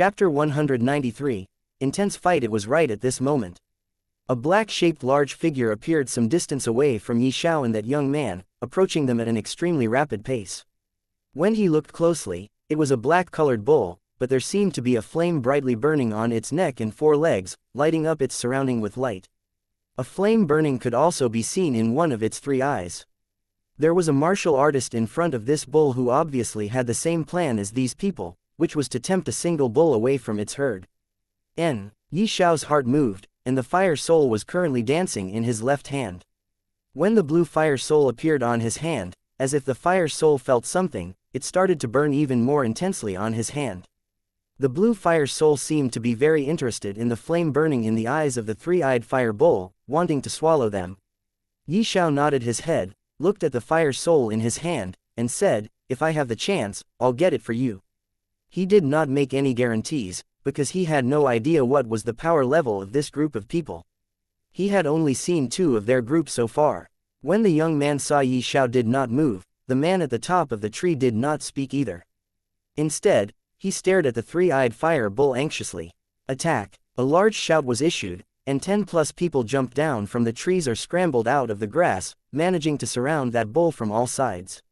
Chapter 193. Intense fight. It was right at this moment. A black-shaped large figure appeared some distance away from Xiao and that young man, approaching them at an extremely rapid pace. When he looked closely, it was a black-colored bull, but there seemed to be a flame brightly burning on its neck and 4 legs, lighting up its surrounding with light. A flame burning could also be seen in one of its 3 eyes. There was a martial artist in front of this bull who obviously had the same plan as these people, which was to tempt a single bull away from its herd. Xiao's heart moved, and the fire soul was currently dancing in his left hand. When the blue fire soul appeared on his hand, as if the fire soul felt something, it started to burn even more intensely on his hand. The blue fire soul seemed to be very interested in the flame burning in the eyes of the 3-eyed fire bull, wanting to swallow them. Xiao nodded his head, looked at the fire soul in his hand, and said, "If I have the chance, I'll get it for you." He did not make any guarantees, because he had no idea what was the power level of this group of people. He had only seen 2 of their group so far. When the young man saw Xiao did not move, the man at the top of the tree did not speak either. Instead, he stared at the 3-eyed fire bull anxiously. Attack! A large shout was issued, and 10+ people jumped down from the trees or scrambled out of the grass, managing to surround that bull from all sides.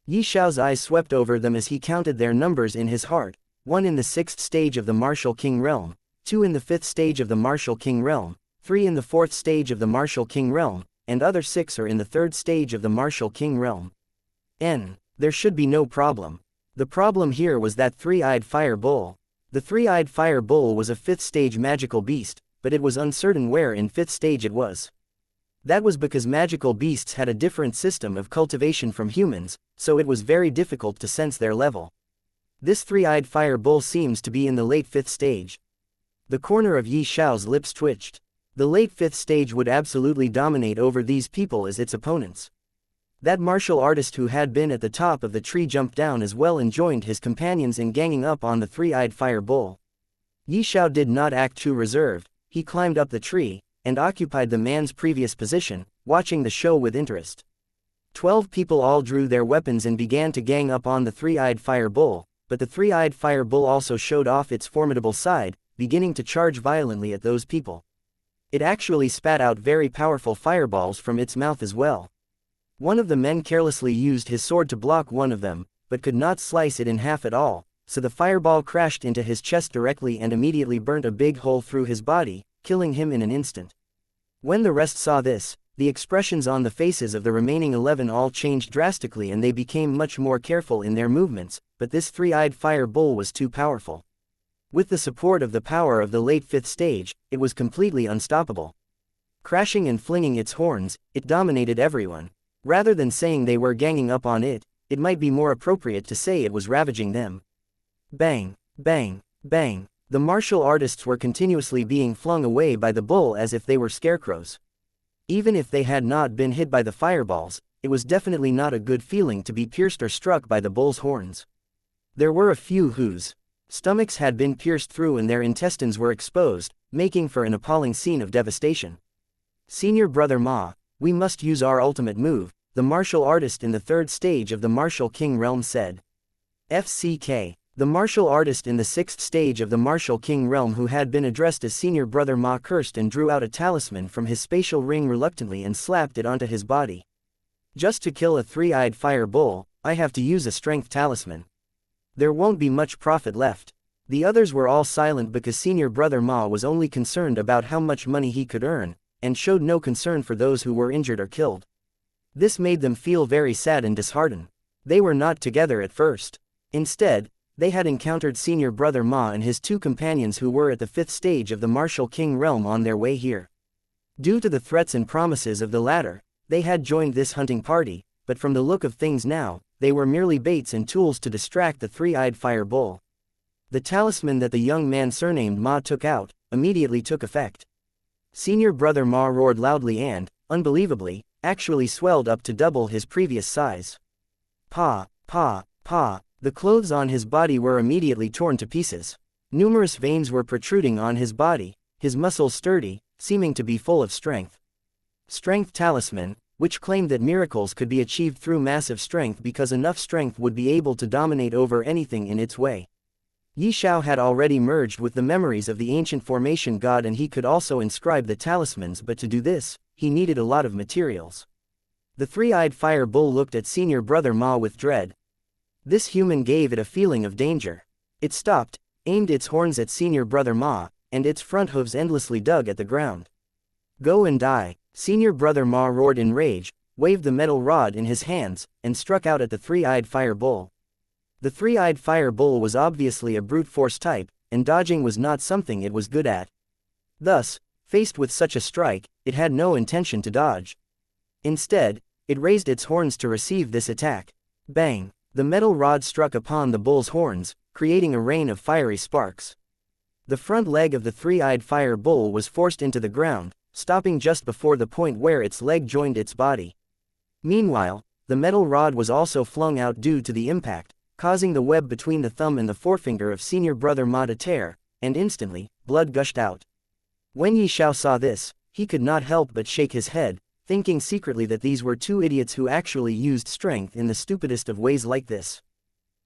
Xiao's eyes swept over them as he counted their numbers in his heart, 1 in the 6th stage of the Martial King Realm, 2 in the 5th stage of the Martial King Realm, 3 in the 4th stage of the Martial King Realm, and other 6 are in the 3rd stage of the Martial King Realm. There should be no problem. The problem here was that 3-eyed fire bull. The 3-eyed fire bull was a 5th stage magical beast, but it was uncertain where in 5th stage it was. That was because magical beasts had a different system of cultivation from humans, so it was very difficult to sense their level. This 3-eyed fire bull seems to be in the late 5th stage. The corner of Xiao's lips twitched. The late 5th stage would absolutely dominate over these people as its opponents. That martial artist who had been at the top of the tree jumped down as well and joined his companions in ganging up on the 3-eyed fire bull. Xiao did not act too reserved. He climbed up the tree, and occupied the man's previous position, watching the show with interest. 12 people all drew their weapons and began to gang up on the 3-eyed fire bull, but the 3-eyed fire bull also showed off its formidable side, beginning to charge violently at those people. It actually spat out very powerful fireballs from its mouth as well. One of the men carelessly used his sword to block one of them, but could not slice it in half at all, so the fireball crashed into his chest directly and immediately burnt a big hole through his body, killing him in an instant. When the rest saw this, the expressions on the faces of the remaining 11 all changed drastically and they became much more careful in their movements, but this 3-eyed fire bull was too powerful. With the support of the power of the late 5th stage, it was completely unstoppable. Crashing and flinging its horns, it dominated everyone. Rather than saying they were ganging up on it, it might be more appropriate to say it was ravaging them. Bang, bang, bang. The martial artists were continuously being flung away by the bull as if they were scarecrows. Even if they had not been hit by the fireballs, it was definitely not a good feeling to be pierced or struck by the bull's horns. There were a few whose stomachs had been pierced through and their intestines were exposed, making for an appalling scene of devastation. "Senior Brother Ma, we must use our ultimate move," the martial artist in the 3rd stage of the Martial King Realm said. FCK. The martial artist in the 6th stage of the Martial King Realm who had been addressed as Senior Brother Ma cursed and drew out a talisman from his spatial ring reluctantly and slapped it onto his body. "Just to kill a 3-eyed fire bull, I have to use a strength talisman. There won't be much profit left." The others were all silent because Senior Brother Ma was only concerned about how much money he could earn, and showed no concern for those who were injured or killed. This made them feel very sad and disheartened. They were not together at first. Instead, they had encountered Senior Brother Ma and his 2 companions who were at the 5th stage of the Martial King Realm on their way here. Due to the threats and promises of the latter, they had joined this hunting party, but from the look of things now, they were merely baits and tools to distract the 3-eyed fire bull. The talisman that the young man surnamed Ma took out, immediately took effect. Senior Brother Ma roared loudly and, unbelievably, actually swelled up to double his previous size. Pa, pa, pa. The clothes on his body were immediately torn to pieces. Numerous veins were protruding on his body, his muscles sturdy, seeming to be full of strength. Strength talisman, which claimed that miracles could be achieved through massive strength because enough strength would be able to dominate over anything in its way. Yi Xiao had already merged with the memories of the ancient formation god, and he could also inscribe the talismans, but to do this, he needed a lot of materials. The three-eyed fire bull looked at senior brother Ma with dread. This human gave it a feeling of danger. It stopped, aimed its horns at senior brother Ma, and its front hooves endlessly dug at the ground. Go and die, senior brother Ma roared in rage, waved the metal rod in his hands, and struck out at the three-eyed fire bull. The three-eyed fire bull was obviously a brute force type, and dodging was not something it was good at. Thus, faced with such a strike, it had no intention to dodge. Instead, it raised its horns to receive this attack. Bang! The metal rod struck upon the bull's horns, creating a rain of fiery sparks. The front leg of the three-eyed fire bull was forced into the ground, stopping just before the point where its leg joined its body. Meanwhile, the metal rod was also flung out due to the impact, causing the web between the thumb and the forefinger of senior brother Ma to tear, and instantly, blood gushed out. When Yi Xiao saw this, he could not help but shake his head, thinking secretly that these were two idiots who actually used strength in the stupidest of ways like this.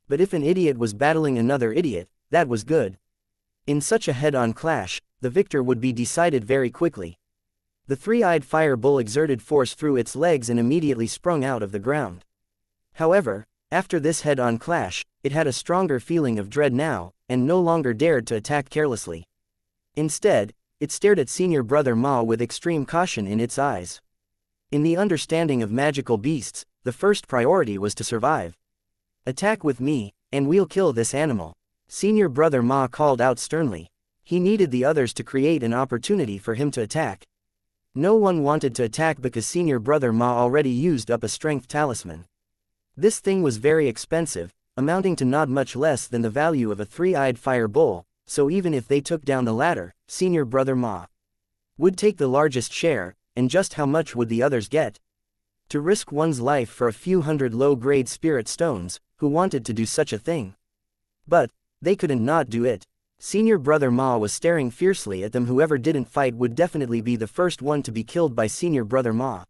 But if an idiot was battling another idiot, that was good. In such a head-on clash, the victor would be decided very quickly. The three-eyed fire bull exerted force through its legs and immediately sprung out of the ground. However, after this head-on clash, it had a stronger feeling of dread now, and no longer dared to attack carelessly. Instead, it stared at senior brother Ma with extreme caution in its eyes. In the understanding of magical beasts, the first priority was to survive. Attack with me, and we'll kill this animal, senior brother Ma called out sternly. He needed the others to create an opportunity for him to attack. No one wanted to attack because senior brother Ma already used up a strength talisman. This thing was very expensive, amounting to not much less than the value of a three-eyed fire bull, so even if they took down the latter, senior brother Ma would take the largest share, and just how much would the others get? To risk one's life for a few hundred low-grade spirit stones, who wanted to do such a thing? But they couldn't not do it. Senior brother Ma was staring fiercely at them. Whoever didn't fight would definitely be the first one to be killed by senior brother Ma.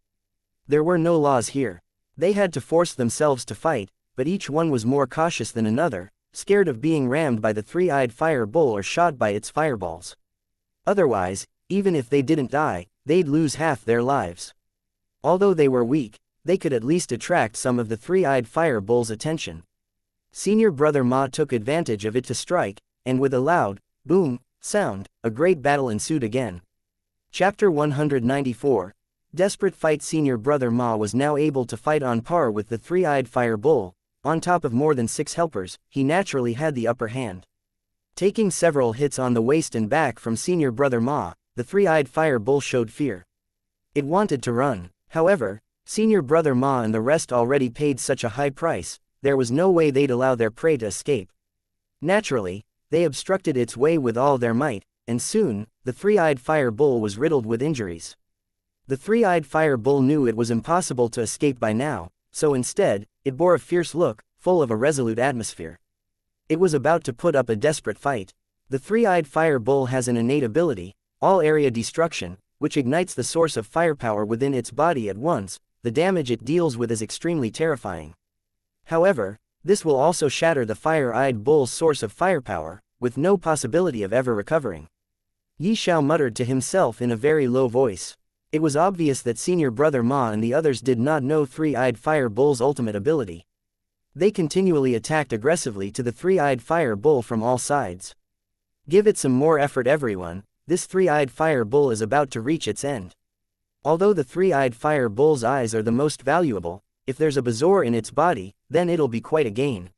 There were no laws here. They had to force themselves to fight, but each one was more cautious than another, scared of being rammed by the three-eyed fire bull or shot by its fireballs. Otherwise, even if they didn't die, they'd lose half their lives. Although they were weak, they could at least attract some of the three-eyed fire bull's attention. Senior brother Ma took advantage of it to strike, and with a loud, boom, sound, a great battle ensued again. Chapter 194. Desperate fight. Senior brother Ma was now able to fight on par with the three-eyed fire bull. On top of more than 6 helpers, he naturally had the upper hand. Taking several hits on the waist and back from senior brother Ma, the three-eyed fire bull showed fear. It wanted to run. However, senior brother Ma and the rest already paid such a high price, there was no way they'd allow their prey to escape. Naturally, they obstructed its way with all their might, and soon, the three-eyed fire bull was riddled with injuries. The three-eyed fire bull knew it was impossible to escape by now, so instead, it bore a fierce look, full of a resolute atmosphere. It was about to put up a desperate fight. The three-eyed fire bull has an innate ability, all-area destruction, which ignites the source of firepower within its body at once. The damage it deals with is extremely terrifying. However, this will also shatter the fire-eyed bull's source of firepower, with no possibility of ever recovering. Yi Xiao muttered to himself in a very low voice. It was obvious that senior brother Ma and the others did not know three-eyed fire bull's ultimate ability. They continually attacked aggressively to the three-eyed fire bull from all sides. Give it some more effort everyone, this three-eyed fire bull is about to reach its end. Although the three-eyed fire bull's eyes are the most valuable, if there's a bezoar in its body, then it'll be quite a gain.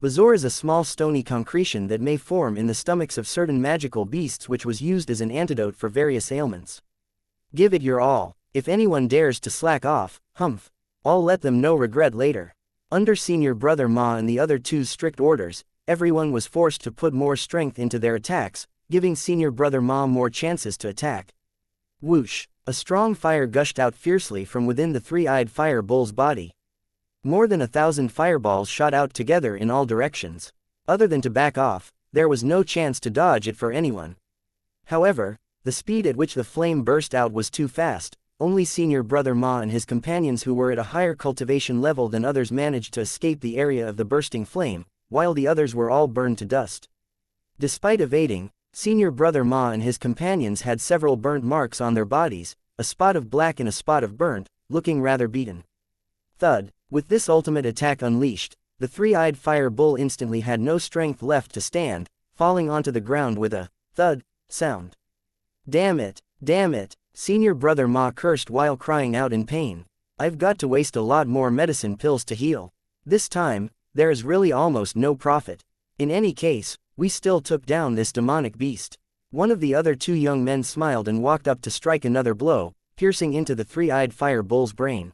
Bezoar is a small stony concretion that may form in the stomachs of certain magical beasts, which was used as an antidote for various ailments. Give it your all. If anyone dares to slack off, humph, I'll let them know regret later. Under senior brother Ma and the other two's strict orders, everyone was forced to put more strength into their attacks, giving senior brother Ma more chances to attack. Whoosh! A strong fire gushed out fiercely from within the three-eyed fire bull's body. More than 1,000 fireballs shot out together in all directions. Other than to back off, there was no chance to dodge it for anyone. However, the speed at which the flame burst out was too fast. Only senior brother Ma and his companions who were at a higher cultivation level than others managed to escape the area of the bursting flame, while the others were all burned to dust. Despite evading, Senior Brother Ma and his companions had several burnt marks on their bodies, a spot of black and a spot of burnt, looking rather beaten. Thud. With this ultimate attack unleashed, the three-eyed fire bull instantly had no strength left to stand, falling onto the ground with a thud sound. Damn it, damn it, Senior Brother Ma cursed while crying out in pain. I've got to waste a lot more medicine pills to heal. This time, there is really almost no profit. In any case, we still took down this demonic beast. One of the other two young men smiled and walked up to strike another blow, piercing into the three-eyed fire bull's brain.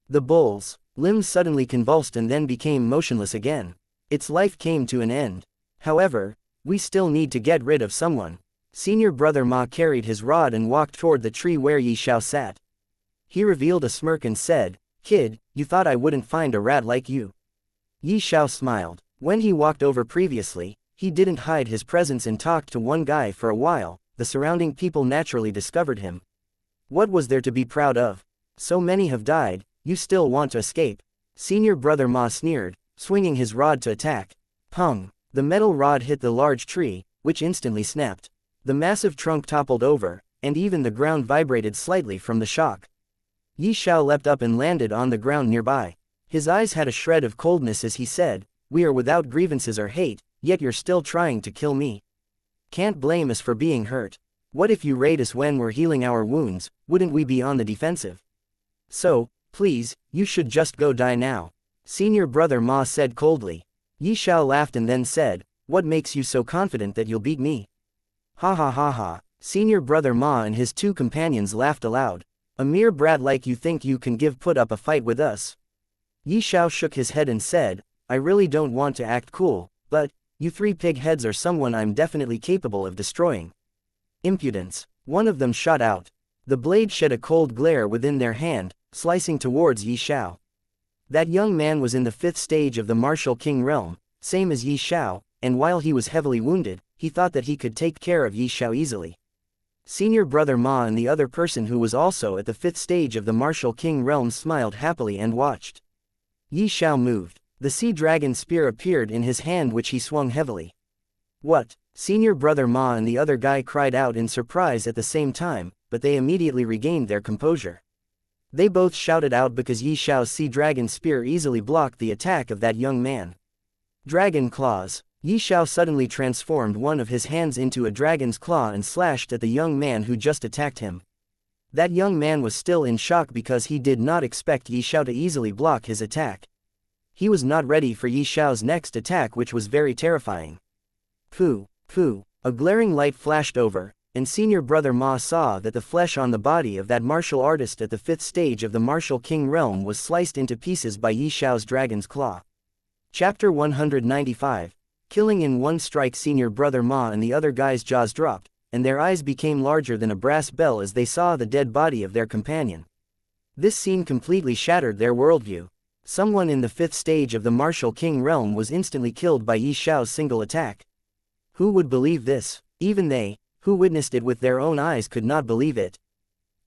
The bull's limbs suddenly convulsed and then became motionless again. Its life came to an end. However, we still need to get rid of someone. Senior Brother Ma carried his rod and walked toward the tree where Xiao sat. He revealed a smirk and said, "Kid, you thought I wouldn't find a rat like you." Xiao smiled. When he walked over previously, he didn't hide his presence and talked to one guy for a while. The surrounding people naturally discovered him. What was there to be proud of? So many have died, you still want to escape? Senior Brother Ma sneered, swinging his rod to attack. Pung! The metal rod hit the large tree, which instantly snapped. The massive trunk toppled over, and even the ground vibrated slightly from the shock. Xiao leapt up and landed on the ground nearby. His eyes had a shred of coldness as he said, "We are without grievances or hate, yet you're still trying to kill me. Can't blame us for being hurt. What if you raid us when we're healing our wounds? Wouldn't we be on the defensive? So, please, you should just go die now." Senior Brother Ma said coldly. Xiao laughed and then said, "What makes you so confident that you'll beat me?" Ha ha ha ha. Senior Brother Ma and his two companions laughed aloud. "A mere brat like you think you can put up a fight with us?" Xiao shook his head and said, "I really don't want to act cool, but you three pig heads are someone I'm definitely capable of destroying." Impudence. One of them shot out. The blade shed a cold glare within their hand, slicing towards Xiao. That young man was in the 5th stage of the Martial King realm, same as Xiao, and while he was heavily wounded, he thought that he could take care of Xiao easily. Senior Brother Ma and the other person who was also at the 5th stage of the Martial King realm smiled happily and watched. Xiao moved. The sea dragon spear appeared in his hand which he swung heavily. "What?" Senior Brother Ma and the other guy cried out in surprise at the same time, but they immediately regained their composure. They both shouted out because Xiao's sea dragon spear easily blocked the attack of that young man. Dragon claws. Xiao suddenly transformed one of his hands into a dragon's claw and slashed at the young man who just attacked him. That young man was still in shock because he did not expect Xiao to easily block his attack. He was not ready for Xiao's next attack, which was very terrifying. Pooh, pooh, a glaring light flashed over, and Senior Brother Ma saw that the flesh on the body of that martial artist at the 5th stage of the Martial King realm was sliced into pieces by Xiao's dragon's claw. Chapter 195. Killing in one strike. Senior Brother Ma and the other guy's jaws dropped, and their eyes became larger than a brass bell as they saw the dead body of their companion. This scene completely shattered their worldview. Someone in the 5th stage of the Martial King realm was instantly killed by Xiao's single attack. Who would believe this? Even they, who witnessed it with their own eyes, could not believe it.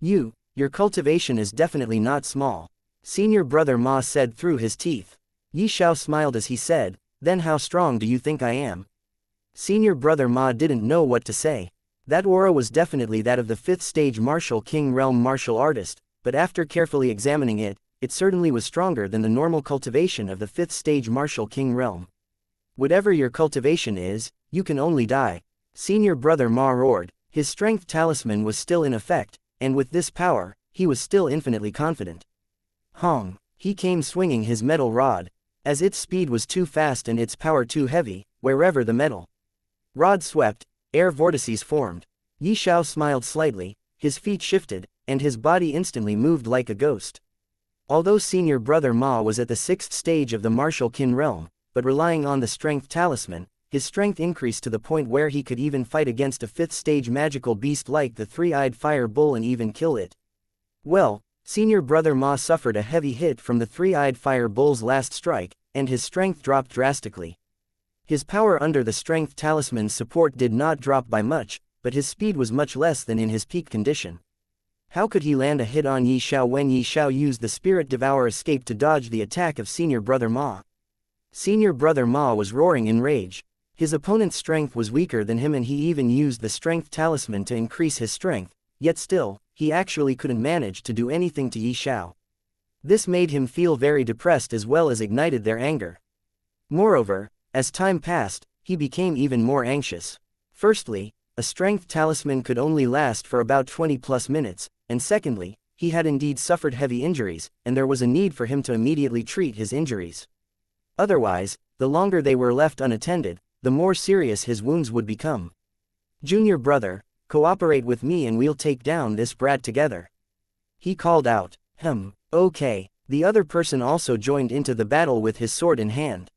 Your cultivation is definitely not small," Senior Brother Ma said through his teeth. Xiao smiled as he said, "Then how strong do you think I am?" Senior Brother Ma didn't know what to say. That aura was definitely that of the 5th stage Martial King realm martial artist, but after carefully examining it, it certainly was stronger than the normal cultivation of the 5th stage Martial King realm. "Whatever your cultivation is, you can only die," Senior Brother Ma roared. His strength talisman was still in effect, and with this power, he was still infinitely confident. Hong! He came swinging his metal rod. As its speed was too fast and its power too heavy, wherever the metal rod swept, air vortices formed. Xiao smiled slightly, his feet shifted, and his body instantly moved like a ghost. Although Senior Brother Ma was at the 6th stage of the Martial Kin realm, but relying on the strength talisman, his strength increased to the point where he could even fight against a 5th stage magical beast like the three-eyed fire bull and even kill it. Well, Senior Brother Ma suffered a heavy hit from the three-eyed fire bull's last strike, and his strength dropped drastically. His power under the strength talisman's support did not drop by much, but his speed was much less than in his peak condition. How could he land a hit on Xiao when Xiao used the Spirit Devour escape to dodge the attack of Senior Brother Ma? Senior Brother Ma was roaring in rage. His opponent's strength was weaker than him and he even used the strength talisman to increase his strength, yet still, he actually couldn't manage to do anything to Xiao. This made him feel very depressed as well as ignited their anger. Moreover, as time passed, he became even more anxious. Firstly, a strength talisman could only last for about 20+ minutes, and secondly, he had indeed suffered heavy injuries, and there was a need for him to immediately treat his injuries. Otherwise, the longer they were left unattended, the more serious his wounds would become. "Junior brother, cooperate with me and we'll take down this brat together," he called out. Okay. The other person also joined into the battle with his sword in hand.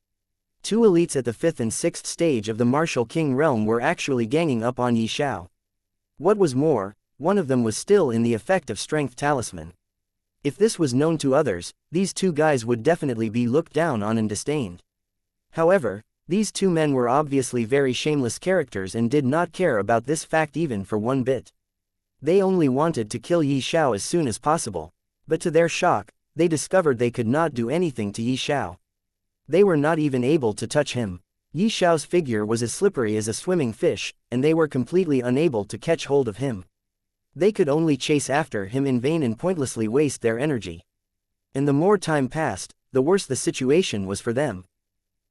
Two elites at the 5th and 6th stage of the Martial King realm were actually ganging up on Xiao. What was more, one of them was still in the effect of strength talisman. If this was known to others, these two guys would definitely be looked down on and disdained. However, these two men were obviously very shameless characters and did not care about this fact even for one bit. They only wanted to kill Xiao as soon as possible, but to their shock, they discovered they could not do anything to Xiao. They were not even able to touch him. Xiao's figure was as slippery as a swimming fish, and they were completely unable to catch hold of him. They could only chase after him in vain and pointlessly waste their energy. And the more time passed, the worse the situation was for them.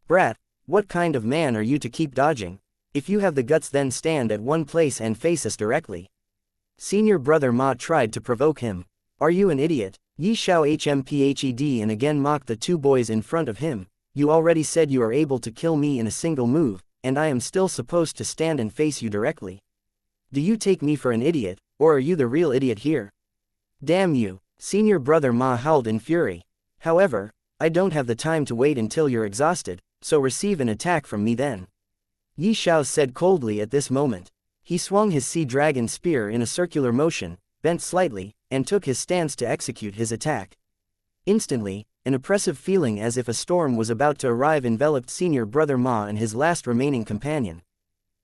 "Brat, what kind of man are you to keep dodging? If you have the guts then stand at one place and face us directly." Senior brother Ma tried to provoke him. "Are you an idiot?" Xiao hmphed and again mocked the two boys in front of him. "You already said you are able to kill me in a single move, and I am still supposed to stand and face you directly. Do you take me for an idiot, or are you the real idiot here? Damn you!" Senior brother Ma howled in fury. "However, I don't have the time to wait until you're exhausted, so receive an attack from me then," Xiao said coldly at this moment. He swung his sea dragon spear in a circular motion, bent slightly, and took his stance to execute his attack. Instantly, an oppressive feeling as if a storm was about to arrive enveloped senior brother Ma and his last remaining companion.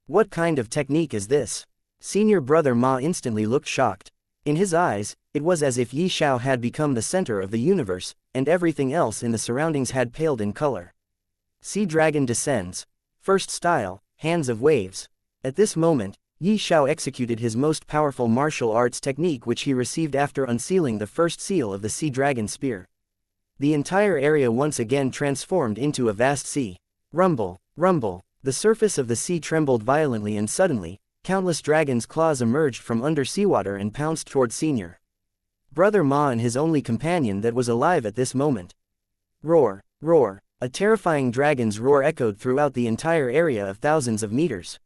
What kind of technique is this? Senior brother Ma instantly looked shocked. In his eyes, it was as if Xiao had become the center of the universe, and everything else in the surroundings had paled in color. Sea Dragon descends. First style, Hands of Waves. At this moment, Xiao executed his most powerful martial arts technique which he received after unsealing the first seal of the Sea Dragon Spear. The entire area once again transformed into a vast sea. Rumble, rumble. The surface of the sea trembled violently and suddenly, countless dragons' claws emerged from under seawater and pounced toward Senior brother Ma and his only companion that was alive at this moment. Roar, roar. A terrifying dragon's roar echoed throughout the entire area of thousands of meters.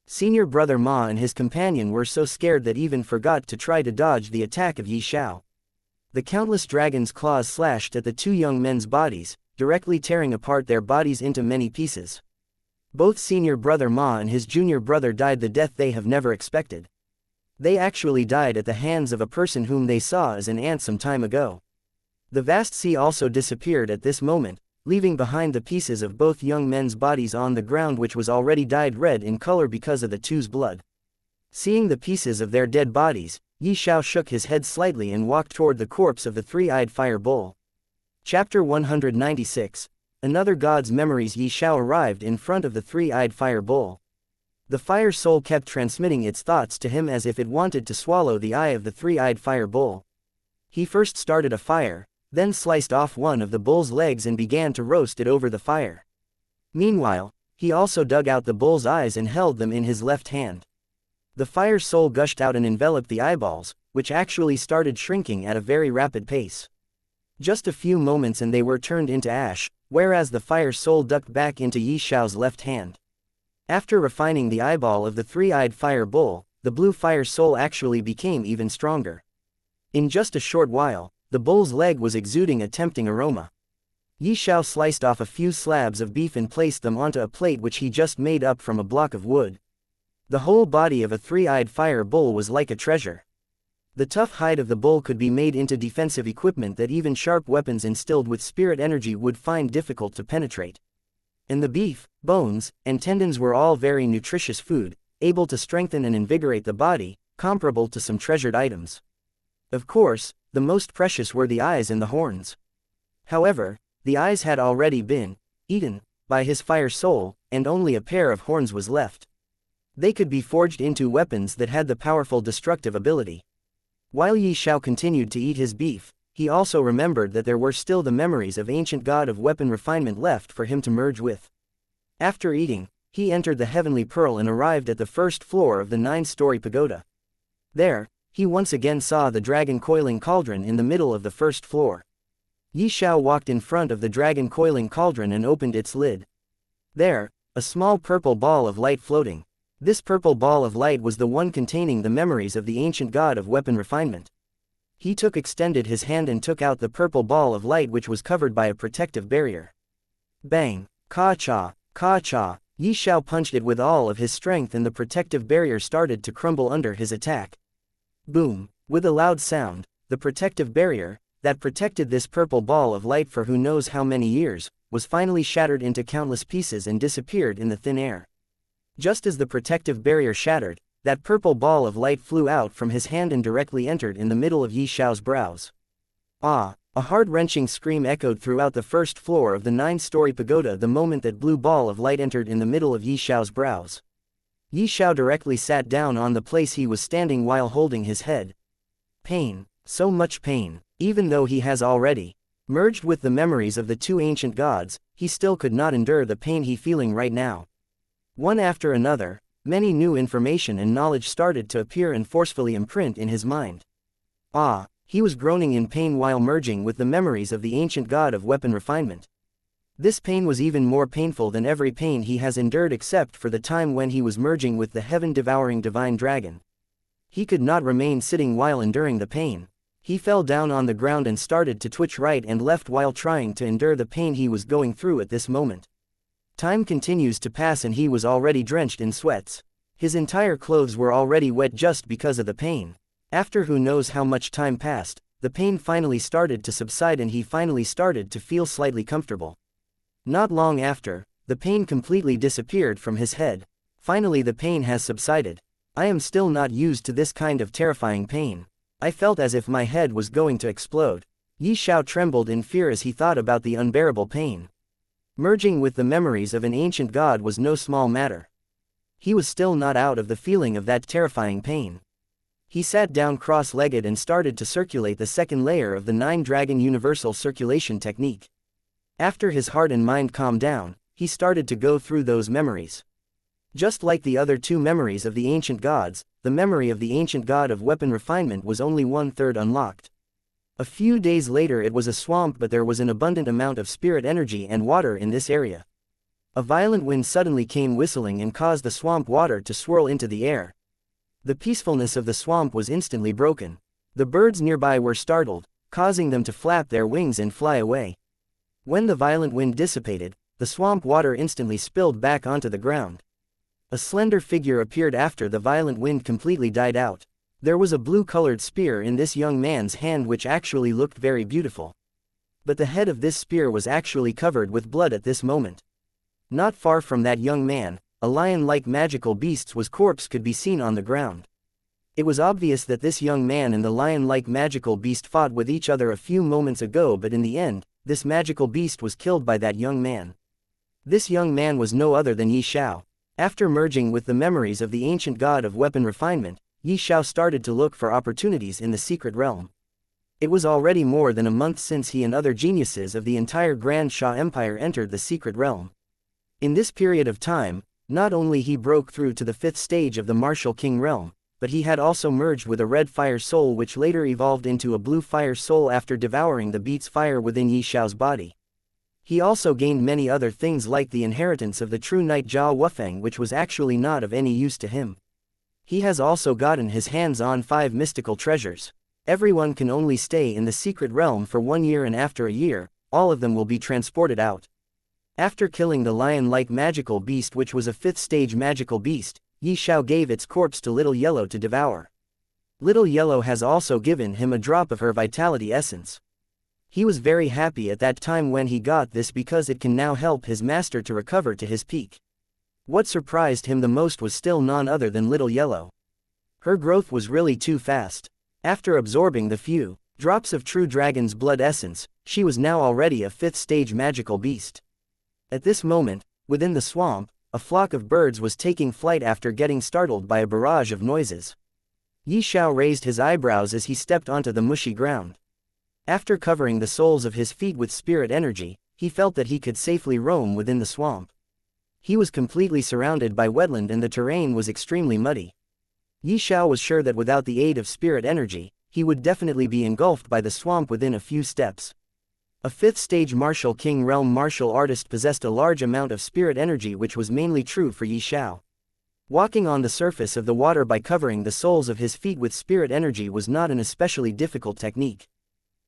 Senior brother Ma and his companion were so scared that even forgot to try to dodge the attack of Xiao. The countless dragons' claws slashed at the two young men's bodies, directly tearing apart their bodies into many pieces. Both senior brother Ma and his junior brother died the death they have never expected. They actually died at the hands of a person whom they saw as an ant some time ago. The vast sea also disappeared at this moment, leaving behind the pieces of both young men's bodies on the ground which was already dyed red in color because of the two's blood. Seeing the pieces of their dead bodies, Xiao shook his head slightly and walked toward the corpse of the three-eyed fire bull. Chapter 196. Another God's Memories. Xiao arrived in front of the three-eyed fire bull. The fire soul kept transmitting its thoughts to him as if it wanted to swallow the eye of the three-eyed fire bull. He first started a fire, then sliced off one of the bull's legs and began to roast it over the fire. Meanwhile, he also dug out the bull's eyes and held them in his left hand. The fire soul gushed out and enveloped the eyeballs, which actually started shrinking at a very rapid pace. Just a few moments and they were turned into ash, whereas the fire soul ducked back into Xiao's left hand. After refining the eyeball of the three-eyed fire bull, the blue fire soul actually became even stronger. In just a short while, the bull's leg was exuding a tempting aroma. Xiao sliced off a few slabs of beef and placed them onto a plate which he just made up from a block of wood. The whole body of a three-eyed fire bull was like a treasure. The tough hide of the bull could be made into defensive equipment that even sharp weapons instilled with spirit energy would find difficult to penetrate. And the beef, bones, and tendons were all very nutritious food, able to strengthen and invigorate the body, comparable to some treasured items. Of course, the most precious were the eyes and the horns. However, the eyes had already been eaten, by his fire soul, and only a pair of horns was left. They could be forged into weapons that had the powerful destructive ability. While Xiao continued to eat his beef, he also remembered that there were still the memories of ancient god of weapon refinement left for him to merge with. After eating, he entered the Heavenly Pearl and arrived at the first floor of the 9-story pagoda. There, he once again saw the dragon coiling cauldron in the middle of the first floor. Xiao walked in front of the dragon coiling cauldron and opened its lid. There, a small purple ball of light floating. This purple ball of light was the one containing the memories of the ancient god of weapon refinement. He extended his hand and took out the purple ball of light which was covered by a protective barrier. Bang! Ka-cha! Ka-cha! Xiao punched it with all of his strength and the protective barrier started to crumble under his attack. Boom! With a loud sound, the protective barrier, that protected this purple ball of light for who knows how many years, was finally shattered into countless pieces and disappeared in the thin air. Just as the protective barrier shattered, that purple ball of light flew out from his hand and directly entered in the middle of Xiao's brows. Ah! A heart-wrenching scream echoed throughout the first floor of the 9-story pagoda the moment that blue ball of light entered in the middle of Xiao's brows. Xiao directly sat down on the place he was standing while holding his head. Pain, so much pain, even though he has already merged with the memories of the two ancient gods, he still could not endure the pain he feeling right now. One after another, many new information and knowledge started to appear and forcefully imprint in his mind. Ah! He was groaning in pain while merging with the memories of the ancient god of weapon refinement. This pain was even more painful than every pain he has endured except for the time when he was merging with the heaven-devouring divine dragon. He could not remain sitting while enduring the pain. He fell down on the ground and started to twitch right and left while trying to endure the pain he was going through at this moment. Time continues to pass and he was already drenched in sweats. His entire clothes were already wet just because of the pain. After who knows how much time passed, the pain finally started to subside and he finally started to feel slightly comfortable. Not long after, the pain completely disappeared from his head. Finally the pain has subsided. I am still not used to this kind of terrifying pain. I felt as if my head was going to explode. Xiao trembled in fear as he thought about the unbearable pain. Merging with the memories of an ancient god was no small matter. He was still not out of the feeling of that terrifying pain. He sat down cross-legged and started to circulate the second layer of the 9-dragon universal circulation technique. After his heart and mind calmed down, he started to go through those memories. Just like the other two memories of the ancient gods, the memory of the ancient god of weapon refinement was only 1/3 unlocked. A few days later it was a swamp but there was an abundant amount of spirit energy and water in this area. A violent wind suddenly came whistling and caused the swamp water to swirl into the air. The peacefulness of the swamp was instantly broken. The birds nearby were startled, causing them to flap their wings and fly away. When the violent wind dissipated, the swamp water instantly spilled back onto the ground. A slender figure appeared after the violent wind completely died out. There was a blue-colored spear in this young man's hand which actually looked very beautiful. But the head of this spear was actually covered with blood at this moment. Not far from that young man, a lion-like magical beast's corpse could be seen on the ground. It was obvious that this young man and the lion-like magical beast fought with each other a few moments ago, but in the end, this magical beast was killed by that young man. This young man was no other than Xiao. After merging with the memories of the ancient god of weapon refinement, Xiao started to look for opportunities in the secret realm. It was already more than a month since he and other geniuses of the entire Grand Xia Empire entered the secret realm. In this period of time, not only he broke through to the 5th stage of the Martial King realm, but he had also merged with a red fire soul which later evolved into a blue fire soul after devouring the beast's fire within Xiao's body. He also gained many other things like the inheritance of the true knight Jia Wufeng, which was actually not of any use to him. He has also gotten his hands on 5 mystical treasures. Everyone can only stay in the secret realm for 1 year, and after a year, all of them will be transported out. After killing the lion-like magical beast, which was a 5th stage magical beast, Xiao gave its corpse to Little Yellow to devour. Little Yellow has also given him a drop of her vitality essence. He was very happy at that time when he got this because it can now help his master to recover to his peak. What surprised him the most was still none other than Little Yellow. Her growth was really too fast. After absorbing the few drops of true dragon's blood essence, she was now already a 5th stage magical beast. At this moment, within the swamp, a flock of birds was taking flight after getting startled by a barrage of noises. Xiao raised his eyebrows as he stepped onto the mushy ground. After covering the soles of his feet with spirit energy, he felt that he could safely roam within the swamp. He was completely surrounded by wetland and the terrain was extremely muddy. Xiao was sure that without the aid of spirit energy, he would definitely be engulfed by the swamp within a few steps. A 5th stage martial king realm martial artist possessed a large amount of spirit energy, which was mainly true for Xiao. Walking on the surface of the water by covering the soles of his feet with spirit energy was not an especially difficult technique.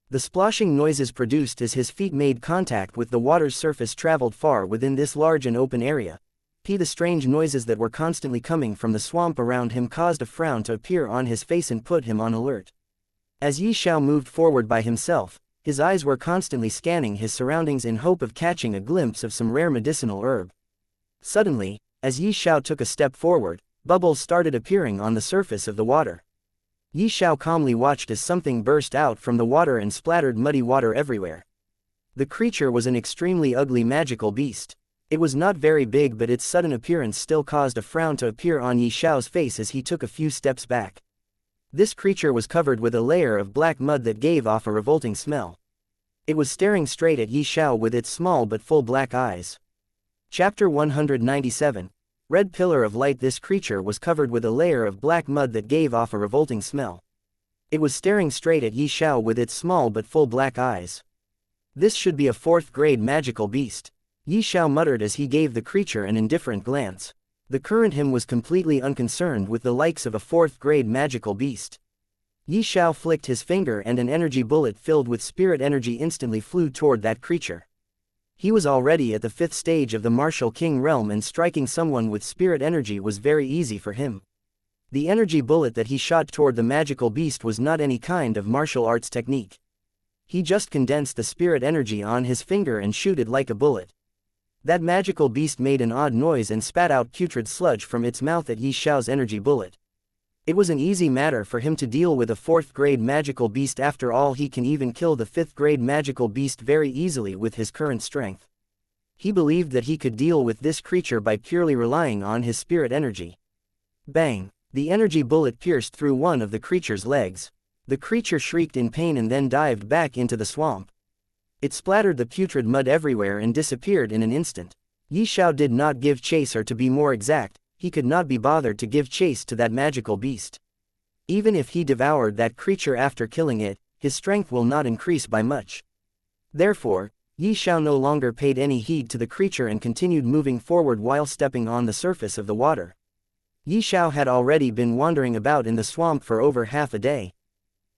The splashing noises produced as his feet made contact with the water's surface traveled far within this large and open area. The strange noises that were constantly coming from the swamp around him caused a frown to appear on his face and put him on alert. As Xiao moved forward by himself, his eyes were constantly scanning his surroundings in hope of catching a glimpse of some rare medicinal herb. Suddenly, as Xiao took a step forward, bubbles started appearing on the surface of the water. Xiao calmly watched as something burst out from the water and splattered muddy water everywhere. The creature was an extremely ugly magical beast. It was not very big, but its sudden appearance still caused a frown to appear on Xiao's face as he took a few steps back. This creature was covered with a layer of black mud that gave off a revolting smell. It was staring straight at Xiao with its small but full black eyes. Chapter 197. Red Pillar of Light. This creature was covered with a layer of black mud that gave off a revolting smell. It was staring straight at Xiao with its small but full black eyes. This should be a 4th grade magical beast. Xiao muttered as he gave the creature an indifferent glance. The current him was completely unconcerned with the likes of a 4th grade magical beast. Xiao flicked his finger and an energy bullet filled with spirit energy instantly flew toward that creature. He was already at the 5th stage of the martial king realm, and striking someone with spirit energy was very easy for him. The energy bullet that he shot toward the magical beast was not any kind of martial arts technique. He just condensed the spirit energy on his finger and shot it like a bullet. That magical beast made an odd noise and spat out putrid sludge from its mouth at Xiao's energy bullet. It was an easy matter for him to deal with a 4th grade magical beast. After all, he can even kill the 5th grade magical beast very easily with his current strength. He believed that he could deal with this creature by purely relying on his spirit energy. Bang! The energy bullet pierced through one of the creature's legs. The creature shrieked in pain and then dived back into the swamp. It splattered the putrid mud everywhere and disappeared in an instant. Xiao did not give chase, or to be more exact, he could not be bothered to give chase to that magical beast. Even if he devoured that creature after killing it, his strength will not increase by much. Therefore, Xiao no longer paid any heed to the creature and continued moving forward while stepping on the surface of the water. Xiao had already been wandering about in the swamp for over half a day.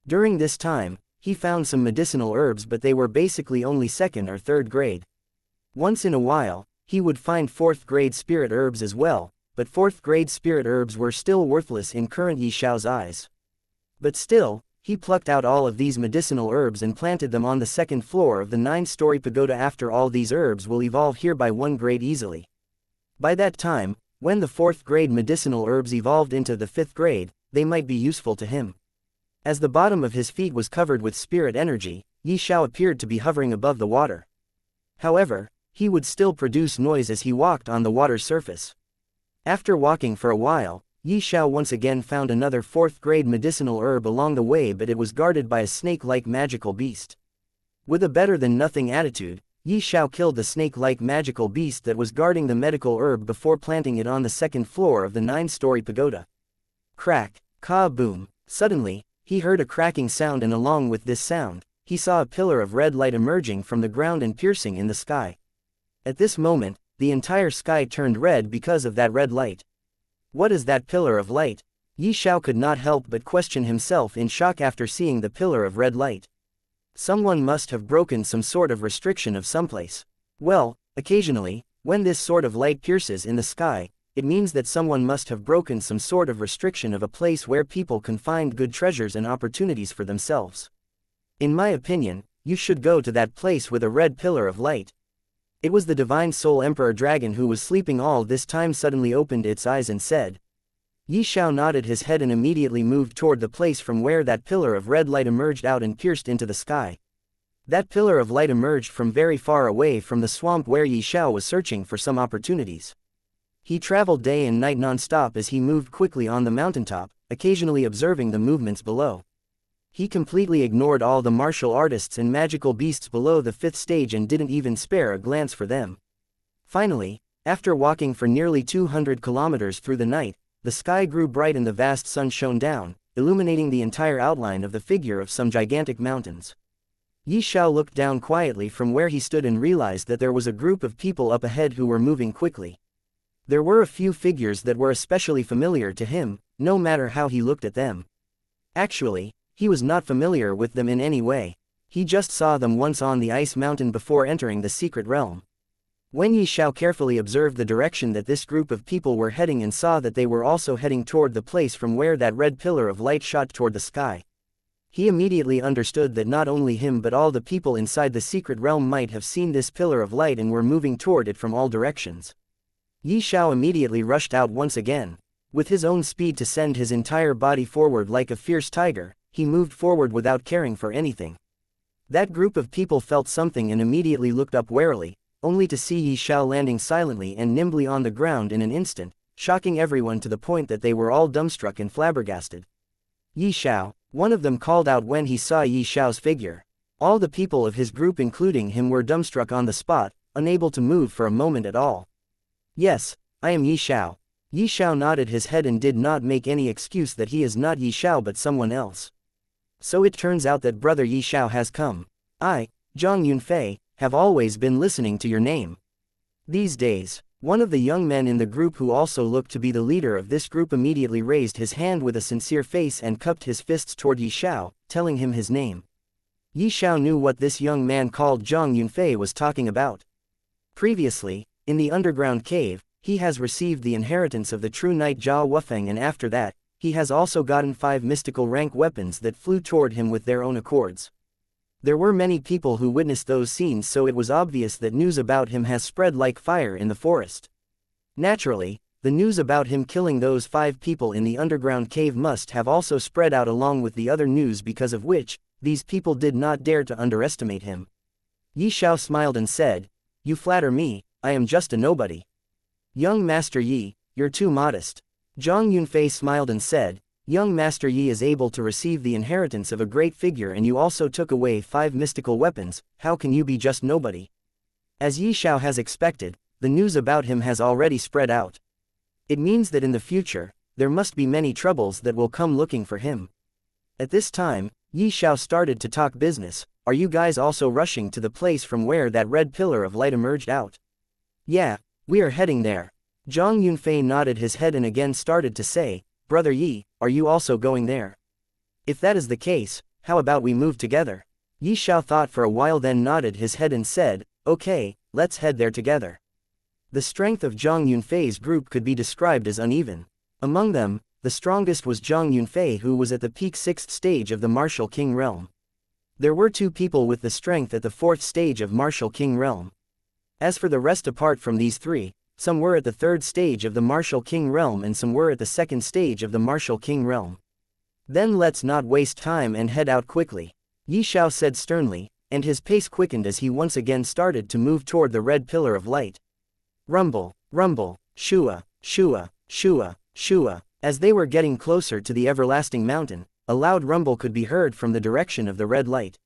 During this time, he found some medicinal herbs, but they were basically only 2nd or 3rd grade. Once in a while, he would find 4th grade spirit herbs as well, but 4th grade spirit herbs were still worthless in current Xiao's eyes. But still, he plucked out all of these medicinal herbs and planted them on the 2nd floor of the 9-story pagoda. After all, these herbs will evolve here by 1 grade easily. By that time, when the 4th grade medicinal herbs evolved into the 5th grade, they might be useful to him. As the bottom of his feet was covered with spirit energy, Xiao appeared to be hovering above the water. However, he would still produce noise as he walked on the water's surface. After walking for a while, Xiao once again found another 4th grade medicinal herb along the way, but it was guarded by a snake-like magical beast. With a better-than-nothing attitude, Xiao killed the snake-like magical beast that was guarding the medical herb before planting it on the 2nd floor of the 9-story pagoda. Crack, ka-boom. Suddenly, he heard a cracking sound, and along with this sound, he saw a pillar of red light emerging from the ground and piercing in the sky. At this moment, the entire sky turned red because of that red light. What is that pillar of light? Xiao could not help but question himself in shock after seeing the pillar of red light. Someone must have broken some sort of restriction of someplace. Well, occasionally, when this sort of light pierces in the sky, it means that someone must have broken some sort of restriction of a place where people can find good treasures and opportunities for themselves. In my opinion, you should go to that place with a red pillar of light. It was the Divine Soul Emperor Dragon, who was sleeping all this time, suddenly opened its eyes and said. Xiao nodded his head and immediately moved toward the place from where that pillar of red light emerged out and pierced into the sky. That pillar of light emerged from very far away from the swamp where Yi Xiao was searching for some opportunities. He traveled day and night non-stop as he moved quickly on the mountaintop, occasionally observing the movements below. He completely ignored all the martial artists and magical beasts below the 5th stage and didn't even spare a glance for them. Finally, after walking for nearly 200 kilometers through the night, the sky grew bright and the vast sun shone down, illuminating the entire outline of the figure of some gigantic mountains. Yi Xiao looked down quietly from where he stood and realized that there was a group of people up ahead who were moving quickly. There were a few figures that were especially familiar to him, no matter how he looked at them. Actually, he was not familiar with them in any way. He just saw them once on the ice mountain before entering the secret realm. When Yi Xiao carefully observed the direction that this group of people were heading and saw that they were also heading toward the place from where that red pillar of light shot toward the sky, he immediately understood that not only him but all the people inside the secret realm might have seen this pillar of light and were moving toward it from all directions. Yi Xiao immediately rushed out once again. With his own speed to send his entire body forward like a fierce tiger, he moved forward without caring for anything. That group of people felt something and immediately looked up warily, only to see Yi Xiao landing silently and nimbly on the ground in an instant, shocking everyone to the point that they were all dumbstruck and flabbergasted. Yi Xiao, one of them called out when he saw Yi Xiao's figure. All the people of his group including him were dumbstruck on the spot, unable to move for a moment at all. Yes, I am Yi Xiao. Yi Xiao nodded his head and did not make any excuse that he is not Yi Xiao but someone else. So it turns out that brother Yi Xiao has come. I, Zhang Yunfei, have always been listening to your name. These days, one of the young men in the group who also looked to be the leader of this group immediately raised his hand with a sincere face and cupped his fists toward Yi Xiao, telling him his name. Yi Xiao knew what this young man called Zhang Yunfei was talking about. Previously, in the underground cave, he has received the inheritance of the true knight Zhao Wufeng, and after that, he has also gotten 5 mystical rank weapons that flew toward him with their own accords. There were many people who witnessed those scenes, so it was obvious that news about him has spread like fire in the forest. Naturally, the news about him killing those 5 people in the underground cave must have also spread out along with the other news, because of which, these people did not dare to underestimate him. Yi Xiao smiled and said, "You flatter me, I am just a nobody." "Young Master Yi, you're too modest." Zhang Yunfei smiled and said, "Young Master Yi is able to receive the inheritance of a great figure, and you also took away 5 mystical weapons, how can you be just nobody?" As Yi Xiao has expected, the news about him has already spread out. It means that in the future, there must be many troubles that will come looking for him. At this time, Yi Xiao started to talk business. "Are you guys also rushing to the place from where that red pillar of light emerged out?" "Yeah, we are heading there." Zhang Yunfei nodded his head and again started to say, "Brother Yi, are you also going there? If that is the case, how about we move together?" Yi Xiao thought for a while, then nodded his head and said, "Okay, let's head there together." The strength of Zhang Yunfei's group could be described as uneven. Among them, the strongest was Zhang Yunfei, who was at the peak 6th stage of the Martial King realm. There were 2 people with the strength at the 4th stage of Martial King realm. As for the rest, apart from these 3, some were at the 3rd stage of the Martial King realm and some were at the 2nd stage of the Martial King realm. "Then let's not waste time and head out quickly," Yi Xiao said sternly, and his pace quickened as he once again started to move toward the red pillar of light. Rumble, rumble, shua, shua, shua, shua. As they were getting closer to the everlasting mountain, a loud rumble could be heard from the direction of the red light.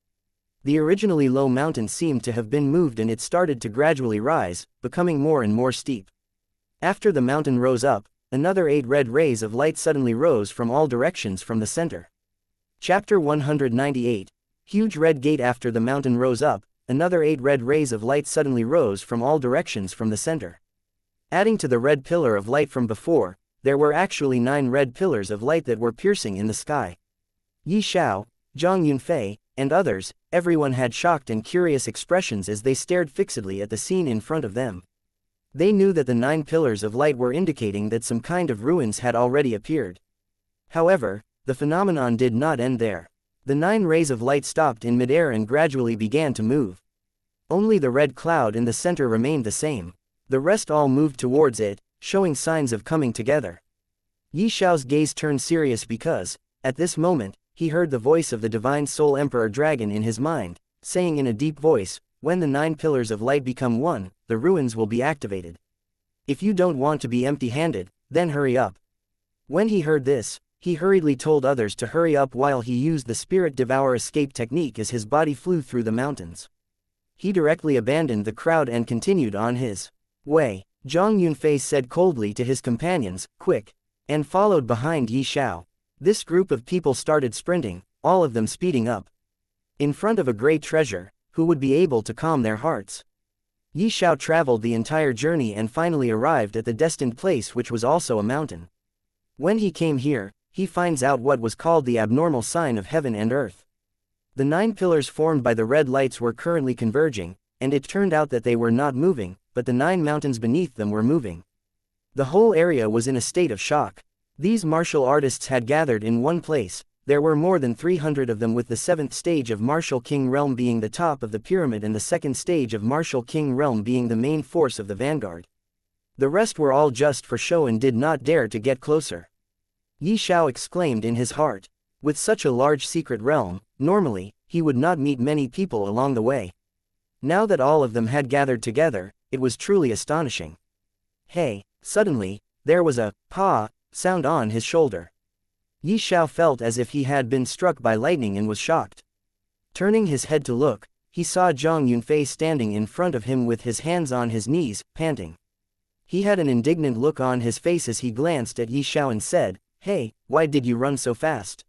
The originally low mountain seemed to have been moved and it started to gradually rise, becoming more and more steep. After the mountain rose up, another 8 red rays of light suddenly rose from all directions from the center. Chapter 198. Huge red gate. After the mountain rose up, another 8 red rays of light suddenly rose from all directions from the center. Adding to the red pillar of light from before, there were actually 9 red pillars of light that were piercing in the sky. Yi Xiao, Zhang Yunfei, and others, everyone had shocked and curious expressions as they stared fixedly at the scene in front of them. They knew that the 9 pillars of light were indicating that some kind of ruins had already appeared. However, the phenomenon did not end there. The 9 rays of light stopped in midair and gradually began to move. Only the red cloud in the center remained the same. The rest all moved towards it, showing signs of coming together. Yi Xiao's gaze turned serious because, at this moment, he heard the voice of the Divine Soul Emperor Dragon in his mind, saying in a deep voice, "When the 9 pillars of light become one, the ruins will be activated. If you don't want to be empty-handed, then hurry up." When he heard this, he hurriedly told others to hurry up while he used the Spirit Devour escape technique as his body flew through the mountains. He directly abandoned the crowd and continued on his way. Zhang Yunfei said coldly to his companions, "Quick," and followed behind Yi Xiao. This group of people started sprinting, all of them speeding up. In front of a great treasure, who would be able to calm their hearts? Yi Xiao traveled the entire journey and finally arrived at the destined place, which was also a mountain. When he came here, he finds out what was called the abnormal sign of heaven and earth. The 9 pillars formed by the red lights were currently converging, and it turned out that they were not moving, but the 9 mountains beneath them were moving. The whole area was in a state of shock. These martial artists had gathered in one place. There were more than 300 of them, with the 7th stage of Martial King Realm being the top of the pyramid and the 2nd stage of Martial King Realm being the main force of the vanguard. The rest were all just for show and did not dare to get closer. Yi Xiao exclaimed in his heart. With such a large secret realm, normally, he would not meet many people along the way. Now that all of them had gathered together, it was truly astonishing. Hey! Suddenly, there was a "pa" sound on his shoulder. Yi Xiao felt as if he had been struck by lightning and was shocked. Turning his head to look, he saw Zhang Yunfei standing in front of him with his hands on his knees, panting. He had an indignant look on his face as he glanced at Yi Xiao and said, "Hey, why did you run so fast?"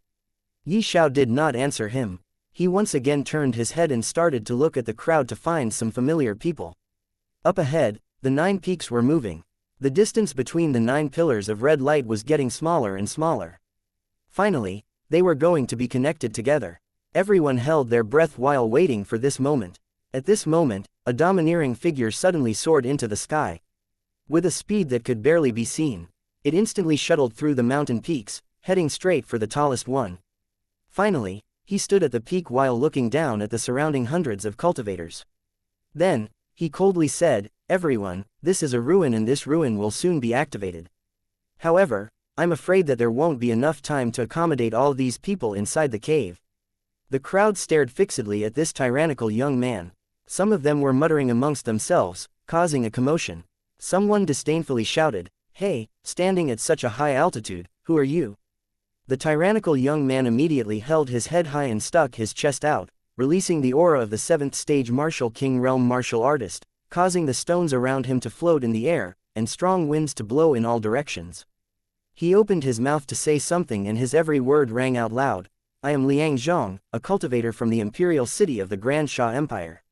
Yi Xiao did not answer him. He once again turned his head and started to look at the crowd to find some familiar people. Up ahead, the 9 peaks were moving. The distance between the 9 pillars of red light was getting smaller and smaller. Finally, they were going to be connected together. Everyone held their breath while waiting for this moment. At this moment, a domineering figure suddenly soared into the sky. With a speed that could barely be seen, it instantly shuttled through the mountain peaks, heading straight for the tallest one. Finally, he stood at the peak while looking down at the surrounding hundreds of cultivators. Then, he coldly said, "Everyone, this is a ruin and this ruin will soon be activated. However, I'm afraid that there won't be enough time to accommodate all these people inside the cave." The crowd stared fixedly at this tyrannical young man. Some of them were muttering amongst themselves, causing a commotion. Someone disdainfully shouted, "Hey, standing at such a high altitude, who are you?" The tyrannical young man immediately held his head high and stuck his chest out, releasing the aura of the 7th stage Martial King Realm martial artist, causing the stones around him to float in the air, and strong winds to blow in all directions. He opened his mouth to say something and his every word rang out loud. "I am Liang Zhang, a cultivator from the imperial city of the Grand Xia Empire."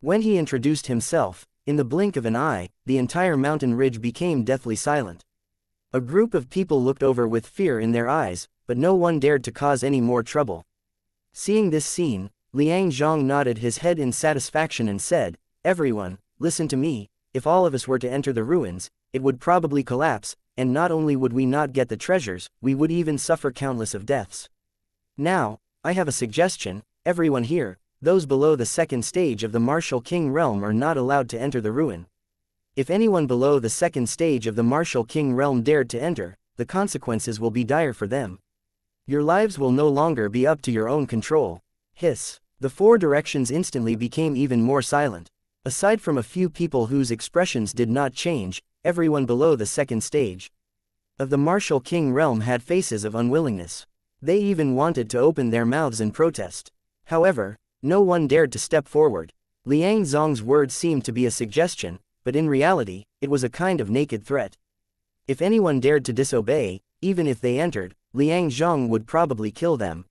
When he introduced himself, in the blink of an eye, the entire mountain ridge became deathly silent. A group of people looked over with fear in their eyes, but no one dared to cause any more trouble. Seeing this scene, Liang Zhang nodded his head in satisfaction and said, "Everyone, listen to me. If all of us were to enter the ruins, it would probably collapse, and not only would we not get the treasures, we would even suffer countless of deaths. Now, I have a suggestion. Everyone here, those below the 2nd stage of the Martial King Realm are not allowed to enter the ruin. If anyone below the 2nd stage of the Martial King Realm dared to enter, the consequences will be dire for them. Your lives will no longer be up to your own control." Hiss. The 4 directions instantly became even more silent. Aside from a few people whose expressions did not change, everyone below the 2nd stage of the Martial King Realm had faces of unwillingness. They even wanted to open their mouths in protest. However, no one dared to step forward. Liang Zhang's words seemed to be a suggestion, but in reality, it was a kind of naked threat. If anyone dared to disobey, even if they entered, Liang Zhang would probably kill them.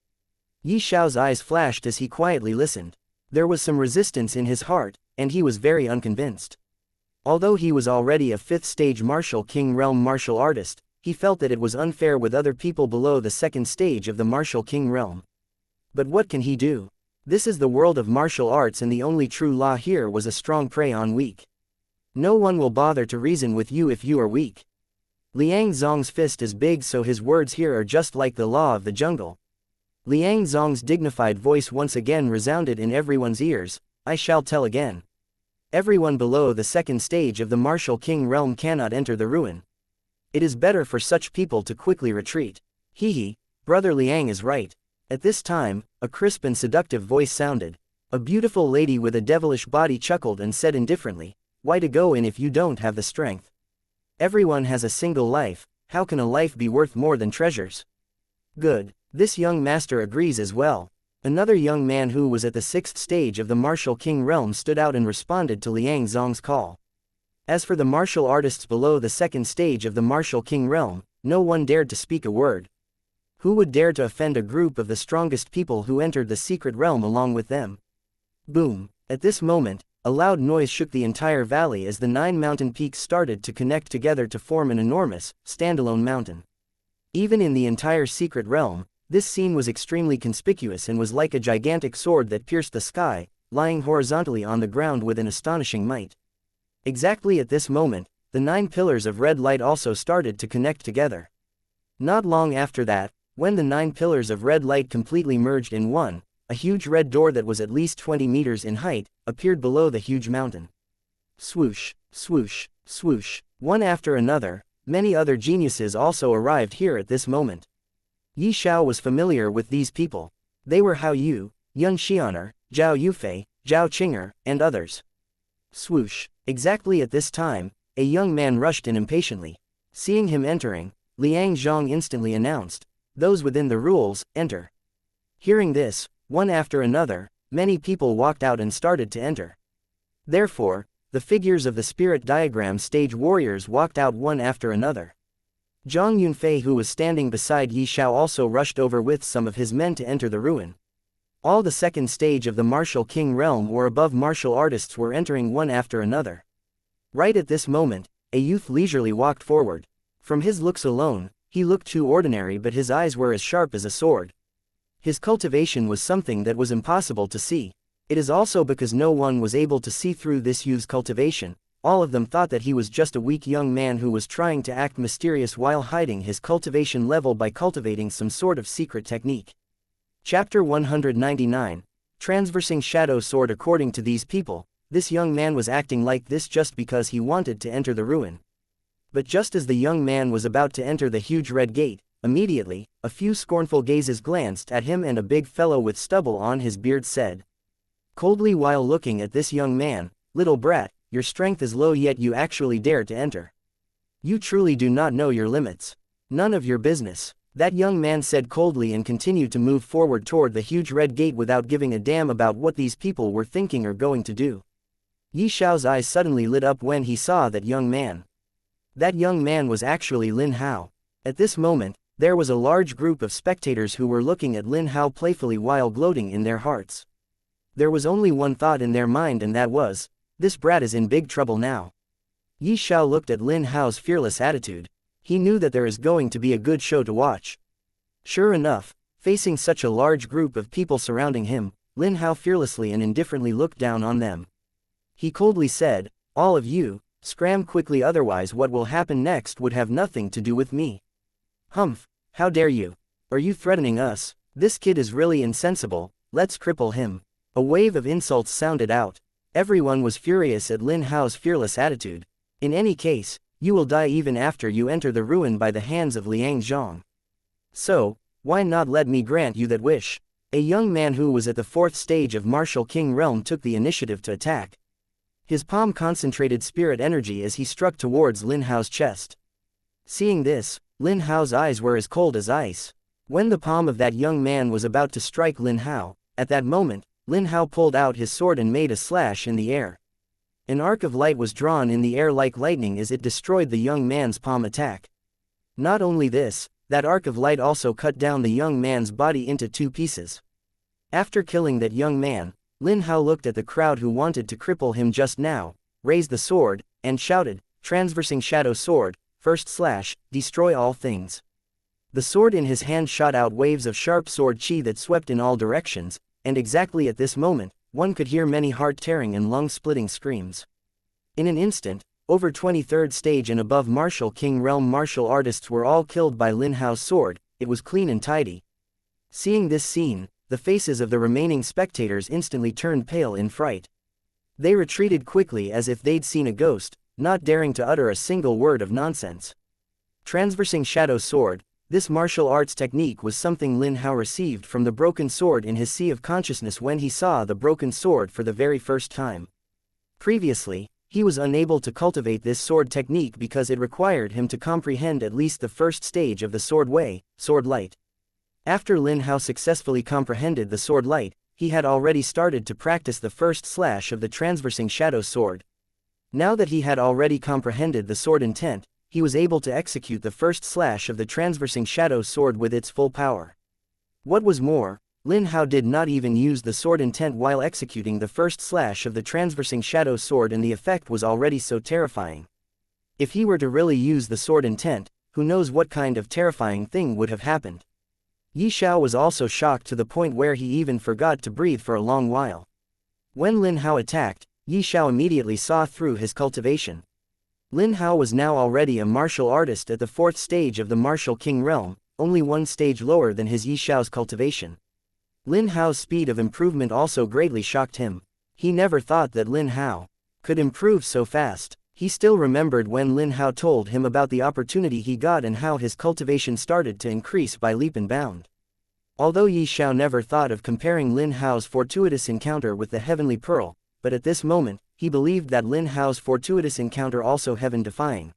Yi Xiao's eyes flashed as he quietly listened. There was some resistance in his heart, and he was very unconvinced. Although he was already a 5th stage Martial King Realm martial artist, he felt that it was unfair with other people below the 2nd stage of the Martial King Realm. But what can he do? This is the world of martial arts and the only true law here was a strong prey on weak. No one will bother to reason with you if you are weak. Liang Zhang's fist is big, so his words here are just like the law of the jungle. Liang Zhang's dignified voice once again resounded in everyone's ears. "I shall tell again. Everyone below the 2nd stage of the Martial King Realm cannot enter the ruin. It is better for such people to quickly retreat." Brother Liang is right. At this time, a crisp and seductive voice sounded. A beautiful lady with a devilish body chuckled and said indifferently, "Why to go in if you don't have the strength? Everyone has a single life, how can a life be worth more than treasures?" Good. This young master agrees as well. Another young man who was at the 6th stage of the martial king realm stood out and responded to Liang Zong's call. As for the martial artists below the 2nd stage of the martial king realm, no one dared to speak a word. Who would dare to offend a group of the strongest people who entered the secret realm along with them? Boom! At this moment, a loud noise shook the entire valley as the 9 mountain peaks started to connect together to form an enormous, standalone mountain. Even in the entire secret realm, this scene was extremely conspicuous and was like a gigantic sword that pierced the sky, lying horizontally on the ground with an astonishing might. Exactly at this moment, the 9 pillars of red light also started to connect together. Not long after that, when the 9 pillars of red light completely merged in one, a huge red door that was at least 20 meters in height appeared below the huge mountain. Swoosh, swoosh, swoosh, one after another, many other geniuses also arrived here at this moment. Xiao was familiar with these people. They were Hao Yu, Yun Xianer, Zhao Yufei, Zhao Qing'er, and others. Swoosh. Exactly at this time, a young man rushed in impatiently. Seeing him entering, Liang Zhong instantly announced, "Those within the rules, enter." Hearing this, one after another, many people walked out and started to enter. Therefore, the figures of the spirit diagram stage warriors walked out one after another. Zhang Yunfei, who was standing beside Xiao, also rushed over with some of his men to enter the ruin. All the 2nd stage of the martial king realm or above martial artists were entering one after another. Right at this moment, a youth leisurely walked forward. From his looks alone, he looked too ordinary, but his eyes were as sharp as a sword. His cultivation was something that was impossible to see. It is also because no one was able to see through this youth's cultivation. All of them thought that he was just a weak young man who was trying to act mysterious while hiding his cultivation level by cultivating some sort of secret technique. Chapter 199. Transversing Shadow Sword. According to these people, this young man was acting like this just because he wanted to enter the ruin. But just as the young man was about to enter the huge red gate, immediately, a few scornful gazes glanced at him and a big fellow with stubble on his beard said coldly while looking at this young man, "Little brat, your strength is low yet you actually dare to enter. You truly do not know your limits. None of your business." That young man said coldly and continued to move forward toward the huge red gate without giving a damn about what these people were thinking or going to do. Xiao's eyes suddenly lit up when he saw that young man. That young man was actually Lin Hao. At this moment, there was a large group of spectators who were looking at Lin Hao playfully while gloating in their hearts. There was only one thought in their mind, and that was, "This brat is in big trouble now." Xiao looked at Lin Hao's fearless attitude. He knew that there is going to be a good show to watch. Sure enough, facing such a large group of people surrounding him, Lin Hao fearlessly and indifferently looked down on them. He coldly said, "All of you, scram quickly, otherwise what will happen next would have nothing to do with me." "Humph, how dare you? Are you threatening us? This kid is really insensible, let's cripple him." A wave of insults sounded out. Everyone was furious at Lin Hao's fearless attitude. In any case, you will die even after you enter the ruin by the hands of Liang Zhong. So, why not let me grant you that wish? A young man who was at the 4th stage of martial king realm took the initiative to attack. His palm concentrated spirit energy as he struck towards Lin Hao's chest. Seeing this, Lin Hao's eyes were as cold as ice. When the palm of that young man was about to strike Lin Hao, at that moment, Lin Hao pulled out his sword and made a slash in the air. An arc of light was drawn in the air like lightning as it destroyed the young man's palm attack. Not only this, that arc of light also cut down the young man's body into 2 pieces. After killing that young man, Lin Hao looked at the crowd who wanted to cripple him just now, raised the sword, and shouted, "Transversing Shadow Sword, first slash, destroy all things." The sword in his hand shot out waves of sharp sword chi that swept in all directions, and exactly at this moment, one could hear many heart-tearing and lung-splitting screams. In an instant, over 23rd stage and above martial king realm martial artists were all killed by Lin Hao's sword. It was clean and tidy. Seeing this scene, the faces of the remaining spectators instantly turned pale in fright. They retreated quickly as if they'd seen a ghost, not daring to utter a single word of nonsense. Transversing Shadow Sword, This martial arts technique was something Lin Hao received from the broken sword in his sea of consciousness when he saw the broken sword for the very first time. Previously, he was unable to cultivate this sword technique because it required him to comprehend at least the first stage of the sword way, sword light. After Lin Hao successfully comprehended the sword light, he had already started to practice the first slash of the transversing shadow sword. Now that he had already comprehended the sword intent, he was able to execute the first slash of the transversing shadow sword with its full power. What was more, Lin Hao did not even use the sword intent while executing the first slash of the transversing shadow sword, and the effect was already so terrifying. If he were to really use the sword intent, who knows what kind of terrifying thing would have happened. Xiao was also shocked to the point where he even forgot to breathe for a long while. When Lin Hao attacked, Xiao immediately saw through his cultivation. Lin Hao was now already a martial artist at the 4th stage of the martial king realm, only one stage lower than his Xiao's cultivation. Lin Hao's speed of improvement also greatly shocked him. He never thought that Lin Hao could improve so fast. He still remembered when Lin Hao told him about the opportunity he got and how his cultivation started to increase by leap and bound. Although Xiao never thought of comparing Lin Hao's fortuitous encounter with the heavenly pearl, but at this moment, he believed that Lin Hao's fortuitous encounter also heaven-defying.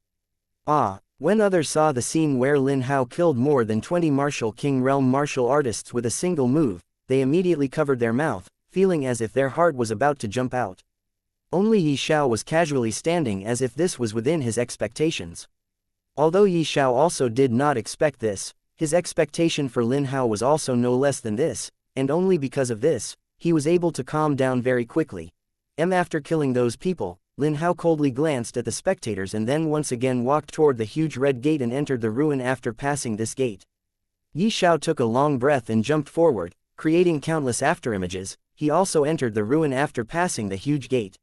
When others saw the scene where Lin Hao killed more than 20 martial king realm martial artists with a single move, they immediately covered their mouth, feeling as if their heart was about to jump out. Only Xiao was casually standing as if this was within his expectations. Although Xiao also did not expect this, his expectation for Lin Hao was also no less than this, and only because of this, he was able to calm down very quickly. After killing those people, Lin Hao coldly glanced at the spectators and then once again walked toward the huge red gate and entered the ruin. After passing this gate, Xiao took a long breath and jumped forward, creating countless afterimages. He also entered the ruin after passing the huge gate.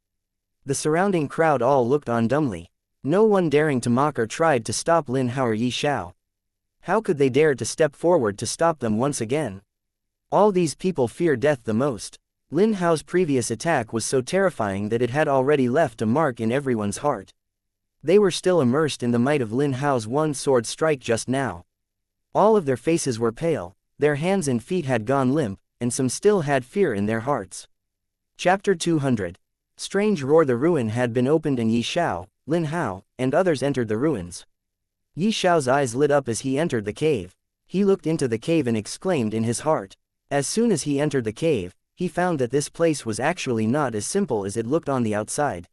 The surrounding crowd all looked on dumbly. No one daring to mock or tried to stop Lin Hao or Xiao. How could they dare to step forward to stop them once again? All these people fear death the most. Lin Hao's previous attack was so terrifying that it had already left a mark in everyone's heart. They were still immersed in the might of Lin Hao's one sword strike just now. All of their faces were pale, their hands and feet had gone limp, and some still had fear in their hearts. Chapter 200. Strange roar. The ruin had been opened and Xiao, Lin Hao, and others entered the ruins. Xiao's eyes lit up as he entered the cave. He looked into the cave and exclaimed in his heart. As soon as he entered the cave, he found that this place was actually not as simple as it looked on the outside.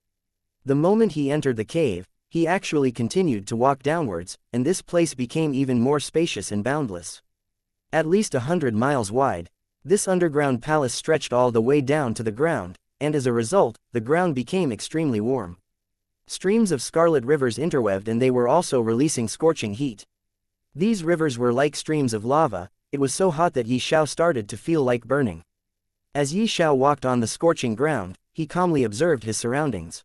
The moment he entered the cave, he actually continued to walk downwards, and this place became even more spacious and boundless. At least 100 miles wide, this underground palace stretched all the way down to the ground, and as a result, the ground became extremely warm. Streams of scarlet rivers interwebed and they were also releasing scorching heat. These rivers were like streams of lava. It was so hot that Xiao started to feel like burning. As Xiao walked on the scorching ground, he calmly observed his surroundings.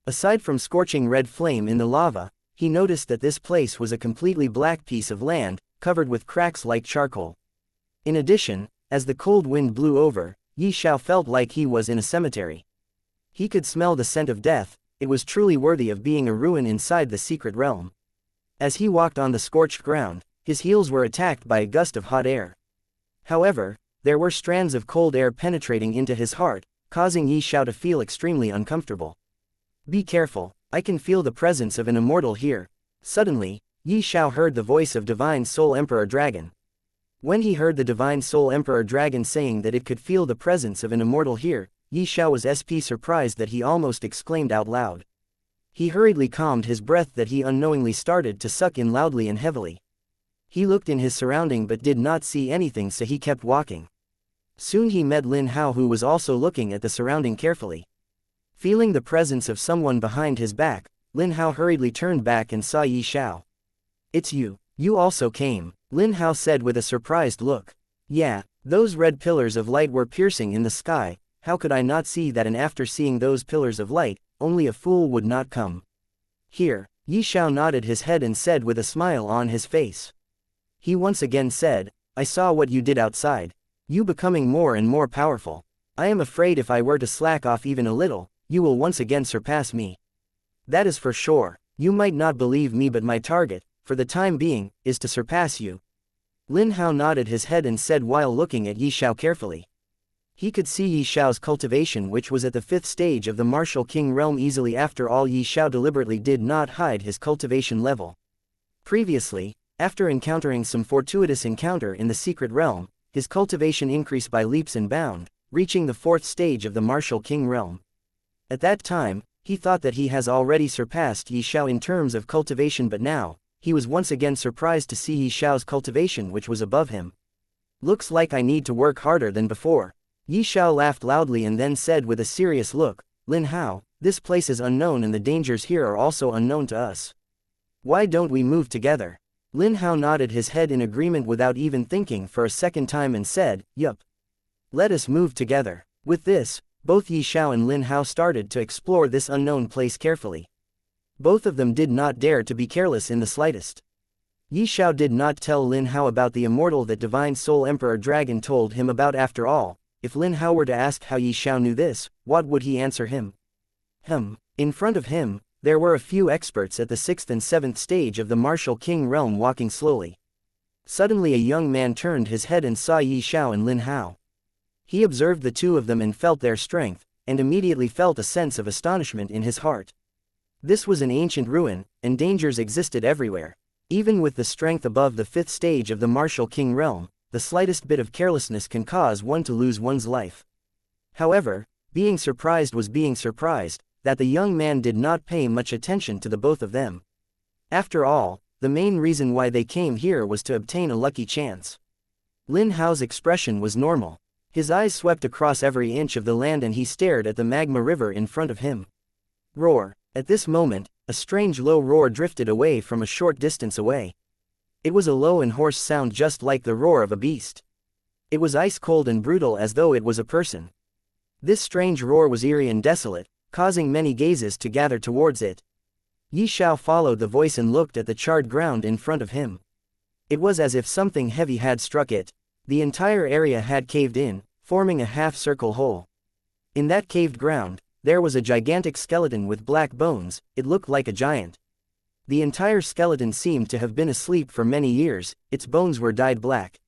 Aside from scorching red flame in the lava, he noticed that this place was a completely black piece of land, covered with cracks like charcoal. In addition, as the cold wind blew over, Xiao felt like he was in a cemetery. He could smell the scent of death. It was truly worthy of being a ruin inside the secret realm. As he walked on the scorched ground, his heels were attacked by a gust of hot air. However, there were strands of cold air penetrating into his heart, causing Xiao to feel extremely uncomfortable. Be careful, I can feel the presence of an immortal here. Suddenly, Xiao heard the voice of Divine Soul Emperor Dragon. When he heard the Divine Soul Emperor Dragon saying that it could feel the presence of an immortal here, Xiao was surprised that he almost exclaimed out loud. He hurriedly calmed his breath that he unknowingly started to suck in loudly and heavily. He looked in his surrounding but did not see anything, so he kept walking. Soon he met Lin Hao, who was also looking at the surrounding carefully. Feeling the presence of someone behind his back, Lin Hao hurriedly turned back and saw Xiao. It's you. You also came, Lin Hao said with a surprised look. Yeah, those red pillars of light were piercing in the sky. How could I not see that? And after seeing those pillars of light, only a fool would not come here. Xiao nodded his head and said with a smile on his face. He once again said, I saw what you did outside. You becoming more and more powerful. I am afraid if I were to slack off even a little, you will once again surpass me. That is for sure. You might not believe me, but my target, for the time being, is to surpass you. Lin Hao nodded his head and said while looking at Yi Xiao carefully. He could see Yi Xiao's cultivation, which was at the 5th stage of the Martial King realm easily. After all, Yi Xiao deliberately did not hide his cultivation level. Previously, after encountering some fortuitous encounter in the secret realm, his cultivation increased by leaps and bounds, reaching the 4th stage of the Martial King realm. At that time, he thought that he has already surpassed Yi Xiao in terms of cultivation, but now, he was once again surprised to see Yi Xiao's cultivation, which was above him. Looks like I need to work harder than before. Yi Xiao laughed loudly and then said with a serious look, Lin Hao, this place is unknown and the dangers here are also unknown to us. Why don't we move together? Lin Hao nodded his head in agreement without even thinking for a second time and said, Yup. Let us move together. With this, both Yi Xiao and Lin Hao started to explore this unknown place carefully. Both of them did not dare to be careless in the slightest. Yi Xiao did not tell Lin Hao about the immortal that Divine Soul Emperor Dragon told him about. After all, if Lin Hao were to ask how Yi Xiao knew this, what would he answer him? In front of him, there were a few experts at the 6th and 7th stage of the Martial King realm walking slowly. Suddenly a young man turned his head and saw Yi Xiao and Lin Hao. He observed the two of them and felt their strength, and immediately felt a sense of astonishment in his heart. This was an ancient ruin, and dangers existed everywhere. Even with the strength above the 5th stage of the Martial King realm, the slightest bit of carelessness can cause one to lose one's life. However, being surprised was being surprised, that the young man did not pay much attention to the both of them. After all, the main reason why they came here was to obtain a lucky chance. Lin Hao's expression was normal. His eyes swept across every inch of the land and he stared at the magma river in front of him. Roar! At this moment, a strange low roar drifted away from a short distance away. It was a low and hoarse sound just like the roar of a beast. It was ice cold and brutal as though it was a person. This strange roar was eerie and desolate, causing many gazes to gather towards it. Yi Xiao followed the voice and looked at the charred ground in front of him. It was as if something heavy had struck it. The entire area had caved in, forming a half-circle hole. In that caved ground, there was a gigantic skeleton with black bones. It looked like a giant. The entire skeleton seemed to have been asleep for many years. Its bones were dyed black.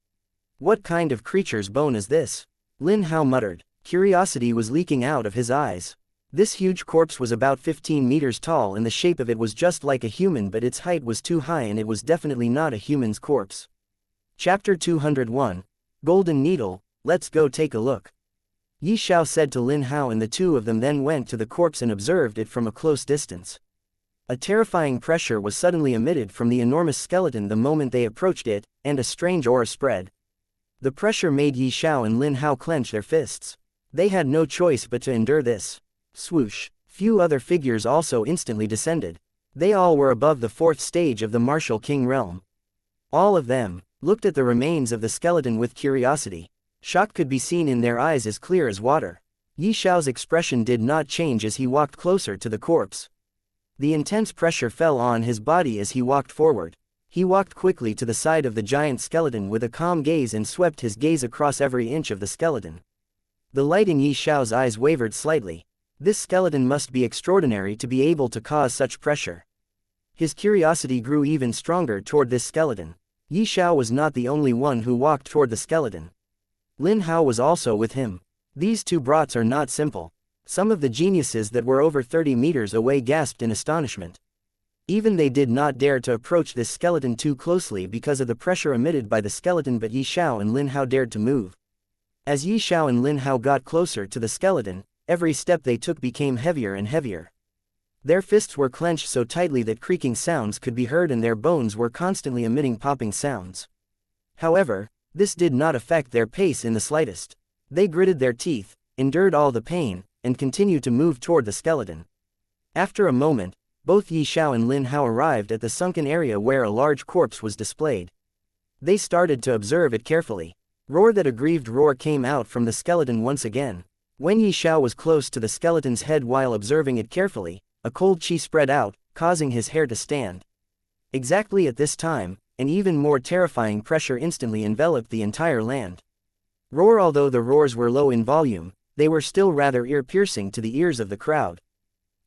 What kind of creature's bone is this? Lin Hao muttered. Curiosity was leaking out of his eyes. This huge corpse was about 15 meters tall and the shape of it was just like a human, but its height was too high and it was definitely not a human's corpse. Chapter 201. Golden Needle, let's go take a look. Yi Xiao said to Lin Hao, and the two of them then went to the corpse and observed it from a close distance. A terrifying pressure was suddenly emitted from the enormous skeleton the moment they approached it, and a strange aura spread. The pressure made Yi Xiao and Lin Hao clench their fists. They had no choice but to endure this. Swoosh! Few other figures also instantly descended. They all were above the 4th stage of the Martial King realm. All of them looked at the remains of the skeleton with curiosity. Shock could be seen in their eyes as clear as water. Yi Xiao's expression did not change as he walked closer to the corpse. The intense pressure fell on his body as he walked forward. He walked quickly to the side of the giant skeleton with a calm gaze and swept his gaze across every inch of the skeleton. The light in Yi Xiao's eyes wavered slightly. This skeleton must be extraordinary to be able to cause such pressure. His curiosity grew even stronger toward this skeleton. Yi Xiao was not the only one who walked toward the skeleton. Lin Hao was also with him. These two brats are not simple. Some of the geniuses that were over 30 meters away gasped in astonishment. Even they did not dare to approach this skeleton too closely because of the pressure emitted by the skeleton, but Yi Xiao and Lin Hao dared to move. As Yi Xiao and Lin Hao got closer to the skeleton, every step they took became heavier and heavier. Their fists were clenched so tightly that creaking sounds could be heard and their bones were constantly emitting popping sounds. However, this did not affect their pace in the slightest. They gritted their teeth, endured all the pain, and continued to move toward the skeleton. After a moment, both Yi Xiao and Lin Hao arrived at the sunken area where a large corpse was displayed. They started to observe it carefully. Roar! That aggrieved roar came out from the skeleton once again. When Yi Xiao was close to the skeleton's head while observing it carefully, a cold chi spread out, causing his hair to stand. Exactly at this time, an even more terrifying pressure instantly enveloped the entire land. Roar! Although the roars were low in volume, they were still rather ear-piercing to the ears of the crowd.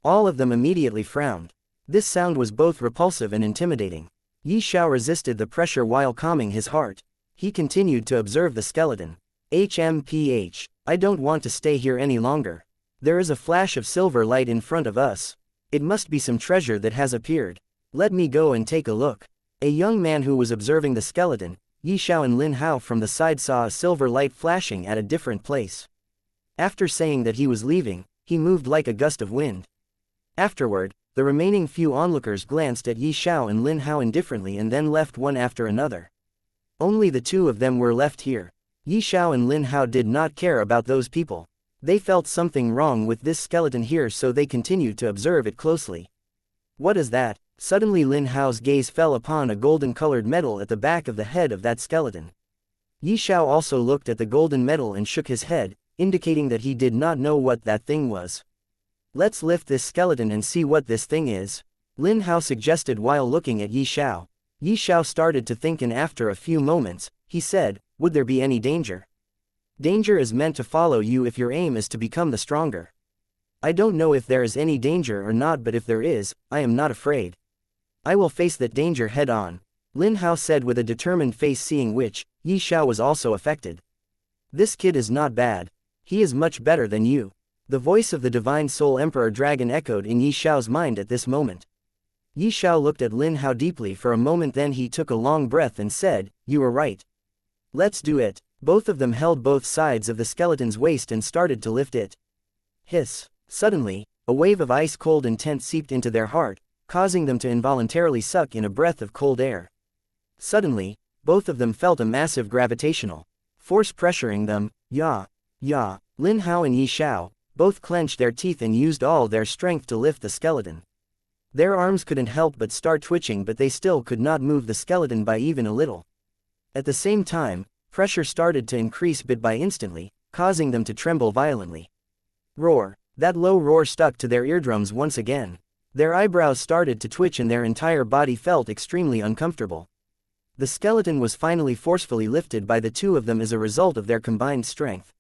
All of them immediately frowned. This sound was both repulsive and intimidating. Yi Xiao resisted the pressure while calming his heart. He continued to observe the skeleton. HMPH. I don't want to stay here any longer. There is a flash of silver light in front of us. It must be some treasure that has appeared. Let me go and take a look. A young man who was observing the skeleton, Yi Xiao and Lin Hao from the side saw a silver light flashing at a different place. After saying that he was leaving, he moved like a gust of wind. Afterward, the remaining few onlookers glanced at Yi Xiao and Lin Hao indifferently and then left one after another. Only the two of them were left here. Yi Xiao and Lin Hao did not care about those people. They felt something wrong with this skeleton here, so they continued to observe it closely. What is that? Suddenly Lin Hao's gaze fell upon a golden-colored metal at the back of the head of that skeleton. Yi Xiao also looked at the golden metal and shook his head, indicating that he did not know what that thing was. Let's lift this skeleton and see what this thing is, Lin Hao suggested while looking at Yi Xiao. Yi Xiao started to think, and after a few moments, he said, would there be any danger? Danger is meant to follow you if your aim is to become the stronger. I don't know if there is any danger or not, but if there is, I am not afraid. I will face that danger head on, Lin Hao said with a determined face, seeing which, Yi Xiao was also affected. This kid is not bad. He is much better than you. The voice of the Divine Soul Emperor Dragon echoed in Yi Xiao's mind at this moment. Yi Xiao looked at Lin Hao deeply for a moment, then he took a long breath and said, you are right. Let's do it. Both of them held both sides of the skeleton's waist and started to lift it. Hiss. Suddenly, a wave of ice-cold intent seeped into their heart, causing them to involuntarily suck in a breath of cold air. Suddenly, both of them felt a massive gravitational force pressuring them. Ya. Lin Hao and Yi Xiao both clenched their teeth and used all their strength to lift the skeleton. Their arms couldn't help but start twitching, but they still could not move the skeleton by even a little. At the same time, pressure started to increase bit by instantly, causing them to tremble violently. Roar. That low roar stuck to their eardrums once again. Their eyebrows started to twitch and their entire body felt extremely uncomfortable. The skeleton was finally forcefully lifted by the two of them as a result of their combined strength.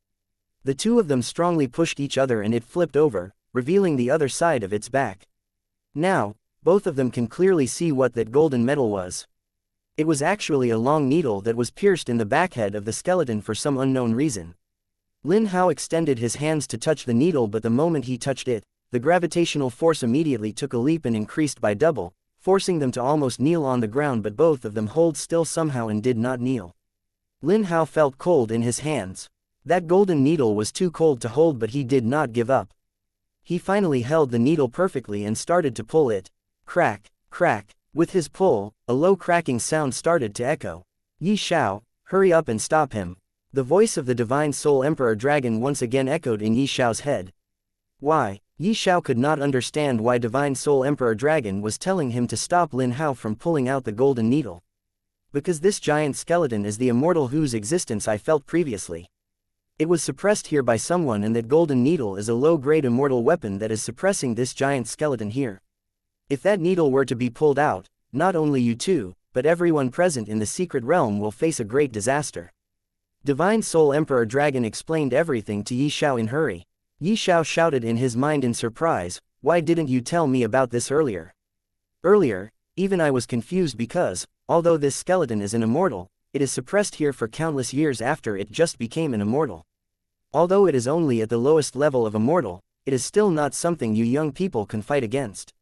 The two of them strongly pushed each other and it flipped over, revealing the other side of its back. Now, both of them can clearly see what that golden metal was. It was actually a long needle that was pierced in the backhead of the skeleton for some unknown reason. Lin Hao extended his hands to touch the needle, but the moment he touched it, the gravitational force immediately took a leap and increased by double, forcing them to almost kneel on the ground, but both of them hold still somehow and did not kneel. Lin Hao felt cold in his hands. That golden needle was too cold to hold, but he did not give up. He finally held the needle perfectly and started to pull it. Crack, crack. With his pull, a low cracking sound started to echo. Yi Xiao, hurry up and stop him. The voice of the Divine Soul Emperor Dragon once again echoed in Yi Xiao's head. Why? Yi Xiao could not understand why Divine Soul Emperor Dragon was telling him to stop Lin Hao from pulling out the golden needle. Because this giant skeleton is the immortal whose existence I felt previously. It was suppressed here by someone, and that golden needle is a low-grade immortal weapon that is suppressing this giant skeleton here. If that needle were to be pulled out, not only you two, but everyone present in the secret realm will face a great disaster. Divine Soul Emperor Dragon explained everything to Yi Xiao in a hurry. Yi Xiao shouted in his mind in surprise, why didn't you tell me about this earlier? Earlier, even I was confused because, although this skeleton is an immortal, it is suppressed here for countless years after it just became an immortal. Although it is only at the lowest level of immortal, it is still not something you young people can fight against.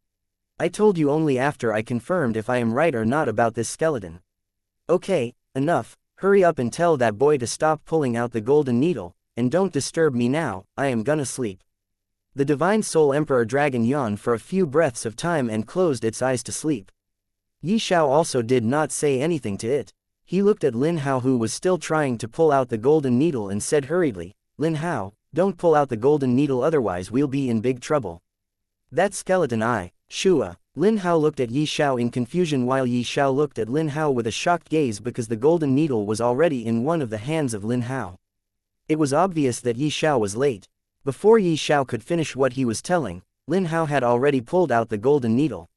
I told you only after I confirmed if I am right or not about this skeleton. Okay, enough, hurry up and tell that boy to stop pulling out the golden needle, and don't disturb me now, I am gonna sleep. The Divine Soul Emperor Dragon yawned for a few breaths of time and closed its eyes to sleep. Yi Xiao also did not say anything to it. He looked at Lin Hao, who was still trying to pull out the golden needle, and said hurriedly, Lin Hao, don't pull out the golden needle, otherwise we'll be in big trouble. That skeleton Shua. Lin Hao looked at Yi Xiao in confusion while Yi Xiao looked at Lin Hao with a shocked gaze because the golden needle was already in one of the hands of Lin Hao. It was obvious that Yi Xiao was late. Before Yi Xiao could finish what he was telling, Lin Hao had already pulled out the golden needle.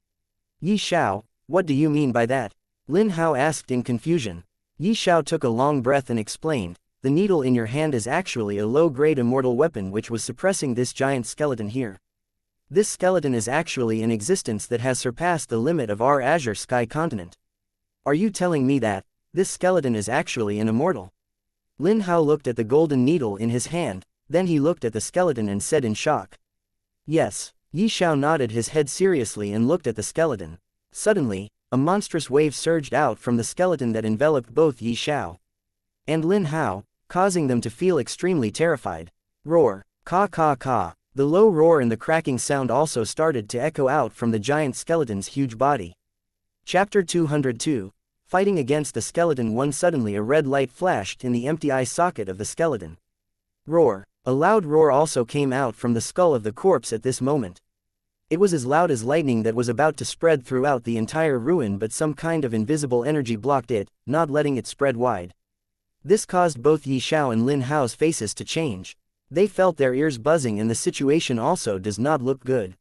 Yi Xiao, what do you mean by that? Lin Hao asked in confusion. Yi Xiao took a long breath and explained, the needle in your hand is actually a low-grade immortal weapon which was suppressing this giant skeleton here. This skeleton is actually an existence that has surpassed the limit of our Azure Sky continent. Are you telling me that this skeleton is actually an immortal? Lin Hao looked at the golden needle in his hand, then he looked at the skeleton and said in shock. Yes. Xiao nodded his head seriously and looked at the skeleton. Suddenly, a monstrous wave surged out from the skeleton that enveloped both Xiao and Lin Hao, causing them to feel extremely terrified. Roar. Ka ka ka. The low roar and the cracking sound also started to echo out from the giant skeleton's huge body. Chapter 202. Fighting against the skeleton. One suddenly a red light flashed in the empty eye socket of the skeleton. Roar. A loud roar also came out from the skull of the corpse at this moment. It was as loud as lightning that was about to spread throughout the entire ruin, but some kind of invisible energy blocked it, not letting it spread wide. This caused both Xiao and Lin Hao's faces to change. They felt their ears buzzing and the situation also does not look good.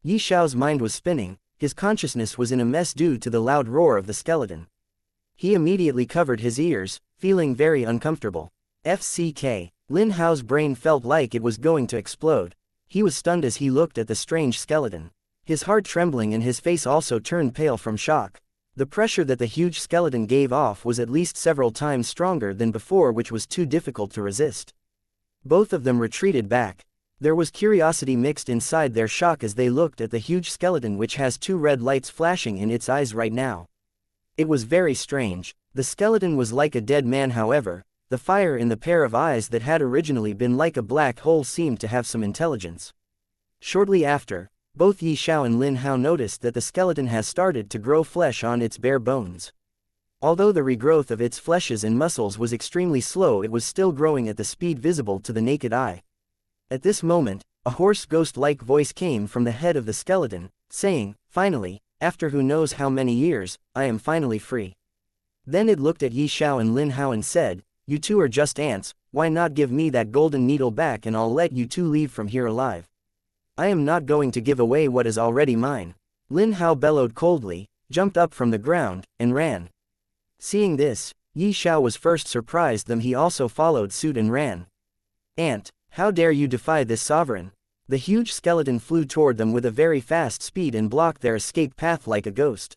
Xiao's mind was spinning, his consciousness was in a mess due to the loud roar of the skeleton. He immediately covered his ears, feeling very uncomfortable. FCK. Lin Hao's brain felt like it was going to explode. He was stunned as he looked at the strange skeleton. His heart trembling and his face also turned pale from shock. The pressure that the huge skeleton gave off was at least several times stronger than before, which was too difficult to resist. Both of them retreated back. There was curiosity mixed inside their shock as they looked at the huge skeleton, which has two red lights flashing in its eyes right now. It was very strange. The skeleton was like a dead man, however. The fire in the pair of eyes that had originally been like a black hole seemed to have some intelligence. Shortly after, both Xiao and Lin Hao noticed that the skeleton has started to grow flesh on its bare bones. Although the regrowth of its fleshes and muscles was extremely slow, it was still growing at the speed visible to the naked eye. At this moment, a hoarse ghost-like voice came from the head of the skeleton, saying, "Finally, after who knows how many years, I am finally free." Then it looked at Xiao and Lin Hao and said, "You two are just ants, why not give me that golden needle back and I'll let you two leave from here alive. I am not going to give away what is already mine." Lin Hao bellowed coldly, jumped up from the ground, and ran. Seeing this, Xiao was first surprised, then he also followed suit and ran. "Ant, how dare you defy this sovereign?" The huge skeleton flew toward them with a very fast speed and blocked their escape path like a ghost.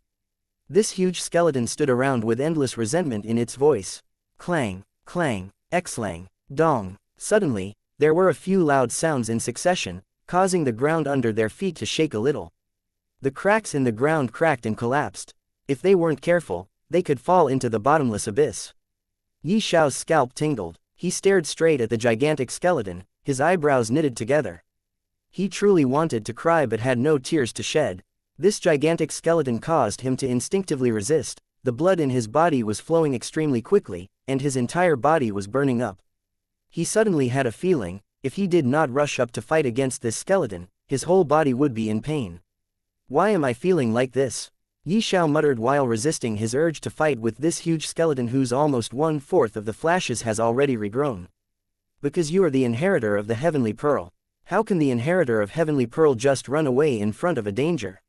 This huge skeleton stood around with endless resentment in its voice. Clang. Clang, exlang, dong. Suddenly, there were a few loud sounds in succession, causing the ground under their feet to shake a little. The cracks in the ground cracked and collapsed. If they weren't careful, they could fall into the bottomless abyss. Xiao's scalp tingled. He stared straight at the gigantic skeleton, his eyebrows knitted together. He truly wanted to cry but had no tears to shed. This gigantic skeleton caused him to instinctively resist. The blood in his body was flowing extremely quickly, and his entire body was burning up. He suddenly had a feeling, if he did not rush up to fight against this skeleton, his whole body would be in pain. "Why am I feeling like this?" Xiao muttered while resisting his urge to fight with this huge skeleton whose almost 1/4 of the flashes has already regrown. "Because you are the inheritor of the Heavenly Pearl. How can the inheritor of Heavenly Pearl just run away in front of a danger?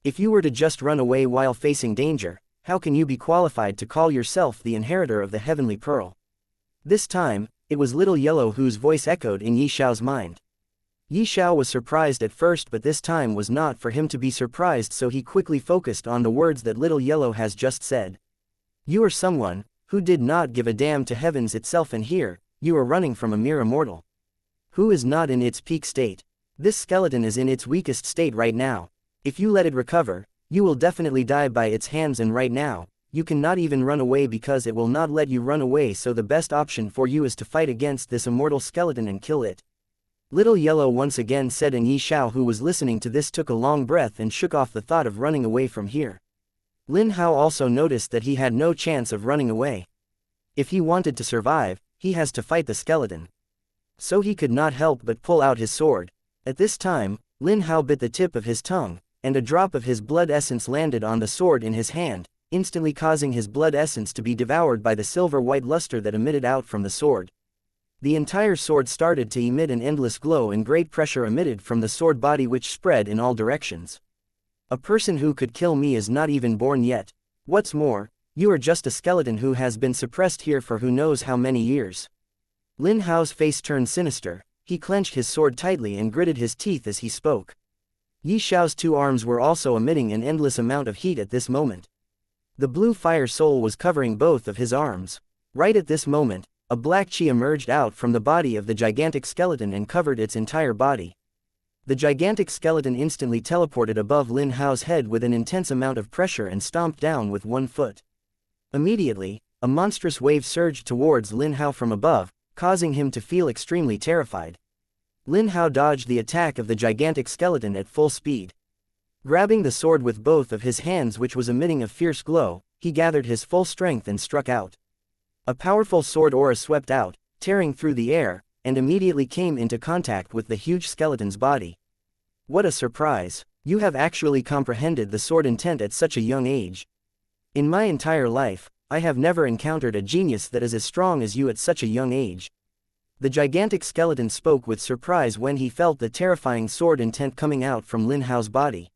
If you were to just run away while facing danger, how can you be qualified to call yourself the inheritor of the Heavenly Pearl?" This time, it was Little Yellow whose voice echoed in Xiao's mind. Xiao was surprised at first, but this time was not for him to be surprised, so he quickly focused on the words that Little Yellow has just said. "You are someone who did not give a damn to heavens itself, and here, you are running from a mere immortal who is not in its peak state. This skeleton is in its weakest state right now. If you let it recover, you will definitely die by its hands, and right now, you cannot even run away because it will not let you run away, so the best option for you is to fight against this immortal skeleton and kill it." Little Yellow once again said, and Xiao, who was listening to this, took a long breath and shook off the thought of running away from here. Lin Hao also noticed that he had no chance of running away. If he wanted to survive, he has to fight the skeleton. So he could not help but pull out his sword. At this time, Lin Hao bit the tip of his tongue, and a drop of his blood essence landed on the sword in his hand, instantly causing his blood essence to be devoured by the silver-white luster that emitted out from the sword. The entire sword started to emit an endless glow, and great pressure emitted from the sword body which spread in all directions. "A person who could kill me is not even born yet. What's more, you are just a skeleton who has been suppressed here for who knows how many years." Lin Hao's face turned sinister. He clenched his sword tightly and gritted his teeth as he spoke. Xiao's two arms were also emitting an endless amount of heat at this moment. The blue fire soul was covering both of his arms. Right at this moment, a black chi emerged out from the body of the gigantic skeleton and covered its entire body. The gigantic skeleton instantly teleported above Lin Hao's head with an intense amount of pressure and stomped down with one foot. Immediately, a monstrous wave surged towards Lin Hao from above, causing him to feel extremely terrified. Lin Hao dodged the attack of the gigantic skeleton at full speed. Grabbing the sword with both of his hands, which was emitting a fierce glow, he gathered his full strength and struck out. A powerful sword aura swept out, tearing through the air, and immediately came into contact with the huge skeleton's body. What a surprise! You have actually comprehended the sword intent at such a young age. In my entire life, I have never encountered a genius that is as strong as you at such a young age. The gigantic skeleton spoke with surprise when he felt the terrifying sword intent coming out from Lin Hao's body.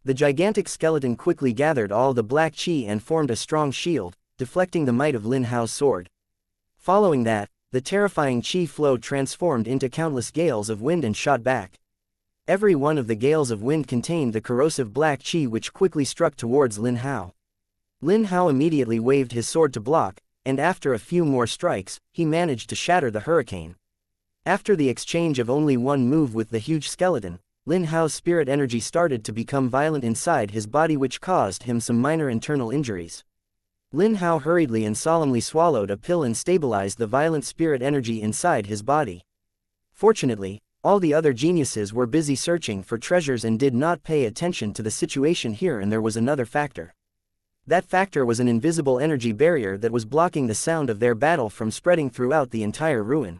The gigantic skeleton quickly gathered all the black chi and formed a strong shield, deflecting the might of Lin Hao's sword. Following that, the terrifying chi flow transformed into countless gales of wind and shot back. Every one of the gales of wind contained the corrosive black chi, which quickly struck towards Lin Hao. Lin Hao immediately waved his sword to block, and after a few more strikes, he managed to shatter the hurricane. After the exchange of only one move with the huge skeleton, Lin Hao's spirit energy started to become violent inside his body, which caused him some minor internal injuries. Lin Hao hurriedly and solemnly swallowed a pill and stabilized the violent spirit energy inside his body. Fortunately, all the other geniuses were busy searching for treasures and did not pay attention to the situation here, and there was another factor. That factor was an invisible energy barrier that was blocking the sound of their battle from spreading throughout the entire ruin.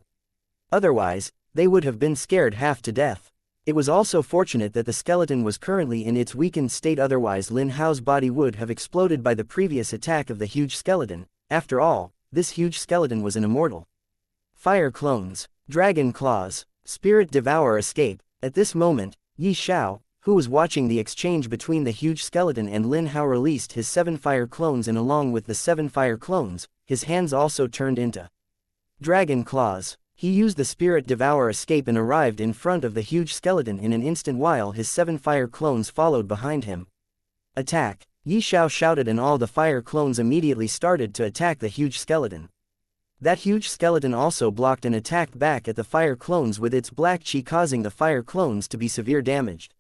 Otherwise, they would have been scared half to death. It was also fortunate that the skeleton was currently in its weakened state, otherwise Lin Hao's body would have exploded by the previous attack of the huge skeleton. After all, this huge skeleton was an immortal. Fire clones, dragon claws, spirit devour escape. At this moment, Xiao, who was watching the exchange between the huge skeleton and Lin Hao, released his 7 fire clones, and along with the 7 fire clones, his hands also turned into dragon claws. He used the spirit devour escape and arrived in front of the huge skeleton in an instant while his 7 fire clones followed behind him. Attack! Xiao shouted, and all the fire clones immediately started to attack the huge skeleton. That huge skeleton also blocked and attacked back at the fire clones with its black chi, causing the fire clones to be severe damaged.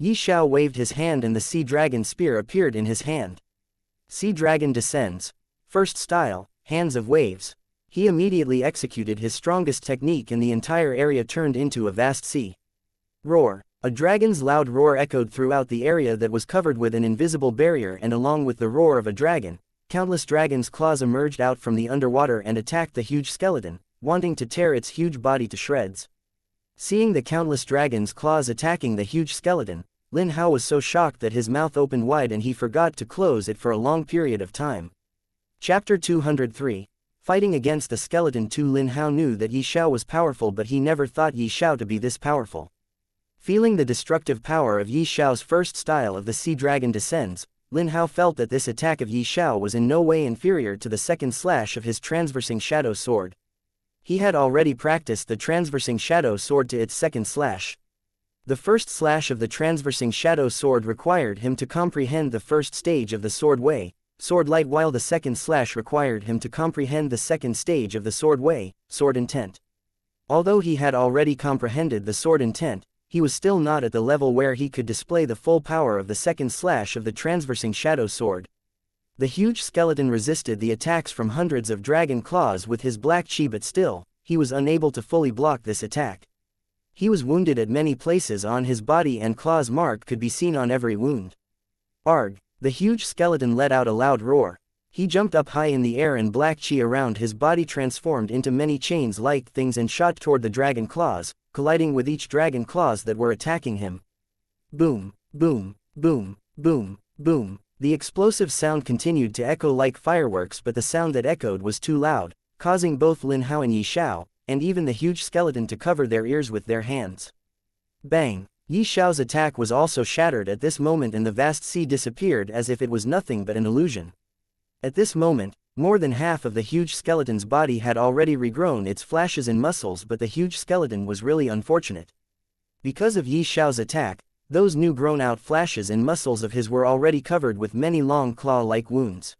Xiao waved his hand and the Sea Dragon spear appeared in his hand. Sea Dragon descends. First style, Hands of Waves. He immediately executed his strongest technique and the entire area turned into a vast sea. Roar. A dragon's loud roar echoed throughout the area that was covered with an invisible barrier, and along with the roar of a dragon, countless dragon's claws emerged out from the underwater and attacked the huge skeleton, wanting to tear its huge body to shreds. Seeing the countless dragon's claws attacking the huge skeleton, Lin Hao was so shocked that his mouth opened wide and he forgot to close it for a long period of time. Chapter 203. Fighting against the skeleton 2. Lin Hao knew that Xiao was powerful, but he never thought Xiao to be this powerful. Feeling the destructive power of Xiao's first style of the Sea Dragon descends, Lin Hao felt that this attack of Xiao was in no way inferior to the second slash of his transversing shadow sword. He had already practiced the transversing shadow sword to its second slash. The first slash of the transversing shadow sword required him to comprehend the first stage of the sword way, sword light, while the second slash required him to comprehend the second stage of the sword way, sword intent. Although he had already comprehended the sword intent, he was still not at the level where he could display the full power of the second slash of the transversing shadow sword. The huge skeleton resisted the attacks from hundreds of dragon claws with his black chi, but still, he was unable to fully block this attack. He was wounded at many places on his body and claws mark could be seen on every wound. Arg! The huge skeleton let out a loud roar. He jumped up high in the air and black chi around his body transformed into many chains-like things and shot toward the dragon claws, colliding with each dragon claws that were attacking him. Boom, boom, boom, boom, boom. The explosive sound continued to echo like fireworks, but the sound that echoed was too loud, causing both Lin Hao and Xiao, and even the huge skeleton, to cover their ears with their hands. Bang! Xiao's attack was also shattered at this moment, and the vast sea disappeared as if it was nothing but an illusion. At this moment, more than half of the huge skeleton's body had already regrown its flashes and muscles, but the huge skeleton was really unfortunate. Because of Xiao's attack, Those new grown-out flashes and muscles of his were already covered with many long claw-like wounds.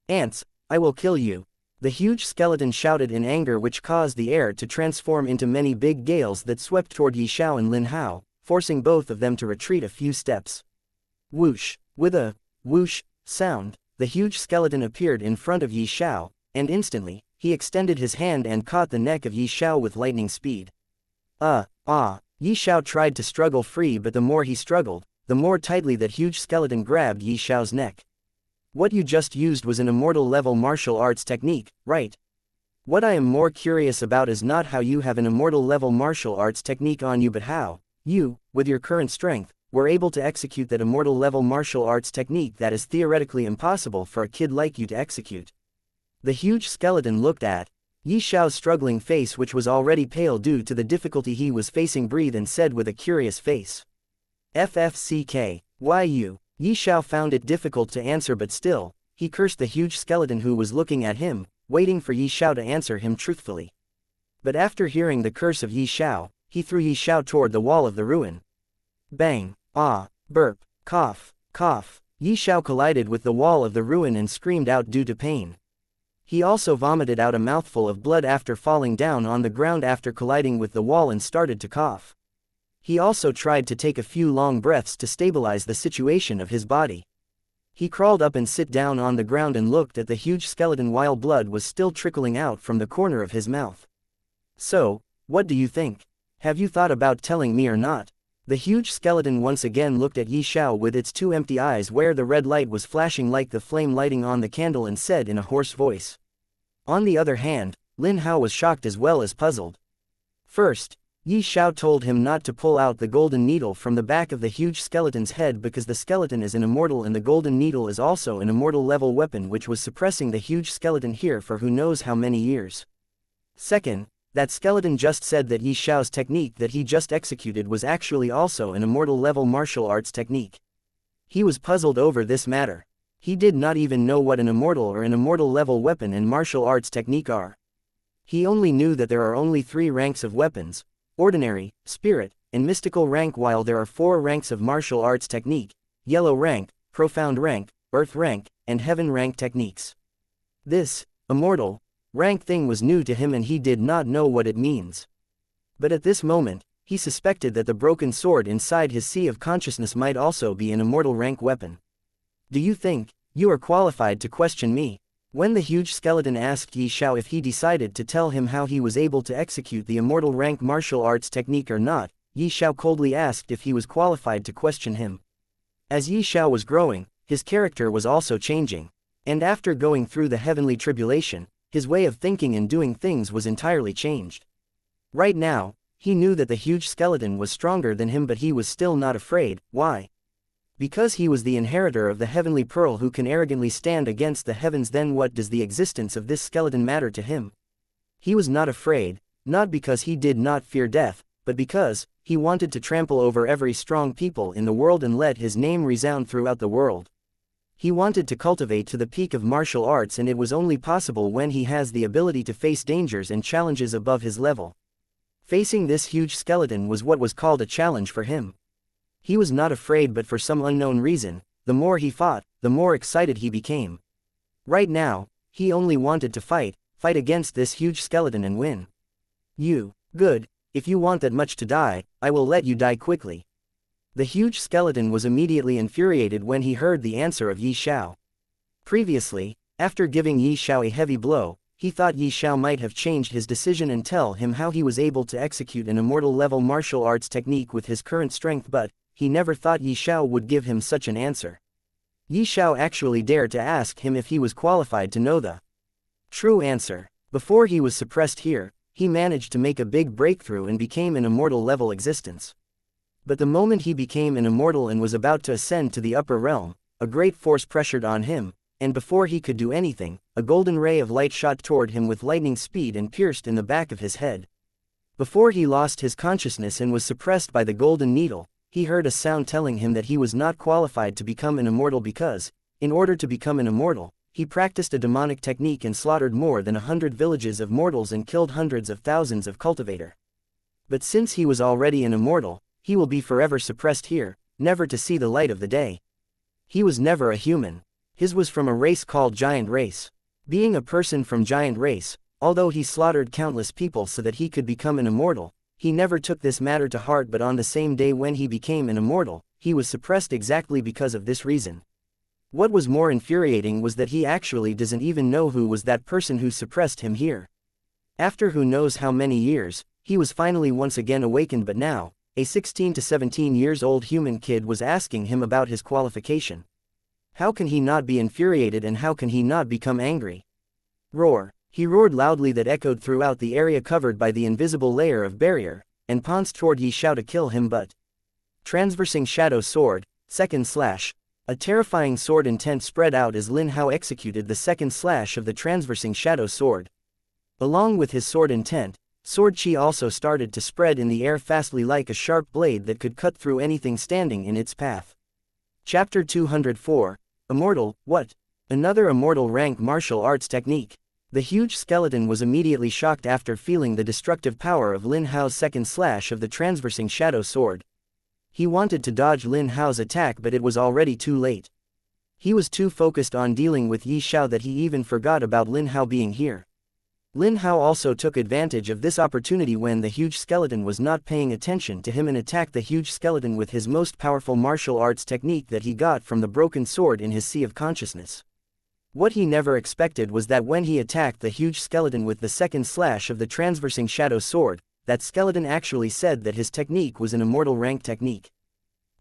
"Ants, I will kill you!" The huge skeleton shouted in anger, which caused the air to transform into many big gales that swept toward Xiao and Lin Hao, forcing both of them to retreat a few steps. Whoosh! With a whoosh sound, the huge skeleton appeared in front of Xiao, and instantly, he extended his hand and caught the neck of Xiao with lightning speed. Xiao tried to struggle free, but the more he struggled, the more tightly that huge skeleton grabbed Xiao's neck. "What you just used was an immortal level martial arts technique, right? What I am more curious about is not how you have an immortal level martial arts technique on you, but how you, with your current strength, were able to execute that immortal level martial arts technique that is theoretically impossible for a kid like you to execute." The huge skeleton looked at Xiao's struggling face, which was already pale due to the difficulty he was facing, breathe, and said with a curious face, "FFCK, why you?" Xiao found it difficult to answer, but still, he cursed the huge skeleton who was looking at him, waiting for Xiao to answer him truthfully. But after hearing the curse of Xiao, he threw Xiao toward the wall of the ruin. Bang! Burp! Cough! Cough! Xiao collided with the wall of the ruin and screamed out due to pain. He also vomited out a mouthful of blood after falling down on the ground after colliding with the wall and started to cough. He also tried to take a few long breaths to stabilize the situation of his body. He crawled up and sat down on the ground and looked at the huge skeleton while blood was still trickling out from the corner of his mouth. "So, what do you think? Have you thought about telling me or not?" The huge skeleton once again looked at Xiao with its two empty eyes where the red light was flashing like the flame lighting on the candle, and said in a hoarse voice. On the other hand, Lin Hao was shocked as well as puzzled. First, Xiao told him not to pull out the golden needle from the back of the huge skeleton's head because the skeleton is an immortal and the golden needle is also an immortal level weapon which was suppressing the huge skeleton here for who knows how many years. Second, that skeleton just said that Xiao's technique that he just executed was actually also an immortal level martial arts technique. He was puzzled over this matter. He did not even know what an immortal or an immortal level weapon and martial arts technique are. He only knew that there are only 3 ranks of weapons: ordinary, spirit, and mystical rank, while there are 4 ranks of martial arts technique: yellow rank, profound rank, earth rank, and heaven rank techniques. This immortal rank thing was new to him and he did not know what it means. But at this moment, he suspected that the broken sword inside his sea of consciousness might also be an immortal rank weapon. "Do you think you are qualified to question me?" When the huge skeleton asked Xiao if he decided to tell him how he was able to execute the immortal rank martial arts technique or not, Xiao coldly asked if he was qualified to question him. As Xiao was growing, his character was also changing. And after going through the heavenly tribulation, his way of thinking and doing things was entirely changed. Right now, he knew that the huge skeleton was stronger than him, but he was still not afraid. Why? Because he was the inheritor of the heavenly pearl who can arrogantly stand against the heavens. Then what does the existence of this skeleton matter to him? He was not afraid, not because he did not fear death, but because he wanted to trample over every strong people in the world and let his name resound throughout the world. He wanted to cultivate to the peak of martial arts, and it was only possible when he has the ability to face dangers and challenges above his level. Facing this huge skeleton was what was called a challenge for him. He was not afraid, but for some unknown reason, the more he fought, the more excited he became. Right now, he only wanted to fight against this huge skeleton and win. Good, if you want that much to die, I will let you die quickly. The huge skeleton was immediately infuriated when he heard the answer of Xiao. Previously, after giving Xiao a heavy blow, he thought Xiao might have changed his decision and tell him how he was able to execute an immortal level martial arts technique with his current strength, but he never thought Xiao would give him such an answer. Xiao actually dared to ask him if he was qualified to know the true answer. Before he was suppressed here, he managed to make a big breakthrough and became an immortal level existence. But the moment he became an immortal and was about to ascend to the upper realm, a great force pressured on him, and before he could do anything, a golden ray of light shot toward him with lightning speed and pierced in the back of his head. Before he lost his consciousness and was suppressed by the golden needle, he heard a sound telling him that he was not qualified to become an immortal because, in order to become an immortal, he practiced a demonic technique and slaughtered more than 100 villages of mortals and killed hundreds of thousands of cultivator. But since he was already an immortal, he will be forever suppressed here, never to see the light of the day. He was never a human. His was from a race called Giant Race. Being a person from Giant Race, although he slaughtered countless people so that he could become an immortal, he never took this matter to heart, but on the same day when he became an immortal, he was suppressed exactly because of this reason. What was more infuriating was that he actually doesn't even know who was that person who suppressed him here. After who knows how many years, he was finally once again awakened, but now, a 16 to 17 years old human kid was asking him about his qualification. How can he not be infuriated, and how can he not become angry? Roar! He roared loudly that echoed throughout the area covered by the invisible layer of barrier, and pounced toward Xiao to kill him, but transversing shadow sword, second slash. A terrifying sword intent spread out as Lin Hao executed the second slash of the transversing shadow sword. Along with his sword intent, sword chi also started to spread in the air fastly like a sharp blade that could cut through anything standing in its path. Chapter 204, Immortal, what? Another immortal rank martial arts technique. The huge skeleton was immediately shocked after feeling the destructive power of Lin Hao's second slash of the transversing shadow sword. He wanted to dodge Lin Hao's attack, but it was already too late. He was too focused on dealing with Xiao that he even forgot about Lin Hao being here. Lin Hao also took advantage of this opportunity when the huge skeleton was not paying attention to him and attacked the huge skeleton with his most powerful martial arts technique that he got from the broken sword in his Sea of Consciousness. What he never expected was that when he attacked the huge skeleton with the second slash of the transversing shadow sword, that skeleton actually said that his technique was an immortal rank technique.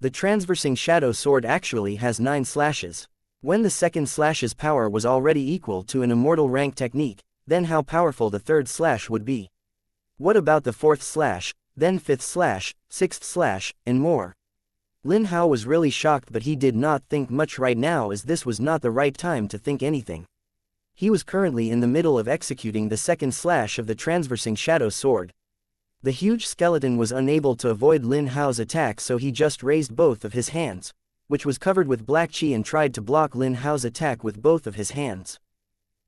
The transversing shadow sword actually has 9 slashes. When the second slash's power was already equal to an immortal rank technique, then how powerful the third slash would be. What about the fourth slash, then fifth slash, sixth slash, and more? Lin Hao was really shocked, but he did not think much right now, as this was not the right time to think anything. He was currently in the middle of executing the second slash of the transversing shadow sword. The huge skeleton was unable to avoid Lin Hao's attack, so he just raised both of his hands, which was covered with black chi, and tried to block Lin Hao's attack with both of his hands.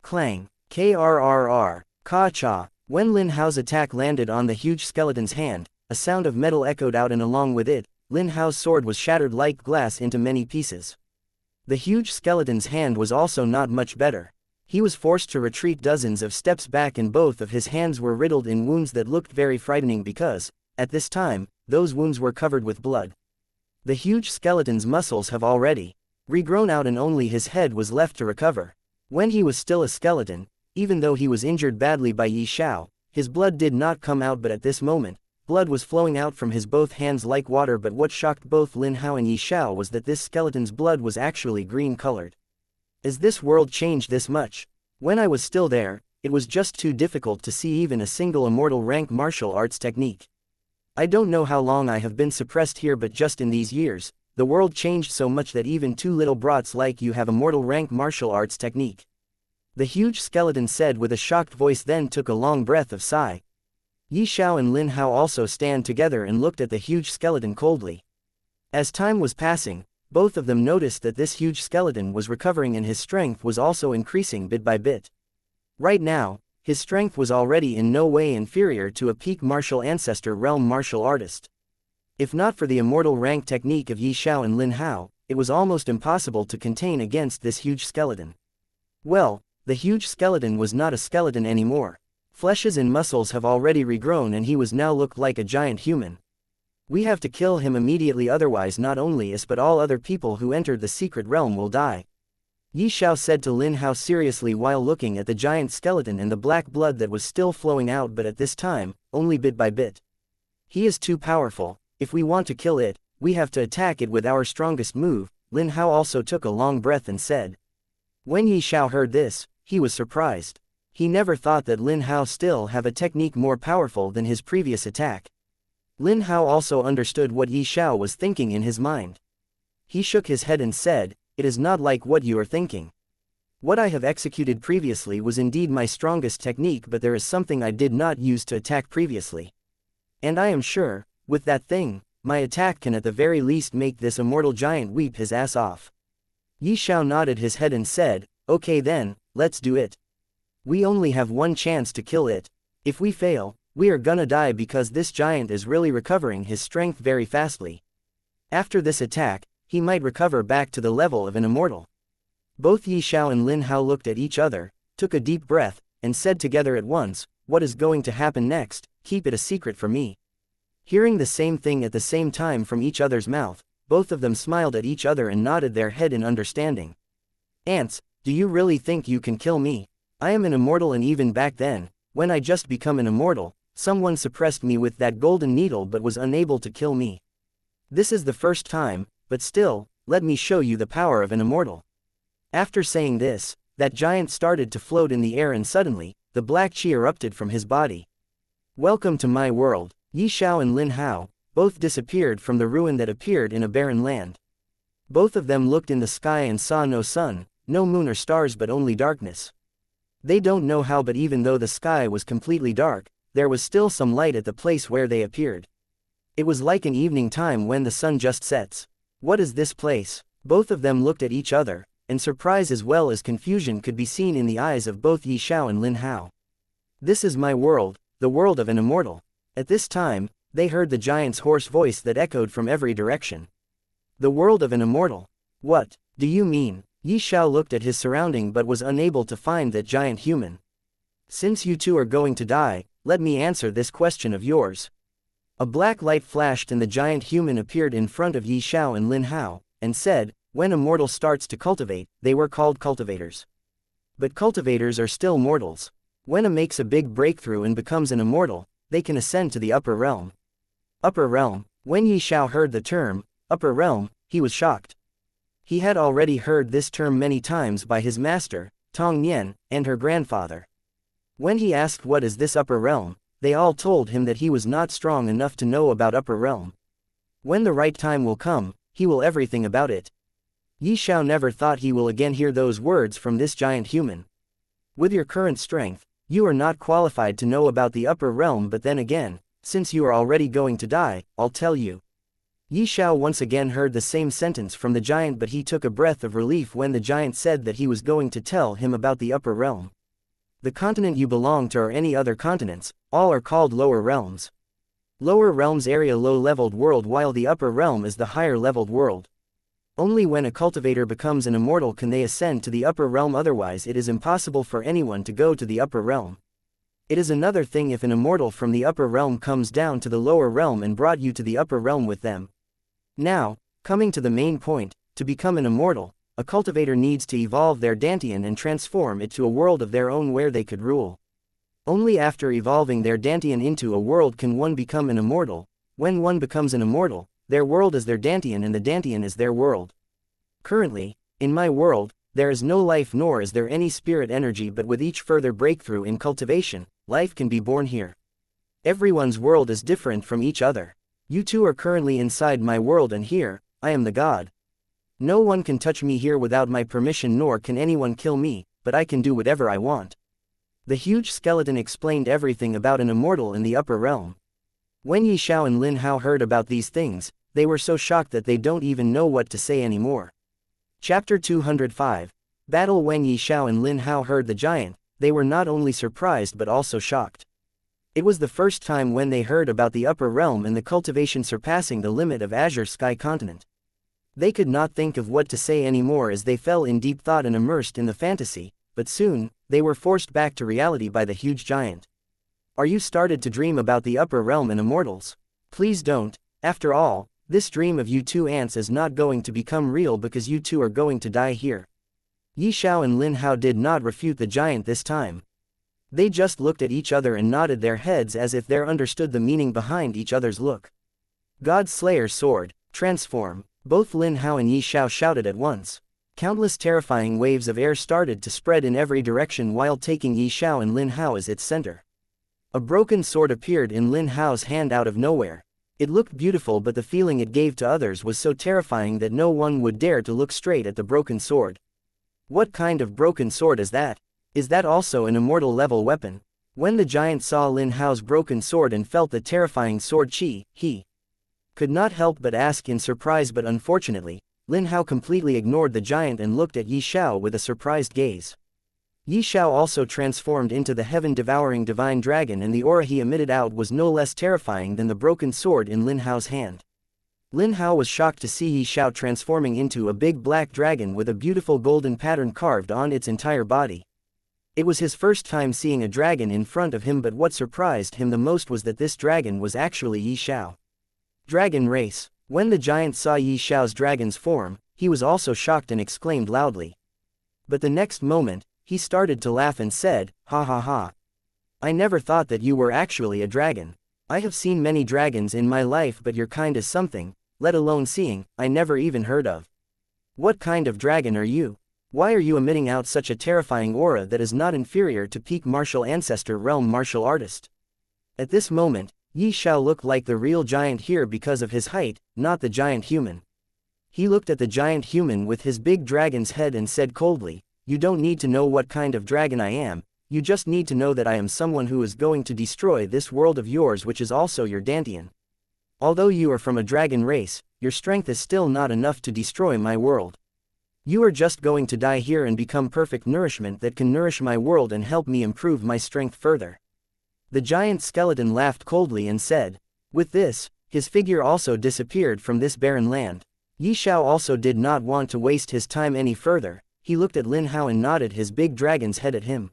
Clang! Krrr! Ka-cha! When Lin Hao's attack landed on the huge skeleton's hand, a sound of metal echoed out, and along with it, Lin Hao's sword was shattered like glass into many pieces. The huge skeleton's hand was also not much better. He was forced to retreat dozens of steps back, and both of his hands were riddled in wounds that looked very frightening because, at this time, those wounds were covered with blood. The huge skeleton's muscles have already regrown out, and only his head was left to recover. When he was still a skeleton, even though he was injured badly by Xiao, his blood did not come out, but at this moment, blood was flowing out from his both hands like water. But what shocked both Lin Hao and Xiao was that this skeleton's blood was actually green-colored. As this world changed this much? When I was still there, it was just too difficult to see even a single immortal rank martial arts technique. I don't know how long I have been suppressed here, but just in these years, the world changed so much that even two little brats like you have immortal rank martial arts technique. The huge skeleton said with a shocked voice, then took a long breath of sigh. Xiao and Lin Hao also stand together and looked at the huge skeleton coldly. As time was passing, both of them noticed that this huge skeleton was recovering, and his strength was also increasing bit by bit. Right now, his strength was already in no way inferior to a peak martial ancestor realm martial artist. If not for the immortal rank technique of Xiao and Lin Hao, it was almost impossible to contain against this huge skeleton. Well, the huge skeleton was not a skeleton anymore. Fleshes and muscles have already regrown, and he was now looked like a giant human. We have to kill him immediately, otherwise not only us but all other people who entered the secret realm will die. Xiao said to Lin Hao seriously while looking at the giant skeleton and the black blood that was still flowing out, but at this time, only bit by bit. He is too powerful. If we want to kill it, we have to attack it with our strongest move. Lin Hao also took a long breath and said. When Xiao heard this, he was surprised. He never thought that Lin Hao still have a technique more powerful than his previous attack. Lin Hao also understood what Xiao was thinking in his mind. He shook his head and said, "It is not like what you are thinking. What I have executed previously was indeed my strongest technique, but there is something I did not use to attack previously. And I am sure, with that thing, my attack can at the very least make this immortal giant weep his ass off." Xiao nodded his head and said, "Okay then, let's do it. We only have one chance to kill it. If we fail, we are gonna die because this giant is really recovering his strength very fastly." After this attack, he might recover back to the level of an immortal. Both Yi Xiao and Lin Hao looked at each other, took a deep breath, and said together at once, "What is going to happen next? Keep it a secret from me." Hearing the same thing at the same time from each other's mouth, both of them smiled at each other and nodded their head in understanding. "Ants, do you really think you can kill me? I am an immortal, and even back then, when I just become an immortal, someone suppressed me with that golden needle but was unable to kill me. This is the first time, but still, let me show you the power of an immortal." After saying this, that giant started to float in the air, and suddenly, the black chi erupted from his body. "Welcome to my world." Yi Xiao and Lin Hao both disappeared from the ruin that appeared in a barren land. Both of them looked in the sky and saw no sun, no moon or stars, but only darkness. They don't know how, but even though the sky was completely dark, there was still some light at the place where they appeared. It was like an evening time when the sun just sets. "What is this place?" Both of them looked at each other, and surprise as well as confusion could be seen in the eyes of both Yi Xiao and Lin Hao. "This is my world, the world of an immortal." At this time, they heard the giant's hoarse voice that echoed from every direction. "The world of an immortal? What do you mean?" Yi Xiao looked at his surrounding but was unable to find that giant human. "Since you two are going to die, let me answer this question of yours." A black light flashed and the giant human appeared in front of Yi Xiao and Lin Hao, and said, "When a mortal starts to cultivate, they were called cultivators. But cultivators are still mortals. When a makes a big breakthrough and becomes an immortal, they can ascend to the upper realm." Upper realm. When Yi Xiao heard the term, upper realm, he was shocked. He had already heard this term many times by his master, Tong Nian, and her grandfather. When he asked what is this upper realm, they all told him that he was not strong enough to know about upper realm. When the right time will come, he will everything about it. Yi Xiao never thought he will again hear those words from this giant human. "With your current strength, you are not qualified to know about the upper realm, but then again, since you are already going to die, I'll tell you." Yi Xiao once again heard the same sentence from the giant, but he took a breath of relief when the giant said that he was going to tell him about the upper realm. "The continent you belong to or any other continents, all are called lower realms. Lower realms area low-leveled world, while the upper realm is the higher-leveled world. Only when a cultivator becomes an immortal can they ascend to the upper realm, otherwise it is impossible for anyone to go to the upper realm. It is another thing if an immortal from the upper realm comes down to the lower realm and brought you to the upper realm with them. Now, coming to the main point, to become an immortal, a cultivator needs to evolve their dantian and transform it to a world of their own where they could rule. Only after evolving their dantian into a world can one become an immortal. When one becomes an immortal, their world is their dantian and the dantian is their world. Currently, in my world, there is no life nor is there any spirit energy, but with each further breakthrough in cultivation, life can be born here. Everyone's world is different from each other. You two are currently inside my world, and here, I am the god. No one can touch me here without my permission, nor can anyone kill me, but I can do whatever I want." The huge skeleton explained everything about an immortal in the upper realm. When Yi Xiao and Lin Hao heard about these things, they were so shocked that they don't even know what to say anymore. Chapter 205. Battle. When Yi Xiao and Lin Hao heard the giant, they were not only surprised but also shocked. It was the first time when they heard about the upper realm and the cultivation surpassing the limit of Azure Sky Continent. They could not think of what to say anymore as they fell in deep thought and immersed in the fantasy, but soon, they were forced back to reality by the huge giant. "Are you started to dream about the upper realm and immortals? Please don't. After all, this dream of you two ants is not going to become real because you two are going to die here." Yi Xiao and Lin Hao did not refute the giant this time. They just looked at each other and nodded their heads as if they understood the meaning behind each other's look. "God Slayer sword, transform." Both Lin Hao and Yi Xiao shouted at once. Countless terrifying waves of air started to spread in every direction while taking Yi Xiao and Lin Hao as its center. A broken sword appeared in Lin Hao's hand out of nowhere. It looked beautiful, but the feeling it gave to others was so terrifying that no one would dare to look straight at the broken sword. "What kind of broken sword is that? Is that also an immortal level weapon?" When the giant saw Lin Hao's broken sword and felt the terrifying sword chi, he could not help but ask in surprise, but unfortunately, Lin Hao completely ignored the giant and looked at Yi Xiao with a surprised gaze. Yi Xiao also transformed into the heaven-devouring divine dragon, and the aura he emitted out was no less terrifying than the broken sword in Lin Hao's hand. Lin Hao was shocked to see Yi Xiao transforming into a big black dragon with a beautiful golden pattern carved on its entire body. It was his first time seeing a dragon in front of him, but what surprised him the most was that this dragon was actually Yi Xiao. Dragon race. When the giant saw Yi Xiao's dragon's form, he was also shocked and exclaimed loudly. But the next moment, he started to laugh and said, "Ha ha ha. I never thought that you were actually a dragon. I have seen many dragons in my life, but your kind is something, let alone seeing, I never even heard of. What kind of dragon are you? Why are you emitting out such a terrifying aura that is not inferior to peak martial ancestor realm martial artist?" At this moment, Yi Xiao looked like the real giant here because of his height, not the giant human. He looked at the giant human with his big dragon's head and said coldly, "You don't need to know what kind of dragon I am, you just need to know that I am someone who is going to destroy this world of yours, which is also your Dantian. Although you are from a dragon race, your strength is still not enough to destroy my world. You are just going to die here and become perfect nourishment that can nourish my world and help me improve my strength further." The giant skeleton laughed coldly and said. With this, his figure also disappeared from this barren land. Yi Xiao also did not want to waste his time any further. He looked at Lin Hao and nodded his big dragon's head at him.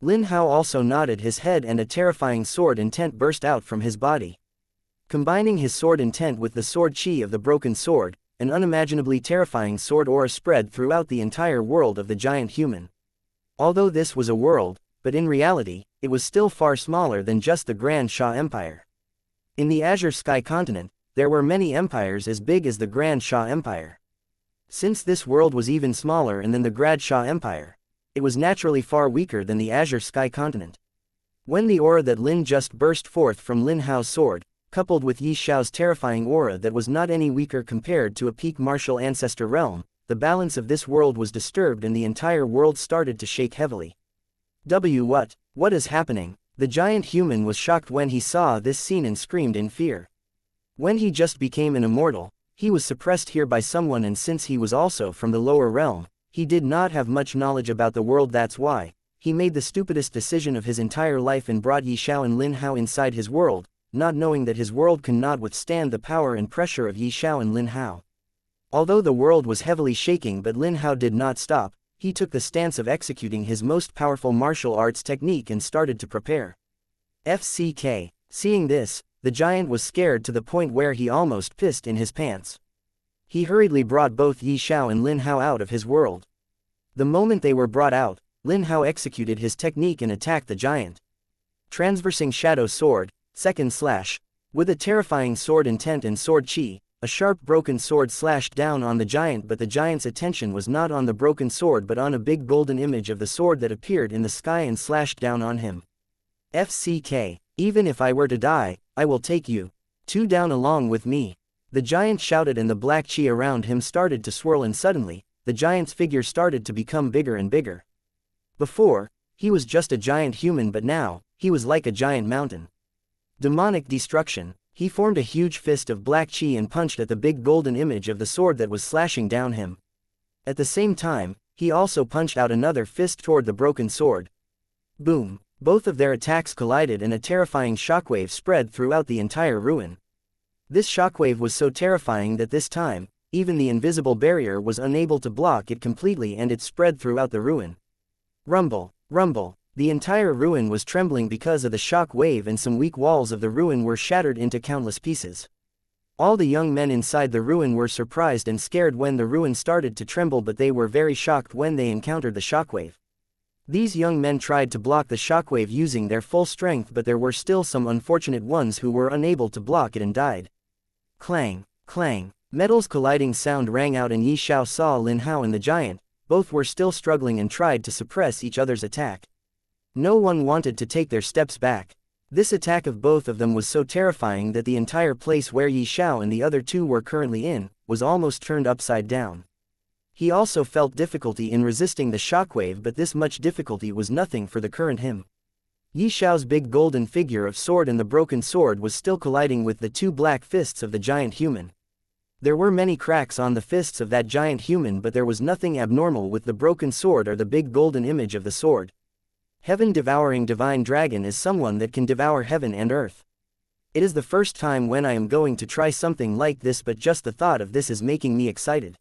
Lin Hao also nodded his head and a terrifying sword intent burst out from his body. Combining his sword intent with the sword chi of the broken sword, an unimaginably terrifying sword aura spread throughout the entire world of the giant human. Although this was a world, but in reality, it was still far smaller than just the Grand Xia Empire. In the Azure Sky continent, there were many empires as big as the Grand Xia Empire. Since this world was even smaller than the Grand Xia Empire, it was naturally far weaker than the Azure Sky continent. When the aura that Lin just burst forth from Lin Hao's sword, coupled with Yi Xiao's terrifying aura that was not any weaker compared to a peak martial ancestor realm, the balance of this world was disturbed and the entire world started to shake heavily. What is happening? The giant human was shocked when he saw this scene and screamed in fear. When he just became an immortal, he was suppressed here by someone, and since he was also from the lower realm, he did not have much knowledge about the world. That's why he made the stupidest decision of his entire life and brought Yi Xiao and Lin Hao inside his world, not knowing that his world cannot withstand the power and pressure of Yi Xiao and Lin Hao. Although the world was heavily shaking, but Lin Hao did not stop. He took the stance of executing his most powerful martial arts technique and started to prepare. FCK. Seeing this, the giant was scared to the point where he almost pissed in his pants. He hurriedly brought both Yi Xiao and Lin Hao out of his world. The moment they were brought out, Lin Hao executed his technique and attacked the giant. Transversing Shadow Sword, second slash. With a terrifying sword intent and sword chi, a sharp broken sword slashed down on the giant, but the giant's attention was not on the broken sword but on a big golden image of the sword that appeared in the sky and slashed down on him. FCK. Even if I were to die, I will take you two down along with me. The giant shouted and the black chi around him started to swirl, and suddenly, the giant's figure started to become bigger and bigger. Before, he was just a giant human, but now, he was like a giant mountain. Demonic destruction. He formed a huge fist of black chi and punched at the big golden image of the sword that was slashing down him. At the same time, he also punched out another fist toward the broken sword. Boom! Both of their attacks collided and a terrifying shockwave spread throughout the entire ruin. This shockwave was so terrifying that this time, even the invisible barrier was unable to block it completely, and it spread throughout the ruin. Rumble! Rumble! The entire ruin was trembling because of the shock wave, and some weak walls of the ruin were shattered into countless pieces. All the young men inside the ruin were surprised and scared when the ruin started to tremble, but they were very shocked when they encountered the shockwave. These young men tried to block the shockwave using their full strength, but there were still some unfortunate ones who were unable to block it and died. Clang! Clang! Metals colliding sound rang out, and Yi Xiao saw Lin Hao and the giant. Both were still struggling and tried to suppress each other's attack. No one wanted to take their steps back. This attack of both of them was so terrifying that the entire place where Yi Xiao and the other two were currently in, was almost turned upside down. He also felt difficulty in resisting the shockwave, but this much difficulty was nothing for the current him. Yi Xiao's big golden figure of sword and the broken sword was still colliding with the two black fists of the giant human. There were many cracks on the fists of that giant human, but there was nothing abnormal with the broken sword or the big golden image of the sword. Heaven-devouring divine dragon is someone that can devour heaven and earth. It is the first time when I am going to try something like this, but just the thought of this is making me excited.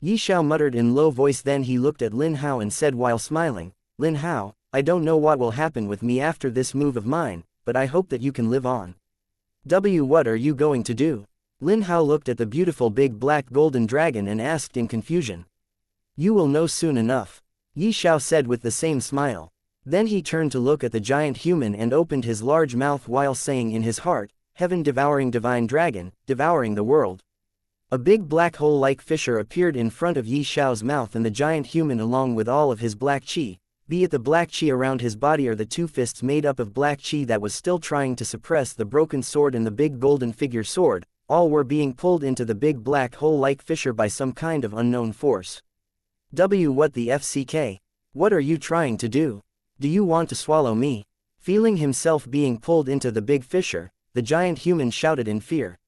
Yi Xiao muttered in low voice, then he looked at Lin Hao and said while smiling, Lin Hao, I don't know what will happen with me after this move of mine, but I hope that you can live on. What are you going to do? Lin Hao looked at the beautiful big black golden dragon and asked in confusion. You will know soon enough. Yi Xiao said with the same smile. Then he turned to look at the giant human and opened his large mouth while saying in his heart, Heaven devouring divine dragon, devouring the world. A big black hole-like fissure appeared in front of Yi Xiao's mouth, and the giant human along with all of his black qi, be it the black qi around his body or the two fists made up of black qi that was still trying to suppress the broken sword and the big golden figure sword, all were being pulled into the big black hole-like fissure by some kind of unknown force. What the FCK? What are you trying to do? Do you want to swallow me? Feeling himself being pulled into the big fissure, the giant human shouted in fear.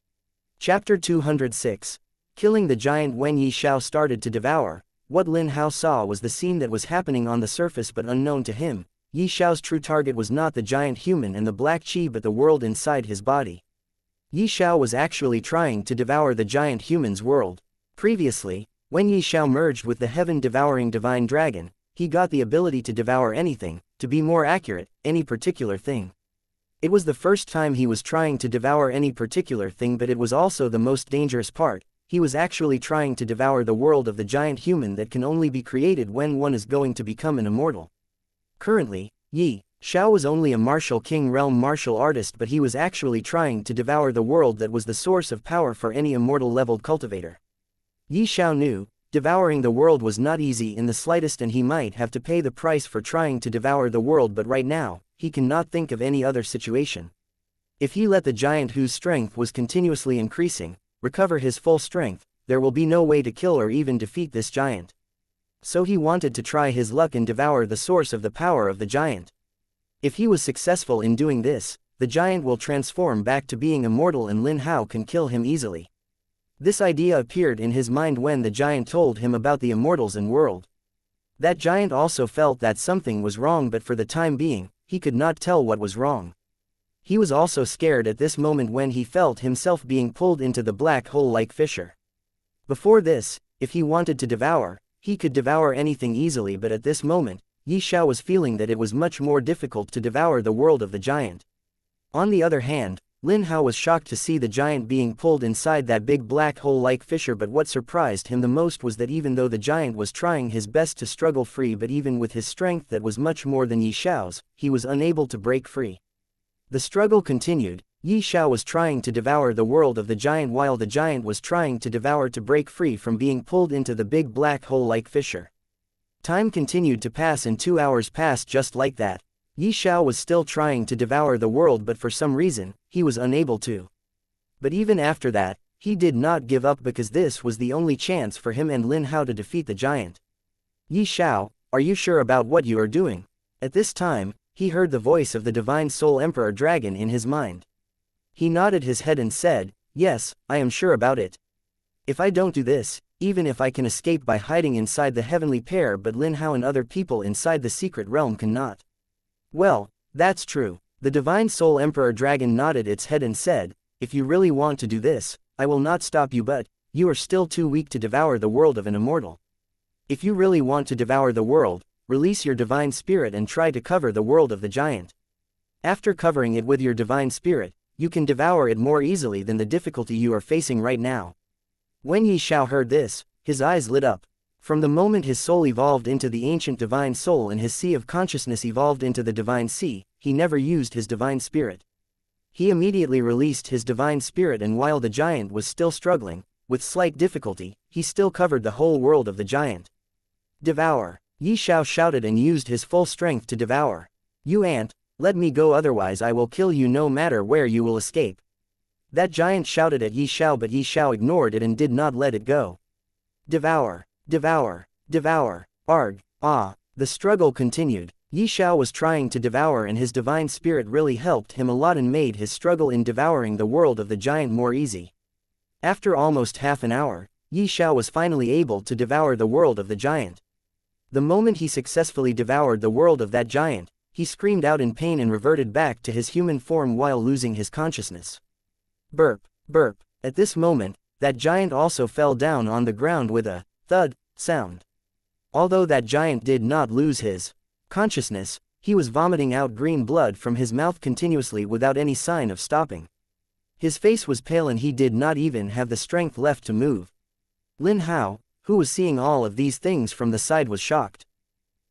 Chapter 206. Killing the giant. When Yi Xiao started to devour, what Lin Hao saw was the scene that was happening on the surface, but unknown to him. Yi Xiao's true target was not the giant human and the black qi, but the world inside his body. Yi Xiao was actually trying to devour the giant human's world. Previously, when Yi Xiao merged with the heaven-devouring divine dragon, he got the ability to devour anything, to be more accurate, any particular thing. It was the first time he was trying to devour any particular thing, but it was also the most dangerous part. He was actually trying to devour the world of the giant human that can only be created when one is going to become an immortal. Currently, Yi Xiao was only a martial king realm martial artist, but he was actually trying to devour the world that was the source of power for any immortal-leveled cultivator. Yi Xiao knew, devouring the world was not easy in the slightest, and he might have to pay the price for trying to devour the world, but right now, he cannot think of any other situation. If he let the giant, whose strength was continuously increasing, recover his full strength, there will be no way to kill or even defeat this giant. So he wanted to try his luck and devour the source of the power of the giant. If he was successful in doing this, the giant will transform back to being immortal and Lin Hao can kill him easily. This idea appeared in his mind when the giant told him about the immortals and world. That giant also felt that something was wrong, but for the time being, he could not tell what was wrong. He was also scared at this moment when he felt himself being pulled into the black hole-like fissure. Before this, if he wanted to devour, he could devour anything easily, but at this moment, Yi Xiao was feeling that it was much more difficult to devour the world of the giant. On the other hand, Lin Hao was shocked to see the giant being pulled inside that big black hole-like fissure, but what surprised him the most was that even though the giant was trying his best to struggle free, but even with his strength that was much more than Yi Xiao's, he was unable to break free. The struggle continued. Yi Xiao was trying to devour the world of the giant while the giant was trying to devour to break free from being pulled into the big black hole-like fissure. Time continued to pass and 2 hours passed just like that. Yi Xiao was still trying to devour the world, but for some reason, he was unable to. But even after that, he did not give up because this was the only chance for him and Lin Hao to defeat the giant. Yi Xiao, are you sure about what you are doing? At this time, he heard the voice of the Divine Soul Emperor Dragon in his mind. He nodded his head and said, yes, I am sure about it. If I don't do this, even if I can escape by hiding inside the heavenly pair, but Lin Hao and other people inside the secret realm cannot. Well, that's true. The Divine Soul Emperor Dragon nodded its head and said, if you really want to do this, I will not stop you, but you are still too weak to devour the world of an immortal. If you really want to devour the world, release your divine spirit and try to cover the world of the giant. After covering it with your divine spirit, you can devour it more easily than the difficulty you are facing right now. When Yi Xiao heard this, his eyes lit up. From the moment his soul evolved into the ancient divine soul and his sea of consciousness evolved into the divine sea, he never used his divine spirit. He immediately released his divine spirit, and while the giant was still struggling, with slight difficulty, he still covered the whole world of the giant. Devour! Yi Xiao shouted and used his full strength to devour. You ant, let me go, otherwise I will kill you no matter where you will escape. That giant shouted at Yi Xiao, but Yi Xiao ignored it and did not let it go. Devour! Devour! Devour! Arg! Ah! The struggle continued. Yi Xiao was trying to devour, and his divine spirit really helped him a lot and made his struggle in devouring the world of the giant more easy. After almost half an hour, Yi Xiao was finally able to devour the world of the giant. The moment he successfully devoured the world of that giant, he screamed out in pain and reverted back to his human form while losing his consciousness. Burp, burp. At this moment, that giant also fell down on the ground with a thud sound. Although that giant did not lose his consciousness, he was vomiting out green blood from his mouth continuously without any sign of stopping. His face was pale and he did not even have the strength left to move. Lin Hao, who was seeing all of these things from the side, was shocked.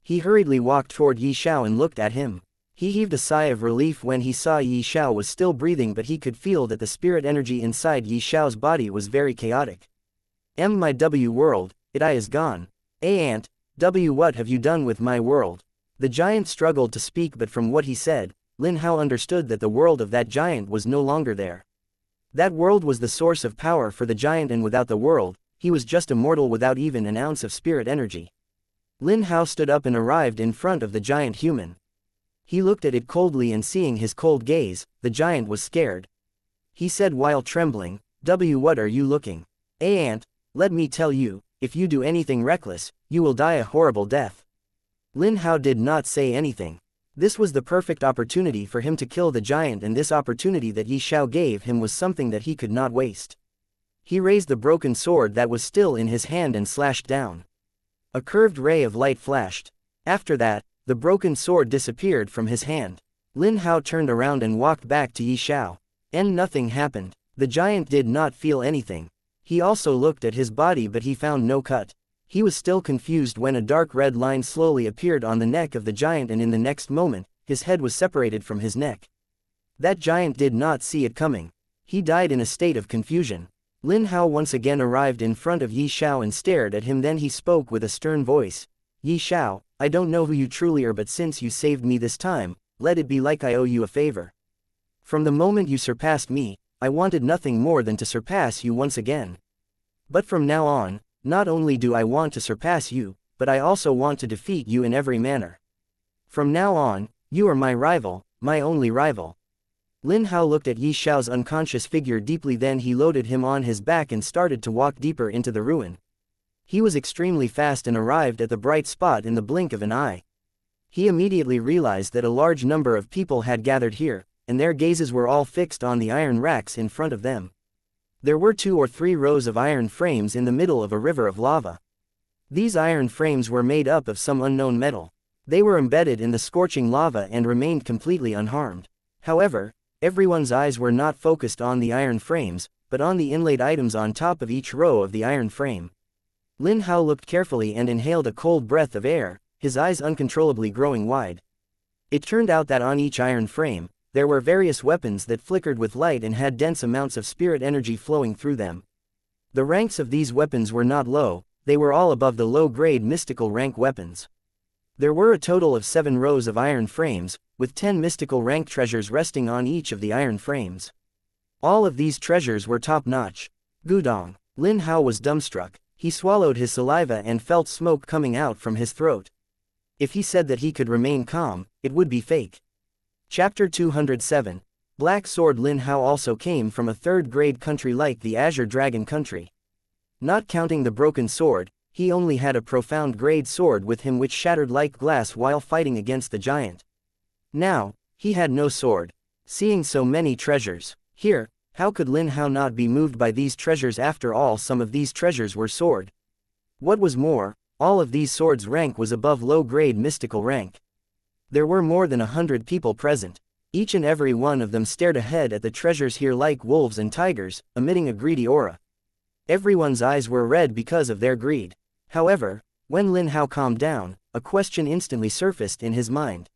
He hurriedly walked toward Yi Xiao and looked at him. He heaved a sigh of relief when he saw Yi Xiao was still breathing, but he could feel that the spirit energy inside Yi Xiao's body was very chaotic. My W world, it I is gone. Aunt, W, what have you done with my world? The giant struggled to speak, but from what he said, Lin Hao understood that the world of that giant was no longer there. That world was the source of power for the giant, and without the world, he was just a mortal without even an ounce of spirit energy. Lin Hao stood up and arrived in front of the giant human. He looked at it coldly, and seeing his cold gaze, the giant was scared. He said while trembling, W, what are you looking? Aunt, let me tell you, if you do anything reckless, you will die a horrible death. Lin Hao did not say anything. This was the perfect opportunity for him to kill the giant, and this opportunity that Yi Xiao gave him was something that he could not waste. He raised the broken sword that was still in his hand and slashed down. A curved ray of light flashed. After that, the broken sword disappeared from his hand. Lin Hao turned around and walked back to Yi Xiao. And nothing happened. The giant did not feel anything. He also looked at his body, but he found no cut. He was still confused when a dark red line slowly appeared on the neck of the giant, and in the next moment, his head was separated from his neck. That giant did not see it coming. He died in a state of confusion. Lin Hao once again arrived in front of Yi Xiao and stared at him. Then he spoke with a stern voice. Yi Xiao, I don't know who you truly are, but since you saved me this time, let it be like I owe you a favor. From the moment you surpassed me, I wanted nothing more than to surpass you once again. But from now on, not only do I want to surpass you, but I also want to defeat you in every manner. From now on, you are my rival, my only rival. Lin Hao looked at Yi Xiao's unconscious figure deeply, then he loaded him on his back and started to walk deeper into the ruin. He was extremely fast and arrived at the bright spot in the blink of an eye. He immediately realized that a large number of people had gathered here, and their gazes were all fixed on the iron racks in front of them. There were 2 or 3 rows of iron frames in the middle of a river of lava. These iron frames were made up of some unknown metal. They were embedded in the scorching lava and remained completely unharmed. However, everyone's eyes were not focused on the iron frames, but on the inlaid items on top of each row of the iron frame. Lin Hao looked carefully and inhaled a cold breath of air, his eyes uncontrollably growing wide. It turned out that on each iron frame, there were various weapons that flickered with light and had dense amounts of spirit energy flowing through them. The ranks of these weapons were not low, they were all above the low-grade mystical rank weapons. There were a total of 7 rows of iron frames, with 10 mystical rank treasures resting on each of the iron frames. All of these treasures were top-notch. Gudong. Lin Hao was dumbstruck. He swallowed his saliva and felt smoke coming out from his throat. If he said that he could remain calm, it would be fake. Chapter 207. Black Sword. Lin Hao also came from a third-grade country like the Azure Dragon country. Not counting the broken sword, he only had a profound grade sword with him which shattered like glass while fighting against the giant. Now, he had no sword. Seeing so many treasures here, how could Lin Hao not be moved by these treasures? After all, some of these treasures were sword. What was more, all of these swords' rank was above low-grade mystical rank. There were more than 100 people present. Each and every one of them stared ahead at the treasures here like wolves and tigers, emitting a greedy aura. Everyone's eyes were red because of their greed. However, when Lin Hao calmed down, a question instantly surfaced in his mind.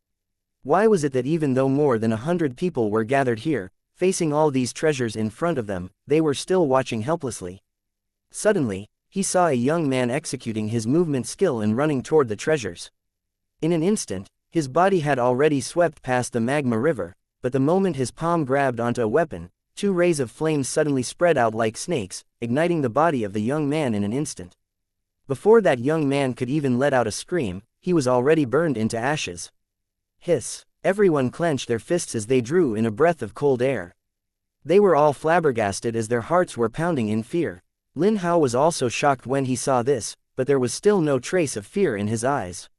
Why was it that even though more than 100 people were gathered here, facing all these treasures in front of them, they were still watching helplessly? Suddenly, he saw a young man executing his movement skill and running toward the treasures. In an instant, his body had already swept past the magma river, but the moment his palm grabbed onto a weapon, 2 rays of flames suddenly spread out like snakes, igniting the body of the young man in an instant. Before that young man could even let out a scream, he was already burned into ashes. Hiss! Everyone clenched their fists as they drew in a breath of cold air. They were all flabbergasted as their hearts were pounding in fear. Lin Hao was also shocked when he saw this, but there was still no trace of fear in his eyes.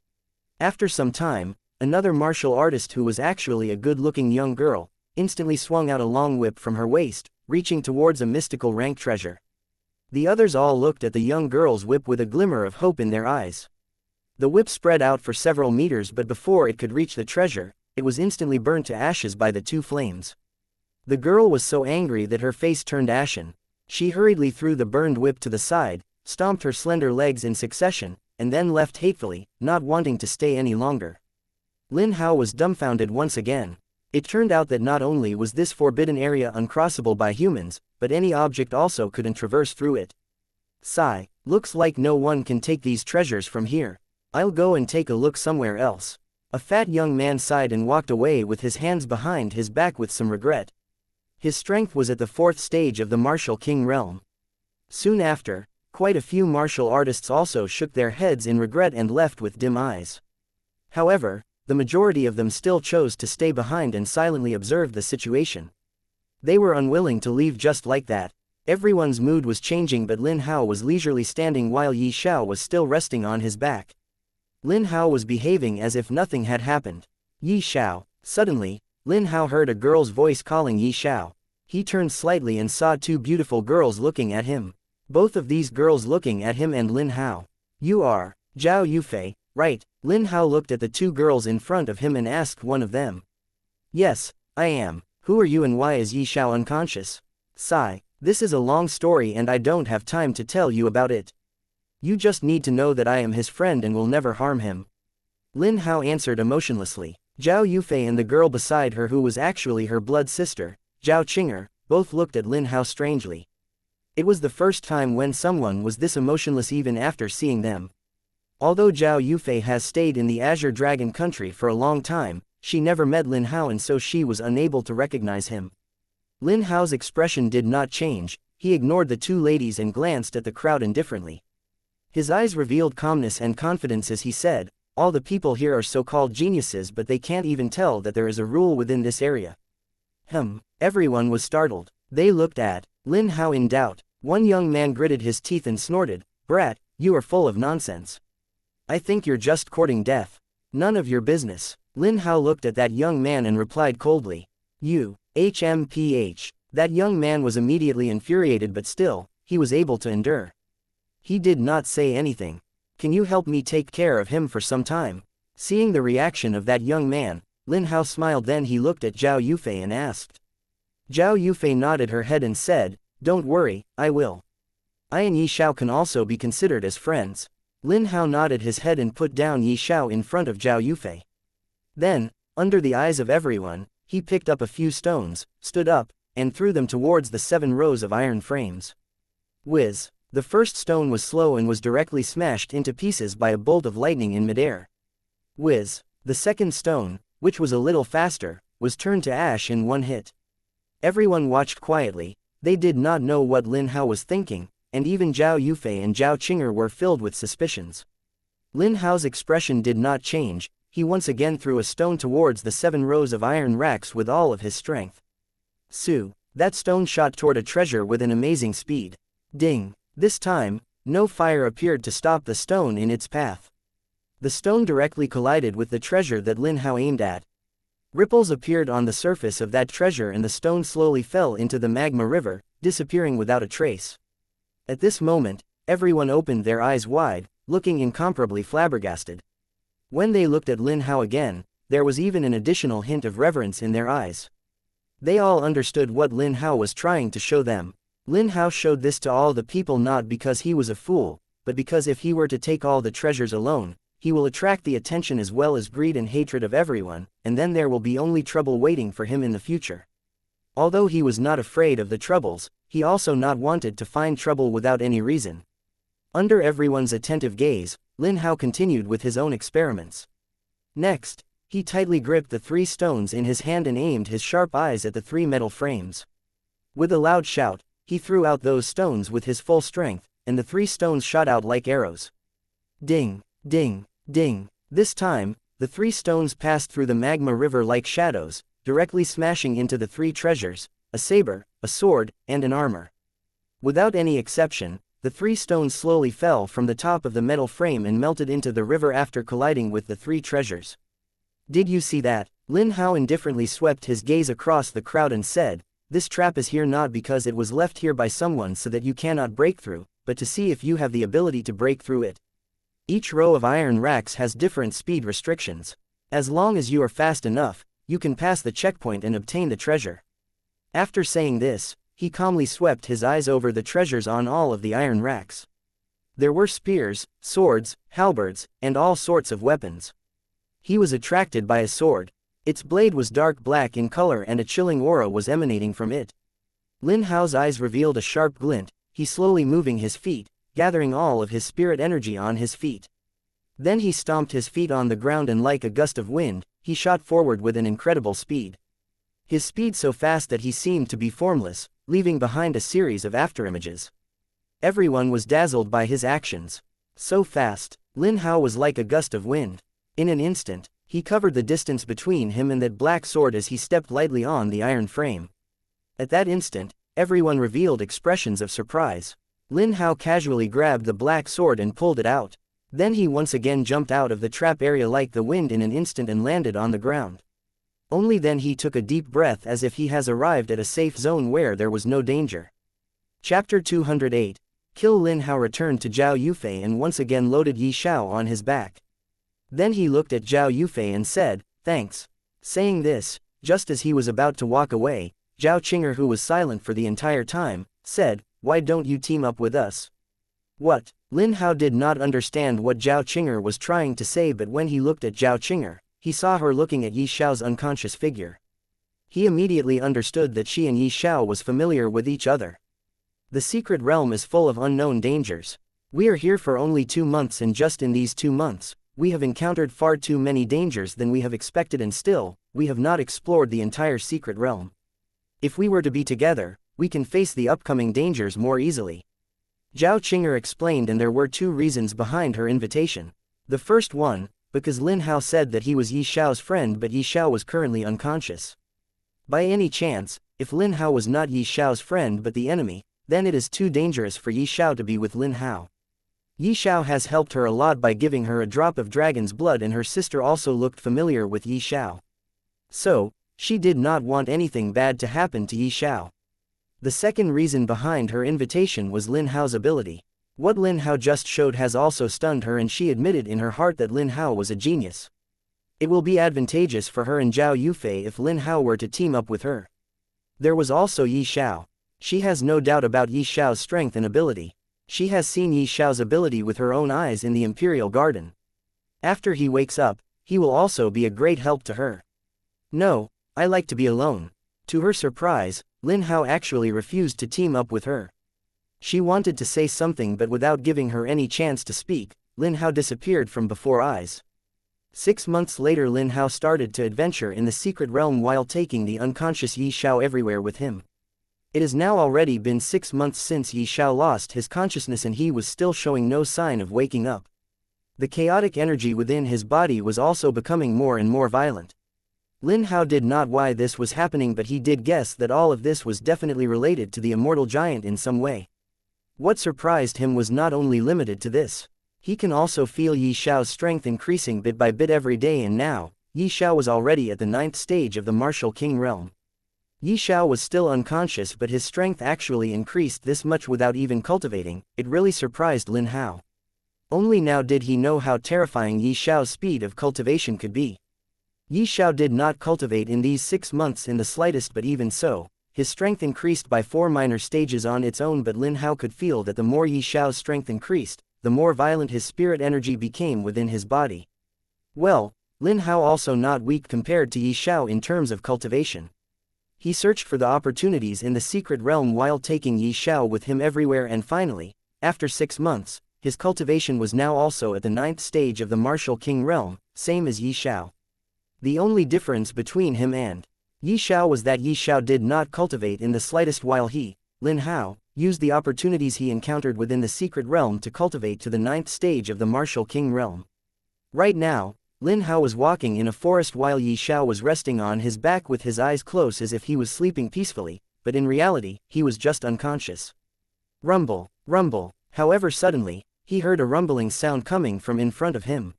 After some time, Another martial artist, who was actually a good-looking young girl, instantly swung out a long whip from her waist, reaching towards a mystical rank treasure. The others all looked at the young girl's whip with a glimmer of hope in their eyes. The whip spread out for several meters, but before it could reach the treasure, it was instantly burnt to ashes by the two flames. The girl was so angry that her face turned ashen. She hurriedly threw the burned whip to the side, stomped her slender legs in succession, and then left hatefully, not wanting to stay any longer. Lin Hao was dumbfounded once again. It turned out that not only was this forbidden area uncrossable by humans, but any object also couldn't traverse through it. Sigh, looks like no one can take these treasures from here. I'll go and take a look somewhere else. A fat young man sighed and walked away with his hands behind his back with some regret. His strength was at the 4th stage of the martial king realm. Soon after, quite a few martial artists also shook their heads in regret and left with dim eyes. However, the majority of them still chose to stay behind and silently observe the situation. They were unwilling to leave just like that. Everyone's mood was changing, but Lin Hao was leisurely standing while Xiao was still resting on his back. Lin Hao was behaving as if nothing had happened. Xiao. Suddenly, Lin Hao heard a girl's voice calling Xiao. He turned slightly and saw two beautiful girls looking at him. Both of these girls looking at him and Lin Hao. You are Zhao Yufei, right? Lin Hao looked at the two girls in front of him and asked one of them. Yes, I am. Who are you and why is Xiao unconscious? Sigh. This is a long story and I don't have time to tell you about it. You just need to know that I am his friend and will never harm him. Lin Hao answered emotionlessly. Zhao Yufei and the girl beside her, who was actually her blood sister, Zhao Qing'er, both looked at Lin Hao strangely. It was the first time when someone was this emotionless even after seeing them. Although Zhao Yufei has stayed in the Azure Dragon country for a long time, she never met Lin Hao and so she was unable to recognize him. Lin Hao's expression did not change. He ignored the two ladies and glanced at the crowd indifferently. His eyes revealed calmness and confidence as he said, all the people here are so-called geniuses, but they can't even tell that there is a rule within this area. Everyone was startled. They looked at Lin Hao in doubt. One young man gritted his teeth and snorted, "Brat, you are full of nonsense. I think you're just courting death. None of your business." Lin Hao looked at that young man and replied coldly, "You, HMPH. That young man was immediately infuriated, but still, he was able to endure. He did not say anything. Can you help me take care of him for some time? Seeing the reaction of that young man, Lin Hao smiled, then he looked at Zhao Yufei and asked. Zhao Yufei nodded her head and said, "Don't worry, I will. I and Xiao can also be considered as friends." Lin Hao nodded his head and put down Xiao in front of Zhao Yufei. Then, under the eyes of everyone, he picked up a few stones, stood up, and threw them towards the 7 rows of iron frames. Whiz! The first stone was slow and was directly smashed into pieces by a bolt of lightning in midair. Whiz! The second stone, which was a little faster, was turned to ash in one hit. Everyone watched quietly. They did not know what Lin Hao was thinking, and even Zhao Yufei and Zhao Qing'er were filled with suspicions. Lin Hao's expression did not change. He once again threw a stone towards the 7 rows of iron racks with all of his strength. Su! That stone shot toward a treasure with an amazing speed. Ding! This time, no fire appeared to stop the stone in its path. The stone directly collided with the treasure that Lin Hao aimed at. Ripples appeared on the surface of that treasure and the stone slowly fell into the magma river, disappearing without a trace. At this moment, everyone opened their eyes wide, looking incomparably flabbergasted. When they looked at Lin Hao again, there was even an additional hint of reverence in their eyes. They all understood what Lin Hao was trying to show them. Lin Hao showed this to all the people not because he was a fool, but because if he were to take all the treasures alone, he will attract the attention as well as greed and hatred of everyone, and then there will be only trouble waiting for him in the future. Although he was not afraid of the troubles, he also not wanted to find trouble without any reason. Under everyone's attentive gaze, Lin Hao continued with his own experiments. Next, he tightly gripped the 3 stones in his hand and aimed his sharp eyes at the 3 metal frames. With a loud shout, he threw out those stones with his full strength, and the 3 stones shot out like arrows. Ding! Ding! Ding! This time, the 3 stones passed through the magma river like shadows, directly smashing into the 3 treasures, a saber, a sword, and an armor. Without any exception, the 3 stones slowly fell from the top of the metal frame and melted into the river after colliding with the 3 treasures. Did you see that? Lin Hao indifferently swept his gaze across the crowd and said, this trap is here not because it was left here by someone so that you cannot break through, but to see if you have the ability to break through it. Each row of iron racks has different speed restrictions. As long as you are fast enough, you can pass the checkpoint and obtain the treasure. After saying this, he calmly swept his eyes over the treasures on all of the iron racks. There were spears, swords, halberds, and all sorts of weapons. He was attracted by a sword. Its blade was dark black in color and a chilling aura was emanating from it. Lin Hao's eyes revealed a sharp glint, he slowly moving his feet, gathering all of his spirit energy on his feet. Then he stomped his feet on the ground and like a gust of wind, he shot forward with an incredible speed. His speed so fast that he seemed to be formless, leaving behind a series of afterimages. Everyone was dazzled by his actions. So fast, Lin Hao was like a gust of wind. In an instant, he covered the distance between him and that black sword as he stepped lightly on the iron frame. At that instant, everyone revealed expressions of surprise. Lin Hao casually grabbed the black sword and pulled it out. Then he once again jumped out of the trap area like the wind in an instant and landed on the ground. Only then he took a deep breath as if he has arrived at a safe zone where there was no danger. Chapter 208. Kill. Lin Hao returned to Zhao Yufei and once again loaded Yi Xiao on his back. Then he looked at Zhao Yufei and said, thanks. Saying this, just as he was about to walk away, Zhao Qinger, who was silent for the entire time, said, why don't you team up with us? What? Lin Hao did not understand what Zhao Qinger was trying to say, but when he looked at Zhao Qinger, he saw her looking at Yi Xiao's unconscious figure. He immediately understood that she and Yi Xiao was familiar with each other. The secret realm is full of unknown dangers. We are here for only 2 months and just in these 2 months, we have encountered far too many dangers than we have expected and still, we have not explored the entire secret realm. If we were to be together, we can face the upcoming dangers more easily. Zhao Qinger explained, and there were 2 reasons behind her invitation. The first one, because Lin Hao said that he was Yi Xiao's friend but Yi Xiao was currently unconscious. By any chance, if Lin Hao was not Yi Xiao's friend but the enemy, then it is too dangerous for Yi Xiao to be with Lin Hao. Yi Xiao has helped her a lot by giving her a drop of dragon's blood, and her sister also looked familiar with Yi Xiao. So, she did not want anything bad to happen to Yi Xiao. The second reason behind her invitation was Lin Hao's ability. What Lin Hao just showed has also stunned her, and she admitted in her heart that Lin Hao was a genius. It will be advantageous for her and Zhao Yufei if Lin Hao were to team up with her. There was also Yi Xiao. She has no doubt about Yi Xiao's strength and ability. She has seen Yi Xiao's ability with her own eyes in the Imperial Garden. After he wakes up, he will also be a great help to her. No, I like to be alone. To her surprise, Lin Hao actually refused to team up with her. She wanted to say something, but without giving her any chance to speak, Lin Hao disappeared from before eyes. 6 months later, Lin Hao started to adventure in the secret realm while taking the unconscious Yi Xiao everywhere with him. It has now already been 6 months since Yi Xiao lost his consciousness and he was still showing no sign of waking up. The chaotic energy within his body was also becoming more and more violent. Lin Hao did not know why this was happening, but he did guess that all of this was definitely related to the immortal giant in some way. What surprised him was not only limited to this. He can also feel Yi Xiao's strength increasing bit by bit every day, and now, Yi Xiao was already at the 9th stage of the Martial King realm. Yi Xiao was still unconscious, but his strength actually increased this much without even cultivating. It really surprised Lin Hao. Only now did he know how terrifying Yi Xiao's speed of cultivation could be. Yi Xiao did not cultivate in these 6 months in the slightest, but even so, his strength increased by 4 minor stages on its own, but Lin Hao could feel that the more Yi Xiao's strength increased, the more violent his spirit energy became within his body. Well, Lin Hao also not weak compared to Yi Xiao in terms of cultivation. He searched for the opportunities in the secret realm while taking Yi Xiao with him everywhere, and finally, after 6 months, his cultivation was now also at the 9th stage of the Martial King realm, same as Yi Xiao. The only difference between him and Yi Xiao was that Yi Xiao did not cultivate in the slightest, while he, Lin Hao, used the opportunities he encountered within the secret realm to cultivate to the 9th stage of the Martial King realm. Right now, Lin Hao was walking in a forest while Yi Xiao was resting on his back with his eyes closed as if he was sleeping peacefully, but in reality, he was just unconscious. Rumble, rumble. However, suddenly, he heard a rumbling sound coming from in front of him.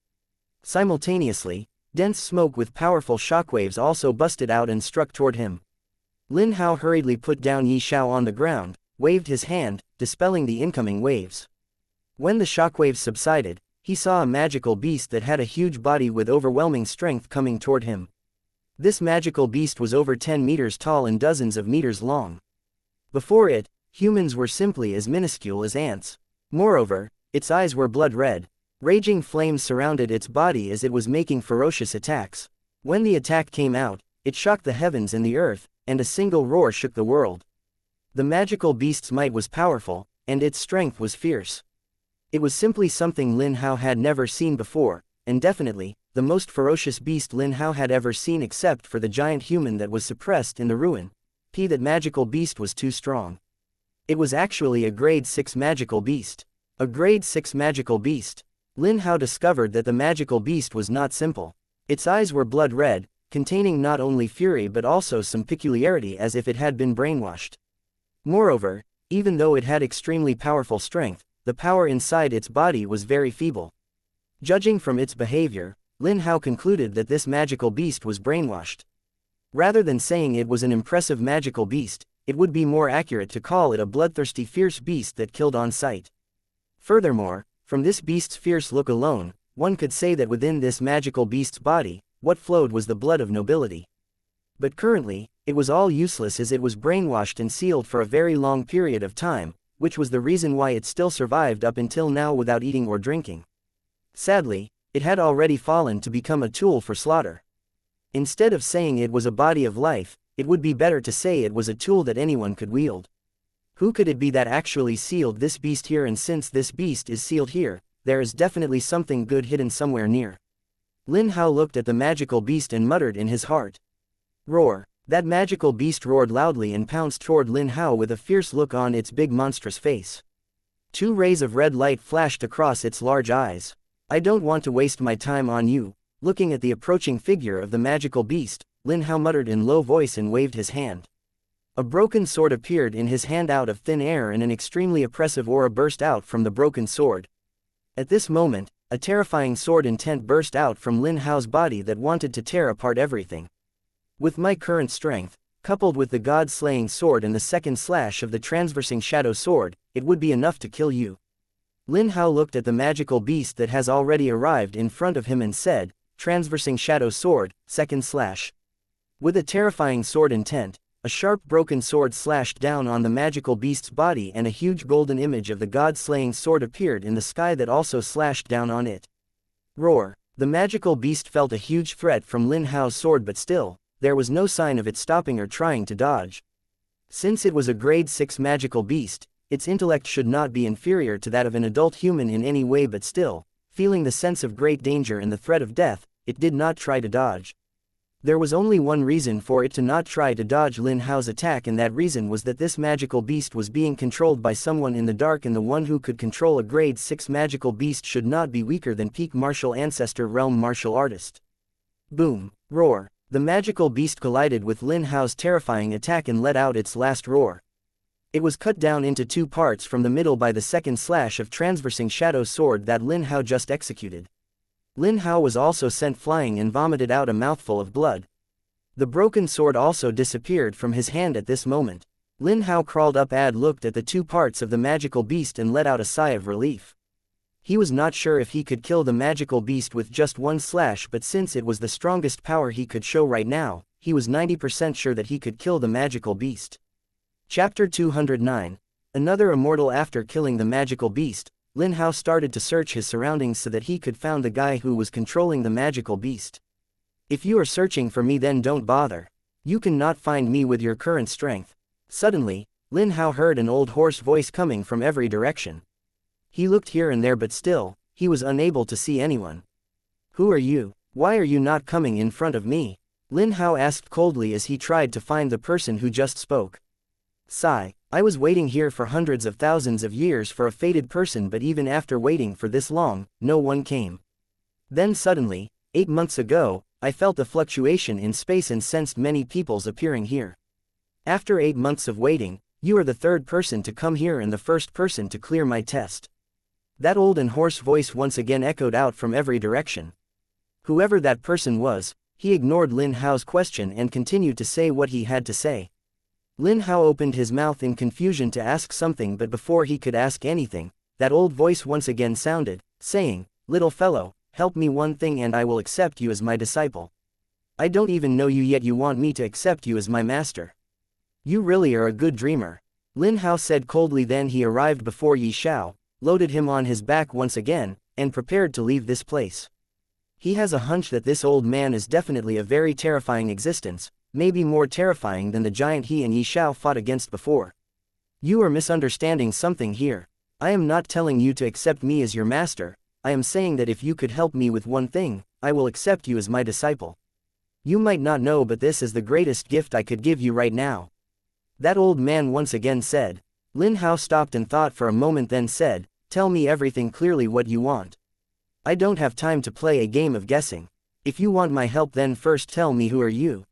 Simultaneously, Dense smoke with powerful shockwaves also busted out and struck toward him. Lin Hao hurriedly put down Xiao on the ground, waved his hand, dispelling the incoming waves. When the shockwaves subsided, he saw a magical beast that had a huge body with overwhelming strength coming toward him. This magical beast was over 10 meters tall and dozens of meters long. Before it, humans were simply as minuscule as ants. Moreover, its eyes were blood red. Raging flames surrounded its body as it was making ferocious attacks. When the attack came out, it shocked the heavens and the earth, and a single roar shook the world. The magical beast's might was powerful, and its strength was fierce. It was simply something Lin Hao had never seen before, and definitely, the most ferocious beast Lin Hao had ever seen except for the giant human that was suppressed in the ruin. That magical beast was too strong. It was actually a grade 6 magical beast. A grade 6 magical beast. Lin Hao discovered that the magical beast was not simple. Its eyes were blood red, containing not only fury but also some peculiarity as if it had been brainwashed. Moreover, even though it had extremely powerful strength, the power inside its body was very feeble. Judging from its behavior, Lin Hao concluded that this magical beast was brainwashed. Rather than saying it was an impressive magical beast, it would be more accurate to call it a bloodthirsty fierce beast that killed on sight. Furthermore, from this beast's fierce look alone, one could say that within this magical beast's body, what flowed was the blood of nobility. But currently, it was all useless as it was brainwashed and sealed for a very long period of time, which was the reason why it still survived up until now without eating or drinking. Sadly, it had already fallen to become a tool for slaughter. Instead of saying it was a body of life, it would be better to say it was a tool that anyone could wield. Who could it be that actually sealed this beast here? And since this beast is sealed here, there is definitely something good hidden somewhere near. Lin Hao looked at the magical beast and muttered in his heart. Roar! That magical beast roared loudly and pounced toward Lin Hao with a fierce look on its big monstrous face. 2 rays of red light flashed across its large eyes. I don't want to waste my time on you. Looking at the approaching figure of the magical beast, Lin Hao muttered in low voice and waved his hand. A broken sword appeared in his hand out of thin air and an extremely oppressive aura burst out from the broken sword. At this moment, a terrifying sword intent burst out from Lin Hao's body that wanted to tear apart everything. With my current strength, coupled with the god-slaying sword and the second slash of the transversing shadow sword, it would be enough to kill you. Lin Hao looked at the magical beast that has already arrived in front of him and said, transversing shadow sword, second slash. With a terrifying sword intent, a sharp broken sword slashed down on the magical beast's body and a huge golden image of the god-slaying sword appeared in the sky that also slashed down on it. Roar! The magical beast felt a huge threat from Lin Hao's sword, but still, there was no sign of it stopping or trying to dodge. Since it was a grade 6 magical beast, its intellect should not be inferior to that of an adult human in any way, but still, feeling the sense of great danger and the threat of death, it did not try to dodge. There was only one reason for it to not try to dodge Lin Hao's attack, and that reason was that this magical beast was being controlled by someone in the dark, and the one who could control a grade 6 magical beast should not be weaker than peak martial ancestor realm martial artist. Boom! Roar! The magical beast collided with Lin Hao's terrifying attack and let out its last roar. It was cut down into 2 parts from the middle by the second slash of transversing shadow sword that Lin Hao just executed. Lin Hao was also sent flying and vomited out a mouthful of blood. The broken sword also disappeared from his hand at this moment. Lin Hao crawled up and looked at the 2 parts of the magical beast and let out a sigh of relief. He was not sure if he could kill the magical beast with just 1 slash, but since it was the strongest power he could show right now, he was 90% sure that he could kill the magical beast. Chapter 209. Another immortal. After killing the magical beast, Lin Hao started to search his surroundings so that he could find the guy who was controlling the magical beast. If you are searching for me, then don't bother. You cannot find me with your current strength. Suddenly, Lin Hao heard an old hoarse voice coming from every direction. He looked here and there, but still, he was unable to see anyone. Who are you? Why are you not coming in front of me? Lin Hao asked coldly as he tried to find the person who just spoke. Sigh, I was waiting here for hundreds of thousands of years for a fated person, but even after waiting for this long, no one came. Then suddenly, 8 months ago, I felt a fluctuation in space and sensed many peoples appearing here. After 8 months of waiting, you are the 3rd person to come here and the 1st person to clear my test. That old and hoarse voice once again echoed out from every direction. Whoever that person was, he ignored Lin Hao's question and continued to say what he had to say. Lin Hao opened his mouth in confusion to ask something, but before he could ask anything, that old voice once again sounded, saying, "Little fellow, help me one thing and I will accept you as my disciple. I don't even know you yet you want me to accept you as my master. You really are a good dreamer." Lin Hao said coldly. Then he arrived before Yi Xiao, loaded him on his back once again, and prepared to leave this place. He has a hunch that this old man is definitely a very terrifying existence, maybe more terrifying than the giant he and Yi Xiao fought against before. "You are misunderstanding something here. I am not telling you to accept me as your master, I am saying that if you could help me with one thing, I will accept you as my disciple. You might not know, but this is the greatest gift I could give you right now," that old man once again said. Lin Hao stopped and thought for a moment, then said, "Tell me everything clearly what you want. I don't have time to play a game of guessing. If you want my help, then first tell me, who are you?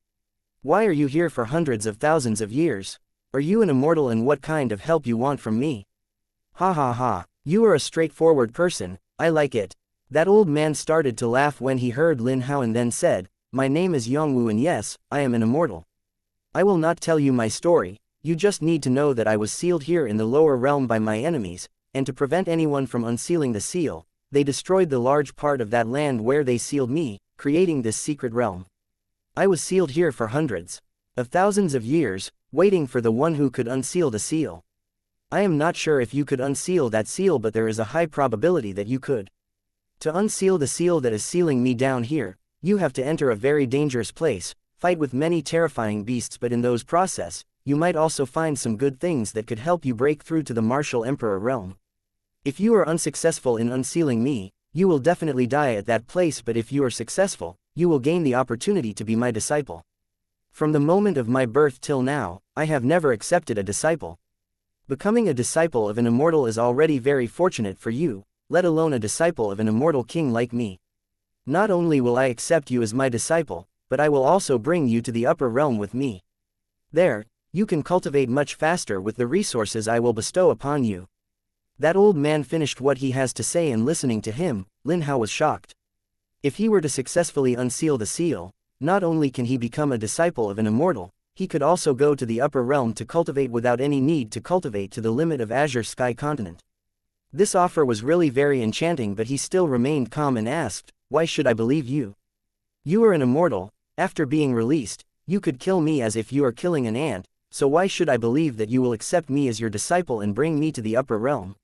Why are you here for hundreds of thousands of years? Are you an immortal, and what kind of help you want from me?" "Ha ha ha, you are a straightforward person, I like it." That old man started to laugh when he heard Lin Hao and then said, "My name is Yongwu and yes, I am an immortal. I will not tell you my story, you just need to know that I was sealed here in the lower realm by my enemies, and to prevent anyone from unsealing the seal, they destroyed the large part of that land where they sealed me, creating this secret realm. I was sealed here for hundreds of thousands of years, waiting for the one who could unseal the seal. I am not sure if you could unseal that seal, but there is a high probability that you could. To unseal the seal that is sealing me down here, you have to enter a very dangerous place, fight with many terrifying beasts, but in those process, you might also find some good things that could help you break through to the martial emperor realm. If you are unsuccessful in unsealing me, you will definitely die at that place, but if you are successful, you will gain the opportunity to be my disciple. From the moment of my birth till now, I have never accepted a disciple. Becoming a disciple of an immortal is already very fortunate for you, let alone a disciple of an immortal king like me. Not only will I accept you as my disciple, but I will also bring you to the upper realm with me. There, you can cultivate much faster with the resources I will bestow upon you." That old man finished what he has to say, and listening to him, Lin Hao was shocked. If he were to successfully unseal the seal, not only can he become a disciple of an immortal, he could also go to the upper realm to cultivate without any need to cultivate to the limit of Azure Sky Continent. This offer was really very enchanting, but he still remained calm and asked, "Why should I believe you? You are an immortal, after being released, you could kill me as if you are killing an ant, so why should I believe that you will accept me as your disciple and bring me to the upper realm?"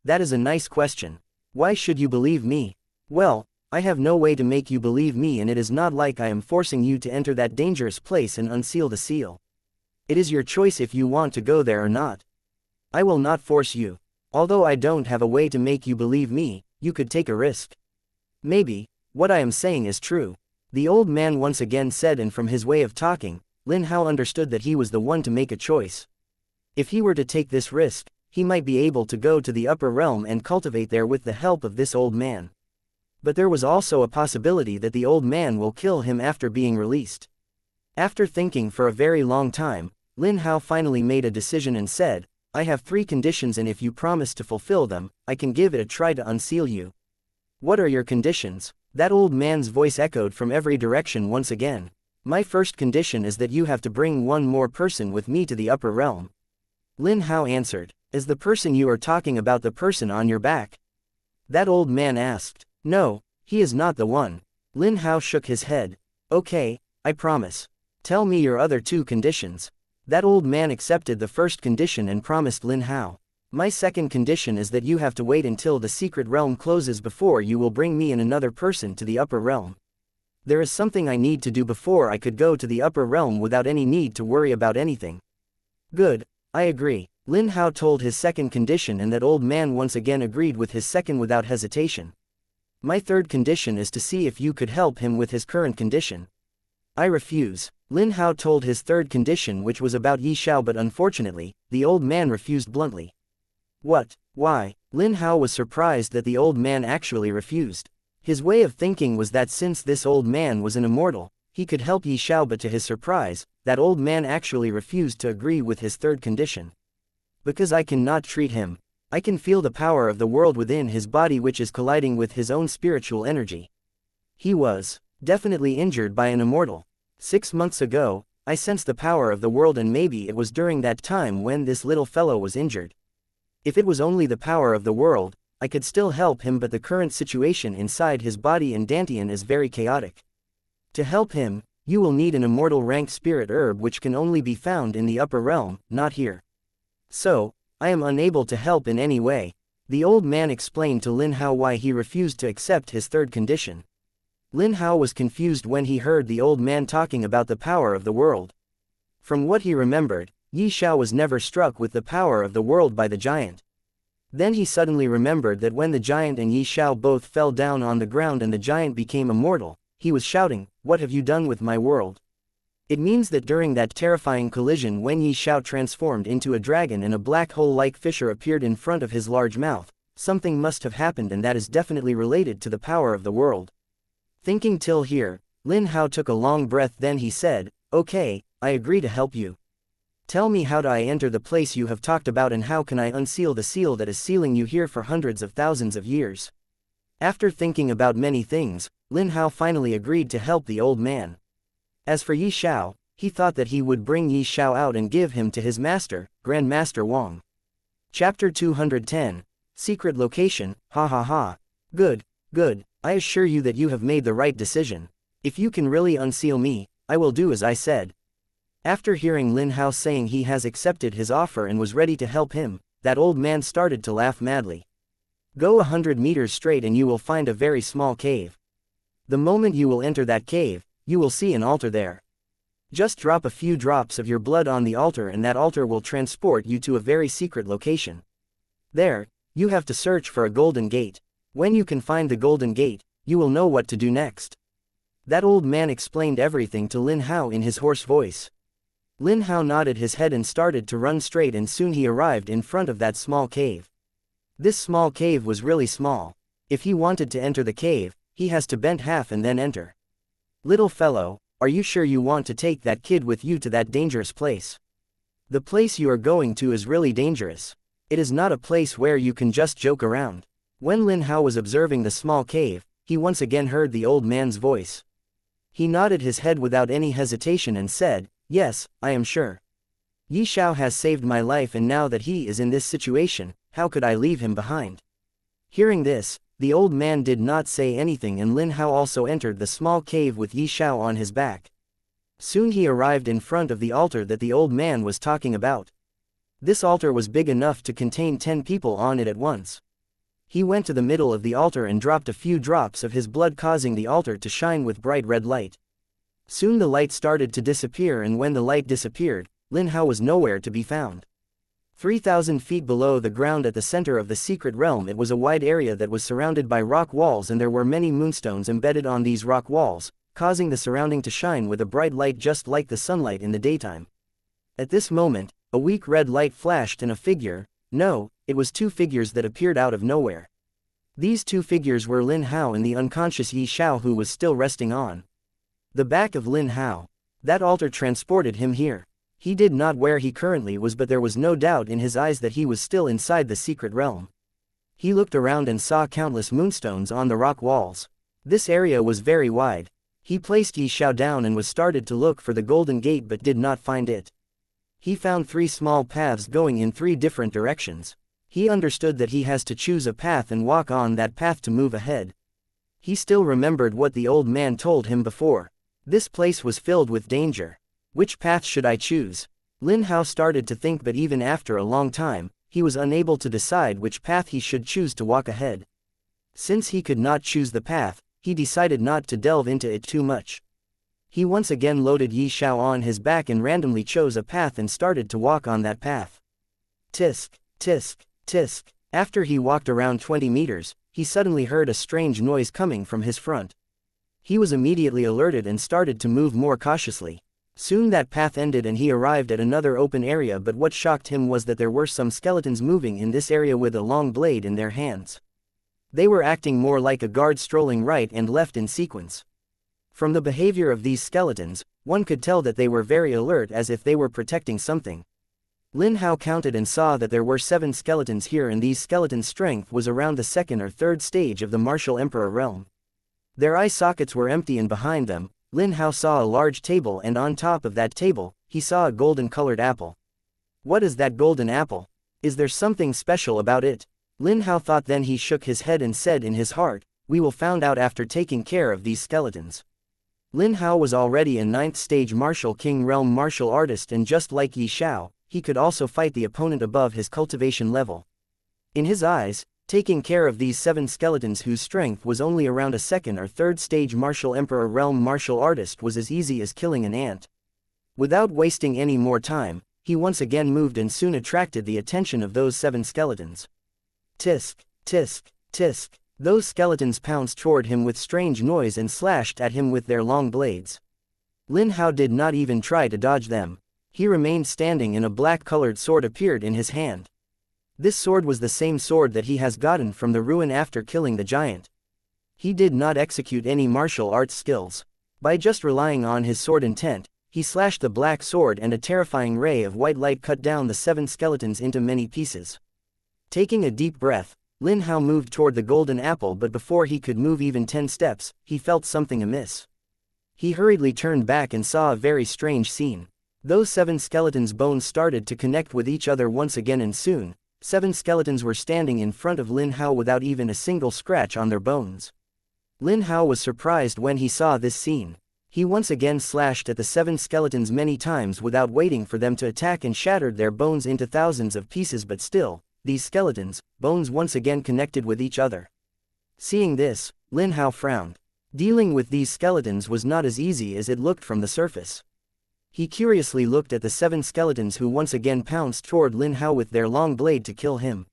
That is a nice question. Why should you believe me? Well, I have no way to make you believe me, and it is not like I am forcing you to enter that dangerous place and unseal the seal. It is your choice if you want to go there or not. I will not force you. Although I don't have a way to make you believe me, you could take a risk. Maybe, what I am saying is true. The old man once again said, and from his way of talking, Lin Hao understood that he was the one to make a choice. If he were to take this risk, he might be able to go to the upper realm and cultivate there with the help of this old man. But there was also a possibility that the old man will kill him after being released. After thinking for a very long time, Lin Hao finally made a decision and said, "I have 3 conditions, and if you promise to fulfill them, I can give it a try to unseal you." "What are your conditions?" That old man's voice echoed from every direction once again. "My first condition is that you have to bring one more person with me to the upper realm." Lin Hao answered, "Is the person you are talking about the person on your back?" That old man asked. "No, he is not the one." Lin Hao shook his head. "Okay, I promise. Tell me your other 2 conditions." That old man accepted the first condition and promised Lin Hao. "My second condition is that you have to wait until the secret realm closes before you will bring me and another person to the upper realm. There is something I need to do before I could go to the upper realm without any need to worry about anything." "Good, I agree." Lin Hao told his second condition, and that old man once again agreed with his second without hesitation. "My third condition is to see if you could help him with his current condition." "I refuse." Lin Hao told his third condition, which was about Yi Xiao, but unfortunately, the old man refused bluntly. "What? Why?" Lin Hao was surprised that the old man actually refused. His way of thinking was that since this old man was an immortal, he could help Yi Xiao, but to his surprise, that old man actually refused to agree with his third condition. "Because I cannot treat him. I can feel the power of the world within his body, which is colliding with his own spiritual energy. He was definitely injured by an immortal. 6 months ago, I sensed the power of the world, and maybe it was during that time when this little fellow was injured. If it was only the power of the world, I could still help him, but the current situation inside his body and Dantian is very chaotic. To help him, you will need an immortal ranked spirit herb which can only be found in the upper realm, not here. So, I am unable to help in any way. The old man explained to Lin Hao why he refused to accept his third condition. Lin Hao was confused when he heard the old man talking about the power of the world. From what he remembered, Xiao was never struck with the power of the world by the giant. Then he suddenly remembered that when the giant and Xiao both fell down on the ground and the giant became immortal, he was shouting, "What have you done with my world?" It means that during that terrifying collision when Xiao transformed into a dragon and a black hole-like fissure appeared in front of his large mouth, something must have happened, and that is definitely related to the power of the world. Thinking till here, Lin Hao took a long breath, then he said, "Okay, I agree to help you. Tell me, how do I enter the place you have talked about, and how can I unseal the seal that is sealing you here for hundreds of thousands of years?" After thinking about many things, Lin Hao finally agreed to help the old man. As for Xiao, he thought that he would bring Xiao out and give him to his master, Grand Master Wang. Chapter 210, Secret Location. Ha ha ha. Good, good, I assure you that you have made the right decision. If you can really unseal me, I will do as I said. After hearing Lin Hao saying he has accepted his offer and was ready to help him, that old man started to laugh madly. Go 100 meters straight and you will find a very small cave. The moment you will enter that cave, you will see an altar there. Just drop a few drops of your blood on the altar and that altar will transport you to a very secret location. There, you have to search for a golden gate. When you can find the golden gate, you will know what to do next. That old man explained everything to Lin Hao in his hoarse voice. Lin Hao nodded his head and started to run straight, and soon he arrived in front of that small cave. This small cave was really small. If he wanted to enter the cave, he has to bend half and then enter. Little fellow, are you sure you want to take that kid with you to that dangerous place? The place you are going to is really dangerous. It is not a place where you can just joke around. When Lin Hao was observing the small cave, he once again heard the old man's voice. He nodded his head without any hesitation and said, "Yes, I am sure. Xiao has saved my life, and now that he is in this situation, how could I leave him behind?" Hearing this, the old man did not say anything, and Lin Hao also entered the small cave with Xiao on his back. Soon he arrived in front of the altar that the old man was talking about. This altar was big enough to contain 10 people on it at once. He went to the middle of the altar and dropped a few drops of his blood, causing the altar to shine with bright red light. Soon the light started to disappear, and when the light disappeared, Lin Hao was nowhere to be found. 3,000 feet below the ground at the center of the secret realm, it was a wide area that was surrounded by rock walls, and there were many moonstones embedded on these rock walls, causing the surrounding to shine with a bright light just like the sunlight in the daytime. At this moment, a weak red light flashed and a figure, no, it was 2 figures that appeared out of nowhere. These 2 figures were Lin Hao and the unconscious Xiao, who was still resting on the back of Lin Hao. That altar transported him here. He did not where he currently was, but there was no doubt in his eyes that he was still inside the secret realm. He looked around and saw countless moonstones on the rock walls. This area was very wide. He placed Xiao down and was started to look for the golden gate, but did not find it. He found 3 small paths going in 3 different directions. He understood that he has to choose a path and walk on that path to move ahead. He still remembered what the old man told him before. This place was filled with danger. Which path should I choose? Lin Hao started to think, but even after a long time, he was unable to decide which path he should choose to walk ahead. Since he could not choose the path, he decided not to delve into it too much. He once again loaded Xiao on his back and randomly chose a path and started to walk on that path. Tisk, tisk, tisk. After he walked around 20 meters, he suddenly heard a strange noise coming from his front. He was immediately alerted and started to move more cautiously. Soon that path ended and he arrived at another open area, but what shocked him was that there were some skeletons moving in this area with a long blade in their hands. They were acting more like a guard, strolling right and left in sequence. From the behavior of these skeletons, one could tell that they were very alert, as if they were protecting something. Lin Hao counted and saw that there were 7 skeletons here, and these skeletons' strength was around the 2nd or 3rd stage of the martial emperor realm. Their eye sockets were empty, and behind them, Lin Hao saw a large table, and on top of that table, he saw a golden-colored apple. What is that golden apple? Is there something special about it? Lin Hao thought. Then he shook his head and said in his heart, "We will find out after taking care of these skeletons." Lin Hao was already a 9th stage martial king realm martial artist, and just like Xiao, he could also fight the opponent above his cultivation level. In his eyes, taking care of these 7 skeletons whose strength was only around a 2nd or 3rd stage martial emperor realm martial artist was as easy as killing an ant. Without wasting any more time, he once again moved and soon attracted the attention of those 7 skeletons. Tisk, tisk, tisk. Those skeletons pounced toward him with strange noise and slashed at him with their long blades. Lin Hao did not even try to dodge them. He remained standing, and a black-colored sword appeared in his hand. This sword was the same sword that he has gotten from the ruin after killing the giant. He did not execute any martial arts skills. By just relying on his sword intent, he slashed the black sword, and a terrifying ray of white light cut down the 7 skeletons into many pieces. Taking a deep breath, Lin Hao moved toward the golden apple, but before he could move even 10 steps, he felt something amiss. He hurriedly turned back and saw a very strange scene. Those 7 skeletons' bones started to connect with each other once again, and soon, 7 skeletons were standing in front of Lin Hao without even a single scratch on their bones. Lin Hao was surprised when he saw this scene. He once again slashed at the 7 skeletons many times without waiting for them to attack, and shattered their bones into thousands of pieces, but still, these skeletons' bones once again connected with each other. Seeing this, Lin Hao frowned. Dealing with these skeletons was not as easy as it looked from the surface. He curiously looked at the 7 skeletons who once again pounced toward Lin Hao with their long blade to kill him.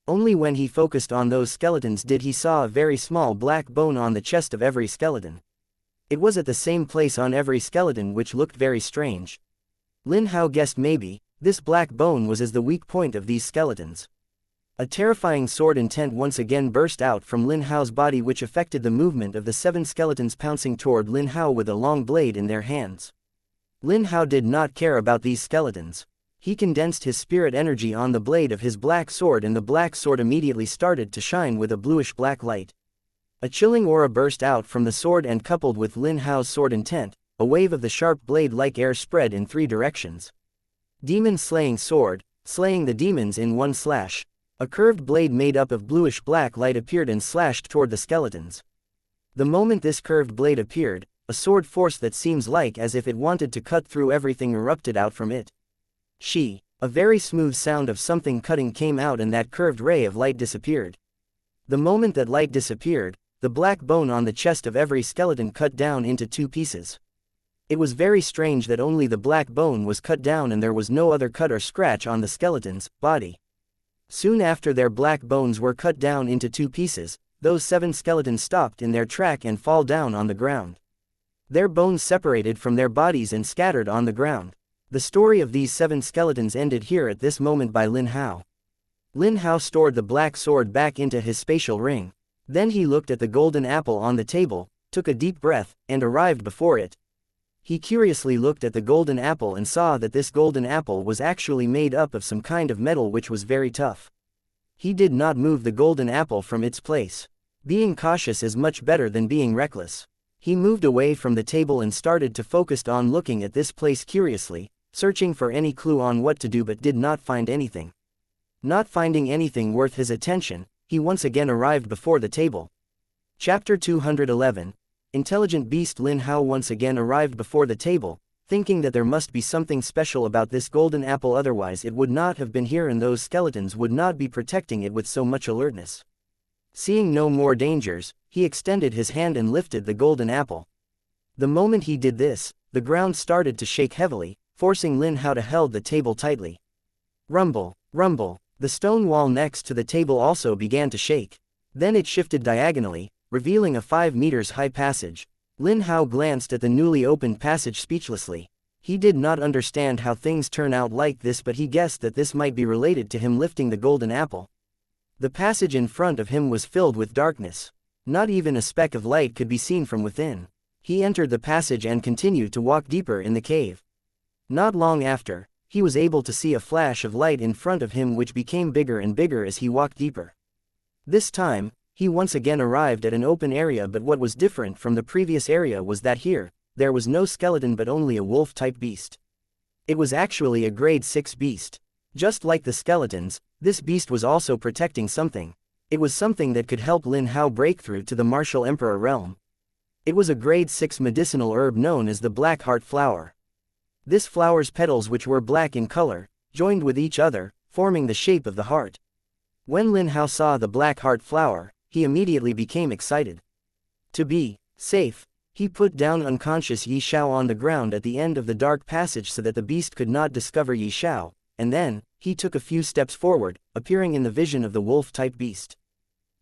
Only when he focused on those skeletons did he saw a very small black bone on the chest of every skeleton. It was at the same place on every skeleton, which looked very strange. Lin Hao guessed maybe this black bone was as the weak point of these skeletons. A terrifying sword intent once again burst out from Lin Hao's body, which affected the movement of the 7 skeletons pouncing toward Lin Hao with a long blade in their hands. Lin Hao did not care about these skeletons. He condensed his spirit energy on the blade of his black sword, and the black sword immediately started to shine with a bluish-black light. A chilling aura burst out from the sword, and coupled with Lin Hao's sword intent, a wave of the sharp blade-like air spread in 3 directions. Demon slaying sword, slaying the demons in one slash. A curved blade made up of bluish-black light appeared and slashed toward the skeletons. The moment this curved blade appeared, a sword force that seems like as if it wanted to cut through everything erupted out from it. A very smooth sound of something cutting came out, and that curved ray of light disappeared. The moment that light disappeared, the black bone on the chest of every skeleton cut down into 2 pieces. It was very strange that only the black bone was cut down, and there was no other cut or scratch on the skeleton's body. Soon after their black bones were cut down into 2 pieces, those 7 skeletons stopped in their track and fall down on the ground. Their bones separated from their bodies and scattered on the ground. The story of these 7 skeletons ended here at this moment by Lin Hao. Lin Hao stored the black sword back into his spatial ring. Then he looked at the golden apple on the table, took a deep breath, and arrived before it. He curiously looked at the golden apple and saw that this golden apple was actually made up of some kind of metal which was very tough. He did not move the golden apple from its place. Being cautious is much better than being reckless. He moved away from the table and started to focus on looking at this place curiously, searching for any clue on what to do, but did not find anything. Not finding anything worth his attention, he once again arrived before the table. Chapter 211. Intelligent Beast. Lin Hao once again arrived before the table, thinking that there must be something special about this golden apple, otherwise it would not have been here and those skeletons would not be protecting it with so much alertness. Seeing no more dangers, he extended his hand and lifted the golden apple. The moment he did this, the ground started to shake heavily, forcing Lin Hao to hold the table tightly. Rumble, rumble. The stone wall next to the table also began to shake. Then it shifted diagonally, revealing a 5 meters high passage. Lin Hao glanced at the newly opened passage speechlessly. He did not understand how things turn out like this, but he guessed that this might be related to him lifting the golden apple. The passage in front of him was filled with darkness. Not even a speck of light could be seen from within. He entered the passage and continued to walk deeper in the cave. Not long after, he was able to see a flash of light in front of him which became bigger and bigger as he walked deeper. This time, he once again arrived at an open area, but what was different from the previous area was that here, there was no skeleton but only a wolf-type beast. It was actually a grade 6 beast. Just like the skeletons, this beast was also protecting something. It was something that could help Lin Hao break through to the martial emperor realm. It was a grade 6 medicinal herb known as the black heart flower. This flower's petals, which were black in color, joined with each other, forming the shape of the heart. When Lin Hao saw the black heart flower, he immediately became excited. To be safe, he put down unconscious Yi Xiao on the ground at the end of the dark passage so that the beast could not discover Yi Xiao, and then, he took a few steps forward, appearing in the vision of the wolf-type beast.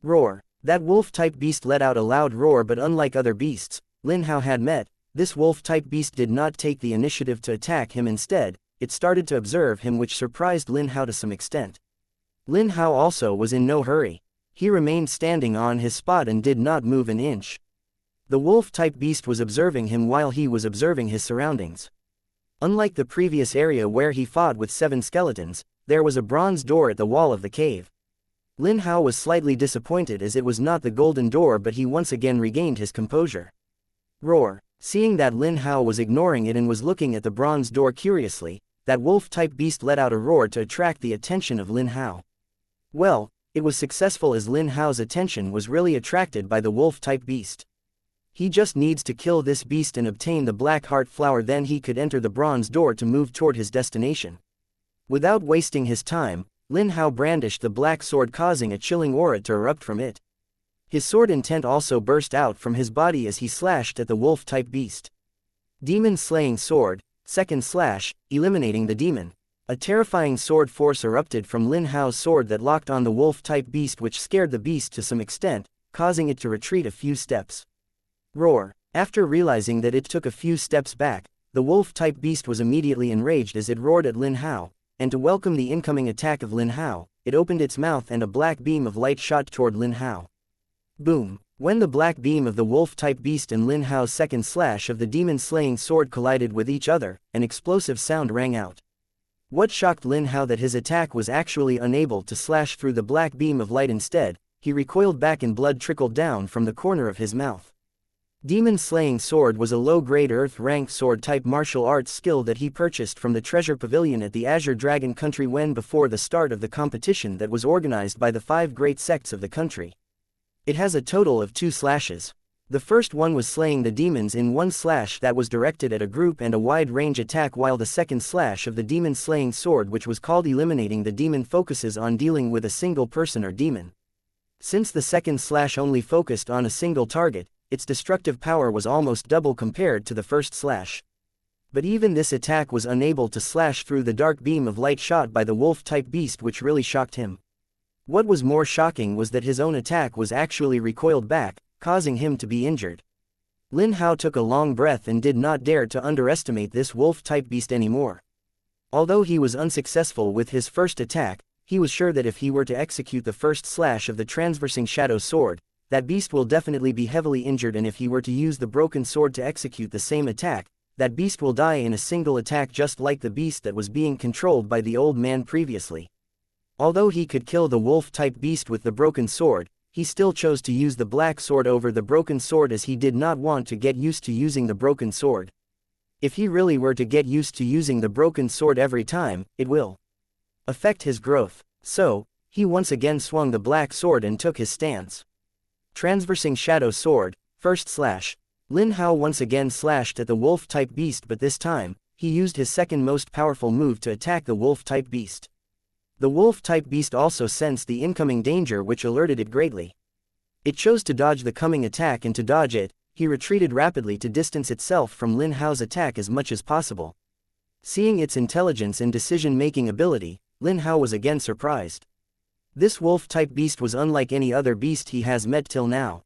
Roar! That wolf-type beast let out a loud roar, but unlike other beasts Lin Hao had met, this wolf-type beast did not take the initiative to attack him. Instead, it started to observe him, which surprised Lin Hao to some extent. Lin Hao also was in no hurry. He remained standing on his spot and did not move an inch. The wolf-type beast was observing him while he was observing his surroundings. Unlike the previous area where he fought with 7 skeletons, there was a bronze door at the wall of the cave. Lin Hao was slightly disappointed as it was not the golden door, but he once again regained his composure. Roar! Seeing that Lin Hao was ignoring it and was looking at the bronze door curiously, that wolf-type beast let out a roar to attract the attention of Lin Hao. Well, it was successful as Lin Hao's attention was really attracted by the wolf-type beast. He just needs to kill this beast and obtain the black heart flower, then he could enter the bronze door to move toward his destination. Without wasting his time, Lin Hao brandished the black sword, causing a chilling aura to erupt from it. His sword intent also burst out from his body as he slashed at the wolf-type beast. Demon Slaying Sword, second slash, eliminating the demon. A terrifying sword force erupted from Lin Hao's sword that locked on the wolf-type beast, which scared the beast to some extent, causing it to retreat a few steps. Roar! After realizing that it took a few steps back, the wolf-type beast was immediately enraged as it roared at Lin Hao, and to welcome the incoming attack of Lin Hao, it opened its mouth and a black beam of light shot toward Lin Hao. Boom! When the black beam of the wolf-type beast and Lin Hao's second slash of the demon-slaying sword collided with each other, an explosive sound rang out. What shocked Lin Hao that his attack was actually unable to slash through the black beam of light. Instead, he recoiled back and blood trickled down from the corner of his mouth. Demon Slaying Sword was a low-grade Earth-ranked sword-type martial arts skill that he purchased from the Treasure Pavilion at the Azure Dragon country when before the start of the competition that was organized by the 5 great sects of the country. It has a total of 2 slashes. The first one was slaying the demons in one slash that was directed at a group and a wide-range attack, while the second slash of the Demon Slaying Sword, which was called Eliminating the Demon, focuses on dealing with a single person or demon. Since the second slash only focused on a single target, its destructive power was almost double compared to the first slash. But even this attack was unable to slash through the dark beam of light shot by the wolf-type beast, which really shocked him. What was more shocking was that his own attack was actually recoiled back, causing him to be injured. Lin Hao took a long breath and did not dare to underestimate this wolf-type beast anymore. Although he was unsuccessful with his first attack, he was sure that if he were to execute the first slash of the transversing shadow sword, that beast will definitely be heavily injured, and if he were to use the broken sword to execute the same attack, that beast will die in a single attack, just like the beast that was being controlled by the old man previously. Although he could kill the wolf-type beast with the broken sword, he still chose to use the black sword over the broken sword as he did not want to get used to using the broken sword. If he really were to get used to using the broken sword every time, it will affect his growth. So, he once again swung the black sword and took his stance. Transversing Shadow Sword, first slash. Lin Hao once again slashed at the wolf-type beast, but this time, he used his second most powerful move to attack the wolf-type beast. The wolf-type beast also sensed the incoming danger, which alerted it greatly. It chose to dodge the coming attack, and to dodge it, he retreated rapidly to distance itself from Lin Hao's attack as much as possible. Seeing its intelligence and decision-making ability, Lin Hao was again surprised. This wolf-type beast was unlike any other beast he has met till now.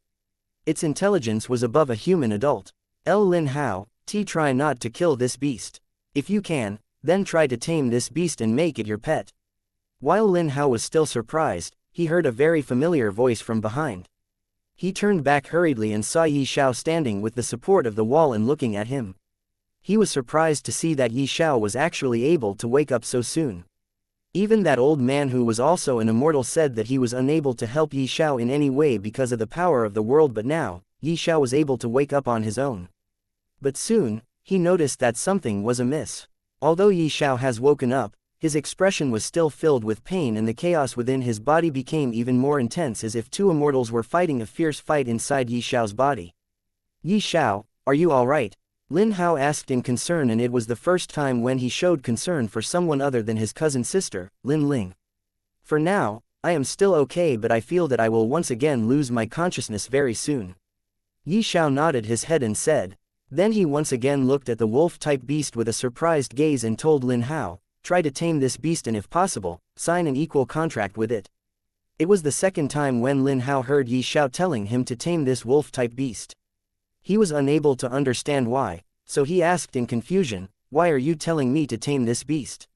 Its intelligence was above a human adult. Lin Hao, try not to kill this beast. If you can, then try to tame this beast and make it your pet. While Lin Hao was still surprised, he heard a very familiar voice from behind. He turned back hurriedly and saw Yi Xiao standing with the support of the wall and looking at him. He was surprised to see that Yi Xiao was actually able to wake up so soon. Even that old man who was also an immortal said that he was unable to help Xiao in any way because of the power of the world, but now, Xiao was able to wake up on his own. But soon, he noticed that something was amiss. Although Xiao has woken up, his expression was still filled with pain, and the chaos within his body became even more intense, as if two immortals were fighting a fierce fight inside Xiao's body. "Xiao, are you alright?" Lin Hao asked in concern, and it was the first time when he showed concern for someone other than his cousin sister, Lin Ling. "For now, I am still okay, but I feel that I will once again lose my consciousness very soon." Xiao nodded his head and said. Then he once again looked at the wolf-type beast with a surprised gaze and told Lin Hao, "Try to tame this beast and if possible, sign an equal contract with it." It was the second time when Lin Hao heard Xiao telling him to tame this wolf-type beast. He was unable to understand why, so he asked in confusion, "Why are you telling me to tame this beast?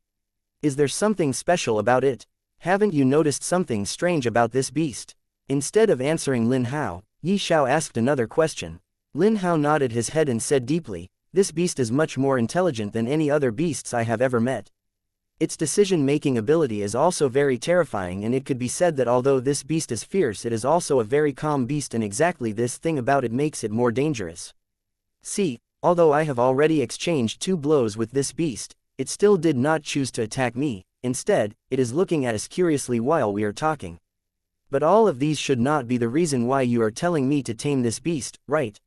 Is there something special about it? Haven't you noticed something strange about this beast?" Instead of answering Lin Hao, Xiao asked another question. Lin Hao nodded his head and said deeply, "This beast is much more intelligent than any other beasts I have ever met. Its decision-making ability is also very terrifying, and it could be said that although this beast is fierce, it is also a very calm beast, and exactly this thing about it makes it more dangerous. See, although I have already exchanged 2 blows with this beast, it still did not choose to attack me. Instead, it is looking at us curiously while we are talking. But all of these should not be the reason why you are telling me to tame this beast, right?"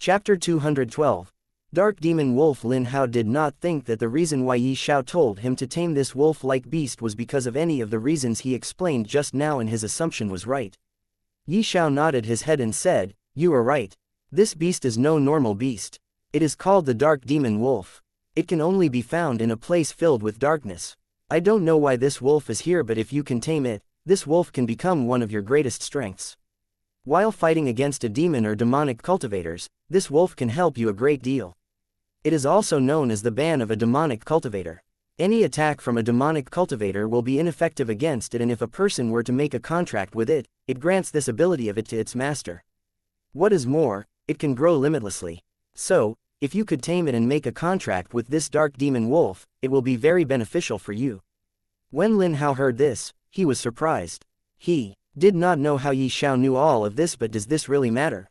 Chapter 212. Dark Demon Wolf. Lin Hao did not think that the reason why Xiao told him to tame this wolf-like beast was because of any of the reasons he explained just now, and his assumption was right. Xiao nodded his head and said, "You are right. This beast is no normal beast. It is called the Dark Demon Wolf. It can only be found in a place filled with darkness. I don't know why this wolf is here, but if you can tame it, this wolf can become one of your greatest strengths. While fighting against a demon or demonic cultivators, this wolf can help you a great deal. It is also known as the ban of a demonic cultivator. Any attack from a demonic cultivator will be ineffective against it, and if a person were to make a contract with it, it grants this ability of it to its master. What is more, it can grow limitlessly. So, if you could tame it and make a contract with this Dark Demon Wolf, it will be very beneficial for you." When Lin Hao heard this, he was surprised. He did not know how Xiao knew all of this, but does this really matter?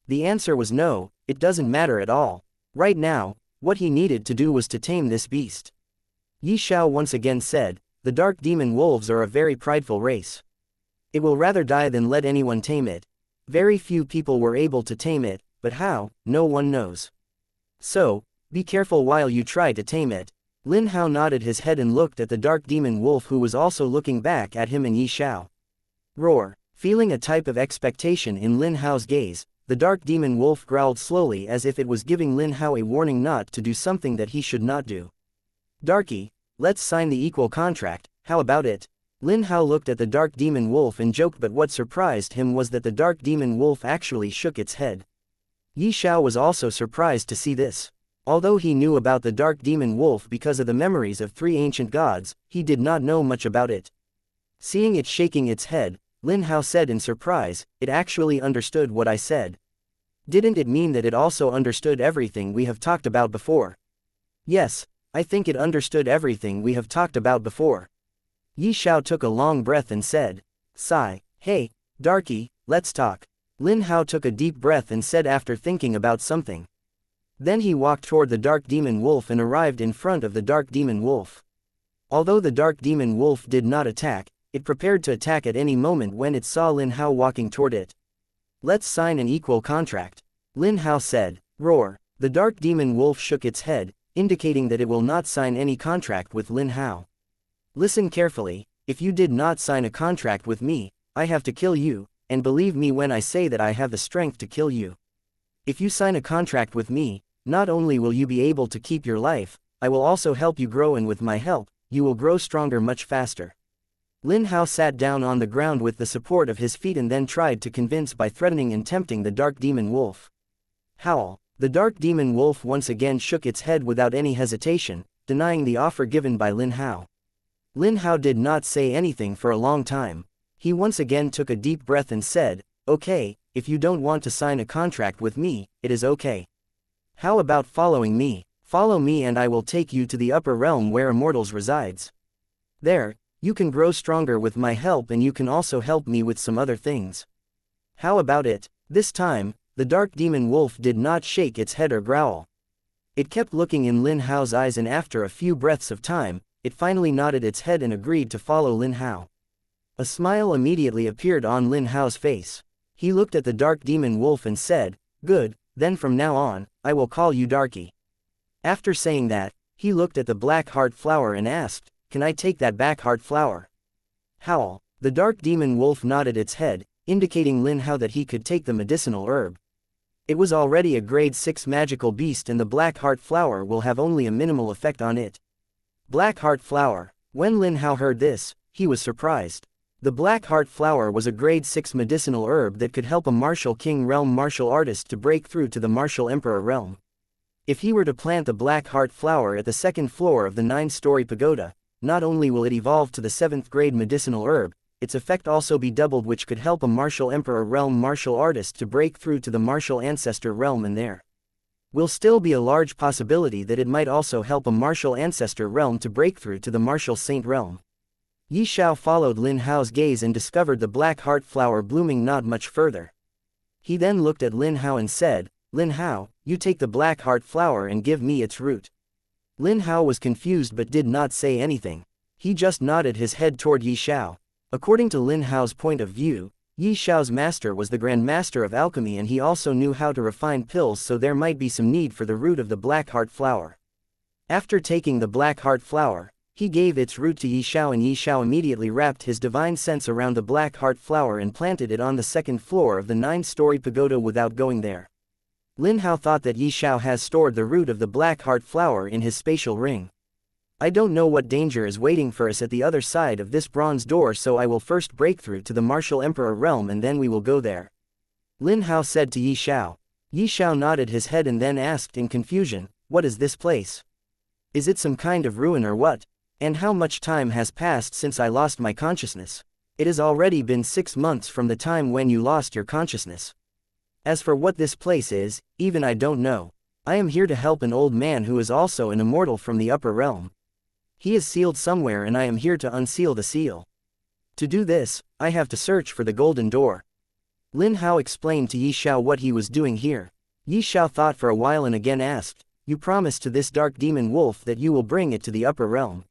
The answer was no, it doesn't matter at all. Right now, what he needed to do was to tame this beast. Xiao once again said, "The Dark Demon Wolves are a very prideful race. It will rather die than let anyone tame it. Very few people were able to tame it, but how, no one knows. So, be careful while you try to tame it." Lin Hao nodded his head and looked at the Dark Demon Wolf, who was also looking back at him and Xiao. Roar. Feeling a type of expectation in Lin Hao's gaze, the Dark Demon Wolf growled slowly as if it was giving Lin Hao a warning not to do something that he should not do. "Darky, let's sign the equal contract, how about it?" Lin Hao looked at the Dark Demon Wolf and joked, but what surprised him was that the Dark Demon Wolf actually shook its head. Xiao was also surprised to see this. Although he knew about the Dark Demon Wolf because of the memories of 3 ancient gods, he did not know much about it. Seeing it shaking its head, Lin Hao said in surprise, "It actually understood what I said. Didn't it mean that it also understood everything we have talked about before?" "Yes, I think it understood everything we have talked about before." Xiao took a long breath and said, "Sigh, hey, Darky, let's talk." Lin Hao took a deep breath and said after thinking about something. Then he walked toward the Dark Demon Wolf and arrived in front of the Dark Demon Wolf. Although the Dark Demon Wolf did not attack, it prepared to attack at any moment when it saw Lin Hao walking toward it. "Let's sign an equal contract," Lin Hao said. Roar. The Dark Demon Wolf shook its head, indicating that it will not sign any contract with Lin Hao. "Listen carefully, if you did not sign a contract with me, I have to kill you, and believe me when I say that I have the strength to kill you. If you sign a contract with me, not only will you be able to keep your life, I will also help you grow, and with my help, you will grow stronger much faster." Lin Hao sat down on the ground with the support of his feet and then tried to convince by threatening and tempting the Dark Demon Wolf. Howl. The Dark Demon Wolf once again shook its head without any hesitation, denying the offer given by Lin Hao. Lin Hao did not say anything for a long time. He once again took a deep breath and said, "Okay, if you don't want to sign a contract with me, it is okay. How about following me? Follow me and I will take you to the upper realm where immortals resides." There, you can grow stronger with my help and you can also help me with some other things. How about it? This time, the dark demon wolf did not shake its head or growl. It kept looking in Lin Hao's eyes and after a few breaths of time, it finally nodded its head and agreed to follow Lin Hao. A smile immediately appeared on Lin Hao's face. He looked at the dark demon wolf and said, "Good, then from now on, I will call you Darky." After saying that, he looked at the black heart flower and asked, "Can I take that black heart flower?" Howl. The dark demon wolf nodded its head, indicating Lin Hao that he could take the medicinal herb. It was already a grade 6 magical beast and the black heart flower will have only a minimal effect on it. Black heart flower. When Lin Hao heard this, he was surprised. The black heart flower was a grade 6 medicinal herb that could help a martial king realm martial artist to break through to the martial emperor realm. If he were to plant the black heart flower at the second floor of the 9-story pagoda, not only will it evolve to the 7th grade medicinal herb, its effect also be doubled, which could help a martial emperor realm martial artist to break through to the martial ancestor realm, and there will still be a large possibility that it might also help a martial ancestor realm to break through to the martial saint realm. Xiao followed Lin Hao's gaze and discovered the black heart flower blooming not much further. He then looked at Lin Hao and said, "Lin Hao, you take the black heart flower and give me its root." Lin Hao was confused but did not say anything. He just nodded his head toward Xiao. According to Lin Hao's point of view, Xiao's master was the Grand Master of Alchemy and he also knew how to refine pills, so there might be some need for the root of the black heart flower. After taking the black heart flower, he gave its root to Xiao and Xiao immediately wrapped his divine sense around the black heart flower and planted it on the second floor of the 9-story pagoda without going there. Lin Hao thought that Xiao has stored the root of the black heart flower in his spatial ring. "I don't know what danger is waiting for us at the other side of this bronze door, so I will first break through to the martial emperor realm and then we will go there," Lin Hao said to Xiao. Xiao nodded his head and then asked in confusion, "What is this place? Is it some kind of ruin or what? And how much time has passed since I lost my consciousness? It has already been 6 months from the time when you lost your consciousness. As for what this place is, even I don't know. I am here to help an old man who is also an immortal from the upper realm. He is sealed somewhere and I am here to unseal the seal. To do this, I have to search for the golden door." Lin Hao explained to Xiao what he was doing here. Xiao thought for a while and again asked, "You promised to this dark demon wolf that you will bring it to the upper realm.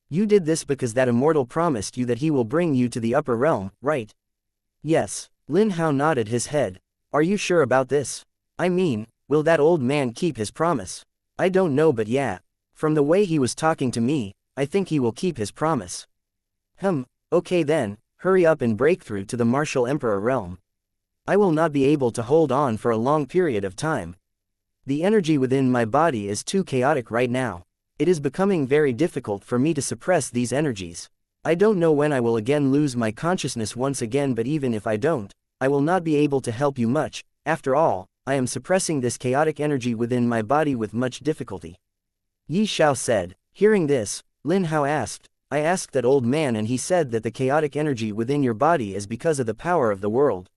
You did this because that immortal promised you that he will bring you to the upper realm, right?" "Yes." Lin Hao nodded his head. "Are you sure about this? I mean, will that old man keep his promise?" "I don't know, but yeah. From the way he was talking to me, I think he will keep his promise." Okay then, hurry up and break through to the martial emperor realm. I will not be able to hold on for a long period of time. The energy within my body is too chaotic right now. It is becoming very difficult for me to suppress these energies. I don't know when I will again lose my consciousness once again, but even if I don't, I will not be able to help you much. After all, I am suppressing this chaotic energy within my body with much difficulty," Xiao said. Hearing this, Lin Hao asked, "I asked that old man and he said that the chaotic energy within your body is because of the power of the world.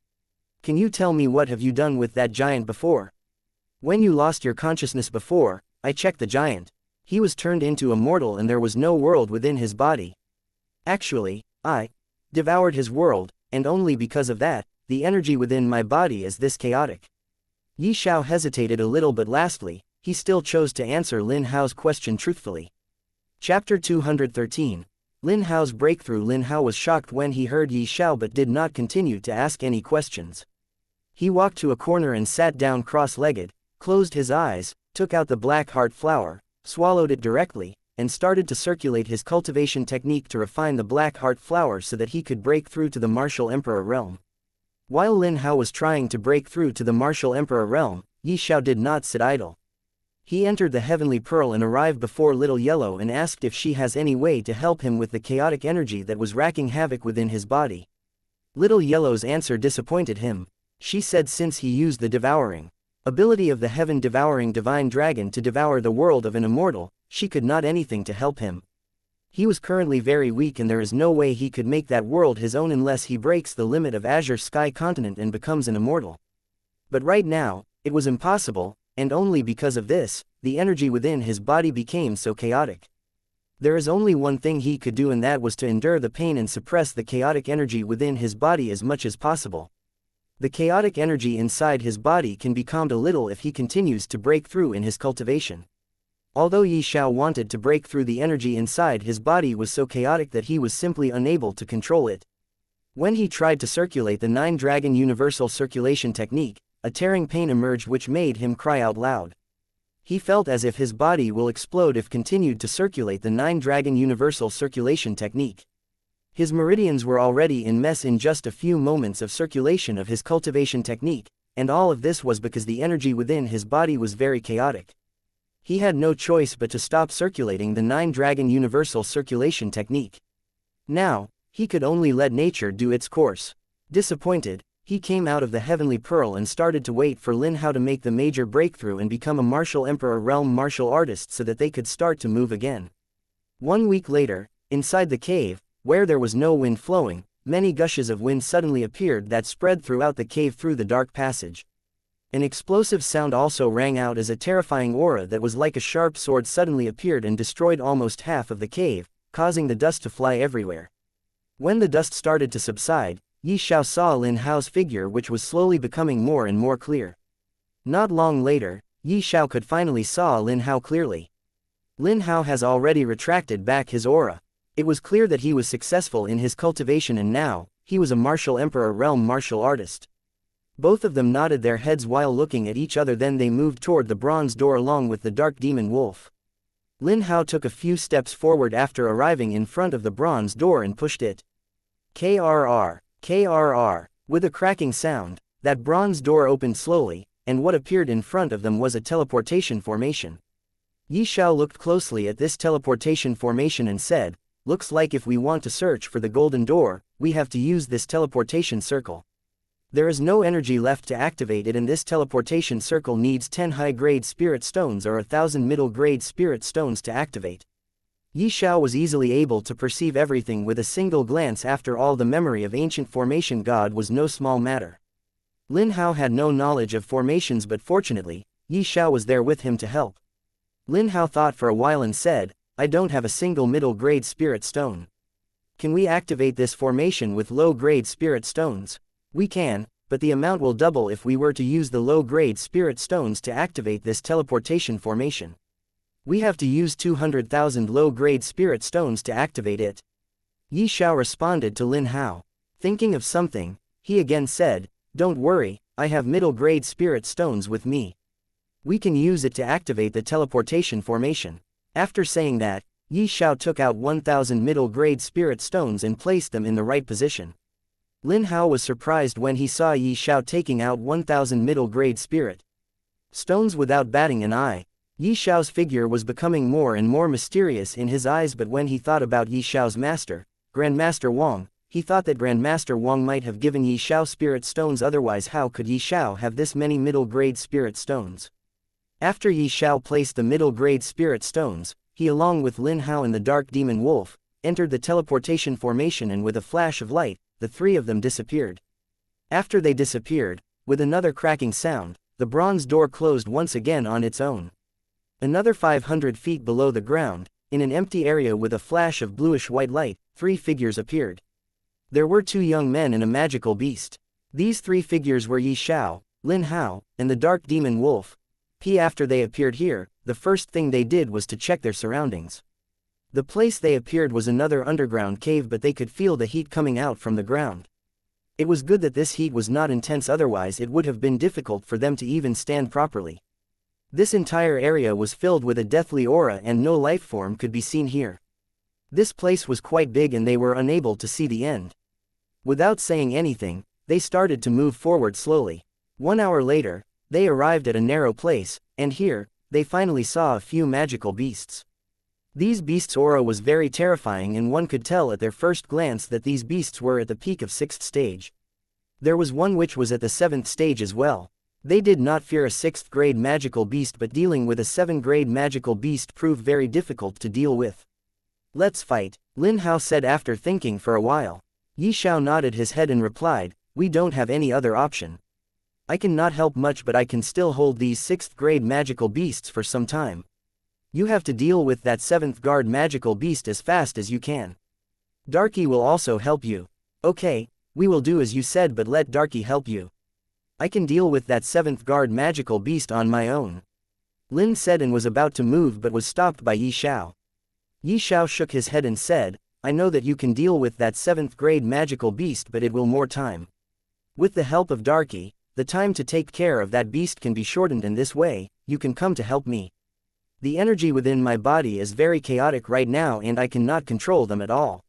Can you tell me what have you done with that giant before? When you lost your consciousness before, I checked the giant. He was turned into a mortal and there was no world within his body. Actually, I devoured his world, and only because of that, the energy within my body is this chaotic." Xiao hesitated a little, but lastly, he still chose to answer Lin Hao's question truthfully. Chapter 213. Lin Hao's breakthrough. Lin Hao was shocked when he heard Xiao but did not continue to ask any questions. He walked to a corner and sat down cross-legged, closed his eyes, took out the black heart flower, swallowed it directly, and started to circulate his cultivation technique to refine the black heart flower so that he could break through to the martial emperor realm. While Lin Hao was trying to break through to the martial emperor realm, Xiao did not sit idle. He entered the Heavenly Pearl and arrived before Little Yellow and asked if she has any way to help him with the chaotic energy that was wreaking havoc within his body. Little Yellow's answer disappointed him. She said since he used the devouring ability of the heaven-devouring divine dragon to devour the world of an immortal, she could not anything to help him. He was currently very weak and there is no way he could make that world his own unless he breaks the limit of Azure Sky Continent and becomes an immortal. But right now, it was impossible, and only because of this, the energy within his body became so chaotic. There is only one thing he could do, and that was to endure the pain and suppress the chaotic energy within his body as much as possible. The chaotic energy inside his body can be calmed a little if he continues to break through in his cultivation. Although Xiao wanted to break through, the energy inside his body was so chaotic that he was simply unable to control it. When he tried to circulate the 9-dragon universal circulation technique, a tearing pain emerged which made him cry out loud. He felt as if his body will explode if continued to circulate the 9-dragon universal circulation technique. His meridians were already in mess in just a few moments of circulation of his cultivation technique, and all of this was because the energy within his body was very chaotic. He had no choice but to stop circulating the 9-dragon universal circulation technique. Now, he could only let nature do its course. Disappointed, he came out of the heavenly pearl and started to wait for Lin Hao to make the major breakthrough and become a martial emperor realm martial artist so that they could start to move again. 1 week later, inside the cave, where there was no wind flowing, many gushes of wind suddenly appeared that spread throughout the cave through the dark passage. An explosive sound also rang out as a terrifying aura that was like a sharp sword suddenly appeared and destroyed almost half of the cave, causing the dust to fly everywhere. When the dust started to subside, Xiao saw Lin Hao's figure, which was slowly becoming more and more clear. Not long later, Xiao could finally saw Lin Hao clearly. Lin Hao has already retracted back his aura. It was clear that he was successful in his cultivation, and now, he was a martial emperor realm martial artist. Both of them nodded their heads while looking at each other, then they moved toward the bronze door along with the dark demon wolf. Lin Hao took a few steps forward after arriving in front of the bronze door and pushed it. KRR, KRR, with a cracking sound, that bronze door opened slowly, and what appeared in front of them was a teleportation formation. Xiao looked closely at this teleportation formation and said, "Looks like if we want to search for the golden door, we have to use this teleportation circle. There is no energy left to activate it, and this teleportation circle needs 10 high-grade spirit stones or 1,000 middle-grade spirit stones to activate." Xiao was easily able to perceive everything with a single glance. After all, the memory of ancient formation god was no small matter. Lin Hao had no knowledge of formations, but fortunately, Xiao was there with him to help. Lin Hao thought for a while and said, "I don't have a single middle-grade spirit stone. Can we activate this formation with low-grade spirit stones?" "We can, but the amount will double if we were to use the low-grade spirit stones to activate this teleportation formation. We have to use 200,000 low-grade spirit stones to activate it." Xiao responded to Lin Hao. Thinking of something, he again said, "Don't worry, I have middle-grade spirit stones with me. We can use it to activate the teleportation formation." After saying that, Xiao took out 1,000 middle-grade spirit stones and placed them in the right position. Lin Hao was surprised when he saw Xiao taking out 1,000 middle-grade spirit stones without batting an eye. Xiao's figure was becoming more and more mysterious in his eyes, but when he thought about Xiao's master, Grandmaster Wang, he thought that Grandmaster Wang might have given Xiao spirit stones, otherwise how could Xiao have this many middle-grade spirit stones? After Xiao placed the middle-grade spirit stones, he along with Lin Hao and the dark demon wolf, entered the teleportation formation, and with a flash of light, the three of them disappeared. After they disappeared, with another cracking sound, the bronze door closed once again on its own. Another 500 feet below the ground, in an empty area with a flash of bluish-white light, 3 figures appeared. There were 2 young men and a magical beast. These 3 figures were Xiao, Lin Hao, and the dark demon wolf. After they appeared here, the first thing they did was to check their surroundings. The place they appeared was another underground cave, but they could feel the heat coming out from the ground. It was good that this heat was not intense, otherwise it would have been difficult for them to even stand properly. This entire area was filled with a deathly aura and no life form could be seen here. This place was quite big and they were unable to see the end. Without saying anything, they started to move forward slowly. 1 hour later, they arrived at a narrow place, and here, they finally saw a few magical beasts. These beasts' aura was very terrifying, and one could tell at their first glance that these beasts were at the peak of 6th stage. There was one which was at the 7th stage as well. They did not fear a 6th grade magical beast, but dealing with a 7th grade magical beast proved very difficult to deal with. "Let's fight," Lin Hao said after thinking for a while. Xiao nodded his head and replied, "We don't have any other option. I cannot help much, but I can still hold these 6th grade magical beasts for some time." You have to deal with that 7th guard magical beast as fast as you can. Darky will also help you. Okay, we will do as you said, but let Darky help you. I can deal with that 7th guard magical beast on my own. Lin said and was about to move but was stopped by Xiao. Xiao shook his head and said, I know that you can deal with that 7th grade magical beast, but it will more time. With the help of Darky, the time to take care of that beast can be shortened in this way. You can come to help me. The energy within my body is very chaotic right now and I cannot control them at all.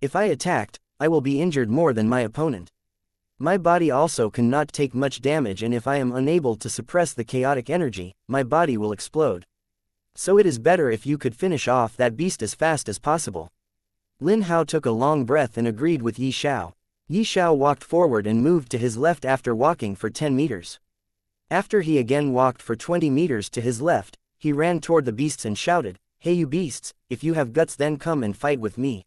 If I attacked, I will be injured more than my opponent. My body also cannot take much damage, and if I am unable to suppress the chaotic energy, my body will explode. So it is better if you could finish off that beast as fast as possible. Lin Hao took a long breath and agreed with Xiao. Xiao walked forward and moved to his left after walking for 10 meters. After he again walked for 20 meters to his left, he ran toward the beasts and shouted, Hey you beasts, if you have guts then come and fight with me.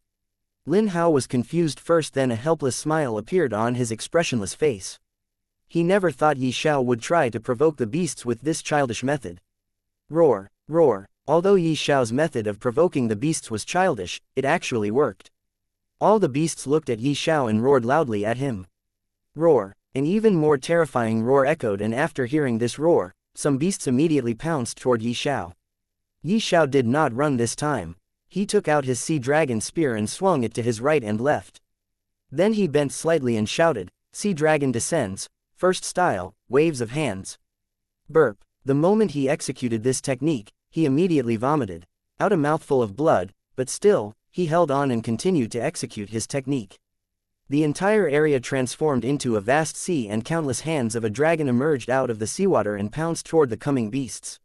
Lin Hao was confused first, then a helpless smile appeared on his expressionless face. He never thought Xiao would try to provoke the beasts with this childish method. Roar, roar. Although Xiao's method of provoking the beasts was childish, it actually worked. All the beasts looked at Xiao and roared loudly at him. Roar. An even more terrifying roar echoed, and after hearing this roar, some beasts immediately pounced toward Xiao. Xiao did not run this time. He took out his sea dragon spear and swung it to his right and left. Then he bent slightly and shouted, Sea dragon descends, first style, waves of hands. Burp. The moment he executed this technique, he immediately vomited out a mouthful of blood, but still, he held on and continued to execute his technique. The entire area transformed into a vast sea, and countless hands of a dragon emerged out of the seawater and pounced toward the coming beasts.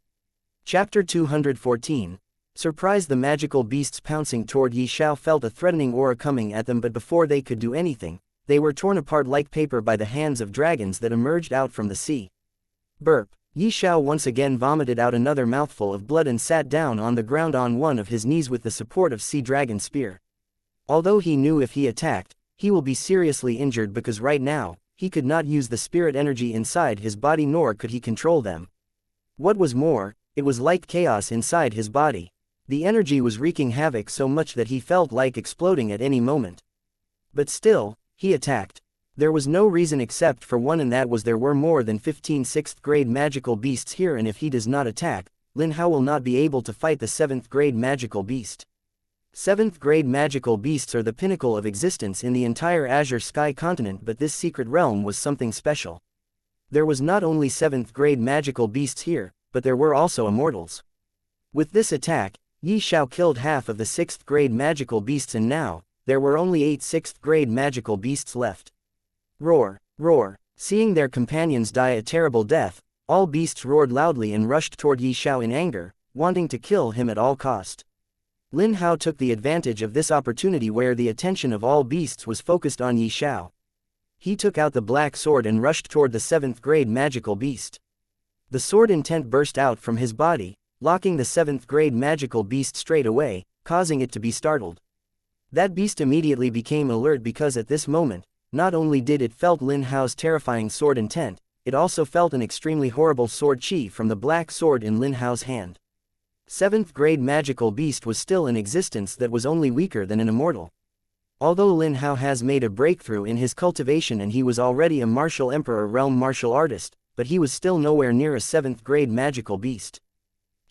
Chapter 214. Surprised, the magical beasts pouncing toward Xiao felt a threatening aura coming at them, but before they could do anything, they were torn apart like paper by the hands of dragons that emerged out from the sea. Burp. Xiao once again vomited out another mouthful of blood and sat down on the ground on one of his knees with the support of Sea Dragon Spear. Although he knew if he attacked, he will be seriously injured, because right now, he could not use the spirit energy inside his body, nor could he control them. What was more, it was like chaos inside his body. The energy was wreaking havoc so much that he felt like exploding at any moment. But still, he attacked. There was no reason except for one, and that was there were more than 15 6th grade magical beasts here, and if he does not attack, Lin Hao will not be able to fight the 7th grade magical beast. 7th grade magical beasts are the pinnacle of existence in the entire Azure Sky continent, but this secret realm was something special. There was not only 7th grade magical beasts here, but there were also immortals. With this attack, Xiao killed half of the 6th grade magical beasts, and now, there were only 8 6th grade magical beasts left. Roar, roar. Seeing their companions die a terrible death, all beasts roared loudly and rushed toward Xiao in anger, wanting to kill him at all cost. Lin Hao took the advantage of this opportunity where the attention of all beasts was focused on Xiao. He took out the black sword and rushed toward the 7th grade magical beast. The sword intent burst out from his body, locking the 7th grade magical beast straight away, causing it to be startled. That beast immediately became alert, because at this moment, not only did it felt Lin Hao's terrifying sword intent, it also felt an extremely horrible sword chi from the black sword in Lin Hao's hand. 7th grade magical beast was still in existence that was only weaker than an immortal. Although Lin Hao has made a breakthrough in his cultivation and he was already a martial emperor realm martial artist, but he was still nowhere near a 7th grade magical beast.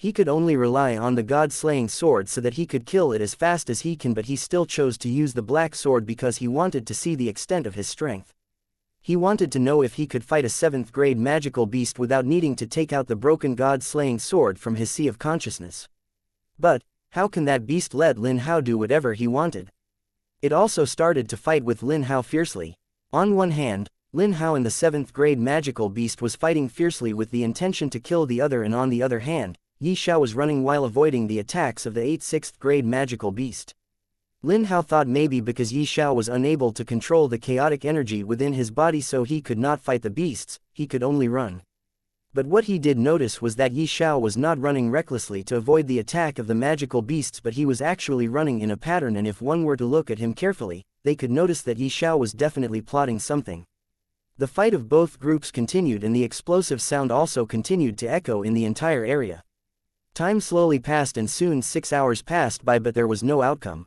He could only rely on the god-slaying sword so that he could kill it as fast as he can, but he still chose to use the black sword because he wanted to see the extent of his strength. He wanted to know if he could fight a 7th grade magical beast without needing to take out the broken god-slaying sword from his sea of consciousness. But, how can that beast let Lin Hao do whatever he wanted? It also started to fight with Lin Hao fiercely. On one hand, Lin Hao and the 7th grade magical beast was fighting fiercely with the intention to kill the other, and on the other hand, Xiao was running while avoiding the attacks of the 8th 6th grade magical beast. Lin Hao thought maybe because Xiao was unable to control the chaotic energy within his body so he could not fight the beasts, he could only run. But what he did notice was that Xiao was not running recklessly to avoid the attack of the magical beasts, but he was actually running in a pattern, and if one were to look at him carefully, they could notice that Xiao was definitely plotting something. The fight of both groups continued, and the explosive sound also continued to echo in the entire area. Time slowly passed and soon 6 hours passed by, but there was no outcome.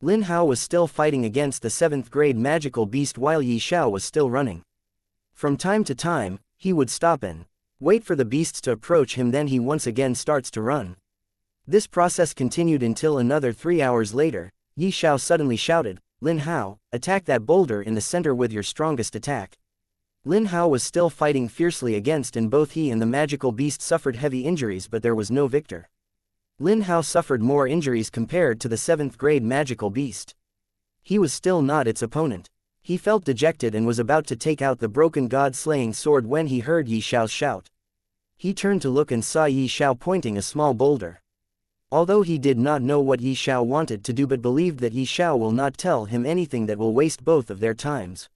Lin Hao was still fighting against the 7th grade magical beast while Yi Xiao was still running. From time to time, he would stop and wait for the beasts to approach him, then he once again starts to run. This process continued until another 3 hours later. Yi Xiao suddenly shouted, "Lin Hao, attack that boulder in the center with your strongest attack." Lin Hao was still fighting fiercely against, and both he and the magical beast suffered heavy injuries, but there was no victor. Lin Hao suffered more injuries compared to the 7th grade magical beast. He was still not its opponent. He felt dejected and was about to take out the broken god-slaying sword when he heard Yi Xiao's shout. He turned to look and saw Yi Xiao pointing a small boulder. Although he did not know what Yi Xiao wanted to do, but believed that Yi Xiao will not tell him anything that will waste both of their times.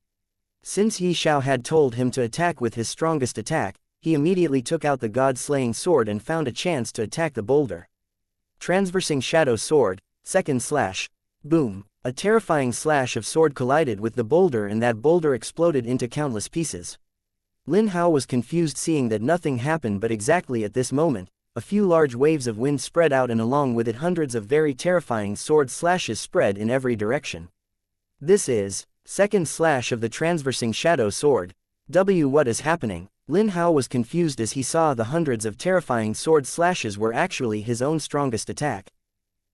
Since Yi Xiao had told him to attack with his strongest attack, he immediately took out the god-slaying sword and found a chance to attack the boulder. Transversing Shadow Sword, second slash. Boom! A terrifying slash of sword collided with the boulder and that boulder exploded into countless pieces. Lin Hao was confused seeing that nothing happened, but exactly at this moment, a few large waves of wind spread out and along with it hundreds of very terrifying sword slashes spread in every direction. This is second slash of the transversing shadow sword. What is happening? Lin Hao was confused as he saw the hundreds of terrifying sword slashes were actually his own strongest attack.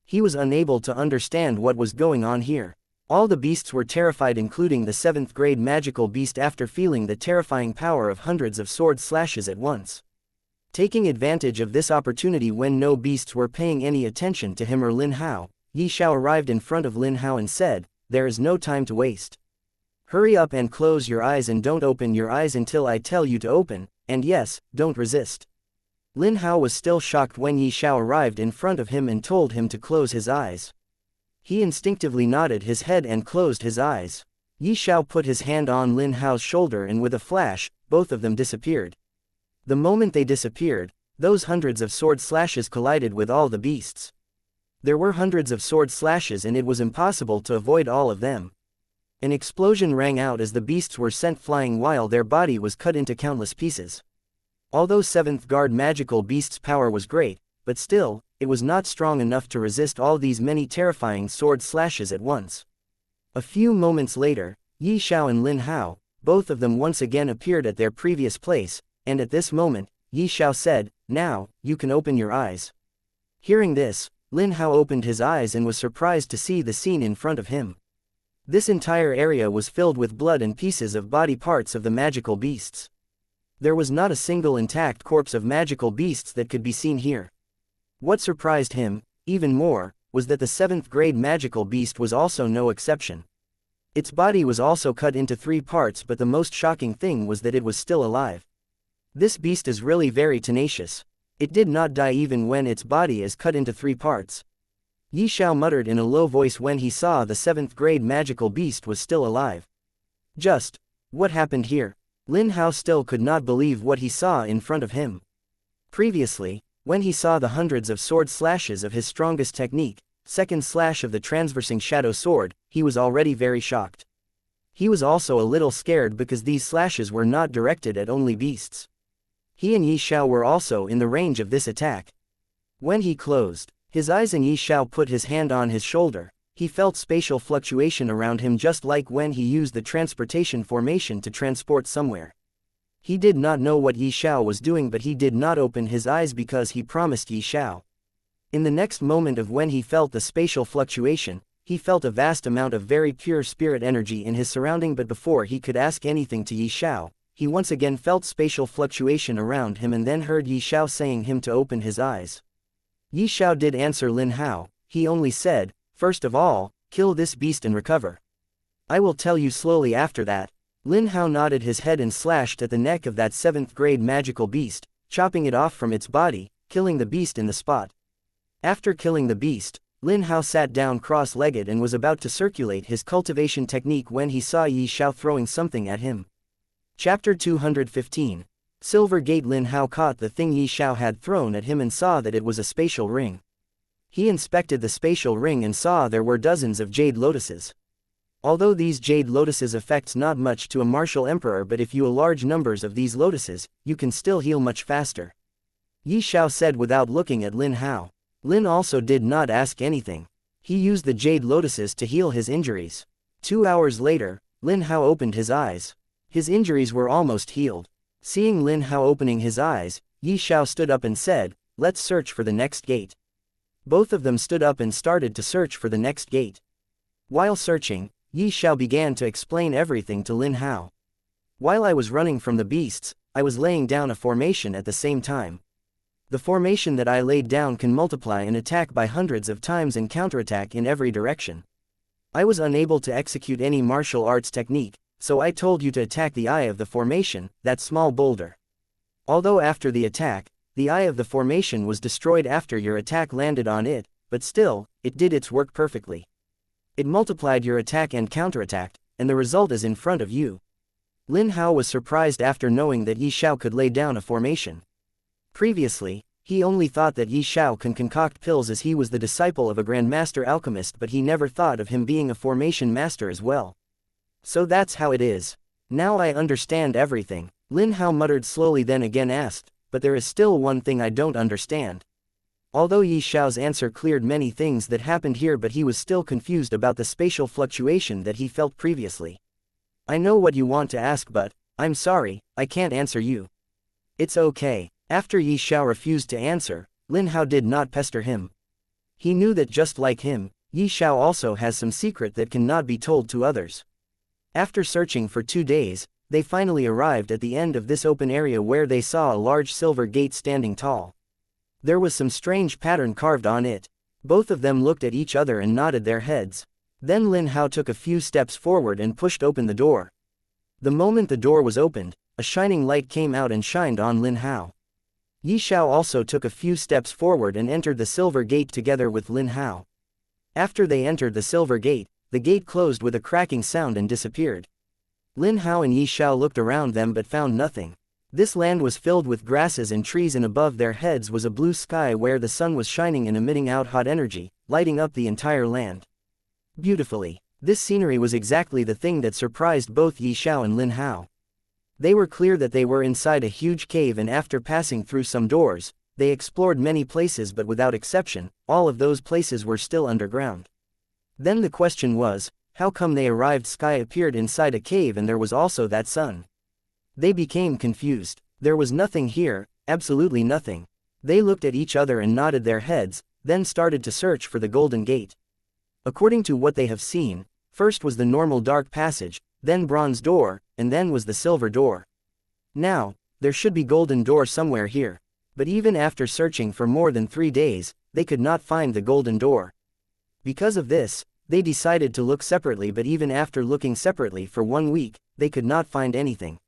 He was unable to understand what was going on here. All the beasts were terrified, including the 7th grade magical beast, after feeling the terrifying power of hundreds of sword slashes at once. Taking advantage of this opportunity when no beasts were paying any attention to him or Lin Hao, Yi Xiao arrived in front of Lin Hao and said, "There is no time to waste. Hurry up and close your eyes and don't open your eyes until I tell you to open, and yes, don't resist." Lin Hao was still shocked when Yi Xiao arrived in front of him and told him to close his eyes. He instinctively nodded his head and closed his eyes. Yi Xiao put his hand on Lin Hao's shoulder and with a flash, both of them disappeared. The moment they disappeared, those hundreds of sword slashes collided with all the beasts. There were hundreds of sword slashes and it was impossible to avoid all of them. An explosion rang out as the beasts were sent flying while their body was cut into countless pieces. Although 7th guard magical beast's power was great, but still, it was not strong enough to resist all these many terrifying sword slashes at once. A few moments later, Yi Xiao and Lin Hao, both of them once again appeared at their previous place, and at this moment, Yi Xiao said, "Now, you can open your eyes." Hearing this, Lin Hao opened his eyes and was surprised to see the scene in front of him. This entire area was filled with blood and pieces of body parts of the magical beasts. There was not a single intact corpse of magical beasts that could be seen here. What surprised him, even more, was that the 7th grade magical beast was also no exception. Its body was also cut into 3 parts, but the most shocking thing was that it was still alive. This beast is really very tenacious. It did not die even when its body is cut into 3 parts. Yi Xiao muttered in a low voice when he saw the 7th grade magical beast was still alive. Just what happened here? Lin Hao still could not believe what he saw in front of him. Previously, when he saw the hundreds of sword slashes of his strongest technique, second slash of the transversing shadow sword, he was already very shocked. He was also a little scared because these slashes were not directed at only beasts. He and Yi Xiao were also in the range of this attack. When he closed his eyes and Yi Xiao put his hand on his shoulder, he felt spatial fluctuation around him, just like when he used the transportation formation to transport somewhere. He did not know what Yi Xiao was doing, but he did not open his eyes because he promised Yi Xiao. In the next moment of when he felt the spatial fluctuation, he felt a vast amount of very pure spirit energy in his surrounding, but before he could ask anything to Yi Xiao, he once again felt spatial fluctuation around him and then heard Yi Xiao saying him to open his eyes. Yi Xiao did answer Lin Hao. He only said, "First of all, kill this beast and recover. I will tell you slowly after that." Lin Hao nodded his head and slashed at the neck of that 7th grade magical beast, chopping it off from its body, killing the beast in the spot. After killing the beast, Lin Hao sat down cross-legged and was about to circulate his cultivation technique when he saw Yi Xiao throwing something at him. Chapter 215. Silver Gate. Lin Hao caught the thing Yi Xiao had thrown at him and saw that it was a spatial ring. He inspected the spatial ring and saw there were dozens of jade lotuses. Although these jade lotuses affects not much to a martial emperor, but if you a large numbers of these lotuses, you can still heal much faster. Yi Xiao said without looking at Lin Hao. Lin also did not ask anything. He used the jade lotuses to heal his injuries. 2 hours later, Lin Hao opened his eyes. His injuries were almost healed. Seeing Lin Hao opening his eyes, Yi Xiao stood up and said, "Let's search for the next gate." Both of them stood up and started to search for the next gate. While searching, Yi Xiao began to explain everything to Lin Hao. While I was running from the beasts, I was laying down a formation at the same time. The formation that I laid down can multiply and attack by hundreds of times and counterattack in every direction. I was unable to execute any martial arts technique, so I told you to attack the eye of the formation, that small boulder. Although after the attack, the eye of the formation was destroyed after your attack landed on it, but still, it did its work perfectly. It multiplied your attack and counterattacked, and the result is in front of you. Lin Hao was surprised after knowing that Yi Xiao could lay down a formation. Previously, he only thought that Yi Xiao can concoct pills as he was the disciple of a grandmaster alchemist, but he never thought of him being a formation master as well. So that's how it is. Now I understand everything, Lin Hao muttered slowly, then again asked, "But there is still one thing I don't understand." Although Yi Xiao's answer cleared many things that happened here, but he was still confused about the spatial fluctuation that he felt previously. "I know what you want to ask, but I'm sorry, I can't answer you." "It's okay." After Yi Xiao refused to answer, Lin Hao did not pester him. He knew that just like him, Yi Xiao also has some secret that cannot be told to others. After searching for 2 days, they finally arrived at the end of this open area where they saw a large silver gate standing tall. There was some strange pattern carved on it. Both of them looked at each other and nodded their heads. Then Lin Hao took a few steps forward and pushed open the door. The moment the door was opened, a shining light came out and shined on Lin Hao. Yi Xiao also took a few steps forward and entered the silver gate together with Lin Hao. After they entered the silver gate, the gate closed with a cracking sound and disappeared. Lin Hao and Yi Xiao looked around them but found nothing. This land was filled with grasses and trees, and above their heads was a blue sky where the sun was shining and emitting out hot energy, lighting up the entire land beautifully. This scenery was exactly the thing that surprised both Yi Xiao and Lin Hao. They were clear that they were inside a huge cave, and after passing through some doors, they explored many places, but without exception, all of those places were still underground. Then the question was, how come they arrived? Sky appeared inside a cave and there was also that sun. They became confused. There was nothing here, absolutely nothing. They looked at each other and nodded their heads, then started to search for the golden gate. According to what they have seen, first was the normal dark passage, then bronze door, and then was the silver door. Now, there should be golden door somewhere here. But even after searching for more than 3 days, they could not find the golden door. Because of this, they decided to look separately, but even after looking separately for 1 week, they could not find anything.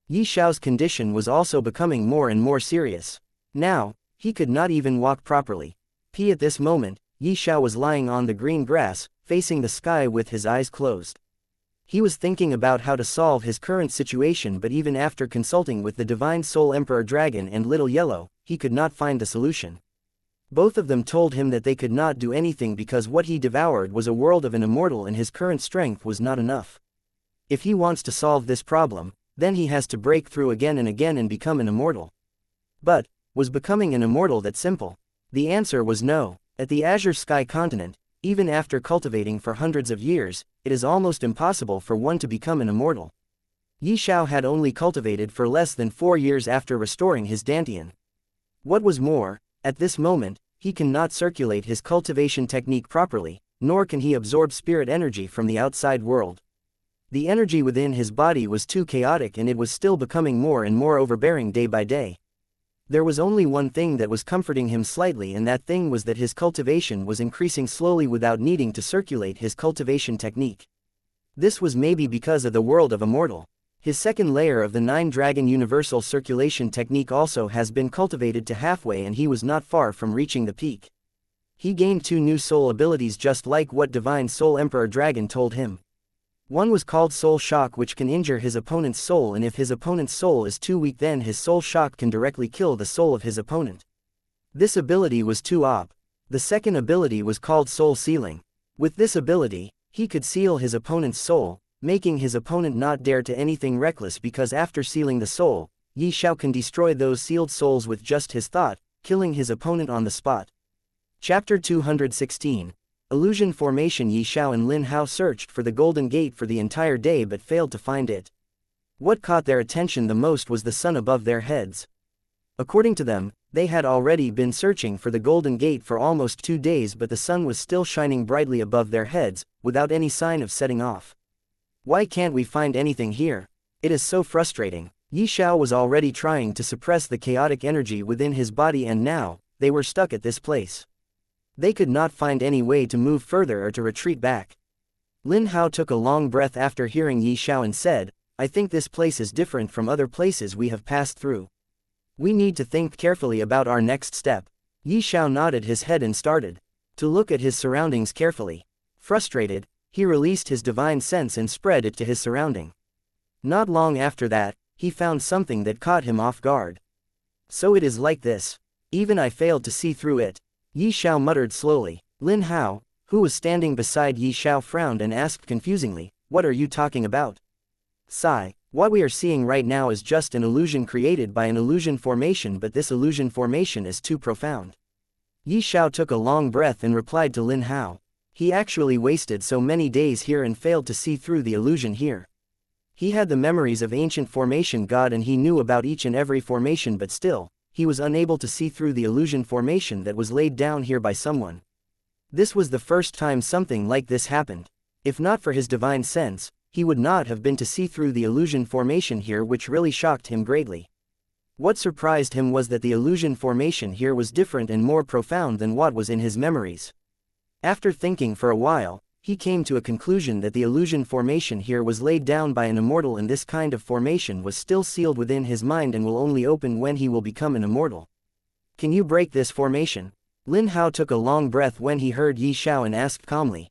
Yi Xiao's condition was also becoming more and more serious. Now, he could not even walk properly. At this moment, Yi Xiao was lying on the green grass, facing the sky with his eyes closed. He was thinking about how to solve his current situation, but even after consulting with the Divine Soul Emperor Dragon and Little Yellow, he could not find the solution. Both of them told him that they could not do anything because what he devoured was a world of an immortal and his current strength was not enough. If he wants to solve this problem, then he has to break through again and again and become an immortal. But, was becoming an immortal that simple? The answer was no. At the Azure Sky continent, even after cultivating for hundreds of years, it is almost impossible for one to become an immortal. Yi Xiao had only cultivated for less than 4 years after restoring his Dantian. What was more, at this moment, he cannot circulate his cultivation technique properly, nor can he absorb spirit energy from the outside world. The energy within his body was too chaotic, and it was still becoming more and more overbearing day by day. There was only one thing that was comforting him slightly, and that thing was that his cultivation was increasing slowly without needing to circulate his cultivation technique. This was maybe because of the world of immortal. His second layer of the 9-dragon universal circulation technique also has been cultivated to halfway, and he was not far from reaching the peak. He gained 2 new soul abilities just like what Divine Soul Emperor Dragon told him. One was called Soul Shock, which can injure his opponent's soul, and if his opponent's soul is too weak, then his Soul Shock can directly kill the soul of his opponent. This ability was too OP. The second ability was called Soul Sealing. With this ability, he could seal his opponent's soul, making his opponent not dare to anything reckless, because after sealing the soul, Yi Xiao can destroy those sealed souls with just his thought, killing his opponent on the spot. Chapter 216. Illusion Formation. Yi Xiao and Lin Hao searched for the Golden Gate for the entire day but failed to find it. What caught their attention the most was the sun above their heads. According to them, they had already been searching for the Golden Gate for almost 2 days, but the sun was still shining brightly above their heads, without any sign of setting off. Why can't we find anything here? It is so frustrating. Yi Xiao was already trying to suppress the chaotic energy within his body, and now, they were stuck at this place. They could not find any way to move further or to retreat back. Lin Hao took a long breath after hearing Yi Xiao and said, I think this place is different from other places we have passed through. We need to think carefully about our next step. Yi Xiao nodded his head and started to look at his surroundings carefully. Frustrated, he released his divine sense and spread it to his surrounding. Not long after that, he found something that caught him off guard. So it is like this. Even I failed to see through it. Yi Xiao muttered slowly. Lin Hao, who was standing beside Yi Xiao, frowned and asked confusingly, what are you talking about? Sigh. What we are seeing right now is just an illusion created by an illusion formation, but this illusion formation is too profound. Yi Xiao took a long breath and replied to Lin Hao. He actually wasted so many days here and failed to see through the illusion here. He had the memories of ancient formation god and he knew about each and every formation, but still, he was unable to see through the illusion formation that was laid down here by someone. This was the first time something like this happened. If not for his divine sense, he would not have been to see through the illusion formation here, which really shocked him greatly. What surprised him was that the illusion formation here was different and more profound than what was in his memories. After thinking for a while, he came to a conclusion that the illusion formation here was laid down by an immortal, and this kind of formation was still sealed within his mind and will only open when he will become an immortal. Can you break this formation? Lin Hao took a long breath when he heard Yi Xiao and asked calmly.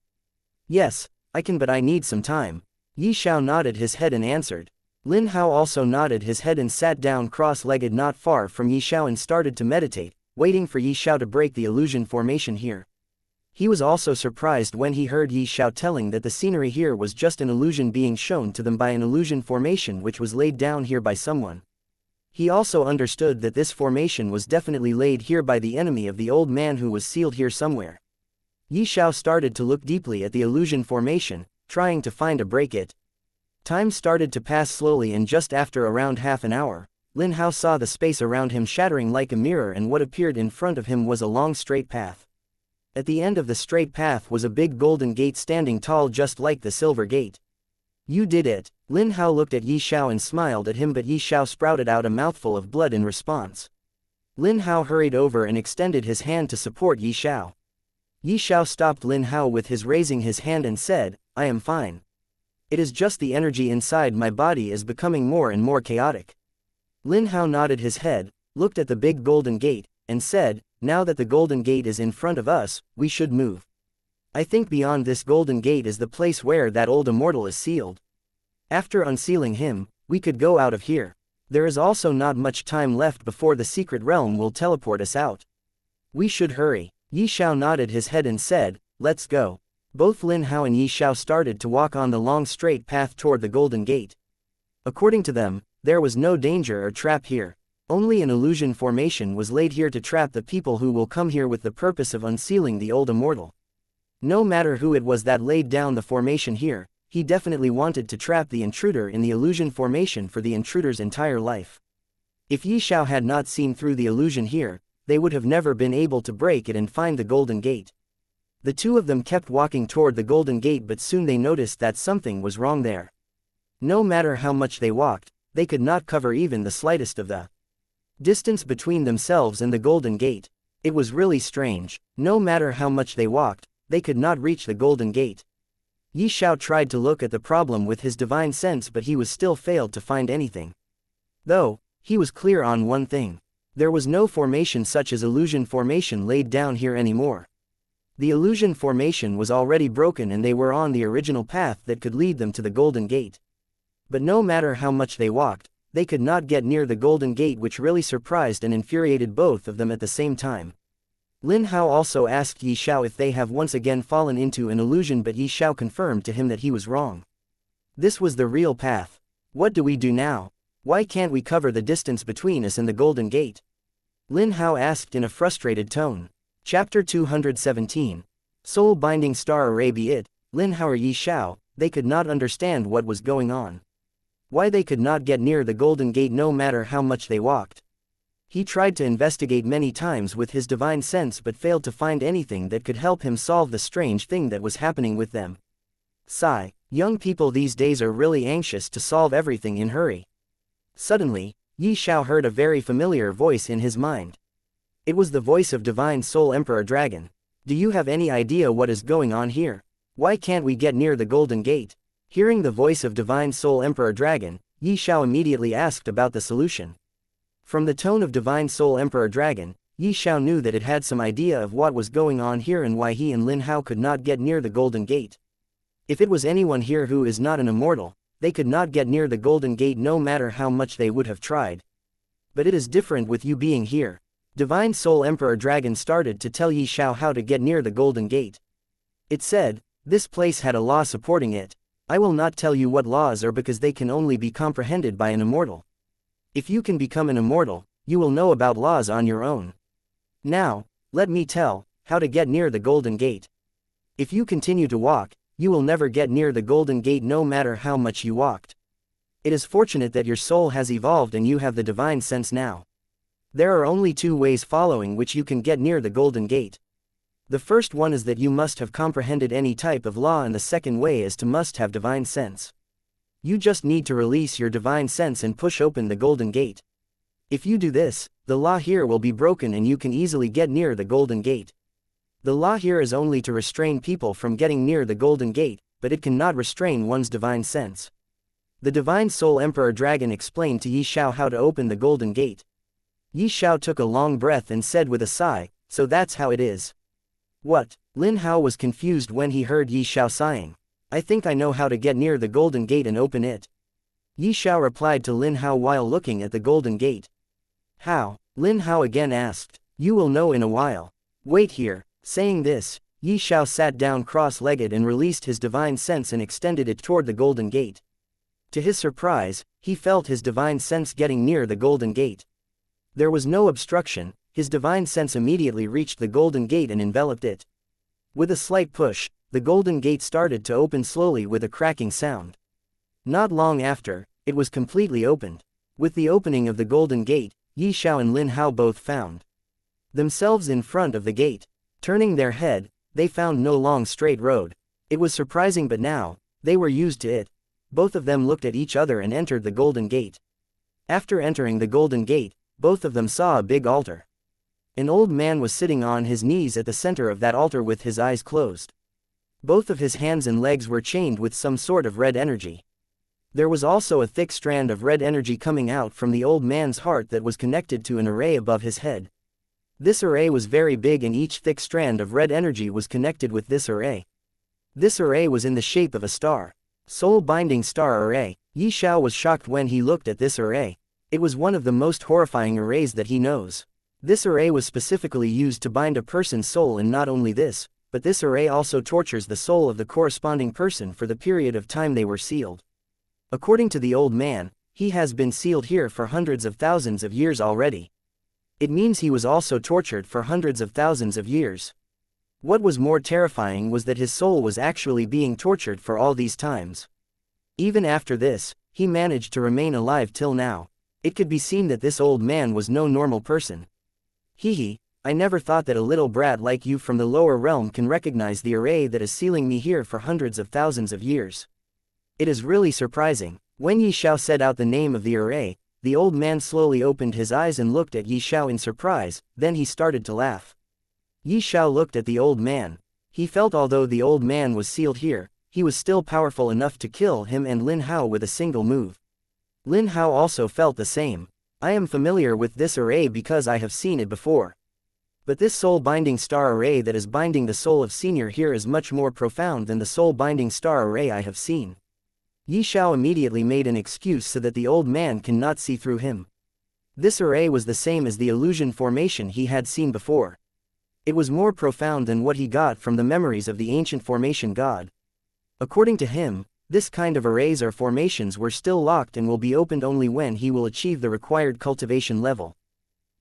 Yes, I can, but I need some time. Yi Xiao nodded his head and answered. Lin Hao also nodded his head and sat down cross-legged not far from Yi Xiao and started to meditate, waiting for Yi Xiao to break the illusion formation here. He was also surprised when he heard Yi Xiao telling that the scenery here was just an illusion being shown to them by an illusion formation which was laid down here by someone. He also understood that this formation was definitely laid here by the enemy of the old man who was sealed here somewhere. Yi Xiao started to look deeply at the illusion formation, trying to find a break it. Time started to pass slowly, and just after around half an hour, Lin Hao saw the space around him shattering like a mirror, and what appeared in front of him was a long straight path. At the end of the straight path was a big golden gate standing tall just like the silver gate. You did it. Lin Hao looked at Yi Xiao and smiled at him, but Yi Xiao sprouted out a mouthful of blood in response. Lin Hao hurried over and extended his hand to support Yi Xiao. Yi Xiao stopped Lin Hao with his raising his hand and said, I am fine. It is just the energy inside my body is becoming more and more chaotic. Lin Hao nodded his head, looked at the big golden gate, and said, now that the golden gate is in front of us, we should move. I think beyond this golden gate is the place where that old immortal is sealed. After unsealing him, we could go out of here. There is also not much time left before the secret realm will teleport us out. We should hurry. Yi Xiao nodded his head and said, let's go. Both Lin Hao and Yi Xiao started to walk on the long straight path toward the golden gate. According to them, there was no danger or trap here. Only an illusion formation was laid here to trap the people who will come here with the purpose of unsealing the old immortal. No matter who it was that laid down the formation here, he definitely wanted to trap the intruder in the illusion formation for the intruder's entire life. If Yi Xiao had not seen through the illusion here, they would have never been able to break it and find the golden gate. The two of them kept walking toward the golden gate, but soon they noticed that something was wrong there. No matter how much they walked, they could not cover even the slightest of the distance between themselves and the golden gate. It was really strange. No matter how much they walked, they could not reach the golden gate. Yi Xiao tried to look at the problem with his divine sense, but he was still failed to find anything. Though, he was clear on one thing. There was no formation such as illusion formation laid down here anymore. The illusion formation was already broken and they were on the original path that could lead them to the golden gate. But no matter how much they walked, they could not get near the golden gate, which really surprised and infuriated both of them at the same time. Lin Hao also asked Yi Xiao if they have once again fallen into an illusion, but Yi Xiao confirmed to him that he was wrong. This was the real path. What do we do now? Why can't we cover the distance between us and the Golden Gate? Lin Hao asked in a frustrated tone. Chapter 217. Soul-binding star array. Be it Lin Hao or Yi Xiao, they could not understand what was going on. Why they could not get near the Golden Gate no matter how much they walked. He tried to investigate many times with his divine sense but failed to find anything that could help him solve the strange thing that was happening with them. Sigh, young people these days are really anxious to solve everything in hurry. Suddenly, Yi Xiao heard a very familiar voice in his mind. It was the voice of Divine Soul Emperor Dragon. Do you have any idea what is going on here? Why can't we get near the Golden Gate? Hearing the voice of Divine Soul Emperor Dragon, Yi Xiao immediately asked about the solution. From the tone of Divine Soul Emperor Dragon, Yi Xiao knew that it had some idea of what was going on here and why he and Lin Hao could not get near the Golden Gate. If it was anyone here who is not an immortal, they could not get near the Golden Gate no matter how much they would have tried. But it is different with you being here. Divine Soul Emperor Dragon started to tell Yi Xiao how to get near the Golden Gate. It said, this place had a law supporting it. I will not tell you what laws are because they can only be comprehended by an immortal. If you can become an immortal, you will know about laws on your own. Now, let me tell how to get near the Golden Gate. If you continue to walk, you will never get near the Golden Gate no matter how much you walked. It is fortunate that your soul has evolved and you have the divine sense now. There are only two ways following which you can get near the Golden Gate. The first one is that you must have comprehended any type of law, and the second way is to must have divine sense. You just need to release your divine sense and push open the Golden Gate. If you do this, the law here will be broken and you can easily get near the Golden Gate. The law here is only to restrain people from getting near the Golden Gate, but it cannot restrain one's divine sense. The Divine Soul Emperor Dragon explained to Yi Xiao how to open the Golden Gate. Yi Xiao took a long breath and said with a sigh, so that's how it is. What? Lin Hao was confused when he heard Yi Xiao sighing. I think I know how to get near the Golden Gate and open it. Yi Xiao replied to Lin Hao while looking at the Golden Gate. How? Lin Hao again asked. You will know in a while. Wait here. Saying this, Yi Xiao sat down cross-legged and released his divine sense and extended it toward the Golden Gate. To his surprise, he felt his divine sense getting near the Golden Gate. There was no obstruction. His divine sense immediately reached the Golden Gate and enveloped it. With a slight push, the Golden Gate started to open slowly with a cracking sound. Not long after, it was completely opened. With the opening of the Golden Gate, Yi Xiao and Lin Hao both found themselves in front of the gate. Turning their head, they found no long straight road. It was surprising, but now, they were used to it. Both of them looked at each other and entered the Golden Gate. After entering the Golden Gate, both of them saw a big altar. An old man was sitting on his knees at the center of that altar with his eyes closed. Both of his hands and legs were chained with some sort of red energy. There was also a thick strand of red energy coming out from the old man's heart that was connected to an array above his head. This array was very big and each thick strand of red energy was connected with this array. This array was in the shape of a star. Soul-binding star array. Yi Xiao was shocked when he looked at this array. It was one of the most horrifying arrays that he knows. This array was specifically used to bind a person's soul, and not only this, but this array also tortures the soul of the corresponding person for the period of time they were sealed. According to the old man, he has been sealed here for hundreds of thousands of years already. It means he was also tortured for hundreds of thousands of years. What was more terrifying was that his soul was actually being tortured for all these times. Even after this, he managed to remain alive till now. It could be seen that this old man was no normal person. Hee, I never thought that a little brat like you from the lower realm can recognize the array that is sealing me here for hundreds of thousands of years. It is really surprising. When Yi Xiao said out the name of the array, the old man slowly opened his eyes and looked at Yi Xiao in surprise, then he started to laugh. Yi Xiao looked at the old man. He felt although the old man was sealed here, he was still powerful enough to kill him and Lin Hao with a single move. Lin Hao also felt the same. I am familiar with this array because I have seen it before. But this soul-binding star array that is binding the soul of Senior here is much more profound than the soul-binding star array I have seen. Yi Xiao immediately made an excuse so that the old man cannot see through him. This array was the same as the illusion formation he had seen before. It was more profound than what he got from the memories of the ancient formation god. According to him, This kind of arrays or formations were still locked and will be opened only when he will achieve the required cultivation level.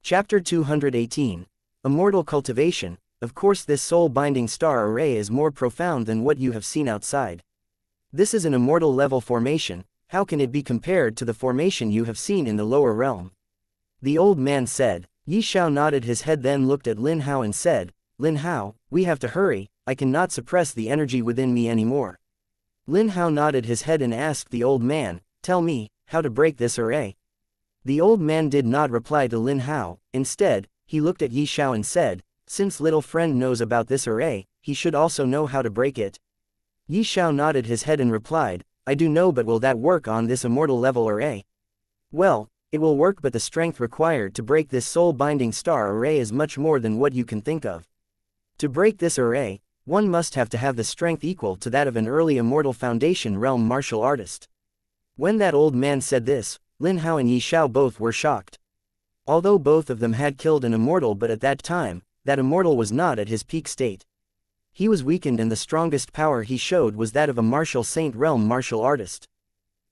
Chapter 218. Immortal Cultivation. Of course, this soul-binding star array is more profound than what you have seen outside. This is an immortal level formation. How can it be compared to the formation you have seen in the lower realm? The old man said. Xiao nodded his head, then looked at Lin Hao and said, Lin Hao, we have to hurry, I cannot suppress the energy within me anymore. Lin Hao nodded his head and asked the old man, tell me, how to break this array? The old man did not reply to Lin Hao. Instead, he looked at Xiao and said, since little friend knows about this array, he should also know how to break it. Xiao nodded his head and replied, I do know, but will that work on this immortal level array? Well, it will work, but the strength required to break this soul-binding star array is much more than what you can think of. To break this array, one must have the strength equal to that of an early immortal foundation realm martial artist. When that old man said this, Lin Hao and Xiao both were shocked. Although both of them had killed an immortal, but at that time, that immortal was not at his peak state. He was weakened, and the strongest power he showed was that of a martial saint realm martial artist.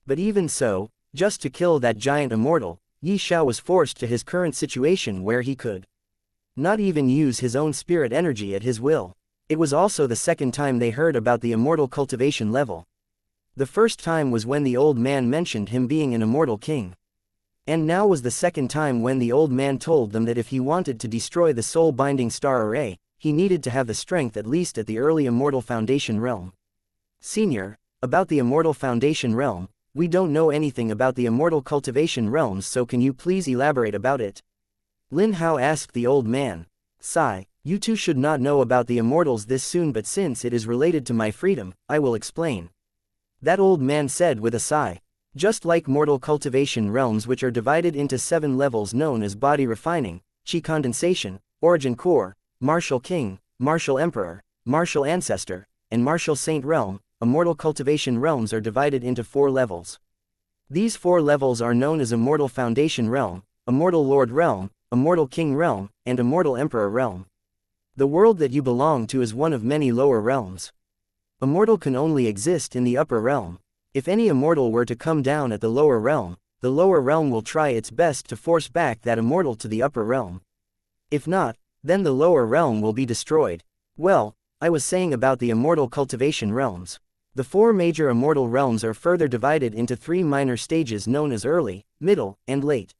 But even so, just to kill that giant immortal, Xiao was forced to his current situation where he could not even use his own spirit energy at his will. It was also the second time they heard about the immortal cultivation level. The first time was when the old man mentioned him being an immortal king. And now was the second time when the old man told them that if he wanted to destroy the soul-binding star array, he needed to have the strength at least at the early immortal foundation realm. Senior, about the immortal foundation realm, we don't know anything about the immortal cultivation realms, so can you please elaborate about it? Lin Hao asked the old man. Sigh, you two should not know about the immortals this soon, but since it is related to my freedom, I will explain. That old man said with a sigh. Just like mortal cultivation realms, which are divided into 7 levels known as body refining, chi condensation, origin core, martial king, martial emperor, martial ancestor, and martial saint realm, immortal cultivation realms are divided into 4 levels. These 4 levels are known as immortal foundation realm, immortal lord realm, immortal king realm, and immortal emperor realm. The world that you belong to is one of many lower realms. Immortal can only exist in the upper realm. If any immortal were to come down at the lower realm will try its best to force back that immortal to the upper realm. If not, then the lower realm will be destroyed. Well, I was saying about the immortal cultivation realms. The 4 major immortal realms are further divided into 3 minor stages known as early, middle, and late.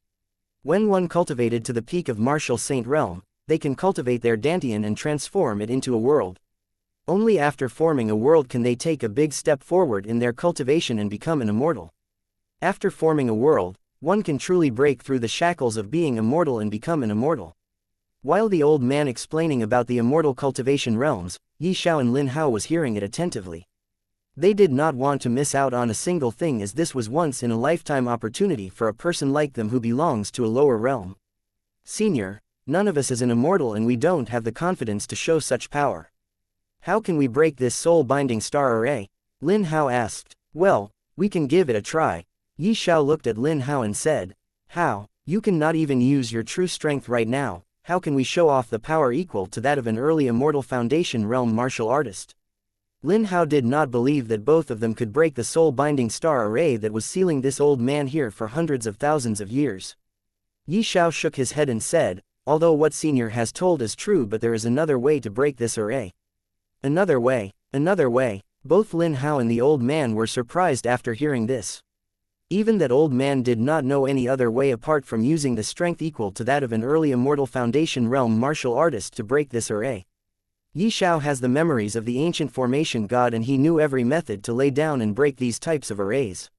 When one cultivated to the peak of martial saint realm, they can cultivate their dantian and transform it into a world. Only after forming a world can they take a big step forward in their cultivation and become an immortal. After forming a world, one can truly break through the shackles of being immortal and become an immortal. While the old man explaining about the immortal cultivation realms, Xiao and Lin Hao was hearing it attentively. They did not want to miss out on a single thing, as this was once in a lifetime opportunity for a person like them who belongs to a lower realm. Senior, none of us is an immortal, and we don't have the confidence to show such power. How can we break this soul-binding star array? Lin Hao asked. Well, we can give it a try. Xiao looked at Lin Hao and said. How? You cannot even use your true strength right now. How can we show off the power equal to that of an early immortal foundation realm martial artist? Lin Hao did not believe that both of them could break the soul-binding star array that was sealing this old man here for hundreds of thousands of years. Xiao shook his head and said, although what Senior has told is true, but there is another way to break this array. Another way, another way. Both Lin Hao and the old man were surprised after hearing this. Even that old man did not know any other way apart from using the strength equal to that of an early immortal foundation realm martial artist to break this array. Xiao has the memories of the ancient formation god, and he knew every method to lay down and break these types of arrays.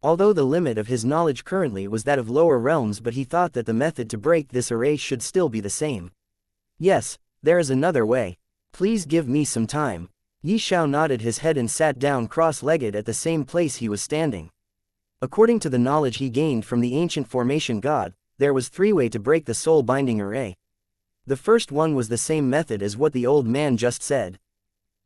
Although the limit of his knowledge currently was that of lower realms, but he thought that the method to break this array should still be the same. Yes, there is another way. Please give me some time. Xiao nodded his head and sat down cross-legged at the same place he was standing. According to the knowledge he gained from the ancient formation god, there was 3 ways to break the soul-binding array. The first one was the same method as what the old man just said.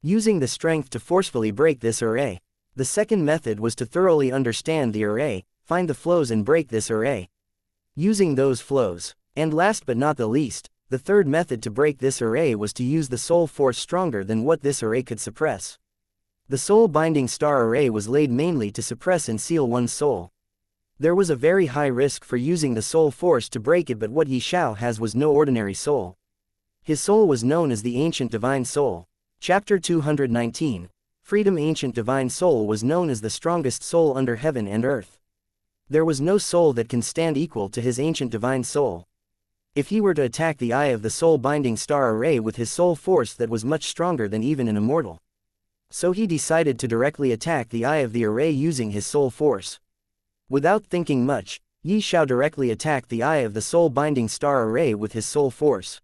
Using the strength to forcefully break this array. The second method was to thoroughly understand the array, find the flows and break this array. Using those flows. And last but not the least, the third method to break this array was to use the soul force stronger than what this array could suppress. The soul-binding star array was laid mainly to suppress and seal one's soul. There was a very high risk for using the soul force to break it, but what Xiao has was no ordinary soul. His soul was known as the Ancient Divine Soul. Chapter 219. Freedom. Ancient Divine Soul was known as the strongest soul under heaven and earth. There was no soul that can stand equal to his Ancient Divine Soul. If he were to attack the eye of the soul-binding star array with his soul force, that was much stronger than even an immortal. So he decided to directly attack the eye of the array using his soul force. Without thinking much, Xiao directly attacked the eye of the soul-binding star array with his soul force.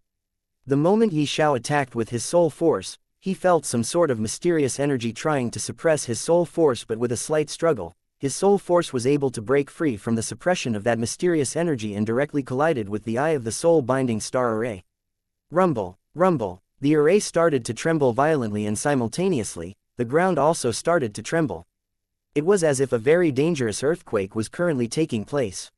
The moment Xiao attacked with his soul force, he felt some sort of mysterious energy trying to suppress his soul force, but with a slight struggle, his soul force was able to break free from the suppression of that mysterious energy and directly collided with the eye of the soul-binding star array. Rumble, rumble, the array started to tremble violently, and simultaneously, the ground also started to tremble. It was as if a very dangerous earthquake was currently taking place.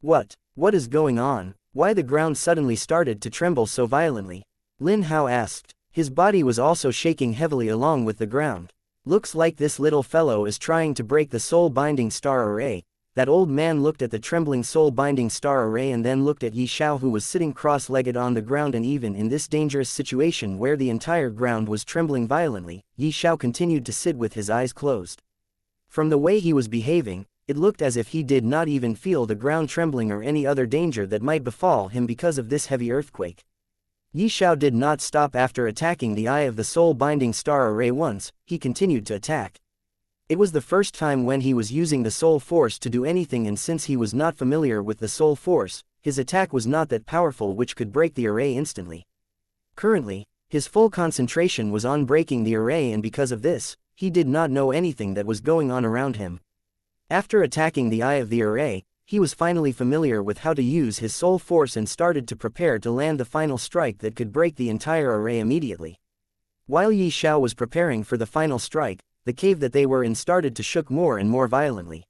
What is going on? Why the ground suddenly started to tremble so violently? Lin Hao asked. His body was also shaking heavily along with the ground. Looks like this little fellow is trying to break the soul-binding star array. That old man looked at the trembling soul-binding star array and then looked at Xiao, who was sitting cross-legged on the ground, and even in this dangerous situation where the entire ground was trembling violently, Xiao continued to sit with his eyes closed. From the way he was behaving, it looked as if he did not even feel the ground trembling or any other danger that might befall him because of this heavy earthquake. Xiao did not stop after attacking the eye of the soul-binding star array once. He continued to attack. It was the first time when he was using the soul force to do anything, and since he was not familiar with the soul force, his attack was not that powerful which could break the array instantly. Currently, his full concentration was on breaking the array, and because of this, he did not know anything that was going on around him. After attacking the eye of the array, he was finally familiar with how to use his soul force and started to prepare to land the final strike that could break the entire array immediately. While Xiao was preparing for the final strike, the cave that they were in started to shook more and more violently.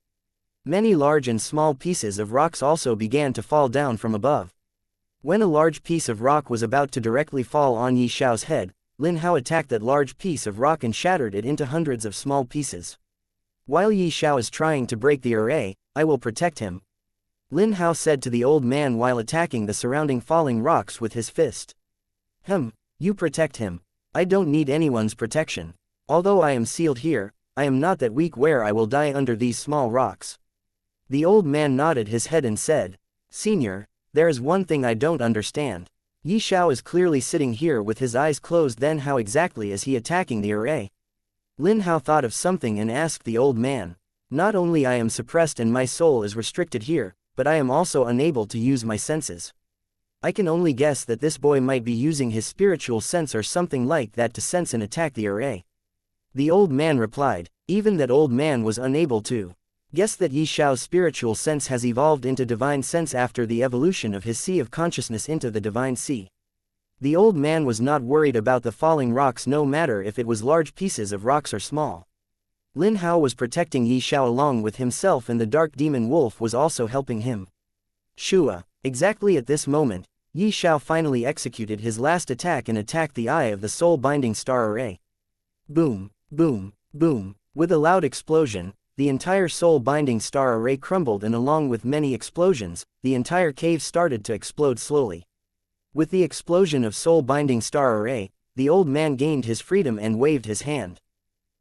Many large and small pieces of rocks also began to fall down from above. When a large piece of rock was about to directly fall on Xiao's head, Lin Hao attacked that large piece of rock and shattered it into hundreds of small pieces. While Xiao is trying to break the array, I will protect him, Lin Hao said to the old man while attacking the surrounding falling rocks with his fist. You protect him. I don't need anyone's protection. Although I am sealed here, I am not that weak where I will die under these small rocks. The old man nodded his head and said, Senior, there is one thing I don't understand. Xiao is clearly sitting here with his eyes closed, then how exactly is he attacking the array? Lin Hao thought of something and asked the old man. Not only I am suppressed and my soul is restricted here, but I am also unable to use my senses. I can only guess that this boy might be using his spiritual sense or something like that to sense and attack the array. The old man replied. Even that old man was unable to guess that Xiao's spiritual sense has evolved into divine sense after the evolution of his sea of consciousness into the divine sea. The old man was not worried about the falling rocks, no matter if it was large pieces of rocks or small. Lin Hao was protecting Xiao along with himself, and the dark demon wolf was also helping him. Shua. Exactly at this moment, Xiao finally executed his last attack and attacked the eye of the soul-binding star array. Boom, boom, boom. With a loud explosion, the entire soul-binding star array crumbled, and along with many explosions, the entire cave started to explode slowly. With the explosion of soul-binding star array, the old man gained his freedom and waved his hand.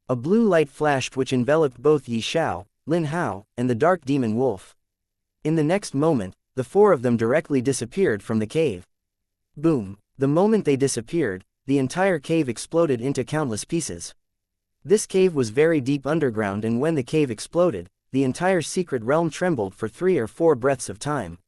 A blue light flashed which enveloped both Xiao, Lin Hao, and the dark demon wolf. In the next moment, the four of them directly disappeared from the cave. Boom! The moment they disappeared, the entire cave exploded into countless pieces. This cave was very deep underground, and when the cave exploded, the entire secret realm trembled for 3 or 4 breaths of time.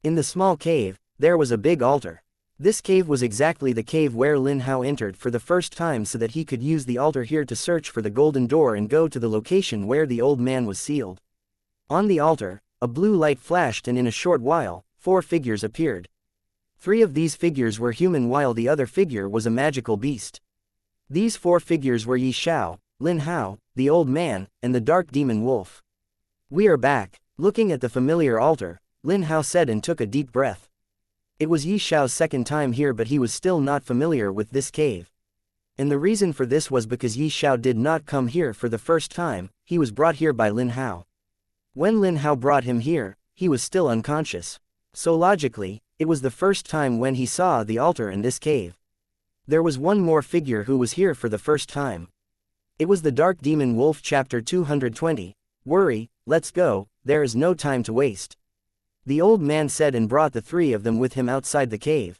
In the small cave, there was a big altar. This cave was exactly the cave where Lin Hao entered for the first time so that he could use the altar here to search for the golden door and go to the location where the old man was sealed. On the altar, a blue light flashed, and in a short while, 4 figures appeared. 3 of these figures were human while the other figure was a magical beast. These 4 figures were Xiao, Lin Hao, the old man, and the dark demon wolf. We are back. Looking at the familiar altar, Lin Hao said and took a deep breath. It was Xiao's second time here, but he was still not familiar with this cave. And the reason for this was because Yi Xiao did not come here for the first time, he was brought here by Lin Hao. When Lin Hao brought him here, he was still unconscious. So logically, it was the first time when he saw the altar in this cave. There was one more figure who was here for the first time. It was the Dark Demon Wolf. Chapter 220. Worry, let's go, there is no time to waste. The old man said and brought the three of them with him outside the cave.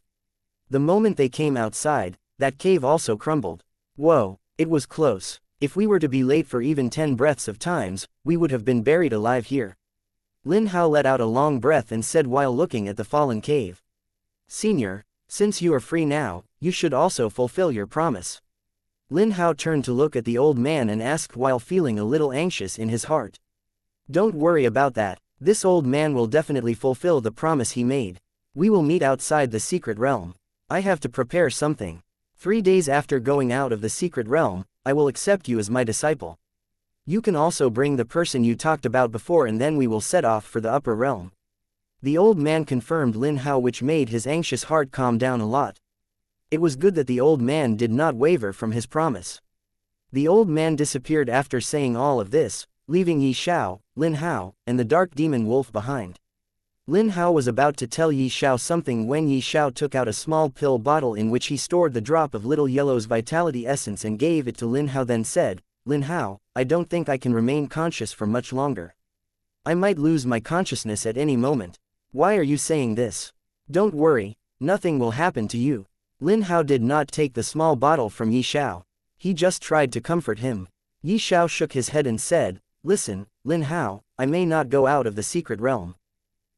The moment they came outside, that cave also crumbled. Whoa, it was close. If we were to be late for even 10 breaths of times, we would have been buried alive here. Lin Hao let out a long breath and said while looking at the fallen cave. Senior, since you are free now, you should also fulfill your promise. Lin Hao turned to look at the old man and asked while feeling a little anxious in his heart. Don't worry about that, this old man will definitely fulfill the promise he made. We will meet outside the secret realm. I have to prepare something. 3 days after going out of the secret realm, I will accept you as my disciple. You can also bring the person you talked about before and then we will set off for the upper realm. The old man confirmed Lin Hao, which made his anxious heart calm down a lot. It was good that the old man did not waver from his promise. The old man disappeared after saying all of this, leaving Yi Xiao, Lin Hao, and the Dark Demon Wolf behind. Lin Hao was about to tell Yi Xiao something when Yi Xiao took out a small pill bottle in which he stored the drop of Little Yellow's vitality essence and gave it to Lin Hao, then said, Lin Hao, I don't think I can remain conscious for much longer. I might lose my consciousness at any moment. Why are you saying this? Don't worry, nothing will happen to you. Lin Hao did not take the small bottle from Yi Xiao. He just tried to comfort him. Yi Xiao shook his head and said, Listen, Lin Hao, I may not go out of the secret realm.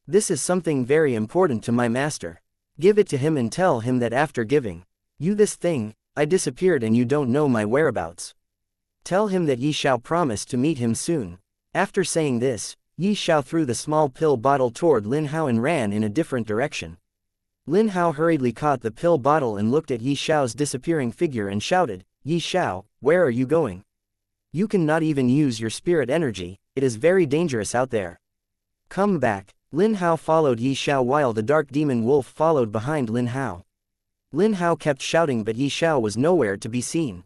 This is something very important to my master. Give it to him and tell him that after giving you this thing, I disappeared and you don't know my whereabouts. Tell him that Yi Xiao promised to meet him soon. After saying this, Yi Xiao threw the small pill bottle toward Lin Hao and ran in a different direction. Lin Hao hurriedly caught the pill bottle and looked at Yi Xiao's disappearing figure and shouted, Yi Xiao, where are you going? You cannot even use your spirit energy, it is very dangerous out there. Come back. Lin Hao followed Yi Xiao while the Dark Demon Wolf followed behind Lin Hao. Lin Hao kept shouting but Yi Xiao was nowhere to be seen.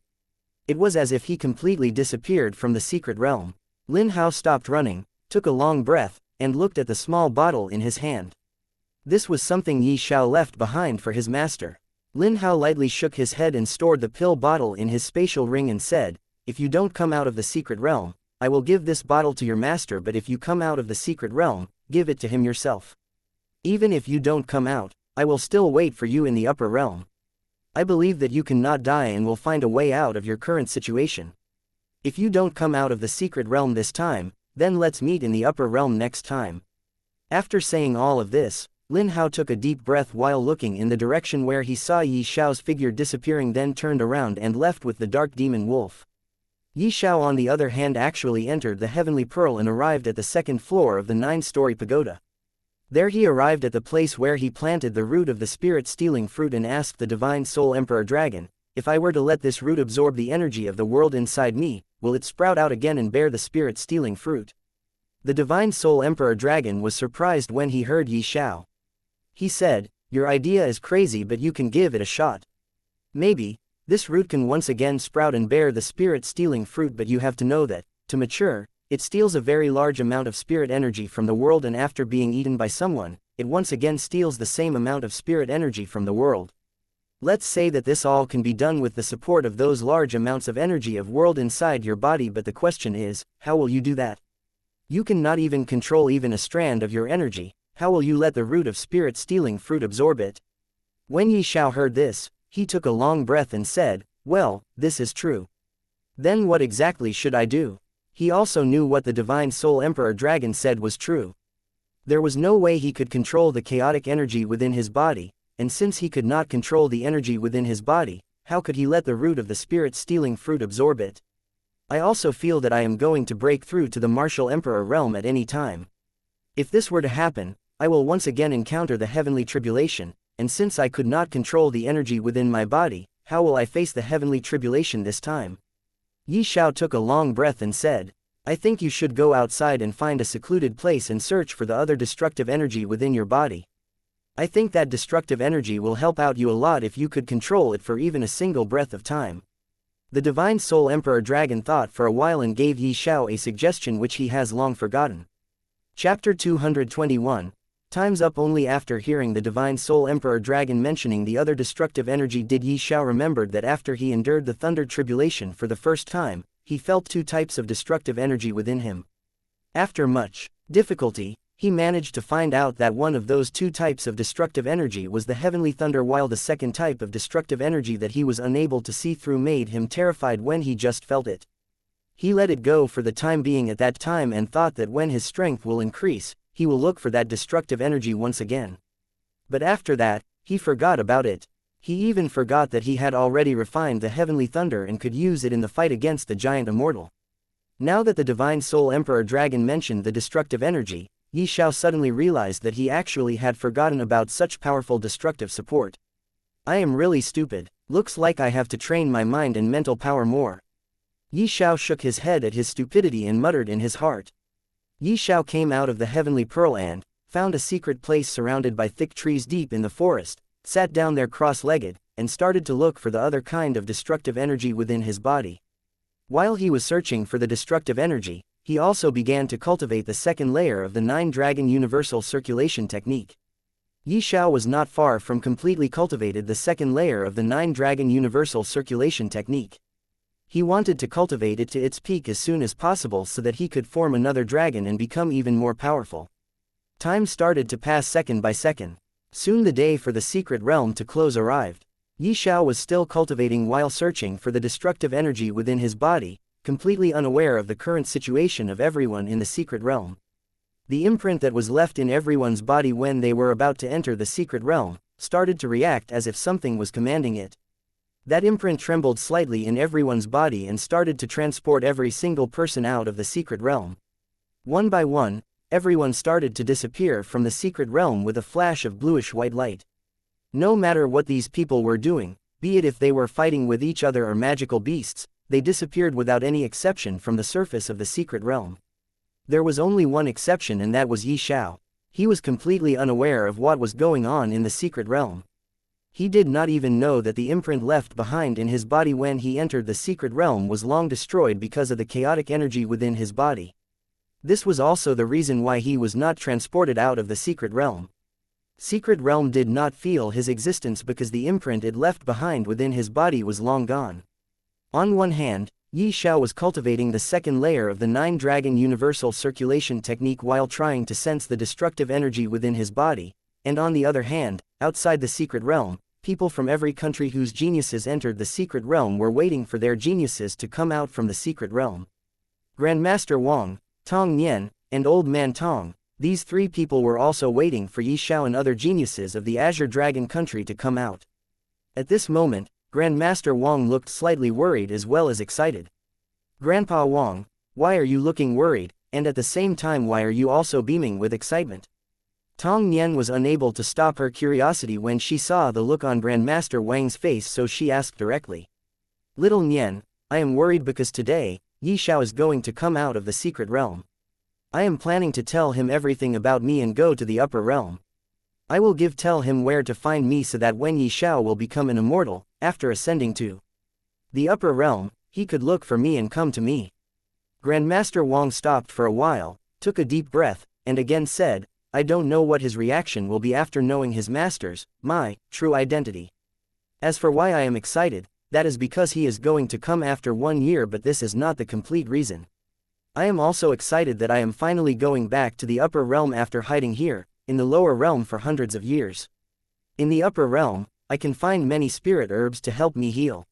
It was as if he completely disappeared from the secret realm. Lin Hao stopped running, took a long breath, and looked at the small bottle in his hand. This was something Yi Xiao left behind for his master. Lin Hao lightly shook his head and stored the pill bottle in his spatial ring and said, If you don't come out of the secret realm, I will give this bottle to your master, but if you come out of the secret realm, give it to him yourself. Even if you don't come out, I will still wait for you in the upper realm. I believe that you cannot die and will find a way out of your current situation. If you don't come out of the secret realm this time, then let's meet in the upper realm next time. After saying all of this, Lin Hao took a deep breath while looking in the direction where he saw Yi Xiao's figure disappearing, then turned around and left with the Dark Demon Wolf. Yi Xiao on the other hand actually entered the Heavenly Pearl and arrived at the second floor of the 9-story pagoda. There he arrived at the place where he planted the root of the spirit-stealing fruit and asked the Divine Soul Emperor Dragon, if I were to let this root absorb the energy of the world inside me, will it sprout out again and bear the spirit-stealing fruit? The Divine Soul Emperor Dragon was surprised when he heard Yi Xiao. He said, Your idea is crazy but you can give it a shot. Maybe this root can once again sprout and bear the spirit-stealing fruit, but you have to know that, to mature, it steals a very large amount of spirit energy from the world, and after being eaten by someone, it once again steals the same amount of spirit energy from the world. Let's say that this all can be done with the support of those large amounts of energy of world inside your body, but the question is, how will you do that? You cannot even control even a strand of your energy, how will you let the root of spirit-stealing fruit absorb it? When Yi Xiao heard this, he took a long breath and said, Well, this is true. Then what exactly should I do? He also knew what the Divine Soul Emperor Dragon said was true. There was no way he could control the chaotic energy within his body, and since he could not control the energy within his body, how could he let the root of the spirit-stealing fruit absorb it? I also feel that I am going to break through to the Martial Emperor realm at any time. If this were to happen, I will once again encounter the heavenly tribulation, and since I could not control the energy within my body, how will I face the heavenly tribulation this time? Yi Xiao took a long breath and said, I think you should go outside and find a secluded place and search for the other destructive energy within your body. I think that destructive energy will help out you a lot if you could control it for even a single breath of time. The Divine Soul Emperor Dragon thought for a while and gave Yi Xiao a suggestion which he has long forgotten. Chapter 221. Time's up. Only after hearing the Divine Soul Emperor Dragon mentioning the other destructive energy did Yi Xiao remembered that after he endured the Thunder Tribulation for the first time, he felt two types of destructive energy within him. After much difficulty, he managed to find out that one of those two types of destructive energy was the heavenly thunder, while the second type of destructive energy that he was unable to see through made him terrified when he just felt it. He let it go for the time being at that time and thought that when his strength will increase, he will look for that destructive energy once again. But after that, he forgot about it. He even forgot that he had already refined the heavenly thunder and could use it in the fight against the giant immortal. Now that the Divine Soul Emperor Dragon mentioned the destructive energy, Yi Xiao suddenly realized that he actually had forgotten about such powerful destructive support. I am really stupid. Looks like I have to train my mind and mental power more. Yi Xiao shook his head at his stupidity and muttered in his heart. Yi Xiao came out of the Heavenly Pearl and found a secret place surrounded by thick trees deep in the forest, sat down there cross-legged, and started to look for the other kind of destructive energy within his body. While he was searching for the destructive energy, he also began to cultivate the second layer of the Nine-Dragon Universal Circulation Technique. Yi Xiao was not far from completely cultivated the second layer of the Nine-Dragon Universal Circulation Technique. He wanted to cultivate it to its peak as soon as possible so that he could form another dragon and become even more powerful. Time started to pass second by second. Soon the day for the secret realm to close arrived. Yi Xiao was still cultivating while searching for the destructive energy within his body, completely unaware of the current situation of everyone in the secret realm. The imprint that was left in everyone's body when they were about to enter the secret realm started to react as if something was commanding it. That imprint trembled slightly in everyone's body and started to transport every single person out of the secret realm. One by one, everyone started to disappear from the secret realm with a flash of bluish-white light. No matter what these people were doing, be it if they were fighting with each other or magical beasts, they disappeared without any exception from the surface of the secret realm. There was only one exception, and that was Yi Xiao. He was completely unaware of what was going on in the secret realm. He did not even know that the imprint left behind in his body when he entered the secret realm was long destroyed because of the chaotic energy within his body. This was also the reason why he was not transported out of the secret realm. Secret realm did not feel his existence because the imprint it left behind within his body was long gone. On one hand, Yi Xiao was cultivating the second layer of the Nine-Dragon Universal Circulation Technique while trying to sense the destructive energy within his body, and on the other hand, outside the secret realm, people from every country whose geniuses entered the secret realm were waiting for their geniuses to come out from the secret realm. Grandmaster Wang, Tong Nian, and Old Man Tong, these three people were also waiting for Yi Xiao and other geniuses of the Azure Dragon country to come out. At this moment, Grandmaster Wang looked slightly worried as well as excited. Grandpa Wang, why are you looking worried, and at the same time why are you also beaming with excitement? Tong Nian was unable to stop her curiosity when she saw the look on Grandmaster Wang's face, so she asked directly. Little Nian, I am worried because today, Yi Xiao is going to come out of the secret realm. I am planning to tell him everything about me and go to the upper realm. I will tell him where to find me so that when Yi Xiao will become an immortal, after ascending to the upper realm, he could look for me and come to me. Grandmaster Wang stopped for a while, took a deep breath, and again said, I don't know what his reaction will be after knowing his master's, my, true identity. As for why I am excited, that is because he is going to come after 1 year, but this is not the complete reason. I am also excited that I am finally going back to the upper realm after hiding here, in the lower realm for hundreds of years. In the upper realm, I can find many spirit herbs to help me heal.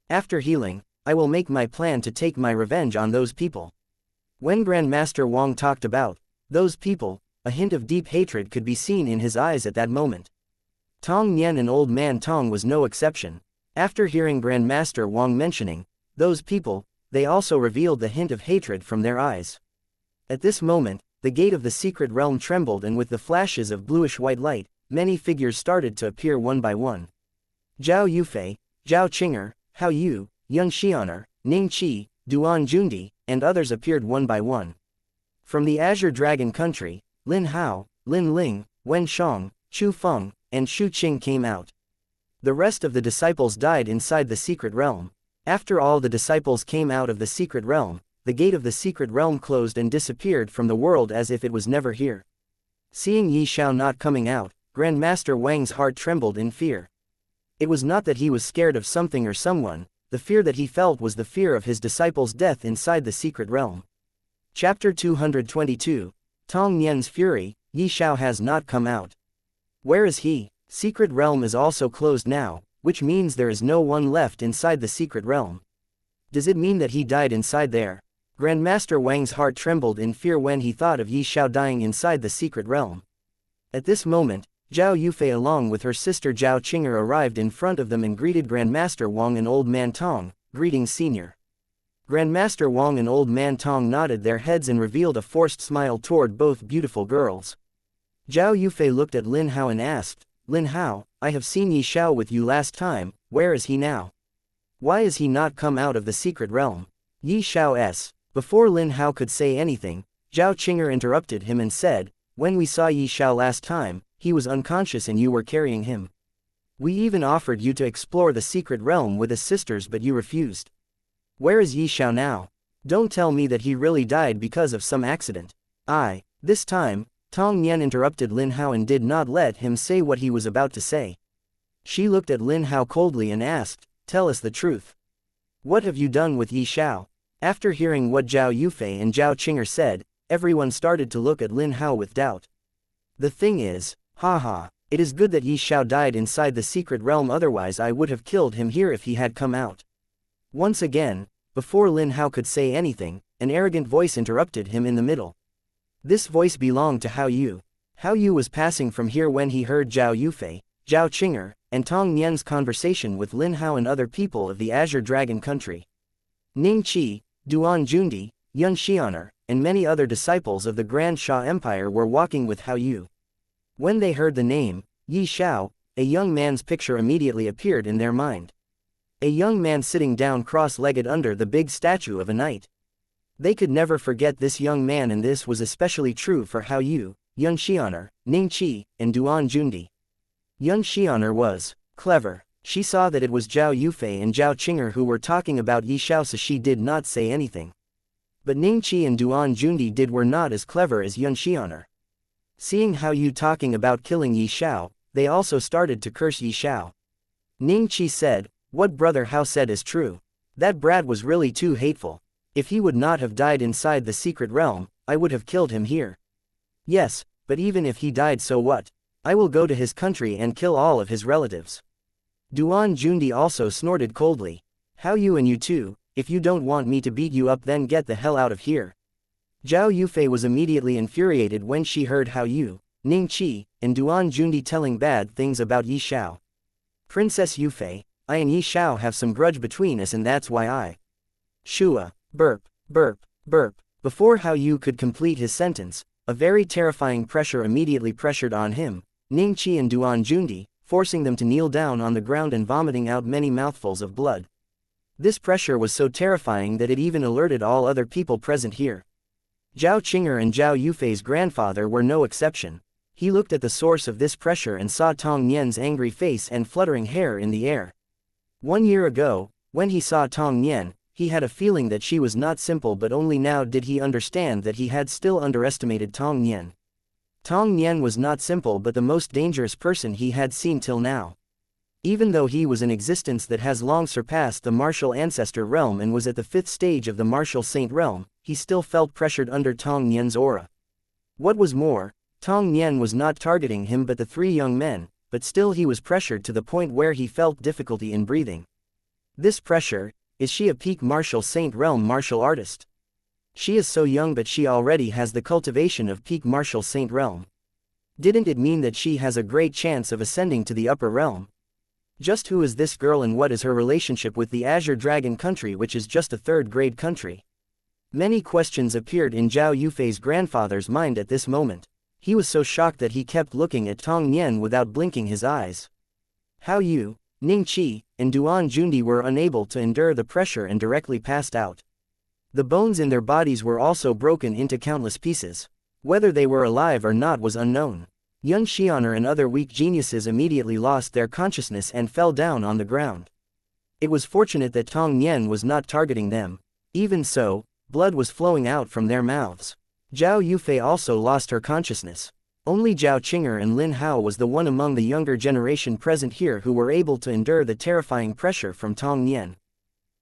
After healing, I will make my plan to take my revenge on those people. When Grandmaster Wang talked about those people, a hint of deep hatred could be seen in his eyes at that moment. Tong Nian and Old Man Tong was no exception. After hearing Grandmaster Wang mentioning those people, they also revealed the hint of hatred from their eyes. At this moment, the gate of the secret realm trembled, and with the flashes of bluish-white light, many figures started to appear one by one. Zhao Yufei, Zhao Qinger, Hao Yu, Yun Xianer, Ning Qi, Duan Jundi, and others appeared one by one. From the Azure Dragon country, Lin Hao, Lin Ling, Wen Shang, Chu Feng, and Shu Qing came out. The rest of the disciples died inside the secret realm. After all the disciples came out of the secret realm, the gate of the secret realm closed and disappeared from the world as if it was never here. Seeing Yi Xiao not coming out, Grandmaster Wang's heart trembled in fear. It was not that he was scared of something or someone, the fear that he felt was the fear of his disciples' death inside the secret realm. Chapter 222, Tong Nian's Fury. Yi Xiao has not come out. Where is he? Secret realm is also closed now, which means there is no one left inside the secret realm. Does it mean that he died inside there? Grandmaster Wang's heart trembled in fear when he thought of Yi Xiao dying inside the secret realm. At this moment, Zhao Yufei along with her sister Zhao Qing'er arrived in front of them and greeted Grandmaster Wang and Old Man Tong. Greetings, Senior. Grandmaster Wang and Old Man Tong nodded their heads and revealed a forced smile toward both beautiful girls. Zhao Yufei looked at Lin Hao and asked, Lin Hao, I have seen Yi Xiao with you last time, where is he now? Why is he not come out of the secret realm? Yi Xiao's. Before Lin Hao could say anything, Zhao Qing'er interrupted him and said, when we saw Yi Xiao last time, he was unconscious and you were carrying him. We even offered you to explore the secret realm with his sisters but you refused. Where is Yi Xiao now? Don't tell me that he really died because of some accident. This time, Tong Nian interrupted Lin Hao and did not let him say what he was about to say. She looked at Lin Hao coldly and asked, tell us the truth. What have you done with Yi Xiao? After hearing what Zhao Yufei and Zhao Qing'er said, everyone started to look at Lin Hao with doubt. The thing is, it is good that Yi Xiao died inside the secret realm, otherwise I would have killed him here if he had come out. Once again, before Lin Hao could say anything, an arrogant voice interrupted him in the middle. This voice belonged to Hao Yu. Hao Yu was passing from here when he heard Zhao Yufei, Zhao Qing'er, and Tong Nian's conversation with Lin Hao and other people of the Azure Dragon country. Ning Qi, Duan Jundi, Yun Xianer, and many other disciples of the Grand Xia Empire were walking with Hao Yu. When they heard the name, Yi Xiao, a young man's picture immediately appeared in their mind. A young man sitting down cross-legged under the big statue of a knight. They could never forget this young man, and this was especially true for Hao Yu, Yun Xianer, Ning Qi, and Duan Jundi. Yun Xianer was clever. She saw that it was Zhao Yufei and Zhao Qing'er who were talking about Yi Xiao, so she did not say anything. But Ning Qi and Duan Jundi were not as clever as Yun Xianer. Seeing Hao Yu talking about killing Yi Xiao, they also started to curse Yi Xiao. Ning Qi said, what brother Hao said is true. That brat was really too hateful. If he would not have died inside the secret realm, I would have killed him here. Yes, but even if he died, so what? I will go to his country and kill all of his relatives. Duan Jundi also snorted coldly. Hao Yu, and you too, if you don't want me to beat you up, then get the hell out of here. Zhao Yufei was immediately infuriated when she heard Hao Yu, Ning Qi, and Duan Jundi telling bad things about Yi Xiao. Princess Yufei, I and Yi Xiao have some grudge between us, and that's why I. Shua, burp, burp, burp. Before Hao Yu could complete his sentence, a very terrifying pressure immediately pressured on him, Ning Qi and Duan Jundi, forcing them to kneel down on the ground and vomiting out many mouthfuls of blood. This pressure was so terrifying that it even alerted all other people present here. Zhao Qing'er and Zhao Yufei's grandfather were no exception. He looked at the source of this pressure and saw Tong Nian's angry face and fluttering hair in the air. 1 year ago, when he saw Tong Nian, he had a feeling that she was not simple, but only now did he understand that he had still underestimated Tong Nian. Tong Nian was not simple, but the most dangerous person he had seen till now. Even though he was an existence that has long surpassed the martial ancestor realm and was at the 5th stage of the martial saint realm, he still felt pressured under Tong Nian's aura. What was more, Tong Nian was not targeting him but the 3 young men, but still he was pressured to the point where he felt difficulty in breathing. This pressure, is she a peak martial saint realm martial artist? She is so young, but she already has the cultivation of peak martial saint realm. Didn't it mean that she has a great chance of ascending to the upper realm? Just who is this girl and what is her relationship with the Azure Dragon country, which is just a 3rd grade country? Many questions appeared in Zhao Yufei's grandfather's mind at this moment. He was so shocked that he kept looking at Tong Nian without blinking his eyes. Hao Yu, Ning Qi, and Duan Jundi were unable to endure the pressure and directly passed out. The bones in their bodies were also broken into countless pieces. Whether they were alive or not was unknown. Yun Xianer and other weak geniuses immediately lost their consciousness and fell down on the ground. It was fortunate that Tong Nian was not targeting them. Even so, blood was flowing out from their mouths. Zhao Yufei also lost her consciousness. Only Zhao Qing'er and Lin Hao was the one among the younger generation present here who were able to endure the terrifying pressure from Tong Nian.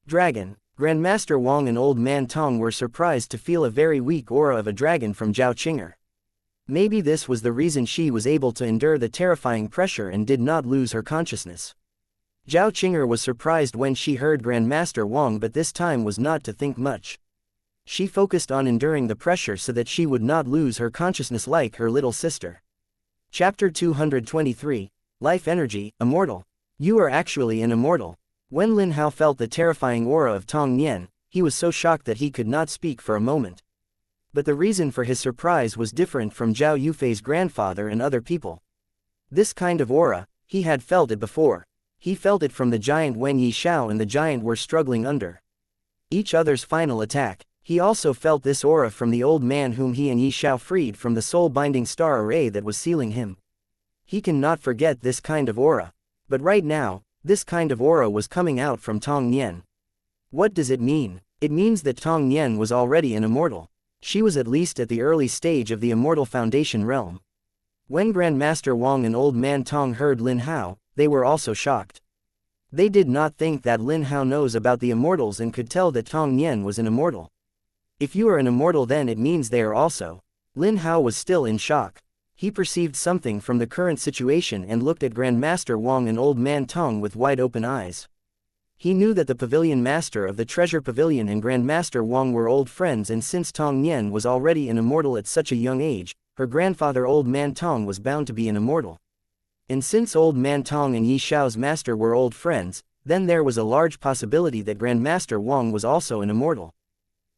Dragon. Grandmaster Wang and Old Man Tong were surprised to feel a very weak aura of a dragon from Zhao Qing'er. Maybe this was the reason she was able to endure the terrifying pressure and did not lose her consciousness. Zhao Qing'er was surprised when she heard Grandmaster Wang, but this time was not to think much. She focused on enduring the pressure so that she would not lose her consciousness like her little sister. Chapter 223, Life Energy, Immortal. You are actually an immortal. When Lin Hao felt the terrifying aura of Tong Nian, he was so shocked that he could not speak for a moment. But the reason for his surprise was different from Zhao Yufei's grandfather and other people. This kind of aura, he had felt it before. He felt it from the giant when Xiao and the giant were struggling under each other's final attack. He also felt this aura from the old man whom he and Xiao freed from the soul-binding star array that was sealing him. He cannot forget this kind of aura. But right now, this kind of aura was coming out from Tong Nian. What does it mean? It means that Tong Nian was already an immortal. She was at least at the early stage of the Immortal Foundation realm. When Grandmaster Wang and Old Man Tong heard Lin Hao, they were also shocked. They did not think that Lin Hao knows about the immortals and could tell that Tong Nian was an immortal. If you are an immortal, then it means they are also. Lin Hao was still in shock. He perceived something from the current situation and looked at Grandmaster Wang and Old Man Tong with wide open eyes. He knew that the pavilion master of the treasure pavilion and Grandmaster Wang were old friends, and since Tong Nian was already an immortal at such a young age, her grandfather Old Man Tong was bound to be an immortal. And since Old Man Tong and Xiao's master were old friends, then there was a large possibility that Grandmaster Wang was also an immortal.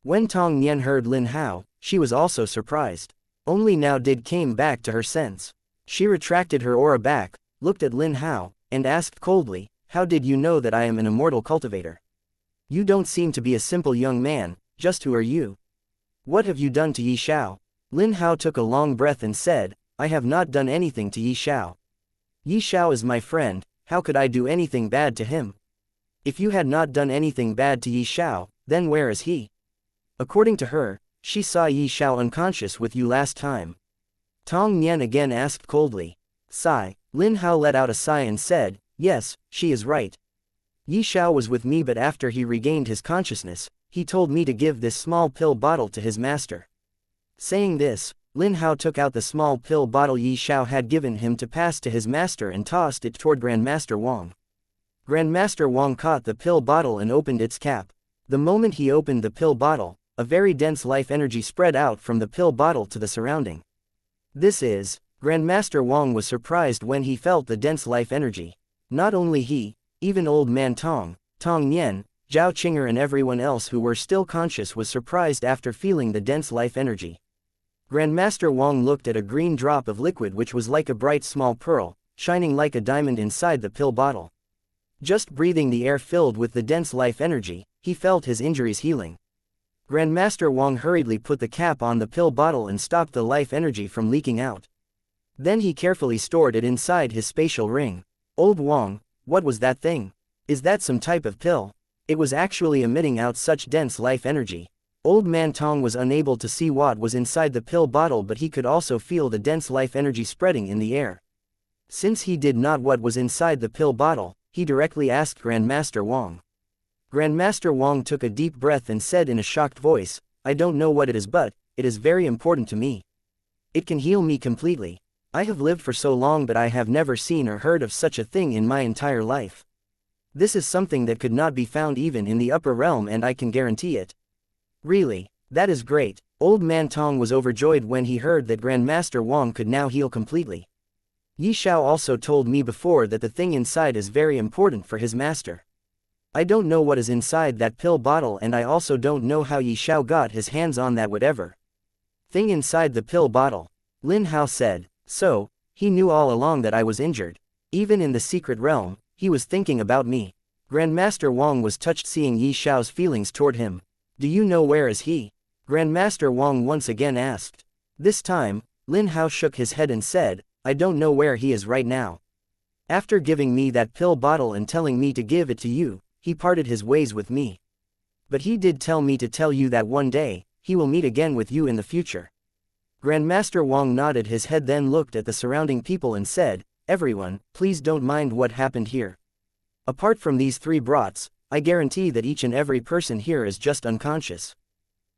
When Tong Nian heard Lin Hao, she was also surprised. Only now did came back to her sense. She retracted her aura back, looked at Lin Hao, and asked coldly, "How did you know that I am an immortal cultivator? You don't seem to be a simple young man, just who are you? What have you done to Xiao?" Lin Hao took a long breath and said, "I have not done anything to Xiao. Xiao is my friend, how could I do anything bad to him? If you had not done anything bad to Xiao, then where is he?" According to her, she saw Xiao unconscious with you last time. Tong Nian again asked coldly. Sigh. Lin Hao let out a sigh and said, "Yes, she is right. Xiao was with me, but after he regained his consciousness, he told me to give this small pill bottle to his master." Saying this, Lin Hao took out the small pill bottle Xiao had given him to pass to his master and tossed it toward Grandmaster Wang. Grandmaster Wang caught the pill bottle and opened its cap. The moment he opened the pill bottle, a very dense life energy spread out from the pill bottle to the surrounding. This is, Grandmaster Wang was surprised when he felt the dense life energy. Not only he, even Old Man Tong, Tong Nian, Zhao Qing'er and everyone else who were still conscious was surprised after feeling the dense life energy. Grandmaster Wang looked at a green drop of liquid which was like a bright small pearl, shining like a diamond inside the pill bottle. Just breathing the air filled with the dense life energy, he felt his injuries healing. Grandmaster Wang hurriedly put the cap on the pill bottle and stopped the life energy from leaking out. Then he carefully stored it inside his spatial ring. "Old Wang, what was that thing? Is that some type of pill?" It was actually emitting out such dense life energy. Old Man Tong was unable to see what was inside the pill bottle, but he could also feel the dense life energy spreading in the air. Since he did not know what was inside the pill bottle, he directly asked Grandmaster Wang. Grandmaster Wang took a deep breath and said in a shocked voice, "I don't know what it is, but it is very important to me. It can heal me completely. I have lived for so long, but I have never seen or heard of such a thing in my entire life. This is something that could not be found even in the upper realm, and I can guarantee it." "Really? That is great." Old Man Tong was overjoyed when he heard that Grandmaster Wang could now heal completely. "Xiao also told me before that the thing inside is very important for his master. I don't know what is inside that pill bottle, and I also don't know how Xiao got his hands on that whatever thing inside the pill bottle." Lin Hao said, "So, he knew all along that I was injured. Even in the secret realm, he was thinking about me." Grandmaster Wang was touched seeing Xiao's feelings toward him. "Do you know where is he?" Grandmaster Wang once again asked. This time, Lin Hao shook his head and said, "I don't know where he is right now. After giving me that pill bottle and telling me to give it to you, he parted his ways with me. But he did tell me to tell you that one day, he will meet again with you in the future. Grandmaster Wang nodded his head, then looked at the surrounding people and said, "Everyone, please don't mind what happened here. Apart from these 3 brats, I guarantee that each and every person here is just unconscious.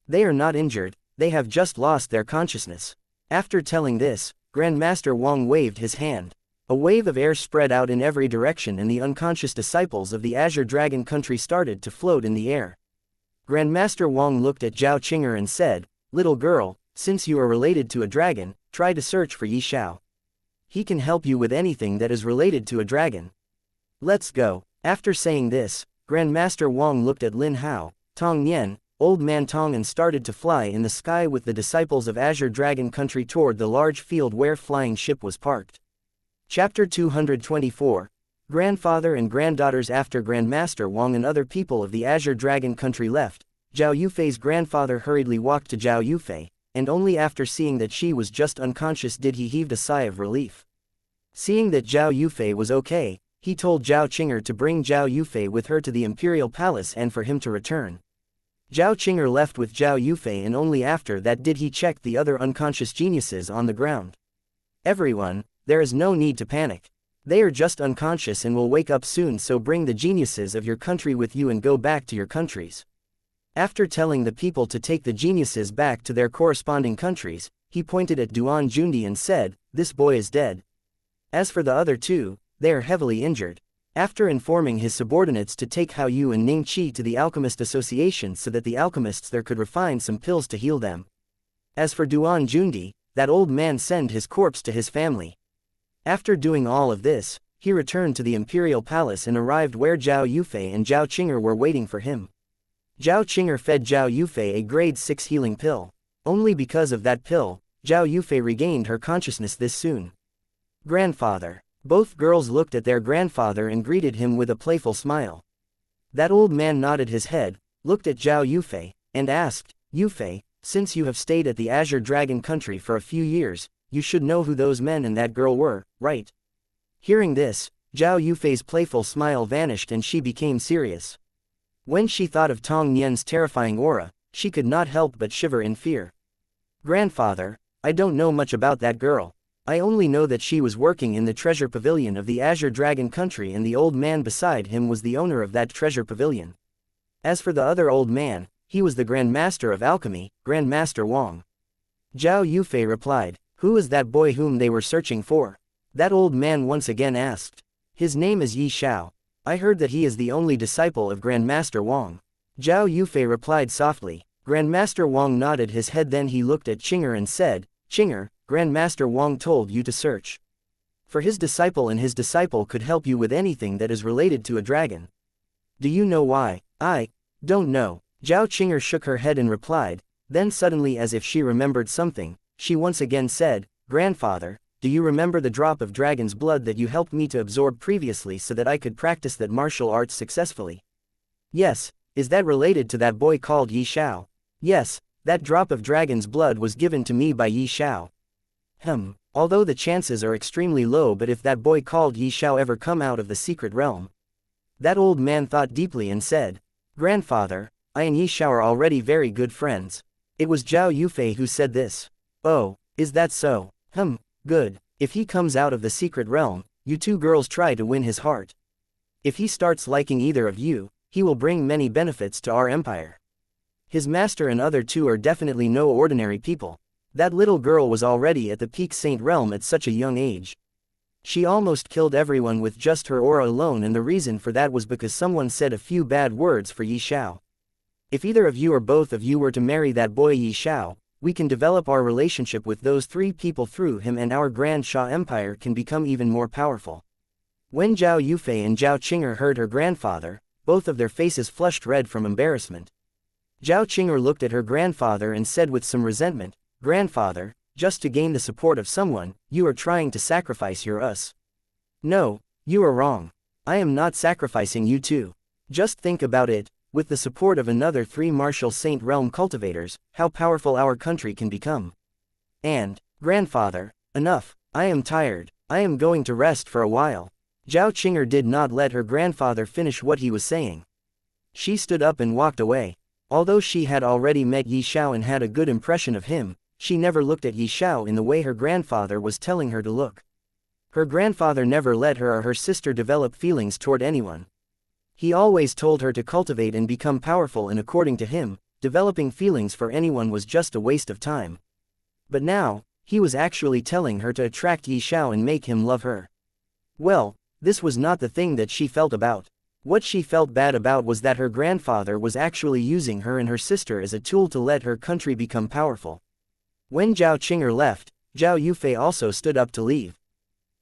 They are not injured, they have just lost their consciousness." After telling this, Grandmaster Wang waved his hand. A wave of air spread out in every direction and the unconscious disciples of the Azure Dragon country started to float in the air. Grandmaster Wang looked at Zhao Qing'er and said, "Little girl, since you are related to a dragon, try to search for Xiao. He can help you with anything that is related to a dragon. Let's go." After saying this, Grandmaster Wang looked at Lin Hao, Tong Nian, Old Man Tong and started to fly in the sky with the disciples of Azure Dragon country toward the large field where flying ship was parked. Chapter 224. Grandfather and Granddaughters. After Grandmaster Wang and other people of the Azure Dragon country left, Zhao Yufei's grandfather hurriedly walked to Zhao Yufei, and only after seeing that she was just unconscious did he heave a sigh of relief. Seeing that Zhao Yufei was okay, he told Zhao Qing'er to bring Zhao Yufei with her to the Imperial Palace and for him to return. Zhao Qing'er left with Zhao Yufei and only after that did he check the other unconscious geniuses on the ground. "Everyone, there is no need to panic. They are just unconscious and will wake up soon, so bring the geniuses of your country with you and go back to your countries." After telling the people to take the geniuses back to their corresponding countries, he pointed at Duan Jundi and said, "This boy is dead. As for the other 2, they are heavily injured." After informing his subordinates to take Hao Yu and Ning Qi to the Alchemist Association so that the alchemists there could refine some pills to heal them. As for Duan Jundi, that old man sent his corpse to his family. After doing all of this, he returned to the Imperial Palace and arrived where Zhao Yufei and Zhao Qing'er were waiting for him. Zhao Qing'er fed Zhao Yufei a grade 6 healing pill. Only because of that pill, Zhao Yufei regained her consciousness this soon. "Grandfather." Both girls looked at their grandfather and greeted him with a playful smile. That old man nodded his head, looked at Zhao Yufei, and asked, "Yufei, since you have stayed at the Azure Dragon country for a few years, you should know who those men and that girl were, right?" Hearing this, Zhao Yufei's playful smile vanished and she became serious. When she thought of Tong Nian's terrifying aura, she could not help but shiver in fear. "Grandfather, I don't know much about that girl. I only know that she was working in the treasure pavilion of the Azure Dragon country and the old man beside him was the owner of that treasure pavilion. As for the other old man, he was the Grand Master of Alchemy, Grandmaster Wang." Zhao Yufei replied, "Who is that boy whom they were searching for?" That old man once again asked. "His name is Xiao. I heard that he is the only disciple of Grandmaster Wang." Zhao Yufei replied softly. Grandmaster Wang nodded his head, then he looked at Qing'er and said, "Qing'er, Grandmaster Wang told you to search for his disciple and his disciple could help you with anything that is related to a dragon. Do you know why?" "I don't know." Zhao Qing'er shook her head and replied, then suddenly as if she remembered something, she once again said, "Grandfather, do you remember the drop of dragon's blood that you helped me to absorb previously so that I could practice that martial arts successfully?" "Yes, is that related to that boy called Xiao?" "Yes, that drop of dragon's blood was given to me by Xiao." Although the chances are extremely low, but if that boy called Xiao ever come out of the secret realm?" That old man thought deeply and said, "Grandfather, I and Xiao are already very good friends." It was Zhao Yufei who said this. "Oh, is that so? Good. If he comes out of the secret realm, you 2 girls try to win his heart. If he starts liking either of you, he will bring many benefits to our empire. His master and other 2 are definitely no ordinary people." That little girl was already at the peak Saint realm at such a young age. She almost killed everyone with just her aura alone, and the reason for that was because someone said a few bad words for Xiao. If either of you or both of you were to marry that boy Xiao, we can develop our relationship with those 3 people through him and our Grand Xia Empire can become even more powerful. When Zhao Yufei and Zhao Qing'er heard her grandfather, both of their faces flushed red from embarrassment. Zhao Qing'er looked at her grandfather and said with some resentment, "Grandfather, just to gain the support of someone, you are trying to sacrifice your us." "No, you are wrong. I am not sacrificing you 2. Just think about it, with the support of another 3 martial Saint realm cultivators, how powerful our country can become. And, grandfather, enough, I am tired, I am going to rest for a while." Zhao Qing'er did not let her grandfather finish what he was saying. She stood up and walked away. Although she had already met Yi Xiao and had a good impression of him, she never looked at Yi Xiao in the way her grandfather was telling her to look. Her grandfather never let her or her sister develop feelings toward anyone. He always told her to cultivate and become powerful, and according to him, developing feelings for anyone was just a waste of time. But now, he was actually telling her to attract Yi Xiao and make him love her. Well, this was not the thing that she felt about. What she felt bad about was that her grandfather was actually using her and her sister as a tool to let her country become powerful. When Zhao Qing'er left, Zhao Yufei also stood up to leave.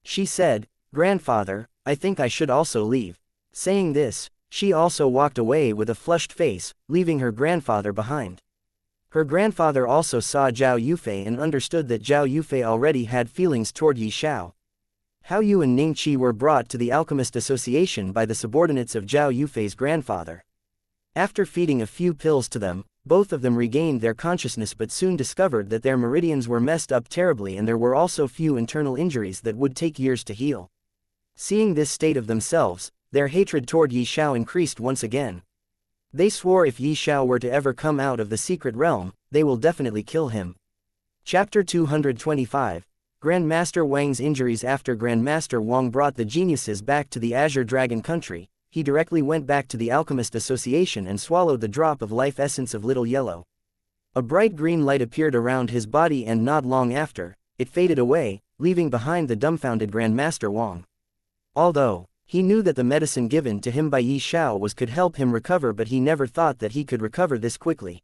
She said, "Grandfather, I think I should also leave." Saying this, she also walked away with a flushed face, leaving her grandfather behind. Her grandfather also saw Zhao Yufei and understood that Zhao Yufei already had feelings toward Yi Xiao. Hao Yu and Ning Qi were brought to the Alchemist Association by the subordinates of Zhao Yufei's grandfather. After feeding a few pills to them, both of them regained their consciousness but soon discovered that their meridians were messed up terribly and there were also few internal injuries that would take years to heal. Seeing this state of themselves, their hatred toward Yi Xiao increased once again. They swore if Yi Xiao were to ever come out of the secret realm, they will definitely kill him. Chapter 225. Grandmaster Wang's injuries. After Grandmaster Wang brought the geniuses back to the Azure Dragon country, he directly went back to the Alchemist Association and swallowed the drop of life essence of Little Yellow. A bright green light appeared around his body and not long after, it faded away, leaving behind the dumbfounded Grandmaster Wang. Although he knew that the medicine given to him by Yi Xiao could help him recover, but he never thought that he could recover this quickly.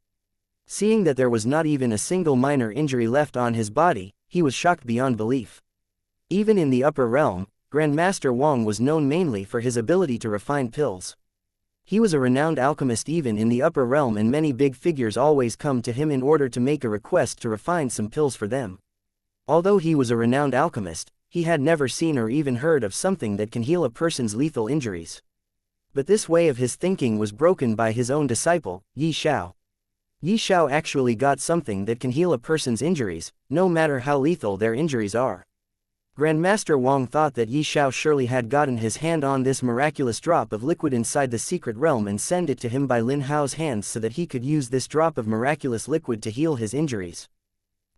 Seeing that there was not even a single minor injury left on his body, he was shocked beyond belief. Even in the upper realm, Grandmaster Wang was known mainly for his ability to refine pills. He was a renowned alchemist even in the upper realm, and many big figures always come to him in order to make a request to refine some pills for them. Although he was a renowned alchemist, he had never seen or even heard of something that can heal a person's lethal injuries. But this way of his thinking was broken by his own disciple, Yi Xiao. Yi Xiao actually got something that can heal a person's injuries, no matter how lethal their injuries are. Grandmaster Wang thought that Yi Xiao surely had gotten his hand on this miraculous drop of liquid inside the secret realm and sent it to him by Lin Hao's hands so that he could use this drop of miraculous liquid to heal his injuries.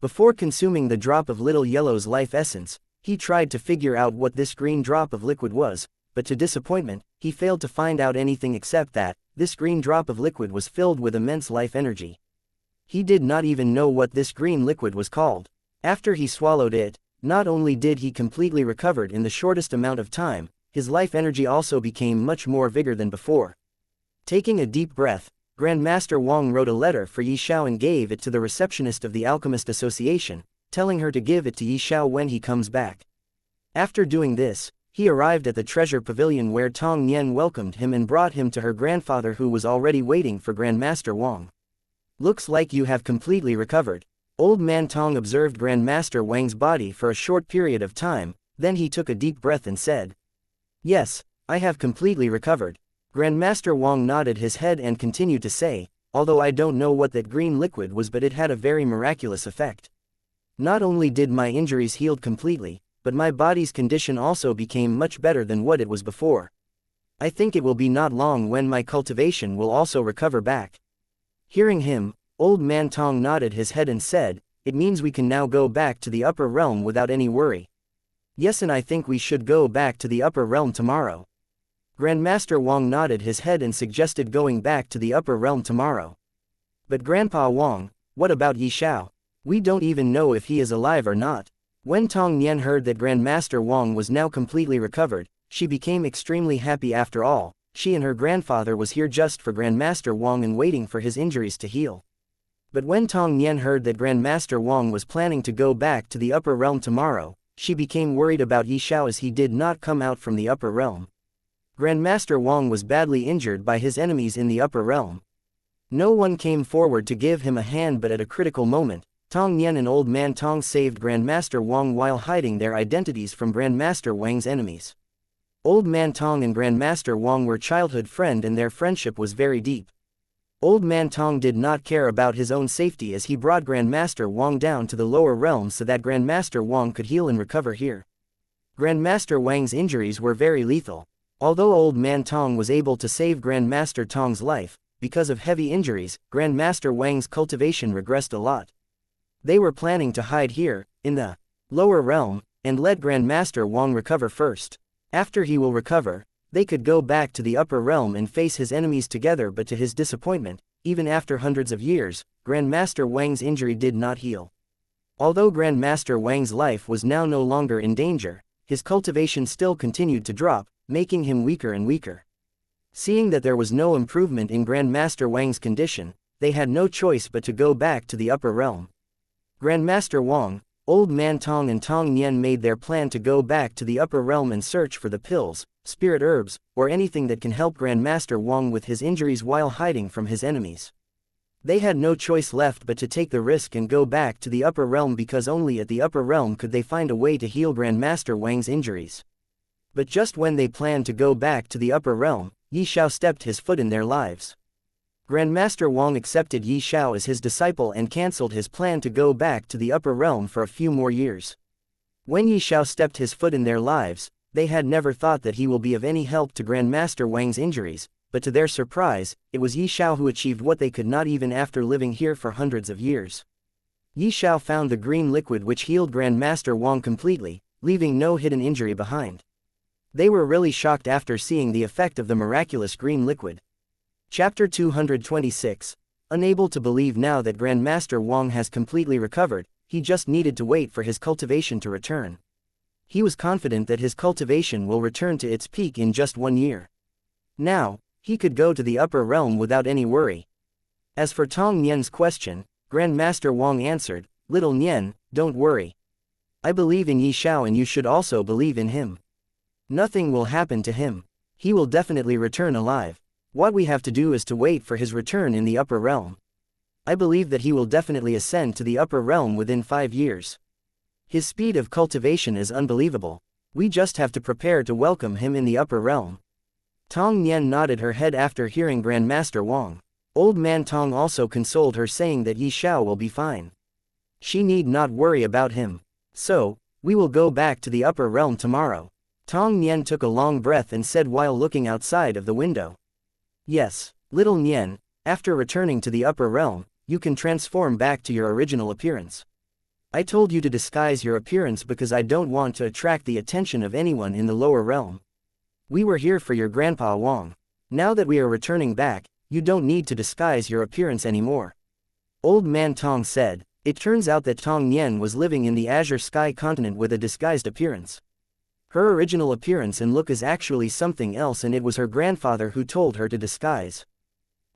Before consuming the drop of Little Yellow's life essence, he tried to figure out what this green drop of liquid was, but to disappointment, he failed to find out anything except that this green drop of liquid was filled with immense life energy. He did not even know what this green liquid was called. After he swallowed it, not only did he completely recover in the shortest amount of time, his life energy also became much more vigor than before. Taking a deep breath, Grandmaster Wang wrote a letter for Yi Xiao and gave it to the receptionist of the Alchemist Association, telling her to give it to Yi Xiao when he comes back. After doing this, he arrived at the treasure pavilion where Tong Nian welcomed him and brought him to her grandfather, who was already waiting for Grandmaster Wang. "Looks like you have completely recovered." Old Man Tong observed Grandmaster Wang's body for a short period of time, then he took a deep breath and said, "Yes, I have completely recovered." Grandmaster Wang nodded his head and continued to say, "Although I don't know what that green liquid was, but it had a very miraculous effect. Not only did my injuries healed completely, but my body's condition also became much better than what it was before. I think it will be not long when my cultivation will also recover back." Hearing him, Old Man Tong nodded his head and said, "It means we can now go back to the upper realm without any worry." "Yes, and I think we should go back to the upper realm tomorrow." Grandmaster Wang nodded his head and suggested going back to the upper realm tomorrow. "But Grandpa Wang, what about Yi Xiao? We don't even know if he is alive or not." When Tong Nian heard that Grandmaster Wang was now completely recovered, she became extremely happy. After all, she and her grandfather was here just for Grandmaster Wang and waiting for his injuries to heal. But when Tong Nian heard that Grandmaster Wang was planning to go back to the upper realm tomorrow, she became worried about Yi Xiao as he did not come out from the upper realm. Grandmaster Wang was badly injured by his enemies in the upper realm. No one came forward to give him a hand, but at a critical moment, Tong Nian and Old Man Tong saved Grandmaster Wang while hiding their identities from Grandmaster Wang's enemies. Old Man Tong and Grandmaster Wang were childhood friends and their friendship was very deep. Old Man Tong did not care about his own safety as he brought Grandmaster Wang down to the lower realms so that Grandmaster Wang could heal and recover here. Grandmaster Wang's injuries were very lethal. Although Old Man Tong was able to save Grandmaster Tong's life, because of heavy injuries, Grandmaster Wang's cultivation regressed a lot. They were planning to hide here, in the lower realm, and let Grandmaster Wang recover first. After he will recover, they could go back to the upper realm and face his enemies together, but to his disappointment, even after hundreds of years, Grandmaster Wang's injury did not heal. Although Grandmaster Wang's life was now no longer in danger, his cultivation still continued to drop, making him weaker and weaker. Seeing that there was no improvement in Grandmaster Wang's condition, they had no choice but to go back to the upper realm. Grandmaster Wang, Old Man Tong and Tong Nian made their plan to go back to the upper realm and search for the pills, spirit herbs, or anything that can help Grandmaster Wang with his injuries while hiding from his enemies. They had no choice left but to take the risk and go back to the upper realm, because only at the upper realm could they find a way to heal Grandmaster Wang's injuries. But just when they planned to go back to the upper realm, Xiao stepped his foot in their lives. Grandmaster Wang accepted Xiao as his disciple and cancelled his plan to go back to the upper realm for a few more years. When Xiao stepped his foot in their lives, they had never thought that he will be of any help to Grandmaster Wang's injuries, but to their surprise, it was Xiao who achieved what they could not even after living here for hundreds of years. Xiao found the green liquid which healed Grandmaster Wang completely, leaving no hidden injury behind. They were really shocked after seeing the effect of the miraculous green liquid. Chapter 226. Unable to believe now that Grandmaster Wang has completely recovered, he just needed to wait for his cultivation to return. He was confident that his cultivation will return to its peak in just 1 year. Now, he could go to the upper realm without any worry. As for Tong Nian's question, Grandmaster Wang answered, "Little Nian, don't worry. I believe in Xiao and you should also believe in him. Nothing will happen to him. He will definitely return alive. What we have to do is to wait for his return in the upper realm. I believe that he will definitely ascend to the upper realm within 5 years. His speed of cultivation is unbelievable. We just have to prepare to welcome him in the upper realm." Tong Nian nodded her head after hearing Grandmaster Wang. Old Man Tong also consoled her, saying that Xiao will be fine. She need not worry about him. So, we will go back to the upper realm tomorrow. Tong Nian took a long breath and said while looking outside of the window. Yes, little Nian, after returning to the upper realm, you can transform back to your original appearance. I told you to disguise your appearance because I don't want to attract the attention of anyone in the lower realm. We were here for your Grandpa Wang. Now that we are returning back, you don't need to disguise your appearance anymore. Old Man Tong said. It turns out that Tong Nian was living in the Azure Sky continent with a disguised appearance. Her original appearance and look is actually something else, and it was her grandfather who told her to disguise.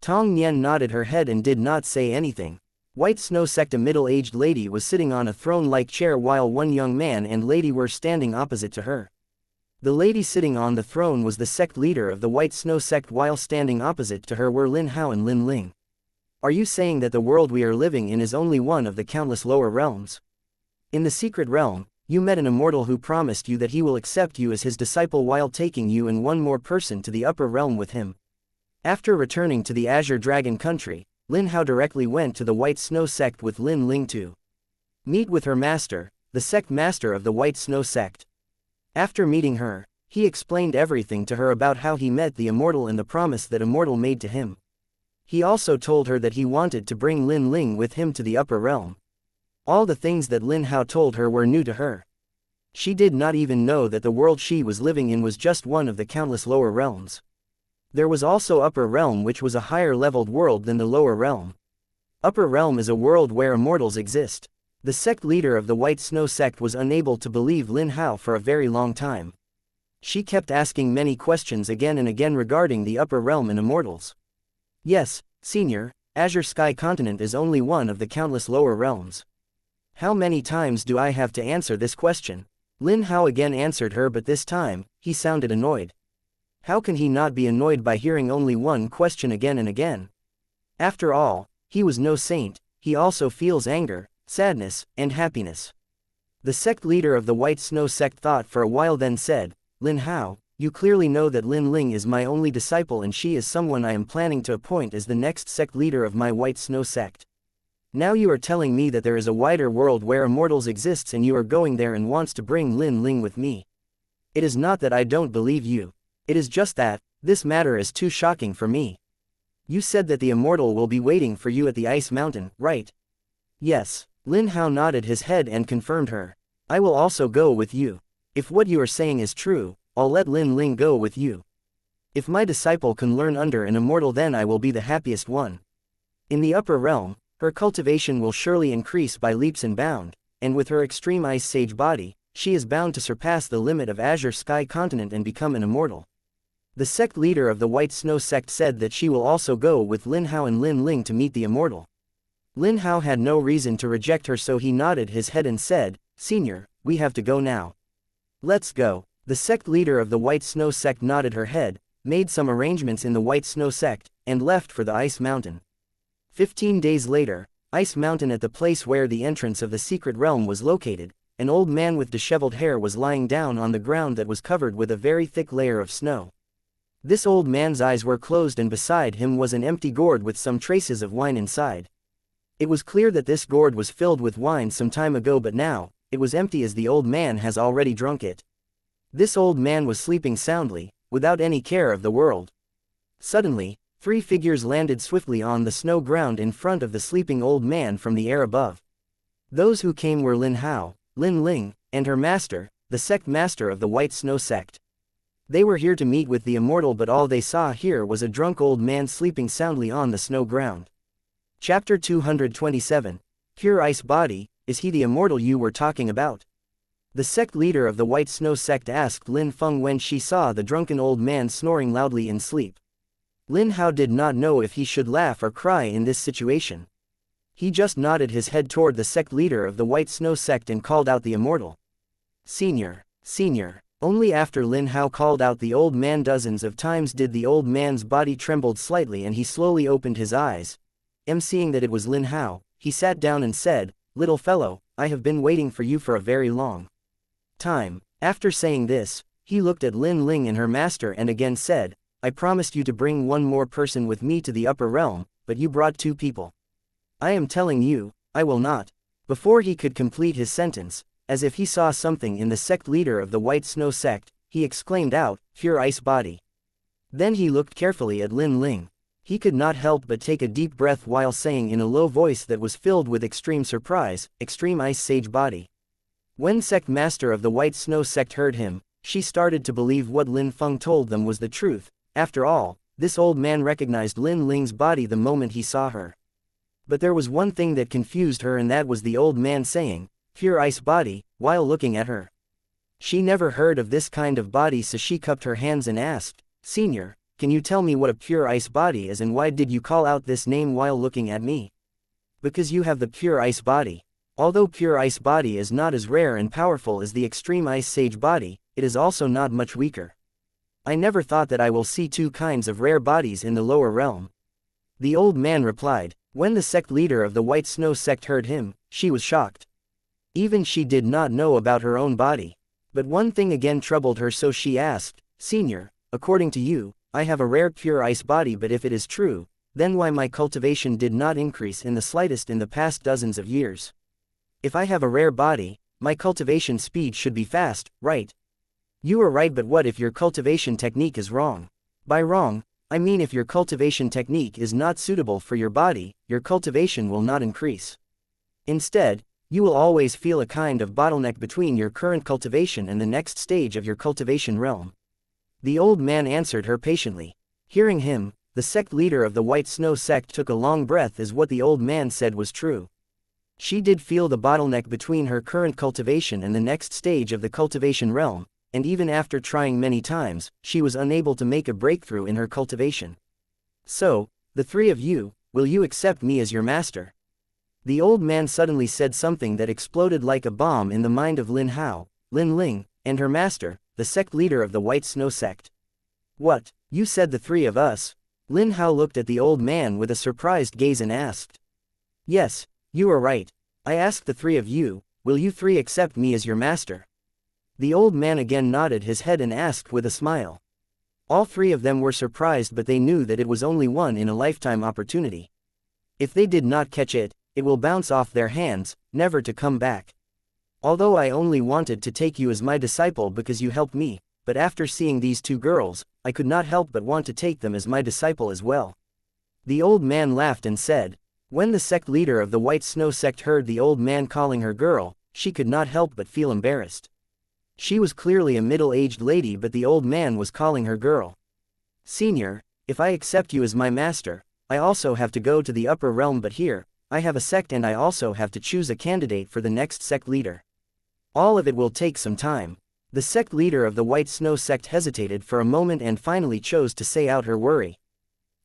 Tong Nian nodded her head and did not say anything. White Snow Sect, a middle-aged lady, was sitting on a throne-like chair while one young man and lady were standing opposite to her. The lady sitting on the throne was the sect leader of the White Snow Sect, while standing opposite to her were Lin Hao and Lin Ling. Are you saying that the world we are living in is only one of the countless lower realms? In the secret realm, you met an immortal who promised you that he will accept you as his disciple while taking you and one more person to the upper realm with him. After returning to the Azure Dragon country, Lin Hao directly went to the White Snow Sect with Lin Ling to meet with her master, the sect master of the White Snow Sect. After meeting her, he explained everything to her about how he met the immortal and the promise that immortal made to him. He also told her that he wanted to bring Lin Ling with him to the upper realm. All the things that Lin Hao told her were new to her. She did not even know that the world she was living in was just one of the countless lower realms. There was also upper realm, which was a higher leveled world than the lower realm. Upper realm is a world where immortals exist. The sect leader of the White Snow Sect was unable to believe Lin Hao for a very long time. She kept asking many questions again and again regarding the upper realm and immortals. Yes, Senior, Azure Sky Continent is only one of the countless lower realms. How many times do I have to answer this question? Lin Hao again answered her, but this time, he sounded annoyed. How can he not be annoyed by hearing only one question again and again? After all, he was no saint, he also feels anger, sadness, and happiness. The sect leader of the White Snow Sect thought for a while, then said, Lin Hao, you clearly know that Lin Ling is my only disciple and she is someone I am planning to appoint as the next sect leader of my White Snow Sect. Now you are telling me that there is a wider world where immortals exists and you are going there and wants to bring Lin Ling with me. It is not that I don't believe you. It is just that, this matter is too shocking for me. You said that the immortal will be waiting for you at the ice mountain, right? Yes. Lin Hao nodded his head and confirmed her. I will also go with you. If what you are saying is true, I'll let Lin Ling go with you. If my disciple can learn under an immortal, then I will be the happiest one. In the upper realm, her cultivation will surely increase by leaps and bounds, and with her extreme ice sage body, she is bound to surpass the limit of Azure Sky Continent and become an immortal. The sect leader of the White Snow sect said that she will also go with Lin Hao and Lin Ling to meet the immortal. Lin Hao had no reason to reject her, so he nodded his head and said, Senior, we have to go now. Let's go. The sect leader of the White Snow sect nodded her head, made some arrangements in the White Snow sect, and left for the Ice Mountain. 15 days later, Ice Mountain, at the place where the entrance of the secret realm was located, an old man with disheveled hair was lying down on the ground that was covered with a very thick layer of snow. This old man's eyes were closed, and beside him was an empty gourd with some traces of wine inside. It was clear that this gourd was filled with wine some time ago, but now, it was empty as the old man has already drunk it. This old man was sleeping soundly, without any care of the world. Suddenly, 3 figures landed swiftly on the snow ground in front of the sleeping old man from the air above. Those who came were Lin Hao, Lin Ling, and her master, the sect master of the White Snow sect. They were here to meet with the immortal, but all they saw here was a drunk old man sleeping soundly on the snow ground. Chapter 227. Pure Ice Body, is he the immortal you were talking about? The sect leader of the White Snow sect asked Lin Feng when she saw the drunken old man snoring loudly in sleep. Lin Hao did not know if he should laugh or cry in this situation. He just nodded his head toward the sect leader of the White Snow sect and called out the immortal. Senior, Senior. Only after Lin Hao called out the old man dozens of times did the old man's body trembled slightly, and he slowly opened his eyes. Seeing that it was Lin Hao, he sat down and said, Little fellow, I have been waiting for you for a very long time. After saying this, he looked at Lin Ling and her master and again said, I promised you to bring one more person with me to the upper realm, but you brought 2 people. I am telling you, I will not. Before he could complete his sentence, as if he saw something in the sect leader of the White Snow sect, he exclaimed out, Pure Ice Body. Then he looked carefully at Lin Ling. He could not help but take a deep breath while saying in a low voice that was filled with extreme surprise, Extreme Ice Sage Body. When sect master of the White Snow sect heard him, she started to believe what Lin Feng told them was the truth. After all, this old man recognized Lin Ling's body the moment he saw her. But there was one thing that confused her, and that was the old man saying, Pure Ice Body, while looking at her. She never heard of this kind of body, so she cupped her hands and asked, Senior, can you tell me what a pure ice body is, and why did you call out this name while looking at me? Because you have the pure ice body. Although pure ice body is not as rare and powerful as the extreme ice sage body, it is also not much weaker. I never thought that I will see 2 kinds of rare bodies in the lower realm. The old man replied. When the sect leader of the White Snow sect heard him, she was shocked. Even she did not know about her own body. But one thing again troubled her, so she asked, Senior, according to you, I have a rare pure ice body, but if it is true, then why my cultivation did not increase in the slightest in the past dozens of years? If I have a rare body, my cultivation speed should be fast, right? You are right, but what if your cultivation technique is wrong? By wrong, I mean if your cultivation technique is not suitable for your body, your cultivation will not increase. Instead, you will always feel a kind of bottleneck between your current cultivation and the next stage of your cultivation realm. The old man answered her patiently. Hearing him, the sect leader of the White Snow sect took a long breath, as what the old man said was true. She did feel the bottleneck between her current cultivation and the next stage of the cultivation realm, and even after trying many times, she was unable to make a breakthrough in her cultivation. So, the 3 of you, will you accept me as your master? The old man suddenly said something that exploded like a bomb in the mind of Lin Hao, Lin Ling, and her master, the sect leader of the White Snow sect. What, you said the 3 of us? Lin Hao looked at the old man with a surprised gaze and asked. Yes, you are right. I asked the 3 of you, will you 3 accept me as your master? The old man again nodded his head and asked with a smile. All 3 of them were surprised, but they knew that it was only one in a lifetime opportunity. If they did not catch it, it will bounce off their hands, never to come back. Although I only wanted to take you as my disciple because you helped me, but after seeing these 2 girls, I could not help but want to take them as my disciple as well. The old man laughed and said. When the sect leader of the White Snow sect heard the old man calling her girl, she could not help but feel embarrassed. She was clearly a middle-aged lady, but the old man was calling her girl. Senior, if I accept you as my master, I also have to go to the upper realm, but here, I have a sect and I also have to choose a candidate for the next sect leader. All of it will take some time. The sect leader of the White Snow sect hesitated for a moment and finally chose to say out her worry.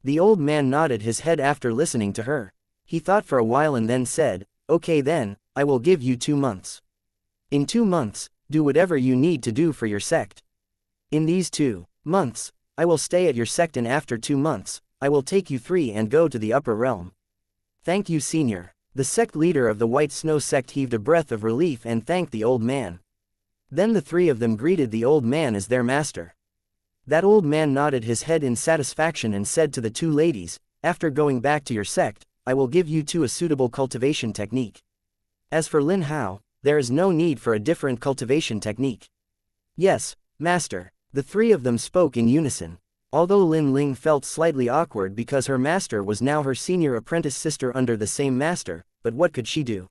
The old man nodded his head after listening to her. He thought for a while and then said, okay then, I will give you 2 months. In 2 months, do whatever you need to do for your sect. In these 2 months, I will stay at your sect, and after 2 months, I will take you 3 and go to the upper realm. Thank you, senior. The sect leader of the White Snow sect heaved a breath of relief and thanked the old man. Then the 3 of them greeted the old man as their master. That old man nodded his head in satisfaction and said to the 2 ladies, after going back to your sect, I will give you 2 a suitable cultivation technique. As for Lin Hao, there is no need for a different cultivation technique. Yes, master. The 3 of them spoke in unison. Although Lin Ling felt slightly awkward because her master was now her senior apprentice sister under the same master, but what could she do?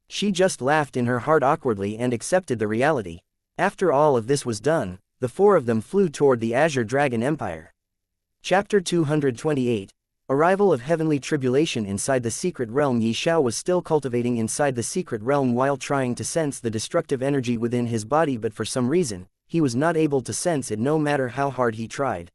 She just laughed in her heart awkwardly and accepted the reality. After all of this was done, the 4 of them flew toward the Azure Dragon Empire. Chapter 228. Arrival of Heavenly Tribulation. Inside the secret realm, Xiao was still cultivating inside the secret realm while trying to sense the destructive energy within his body, but for some reason, he was not able to sense it no matter how hard he tried.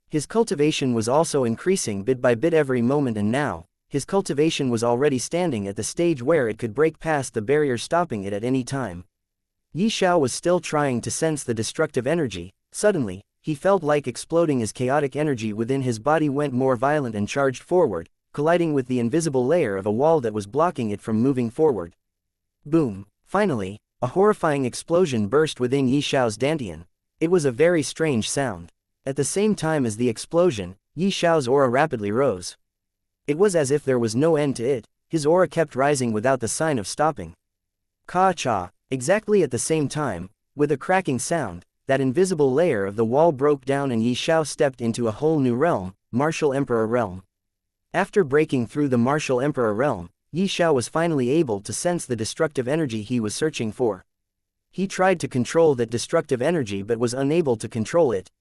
His cultivation was also increasing bit by bit every moment, and now, his cultivation was already standing at the stage where it could break past the barrier, stopping it at any time. Xiao was still trying to sense the destructive energy. Suddenly, he felt like exploding as chaotic energy within his body went more violent and charged forward, colliding with the invisible layer of a wall that was blocking it from moving forward. Boom! Finally, a horrifying explosion burst within Xiao's dantian. It was a very strange sound. At the same time as the explosion, Xiao's aura rapidly rose. It was as if there was no end to it. His aura kept rising without the sign of stopping. Ka-cha! Exactly at the same time, with a cracking sound, that invisible layer of the wall broke down and Xiao stepped into a whole new realm, Martial Emperor Realm. After breaking through the Martial Emperor Realm, Xiao was finally able to sense the destructive energy he was searching for. He tried to control that destructive energy but was unable to control it.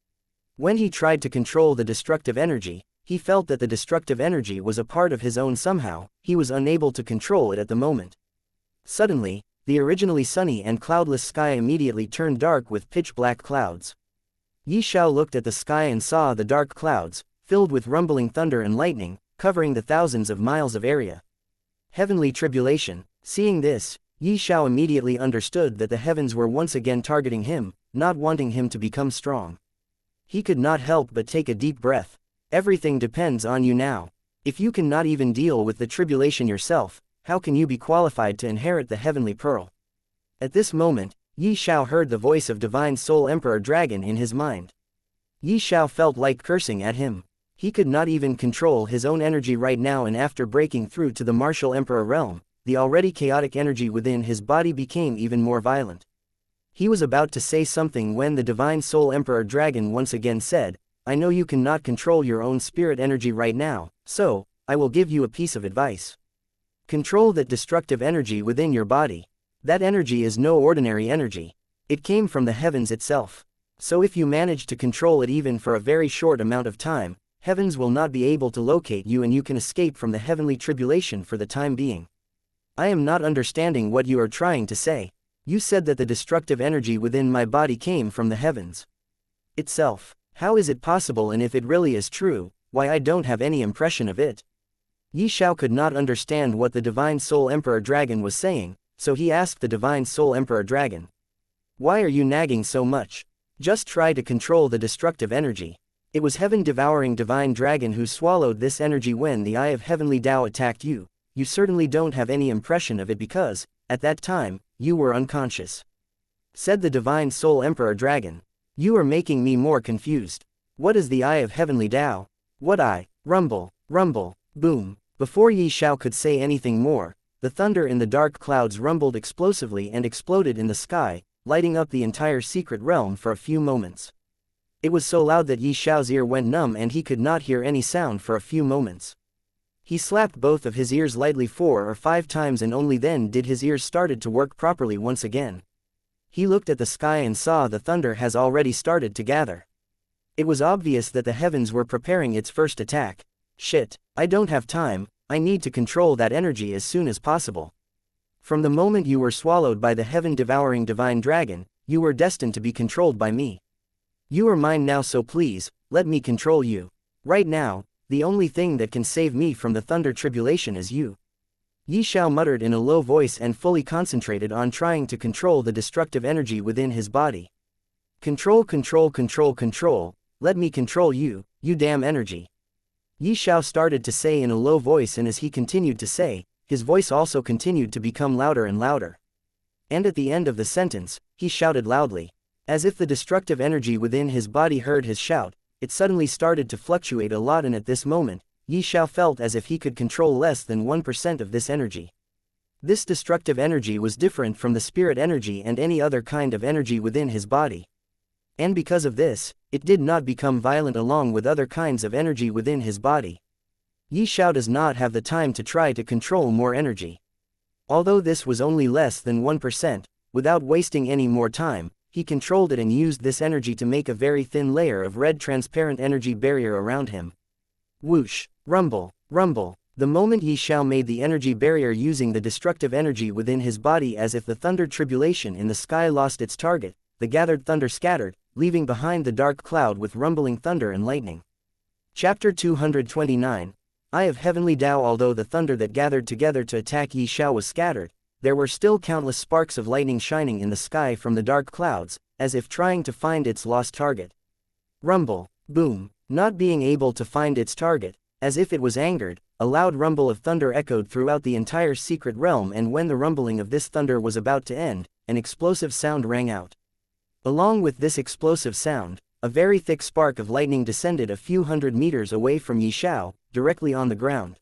When he tried to control the destructive energy, he felt that the destructive energy was a part of his own somehow. He was unable to control it at the moment. Suddenly, the originally sunny and cloudless sky immediately turned dark with pitch-black clouds. Xiao looked at the sky and saw the dark clouds, filled with rumbling thunder and lightning, covering the thousands of miles of area. Heavenly Tribulation. Seeing this, Xiao immediately understood that the heavens were once again targeting him, not wanting him to become strong. He could not help but take a deep breath. Everything depends on you now. If you cannot even deal with the tribulation yourself, how can you be qualified to inherit the Heavenly Pearl? At this moment, Xiao heard the voice of Divine Soul Emperor Dragon in his mind. Xiao felt like cursing at him. He could not even control his own energy right now, and after breaking through to the Martial Emperor Realm, the already chaotic energy within his body became even more violent. He was about to say something when the Divine Soul Emperor Dragon once again said, I know you cannot control your own spirit energy right now, so, I will give you a piece of advice. Control that destructive energy within your body. That energy is no ordinary energy. It came from the heavens itself. So if you manage to control it even for a very short amount of time, heavens will not be able to locate you and you can escape from the heavenly tribulation for the time being. I am not understanding what you are trying to say. You said that the destructive energy within my body came from the heavens itself. How is it possible, and if it really is true, why I don't have any impression of it? Xiao could not understand what the Divine Soul Emperor Dragon was saying, so he asked the Divine Soul Emperor Dragon. Why are you nagging so much? Just try to control the destructive energy. It was heaven-devouring Divine Dragon who swallowed this energy when the Eye of Heavenly Tao attacked you. You certainly don't have any impression of it because, at that time, you were unconscious. Said the Divine Soul Emperor Dragon. You are making me more confused. What is the Eye of Heavenly Tao? What eye? Rumble, rumble, boom. Before Xiao could say anything more, the thunder in the dark clouds rumbled explosively and exploded in the sky, lighting up the entire secret realm for a few moments. It was so loud that Yi Xiao's ear went numb and he could not hear any sound for a few moments. He slapped both of his ears lightly 4 or 5 times and only then did his ears started to work properly once again. He looked at the sky and saw the thunder has already started to gather. It was obvious that the heavens were preparing its first attack. Shit, I don't have time, I need to control that energy as soon as possible. From the moment you were swallowed by the heaven-devouring divine dragon, you were destined to be controlled by me. You are mine now, so please, let me control you. Right now, the only thing that can save me from the thunder tribulation is you. Yi Xiao muttered in a low voice and fully concentrated on trying to control the destructive energy within his body. Control, control, control, control, let me control you, you damn energy. Yi Xiao started to say in a low voice, and as he continued to say, his voice also continued to become louder and louder. And at the end of the sentence, he shouted loudly. As if the destructive energy within his body heard his shout, it suddenly started to fluctuate a lot, and at this moment, Yi Xiao felt as if he could control less than 1% of this energy. This destructive energy was different from the spirit energy and any other kind of energy within his body. And because of this, it did not become violent along with other kinds of energy within his body. Yi Xiao does not have the time to try to control more energy. Although this was only less than 1%, without wasting any more time, he controlled it and used this energy to make a very thin layer of red transparent energy barrier around him. Whoosh, rumble, rumble. The moment Yi Xiao made the energy barrier using the destructive energy within his body, as if the thunder tribulation in the sky lost its target, the gathered thunder scattered, leaving behind the dark cloud with rumbling thunder and lightning. Chapter 229. Eye of Heavenly Tao. Although the thunder that gathered together to attack Yi Xiao was scattered, there were still countless sparks of lightning shining in the sky from the dark clouds, as if trying to find its lost target. Rumble, boom. Not being able to find its target, as if it was angered, a loud rumble of thunder echoed throughout the entire secret realm, and when the rumbling of this thunder was about to end, an explosive sound rang out. Along with this explosive sound, a very thick spark of lightning descended a few hundred meters away from Yi Xiao, directly on the ground.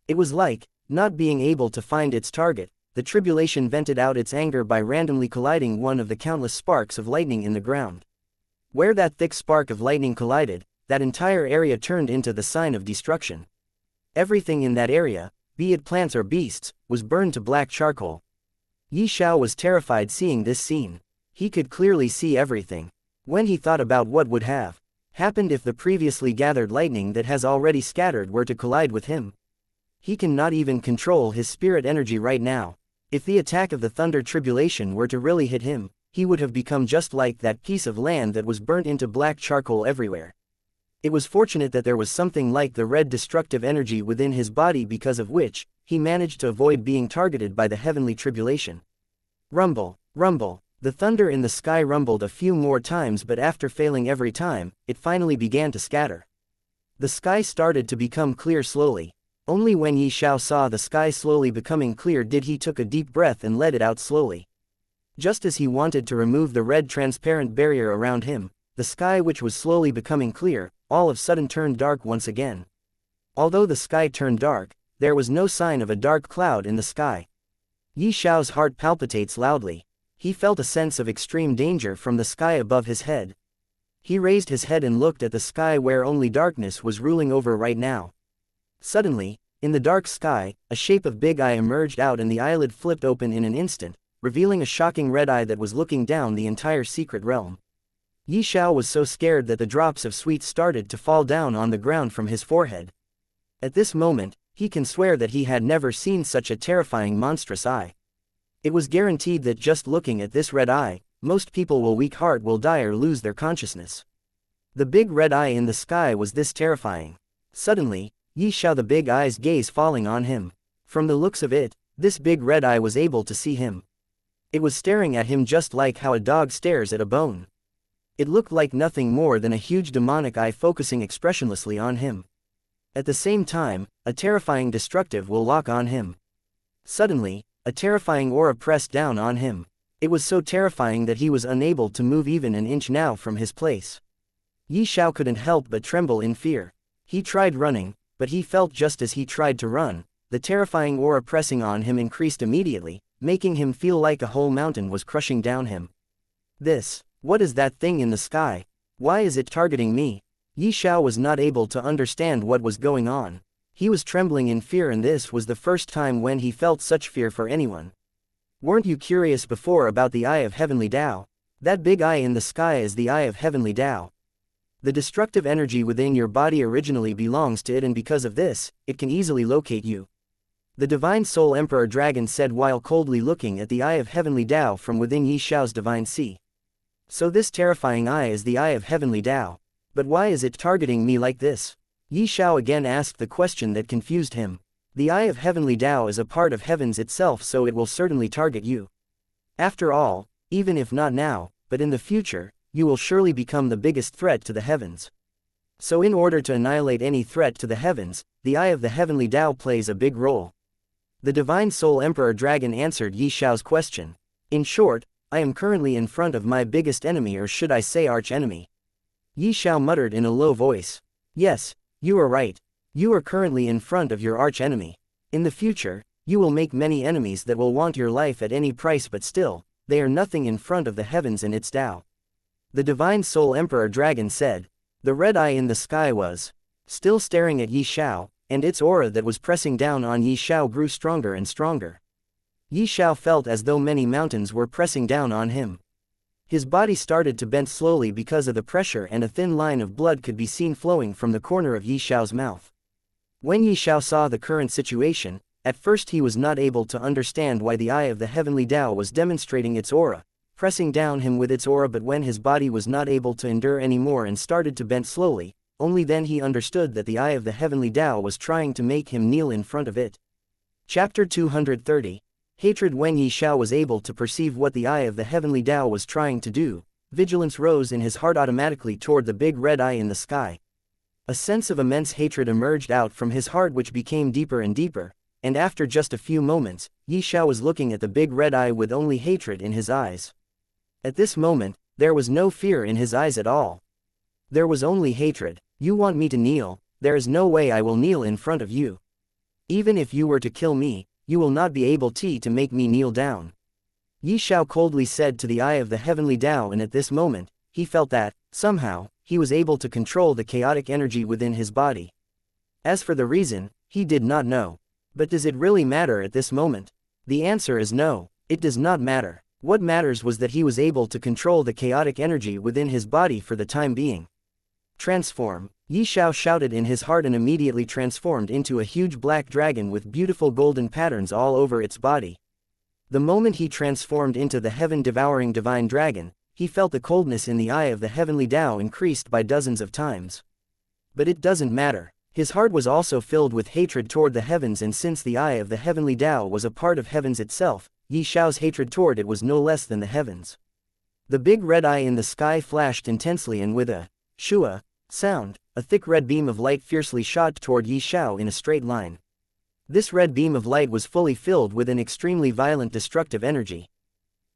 It was like, not being able to find its target, the tribulation vented out its anger by randomly colliding one of the countless sparks of lightning in the ground. Where that thick spark of lightning collided, that entire area turned into the sign of destruction. Everything in that area, be it plants or beasts, was burned to black charcoal. Yi Xiao was terrified seeing this scene. He could clearly see everything. When he thought about what would have happened if the previously gathered lightning that has already scattered were to collide with him. He cannot even control his spirit energy right now. If the attack of the thunder tribulation were to really hit him, he would have become just like that piece of land that was burnt into black charcoal everywhere. It was fortunate that there was something like the red destructive energy within his body, because of which, he managed to avoid being targeted by the heavenly tribulation. Rumble, rumble. The thunder in the sky rumbled a few more times, but after failing every time, it finally began to scatter. The sky started to become clear slowly. Only when Yi Xiao saw the sky slowly becoming clear did he took a deep breath and let it out slowly. Just as he wanted to remove the red transparent barrier around him, the sky, which was slowly becoming clear, all of a sudden turned dark once again. Although the sky turned dark, there was no sign of a dark cloud in the sky. Yi Xiao's heart palpitates loudly. He felt a sense of extreme danger from the sky above his head. He raised his head and looked at the sky where only darkness was ruling over right now. Suddenly, in the dark sky, a shape of big eye emerged out and the eyelid flipped open in an instant, revealing a shocking red eye that was looking down the entire secret realm. Yi Xiao was so scared that the drops of sweat started to fall down on the ground from his forehead. At this moment, he can swear that he had never seen such a terrifying monstrous eye. It was guaranteed that just looking at this red eye, most people will weak heart will die or lose their consciousness. The big red eye in the sky was this terrifying. Suddenly, Yi Xiao the big eye's gaze falling on him. From the looks of it, this big red eye was able to see him. It was staring at him just like how a dog stares at a bone. It looked like nothing more than a huge demonic eye focusing expressionlessly on him. At the same time, a terrifying destructive will lock on him. Suddenly, a terrifying aura pressed down on him. It was so terrifying that he was unable to move even an inch now from his place. Yi Xiao couldn't help but tremble in fear. He tried running, but he felt just as he tried to run, the terrifying aura pressing on him increased immediately, making him feel like a whole mountain was crushing down him. What is that thing in the sky? Why is it targeting me? Xiao was not able to understand what was going on. He was trembling in fear, and this was the first time when he felt such fear for anyone. Weren't you curious before about the Eye of Heavenly Tao? That big eye in the sky is the Eye of Heavenly Tao. The destructive energy within your body originally belongs to it, and because of this, it can easily locate you. The Divine Soul Emperor Dragon said while coldly looking at the Eye of Heavenly Tao from within Xiao's divine sea. So this terrifying eye is the Eye of Heavenly Tao. But why is it targeting me like this? Xiao again asked the question that confused him. The Eye of Heavenly Tao is a part of heavens itself, so it will certainly target you. After all, even if not now, but in the future, you will surely become the biggest threat to the heavens. So in order to annihilate any threat to the heavens, the Eye of the Heavenly Tao plays a big role. The Divine Soul Emperor Dragon answered Xiao's question. In short, I am currently in front of my biggest enemy, or should I say arch-enemy. Xiao muttered in a low voice. Yes, you are right. You are currently in front of your arch-enemy. In the future, you will make many enemies that will want your life at any price, but still, they are nothing in front of the heavens and its Tao. The Divine Soul Emperor Dragon said. The red eye in the sky was still staring at Xiao, and its aura that was pressing down on Xiao grew stronger and stronger. Xiao felt as though many mountains were pressing down on him. His body started to bend slowly because of the pressure, and a thin line of blood could be seen flowing from the corner of Xiao's mouth. When Xiao saw the current situation, at first he was not able to understand why the Eye of the Heavenly Tao was demonstrating its aura, pressing down him with its aura, but when his body was not able to endure anymore and started to bend slowly, only then he understood that the Eye of the Heavenly Tao was trying to make him kneel in front of it. Chapter 230. Hatred. When Xiao was able to perceive what the Eye of the Heavenly Tao was trying to do, vigilance rose in his heart automatically toward the big red eye in the sky. A sense of immense hatred emerged out from his heart, which became deeper and deeper, and after just a few moments, Xiao was looking at the big red eye with only hatred in his eyes. At this moment, there was no fear in his eyes at all. There was only hatred. You want me to kneel? There is no way I will kneel in front of you. Even if you were to kill me, you will not be able to make me kneel down. Xiao coldly said to the Eye of the Heavenly Tao, and at this moment, he felt that, somehow, he was able to control the chaotic energy within his body. As for the reason, he did not know. But does it really matter at this moment? The answer is no, it does not matter. What matters was that he was able to control the chaotic energy within his body for the time being. Transform. Xiao shouted in his heart and immediately transformed into a huge black dragon with beautiful golden patterns all over its body. The moment he transformed into the heaven-devouring divine dragon, he felt the coldness in the Eye of the Heavenly Tao increased by dozens of times. But it doesn't matter. His heart was also filled with hatred toward the heavens, and since the Eye of the Heavenly Tao was a part of heavens itself, Xiao's hatred toward it was no less than the heavens. The big red eye in the sky flashed intensely, and with a shua sound, a thick red beam of light fiercely shot toward Xiao in a straight line. This red beam of light was fully filled with an extremely violent destructive energy.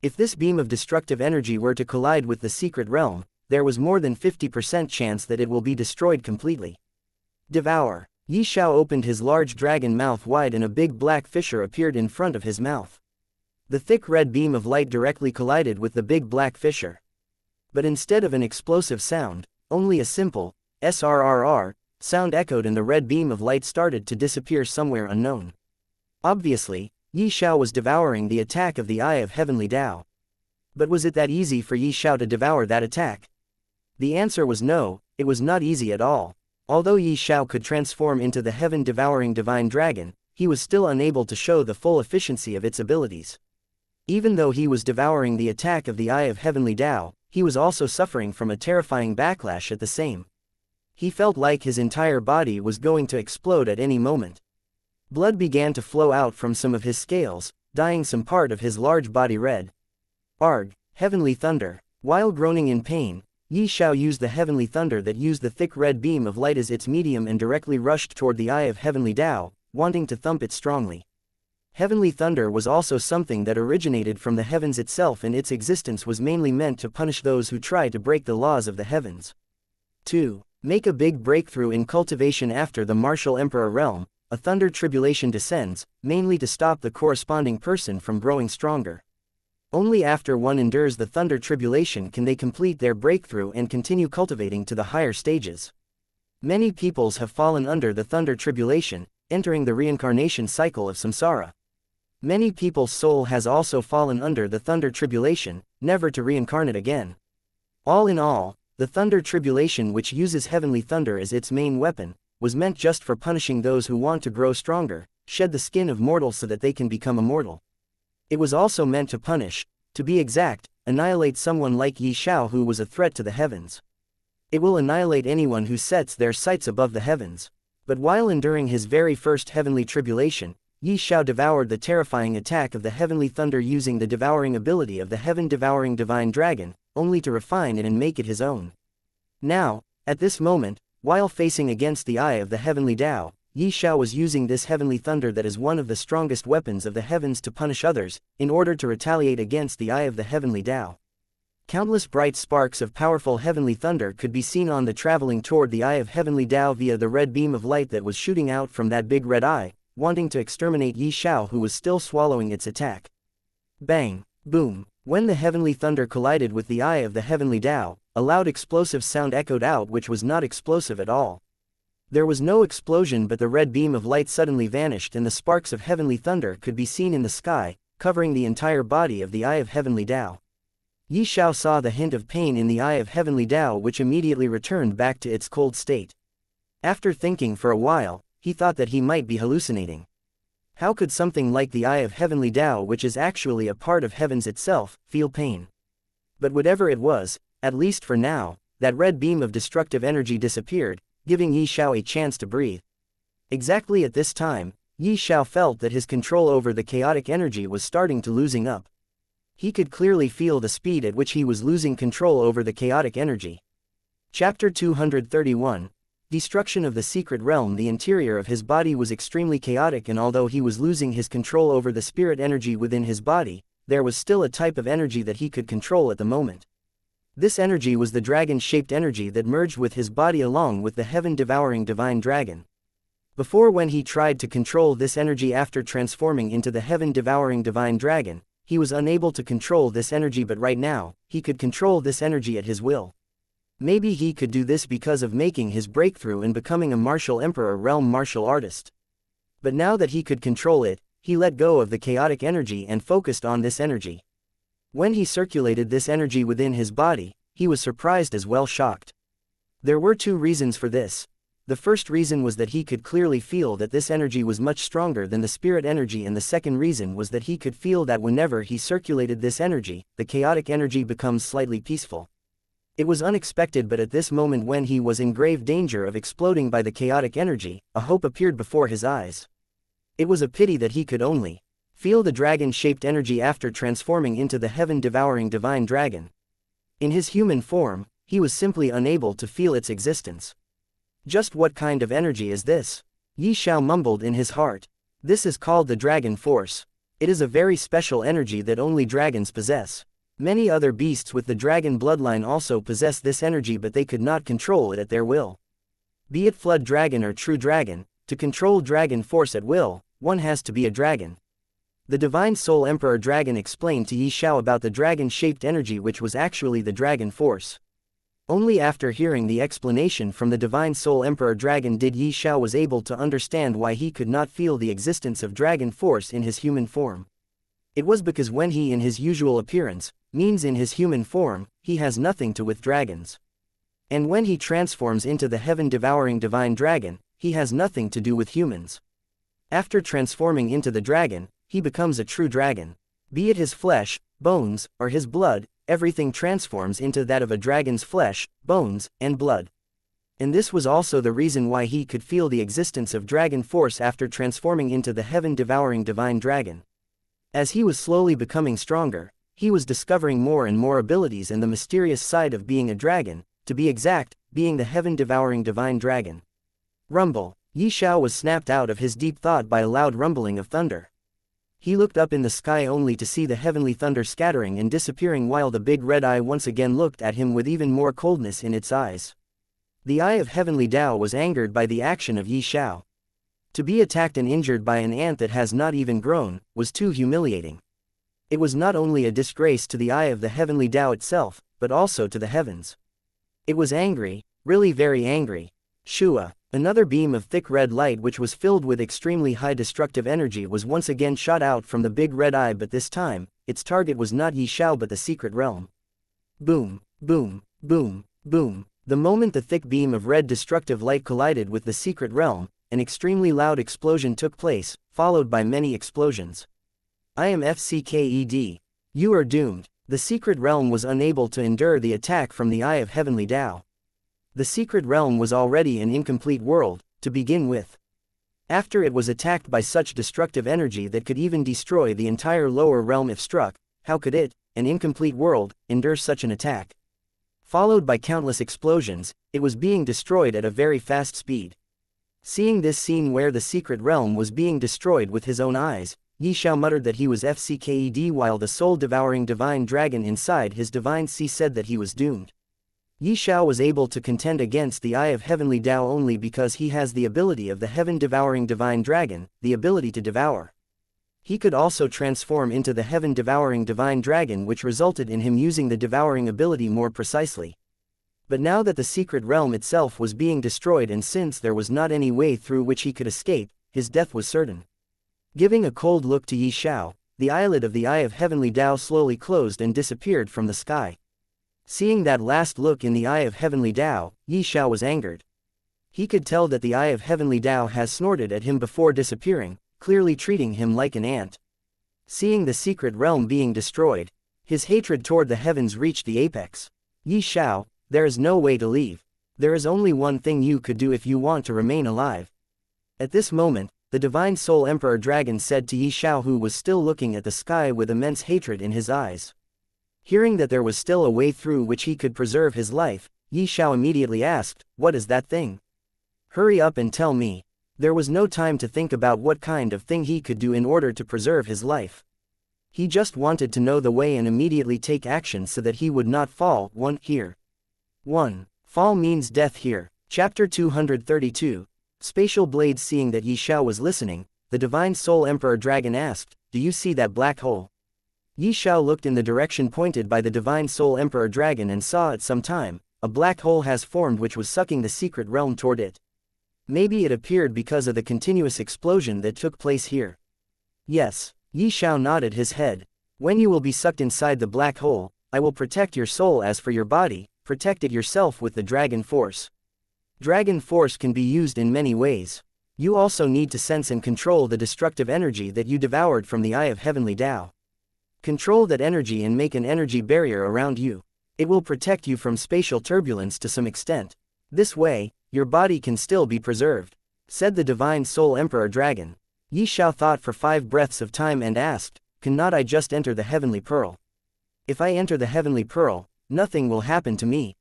If this beam of destructive energy were to collide with the secret realm, there was more than 50% chance that it will be destroyed completely. Devour. Xiao opened his large dragon mouth wide, and a big black fissure appeared in front of his mouth. The thick red beam of light directly collided with the big black fissure. But instead of an explosive sound, only a simple SRRR sound echoed, and the red beam of light started to disappear somewhere unknown. Obviously, Xiao was devouring the attack of the Eye of Heavenly Tao. But was it that easy for Xiao to devour that attack? The answer was no, it was not easy at all. Although Xiao could transform into the heaven-devouring divine dragon, he was still unable to show the full efficiency of its abilities. Even though he was devouring the attack of the Eye of Heavenly Tao, he was also suffering from a terrifying backlash at the same. He felt like his entire body was going to explode at any moment. Blood began to flow out from some of his scales, dyeing some part of his large body red. Arg! Heavenly thunder! While groaning in pain, Xiao used the heavenly thunder that used the thick red beam of light as its medium and directly rushed toward the Eye of Heavenly Tao, wanting to thump it strongly. Heavenly thunder was also something that originated from the heavens itself, and its existence was mainly meant to punish those who try to break the laws of the heavens. 2. Make a big breakthrough in cultivation. After the martial emperor realm, a thunder tribulation descends, mainly to stop the corresponding person from growing stronger. Only after one endures the thunder tribulation can they complete their breakthrough and continue cultivating to the higher stages. Many peoples have fallen under the thunder tribulation, entering the reincarnation cycle of samsara. Many people's soul has also fallen under the thunder tribulation, never to reincarnate again. All in all, the thunder tribulation, which uses heavenly thunder as its main weapon, was meant just for punishing those who want to grow stronger, shed the skin of mortals so that they can become immortal. It was also meant to punish, to be exact, annihilate someone like Xiao who was a threat to the heavens. It will annihilate anyone who sets their sights above the heavens. But while enduring his very first heavenly tribulation, Xiao devoured the terrifying attack of the heavenly thunder using the devouring ability of the heaven-devouring divine dragon, only to refine it and make it his own. Now, at this moment, while facing against the eye of the heavenly Tao, Xiao was using this heavenly thunder that is one of the strongest weapons of the heavens to punish others, in order to retaliate against the eye of the heavenly Tao. Countless bright sparks of powerful heavenly thunder could be seen on the traveling toward the eye of heavenly Tao via the red beam of light that was shooting out from that big red eye, wanting to exterminate Xiao who was still swallowing its attack. Bang! Boom! When the heavenly thunder collided with the eye of the heavenly Tao, a loud explosive sound echoed out which was not explosive at all. There was no explosion, but the red beam of light suddenly vanished and the sparks of heavenly thunder could be seen in the sky, covering the entire body of the eye of heavenly Tao. Xiao saw the hint of pain in the eye of heavenly Tao, which immediately returned back to its cold state. After thinking for a while, he thought that he might be hallucinating. How could something like the eye of heavenly Tao, which is actually a part of heavens itself, feel pain? But whatever it was, at least for now, that red beam of destructive energy disappeared, giving Xiao a chance to breathe. Exactly at this time, Xiao felt that his control over the chaotic energy was starting to losing up. He could clearly feel the speed at which he was losing control over the chaotic energy. Chapter 231. Destruction of the Secret Realm. The interior of his body was extremely chaotic, and although he was losing his control over the spirit energy within his body, there was still a type of energy that he could control at the moment. This energy was the dragon-shaped energy that merged with his body along with the heaven-devouring divine dragon. Before, when he tried to control this energy after transforming into the heaven-devouring divine dragon, he was unable to control this energy, but right now, he could control this energy at his will. Maybe he could do this because of making his breakthrough and becoming a martial emperor realm martial artist. But now that he could control it, he let go of the chaotic energy and focused on this energy. When he circulated this energy within his body, he was surprised as well shocked. There were two reasons for this. The first reason was that he could clearly feel that this energy was much stronger than the spirit energy, and the second reason was that he could feel that whenever he circulated this energy, the chaotic energy becomes slightly peaceful. It was unexpected, but at this moment when he was in grave danger of exploding by the chaotic energy, a hope appeared before his eyes. It was a pity that he could only feel the dragon-shaped energy after transforming into the heaven-devouring divine dragon. In his human form, he was simply unable to feel its existence. Just what kind of energy is this? Xiao mumbled in his heart. This is called the dragon force. It is a very special energy that only dragons possess. Many other beasts with the dragon bloodline also possess this energy, but they could not control it at their will. Be it flood dragon or true dragon, to control dragon force at will, one has to be a dragon. The Divine Soul Emperor Dragon explained to Xiao about the dragon-shaped energy, which was actually the dragon force. Only after hearing the explanation from the Divine Soul Emperor Dragon did Xiao was able to understand why he could not feel the existence of dragon force in his human form. It was because when he in his usual appearance, means in his human form, he has nothing to with dragons. And when he transforms into the heaven-devouring divine dragon, he has nothing to do with humans. After transforming into the dragon, he becomes a true dragon. Be it his flesh, bones, or his blood, everything transforms into that of a dragon's flesh, bones, and blood. And this was also the reason why he could feel the existence of dragon force after transforming into the heaven-devouring divine dragon. As he was slowly becoming stronger, he was discovering more and more abilities and the mysterious side of being a dragon, to be exact, being the heaven-devouring divine dragon. Rumble. Xiao was snapped out of his deep thought by a loud rumbling of thunder. He looked up in the sky only to see the heavenly thunder scattering and disappearing, while the big red eye once again looked at him with even more coldness in its eyes. The eye of heavenly Tao was angered by the action of Xiao. To be attacked and injured by an ant that has not even grown, was too humiliating. It was not only a disgrace to the eye of the heavenly Tao itself, but also to the heavens. It was angry, really very angry. Shua, another beam of thick red light which was filled with extremely high destructive energy was once again shot out from the big red eye, but this time, its target was not Xiao but the secret realm. Boom, boom, boom, boom. The moment the thick beam of red destructive light collided with the secret realm, an extremely loud explosion took place, followed by many explosions. I am FCKED. You are doomed. The secret realm was unable to endure the attack from the eye of heavenly Tao. The secret realm was already an incomplete world, to begin with. After it was attacked by such destructive energy that could even destroy the entire lower realm if struck, how could it, an incomplete world, endure such an attack? Followed by countless explosions, it was being destroyed at a very fast speed. Seeing this scene where the secret realm was being destroyed with his own eyes, Xiao muttered that he was FCKED, while the soul-devouring divine dragon inside his divine sea said that he was doomed. Xiao was able to contend against the eye of heavenly Tao only because he has the ability of the heaven-devouring divine dragon, the ability to devour. He could also transform into the heaven-devouring divine dragon, which resulted in him using the devouring ability more precisely. But now that the secret realm itself was being destroyed, and since there was not any way through which he could escape, his death was certain. Giving a cold look to Xiao, the eyelid of the eye of heavenly Tao slowly closed and disappeared from the sky. Seeing that last look in the eye of heavenly Tao, Xiao was angered. He could tell that the eye of heavenly Tao has snorted at him before disappearing, clearly treating him like an ant. Seeing the secret realm being destroyed, his hatred toward the heavens reached the apex. Xiao, there is no way to leave. There is only one thing you could do if you want to remain alive. At this moment, the Divine Soul Emperor Dragon said to Xiao, who was still looking at the sky with immense hatred in his eyes. Hearing that there was still a way through which he could preserve his life, Xiao immediately asked, "What is that thing? Hurry up and tell me." There was no time to think about what kind of thing he could do in order to preserve his life. He just wanted to know the way and immediately take action so that he would not fall. 1. Here. 1. Fall means death here. Chapter 232. Spatial Blades. Seeing that Xiao was listening, the Divine Soul Emperor Dragon asked, "Do you see that black hole?" Xiao looked in the direction pointed by the Divine Soul Emperor Dragon and saw at some time, a black hole has formed which was sucking the secret realm toward it. Maybe it appeared because of the continuous explosion that took place here. Yes. Xiao nodded his head. When you will be sucked inside the black hole, I will protect your soul. As for your body, protect it yourself with the Dragon Force. Dragon Force can be used in many ways. You also need to sense and control the destructive energy that you devoured from the eye of heavenly Tao. Control that energy and make an energy barrier around you. It will protect you from spatial turbulence to some extent. This way, your body can still be preserved," said the Divine Soul Emperor Dragon. Xiao thought for 5 breaths of time and asked, "Cannot I just enter the Heavenly Pearl? If I enter the Heavenly Pearl, nothing will happen to me."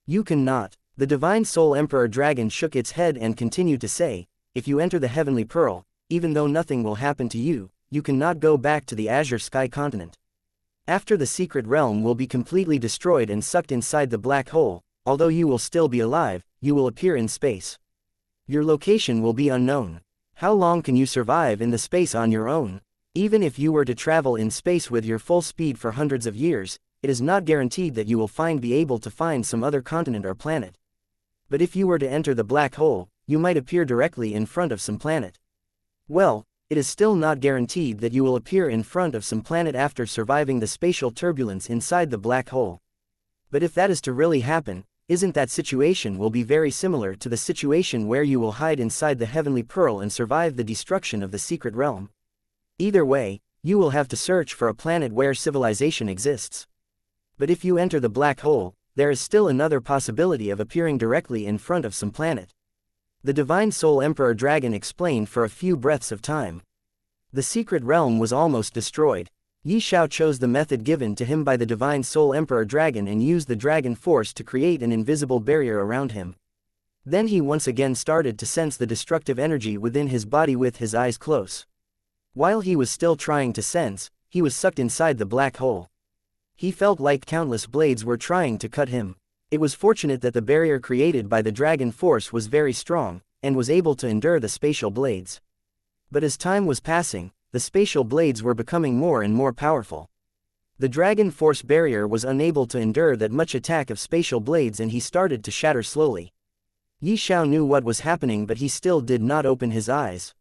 "You cannot." The Divine Soul Emperor Dragon shook its head and continued to say, "If you enter the Heavenly Pearl, even though nothing will happen to you, you cannot go back to the Azure Sky continent. After the secret realm will be completely destroyed and sucked inside the black hole, although you will still be alive, you will appear in space. Your location will be unknown. How long can you survive in the space on your own? Even if you were to travel in space with your full speed for hundreds of years, it is not guaranteed that you will be able to find some other continent or planet. But if you were to enter the black hole, you might appear directly in front of some planet. Well, it is still not guaranteed that you will appear in front of some planet after surviving the spatial turbulence inside the black hole. But if that is to really happen, isn't that situation will be very similar to the situation where you will hide inside the Heavenly Pearl and survive the destruction of the secret realm? Either way, you will have to search for a planet where civilization exists. But if you enter the black hole, there is still another possibility of appearing directly in front of some planet," the Divine Soul Emperor Dragon explained for a few breaths of time. The secret realm was almost destroyed. Xiao chose the method given to him by the Divine Soul Emperor Dragon and used the Dragon Force to create an invisible barrier around him. Then he once again started to sense the destructive energy within his body with his eyes closed. While he was still trying to sense, he was sucked inside the black hole. He felt like countless blades were trying to cut him. It was fortunate that the barrier created by the Dragon Force was very strong, and was able to endure the spatial blades. But as time was passing, the spatial blades were becoming more and more powerful. The dragon force barrier was unable to endure that much attack of spatial blades and he started to shatter slowly. Xiao knew what was happening but he still did not open his eyes.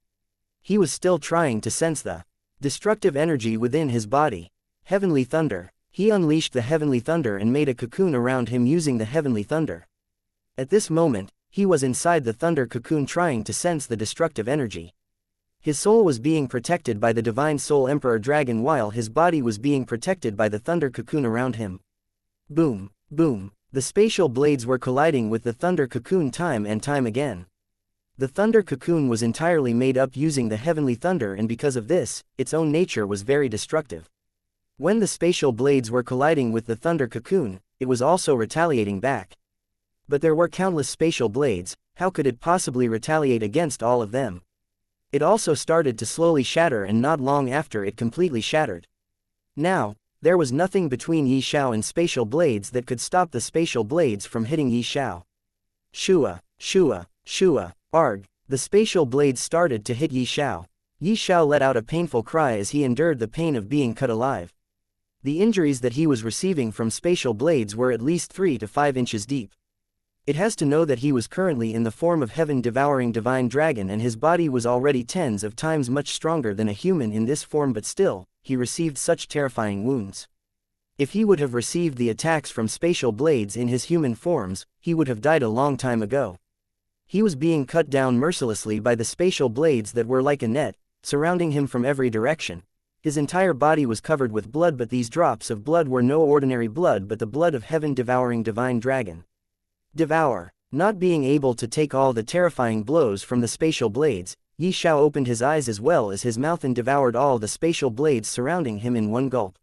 He was still trying to sense the destructive energy within his body. Heavenly thunder. He unleashed the heavenly thunder and made a cocoon around him using the heavenly thunder. At this moment, he was inside the thunder cocoon trying to sense the destructive energy. His soul was being protected by the divine soul emperor dragon while his body was being protected by the thunder cocoon around him. Boom, boom. The spatial blades were colliding with the thunder cocoon time and time again. The thunder cocoon was entirely made up using the heavenly thunder and because of this, its own nature was very destructive. When the spatial blades were colliding with the thunder cocoon, it was also retaliating back. But there were countless spatial blades, how could it possibly retaliate against all of them? It also started to slowly shatter and not long after it completely shattered. Now, there was nothing between Xiao and spatial blades that could stop the spatial blades from hitting Xiao. Shua, shua, shua, arg, the spatial blades started to hit Xiao. Xiao let out a painful cry as he endured the pain of being cut alive. The injuries that he was receiving from spatial blades were at least 3 to 5 inches deep. It has to know that he was currently in the form of heaven-devouring divine dragon and his body was already tens of times much stronger than a human in this form but still, he received such terrifying wounds. If he would have received the attacks from spatial blades in his human forms, he would have died a long time ago. He was being cut down mercilessly by the spatial blades that were like a net, surrounding him from every direction. His entire body was covered with blood but these drops of blood were no ordinary blood but the blood of heaven-devouring divine dragon. Devour. Not being able to take all the terrifying blows from the spatial blades, Xiao opened his eyes as well as his mouth and devoured all the spatial blades surrounding him in one gulp.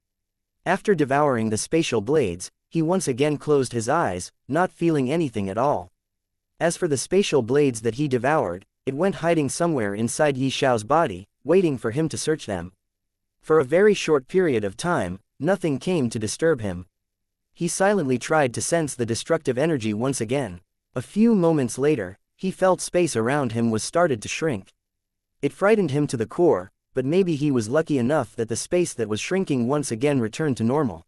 After devouring the spatial blades, he once again closed his eyes, not feeling anything at all. As for the spatial blades that he devoured, it went hiding somewhere inside Xiao's body, waiting for him to search them. For a very short period of time, nothing came to disturb him. He silently tried to sense the destructive energy once again. A few moments later, he felt space around him was started to shrink. It frightened him to the core, but maybe he was lucky enough that the space that was shrinking once again returned to normal.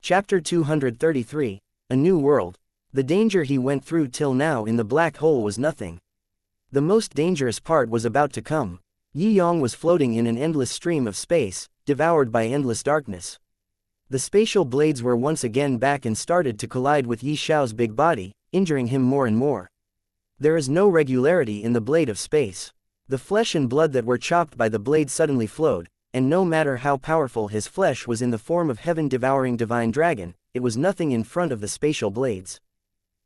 Chapter 233, A New World. The danger he went through till now in the black hole was nothing. The most dangerous part was about to come. Yi Yang was floating in an endless stream of space, devoured by endless darkness. The spatial blades were once again back and started to collide with Yi Xiao's big body, injuring him more and more. There is no regularity in the blade of space. The flesh and blood that were chopped by the blade suddenly flowed, and no matter how powerful his flesh was in the form of heaven-devouring divine dragon, it was nothing in front of the spatial blades.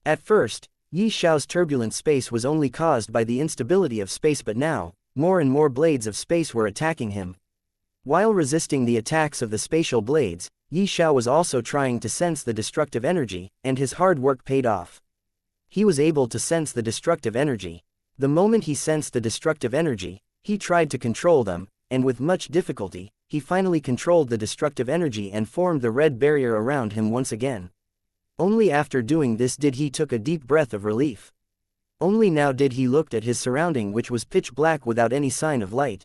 At first, Yi Xiao's turbulent space was only caused by the instability of space but now, more and more blades of space were attacking him. While resisting the attacks of the spatial blades, Yi Xiao was also trying to sense the destructive energy, and his hard work paid off. He was able to sense the destructive energy. The moment he sensed the destructive energy, he tried to control them, and with much difficulty, he finally controlled the destructive energy and formed the red barrier around him once again. Only after doing this did he took a deep breath of relief. Only now did he look at his surrounding which was pitch black without any sign of light.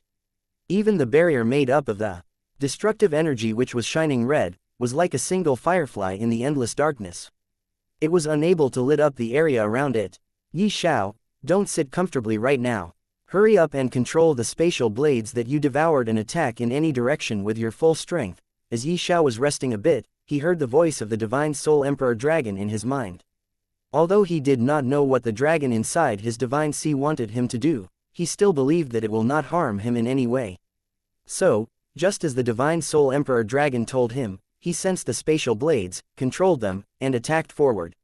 Even the barrier made up of the destructive energy which was shining red, was like a single firefly in the endless darkness. It was unable to lit up the area around it. Yi Xiao, don't sit comfortably right now. Hurry up and control the spatial blades that you devoured and attack in any direction with your full strength. As Yi Xiao was resting a bit, he heard the voice of the divine soul emperor dragon in his mind. Although he did not know what the dragon inside his divine sea wanted him to do, he still believed that it will not harm him in any way. So, just as the divine soul emperor dragon told him, he sensed the spatial blades, controlled them, and attacked forward.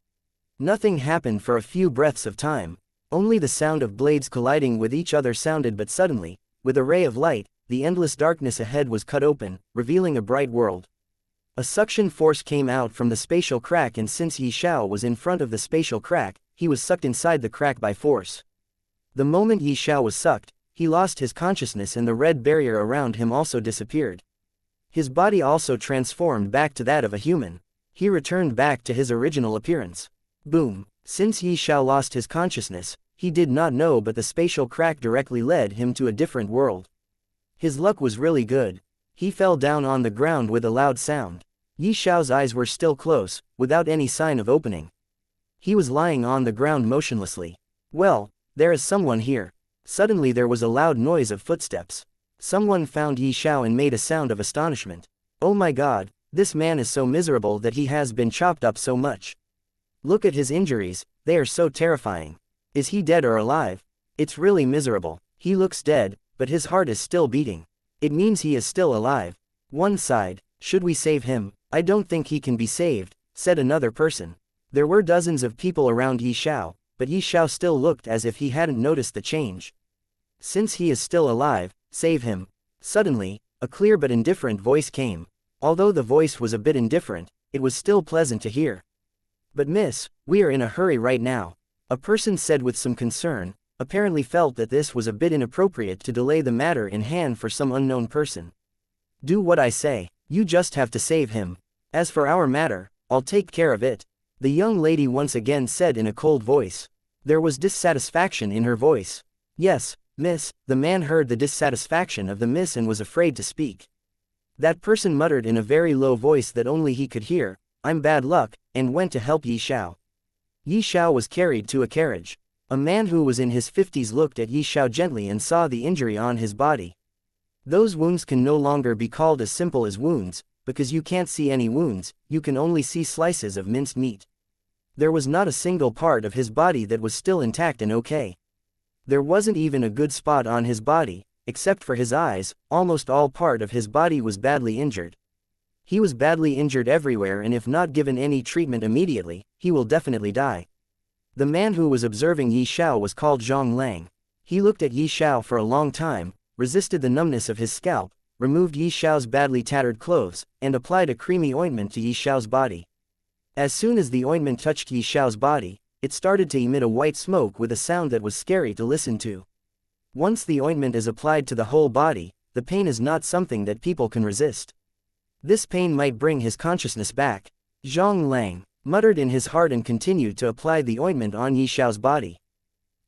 Nothing happened for a few breaths of time. Only the sound of blades colliding with each other sounded but suddenly, with a ray of light, the endless darkness ahead was cut open, revealing a bright world. A suction force came out from the spatial crack and since Yi Xiao was in front of the spatial crack, he was sucked inside the crack by force. The moment Yi Xiao was sucked, he lost his consciousness and the red barrier around him also disappeared. His body also transformed back to that of a human. He returned back to his original appearance. Boom. Since Yi Xiao lost his consciousness, he did not know but the spatial crack directly led him to a different world. His luck was really good. He fell down on the ground with a loud sound. Yi Xiao's eyes were still closed, without any sign of opening. He was lying on the ground motionlessly. Well, there is someone here. Suddenly there was a loud noise of footsteps. Someone found Yi Xiao and made a sound of astonishment. Oh my god, this man is so miserable that he has been chopped up so much. Look at his injuries, they are so terrifying. Is he dead or alive? It's really miserable. He looks dead, but his heart is still beating. It means he is still alive. One sighed. Should we save him? I don't think he can be saved, said another person. There were dozens of people around Yi Xiao, but Yi Xiao still looked as if he hadn't noticed the change. Since he is still alive, save him. Suddenly, a clear but indifferent voice came. Although the voice was a bit indifferent, it was still pleasant to hear. But miss, we are in a hurry right now. A person said with some concern, apparently felt that this was a bit inappropriate to delay the matter in hand for some unknown person. Do what I say, you just have to save him. As for our matter, I'll take care of it. The young lady once again said in a cold voice. There was dissatisfaction in her voice. Yes, miss, the man heard the dissatisfaction of the miss and was afraid to speak. That person muttered in a very low voice that only he could hear, I'm bad luck, and went to help Yi Xiao. Yi Xiao was carried to a carriage. A man who was in his 50s looked at Yi Xiao gently and saw the injury on his body. Those wounds can no longer be called as simple as wounds, because you can't see any wounds, you can only see slices of minced meat. There was not a single part of his body that was still intact and okay. There wasn't even a good spot on his body, except for his eyes, almost all part of his body was badly injured. He was badly injured everywhere, and if not given any treatment immediately, he will definitely die. The man who was observing Yi Xiao was called Zhang Lang. He looked at Yi Xiao for a long time, resisted the numbness of his scalp, removed Yi Xiao's badly tattered clothes, and applied a creamy ointment to Yi Xiao's body. As soon as the ointment touched Yi Xiao's body, it started to emit a white smoke with a sound that was scary to listen to. Once the ointment is applied to the whole body, the pain is not something that people can resist. This pain might bring his consciousness back. Zhang Lang muttered in his heart and continued to apply the ointment on Yi Xiao's body.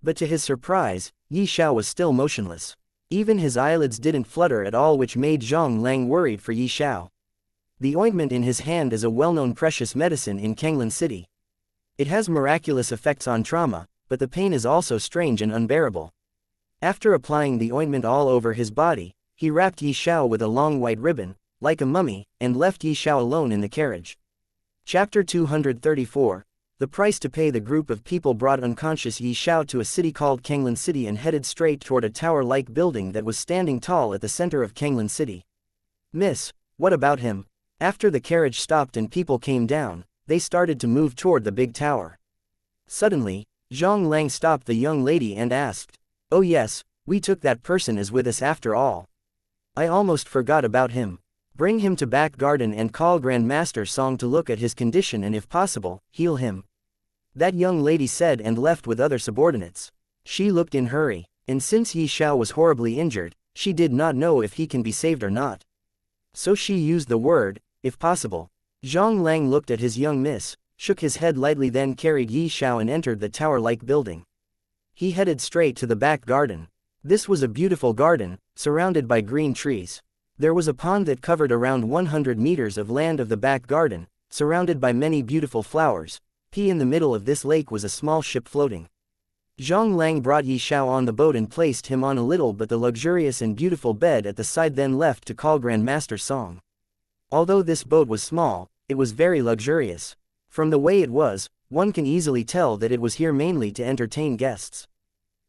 But to his surprise, Yi Xiao was still motionless. Even his eyelids didn't flutter at all, which made Zhang Lang worried for Yi Xiao. The ointment in his hand is a well-known precious medicine in Kanglan City. It has miraculous effects on trauma, but the pain is also strange and unbearable. After applying the ointment all over his body, he wrapped Yi Xiao with a long white ribbon, like a mummy, and left Yi Xiao alone in the carriage. Chapter 234. The price to pay. The group of people brought unconscious Yi Xiao to a city called Kanglan City and headed straight toward a tower-like building that was standing tall at the center of Kanglan City. Miss, what about him? After the carriage stopped and people came down, they started to move toward the big tower. Suddenly, Zhang Lang stopped the young lady and asked, Oh yes, we took that person as with us after all. I almost forgot about him. Bring him to back garden and call Grandmaster Song to look at his condition and if possible, heal him. That young lady said and left with other subordinates. She looked in hurry, and since Yi Xiao was horribly injured, she did not know if he can be saved or not. So she used the word, if possible. Zhang Lang looked at his young miss, shook his head lightly, then carried Yi Xiao and entered the tower-like building. He headed straight to the back garden. This was a beautiful garden, surrounded by green trees. There was a pond that covered around 100 meters of land of the back garden, surrounded by many beautiful flowers. In the middle of this lake was a small ship floating. Zhang Lang brought Yi Xiao on the boat and placed him on a little but the luxurious and beautiful bed at the side, then left to call Grandmaster Song. Although this boat was small, it was very luxurious. From the way it was, one can easily tell that it was here mainly to entertain guests.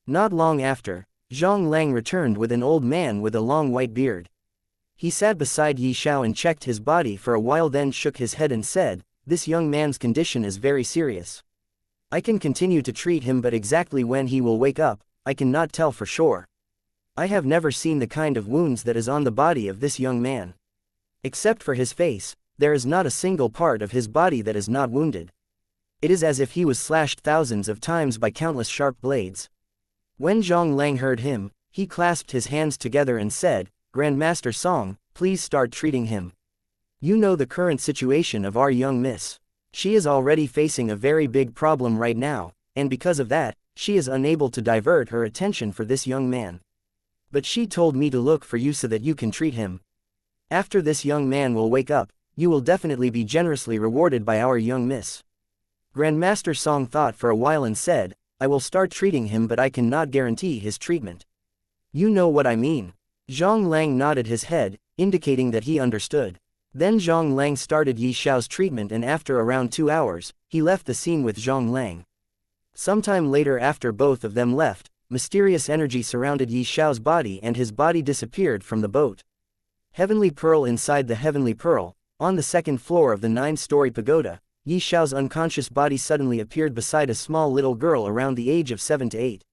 Not long after, Zhang Lang returned with an old man with a long white beard. He sat beside Yi Xiao and checked his body for a while, then shook his head and said, This young man's condition is very serious. I can continue to treat him, but exactly when he will wake up, I cannot tell for sure. I have never seen the kind of wounds that is on the body of this young man. Except for his face, there is not a single part of his body that is not wounded. It is as if he was slashed thousands of times by countless sharp blades. When Zhang Lang heard him, he clasped his hands together and said, Grandmaster Song, please start treating him. You know the current situation of our young miss. She is already facing a very big problem right now, and because of that, she is unable to divert her attention for this young man. But she told me to look for you so that you can treat him. After this young man will wake up, you will definitely be generously rewarded by our young miss. Grandmaster Song thought for a while and said, I will start treating him, but I cannot guarantee his treatment. You know what I mean. Zhang Lang nodded his head, indicating that he understood. Then Zhang Lang started Yi Xiao's treatment, and after around 2 hours, he left the scene with Zhang Lang. Sometime later, after both of them left, mysterious energy surrounded Yi Xiao's body and his body disappeared from the boat. Heavenly Pearl. Inside the Heavenly Pearl, on the second floor of the 9-story pagoda, Yi Xiao's unconscious body suddenly appeared beside a small little girl around the age of 7 to 8.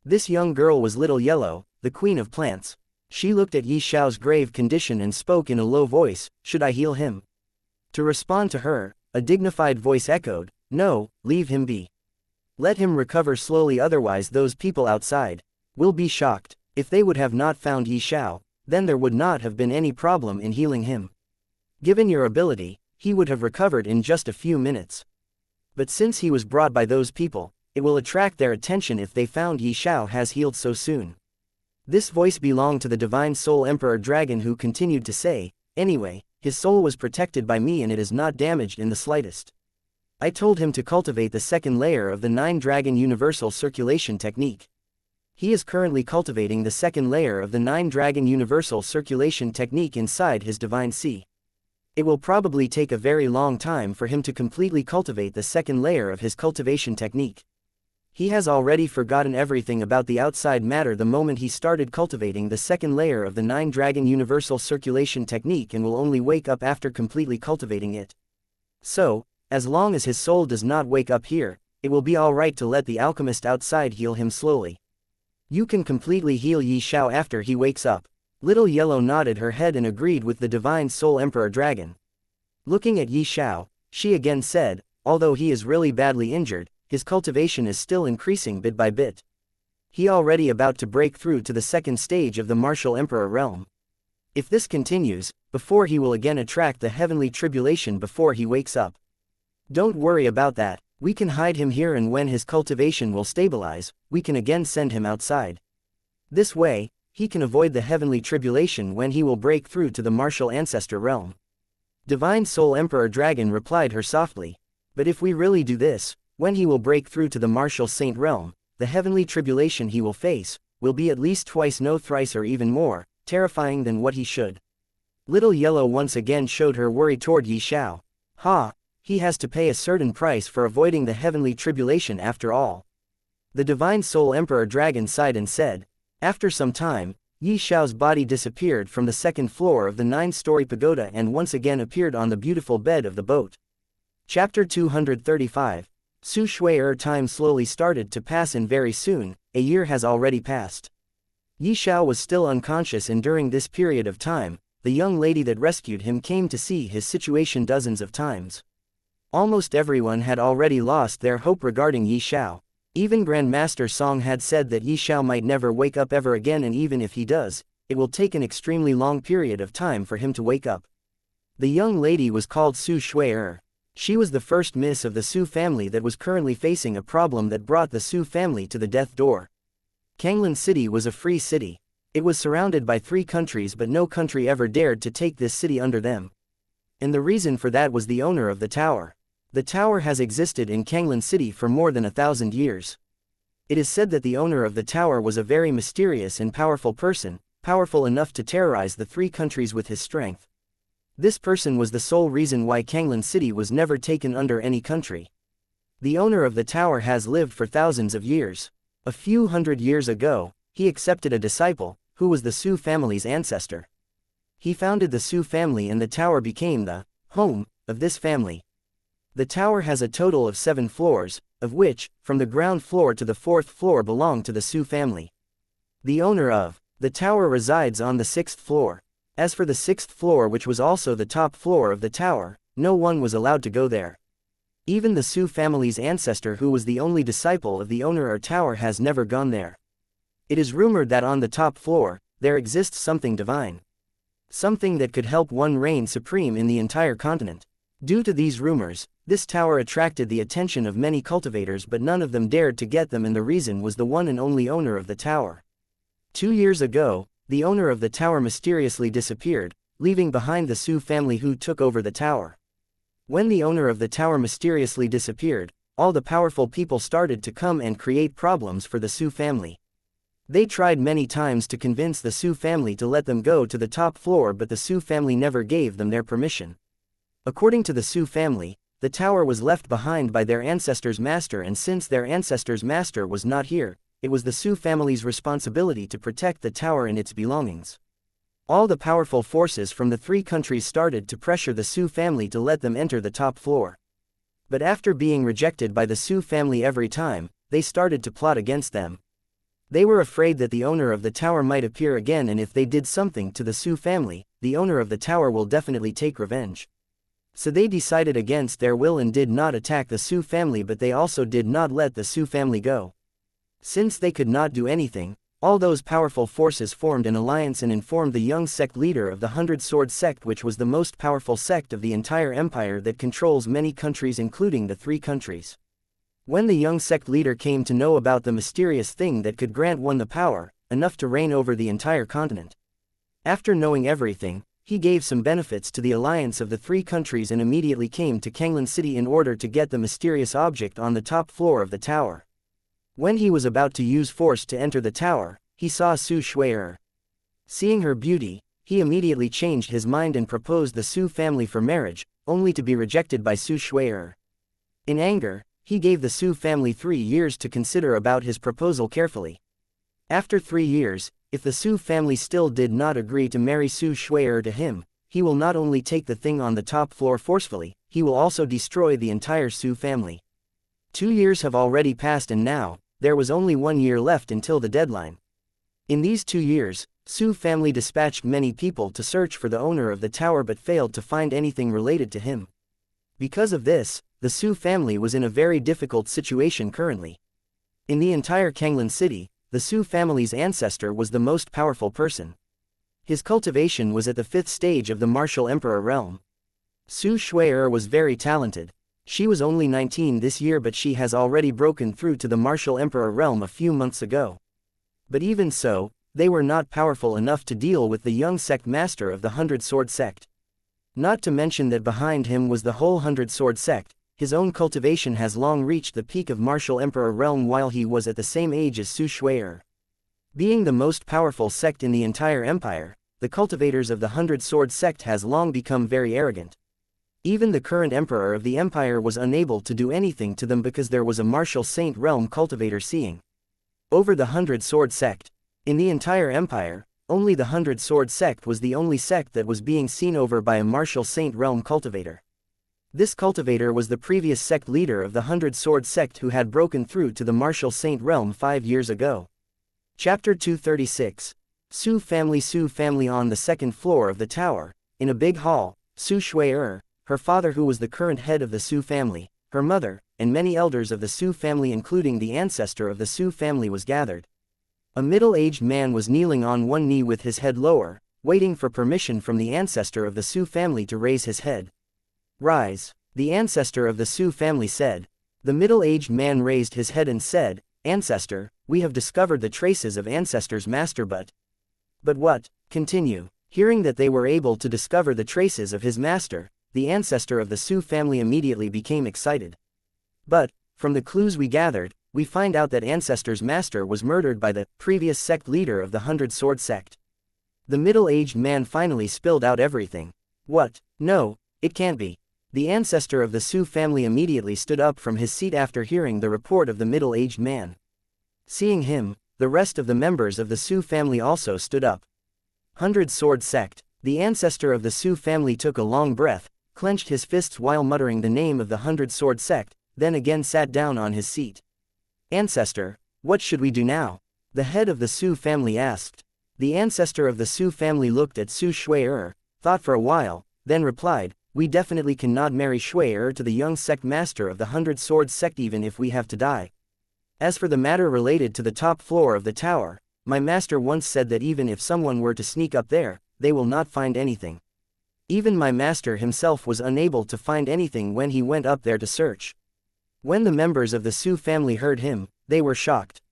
This young girl was Little Yellow, the queen of plants. She looked at Yi Xiao's grave condition and spoke in a low voice, should I heal him? To respond to her, a dignified voice echoed, no, leave him be. Let him recover slowly, otherwise those people outside will be shocked. If they would have not found Yi Xiao, then there would not have been any problem in healing him. Given your ability, he would have recovered in just a few minutes. But since he was brought by those people, it will attract their attention if they found Yi Xiao has healed so soon. This voice belonged to the Divine Soul Emperor Dragon, who continued to say, anyway, his soul was protected by me and it is not damaged in the slightest. I told him to cultivate the second layer of the 9-Dragon Universal Circulation Technique. He is currently cultivating the second layer of the 9-Dragon Universal Circulation Technique inside his Divine Sea. It will probably take a very long time for him to completely cultivate the second layer of his cultivation technique. He has already forgotten everything about the outside matter the moment he started cultivating the second layer of the 9-Dragon Universal Circulation Technique, and will only wake up after completely cultivating it. So, as long as his soul does not wake up here, it will be alright to let the alchemist outside heal him slowly. You can completely heal Yi Xiao after he wakes up. Little Yellow nodded her head and agreed with the Divine Soul Emperor Dragon. Looking at Yi Xiao, she again said, although he is really badly injured, his cultivation is still increasing bit by bit. He already about to break through to the second stage of the Martial Emperor realm. If this continues, before he will again attract the heavenly tribulation before he wakes up. Don't worry about that, we can hide him here, and when his cultivation will stabilize, we can again send him outside. This way, he can avoid the heavenly tribulation when he will break through to the Martial Ancestor realm. Divine Soul Emperor Dragon replied her softly. But if we really do this, when he will break through to the Martial Saint realm, the heavenly tribulation he will face will be at least twice, no thrice or even more, terrifying than what he should. Little Yellow once again showed her worry toward Yi Xiao. Ha! He has to pay a certain price for avoiding the heavenly tribulation after all. The Divine Soul Emperor Dragon sighed and said. After some time, Yi Xiao's body disappeared from the second floor of the 9-story pagoda and once again appeared on the beautiful bed of the boat. Chapter 235. Su Shui time slowly started to pass, and very soon, a year has already passed. Yi Xiao was still unconscious, and during this period of time, the young lady that rescued him came to see his situation dozens of times. Almost everyone had already lost their hope regarding Yi Xiao. Even Grandmaster Song had said that Yi Xiao might never wake up ever again, and even if he does, it will take an extremely long period of time for him to wake up. The young lady was called Su Shui. She was the first miss of the Su family that was currently facing a problem that brought the Su family to the death door. Kanglan City was a free city. It was surrounded by 3 countries, but no country ever dared to take this city under them. And the reason for that was the owner of the tower. The tower has existed in Kanglan City for more than 1,000 years. It is said that the owner of the tower was a very mysterious and powerful person, powerful enough to terrorize the 3 countries with his strength. This person was the sole reason why Kanglan City was never taken under any country. The owner of the tower has lived for thousands of years. A few hundred years ago, he accepted a disciple, who was the Su family's ancestor. He founded the Su family, and the tower became the home of this family. The tower has a total of 7 floors, of which, from the ground floor to the 4th floor belong to the Su family. The owner of the tower resides on the 6th floor. As for the 6th floor, which was also the top floor of the tower, no one was allowed to go there. Even the Su family's ancestor, who was the only disciple of the owner or tower, has never gone there. It is rumored that on the top floor, there exists something divine. Something that could help one reign supreme in the entire continent. Due to these rumors, this tower attracted the attention of many cultivators, but none of them dared to get them, and the reason was the one and only owner of the tower. 2 years ago, the owner of the tower mysteriously disappeared, leaving behind the Su family who took over the tower. When the owner of the tower mysteriously disappeared, all the powerful people started to come and create problems for the Su family. They tried many times to convince the Su family to let them go to the top floor, but the Su family never gave them their permission. According to the Su family, the tower was left behind by their ancestors' master, and since their ancestors' master was not here, it was the Su family's responsibility to protect the tower and its belongings. All the powerful forces from the 3 countries started to pressure the Su family to let them enter the top floor. But after being rejected by the Su family every time, they started to plot against them. They were afraid that the owner of the tower might appear again, and if they did something to the Su family, the owner of the tower will definitely take revenge. So they decided against their will and did not attack the Su family, but they also did not let the Su family go. Since they could not do anything, all those powerful forces formed an alliance and informed the young sect leader of the 100-Sword sect, which was the most powerful sect of the entire empire that controls many countries including the 3 countries. When the young sect leader came to know about the mysterious thing that could grant one the power, enough to reign over the entire continent. After knowing everything, he gave some benefits to the alliance of the 3 countries and immediately came to Kanglan City in order to get the mysterious object on the top floor of the tower. When he was about to use force to enter the tower, he saw Su Shui. Seeing her beauty, he immediately changed his mind and proposed the Su family for marriage, only to be rejected by Su Shui. In anger, he gave the Su family 3 years to consider about his proposal carefully. After 3 years, if the Su family still did not agree to marry Su Shui to him, he will not only take the thing on the top floor forcefully, he will also destroy the entire Su family. 2 years have already passed and now, there was only 1 year left until the deadline. In these 2 years, Su family dispatched many people to search for the owner of the tower but failed to find anything related to him. Because of this, the Su family was in a very difficult situation currently. In the entire Kanglan City, the Su family's ancestor was the most powerful person. His cultivation was at the 5th stage of the martial emperor realm. Su Shui was very talented. She was only 19 this year, but she has already broken through to the martial emperor realm a few months ago. But even so, they were not powerful enough to deal with the young sect master of the 100-Sword sect. Not to mention that behind him was the whole 100-Sword sect. His own cultivation has long reached the peak of martial emperor realm while he was at the same age as Su Shui. Being the most powerful sect in the entire empire, the cultivators of the 100-Sword sect has long become very arrogant. Even the current emperor of the empire was unable to do anything to them because there was a martial saint realm cultivator seeing over the 100-Sword sect. In the entire empire, only the 100-Sword sect was the only sect that was being seen over by a martial saint realm cultivator. This cultivator was the previous sect leader of the 100-Sword sect who had broken through to the martial saint realm 5 years ago. Chapter 236. Su family on the 2nd floor of the tower, in a big hall, Su Shui, her father who was the current head of the Su family, her mother, and many elders of the Su family including the ancestor of the Su family was gathered. A middle-aged man was kneeling on one knee with his head lower, waiting for permission from the ancestor of the Su family to raise his head. "Rise," the ancestor of the Su family said. The middle-aged man raised his head and said, "Ancestor, we have discovered the traces of ancestor's master but what?" Continue. Hearing that they were able to discover the traces of his master, the ancestor of the Su family immediately became excited. "But, from the clues we gathered, we find out that ancestor's master was murdered by the previous sect leader of the 100-Sword sect." The middle-aged man finally spilled out everything. "What? No, it can't be." The ancestor of the Su family immediately stood up from his seat after hearing the report of the middle-aged man. Seeing him, the rest of the members of the Su family also stood up. 100-Sword sect. The ancestor of the Su family took a long breath, clenched his fists while muttering the name of the 100-Sword sect, then again sat down on his seat. "Ancestor, what should we do now?" the head of the Su family asked. The ancestor of the Su family looked at Su Shui, thought for a while, then replied, "We definitely cannot marry Shui to the young sect master of the 100-Sword sect even if we have to die. As for the matter related to the top floor of the tower, my master once said that even if someone were to sneak up there, they will not find anything. Even my master himself was unable to find anything when he went up there to search." When the members of the Su family heard him, they were shocked.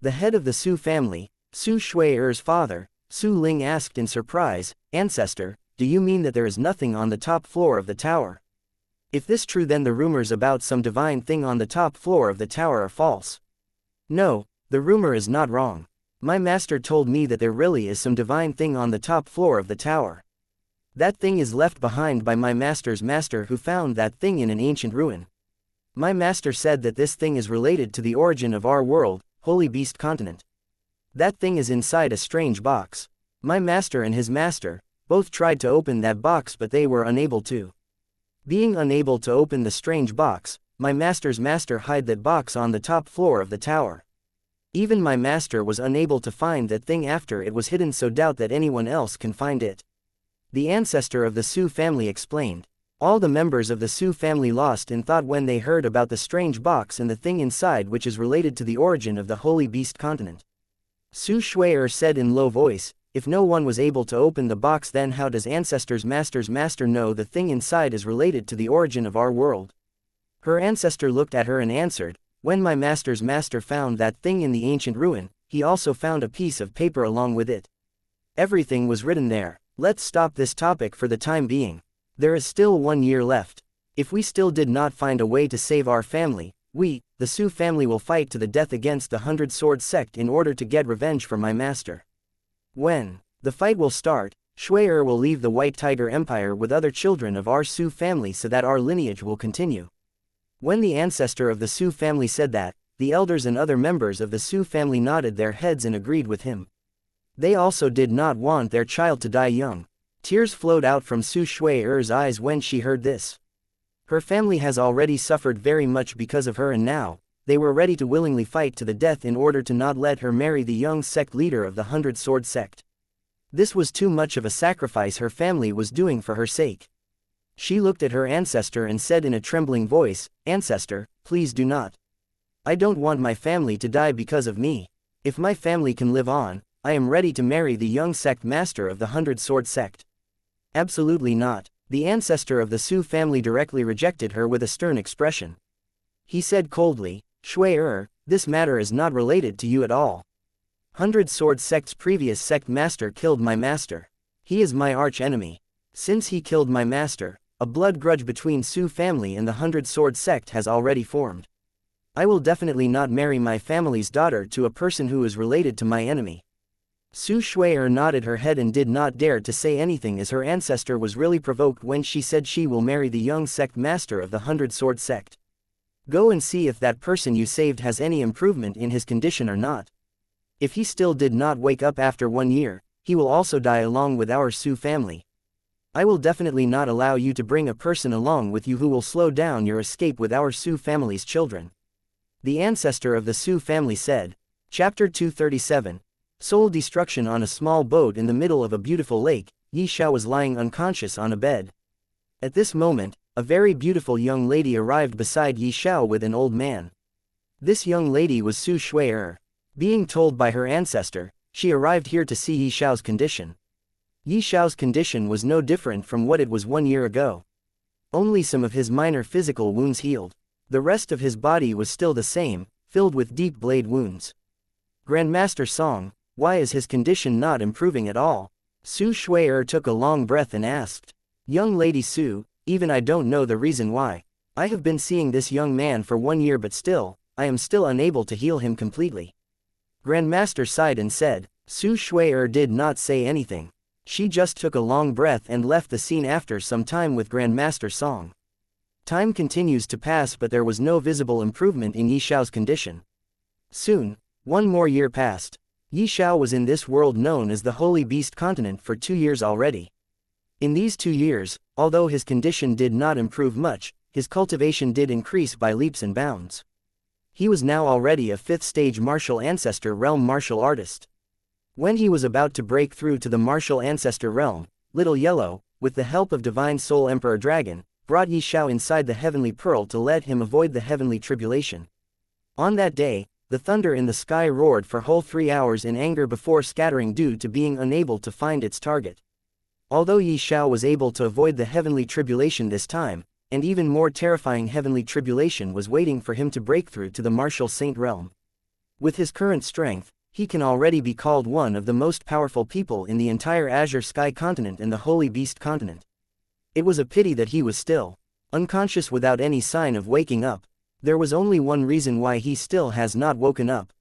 The head of the Su family, Su Shui'er's father, Su Ling asked in surprise, "Ancestor, do you mean that there is nothing on the top floor of the tower? If this true, then the rumors about some divine thing on the top floor of the tower are false." "No, the rumor is not wrong. My master told me that there really is some divine thing on the top floor of the tower. That thing is left behind by my master's master, who found that thing in an ancient ruin. My master said that this thing is related to the origin of our world, Holy Beast Continent. That thing is inside a strange box. My master and his master both tried to open that box, but they were unable to. Being unable to open the strange box, my master's master hid that box on the top floor of the tower. Even my master was unable to find that thing after it was hidden, so doubt that anyone else can find it." The ancestor of the Su family explained. All the members of the Su family lost in thought when they heard about the strange box and the thing inside, which is related to the origin of the Holy Beast Continent. Su Shui'er said in low voice, "If no one was able to open the box, then how does ancestor's master's master know the thing inside is related to the origin of our world?" Her ancestor looked at her and answered, "When my master's master found that thing in the ancient ruin, he also found a piece of paper along with it. Everything was written there. Let's stop this topic for the time being. There is still 1 year left. If we still did not find a way to save our family, we, the Su family, will fight to the death against the 100-sword sect in order to get revenge for my master. When the fight will start, Shui'er will leave the White Tiger Empire with other children of our Su family so that our lineage will continue." When the ancestor of the Su family said that, the elders and other members of the Su family nodded their heads and agreed with him. They also did not want their child to die young. Tears flowed out from Su Shui'er's eyes when she heard this. Her family has already suffered very much because of her, and now they were ready to willingly fight to the death in order to not let her marry the young sect leader of the 100-sword sect. This was too much of a sacrifice her family was doing for her sake. She looked at her ancestor and said in a trembling voice, "Ancestor, please do not. I don't want my family to die because of me. If my family can live on, I am ready to marry the young sect master of the 100-sword sect." "Absolutely not." The ancestor of the Su family directly rejected her with a stern expression. He said coldly, "Shui'er, this matter is not related to you at all. 100-sword sect's previous sect master killed my master. He is my arch enemy. Since he killed my master, a blood grudge between Su family and the 100-sword sect has already formed. I will definitely not marry my family's daughter to a person who is related to my enemy." Su Shui'er nodded her head and did not dare to say anything, as her ancestor was really provoked when she said she will marry the young sect master of the 100-sword sect. "Go and see if that person you saved has any improvement in his condition or not. If he still did not wake up after 1 year, he will also die along with our Su family. I will definitely not allow you to bring a person along with you who will slow down your escape with our Su family's children." The ancestor of the Su family said. Chapter 237. Soul Destruction. On a small boat in the middle of a beautiful lake, Xiao was lying unconscious on a bed. At this moment, a very beautiful young lady arrived beside Xiao with an old man. This young lady was Su Shui'er. Being told by her ancestor, she arrived here to see Xiao's condition. Xiao's condition was no different from what it was 1 year ago. Only some of his minor physical wounds healed. The rest of his body was still the same, filled with deep blade wounds. "Grandmaster Song, why is his condition not improving at all?" Su Shui'er took a long breath and asked. "Young lady Su, even I don't know the reason why. I have been seeing this young man for 1 year, but still, I am still unable to heal him completely." Grandmaster sighed and said. Su Shui'er did not say anything. She just took a long breath and left the scene after some time with Grandmaster Song. Time continues to pass, but there was no visible improvement in Xiao's condition. Soon, 1 more year passed. Xiao was in this world known as the Holy Beast Continent for 2 years already. In these 2 years, although his condition did not improve much, his cultivation did increase by leaps and bounds. He was now already a 5th-stage martial ancestor realm martial artist. When he was about to break through to the martial ancestor realm, Little Yellow, with the help of Divine Soul Emperor Dragon, brought Xiao inside the Heavenly Pearl to let him avoid the heavenly tribulation. On that day, the thunder in the sky roared for whole 3 hours in anger before scattering due to being unable to find its target. Although Xiao was able to avoid the heavenly tribulation this time, an even more terrifying heavenly tribulation was waiting for him to break through to the martial saint realm. With his current strength, he can already be called one of the most powerful people in the entire Azure Sky continent and the Holy Beast continent. It was a pity that he was still unconscious without any sign of waking up. There was only one reason why he still has not woken up.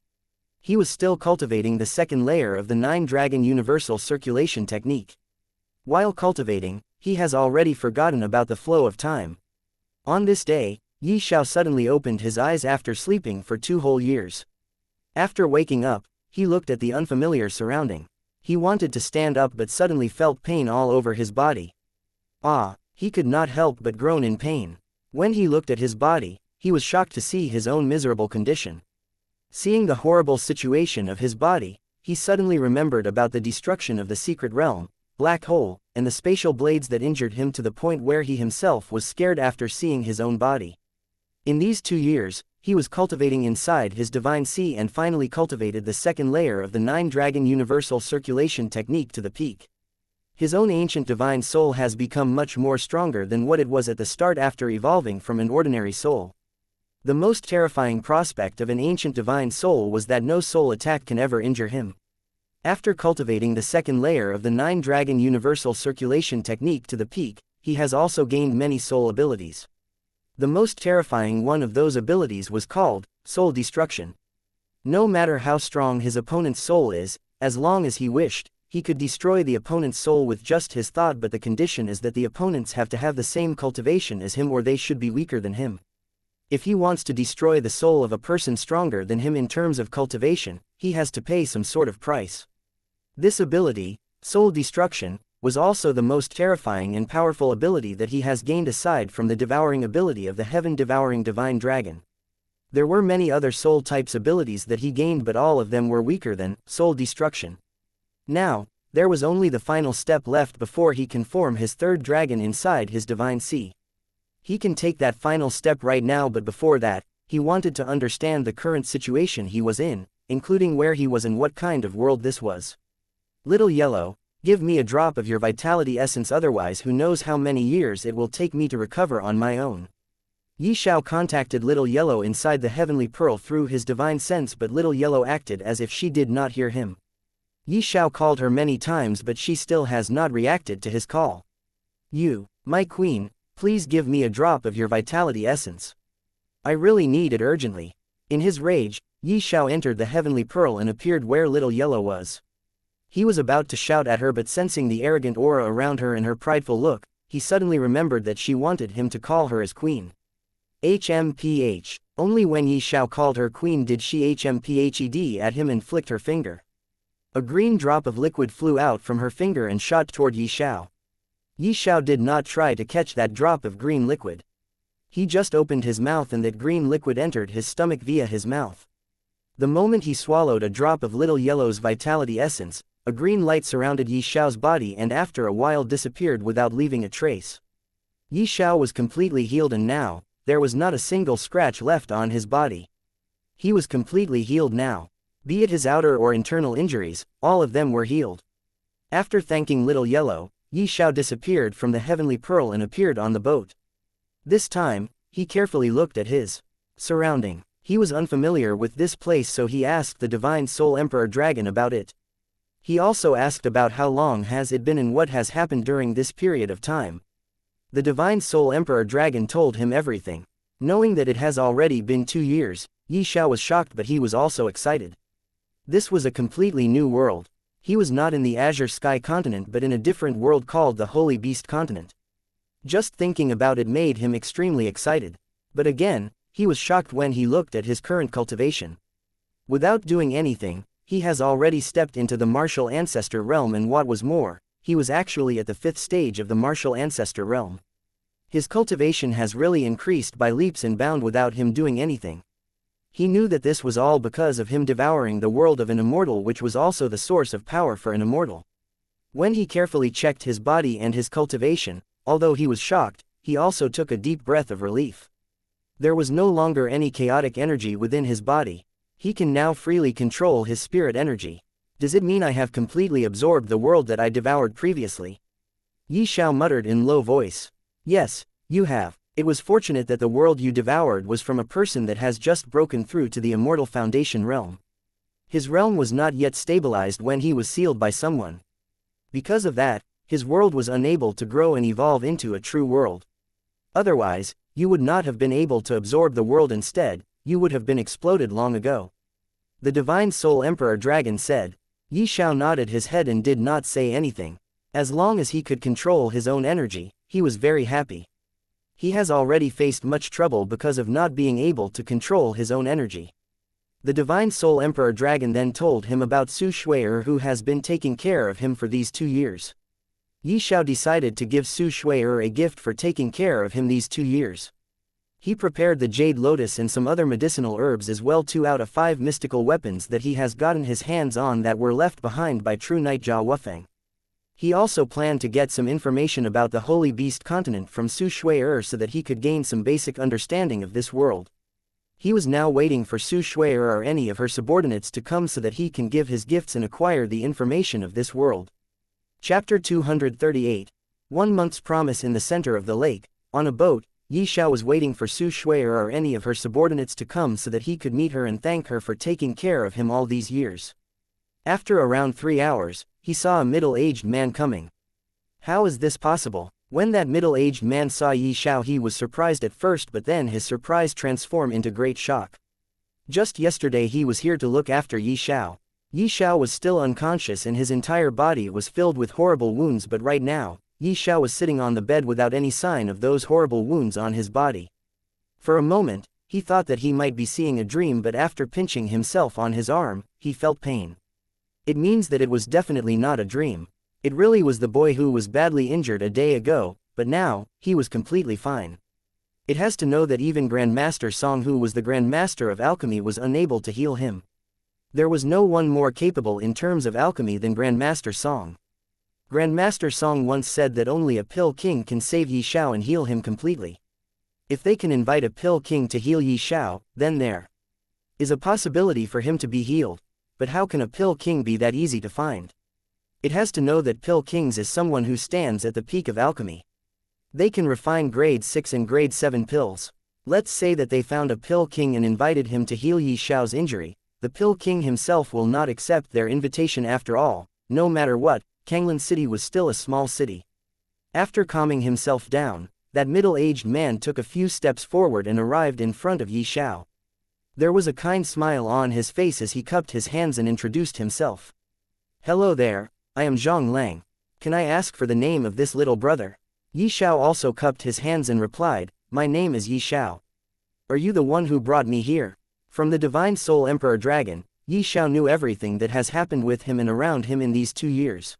He was still cultivating the second layer of the 9-Dragon Universal Circulation Technique. While cultivating, he has already forgotten about the flow of time. On this day, Xiao suddenly opened his eyes after sleeping for 2 whole years. After waking up, he looked at the unfamiliar surrounding. He wanted to stand up but suddenly felt pain all over his body. He could not help but groan in pain. When he looked at his body, he was shocked to see his own miserable condition. Seeing the horrible situation of his body, he suddenly remembered about the destruction of the secret realm, black hole, and the spatial blades that injured him to the point where he himself was scared after seeing his own body. In these 2 years, he was cultivating inside his divine sea and finally cultivated the second layer of the 9-Dragon Universal Circulation Technique to the peak. His own ancient divine soul has become much more stronger than what it was at the start after evolving from an ordinary soul. The most terrifying prospect of an ancient divine soul was that no soul attack can ever injure him. After cultivating the second layer of the 9-Dragon Universal Circulation Technique to the peak, he has also gained many soul abilities. The most terrifying one of those abilities was called Soul Destruction. No matter how strong his opponent's soul is, as long as he wished, he could destroy the opponent's soul with just his thought, but the condition is that the opponents have to have the same cultivation as him or they should be weaker than him. If he wants to destroy the soul of a person stronger than him in terms of cultivation, he has to pay some sort of price. This ability, Soul Destruction, was also the most terrifying and powerful ability that he has gained aside from the devouring ability of the heaven-devouring divine dragon. There were many other soul types abilities that he gained, but all of them were weaker than Soul Destruction. Now, there was only the final step left before he can form his third dragon inside his divine sea. He can take that final step right now, but before that, he wanted to understand the current situation he was in, including where he was and what kind of world this was. Little Yellow, give me a drop of your vitality essence, otherwise who knows how many years it will take me to recover on my own. Xiao contacted Little Yellow inside the Heavenly Pearl through his divine sense, but Little Yellow acted as if she did not hear him. Xiao called her many times, but she still has not reacted to his call. You, my queen, please give me a drop of your vitality essence. I really need it urgently. In his rage, Xiao entered the Heavenly Pearl and appeared where Little Yellow was. He was about to shout at her, but sensing the arrogant aura around her and her prideful look, he suddenly remembered that she wanted him to call her as queen. HMPH. Only when Xiao called her queen did she HMPHED at him and flicked her finger. A green drop of liquid flew out from her finger and shot toward Xiao. Xiao did not try to catch that drop of green liquid. He just opened his mouth and that green liquid entered his stomach via his mouth. The moment he swallowed a drop of Little Yellow's vitality essence, a green light surrounded Xiao's body and after a while disappeared without leaving a trace. Xiao was completely healed and now, there was not a single scratch left on his body. He was completely healed now. Be it his outer or internal injuries, all of them were healed. After thanking Little Yellow, Xiao disappeared from the Heavenly Pearl and appeared on the boat. This time, he carefully looked at his surrounding. He was unfamiliar with this place, so he asked the Divine Soul Emperor Dragon about it. He also asked about how long has it been and what has happened during this period of time. The Divine Soul Emperor Dragon told him everything. Knowing that it has already been 2 years, Xiao was shocked, but he was also excited. This was a completely new world. He was not in the Azure Sky continent but in a different world called the Holy Beast continent. Just thinking about it made him extremely excited. But again, he was shocked when he looked at his current cultivation. Without doing anything, he has already stepped into the Martial Ancestor realm, and what was more, he was actually at the 5th stage of the Martial Ancestor realm. His cultivation has really increased by leaps and bounds without him doing anything. He knew that this was all because of him devouring the world of an immortal, which was also the source of power for an immortal. When he carefully checked his body and his cultivation, although he was shocked, he also took a deep breath of relief. There was no longer any chaotic energy within his body. He can now freely control his spirit energy. Does it mean I have completely absorbed the world that I devoured previously? Xiao muttered in low voice. Yes, you have. It was fortunate that the world you devoured was from a person that has just broken through to the immortal foundation realm. His realm was not yet stabilized when he was sealed by someone. Because of that, his world was unable to grow and evolve into a true world. Otherwise, you would not have been able to absorb the world. Instead, you would have been exploded long ago. The Divine Soul Emperor Dragon said. Xiao nodded his head and did not say anything. As long as he could control his own energy, he was very happy. He has already faced much trouble because of not being able to control his own energy. The Divine Soul Emperor Dragon then told him about Su Shui'er, who has been taking care of him for these 2 years. Xiao decided to give Su Shui'er a gift for taking care of him these 2 years. He prepared the Jade Lotus and some other medicinal herbs as well, 2 out of 5 mystical weapons that he has gotten his hands on that were left behind by True Knight Jia Wufeng. He also planned to get some information about the Holy Beast continent from Su Shui'er so that he could gain some basic understanding of this world. He was now waiting for Su Shui'er or any of her subordinates to come so that he can give his gifts and acquire the information of this world. Chapter 238. 1 month's promise. In the center of the lake, on a boat, Xiao was waiting for Su Shui'er or any of her subordinates to come so that he could meet her and thank her for taking care of him all these years. After around 3 hours, he saw a middle-aged man coming. How is this possible? When that middle-aged man saw Xiao, he was surprised at first, but then his surprise transformed into great shock. Just yesterday he was here to look after Xiao. Xiao was still unconscious and his entire body was filled with horrible wounds, but right now, Xiao was sitting on the bed without any sign of those horrible wounds on his body. For a moment, he thought that he might be seeing a dream, but after pinching himself on his arm, he felt pain. It means that it was definitely not a dream. It really was the boy who was badly injured a day ago, but now, he was completely fine. It has to know that even Grandmaster Song, who was the Grandmaster of Alchemy, was unable to heal him. There was no one more capable in terms of alchemy than Grandmaster Song. Grandmaster Song once said that only a Pill King can save Xiao and heal him completely. If they can invite a Pill King to heal Xiao, then there is a possibility for him to be healed. But how can a Pill King be that easy to find? It has to know that Pill Kings is someone who stands at the peak of alchemy. They can refine grade 6 and grade 7 pills. Let's say that they found a Pill King and invited him to heal Xiao's injury. The Pill King himself will not accept their invitation after all. No matter what, Kanglan City was still a small city. After calming himself down, that middle-aged man took a few steps forward and arrived in front of Xiao. There was a kind smile on his face as he cupped his hands and introduced himself. Hello there, I am Zhang Lang. Can I ask for the name of this little brother? Xiao also cupped his hands and replied, my name is Xiao. Are you the one who brought me here? From the Divine Soul Emperor Dragon, Xiao knew everything that has happened with him and around him in these 2 years.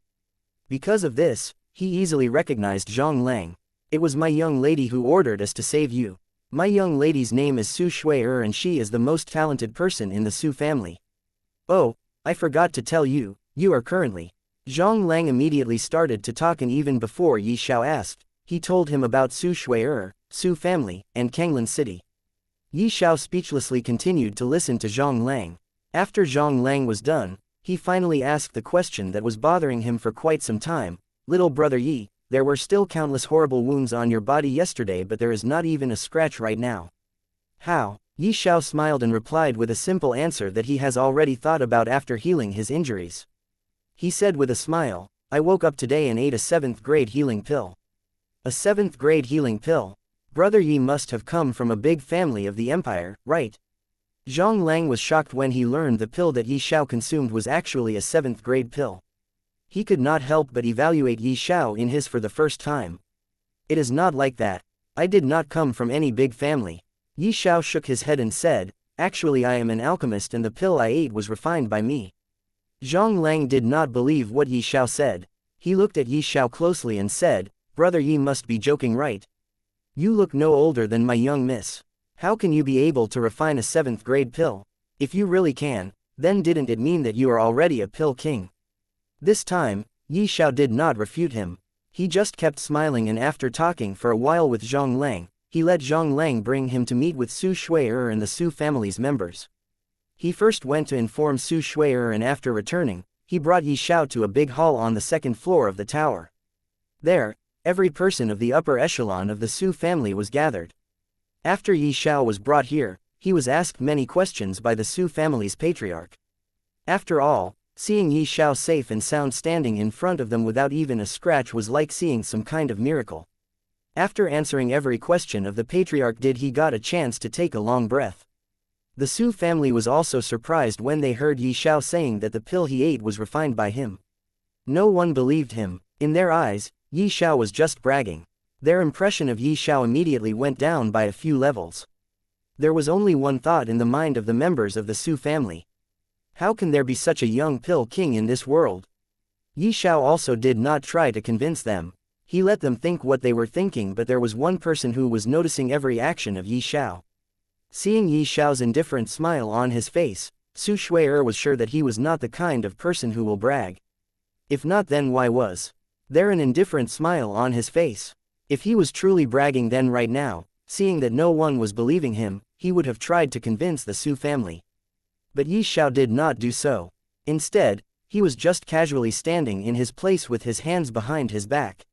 Because of this, he easily recognized Zhang Lang. It was my young lady who ordered us to save you. My young lady's name is Su Shui'er and she is the most talented person in the Su family. Oh, I forgot to tell you, you are currently. Zhang Lang immediately started to talk, and even before Xiao asked, he told him about Su Shui'er, Su family, and Kanglan City. Xiao speechlessly continued to listen to Zhang Lang. After Zhang Lang was done, he finally asked the question that was bothering him for quite some time. Little brother Yi, there were still countless horrible wounds on your body yesterday, but there is not even a scratch right now. How? Xiao smiled and replied with a simple answer that he has already thought about after healing his injuries. He said with a smile, I woke up today and ate a 7th grade healing pill. A 7th grade healing pill? Brother Yi must have come from a big family of the empire, right? Zhang Lang was shocked when he learned the pill that Xiao consumed was actually a 7th grade pill. He could not help but evaluate Xiao in his for the first time. It is not like that. I did not come from any big family. Xiao shook his head and said, actually I am an alchemist and the pill I ate was refined by me. Zhang Lang did not believe what Xiao said. He looked at Xiao closely and said, Brother Yi must be joking, right? You look no older than my young miss. How can you be able to refine a 7th grade pill? If you really can, then didn't it mean that you are already a pill king? This time, Xiao did not refute him. He just kept smiling, and after talking for a while with Zhang Lang, he let Zhang Lang bring him to meet with Su Shui'er and the Su family's members. He first went to inform Su Shui'er, and after returning, he brought Xiao to a big hall on the 2nd floor of the tower. There, every person of the upper echelon of the Su family was gathered. After Xiao was brought here, he was asked many questions by the Su family's patriarch. After all, seeing Yi Xiao safe and sound standing in front of them without even a scratch was like seeing some kind of miracle. After answering every question of the patriarch he got a chance to take a long breath. The Su family was also surprised when they heard Yi Xiao saying that the pill he ate was refined by him. No one believed him. In their eyes, Yi Xiao was just bragging. Their impression of Yi Xiao immediately went down by a few levels. There was only one thought in the mind of the members of the Su family. How can there be such a young pill king in this world? Yi Xiao also did not try to convince them. He let them think what they were thinking, but there was one person who was noticing every action of Yi Xiao. Seeing Yi Xiao's indifferent smile on his face, Su Shui'er was sure that he was not the kind of person who will brag. If not, then why was there an indifferent smile on his face? If he was truly bragging, then right now, seeing that no one was believing him, he would have tried to convince the Su family. But Yi Xiao did not do so. Instead, he was just casually standing in his place with his hands behind his back.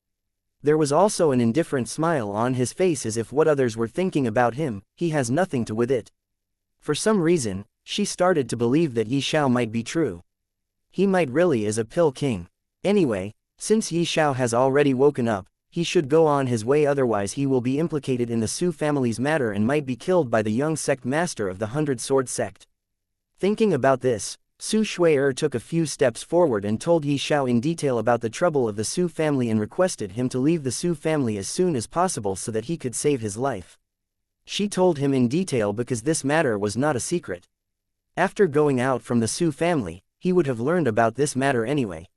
There was also an indifferent smile on his face, as if what others were thinking about him, he has nothing to do with it. For some reason, she started to believe that Yi Xiao might be true. He might really is a pill king. Anyway, since Yi Xiao has already woken up, he should go on his way, otherwise he will be implicated in the Su family's matter and might be killed by the young sect master of the 100-sword sect. Thinking about this, Su Shui'er took a few steps forward and told Yi Xiao in detail about the trouble of the Su family and requested him to leave the Su family as soon as possible so that he could save his life. She told him in detail because this matter was not a secret. After going out from the Su family, he would have learned about this matter anyway.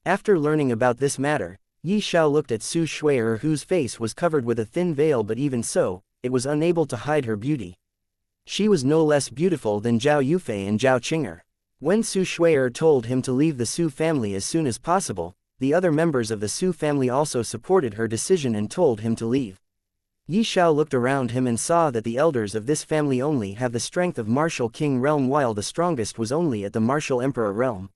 After learning about this matter, Yi Xiao looked at Su Shui'er, whose face was covered with a thin veil, but even so, it was unable to hide her beauty. She was no less beautiful than Zhao Yufei and Zhao Qing'er. When Su Shui'er told him to leave the Su family as soon as possible, the other members of the Su family also supported her decision and told him to leave. Yi Xiao looked around him and saw that the elders of this family only have the strength of Martial King realm, while the strongest was only at the Martial Emperor realm.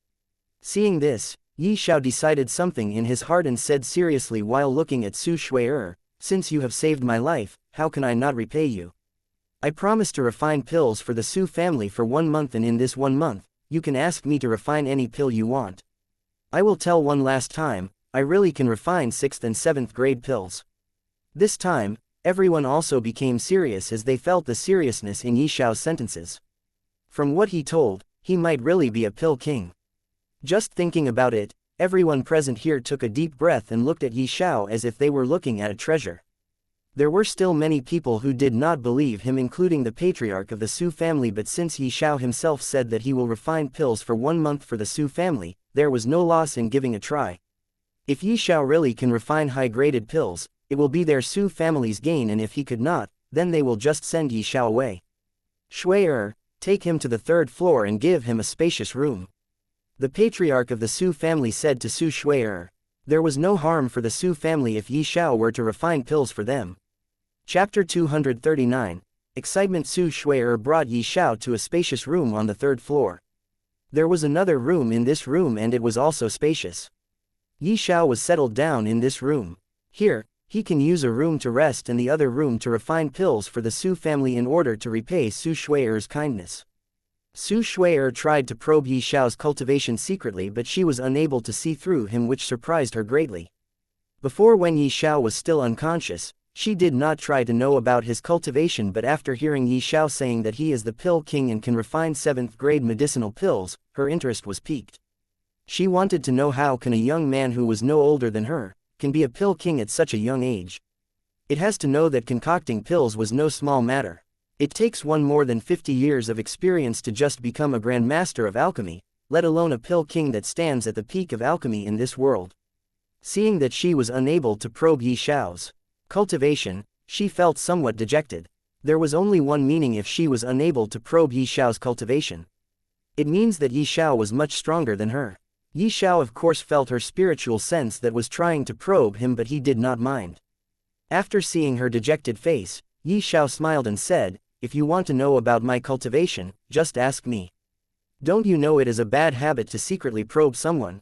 Seeing this, Yi Xiao decided something in his heart and said seriously while looking at Su Shui'er, "Since you have saved my life, how can I not repay you? I promise to refine pills for the Su family for 1 month, and in this 1 month, you can ask me to refine any pill you want. I will tell one last time, I really can refine 6th and 7th grade pills." This time, everyone also became serious as they felt the seriousness in Yi Xiao's sentences. From what he told, he might really be a pill king. Just thinking about it, everyone present here took a deep breath and looked at Yi Xiao as if they were looking at a treasure. There were still many people who did not believe him, including the patriarch of the Su family, but since Yi Xiao himself said that he will refine pills for 1 month for the Su family, there was no loss in giving a try. If Yi Xiao really can refine high-graded pills, it will be their Su family's gain, and if he could not, then they will just send Yi Xiao away. Shui'er, take him to the 3rd floor and give him a spacious room. The patriarch of the Su family said to Su Shui'er. There was no harm for the Su family if Yi Xiao were to refine pills for them. Chapter 239, Excitement. Su Shui'er brought Yi Xiao to a spacious room on the 3rd floor. There was another room in this room and it was also spacious. Yi Xiao was settled down in this room. Here, he can use a room to rest and the other room to refine pills for the Su family in order to repay Su Shui'er's kindness. Su Shui'er tried to probe Yi Xiao's cultivation secretly, but she was unable to see through him, which surprised her greatly. Before, when Yi Xiao was still unconscious, she did not try to know about his cultivation, but after hearing Yi Xiao saying that he is the pill king and can refine 7th grade medicinal pills, her interest was piqued. She wanted to know how can a young man who was no older than her, can be a pill king at such a young age. It has to know that concocting pills was no small matter. It takes one more than 50 years of experience to just become a grand master of alchemy, let alone a pill king that stands at the peak of alchemy in this world. Seeing that she was unable to probe Yi Xiao's cultivation, she felt somewhat dejected. There was only one meaning if she was unable to probe Yi Xiao's cultivation. It means that Yi Xiao was much stronger than her. Yi Xiao of course felt her spiritual sense that was trying to probe him, but he did not mind. After seeing her dejected face, Yi Xiao smiled and said, "If you want to know about my cultivation, just ask me. Don't you know it is a bad habit to secretly probe someone?"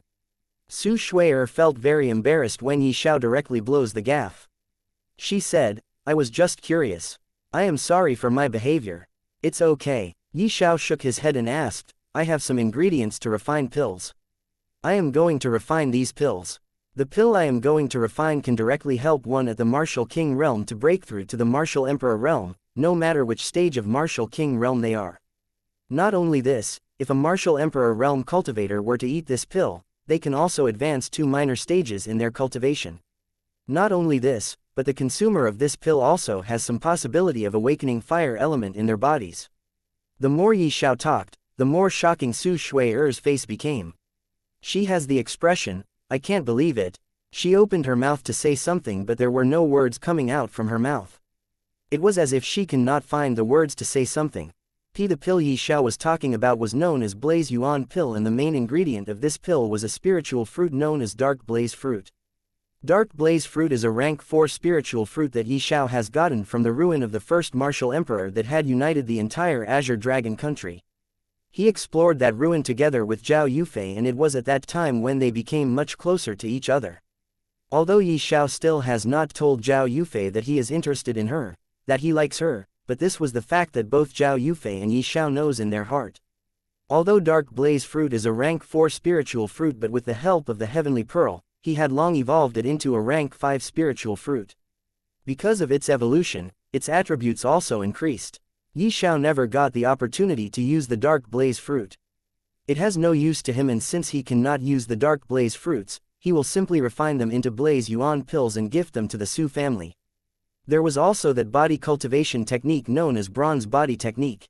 Su Shui'er felt very embarrassed when Yi Xiao directly blows the gaff. She said, "I was just curious. I am sorry for my behavior." "It's okay." Yi Xiao shook his head and asked, I have some ingredients to refine pills. I am going to refine these pills. The pill I am going to refine can directly help one at the Martial King realm to break through to the Martial Emperor realm, no matter which stage of Martial King realm they are. Not only this, if a Martial Emperor realm cultivator were to eat this pill, they can also advance 2 minor stages in their cultivation. Not only this, but the consumer of this pill also has some possibility of awakening fire element in their bodies. The more Yi Xiao talked, the more shocking Su Shui-er's face became. She has the expression, I can't believe it. She opened her mouth to say something but there were no words coming out from her mouth. It was as if she cannot find the words to say something. The pill Yi Xiao was talking about was known as Blaze Yuan pill, and the main ingredient of this pill was a spiritual fruit known as Dark Blaze fruit. Dark Blaze fruit is a rank 4 spiritual fruit that Yi Xiao has gotten from the ruin of the first Martial Emperor that had united the entire Azure Dragon country. He explored that ruin together with Zhao Yufei, and it was at that time when they became much closer to each other. Although Yi Xiao still has not told Zhao Yufei that he is interested in her, that he likes her, but this was the fact that both Zhao Yufei and Yi Xiao knows in their heart. Although Dark Blaze fruit is a rank 4 spiritual fruit, but with the help of the Heavenly Pearl, he had long evolved it into a rank 5 spiritual fruit. Because of its evolution, its attributes also increased. Yi Xiao never got the opportunity to use the Dark Blaze fruit. It has no use to him, and since he cannot use the Dark Blaze fruits, he will simply refine them into Blaze Yuan pills and gift them to the Su family. There was also that body cultivation technique known as Bronze Body Technique.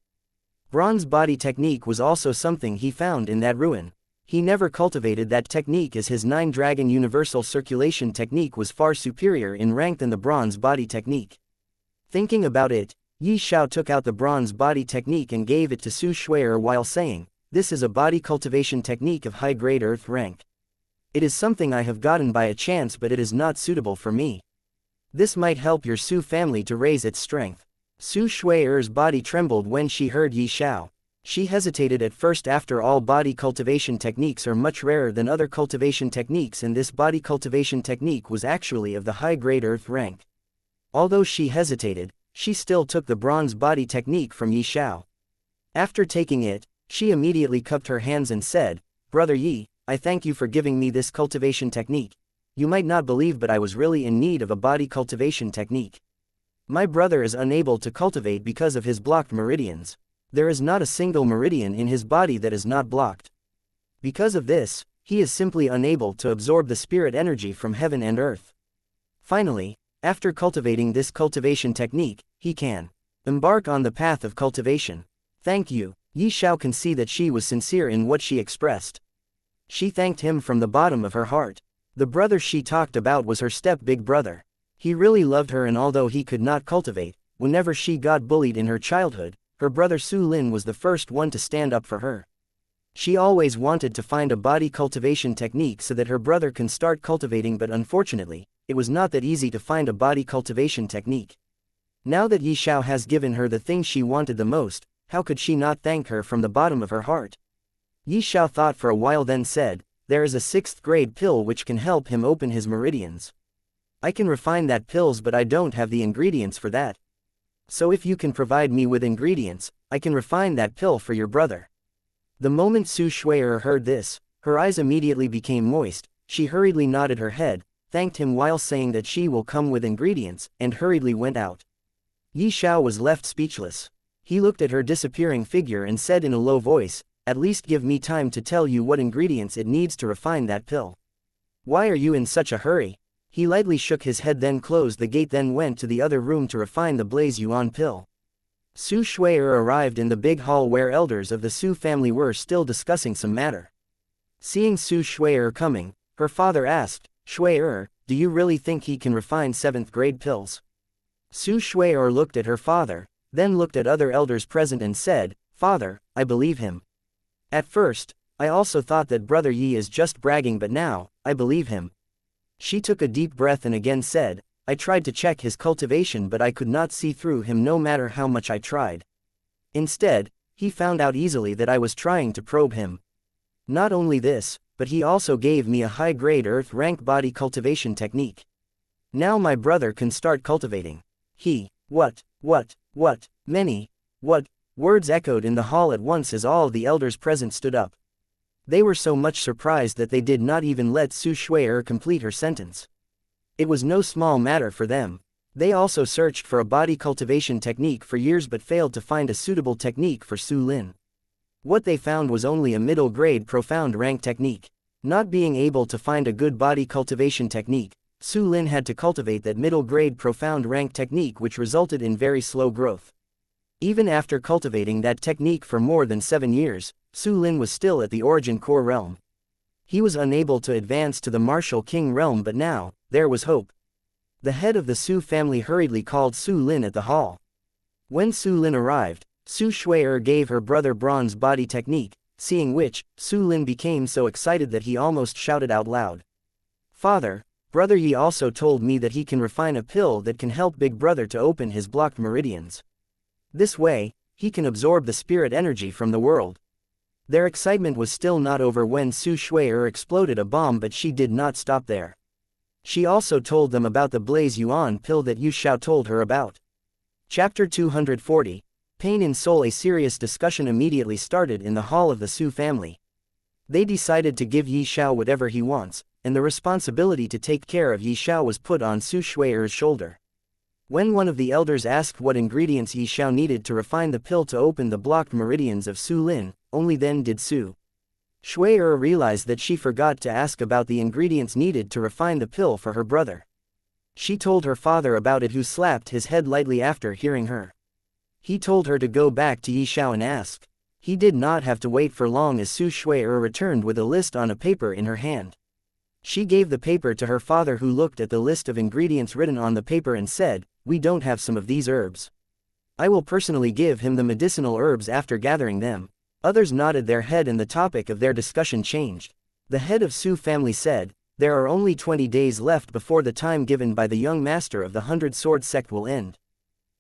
Bronze Body Technique was also something he found in that ruin. He never cultivated that technique as his 9-dragon universal circulation technique was far superior in rank than the Bronze Body Technique. Thinking about it, Yi Xiao took out the Bronze Body Technique and gave it to Su Shui while saying, "This is a body cultivation technique of high-grade earth rank. It is something I have gotten by a chance, but it is not suitable for me. This might help your Su family to raise its strength." Su Shui-er's body trembled when she heard Yi Xiao. She hesitated at first. After all, body cultivation techniques are much rarer than other cultivation techniques, and this body cultivation technique was actually of the high-grade earth rank. Although she hesitated, she still took the Bronze Body Technique from Yi Xiao. After taking it, she immediately cupped her hands and said, "Brother Yi, I thank you for giving me this cultivation technique. You might not believe, but I was really in need of a body cultivation technique. My brother is unable to cultivate because of his blocked meridians. There is not a single meridian in his body that is not blocked. Because of this, he is simply unable to absorb the spirit energy from heaven and earth. Finally, after cultivating this cultivation technique, he can embark on the path of cultivation. Thank you." Yi Xiao can see that she was sincere in what she expressed. She thanked him from the bottom of her heart. The brother she talked about was her step-big brother. He really loved her, and although he could not cultivate, whenever she got bullied in her childhood, her brother Su Lin was the first one to stand up for her. She always wanted to find a body cultivation technique so that her brother can start cultivating, but unfortunately, it was not that easy to find a body cultivation technique. Now that Yi Xiao has given her the thing she wanted the most, how could she not thank her from the bottom of her heart? Yi Xiao thought for a while, then said, "There is a 6th grade pill which can help him open his meridians. I can refine that pills, but I don't have the ingredients for that. So if you can provide me with ingredients, I can refine that pill for your brother." The moment Su Shui heard this, her eyes immediately became moist. She hurriedly nodded her head, thanked him while saying that she will come with ingredients, and hurriedly went out. Yi Xiao was left speechless. He looked at her disappearing figure and said in a low voice, "At least give me time to tell you what ingredients it needs to refine that pill. Why are you in such a hurry?" He lightly shook his head, then closed the gate, then went to the other room to refine the Blaze Yuan pill. Su Shui arrived in the big hall where elders of the Su family were still discussing some matter. Seeing Su Shui coming, her father asked, "Shui, do you really think he can refine 7th grade pills?" Su Shui looked at her father, then looked at other elders present and said, "Father, I believe him. At first, I also thought that Brother Yi is just bragging, but now, I believe him." She took a deep breath and again said, "I tried to check his cultivation, but I could not see through him no matter how much I tried. Instead, he found out easily that I was trying to probe him. Not only this, but he also gave me a high-grade earth rank body cultivation technique. Now my brother can start cultivating. He, what, Words echoed in the hall at once as all the elders present stood up. They were so much surprised that they did not even let Su Shui complete her sentence. It was no small matter for them. They also searched for a body cultivation technique for years but failed to find a suitable technique for Su Lin. What they found was only a middle-grade profound rank technique. Not being able to find a good body cultivation technique, Su Lin had to cultivate that middle-grade profound rank technique, which resulted in very slow growth. Even after cultivating that technique for more than 7 years, Su Lin was still at the origin core realm. He was unable to advance to the martial king realm, but now, there was hope. The head of the Su family hurriedly called Su Lin at the hall. When Su Lin arrived, Su Shui gave her brother bronze body technique, seeing which, Su Lin became so excited that he almost shouted out loud. "Father, Brother Yi also told me that he can refine a pill that can help Big Brother to open his blocked meridians. This way, he can absorb the spirit energy from the world." Their excitement was still not over when Su Shui exploded a bomb, but she did not stop there. She also told them about the Blaze Yuan pill that Yu Xiao told her about. Chapter 240, Pain in Soul. A serious discussion immediately started in the hall of the Su family. They decided to give Yi Xiao whatever he wants, and the responsibility to take care of Yi Xiao was put on Su Shui's shoulder. When one of the elders asked what ingredients Yi Xiao needed to refine the pill to open the blocked meridians of Su Lin, only then did Su Shui realize that she forgot to ask about the ingredients needed to refine the pill for her brother. She told her father about it, who slapped his head lightly after hearing her. He told her to go back to Yi Xiao and ask. He did not have to wait for long, as Su Shui returned with a list on a paper in her hand. She gave the paper to her father, who looked at the list of ingredients written on the paper and said, "We don't have some of these herbs. I will personally give him the medicinal herbs after gathering them." Others nodded their head and the topic of their discussion changed. The head of Su family said, "There are only 20 days left before the time given by the young master of the 100 Sword sect will end.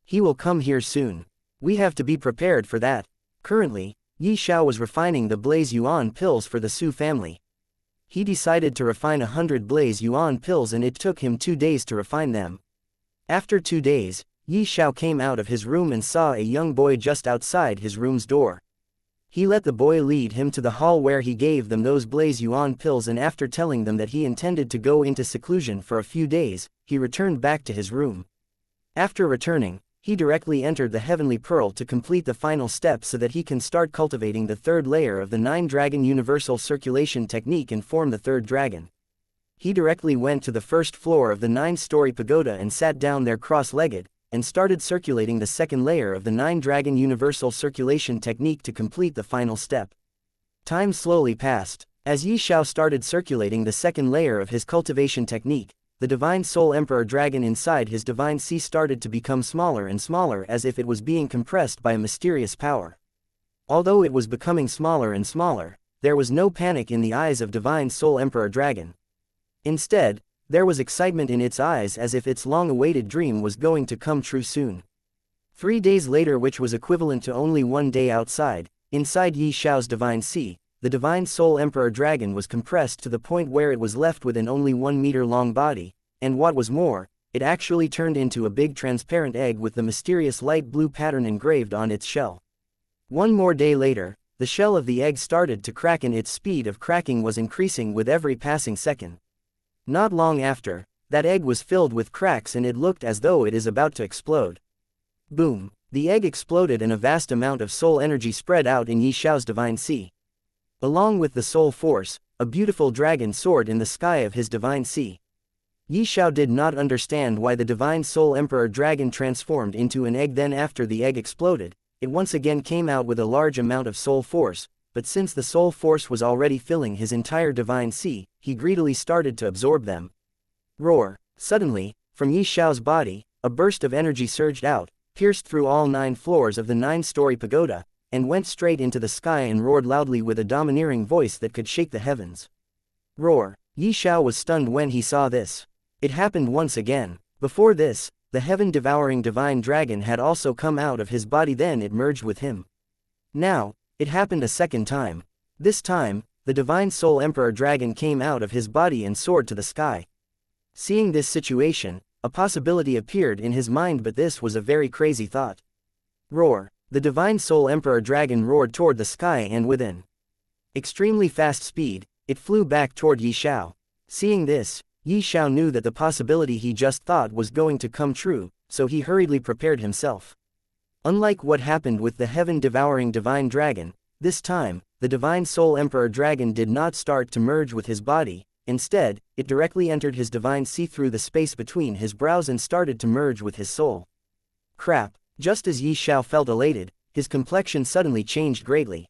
He will come here soon. We have to be prepared for that." Currently, Yi Xiao was refining the Blaze Yuan pills for the Su family. He decided to refine 100 Blaze Yuan pills, and it took him 2 days to refine them. After 2 days, Yi Xiao came out of his room and saw a young boy just outside his room's door. He let the boy lead him to the hall, where he gave them those Blaze Yuan pills, and after telling them that he intended to go into seclusion for a few days, he returned back to his room. After returning, he directly entered the Heavenly Pearl to complete the final step so that he can start cultivating the 3rd layer of the 9-Dragon Universal Circulation Technique and form the 3rd dragon. He directly went to the 1st floor of the 9-story pagoda and sat down there cross-legged, and started circulating the 2nd layer of the 9-Dragon Universal Circulation Technique to complete the final step. Time slowly passed. As Yi Xiao started circulating the 2nd layer of his cultivation technique, the Divine Soul Emperor Dragon inside his Divine Sea started to become smaller and smaller, as if it was being compressed by a mysterious power. Although it was becoming smaller and smaller, there was no panic in the eyes of Divine Soul Emperor Dragon. Instead, there was excitement in its eyes, as if its long-awaited dream was going to come true soon. 3 days later, which was equivalent to only 1 day outside, inside Yi Xiao's Divine Sea, the Divine Soul Emperor Dragon was compressed to the point where it was left with an only 1-meter-long body, and what was more, it actually turned into a big transparent egg with the mysterious light blue pattern engraved on its shell. 1 more day later, the shell of the egg started to crack, and its speed of cracking was increasing with every passing second. Not long after, that egg was filled with cracks, and it looked as though it is about to explode. Boom! The egg exploded, and a vast amount of soul energy spread out in Yi Xiao's Divine Sea. Along with the soul force, a beautiful dragon soared in the sky of his Divine Sea. Yi Xiao did not understand why the Divine Soul Emperor Dragon transformed into an egg. Then after the egg exploded, it once again came out with a large amount of soul force, but since the soul force was already filling his entire Divine Sea, he greedily started to absorb them. Roar! Suddenly, from Yi Xiao's body, a burst of energy surged out, pierced through all 9 floors of the 9-story pagoda, and went straight into the sky and roared loudly with a domineering voice that could shake the heavens. Roar! Yi Xiao was stunned when he saw this. It happened once again. Before this, the heaven-devouring divine dragon had also come out of his body, then it merged with him. Now, it happened a second time. This time, the Divine Soul Emperor Dragon came out of his body and soared to the sky. Seeing this situation, a possibility appeared in his mind, but this was a very crazy thought. Roar! The Divine Soul Emperor Dragon roared toward the sky and within extremely fast speed, it flew back toward Yi Xiao. Seeing this, Yi Xiao knew that the possibility he just thought was going to come true, so he hurriedly prepared himself. Unlike what happened with the heaven-devouring Divine Dragon, this time, the Divine Soul Emperor Dragon did not start to merge with his body. Instead, it directly entered his divine sea through the space between his brows and started to merge with his soul. Crap! Just as Yi Xiao felt elated, his complexion suddenly changed greatly.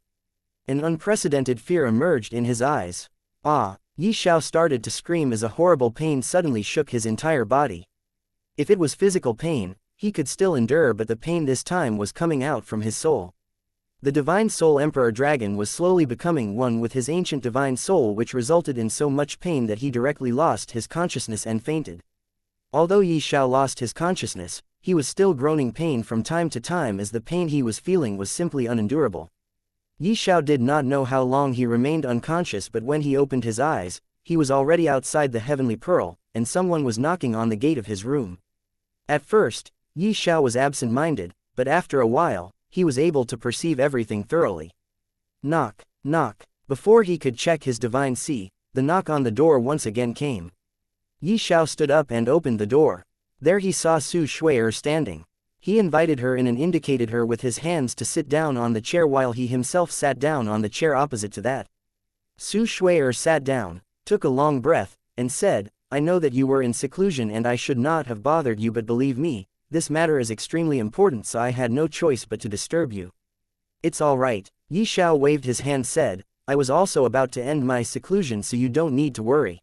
An unprecedented fear emerged in his eyes. Ah! Yi Xiao started to scream as a horrible pain suddenly shook his entire body. If it was physical pain, he could still endure, but the pain this time was coming out from his soul. The Divine Soul Emperor Dragon was slowly becoming one with his ancient divine soul, which resulted in so much pain that he directly lost his consciousness and fainted. Although Yi Xiao lost his consciousness, he was still groaning pain from time to time as the pain he was feeling was simply unendurable. Yi Xiao did not know how long he remained unconscious, but when he opened his eyes, he was already outside the Heavenly Pearl, and someone was knocking on the gate of his room. At first, Yi Xiao was absent-minded, but after a while, he was able to perceive everything thoroughly. Knock, knock. Before he could check his divine sea, the knock on the door once again came. Yi Xiao stood up and opened the door. There he saw Su Shui'er standing. He invited her in and indicated her with his hands to sit down on the chair while he himself sat down on the chair opposite to that. Su Shui'er sat down, took a long breath, and said, "I know that you were in seclusion and I should not have bothered you, but believe me, this matter is extremely important, so I had no choice but to disturb you." "It's all right," Yi Xiao waved his hand, said, "I was also about to end my seclusion, so you don't need to worry."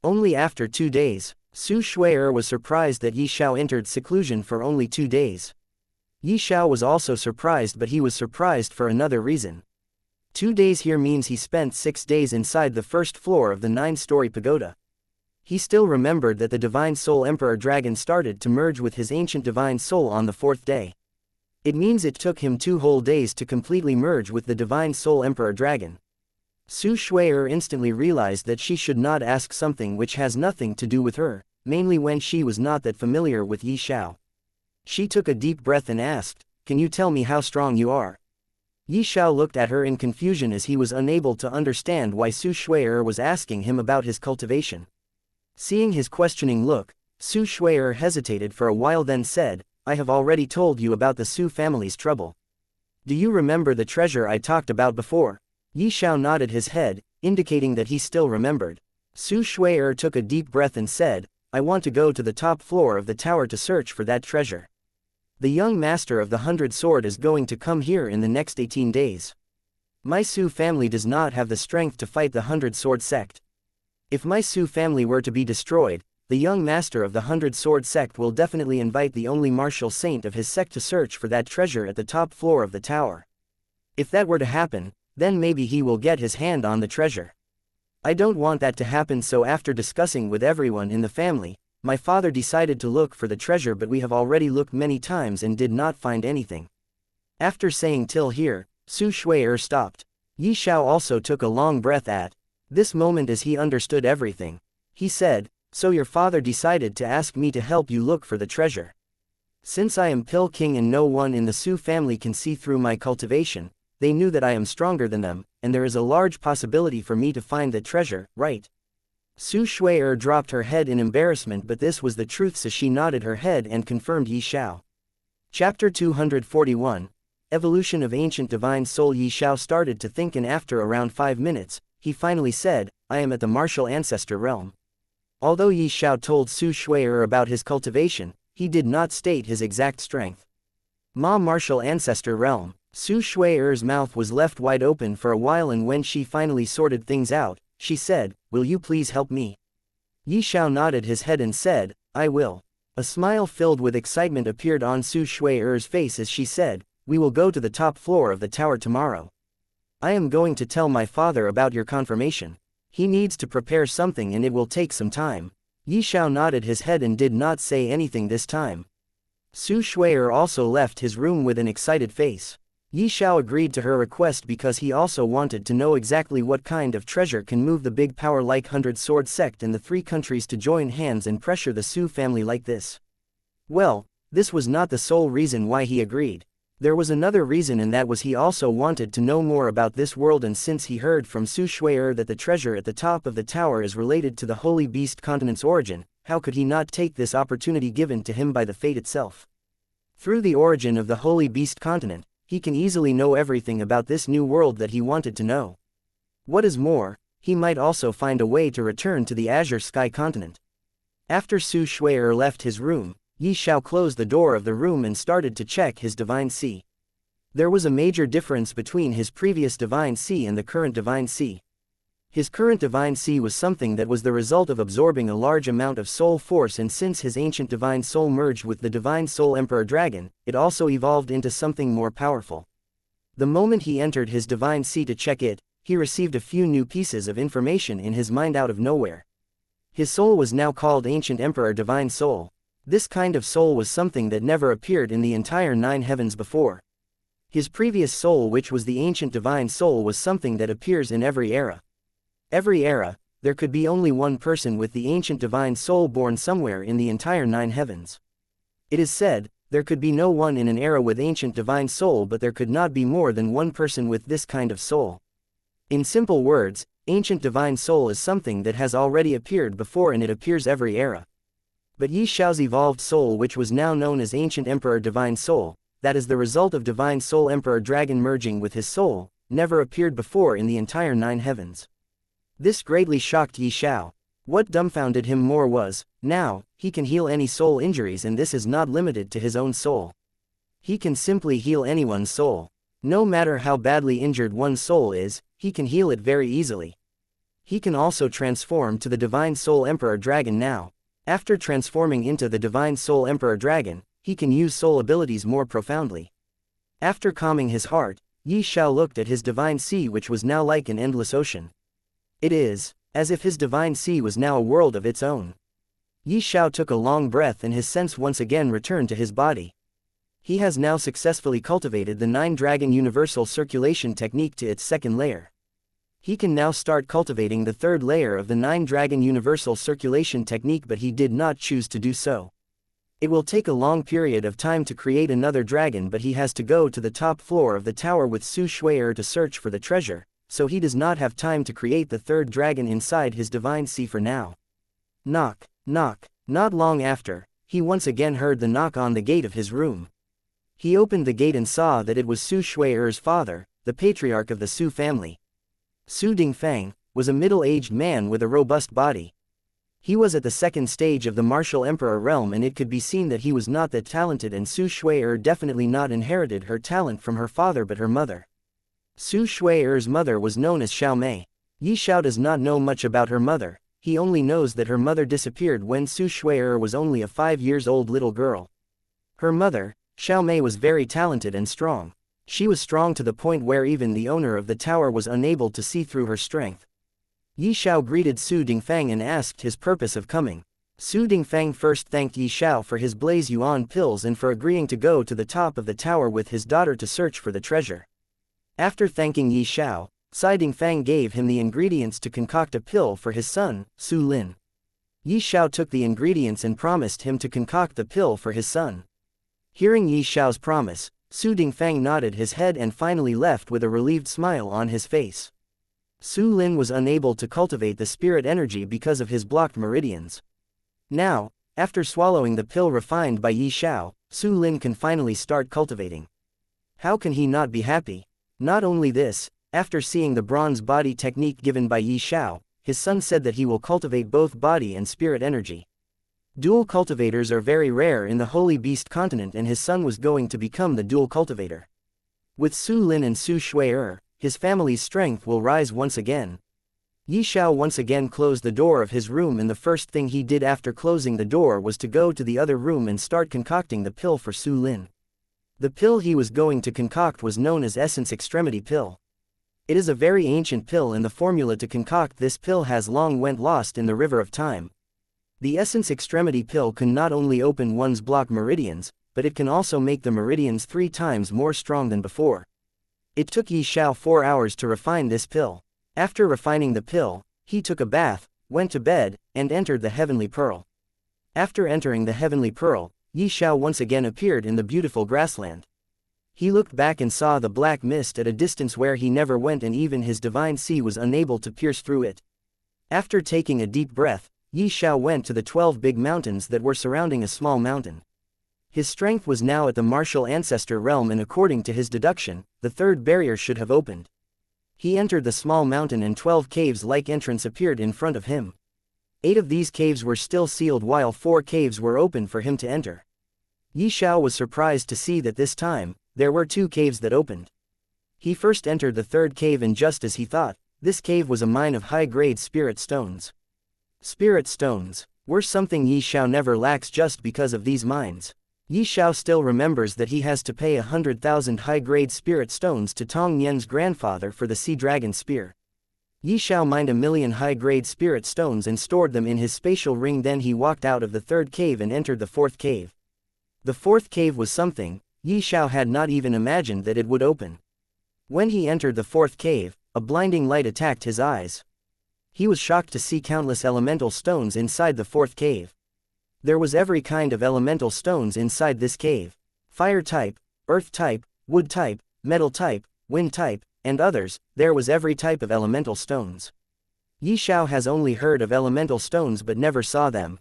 Only after 2 days, Su Shui'er was surprised that Yi Xiao entered seclusion for only 2 days. Yi Xiao was also surprised, but he was surprised for another reason. 2 days here means he spent 6 days inside the first floor of the 9-story pagoda. He still remembered that the Divine Soul Emperor Dragon started to merge with his ancient divine soul on the 4th day. It means it took him 2 whole days to completely merge with the Divine Soul Emperor Dragon. Su Shui'er instantly realized that she should not ask something which has nothing to do with her, mainly when she was not that familiar with Yi Xiao. She took a deep breath and asked, "Can you tell me how strong you are?" Yi Xiao looked at her in confusion as he was unable to understand why Su Shui'er was asking him about his cultivation. Seeing his questioning look, Su Shui'er hesitated for a while, then said, "I have already told you about the Su family's trouble. Do you remember the treasure I talked about before?" Yi Xiao nodded his head, indicating that he still remembered. Su Shui'er took a deep breath and said, "I want to go to the top floor of the tower to search for that treasure. The young master of the 100 Sword is going to come here in the next 18 days. My Su family does not have the strength to fight the 100 Sword sect. If my Su family were to be destroyed, the young master of the 100 Sword sect will definitely invite the only martial saint of his sect to search for that treasure at the top floor of the tower. If that were to happen, then maybe he will get his hand on the treasure. I don't want that to happen, so after discussing with everyone in the family, my father decided to look for the treasure, but we have already looked many times and did not find anything." After saying till here, Su Shui'er stopped. Yi Xiao also took a long breath at this moment as he understood everything. He said, "So your father decided to ask me to help you look for the treasure. Since I am Pill King and no one in the Su family can see through my cultivation, they knew that I am stronger than them, and there is a large possibility for me to find the treasure, right?" Su Shui'er dropped her head in embarrassment, but this was the truth, so she nodded her head and confirmed Yi Xiao. Chapter 241, Evolution of Ancient Divine Soul. Yi Xiao started to think, and after around 5 minutes, he finally said, "I am at the martial ancestor realm." Although Yi Xiao told Su Shui'er about his cultivation, he did not state his exact strength. Martial ancestor realm. Su Shui'er's mouth was left wide open for a while, and when she finally sorted things out, she said, "Will you please help me?" Yi Xiao nodded his head and said, "I will." A smile filled with excitement appeared on Su Shui'er's face as she said, "We will go to the top floor of the tower tomorrow. I am going to tell my father about your confirmation. He needs to prepare something and it will take some time." Yi Xiao nodded his head and did not say anything this time. Su Shui'er also left his room with an excited face. Yi Xiao agreed to her request because he also wanted to know exactly what kind of treasure can move the big power like 100 Sword sect and the 3 countries to join hands and pressure the Su family like this. Well, this was not the sole reason why he agreed. There was another reason, and that was he also wanted to know more about this world, and since he heard from Su Shui that the treasure at the top of the tower is related to the Holy Beast continent's origin, how could he not take this opportunity given to him by the fate itself? Through the origin of the Holy Beast continent, he can easily know everything about this new world that he wanted to know. What is more, he might also find a way to return to the Azure Sky continent. After Su Shui left his room, Xiao closed the door of the room and started to check his Divine C. There was a major difference between his previous Divine C and the current Divine C. His current Divine C was something that was the result of absorbing a large amount of soul force, and since his ancient Divine Soul merged with the Divine Soul Emperor Dragon, it also evolved into something more powerful. The moment he entered his Divine C to check it, he received a few new pieces of information in his mind out of nowhere. His soul was now called Ancient Emperor Divine Soul. This kind of soul was something that never appeared in the entire 9 heavens before. His previous soul, which was the Ancient Divine Soul, was something that appears in every era. Every era, there could be only one person with the Ancient Divine Soul born somewhere in the entire 9 heavens. It is said, there could be no one in an era with Ancient Divine Soul, but there could not be more than one person with this kind of soul. In simple words, Ancient Divine Soul is something that has already appeared before, and it appears every era. But Xiao's evolved soul, which was now known as Ancient Emperor Divine Soul, that is the result of Divine Soul Emperor Dragon merging with his soul, never appeared before in the entire 9 heavens. This greatly shocked Xiao. What dumbfounded him more was, now, he can heal any soul injuries, and this is not limited to his own soul. He can simply heal anyone's soul. No matter how badly injured one's soul is, he can heal it very easily. He can also transform to the Divine Soul Emperor Dragon now. After transforming into the Divine Soul Emperor Dragon, he can use soul abilities more profoundly. After calming his heart, Xiao looked at his Divine Sea, which was now like an endless ocean. It is as if his Divine Sea was now a world of its own. Xiao took a long breath, and his sense once again returned to his body. He has now successfully cultivated the 9-Dragon Universal Circulation Technique to its 2nd layer. He can now start cultivating the 3rd layer of the 9-Dragon Universal Circulation Technique, but he did not choose to do so. It will take a long period of time to create another dragon, but he has to go to the top floor of the tower with Su Shui to search for the treasure, so he does not have time to create the 3rd dragon inside his Divine Sea for now. Knock, knock. Not long after, he once again heard the knock on the gate of his room. He opened the gate and saw that it was Su Shui's father, the patriarch of the Su family. Su Dingfang was a middle-aged man with a robust body. He was at the 2nd stage of the martial emperor realm, and it could be seen that he was not that talented, and Su Shui definitely not inherited her talent from her father but her mother. Su Shui's mother was known as Xiao Mei. Xiao does not know much about her mother. He only knows that her mother disappeared when Su Shui was only a 5-year-old little girl. Her mother, Xiao Mei, was very talented and strong. She was strong to the point where even the owner of the tower was unable to see through her strength. Xiao greeted Su Dingfang and asked his purpose of coming. Su Dingfang first thanked Xiao for his Blaze Yuan pills and for agreeing to go to the top of the tower with his daughter to search for the treasure. After thanking Xiao, Su Dingfang gave him the ingredients to concoct a pill for his son, Su Lin. Xiao took the ingredients and promised him to concoct the pill for his son. Hearing Xiao's promise, Su Dingfang nodded his head and finally left with a relieved smile on his face. Su Lin was unable to cultivate the spirit energy because of his blocked meridians. Now, after swallowing the pill refined by Xiao, Su Lin can finally start cultivating. How can he not be happy? Not only this, after seeing the bronze body technique given by Xiao, his son said that he will cultivate both body and spirit energy. Dual cultivators are very rare in the Holy Beast continent, and his son was going to become the dual cultivator. With Su Lin and Su Shui, his family's strength will rise once again. Xiao once again closed the door of his room, and the first thing he did after closing the door was to go to the other room and start concocting the pill for Su Lin. The pill he was going to concoct was known as Essence Extremity Pill. It is a very ancient pill, and the formula to concoct this pill has long went lost in the river of time. The Essence Extremity Pill can not only open one's blocked meridians, but it can also make the meridians 3 times more strong than before. It took Xiao 4 hours to refine this pill. After refining the pill, he took a bath, went to bed, and entered the Heavenly Pearl. After entering the Heavenly Pearl, Xiao once again appeared in the beautiful grassland. He looked back and saw the black mist at a distance where he never went, and even his divine sea was unable to pierce through it. After taking a deep breath, Xiao went to the 12 big mountains that were surrounding a small mountain. His strength was now at the martial ancestor realm, and according to his deduction, the third barrier should have opened. He entered the small mountain and 12 caves-like entrance appeared in front of him. 8 of these caves were still sealed while 4 caves were open for him to enter. Xiao was surprised to see that this time, there were 2 caves that opened. He first entered the third cave, and just as he thought, this cave was a mine of high-grade spirit stones. Spirit stones were something Xiao never lacks just because of these mines. Xiao still remembers that he has to pay 100,000 high-grade spirit stones to Tong Nian's grandfather for the sea dragon spear. Xiao mined 1,000,000 high-grade spirit stones and stored them in his spatial ring. Then he walked out of the third cave and entered the fourth cave. The fourth cave was something Xiao had not even imagined that it would open. When he entered the fourth cave, a blinding light attacked his eyes. He was shocked to see countless elemental stones inside the fourth cave. There was every kind of elemental stones inside this cave. Fire type, earth type, wood type, metal type, wind type, and others. There was every type of elemental stones. Xiao has only heard of elemental stones but never saw them.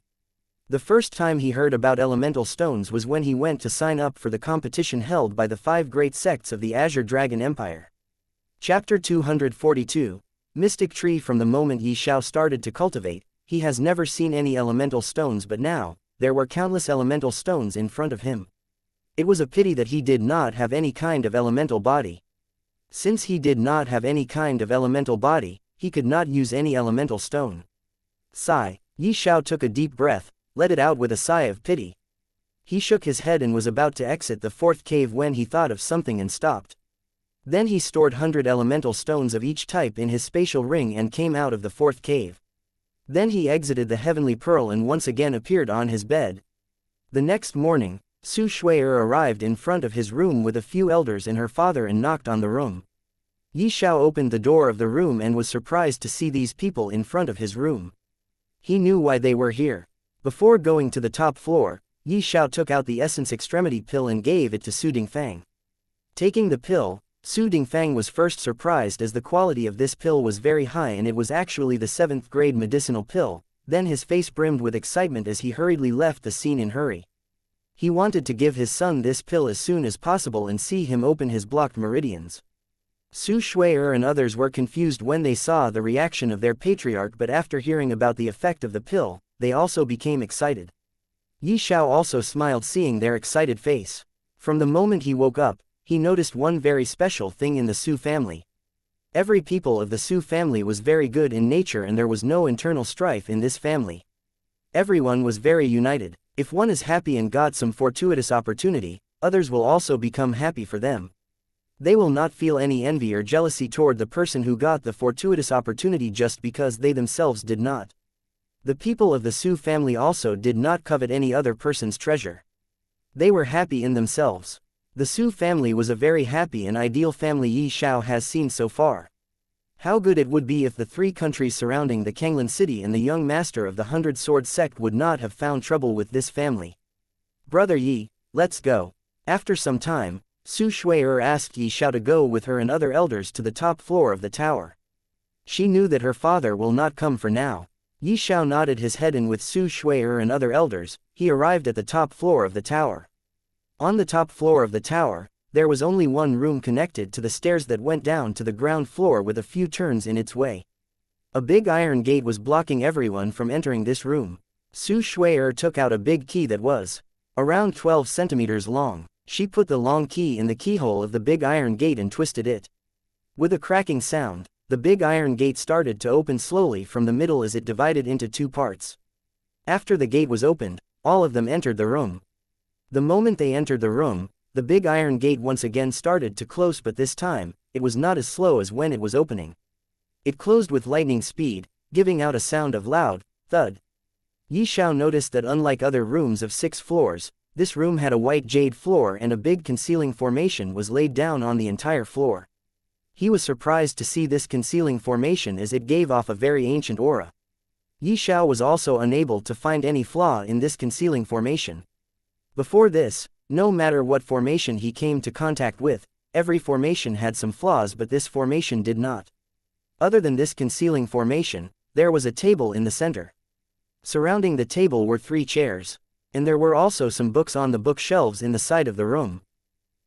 The first time he heard about elemental stones was when he went to sign up for the competition held by the 5 great sects of the Azure Dragon Empire. Chapter 242. Mystic Tree. From the moment Xiao started to cultivate, he has never seen any elemental stones, but now, there were countless elemental stones in front of him. It was a pity that he did not have any kind of elemental body. Since he did not have any kind of elemental body, he could not use any elemental stone. Sigh. Xiao took a deep breath, let it out with a sigh of pity. He shook his head and was about to exit the fourth cave when he thought of something and stopped. Then he stored 100 elemental stones of each type in his spatial ring and came out of the fourth cave. Then he exited the heavenly pearl and once again appeared on his bed. The next morning, Su Shui'er arrived in front of his room with a few elders and her father and knocked on the room. Xiao opened the door of the room and was surprised to see these people in front of his room. He knew why they were here. Before going to the top floor, Xiao took out the essence extremity pill and gave it to Su Dingfang. Taking the pill, Su Dingfang was first surprised as the quality of this pill was very high and it was actually the 7th grade medicinal pill. Then his face brimmed with excitement as he hurriedly left the scene in hurry. He wanted to give his son this pill as soon as possible and see him open his blocked meridians. Su Shui'er and others were confused when they saw the reaction of their patriarch, but after hearing about the effect of the pill, they also became excited. Xiao also smiled seeing their excited face. From the moment he woke up, he noticed one very special thing in the Su family. Every people of the Su family was very good in nature and there was no internal strife in this family. Everyone was very united. If one is happy and got some fortuitous opportunity, others will also become happy for them. They will not feel any envy or jealousy toward the person who got the fortuitous opportunity just because they themselves did not. The people of the Su family also did not covet any other person's treasure. They were happy in themselves. The Su family was a very happy and ideal family Xiao has seen so far. How good it would be if the 3 countries surrounding the Kanglan city and the young master of the 100 Sword sect would not have found trouble with this family. Brother Yi, let's go. After some time, Su Shui'er asked Xiao to go with her and other elders to the top floor of the tower. She knew that her father will not come for now. Xiao nodded his head and with Su Shui'er and other elders, he arrived at the top floor of the tower. On the top floor of the tower, there was only one room connected to the stairs that went down to the ground floor with a few turns in its way. A big iron gate was blocking everyone from entering this room. Su Shui'er took out a big key that was around 12 centimeters long. She put the long key in the keyhole of the big iron gate and twisted it. With a cracking sound, the big iron gate started to open slowly from the middle as it divided into 2 parts. After the gate was opened, all of them entered the room. The moment they entered the room, the big iron gate once again started to close, but this time, it was not as slow as when it was opening. It closed with lightning speed, giving out a sound of loud thud. Xiao noticed that unlike other rooms of 6 floors, this room had a white jade floor and a big concealing formation was laid down on the entire floor. He was surprised to see this concealing formation as it gave off a very ancient aura. Xiao was also unable to find any flaw in this concealing formation. Before this, No matter what formation he came to contact with, every formation had some flaws, but this formation did not. Other than this concealing formation, there was a table in the center. Surrounding the table were 3 chairs. And there were also some books on the bookshelves in the side of the room.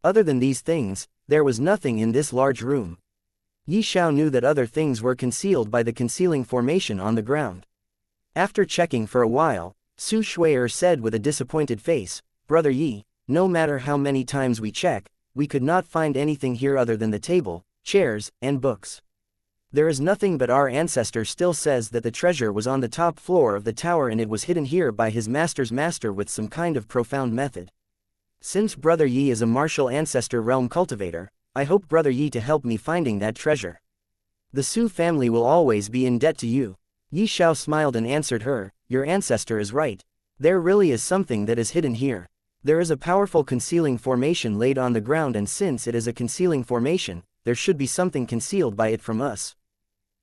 Other than these things, there was nothing in this large room. Xiao knew that other things were concealed by the concealing formation on the ground. After checking for a while, Su Shui'er said with a disappointed face, "Brother Yi, no matter how many times we check, we could not find anything here other than the table, chairs, and books. There is nothing, but our ancestor still says that the treasure was on the top floor of the tower and it was hidden here by his master's master with some kind of profound method. Since Brother Yi is a martial ancestor realm cultivator, I hope Brother Yi to help me finding that treasure. The Su family will always be in debt to you." Xiao smiled and answered her, "Your ancestor is right. There really is something that is hidden here. There is a powerful concealing formation laid on the ground, and since it is a concealing formation, there should be something concealed by it from us."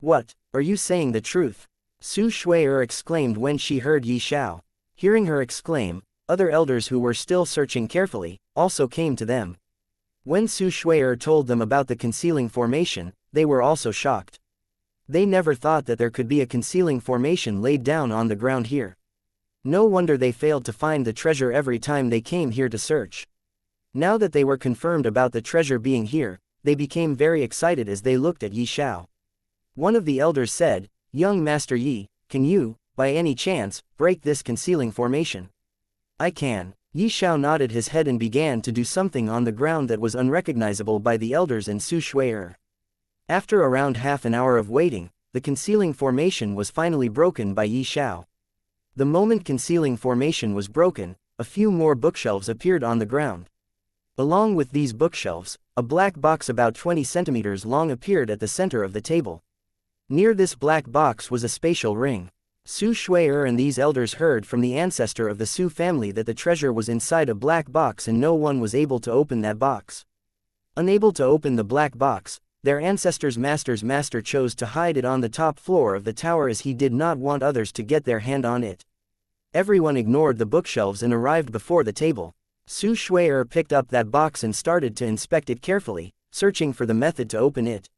"What, are you saying the truth?" Su Shui'er exclaimed when she heard Xiao. Hearing her exclaim, other elders who were still searching carefully, also came to them. When Su Shui'er told them about the concealing formation, they were also shocked. They never thought that there could be a concealing formation laid down on the ground here. No wonder they failed to find the treasure every time they came here to search. Now that they were confirmed about the treasure being here, they became very excited as they looked at Xiao. One of the elders said, "Young Master Yi, can you, by any chance, break this concealing formation?" "I can." Xiao nodded his head and began to do something on the ground that was unrecognizable by the elders and Su Shui'er. After around half an hour of waiting, the concealing formation was finally broken by Xiao. The moment concealing formation was broken, a few more bookshelves appeared on the ground. Along with these bookshelves, a black box about 20 centimeters long appeared at the center of the table. Near this black box was a spatial ring. Su Shui'er and these elders heard from the ancestor of the Su family that the treasure was inside a black box and no one was able to open that box. Unable to open the black box, their ancestor's master's master chose to hide it on the top floor of the tower as he did not want others to get their hand on it. Everyone ignored the bookshelves and arrived before the table. Su Shui'er picked up that box and started to inspect it carefully, searching for the method to open it.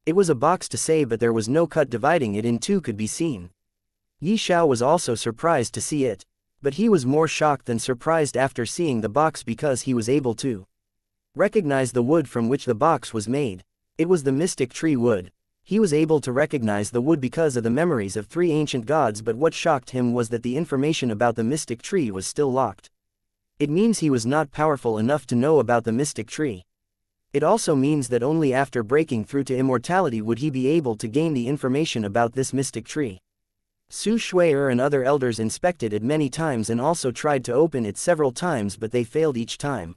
It was a box to say, but there was no cut dividing it in two could be seen. Xiao was also surprised to see it, but he was more shocked than surprised after seeing the box because he was able to recognize the wood from which the box was made. It was the mystic tree wood. He was able to recognize the wood because of the memories of 3 ancient gods, but what shocked him was that the information about the mystic tree was still locked. It means he was not powerful enough to know about the mystic tree. It also means that only after breaking through to immortality would he be able to gain the information about this mystic tree. Su Shui'er and other elders inspected it many times and also tried to open it several times, but they failed each time.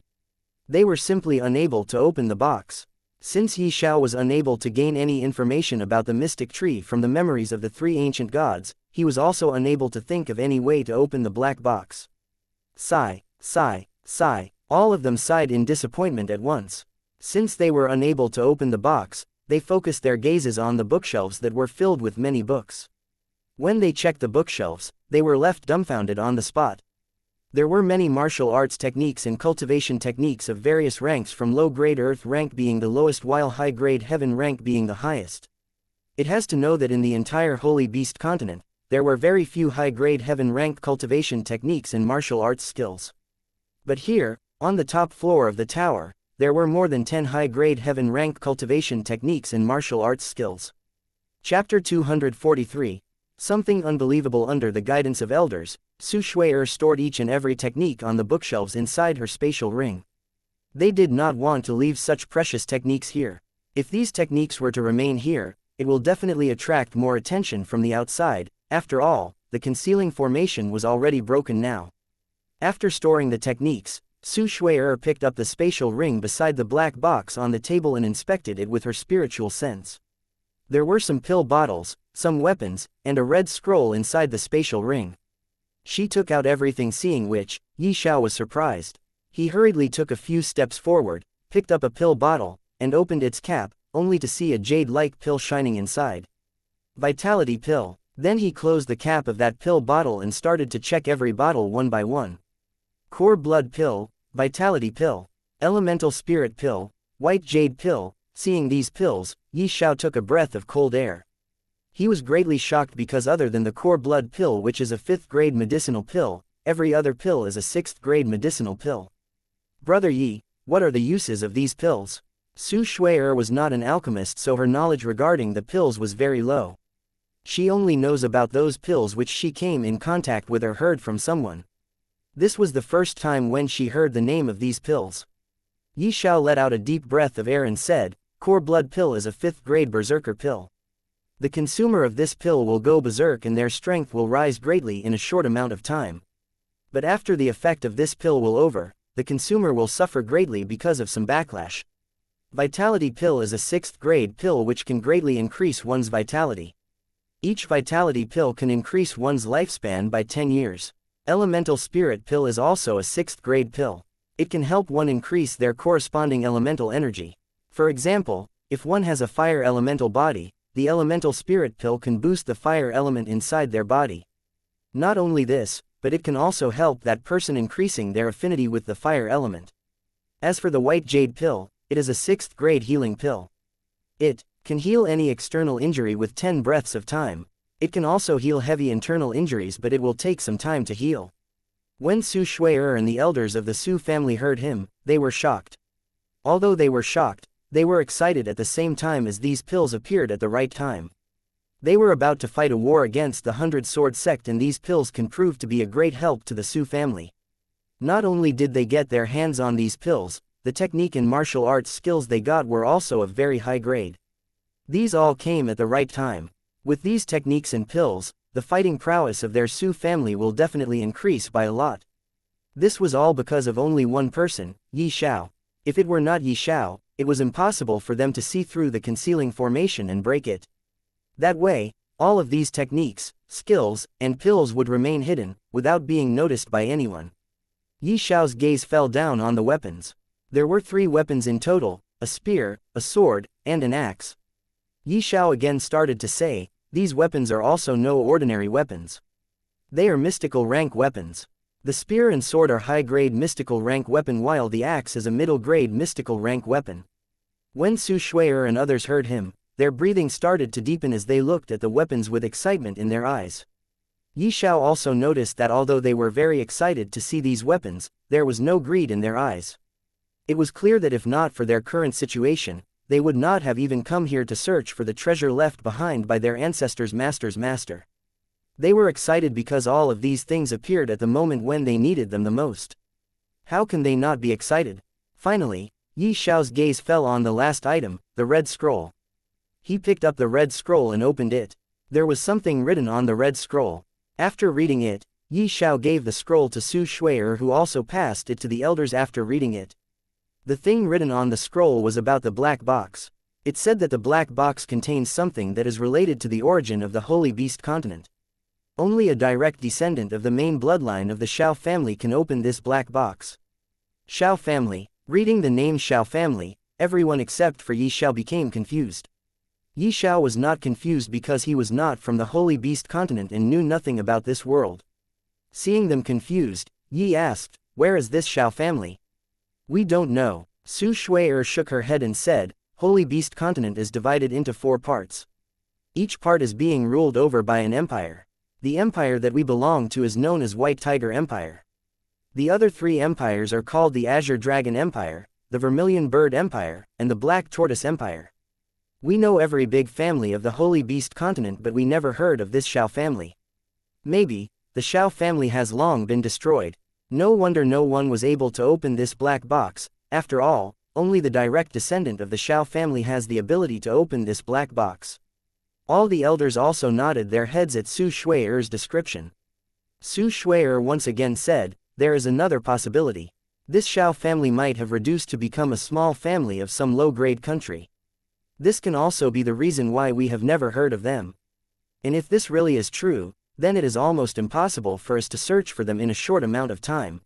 They were simply unable to open the box. Since Xiao was unable to gain any information about the mystic tree from the memories of the 3 ancient gods, he was also unable to think of any way to open the black box. Sigh, sigh, sigh. All of them sighed in disappointment at once. Since they were unable to open the box, they focused their gazes on the bookshelves that were filled with many books. When they checked the bookshelves, they were left dumbfounded on the spot. There were many martial arts techniques and cultivation techniques of various ranks, from low-grade earth rank being the lowest while high-grade heaven rank being the highest. It has to know that in the entire Holy Beast continent, there were very few high-grade heaven rank cultivation techniques and martial arts skills. But here, on the top floor of the tower, there were more than 10 high-grade heaven rank cultivation techniques and martial arts skills. Chapter 243. Something unbelievable. Under the guidance of elders, Su Shui'er stored each and every technique on the bookshelves inside her spatial ring. They did not want to leave such precious techniques here. If these techniques were to remain here, it will definitely attract more attention from the outside. After all, the concealing formation was already broken now. After storing the techniques, Su Shui'er picked up the spatial ring beside the black box on the table and inspected it with her spiritual sense. There were some pill bottles, some weapons, and a red scroll inside the spatial ring. She took out everything, seeing which, Xiao was surprised. He hurriedly took a few steps forward, picked up a pill bottle, and opened its cap, only to see a jade-like pill shining inside. Vitality pill. Then he closed the cap of that pill bottle and started to check every bottle one by one. Core blood pill, Vitality Pill, Elemental Spirit Pill, White Jade Pill. Seeing these pills, Xiao took a breath of cold air. He was greatly shocked because other than the core blood pill, which is a 5th grade medicinal pill, every other pill is a 6th grade medicinal pill. Brother Yi, what are the uses of these pills? Su Shui was not an alchemist, so her knowledge regarding the pills was very low. She only knows about those pills which she came in contact with or heard from someone. This was the first time when she heard the name of these pills. Xiao let out a deep breath of air and said, Core blood pill is a 5th grade berserker pill. The consumer of this pill will go berserk and their strength will rise greatly in a short amount of time. But after the effect of this pill will over, the consumer will suffer greatly because of some backlash. Vitality pill is a 6th grade pill which can greatly increase one's vitality. Each vitality pill can increase one's lifespan by 10 years. Elemental spirit pill is also a 6th grade pill. It can help one increase their corresponding elemental energy. For example, if one has a fire elemental body, the elemental spirit pill can boost the fire element inside their body. Not only this, but it can also help that person increasing their affinity with the fire element. As for the white jade pill, it is a 6th grade healing pill. It can heal any external injury with 10 breaths of time. It can also heal heavy internal injuries, but it will take some time to heal. When Su Shui and the elders of the Su family heard him, they were shocked. Although they were shocked, they were excited at the same time as these pills appeared at the right time. They were about to fight a war against the 100-sword sect, and these pills can prove to be a great help to the Su family. Not only did they get their hands on these pills, the technique and martial arts skills they got were also of very high grade. These all came at the right time. With these techniques and pills, the fighting prowess of their Su family will definitely increase by a lot. This was all because of only one person, Xiao. If it were not Xiao, it was impossible for them to see through the concealing formation and break it. That way, all of these techniques, skills, and pills would remain hidden, without being noticed by anyone. Xiao's gaze fell down on the weapons. There were 3 weapons in total, a spear, a sword, and an axe. Xiao again started to say, these weapons are also no ordinary weapons. They are mystical rank weapons. The spear and sword are high-grade mystical rank weapon, while the axe is a middle-grade mystical rank weapon. When Su Shui and others heard him, their breathing started to deepen as they looked at the weapons with excitement in their eyes. Xiao also noticed that although they were very excited to see these weapons, there was no greed in their eyes. It was clear that if not for their current situation, they would not have even come here to search for the treasure left behind by their ancestors' master's master. They were excited because all of these things appeared at the moment when they needed them the most. How can they not be excited? Finally, Xiao's gaze fell on the last item, the red scroll. He picked up the red scroll and opened it. There was something written on the red scroll. After reading it, Xiao gave the scroll to Su Shui, who also passed it to the elders after reading it. The thing written on the scroll was about the black box. It said that the black box contains something that is related to the origin of the Holy Beast continent. Only a direct descendant of the main bloodline of the Xiao family can open this black box. Xiao family. Reading the name Xiao family, everyone except for Xiao became confused. Xiao was not confused because he was not from the Holy Beast continent and knew nothing about this world. Seeing them confused, Yi asked, "Where is this Xiao family?" "We don't know." Su Shui shook her head and said, "Holy Beast continent is divided into 4 parts. Each part is being ruled over by an empire. The empire that we belong to is known as White Tiger Empire. The other 3 empires are called the Azure Dragon Empire, the Vermilion Bird Empire, and the Black Tortoise Empire. We know every big family of the Holy Beast continent, but we never heard of this Xiao family. Maybe, the Xiao family has long been destroyed. No wonder no one was able to open this black box. After all, only the direct descendant of the Xiao family has the ability to open this black box." All the elders also nodded their heads at Su Shui's description. Su Shui once again said, "There is another possibility. This Xiao family might have reduced to become a small family of some low-grade country. This can also be the reason why we have never heard of them. And if this really is true, then it is almost impossible for us to search for them in a short amount of time."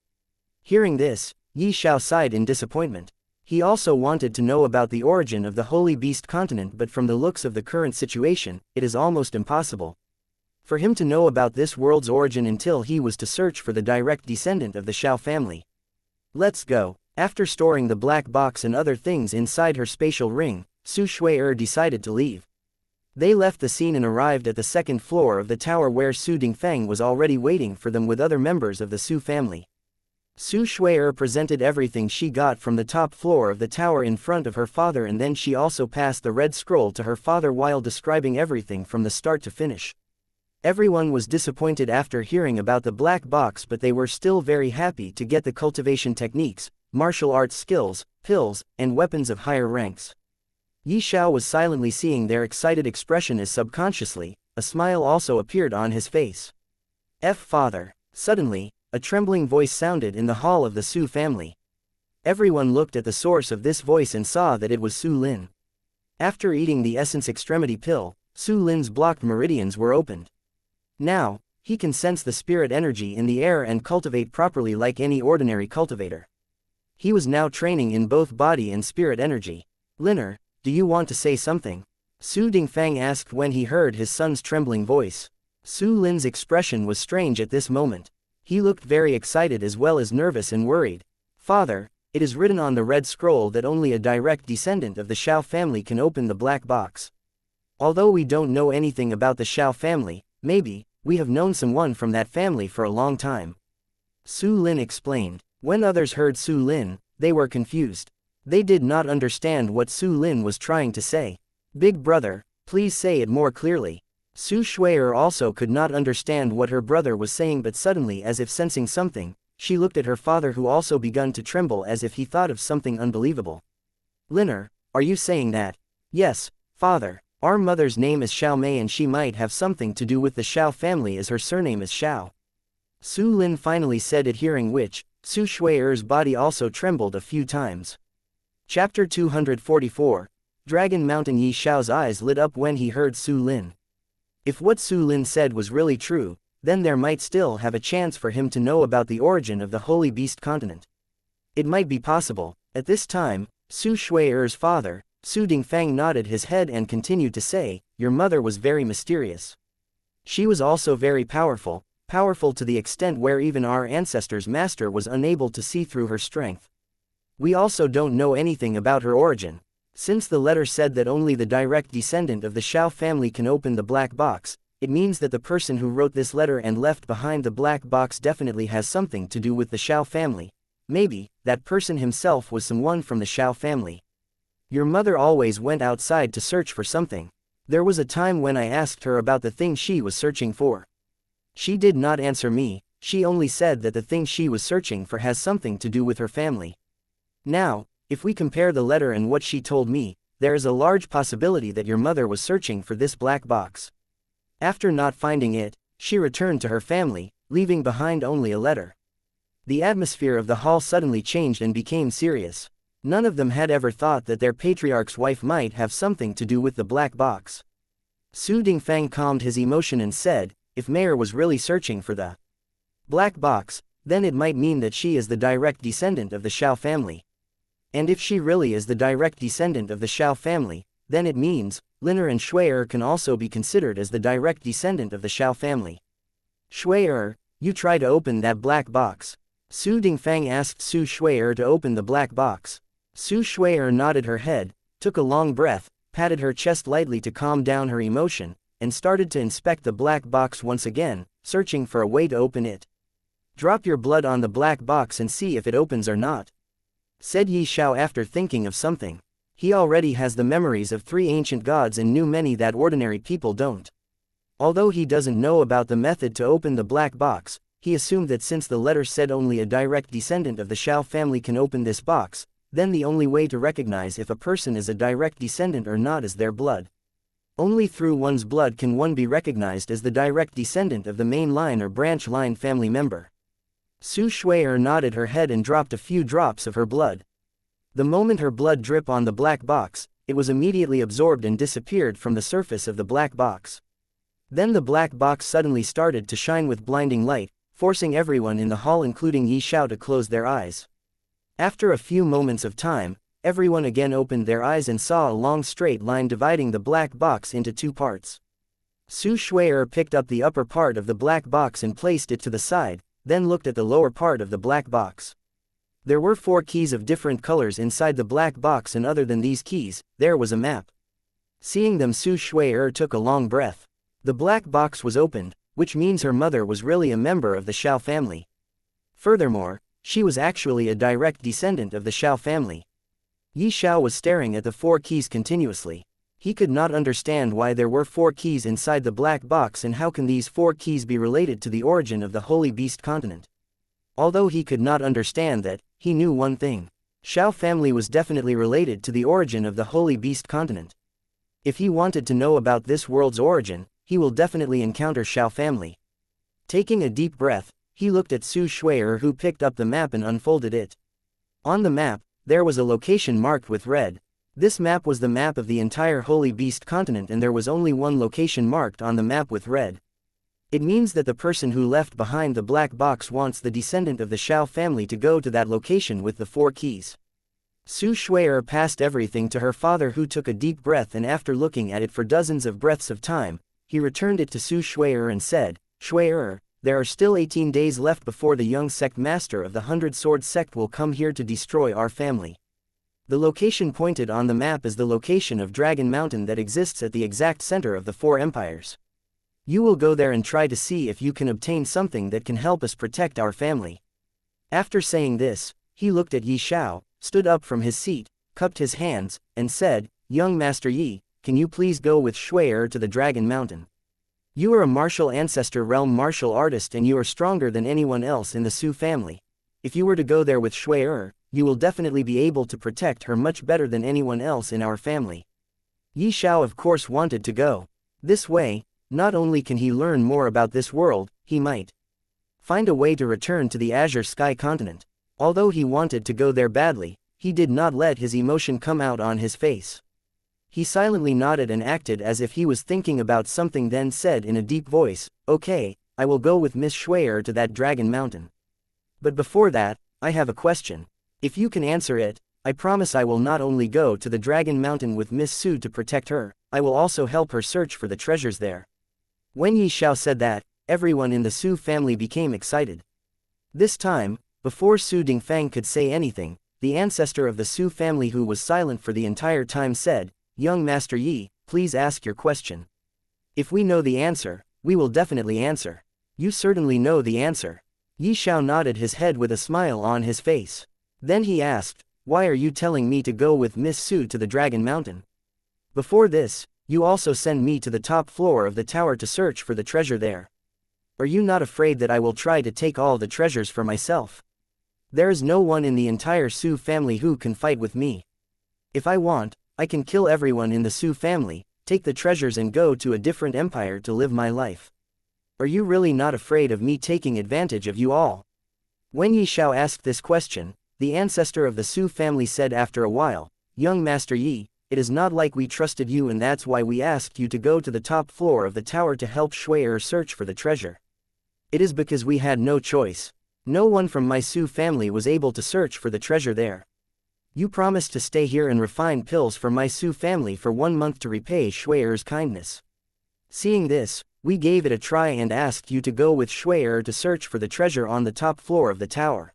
Hearing this, Xiao sighed in disappointment. He also wanted to know about the origin of the Holy Beast continent, but from the looks of the current situation, it is almost impossible for him to know about this world's origin until he was to search for the direct descendant of the Xiao family. Let's go. After storing the black box and other things inside her spatial ring, Su Shui decided to leave. They left the scene and arrived at the second floor of the tower where Su Dingfeng was already waiting for them with other members of the Su family. Su Shui presented everything she got from the top floor of the tower in front of her father, and then she also passed the red scroll to her father while describing everything from the start to finish. Everyone was disappointed after hearing about the black box, but they were still very happy to get the cultivation techniques, martial arts skills, pills, and weapons of higher ranks. Xiao was silently seeing their excited expression as subconsciously, a smile also appeared on his face. Father. Suddenly, a trembling voice sounded in the hall of the Su family. Everyone looked at the source of this voice and saw that it was Su Lin. After eating the essence extremity pill, Su Lin's blocked meridians were opened. Now, he can sense the spirit energy in the air and cultivate properly like any ordinary cultivator. He was now training in both body and spirit energy. Liner, do you want to say something? Su Dingfeng asked when he heard his son's trembling voice. Su Lin's expression was strange at this moment. He looked very excited as well as nervous and worried. Father, it is written on the red scroll that only a direct descendant of the Xiao family can open the black box. Although we don't know anything about the Xiao family, maybe, we have known someone from that family for a long time. Su Lin explained. When others heard Su Lin, they were confused. They did not understand what Su Lin was trying to say. Big brother, please say it more clearly. Su Shui also could not understand what her brother was saying, but suddenly, as if sensing something, she looked at her father, who also begun to tremble as if he thought of something unbelievable. Liner, are you saying that? Yes, father. Our mother's name is Xiao Mei and she might have something to do with the Xiao family as her surname is Xiao. Su Lin finally said it, hearing which, Su Shui's body also trembled a few times. Chapter 244. Dragon Mountain. Xiao's eyes lit up when he heard Su Lin. If what Su Lin said was really true, then there might still have a chance for him to know about the origin of the Holy Beast continent. It might be possible. At this time, Su Shui's father, Su Dingfeng, nodded his head and continued to say, your mother was very mysterious. She was also very powerful to the extent where even our ancestors' master was unable to see through her strength. We also don't know anything about her origin. Since the letter said that only the direct descendant of the Xiao family can open the black box, it means that the person who wrote this letter and left behind the black box definitely has something to do with the Xiao family. Maybe, that person himself was someone from the Xiao family. Your mother always went outside to search for something. There was a time when I asked her about the thing she was searching for. She did not answer me, she only said that the thing she was searching for has something to do with her family. Now, if we compare the letter and what she told me, there is a large possibility that your mother was searching for this black box. After not finding it, she returned to her family, leaving behind only a letter. The atmosphere of the hall suddenly changed and became serious. None of them had ever thought that their patriarch's wife might have something to do with the black box. Su Dingfeng calmed his emotion and said, if Mayor was really searching for the black box, then it might mean that she is the direct descendant of the Xiao family. And if she really is the direct descendant of the Xiao family, then it means, Liner and Shui can also be considered as the direct descendant of the Xiao family. Shui, you try to open that black box. Su Dingfeng asked Su Shui to open the black box. Su Shui nodded her head, took a long breath, patted her chest lightly to calm down her emotion, and started to inspect the black box once again, searching for a way to open it. Drop your blood on the black box and see if it opens or not, said Xiao after thinking of something. He already has the memories of 3 ancient gods and knew many that ordinary people don't. Although he doesn't know about the method to open the black box, he assumed that since the letter said only a direct descendant of the Xiao family can open this box, then the only way to recognize if a person is a direct descendant or not is their blood. Only through one's blood can one be recognized as the direct descendant of the main line or branch line family member. Su Shui nodded her head and dropped a few drops of her blood. The moment her blood dripped on the black box, it was immediately absorbed and disappeared from the surface of the black box. Then the black box suddenly started to shine with blinding light, forcing everyone in the hall including Xiao to close their eyes. After a few moments of time, everyone again opened their eyes and saw a long straight line dividing the black box into 2 parts. Su Shui picked up the upper part of the black box and placed it to the side, then looked at the lower part of the black box. There were 4 keys of different colors inside the black box, and other than these keys, there was a map. Seeing them, Su Shui took a long breath. The black box was opened, which means her mother was really a member of the Xiao family. Furthermore, she was actually a direct descendant of the Xiao family. Xiao was staring at the 4 keys continuously. He could not understand why there were 4 keys inside the black box, and how can these 4 keys be related to the origin of the Holy Beast continent. Although he could not understand that, he knew one thing. Xiao family was definitely related to the origin of the Holy Beast continent. If he wanted to know about this world's origin, he will definitely encounter Xiao family. Taking a deep breath, he looked at Su Shui, who picked up the map and unfolded it. On the map, there was a location marked with red. This map was the map of the entire Holy Beast continent, and there was only one location marked on the map with red. It means that the person who left behind the black box wants the descendant of the Xiao family to go to that location with the 4 keys. Su Shui passed everything to her father, who took a deep breath, and after looking at it for dozens of breaths of time, he returned it to Su Shui and said, "Shui, there are still 18 days left before the young sect master of the 100 Sword sect will come here to destroy our family." The location pointed on the map is the location of Dragon Mountain that exists at the exact center of the 4 empires. You will go there and try to see if you can obtain something that can help us protect our family. After saying this, he looked at Xiao, stood up from his seat, cupped his hands, and said, "Young Master Yi, can you please go with Shui to the Dragon Mountain? You are a martial ancestor realm martial artist, and you are stronger than anyone else in the Su family. If you were to go there with Shui, you will definitely be able to protect her much better than anyone else in our family." Xiao of course wanted to go. This way, not only can he learn more about this world, he might find a way to return to the Azure Sky continent. Although he wanted to go there badly, he did not let his emotion come out on his face. He silently nodded and acted as if he was thinking about something, then said in a deep voice, "Okay, I will go with Miss Shui to that Dragon Mountain. But before that, I have a question. If you can answer it, I promise I will not only go to the Dragon Mountain with Miss Su to protect her, I will also help her search for the treasures there." When Xiao said that, everyone in the Su family became excited. This time, before Su Dingfang could say anything, the ancestor of the Su family, who was silent for the entire time, said, "Young Master Yi, please ask your question. If we know the answer, we will definitely answer." "You certainly know the answer." Xiao nodded his head with a smile on his face. Then he asked, "Why are you telling me to go with Miss Su to the Dragon Mountain? Before this, you also send me to the top floor of the tower to search for the treasure there. Are you not afraid that I will try to take all the treasures for myself? There is no one in the entire Su family who can fight with me. If I want, I can kill everyone in the Su family, take the treasures and go to a different empire to live my life. Are you really not afraid of me taking advantage of you all?" When Xiao asked this question, the ancestor of the Su family said after a while, "Young Master Yi, it is not like we trusted you, and that's why we asked you to go to the top floor of the tower to help Shui search for the treasure. It is because we had no choice. No one from my Su family was able to search for the treasure there. You promised to stay here and refine pills for my Su family for 1 month to repay Shui's kindness. Seeing this, we gave it a try and asked you to go with Shui to search for the treasure on the top floor of the tower.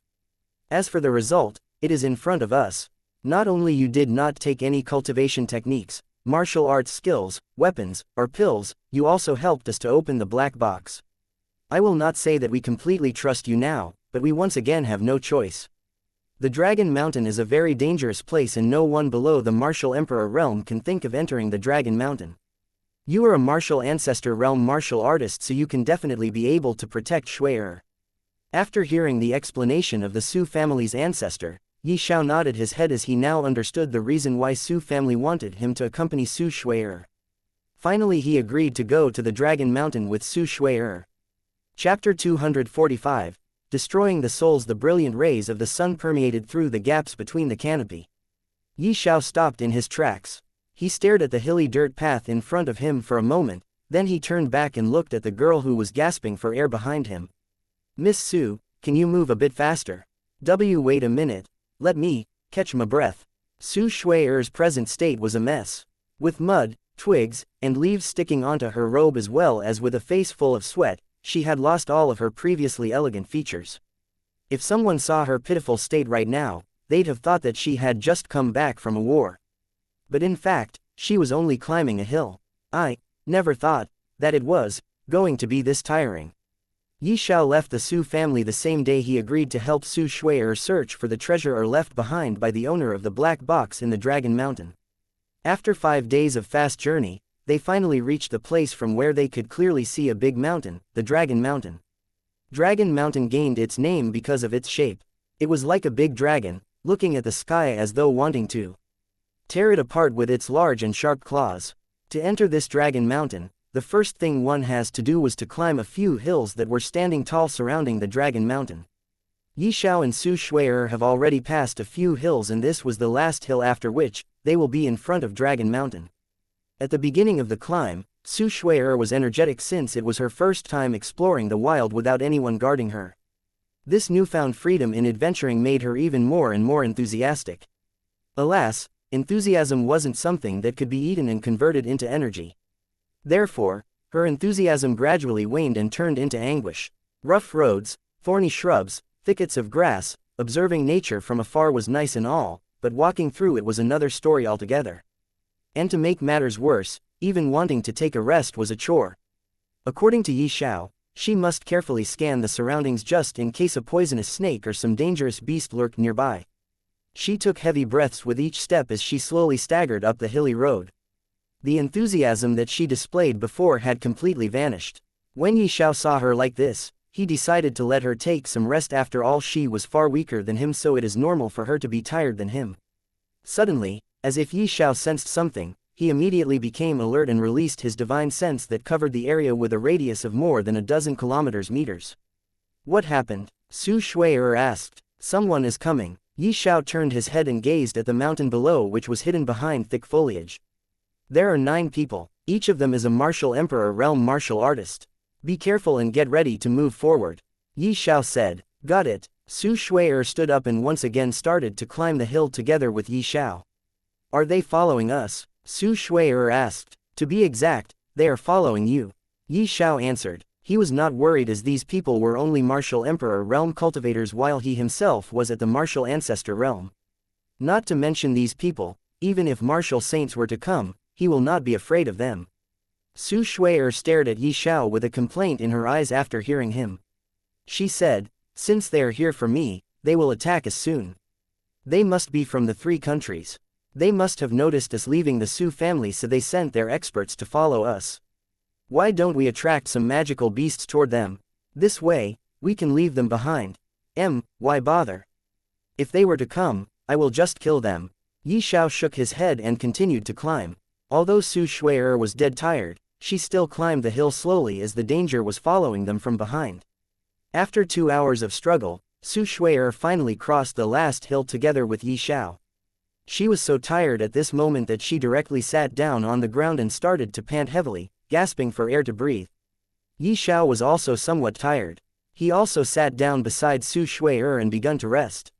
As for the result, it is in front of us. Not only you did not take any cultivation techniques, martial arts skills, weapons, or pills, you also helped us to open the black box. I will not say that we completely trust you now, but we once again have no choice. The Dragon Mountain is a very dangerous place, and no one below the Martial Emperor realm can think of entering the Dragon Mountain. You are a martial ancestor realm martial artist, so you can definitely be able to protect Shui." After hearing the explanation of the Su family's ancestor, Xiao nodded his head, as he now understood the reason why Su family wanted him to accompany Su Shui. Finally he agreed to go to the Dragon Mountain with Su Shui. Chapter 245, Destroying the Souls. The brilliant rays of the sun permeated through the gaps between the canopy. Xiao stopped in his tracks. He stared at the hilly dirt path in front of him for a moment, then he turned back and looked at the girl who was gasping for air behind him. "Miss Su, can you move a bit faster? Wait a minute. Let me catch my breath." Su Shui's present state was a mess. With mud, twigs, and leaves sticking onto her robe, as well as with a face full of sweat, she had lost all of her previously elegant features. If someone saw her pitiful state right now, they'd have thought that she had just come back from a war. But in fact, she was only climbing a hill. I never thought that it was going to be this tiring. Xiao left the Su family the same day he agreed to help Su Shui'er search for the treasure left behind by the owner of the black box in the Dragon Mountain. After 5 days of fast journey, they finally reached the place from where they could clearly see a big mountain, the Dragon Mountain. Dragon Mountain gained its name because of its shape. It was like a big dragon, looking at the sky as though wanting to tear it apart with its large and sharp claws. To enter this Dragon Mountain, the first thing one has to do was to climb a few hills that were standing tall surrounding the Dragon Mountain. Xiao and Su Shui'er have already passed a few hills, and this was the last hill, after which they will be in front of Dragon Mountain. At the beginning of the climb, Su Shui'er was energetic since it was her first time exploring the wild without anyone guarding her. This newfound freedom in adventuring made her even more and more enthusiastic. Alas, enthusiasm wasn't something that could be eaten and converted into energy. Therefore, her enthusiasm gradually waned and turned into anguish. Rough roads, thorny shrubs, thickets of grass, observing nature from afar was nice and all, but walking through it was another story altogether. And to make matters worse, even wanting to take a rest was a chore. According to Xiao, she must carefully scan the surroundings just in case a poisonous snake or some dangerous beast lurked nearby. She took heavy breaths with each step as she slowly staggered up the hilly road. The enthusiasm that she displayed before had completely vanished. When Xiao saw her like this, he decided to let her take some rest. After all, she was far weaker than him, so it is normal for her to be tired than him. Suddenly, as if Xiao sensed something, he immediately became alert and released his divine sense that covered the area with a radius of more than a dozen meters. What happened? Su Shui'er asked. Someone is coming. Xiao turned his head and gazed at the mountain below, which was hidden behind thick foliage. There are 9 people. Each of them is a martial emperor realm martial artist. Be careful and get ready to move forward. Xiao said. Got it. Su Shui'er stood up and once again started to climb the hill together with Xiao. Are they following us? Su Shui'er asked. To be exact, they are following you. Xiao answered. He was not worried, as these people were only martial emperor realm cultivators while he himself was at the martial ancestor realm. Not to mention these people, even if martial saints were to come, he will not be afraid of them. Su Shui'er stared at Xiao with a complaint in her eyes after hearing him. She said, since they are here for me, they will attack us soon. They must be from the 3 countries. They must have noticed us leaving the Su family, so they sent their experts to follow us. Why don't we attract some magical beasts toward them? This way, we can leave them behind. Why bother? If they were to come, I will just kill them. Xiao shook his head and continued to climb. Although Su Shui'er was dead tired, she still climbed the hill slowly as the danger was following them from behind. After 2 hours of struggle, Su Shui'er finally crossed the last hill together with Xiao. She was so tired at this moment that she directly sat down on the ground and started to pant heavily, gasping for air to breathe. Xiao was also somewhat tired. He also sat down beside Su Shui'er and begun to rest.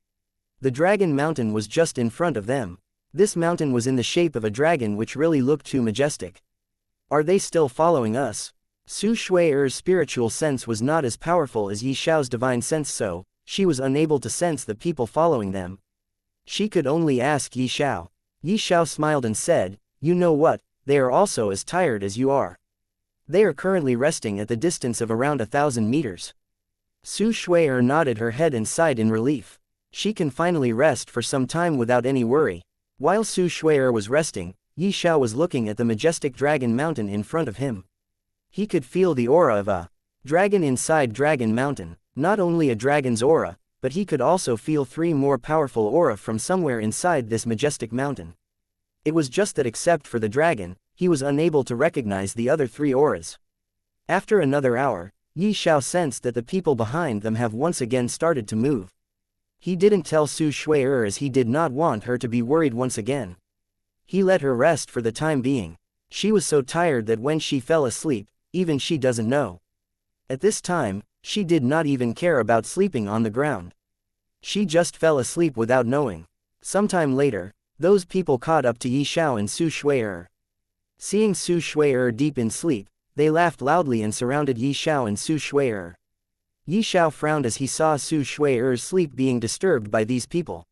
The Dragon Mountain was just in front of them. This mountain was in the shape of a dragon, which really looked too majestic. Are they still following us? Su Shui'er's spiritual sense was not as powerful as Xiao's divine sense, so she was unable to sense the people following them. She could only ask Xiao. Xiao smiled and said, you know what, they are also as tired as you are. They are currently resting at the distance of around 1,000 meters. Su Shui'er nodded her head and sighed in relief. She can finally rest for some time without any worry. While Su Shui'er was resting, Xiao was looking at the majestic Dragon Mountain in front of him. He could feel the aura of a dragon inside Dragon Mountain. Not only a dragon's aura, but he could also feel 3 more powerful aura from somewhere inside this majestic mountain. It was just that except for the dragon, he was unable to recognize the other 3 auras. After another hour, Xiao sensed that the people behind them have once again started to move. He didn't tell Su Shui'er as he did not want her to be worried once again. He let her rest for the time being. She was so tired that when she fell asleep, even she doesn't know. At this time, she did not even care about sleeping on the ground. She just fell asleep without knowing. Sometime later, those people caught up to Xiao and Su Shui'er. Seeing Su Shui'er deep in sleep, they laughed loudly and surrounded Xiao and Su Shui'er. Yi Xiao frowned as he saw Su Shui's sleep being disturbed by these people.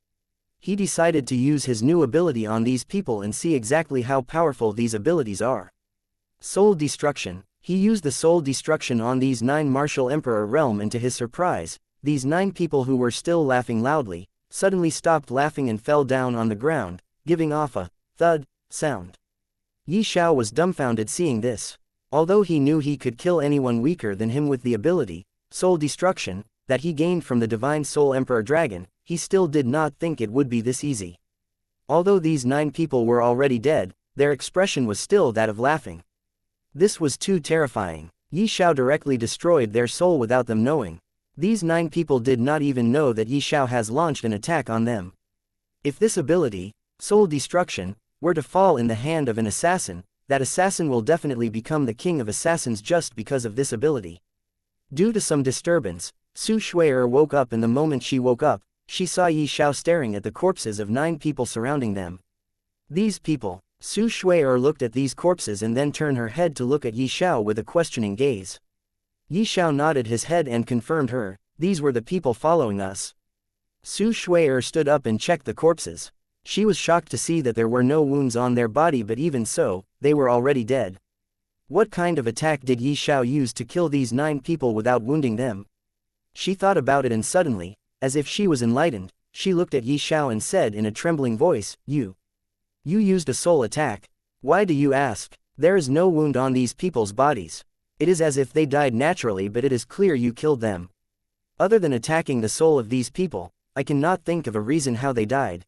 He decided to use his new ability on these people and see exactly how powerful these abilities are. Soul Destruction. He used the Soul Destruction on these 9 martial Emperor realm, and to his surprise, these 9 people who were still laughing loudly, suddenly stopped laughing and fell down on the ground, giving off a thud sound. Yi Xiao was dumbfounded seeing this. Although he knew he could kill anyone weaker than him with the ability, Soul Destruction, that he gained from the Divine Soul Emperor Dragon, he still did not think it would be this easy. Although these 9 people were already dead, their expression was still that of laughing. This was too terrifying. Yi Xiao directly destroyed their soul without them knowing. These 9 people did not even know that Yi Xiao has launched an attack on them. If this ability, Soul Destruction, were to fall in the hand of an assassin, that assassin will definitely become the king of assassins just because of this ability. Due to some disturbance, Su Shui woke up, and the moment she woke up, she saw Yi Xiao staring at the corpses of 9 people surrounding them. These people. Su Shui looked at these corpses and then turned her head to look at Yi Xiao with a questioning gaze. Yi Xiao nodded his head and confirmed her, these were the people following us. Su Shui stood up and checked the corpses. She was shocked to see that there were no wounds on their body, but even so, they were already dead. What kind of attack did Yi Xiao use to kill these 9 people without wounding them? She thought about it, and suddenly, as if she was enlightened, she looked at Yi Xiao and said in a trembling voice, You used a soul attack. Why do you ask? There is no wound on these people's bodies. It is as if they died naturally, but it is clear you killed them. Other than attacking the soul of these people, I cannot think of a reason how they died.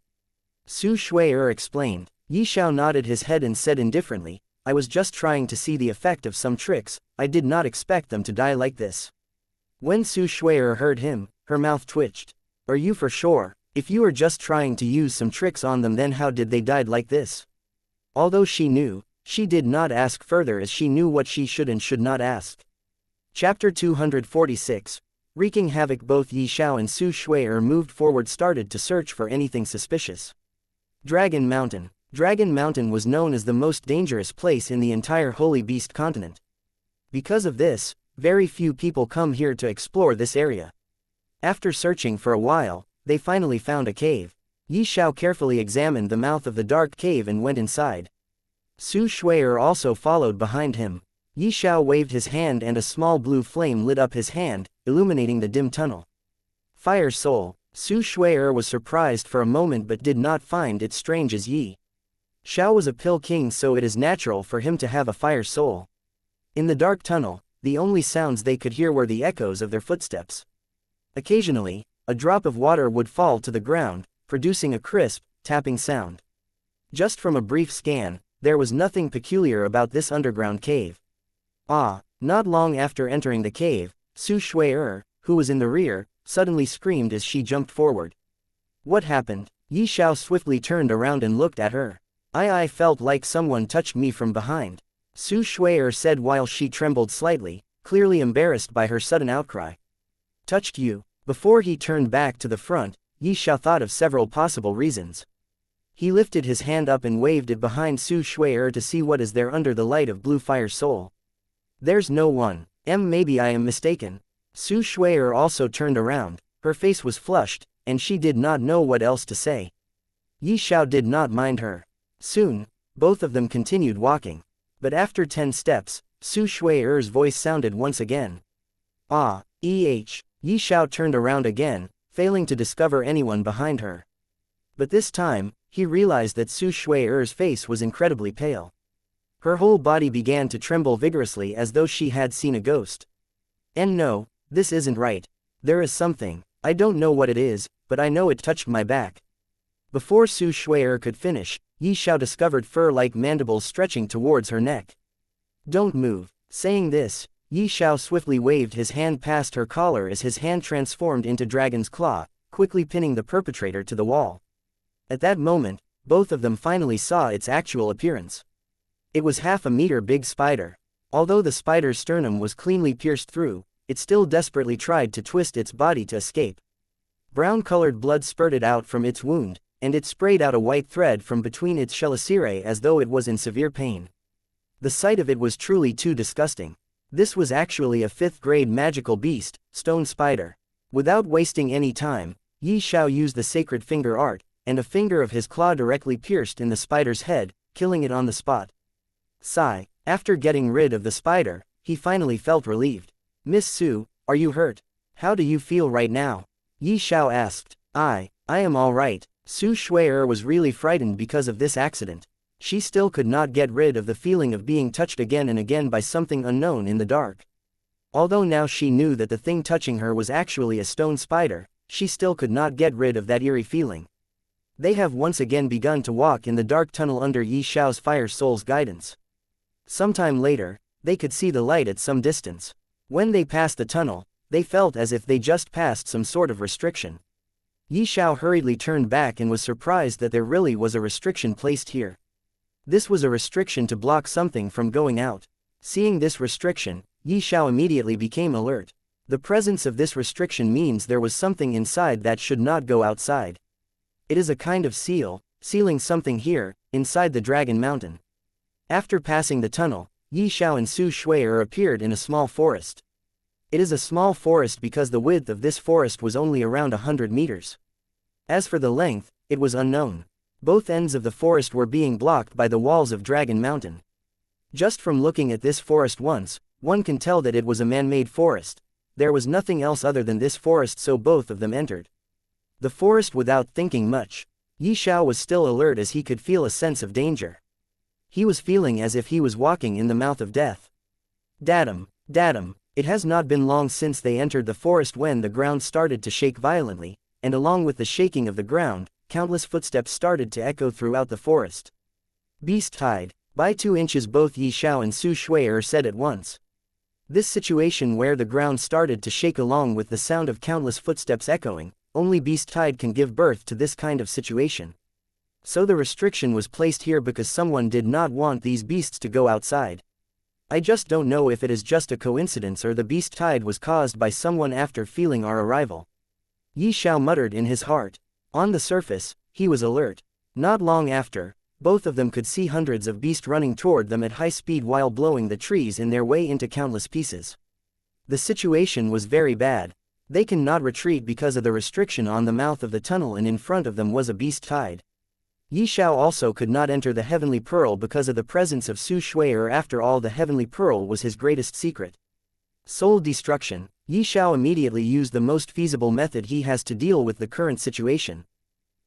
Su Shui explained. Yi Xiao nodded his head and said indifferently, I was just trying to see the effect of some tricks, I did not expect them to die like this. When Su Shui heard him, her mouth twitched. Are you for sure? If you are just trying to use some tricks on them, then how did they die like this? Although she knew, she did not ask further, as she knew what she should and should not ask. Chapter 246. Wreaking havoc. Both Yi Xiao and Su Shui moved forward, started to search for anything suspicious. Dragon Mountain. Dragon Mountain was known as the most dangerous place in the entire Holy Beast continent. Because of this, very few people come here to explore this area. After searching for a while, they finally found a cave. Yi Xiao carefully examined the mouth of the dark cave and went inside. Su Shui also followed behind him. Yi Xiao waved his hand and a small blue flame lit up his hand, illuminating the dim tunnel. Fire Soul. Su Shui was surprised for a moment but did not find it strange, as Yi Xiao was a pill king, so it is natural for him to have a fire soul. In the dark tunnel, the only sounds they could hear were the echoes of their footsteps. Occasionally, a drop of water would fall to the ground, producing a crisp, tapping sound. Just from a brief scan, there was nothing peculiar about this underground cave. Not long after entering the cave, Su Shui, who was in the rear, suddenly screamed as she jumped forward. What happened? Yi Xiao swiftly turned around and looked at her. I felt like someone touched me from behind, Su Shui said while she trembled slightly, clearly embarrassed by her sudden outcry. Touched you? Before he turned back to the front, Yi Xiao thought of several possible reasons. He lifted his hand up and waved it behind Su Shui to see what is there under the light of blue fire soul. There's no one. Maybe I am mistaken. Su Shui also turned around, her face was flushed, and she did not know what else to say. Yi Xiao did not mind her. Soon, both of them continued walking. But after 10 steps, Su Shui's voice sounded once again. Yi Xiao turned around again, failing to discover anyone behind her. But this time, he realized that Su Shui's face was incredibly pale. Her whole body began to tremble vigorously as though she had seen a ghost. And no, this isn't right. There is something. I don't know what it is, but I know it touched my back. Before Su Shui could finish, Yi Xiao discovered fur-like mandibles stretching towards her neck. Don't move. Saying this, Yi Xiao swiftly waved his hand past her collar as his hand transformed into Dragon's Claw, quickly pinning the perpetrator to the wall. At that moment, both of them finally saw its actual appearance. It was half a meter big spider. Although the spider's sternum was cleanly pierced through, it still desperately tried to twist its body to escape. Brown-colored blood spurted out from its wound, and it sprayed out a white thread from between its chelicerae as though it was in severe pain. The sight of it was truly too disgusting. This was actually a 5th-grade magical beast, stone spider. Without wasting any time, Xiao used the sacred finger art, and a finger of his claw directly pierced in the spider's head, killing it on the spot. Sigh. After getting rid of the spider, he finally felt relieved. Miss Su, are you hurt? How do you feel right now? Xiao asked. I am all right. Su Shui'er was really frightened because of this accident. She still could not get rid of the feeling of being touched again and again by something unknown in the dark. Although now she knew that the thing touching her was actually a stone spider, she still could not get rid of that eerie feeling. They have once again begun to walk in the dark tunnel under Xiao's fire soul's guidance. Sometime later, they could see the light at some distance. When they passed the tunnel, they felt as if they just passed some sort of restriction. Xiao hurriedly turned back and was surprised that there really was a restriction placed here. This was a restriction to block something from going out. Seeing this restriction, Xiao immediately became alert. The presence of this restriction means there was something inside that should not go outside. It is a kind of seal, sealing something here, inside the Dragon Mountain. After passing the tunnel, Xiao and Su Shui'er appeared in a small forest. It is a small forest because the width of this forest was only around 100 meters. As for the length, it was unknown. Both ends of the forest were being blocked by the walls of Dragon Mountain. Just from looking at this forest once, one can tell that it was a man-made forest. There was nothing else other than this forest, so both of them entered the forest without thinking much. Xiao was still alert as he could feel a sense of danger. He was feeling as if he was walking in the mouth of death. Datum. It has not been long since they entered the forest when the ground started to shake violently, and along with the shaking of the ground, countless footsteps started to echo throughout the forest. Beast tide. By 2 inches, both Xiao and Su Shui'er said at once. This situation where the ground started to shake along with the sound of countless footsteps echoing, only beast tide can give birth to this kind of situation. So the restriction was placed here because someone did not want these beasts to go outside. I just don't know if it is just a coincidence or the beast tide was caused by someone after feeling our arrival. Xiao muttered in his heart. On the surface, he was alert. Not long after, both of them could see hundreds of beasts running toward them at high speed while blowing the trees in their way into countless pieces. The situation was very bad. They cannot retreat because of the restriction on the mouth of the tunnel, and in front of them was a beast tide. Xiao also could not enter the Heavenly Pearl because of the presence of Su Shui'er. After all, the Heavenly Pearl was his greatest secret. Soul destruction. Xiao immediately used the most feasible method he has to deal with the current situation.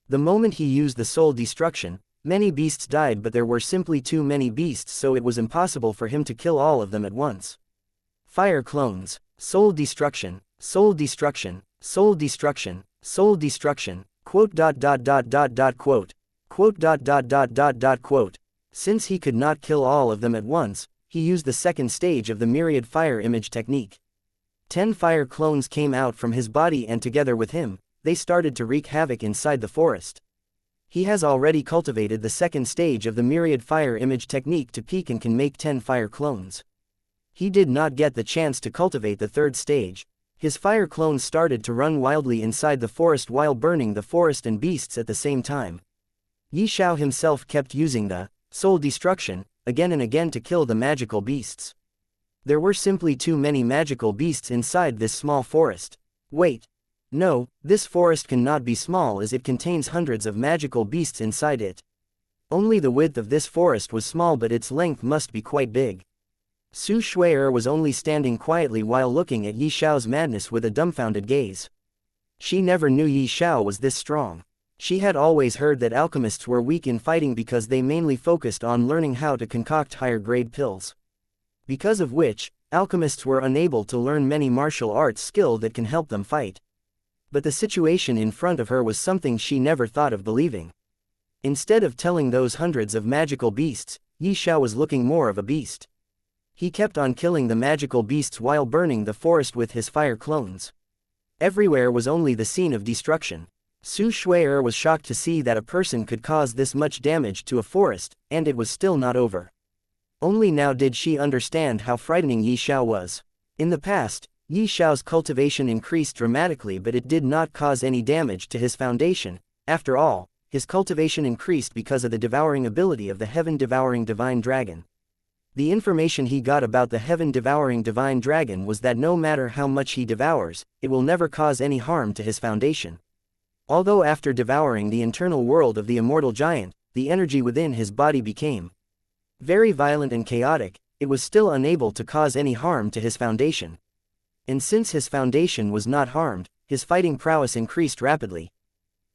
The moment he used the soul destruction, many beasts died, but there were simply too many beasts, so it was impossible for him to kill all of them at once. Fire clones. Soul destruction. Soul destruction. Soul destruction. Soul destruction. Quote. Quote. Since he could not kill all of them at once, he used the second stage of the myriad fire image technique. 10 fire clones came out from his body, and together with him, they started to wreak havoc inside the forest. He has already cultivated the second stage of the myriad fire image technique to peak and can make 10 fire clones. He did not get the chance to cultivate the third stage. His fire clones started to run wildly inside the forest while burning the forest and beasts at the same time. Xiao himself kept using the soul destruction again and again to kill the magical beasts. There were simply too many magical beasts inside this small forest. Wait. No, this forest cannot be small as it contains hundreds of magical beasts inside it. Only the width of this forest was small, but its length must be quite big. Su Shui'er was only standing quietly while looking at Xiao's madness with a dumbfounded gaze. She never knew Xiao was this strong. She had always heard that alchemists were weak in fighting because they mainly focused on learning how to concoct higher-grade pills. Because of which, alchemists were unable to learn many martial arts skill that can help them fight. But the situation in front of her was something she never thought of believing. Instead of telling those hundreds of magical beasts, Xiao was looking more of a beast. He kept on killing the magical beasts while burning the forest with his fire clones. Everywhere was only the scene of destruction. Su Shui'er was shocked to see that a person could cause this much damage to a forest, and it was still not over. Only now did she understand how frightening Xiao was. In the past, Xiao's cultivation increased dramatically, but it did not cause any damage to his foundation. After all, his cultivation increased because of the devouring ability of the heaven-devouring divine dragon. The information he got about the heaven-devouring divine dragon was that no matter how much he devours, it will never cause any harm to his foundation. Although after devouring the internal world of the immortal giant, the energy within his body became very violent and chaotic, it was still unable to cause any harm to his foundation. And since his foundation was not harmed, his fighting prowess increased rapidly.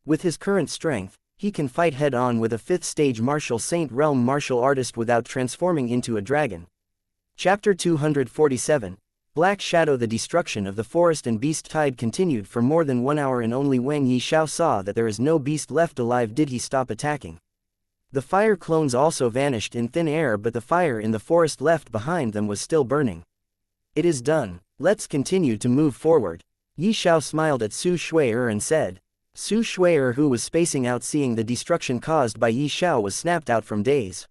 With his current strength, he can fight head-on with a 5th stage martial saint realm martial artist without transforming into a dragon. Chapter 247, Black Shadow. The destruction of the forest and beast tide continued for more than 1 hour, and only when Xiao saw that there is no beast left alive did he stop attacking. The fire clones also vanished in thin air, but the fire in the forest left behind them was still burning. It is done, let's continue to move forward. Xiao smiled at Su Shui'er and said. Su Shui'er, who was spacing out seeing the destruction caused by Xiao, was snapped out from daze.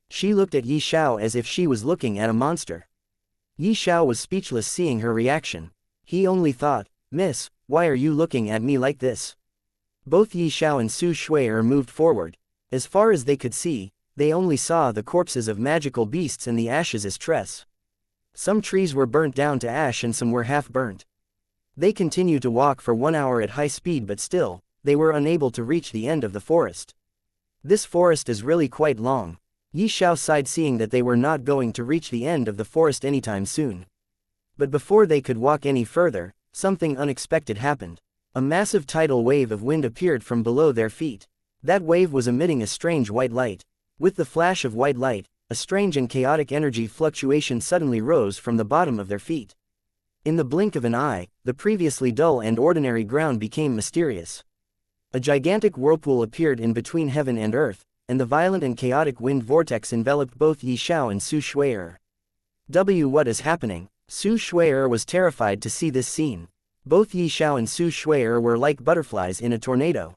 She looked at Xiao as if she was looking at a monster. Xiao was speechless seeing her reaction. He only thought, "Miss, why are you looking at me like this?" Both Xiao and Su Shui'er moved forward. As far as they could see, they only saw the corpses of magical beasts and the ashes as tress. Some trees were burnt down to ash and some were half burnt. They continued to walk for 1 hour at high speed, but still, they were unable to reach the end of the forest. This forest is really quite long. Xiao sighed seeing that they were not going to reach the end of the forest anytime soon. But before they could walk any further, something unexpected happened. A massive tidal wave of wind appeared from below their feet. That wave was emitting a strange white light. With the flash of white light, a strange and chaotic energy fluctuation suddenly rose from the bottom of their feet. In the blink of an eye, the previously dull and ordinary ground became mysterious. A gigantic whirlpool appeared in between heaven and earth, and the violent and chaotic wind vortex enveloped both Xiao and Su Shui'er. What is happening? Su Shui'er was terrified to see this scene. Both Xiao and Su Shui'er were like butterflies in a tornado.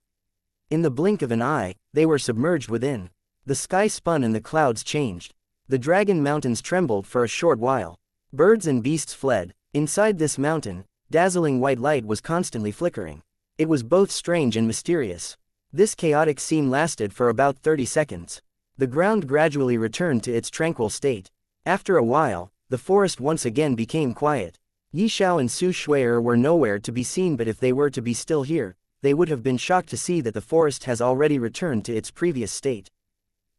In the blink of an eye, they were submerged within. The sky spun and the clouds changed. The dragon mountains trembled for a short while. Birds and beasts fled. Inside this mountain, dazzling white light was constantly flickering. It was both strange and mysterious. This chaotic scene lasted for about 30 seconds. The ground gradually returned to its tranquil state. After a while, the forest once again became quiet. Xiao and Su Shui'er were nowhere to be seen, but if they were to be still here, they would have been shocked to see that the forest has already returned to its previous state.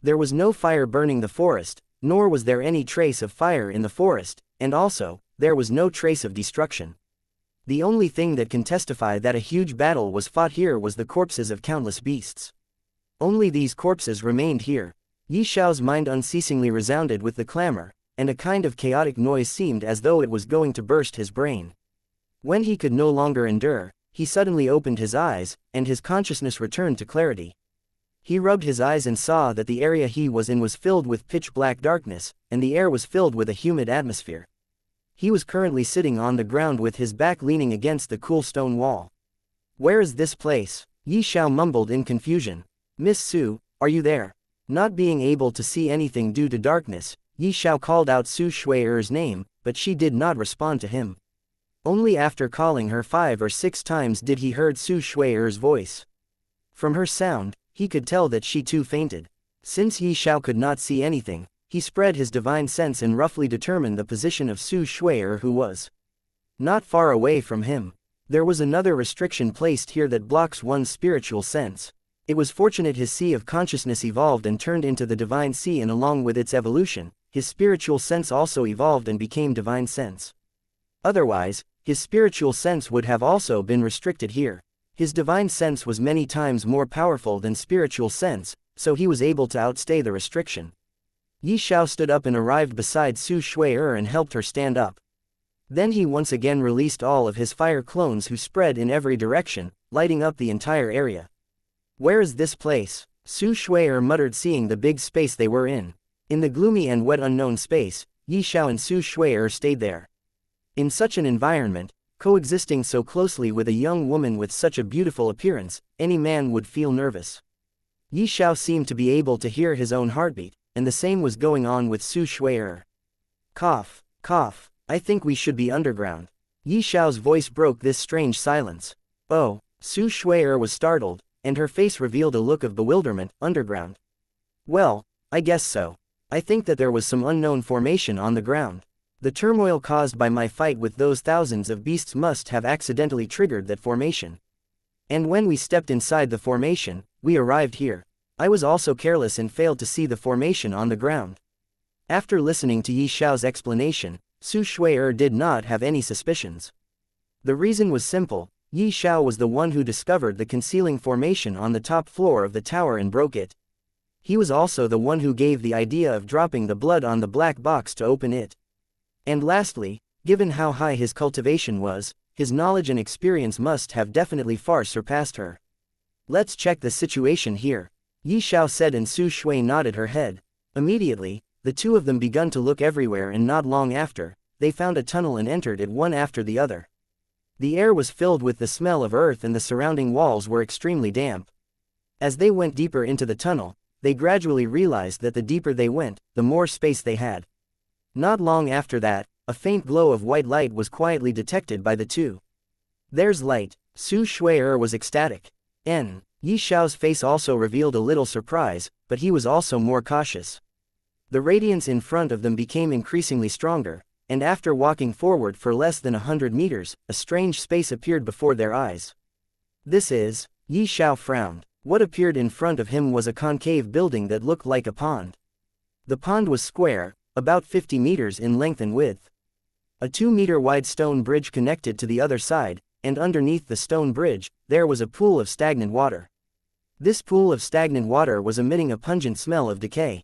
There was no fire burning the forest, nor was there any trace of fire in the forest, and also, there was no trace of destruction. The only thing that can testify that a huge battle was fought here was the corpses of countless beasts. Only these corpses remained here. Xiao's mind unceasingly resounded with the clamor, and a kind of chaotic noise seemed as though it was going to burst his brain. When he could no longer endure, he suddenly opened his eyes, and his consciousness returned to clarity. He rubbed his eyes and saw that the area he was in was filled with pitch-black darkness, and the air was filled with a humid atmosphere. He was currently sitting on the ground with his back leaning against the cool stone wall. "Where is this place?" Xiao mumbled in confusion. "Miss Su, are you there?" Not being able to see anything due to darkness, Xiao called out Su Shui'er's name, but she did not respond to him. Only after calling her 5 or 6 times did he heard Su Shui'er's voice. From her sound, he could tell that she too fainted. Since Xiao could not see anything, he spread his divine sense and roughly determined the position of Su Shui'er, who was not far away from him. There was another restriction placed here that blocks one's spiritual sense. It was fortunate his sea of consciousness evolved and turned into the divine sea, and along with its evolution, his spiritual sense also evolved and became divine sense. Otherwise, his spiritual sense would have also been restricted here. His divine sense was many times more powerful than spiritual sense, so he was able to outstay the restriction. Xiao stood up and arrived beside Su Shui'er and helped her stand up. Then he once again released all of his fire clones, who spread in every direction, lighting up the entire area. "Where is this place?" Su Shui'er muttered, seeing the big space they were in. In the gloomy and wet unknown space, Xiao and Su Shui'er stayed there. In such an environment, coexisting so closely with a young woman with such a beautiful appearance, any man would feel nervous. Xiao seemed to be able to hear his own heartbeat, and the same was going on with Su Shui'er. "Cough, cough, I think we should be underground." Xiao's voice broke this strange silence. "Oh," Su Shui'er was startled, and her face revealed a look of bewilderment. "Underground? Well, I guess so. I think that there was some unknown formation on the ground. The turmoil caused by my fight with those thousands of beasts must have accidentally triggered that formation. And when we stepped inside the formation, we arrived here. I was also careless and failed to see the formation on the ground. After listening to Yi Xiao's explanation, Su Shui did not have any suspicions. The reason was simple: Yi Xiao was the one who discovered the concealing formation on the top floor of the tower and broke it. He was also the one who gave the idea of dropping the blood on the black box to open it. And lastly, given how high his cultivation was, his knowledge and experience must have definitely far surpassed her. Let's check the situation here, Yi Xiao said, and Su Shui nodded her head. Immediately, the two of them begun to look everywhere, and not long after, they found a tunnel and entered it one after the other. The air was filled with the smell of earth and the surrounding walls were extremely damp. As they went deeper into the tunnel, they gradually realized that the deeper they went, the more space they had. Not long after that, a faint glow of white light was quietly detected by the two. There's light, Su Shui was ecstatic. Yi Xiao's face also revealed a little surprise, but he was also more cautious. The radiance in front of them became increasingly stronger, and after walking forward for less than 100 meters, a strange space appeared before their eyes. This is, Yi Xiao frowned. What appeared in front of him was a concave building that looked like a pond. The pond was square, about 50 meters in length and width. A 2-meter-wide stone bridge connected to the other side, and underneath the stone bridge, there was a pool of stagnant water. This pool of stagnant water was emitting a pungent smell of decay.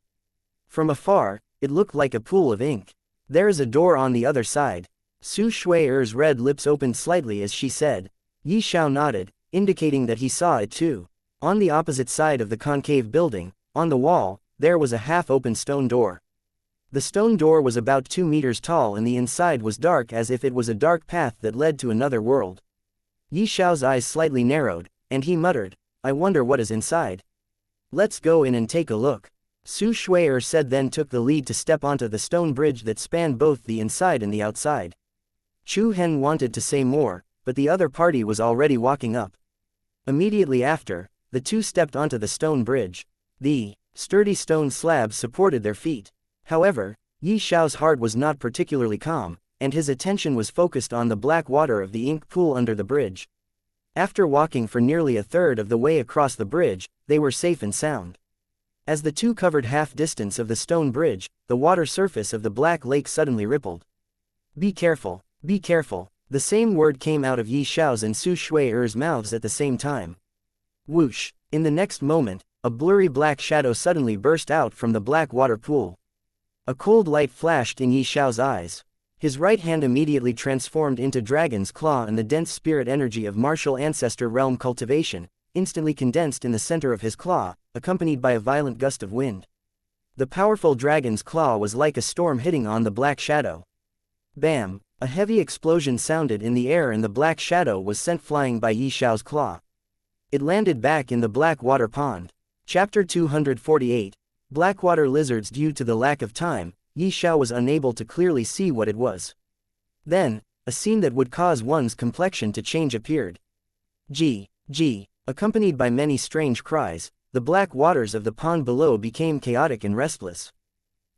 From afar, it looked like a pool of ink. There is a door on the other side. Su Shui's red lips opened slightly as she said. Yi Xiao nodded, indicating that he saw it too. On the opposite side of the concave building, on the wall, there was a half-open stone door. The stone door was about 2 meters tall and the inside was dark, as if it was a dark path that led to another world. Yi Xiao's eyes slightly narrowed, and he muttered, "I wonder what is inside. Let's go in and take a look." Su Shui said, then took the lead to step onto the stone bridge that spanned both the inside and the outside. Chu Hen wanted to say more, but the other party was already walking up. Immediately after, the two stepped onto the stone bridge. The sturdy stone slabs supported their feet. However, Yi Xiao's heart was not particularly calm, and his attention was focused on the black water of the ink pool under the bridge. After walking for nearly a third of the way across the bridge, they were safe and sound. As the two covered half distance of the stone bridge, the water surface of the black lake suddenly rippled. "Be careful, be careful." The same word came out of Yi Xiao's and Su Shui's mouths at the same time. Whoosh! In the next moment, a blurry black shadow suddenly burst out from the black water pool. A cold light flashed in Yi Xiao's eyes. His right hand immediately transformed into Dragon's Claw, and the dense spirit energy of martial ancestor realm Cultivation instantly condensed in the center of his claw, accompanied by a violent gust of wind. The powerful Dragon's Claw was like a storm hitting on the black shadow. Bam! A heavy explosion sounded in the air and the black shadow was sent flying by Yi Xiao's claw. It landed back in the black water pond. Chapter 248. Blackwater Lizards. Due to the lack of time, Yi Xiao was unable to clearly see what it was. Then, a scene that would cause one's complexion to change appeared. Gee! Accompanied by many strange cries, the black waters of the pond below became chaotic and restless.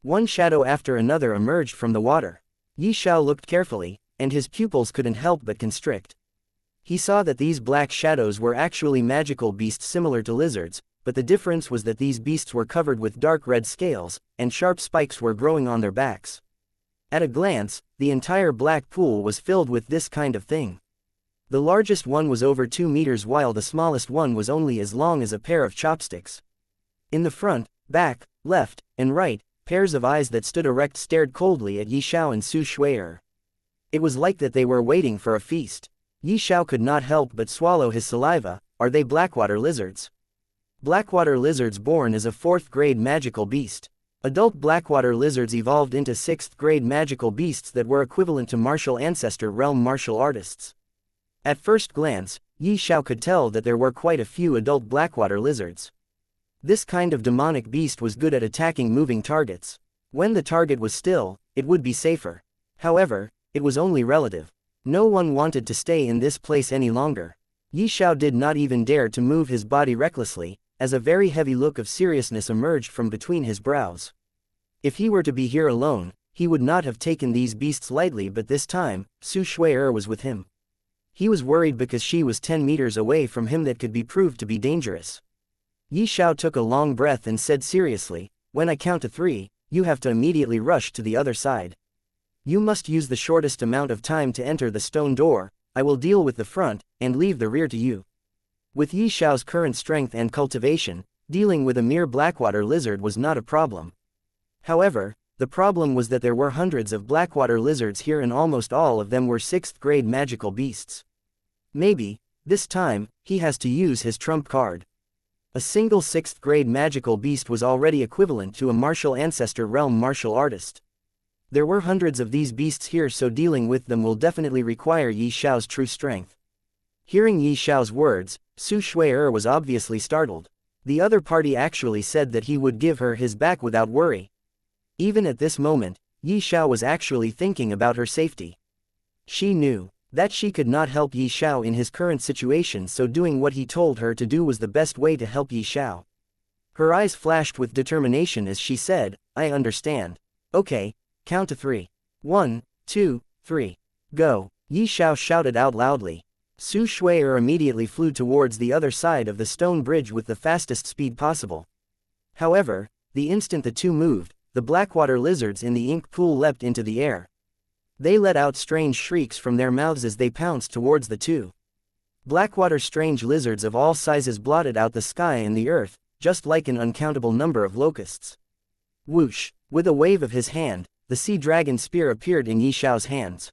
One shadow after another emerged from the water. Yi Xiao looked carefully, and his pupils couldn't help but constrict. He saw that these black shadows were actually magical beasts similar to lizards, but the difference was that these beasts were covered with dark red scales, and sharp spikes were growing on their backs. At a glance, the entire black pool was filled with this kind of thing. The largest one was over 2 meters, while the smallest one was only as long as a pair of chopsticks. In the front, back, left, and right, pairs of eyes that stood erect stared coldly at Yi Xiao and Su Shui. It was like that they were waiting for a feast. Yi Xiao could not help but swallow his saliva. Are they blackwater lizards? Blackwater lizards born as a 4th grade magical beast. Adult blackwater lizards evolved into 6th grade magical beasts that were equivalent to martial ancestor realm martial artists. At first glance, Yi Xiao could tell that there were quite a few adult blackwater lizards. This kind of demonic beast was good at attacking moving targets. When the target was still, it would be safer. However, it was only relative. No one wanted to stay in this place any longer. Yi Xiao did not even dare to move his body recklessly, as a very heavy look of seriousness emerged from between his brows. If he were to be here alone, he would not have taken these beasts lightly, but this time, Su Shui was with him. He was worried because she was 10 meters away from him. That could be proved to be dangerous. Yi Xiao took a long breath and said seriously, "When I count to 3, you have to immediately rush to the other side. You must use the shortest amount of time to enter the stone door. I will deal with the front, and leave the rear to you." With Yi Xiao's current strength and cultivation, dealing with a mere blackwater lizard was not a problem. However, the problem was that there were hundreds of blackwater lizards here, and almost all of them were 6th grade magical beasts. Maybe, this time, he has to use his trump card. A single 6th grade magical beast was already equivalent to a martial ancestor realm martial artist. There were hundreds of these beasts here, so dealing with them will definitely require Yi Xiao's true strength. Hearing Yi Xiao's words, Su Shui was obviously startled. The other party actually said that he would give her his back without worry. Even at this moment, Yi Xiao was actually thinking about her safety. She knew that she could not help Yi Xiao in his current situation, so doing what he told her to do was the best way to help Yi Xiao. Her eyes flashed with determination as she said, "I understand. Okay, count to 3. 1, 2, 3. Go." Yi Xiao shouted out loudly. Su Shui immediately flew towards the other side of the stone bridge with the fastest speed possible. However, the instant the two moved, the blackwater lizards in the ink pool leapt into the air. They let out strange shrieks from their mouths as they pounced towards the two. Blackwater strange lizards of all sizes blotted out the sky and the earth, just like an uncountable number of locusts. Whoosh! With a wave of his hand, the sea dragon spear appeared in Yi Xiao's hands.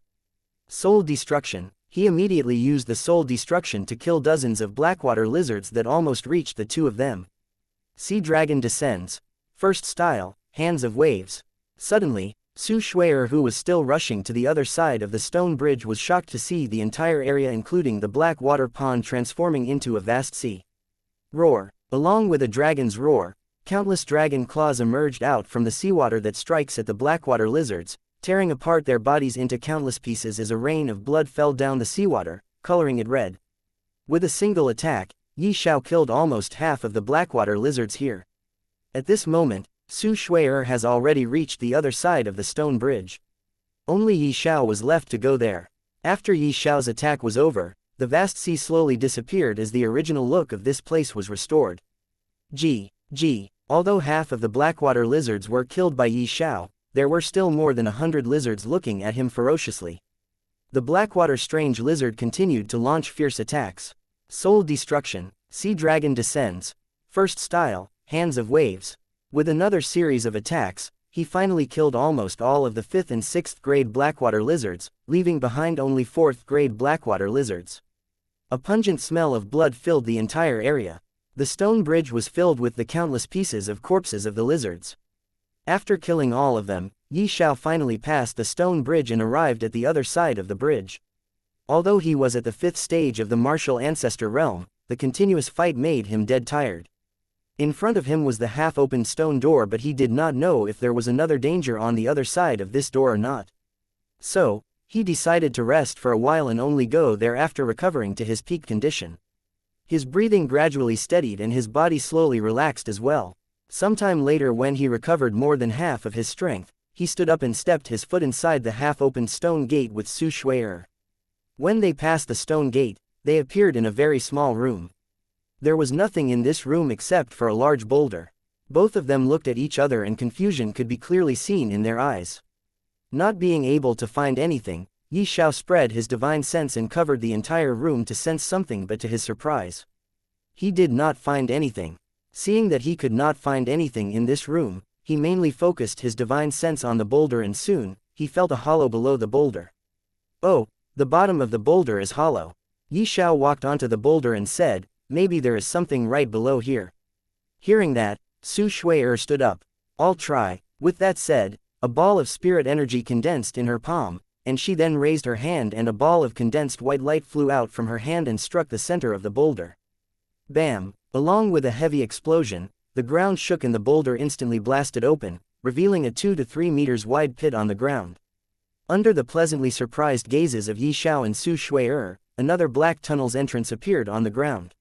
Soul destruction. He immediately used the soul destruction to kill dozens of blackwater lizards that almost reached the two of them. Sea dragon descends. First style, hands of waves. Suddenly, Su Shui, who was still rushing to the other side of the stone bridge, was shocked to see the entire area, including the black water pond, transforming into a vast sea. Roar! Along with a dragon's roar, countless dragon claws emerged out from the seawater that strikes at the blackwater lizards, tearing apart their bodies into countless pieces as a rain of blood fell down the seawater, coloring it red. With a single attack, Yi Xiao killed almost half of the blackwater lizards here. At this moment, Su Shui has already reached the other side of the stone bridge. Only Yi Xiao was left to go there. After Yi Xiao's attack was over, the vast sea slowly disappeared as the original look of this place was restored. Gee. Although half of the blackwater lizards were killed by Yi Xiao, there were still more than 100 lizards looking at him ferociously. The blackwater strange lizard continued to launch fierce attacks. Soul destruction. Sea dragon descends. First style, hands of waves. With another series of attacks, he finally killed almost all of the 5th and 6th grade blackwater lizards, leaving behind only 4th grade blackwater lizards. A pungent smell of blood filled the entire area. The stone bridge was filled with the countless pieces of corpses of the lizards. After killing all of them, Yi Xiao finally passed the stone bridge and arrived at the other side of the bridge. Although he was at the 5th stage of the martial ancestor realm, the continuous fight made him dead tired. In front of him was the half-opened stone door, but he did not know if there was another danger on the other side of this door or not. So, he decided to rest for a while and only go there after recovering to his peak condition. His breathing gradually steadied and his body slowly relaxed as well. Sometime later, when he recovered more than half of his strength, he stood up and stepped his foot inside the half-opened stone gate with Su Shui. When they passed the stone gate, they appeared in a very small room. There was nothing in this room except for a large boulder. Both of them looked at each other and confusion could be clearly seen in their eyes. Not being able to find anything, Yi Xiao spread his divine sense and covered the entire room to sense something, but to his surprise, he did not find anything. Seeing that he could not find anything in this room, he mainly focused his divine sense on the boulder and soon, he felt a hollow below the boulder. "Oh, the bottom of the boulder is hollow." Yi Xiao walked onto the boulder and said, "Maybe there is something right below here." Hearing that, Su Shui stood up. "I'll try." With that said, a ball of spirit energy condensed in her palm, and she then raised her hand and a ball of condensed white light flew out from her hand and struck the center of the boulder. Bam! Along with a heavy explosion, the ground shook and the boulder instantly blasted open, revealing a 2 to 3 meters wide pit on the ground. Under the pleasantly surprised gazes of Yi Xiao and Su Shui, another black tunnel's entrance appeared on the ground.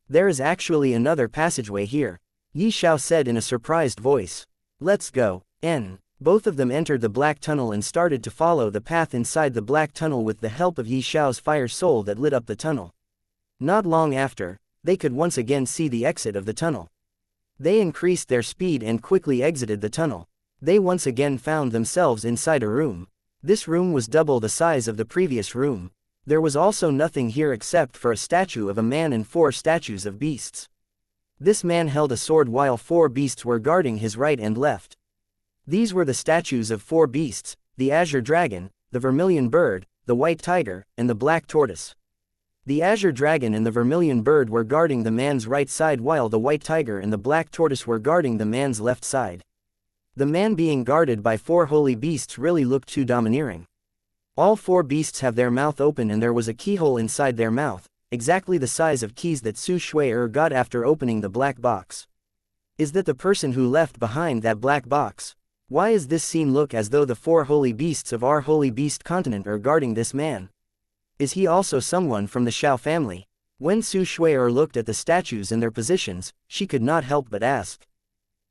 "There is actually another passageway here," Yi Xiao said in a surprised voice. "Let's go." Both of them entered the black tunnel and started to follow the path inside the black tunnel with the help of Yi Xiao's fire soul that lit up the tunnel. Not long after, they could once again see the exit of the tunnel. They increased their speed and quickly exited the tunnel. They once again found themselves inside a room. This room was double the size of the previous room. There was also nothing here except for a statue of a man and 4 statues of beasts. This man held a sword while 4 beasts were guarding his right and left. These were the statues of 4 beasts, the azure dragon, the vermilion bird, the white tiger, and the black tortoise. The azure dragon and the vermilion bird were guarding the man's right side while the white tiger and the black tortoise were guarding the man's left side. The man being guarded by 4 holy beasts really looked too domineering. All 4 beasts have their mouth open and there was a keyhole inside their mouth, exactly the size of keys that Su Shui got after opening the black box. Is that the person who left behind that black box? Why is this scene look as though the 4 holy beasts of our holy beast continent are guarding this man? Is he also someone from the Xiao family? When Su Shui looked at the statues and their positions, she could not help but ask.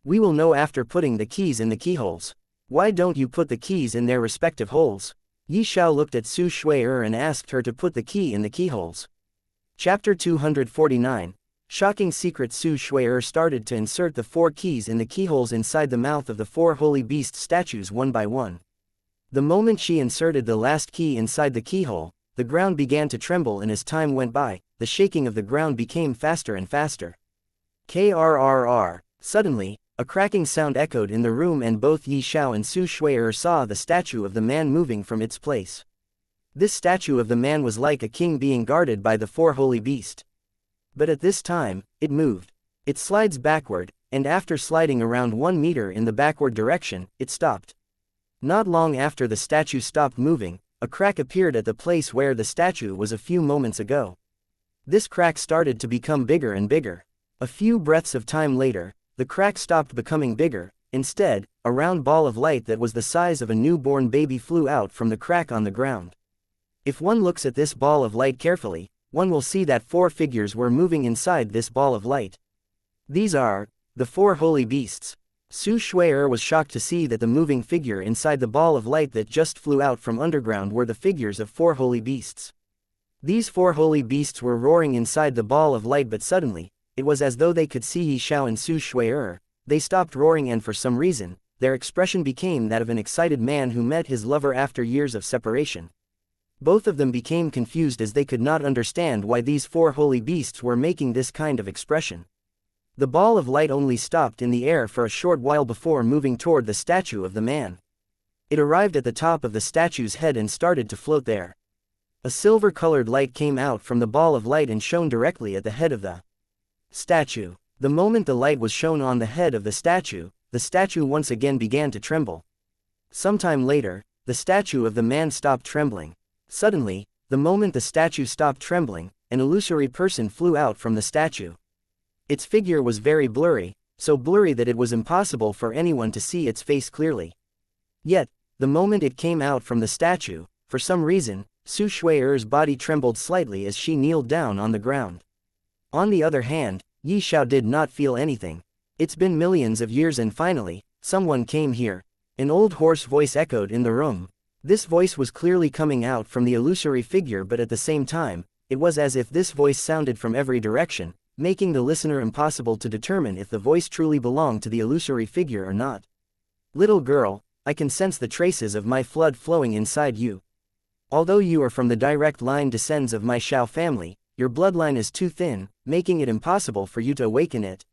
We will know after putting the keys in the keyholes. Why don't you put the keys in their respective holes? Yi Xiao looked at Su Shui and asked her to put the key in the keyholes. Chapter 249. Shocking secret. Su Shui started to insert the 4 keys in the keyholes inside the mouth of the 4 holy beast statues one by one. The moment she inserted the last key inside the keyhole, the ground began to tremble, and as time went by, the shaking of the ground became faster and faster. Krrr. Suddenly, a cracking sound echoed in the room and both Yi Xiao and Su Shui saw the statue of the man moving from its place. This statue of the man was like a king being guarded by the 4 holy beasts. But at this time, it moved. It slides backward, and after sliding around 1 meter in the backward direction, it stopped. Not long after the statue stopped moving, a crack appeared at the place where the statue was a few moments ago. This crack started to become bigger and bigger. A few breaths of time later, the crack stopped becoming bigger. Instead, a round ball of light that was the size of a newborn baby flew out from the crack on the ground. If one looks at this ball of light carefully, one will see that 4 figures were moving inside this ball of light. These are the 4 holy beasts. Su Shui was shocked to see that the moving figure inside the ball of light that just flew out from underground were the figures of 4 holy beasts. These 4 holy beasts were roaring inside the ball of light, but suddenly, it was as though they could see Yi Xiao and Su Shui. They stopped roaring and for some reason, their expression became that of an excited man who met his lover after years of separation. Both of them became confused as they could not understand why these 4 holy beasts were making this kind of expression. The ball of light only stopped in the air for a short while before moving toward the statue of the man. It arrived at the top of the statue's head and started to float there. A silver-colored light came out from the ball of light and shone directly at the head of the statue. The moment the light was shown on the head of the statue once again began to tremble. Sometime later, the statue of the man stopped trembling. Suddenly, the moment the statue stopped trembling, an illusory person flew out from the statue. Its figure was very blurry, so blurry that it was impossible for anyone to see its face clearly. Yet, the moment it came out from the statue, for some reason, Su Shui's body trembled slightly as she kneeled down on the ground. On the other hand, Yi Xiao did not feel anything. It's been millions of years and finally, someone came here. An old hoarse voice echoed in the room. This voice was clearly coming out from the illusory figure, but at the same time, it was as if this voice sounded from every direction, making the listener impossible to determine if the voice truly belonged to the illusory figure or not. Little girl, I can sense the traces of my flood flowing inside you. Although you are from the direct line descends of my Xiao family, your bloodline is too thin, making it impossible for you to awaken it.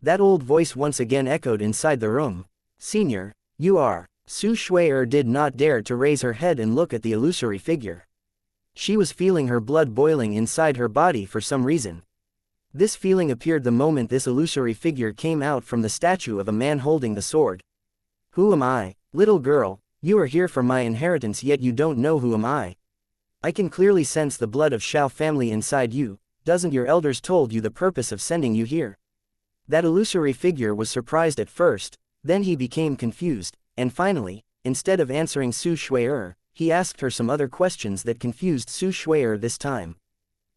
That old voice once again echoed inside the room. Senior, you are. Su Shui did not dare to raise her head and look at the illusory figure. She was feeling her blood boiling inside her body for some reason. This feeling appeared the moment this illusory figure came out from the statue of a man holding the sword. Who am I? Little girl, you are here for my inheritance, yet you don't know who am I. I can clearly sense the blood of Xiao family inside you. Doesn't your elders told you the purpose of sending you here? That illusory figure was surprised at first, then he became confused, and finally, instead of answering Su Shui, he asked her some other questions that confused Su Shui this time.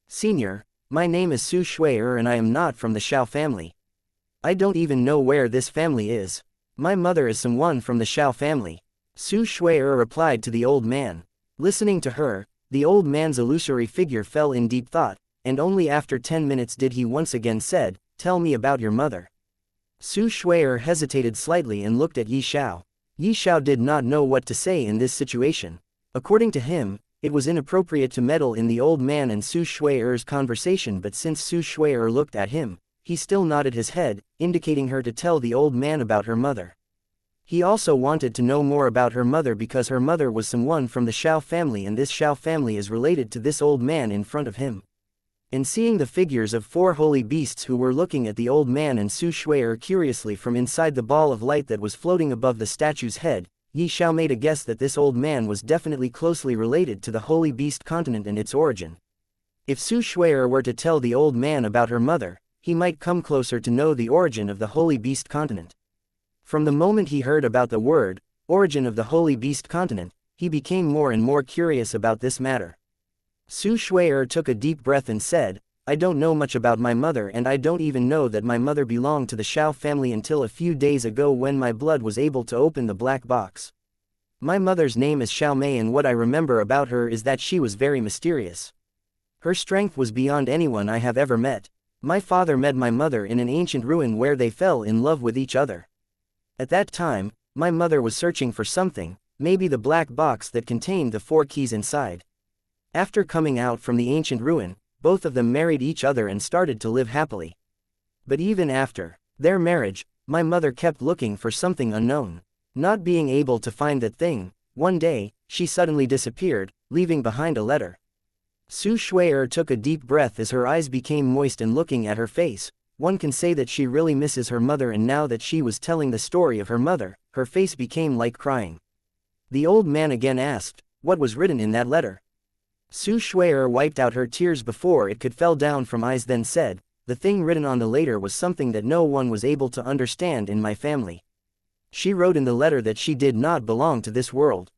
Senior, my name is Su Shui and I am not from the Xiao family. I don't even know where this family is. My mother is someone from the Xiao family. Su Shui'er replied to the old man. Listening to her, the old man's illusory figure fell in deep thought, and only after 10 minutes did he once again said, "Tell me about your mother." Su Shui'er hesitated slightly and looked at Yi Xiao. Yi Xiao did not know what to say in this situation. According to him, it was inappropriate to meddle in the old man and Su Shui'er's conversation, but since Su Shui'er looked at him, he still nodded his head, indicating her to tell the old man about her mother. He also wanted to know more about her mother because her mother was someone from the Xiao family, and this Xiao family is related to this old man in front of him. And seeing the figures of 4 holy beasts who were looking at the old man and Su Shui'er curiously from inside the ball of light that was floating above the statue's head, Yi Xiao made a guess that this old man was definitely closely related to the holy beast continent and its origin. If Su Shui'er were to tell the old man about her mother, he might come closer to know the origin of the holy beast continent. From the moment he heard about the word, origin of the holy beast continent, he became more and more curious about this matter. Su Shui'er took a deep breath and said, "I don't know much about my mother, and I don't even know that my mother belonged to the Xiao family until a few days ago when my blood was able to open the black box. My mother's name is Xiao Mei, and what I remember about her is that she was very mysterious. Her strength was beyond anyone I have ever met. My father met my mother in an ancient ruin where they fell in love with each other. At that time, my mother was searching for something, maybe the black box that contained the 4 keys inside. After coming out from the ancient ruin, both of them married each other and started to live happily. But even after their marriage, my mother kept looking for something unknown. Not being able to find that thing, one day, she suddenly disappeared, leaving behind a letter." Su Shui'er took a deep breath as her eyes became moist, and looking at her face, one can say that she really misses her mother, and now that she was telling the story of her mother, her face became like crying. The old man again asked, "What was written in that letter?" Su Shui'er wiped out her tears before it could fell down from eyes, then said, "The thing written on the letter was something that no one was able to understand in my family. She wrote in the letter that she did not belong to this world.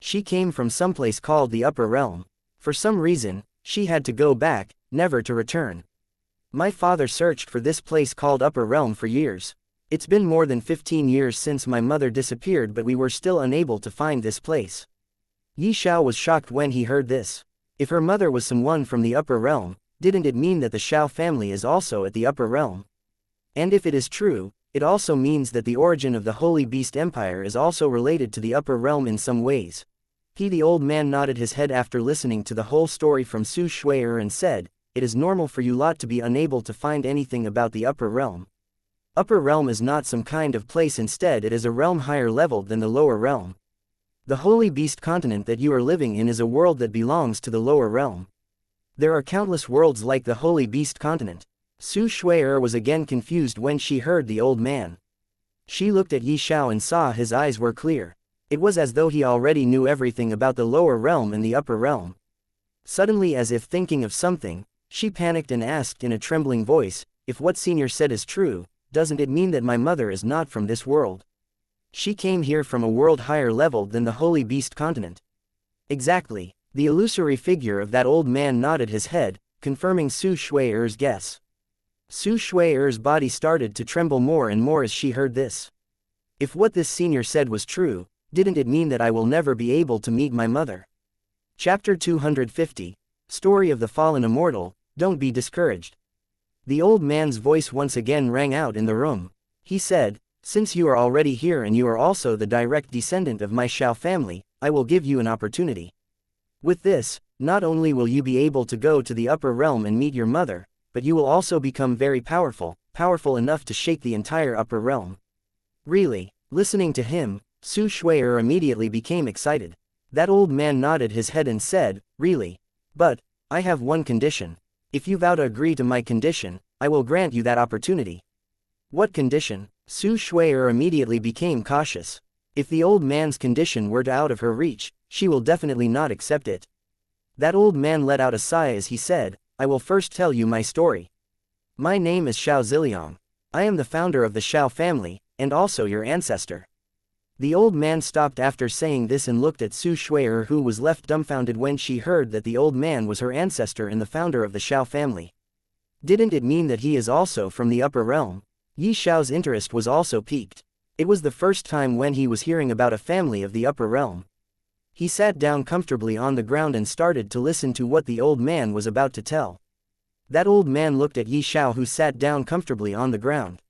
She came from someplace called the Upper Realm. For some reason, she had to go back, never to return. My father searched for this place called Upper Realm for years. It's been more than 15 years since my mother disappeared, but we were still unable to find this place." Yi Xiao was shocked when he heard this. If her mother was someone from the Upper Realm, didn't it mean that the Xiao family is also at the Upper Realm? And if it is true, it also means that the origin of the Holy Beast Empire is also related to the Upper Realm in some ways. The old man nodded his head after listening to the whole story from Su Shui'er and said, "It is normal for you lot to be unable to find anything about the Upper Realm. Upper Realm is not some kind of place, instead it is a realm higher leveled than the Lower Realm. The Holy Beast continent that you are living in is a world that belongs to the Lower Realm. There are countless worlds like the Holy Beast continent." Su Shui'er was again confused when she heard the old man. She looked at Yi Xiao and saw his eyes were clear. It was as though he already knew everything about the Lower Realm and the Upper Realm. Suddenly, as if thinking of something, she panicked and asked in a trembling voice, "If what senior said is true, doesn't it mean that my mother is not from this world? She came here from a world higher leveled than the Holy Beast continent." "Exactly." The illusory figure of that old man nodded his head, confirming Su Shui'er's guess. Su Shui'er's body started to tremble more and more as she heard this. If what this senior said was true, didn't it mean that I will never be able to meet my mother? Chapter 250, Story of the Fallen Immortal, Don't be discouraged. The old man's voice once again rang out in the room. He said, "Since you are already here and you are also the direct descendant of my Xiao family, I will give you an opportunity. With this, not only will you be able to go to the Upper Realm and meet your mother, but you will also become very powerful, powerful enough to shake the entire Upper Realm." "Really?" Listening to him, Su Shui'er immediately became excited. That old man nodded his head and said, "Really? But I have one condition. If you vow to agree to my condition, I will grant you that opportunity." "What condition?" Su Shui'er immediately became cautious. If the old man's condition were out of her reach, she will definitely not accept it. That old man let out a sigh as he said, "I will first tell you my story. My name is Xiao Ziliang. I am the founder of the Xiao family, and also your ancestor." The old man stopped after saying this and looked at Su Shui'er, who was left dumbfounded when she heard that the old man was her ancestor and the founder of the Xiao family. Didn't it mean that he is also from the Upper Realm? Yi Xiao's interest was also piqued. It was the first time when he was hearing about a family of the upper realm. He sat down comfortably on the ground and started to listen to what the old man was about to tell. That old man looked at Xiao, who sat down comfortably on the ground.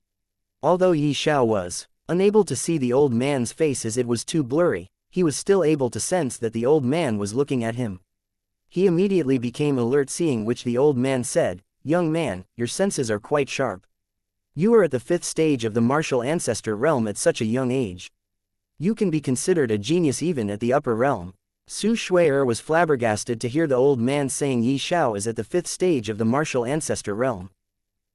Although Xiao was unable to see the old man's face as it was too blurry, he was still able to sense that the old man was looking at him. He immediately became alert, seeing which the old man said, "Young man, your senses are quite sharp. You are at the 5th stage of the martial ancestor realm at such a young age. You can be considered a genius even at the upper realm." Su Shui'er was flabbergasted to hear the old man saying Xiao is at the 5th stage of the martial ancestor realm.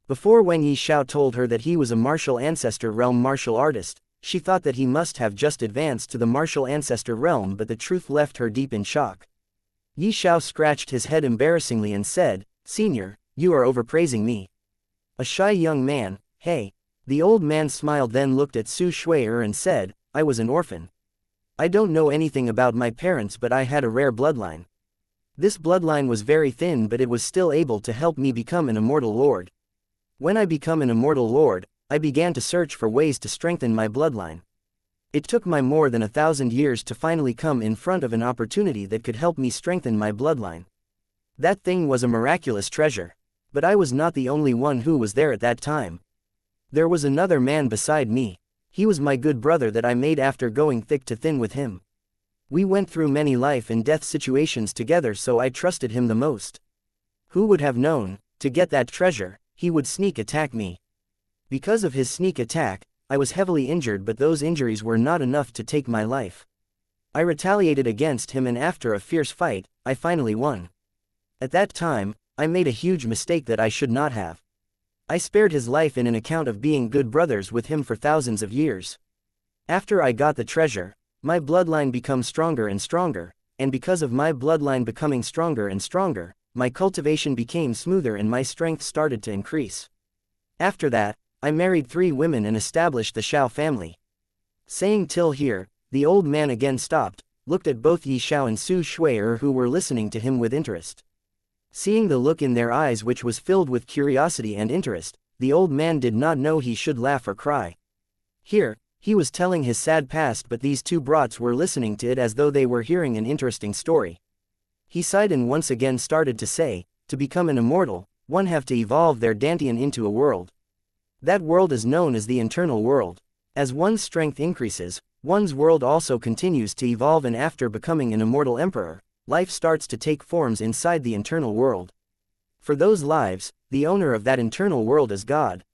Before, when Xiao told her that he was a martial ancestor realm martial artist, she thought that he must have just advanced to the martial ancestor realm, but the truth left her deep in shock. Xiao scratched his head embarrassingly and said, "Senior, you are overpraising me. A shy young man, hey." The old man smiled, then looked at Su Shui'er and said, "I was an orphan. I don't know anything about my parents, but I had a rare bloodline. This bloodline was very thin, but it was still able to help me become an immortal lord. When I become an immortal lord, I began to search for ways to strengthen my bloodline. It took me more than 1,000 years to finally come in front of an opportunity that could help me strengthen my bloodline. That thing was a miraculous treasure. But I was not the only one who was there at that time. There was another man beside me. He was my good brother that I made after going thick to thin with him. We went through many life and death situations together, so I trusted him the most. Who would have known, to get that treasure, he would sneak attack me. Because of his sneak attack, I was heavily injured, but those injuries were not enough to take my life. I retaliated against him, and after a fierce fight, I finally won. At that time, I made a huge mistake that I should not have. I spared his life in an account of being good brothers with him for thousands of years. After I got the treasure, my bloodline became stronger and stronger, and because of my bloodline becoming stronger and stronger, my cultivation became smoother and my strength started to increase. After that, I married 3 women and established the Xiao family." Saying till here, the old man again stopped, looked at both Xiao and Su Shui'er, who were listening to him with interest. Seeing the look in their eyes, which was filled with curiosity and interest, the old man did not know he should laugh or cry. Here, he was telling his sad past, but these 2 brats were listening to it as though they were hearing an interesting story. He sighed and once again started to say, "To become an immortal, one have to evolve their dantian into a world. That world is known as the internal world. As one's strength increases, one's world also continues to evolve, and after becoming an immortal emperor, life starts to take forms inside the internal world. For those lives, the owner of that internal world is God.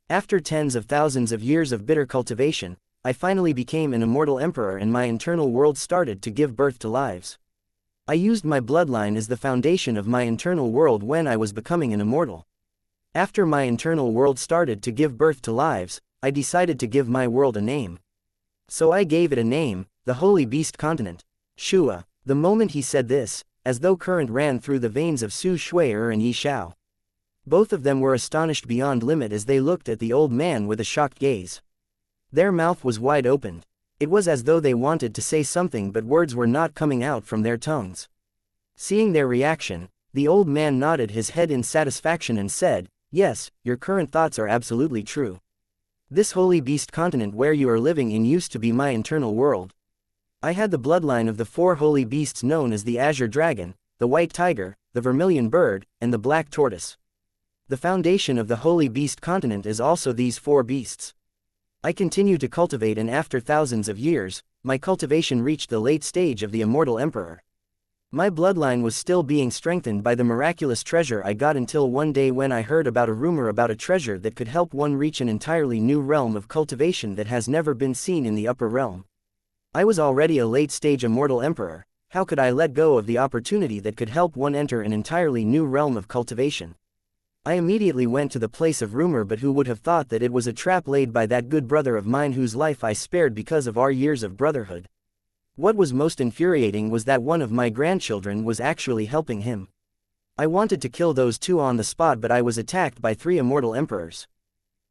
After tens of thousands of years of bitter cultivation, I finally became an immortal emperor, and my internal world started to give birth to lives. I used my bloodline as the foundation of my internal world when I was becoming an immortal. After my internal world started to give birth to lives, I decided to give my world a name. So I gave it a name, the Holy Beast Continent, Shua." The moment he said this, as though current ran through the veins of Su Shui'er and Xiao. Both of them were astonished beyond limit as they looked at the old man with a shocked gaze. Their mouth was wide open. It was as though they wanted to say something, but words were not coming out from their tongues. Seeing their reaction, the old man nodded his head in satisfaction and said, "Yes, your current thoughts are absolutely true. This Holy Beast Continent where you are living in used to be my internal world. I had the bloodline of the 4 holy beasts known as the Azure Dragon, the White Tiger, the Vermilion Bird, and the Black Tortoise. The foundation of the Holy Beast Continent is also these 4 beasts. I continue to cultivate, and after thousands of years, my cultivation reached the late stage of the Immortal Emperor. My bloodline was still being strengthened by the miraculous treasure I got until one day when I heard about a rumor about a treasure that could help one reach an entirely new realm of cultivation that has never been seen in the upper realm. I was already a late-stage immortal emperor. How could I let go of the opportunity that could help one enter an entirely new realm of cultivation? I immediately went to the place of rumor, but who would have thought that it was a trap laid by that good brother of mine whose life I spared because of our years of brotherhood. What was most infuriating was that one of my grandchildren was actually helping him. I wanted to kill those 2 on the spot, but I was attacked by 3 immortal emperors.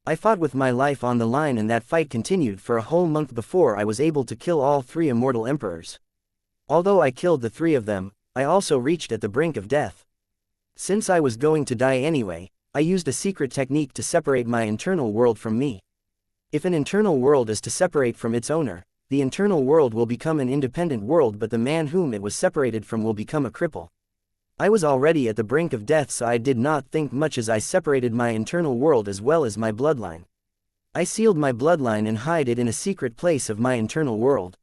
I fought with my life on the line, and that fight continued for a whole month before I was able to kill all 3 immortal emperors. Although I killed the 3 of them, I also reached at the brink of death. Since I was going to die anyway, I used a secret technique to separate my internal world from me. If an internal world is to separate from its owner, the internal world will become an independent world, but the man whom it was separated from will become a cripple. I was already at the brink of death, so I did not think much as I separated my internal world as well as my bloodline. I sealed my bloodline and hid it in a secret place of my internal world.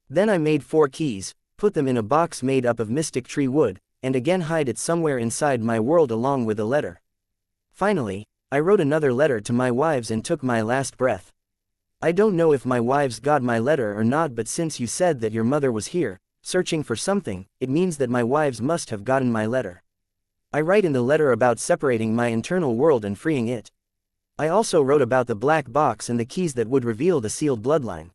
Then I made 4 keys, put them in a box made up of mystic tree wood, and again hide it somewhere inside my world along with a letter. Finally, I wrote another letter to my wives and took my last breath. I don't know if my wives got my letter or not, but since you said that your mother was here, searching for something, it means that my wives must have gotten my letter. I write in the letter about separating my internal world and freeing it. I also wrote about the black box and the keys that would reveal the sealed bloodline.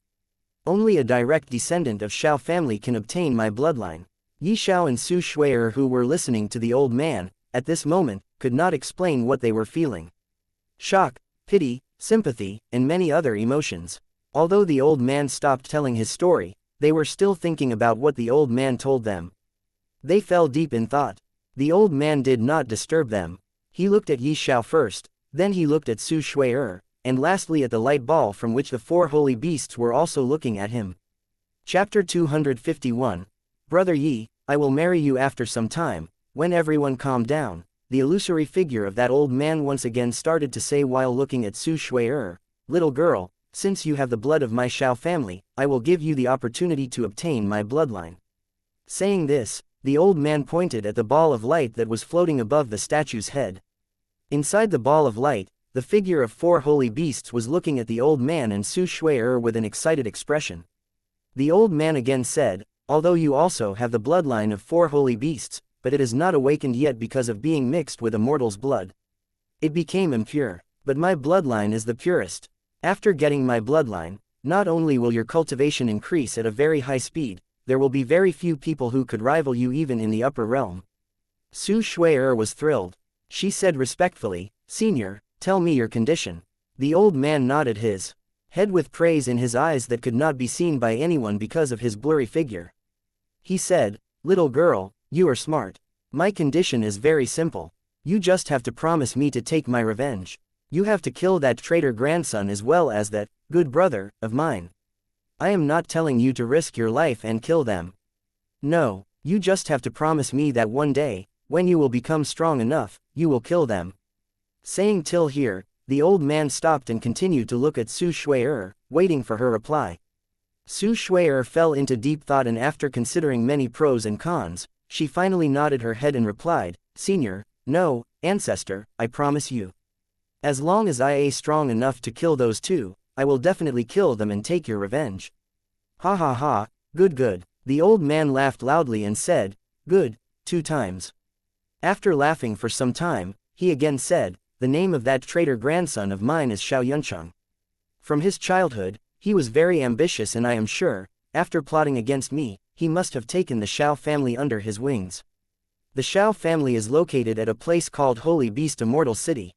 Only a direct descendant of Xiao family can obtain my bloodline. Xiao and Su Shui'er, who were listening to the old man, at this moment, could not explain what they were feeling. Shock, pity, sympathy, and many other emotions. Although the old man stopped telling his story, they were still thinking about what the old man told them. They fell deep in thought. The old man did not disturb them. He looked at Xiao first, then he looked at Su Shui'er, and lastly at the light ball from which the 4 holy beasts were also looking at him. Chapter 251. Brother Yi, I will marry you after some time. When everyone calmed down, the illusory figure of that old man once again started to say while looking at Su Shui'er, "Little girl, since you have the blood of my Xiao family, I will give you the opportunity to obtain my bloodline." Saying this, the old man pointed at the ball of light that was floating above the statue's head. Inside the ball of light, the figure of 4 holy beasts was looking at the old man and Su Shui'er with an excited expression. The old man again said, "Although you also have the bloodline of 4 holy beasts, but it is not awakened yet because of being mixed with a mortal's blood. It became impure, but my bloodline is the purest. After getting my bloodline, not only will your cultivation increase at a very high speed, there will be very few people who could rival you even in the upper realm." Su Shui'er was thrilled. She said respectfully, "Senior, tell me your condition." The old man nodded his head with praise in his eyes that could not be seen by anyone because of his blurry figure. He said, "Little girl, you are smart. My condition is very simple. You just have to promise me to take my revenge. You have to kill that traitor grandson as well as that good brother of mine. I am not telling you to risk your life and kill them. No, you just have to promise me that one day, when you will become strong enough, you will kill them." Saying till here, the old man stopped and continued to look at Su Shui'er, waiting for her reply. Su Shui'er fell into deep thought, and after considering many pros and cons, she finally nodded her head and replied, "Senior, no, ancestor, I promise you. As long as I am strong enough to kill those 2, I will definitely kill them and take your revenge." "Ha ha ha, good good." The old man laughed loudly and said, "Good, 2 times. After laughing for some time, he again said, "The name of that traitor grandson of mine is xianxia. From his childhood, he was very ambitious, and I am sure, after plotting against me, he must have taken the Xiao family under his wings. The Xiao family is located at a place called Holy Beast Immortal City.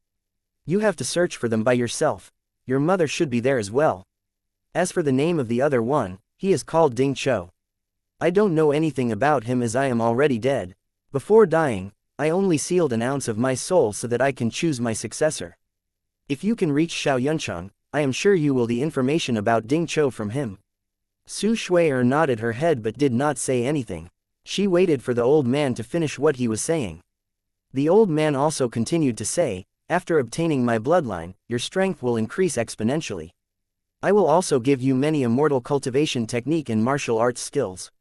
You have to search for them by yourself. Your mother should be there as well. As for the name of the other one, he is called Ding Chou. I don't know anything about him as I am already dead. Before dying, I only sealed an ounce of my soul so that I can choose my successor. If you can reach xianxia, I am sure you will the information about Ding Chou from him." Su Shui'er nodded her head but did not say anything. She waited for the old man to finish what he was saying. The old man also continued to say, "After obtaining my bloodline, your strength will increase exponentially. I will also give you many immortal cultivation technique and martial arts skills.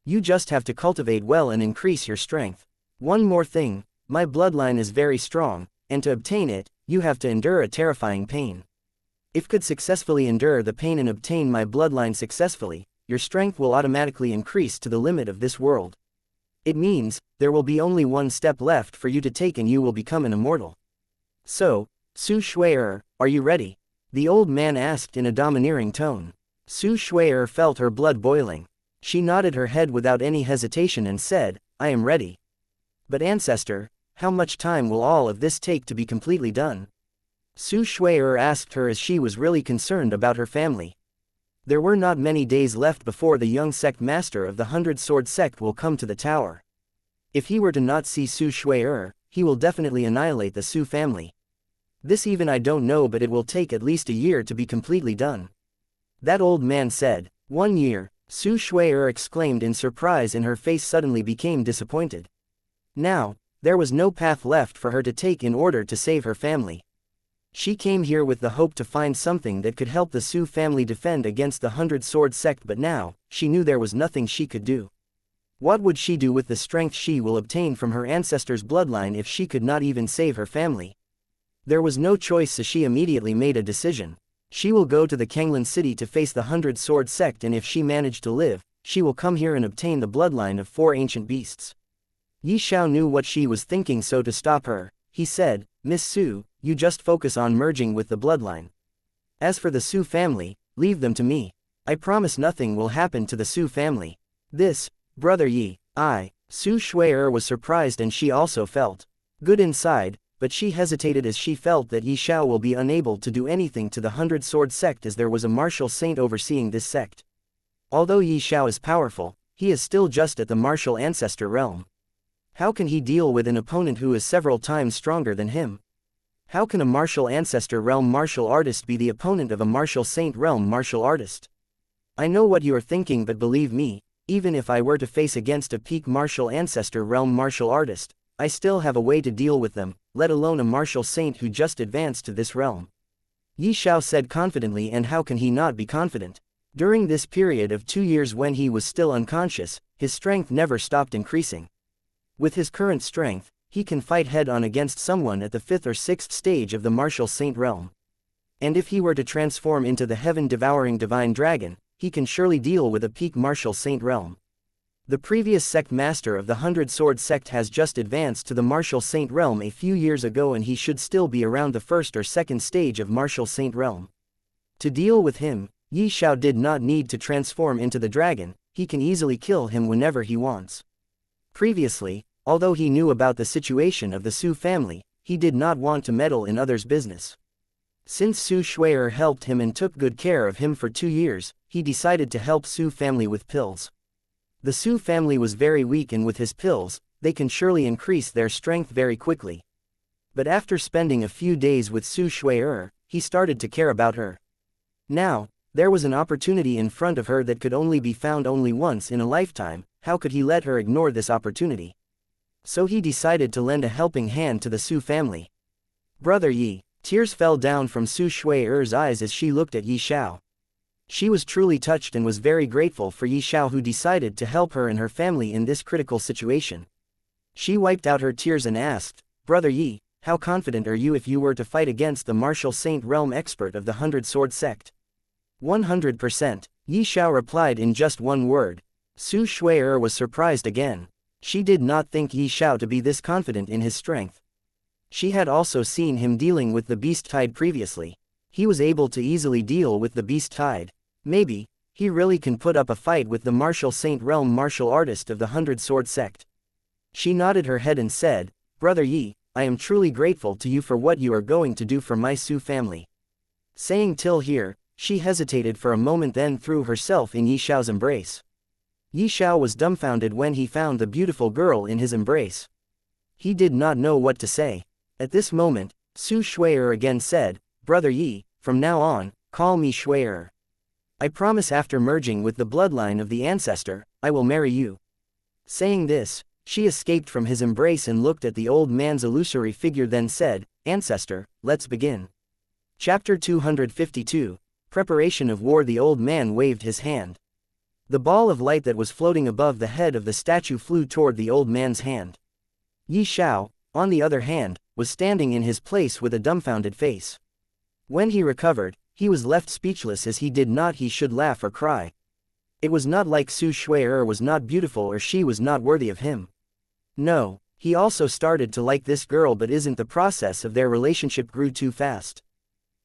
You just have to cultivate well and increase your strength. One more thing, my bloodline is very strong, and to obtain it, you have to endure a terrifying pain. If could successfully endure the pain and obtain my bloodline successfully, your strength will automatically increase to the limit of this world. It means, there will be only one step left for you to take and you will become an immortal. So, Su Shui'er, are you ready?" the old man asked in a domineering tone. Su Shui'er felt her blood boiling. She nodded her head without any hesitation and said, "I am ready." "But ancestor, how much time will all of this take to be completely done?" Su Shui'er asked her as she was really concerned about her family. There were not many days left before the young sect master of the 100-sword sect will come to the tower. If he were to not see Su Shui'er, he will definitely annihilate the Su family. This even I don't know, but it will take at least a year to be completely done. That old man said. 1 year, Su Shui exclaimed in surprise, and her face suddenly became disappointed. Now, there was no path left for her to take in order to save her family. She came here with the hope to find something that could help the Su family defend against the 100-sword sect, but now, she knew there was nothing she could do. What would she do with the strength she will obtain from her ancestors' bloodline if she could not even save her family? There was no choice, so she immediately made a decision. She will go to the Kanglan city to face the 100-sword sect, and if she managed to live, she will come here and obtain the bloodline of 4 ancient beasts. Xiao knew what she was thinking, so to stop her, he said, Miss Su, you just focus on merging with the bloodline. As for the Su family, leave them to me. I promise nothing will happen to the Su family. This, Brother Yi, Su Shui was surprised, and she also felt good inside, but she hesitated as she felt that Xiao will be unable to do anything to the 100-sword sect, as there was a martial saint overseeing this sect. Although Xiao is powerful, he is still just at the martial ancestor realm. How can he deal with an opponent who is several times stronger than him? How can a martial ancestor realm martial artist be the opponent of a martial saint realm martial artist? I know what you are thinking, but believe me, even if I were to face against a peak martial ancestor realm martial artist, I still have a way to deal with them, let alone a martial saint who just advanced to this realm. Xiao said confidently, and how can he not be confident? During this period of 2 years when he was still unconscious, his strength never stopped increasing. With his current strength, he can fight head-on against someone at the 5th or 6th stage of the martial saint realm. And if he were to transform into the heaven-devouring divine dragon, he can surely deal with a peak martial saint realm. The previous sect master of the 100-sword sect has just advanced to the martial saint realm a few years ago, and he should still be around the 1st or 2nd stage of martial saint realm. To deal with him, Xiao did not need to transform into the dragon, he can easily kill him whenever he wants. Previously, although he knew about the situation of the Su family, he did not want to meddle in others' business. Since Su Shui helped him and took good care of him for 2 years, he decided to help Su family with pills. The Su family was very weak, and with his pills, they can surely increase their strength very quickly. But after spending a few days with Su Shui, he started to care about her. Now, there was an opportunity in front of her that could only be found only once in a lifetime. How could he let her ignore this opportunity? So he decided to lend a helping hand to the Su family. Brother Yi, tears fell down from Su Shui's eyes as she looked at Xiao. She was truly touched and was very grateful for Xiao, who decided to help her and her family in this critical situation. She wiped out her tears and asked, Brother Yi, how confident are you if you were to fight against the martial saint realm expert of the 100-sword sect? 100%, Xiao replied in just one word. Su Shui was surprised again. She did not think Xiao to be this confident in his strength. She had also seen him dealing with the beast tide previously. He was able to easily deal with the beast tide. Maybe, he really can put up a fight with the martial saint realm martial artist of the 100-sword sect. She nodded her head and said, Brother Yi, I am truly grateful to you for what you are going to do for my Su family. Saying till here, she hesitated for a moment, then threw herself in Xiao's embrace. Xiao was dumbfounded when he found the beautiful girl in his embrace. He did not know what to say. At this moment, Su Shui again said, Brother Yi, from now on, call me Shui. I promise after merging with the bloodline of the ancestor, I will marry you. Saying this, she escaped from his embrace and looked at the old man's illusory figure, then said, Ancestor, let's begin. Chapter 252, Preparation of War. The old man waved his hand. The ball of light that was floating above the head of the statue flew toward the old man's hand. Xiao, on the other hand, was standing in his place with a dumbfounded face. When he recovered, he was left speechless, as he did not he should laugh or cry. It was not like Su Shui was not beautiful or she was not worthy of him. No, he also started to like this girl, but isn't the process of their relationship grew too fast.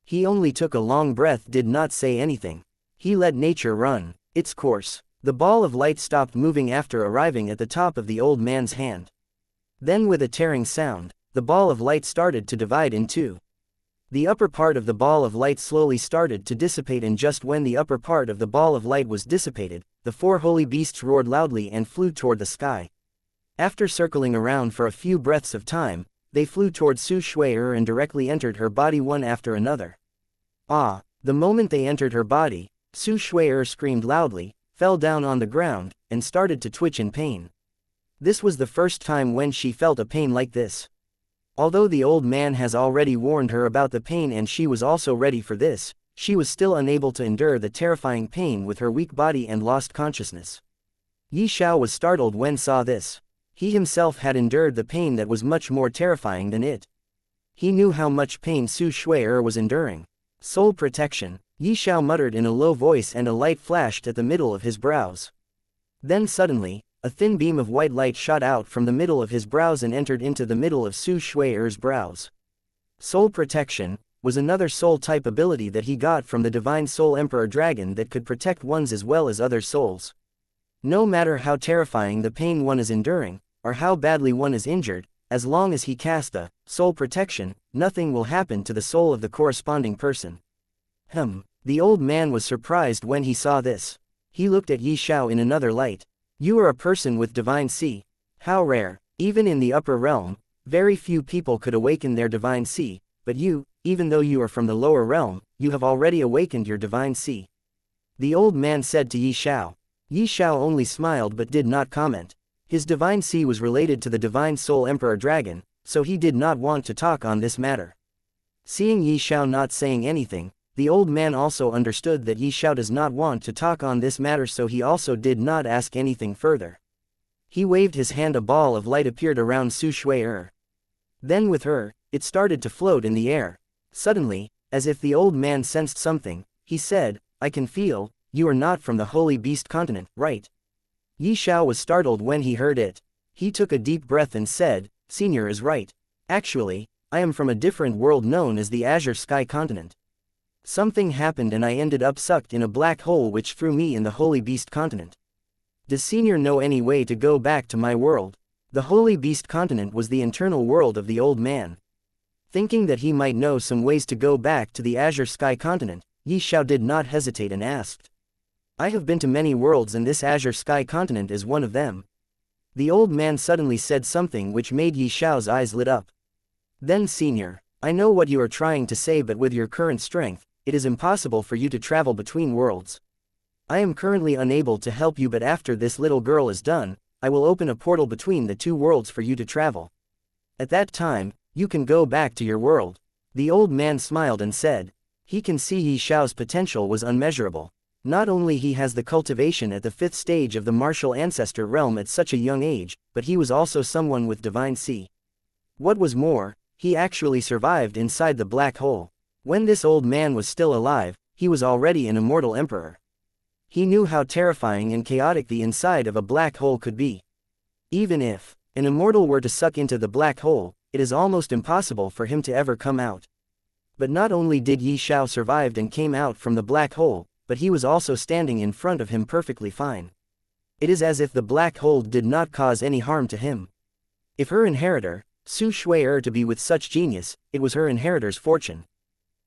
He only took a long breath, did not say anything. He let nature run its course. The ball of light stopped moving after arriving at the top of the old man's hand. Then with a tearing sound, the ball of light started to divide in two. The upper part of the ball of light slowly started to dissipate, and just when the upper part of the ball of light was dissipated, the 4 holy beasts roared loudly and flew toward the sky. After circling around for a few breaths of time, they flew towards Su Shui and directly entered her body one after another. Ah! The moment they entered her body, Su Shui screamed loudly, fell down on the ground, and started to twitch in pain. This was the first time when she felt a pain like this. Although the old man has already warned her about the pain and she was also ready for this, she was still unable to endure the terrifying pain with her weak body and lost consciousness. Xiao was startled when saw this. He himself had endured the pain that was much more terrifying than it. He knew how much pain Su Shui was enduring. Soul protection, Xiao muttered in a low voice and a light flashed at the middle of his brows. Then suddenly, a thin beam of white light shot out from the middle of his brows and entered into the middle of Su Shui's brows. Soul protection was another soul-type ability that he got from the Divine Soul Emperor Dragon that could protect one's as well as other souls. No matter how terrifying the pain one is enduring, or how badly one is injured, as long as he cast the soul protection, nothing will happen to the soul of the corresponding person. The old man was surprised when he saw this. He looked at Xiao in another light. You are a person with divine C. How rare. Even in the upper realm, very few people could awaken their divine C, but you, even though you are from the lower realm, you have already awakened your divine C. The old man said to Xiao. Xiao only smiled but did not comment. His divine C was related to the Divine Soul Emperor Dragon, so he did not want to talk on this matter. Seeing Xiao not saying anything, the old man also understood that Xiao does not want to talk on this matter, so he also did not ask anything further. He waved his hand. A ball of light appeared around Su Shui. Then with her, it started to float in the air. Suddenly, as if the old man sensed something, he said, I can feel, you are not from the Holy Beast continent, right? Xiao was startled when he heard it. He took a deep breath and said, Senior is right. Actually, I am from a different world known as the Azure Sky continent. Something happened and I ended up sucked in a black hole which threw me in the Holy Beast continent. Does Senior know any way to go back to my world? The Holy Beast continent was the internal world of the old man. Thinking that he might know some ways to go back to the Azure Sky continent, Xiao did not hesitate and asked. I have been to many worlds and this Azure Sky continent is one of them. The old man suddenly said something which made Xiao's eyes lit up. Then Senior, I know what you are trying to say, but with your current strength, it is impossible for you to travel between worlds. I am currently unable to help you, but after this little girl is done, I will open a portal between the two worlds for you to travel. At that time, you can go back to your world. The old man smiled and said. He can see Xiao's potential was unmeasurable. Not only he has the cultivation at the 5th stage of the martial ancestor realm at such a young age, but he was also someone with divine C. What was more, he actually survived inside the black hole. When this old man was still alive, he was already an immortal emperor. He knew how terrifying and chaotic the inside of a black hole could be. Even if an immortal were to suck into the black hole, it is almost impossible for him to ever come out. But not only did Xiao survive and came out from the black hole, but he was also standing in front of him perfectly fine. It is as if the black hole did not cause any harm to him. If her inheritor, Su Shui to be with such genius, it was her inheritor's fortune.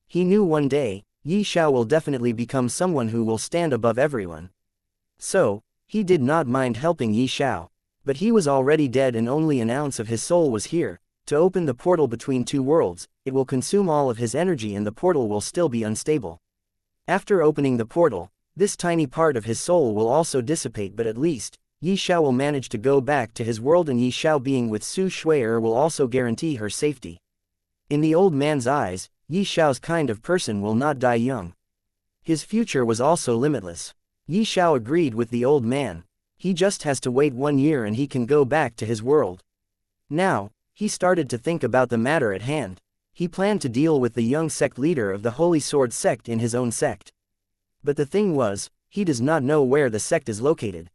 He knew one day, Xiao will definitely become someone who will stand above everyone. So, he did not mind helping Xiao. But he was already dead and only an ounce of his soul was here. To open the portal between two worlds, it will consume all of his energy and the portal will still be unstable. After opening the portal, this tiny part of his soul will also dissipate, but at least, Xiao will manage to go back to his world, and Xiao being with Su Shui will also guarantee her safety. In the old man's eyes, Xiao's kind of person will not die young. His future was also limitless. Xiao agreed with the old man. He just has to wait 1 year and he can go back to his world. Now, he started to think about the matter at hand. He planned to deal with the young sect leader of the Holy Sword sect in his own sect. But the thing was, he does not know where the sect is located.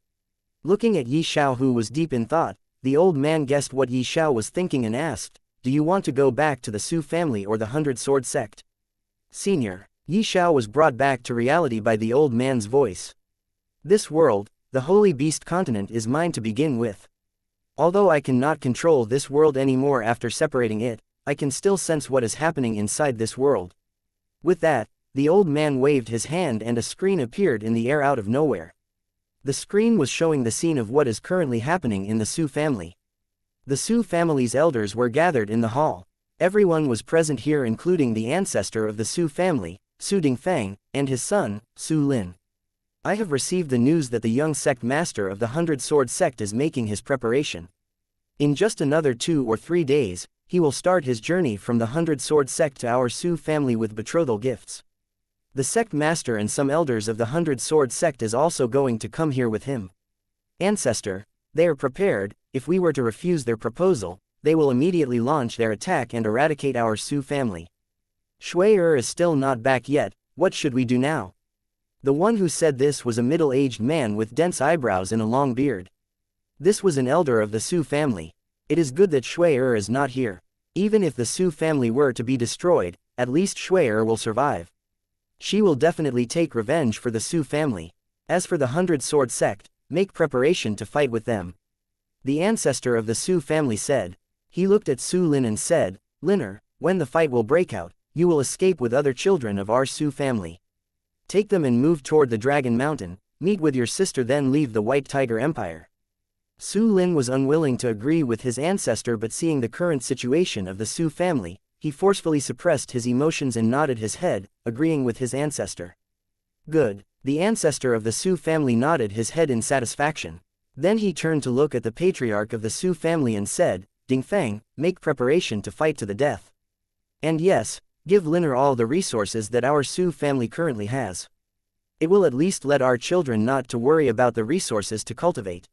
Looking at Xiao, who was deep in thought, the old man guessed what Xiao was thinking and asked, do you want to go back to the Su family or the 100 Sword sect? Senior, Xiao was brought back to reality by the old man's voice. This world, the Holy Beast continent, is mine to begin with. Although I cannot control this world anymore after separating it, I can still sense what is happening inside this world. With that, the old man waved his hand and a screen appeared in the air out of nowhere. The screen was showing the scene of what is currently happening in the Su family. The Su family's elders were gathered in the hall. Everyone was present here, including the ancestor of the Su family, Su Dingfang, and his son, Su Lin. I have received the news that the young sect master of the 100-Sword sect is making his preparation. In just another 2 or 3 days, he will start his journey from the 100-Sword sect to our Su family with betrothal gifts. The sect master and some elders of the 100-Sword sect is also going to come here with him. Ancestor, they are prepared. If we were to refuse their proposal, they will immediately launch their attack and eradicate our Su family. Shui is still not back yet. What should we do now? The one who said this was a middle-aged man with dense eyebrows and a long beard. This was an elder of the Su family. It is good that Shui is not here. Even if the Su family were to be destroyed, at least Shui will survive. She will definitely take revenge for the Su family. As for the 100-Sword sect, make preparation to fight with them. The ancestor of the Su family said. He looked at Su Lin and said, Liner, when the fight will break out, you will escape with other children of our Su family. Take them and move toward the Dragon Mountain, meet with your sister, then leave the White Tiger Empire. Su Lin was unwilling to agree with his ancestor, but seeing the current situation of the Su family, he forcefully suppressed his emotions and nodded his head, agreeing with his ancestor. Good. The ancestor of the Su family nodded his head in satisfaction. Then he turned to look at the patriarch of the Su family and said, Dingfang, make preparation to fight to the death. And yes, give Liner all the resources that our Su family currently has. It will at least let our children not to worry about the resources to cultivate.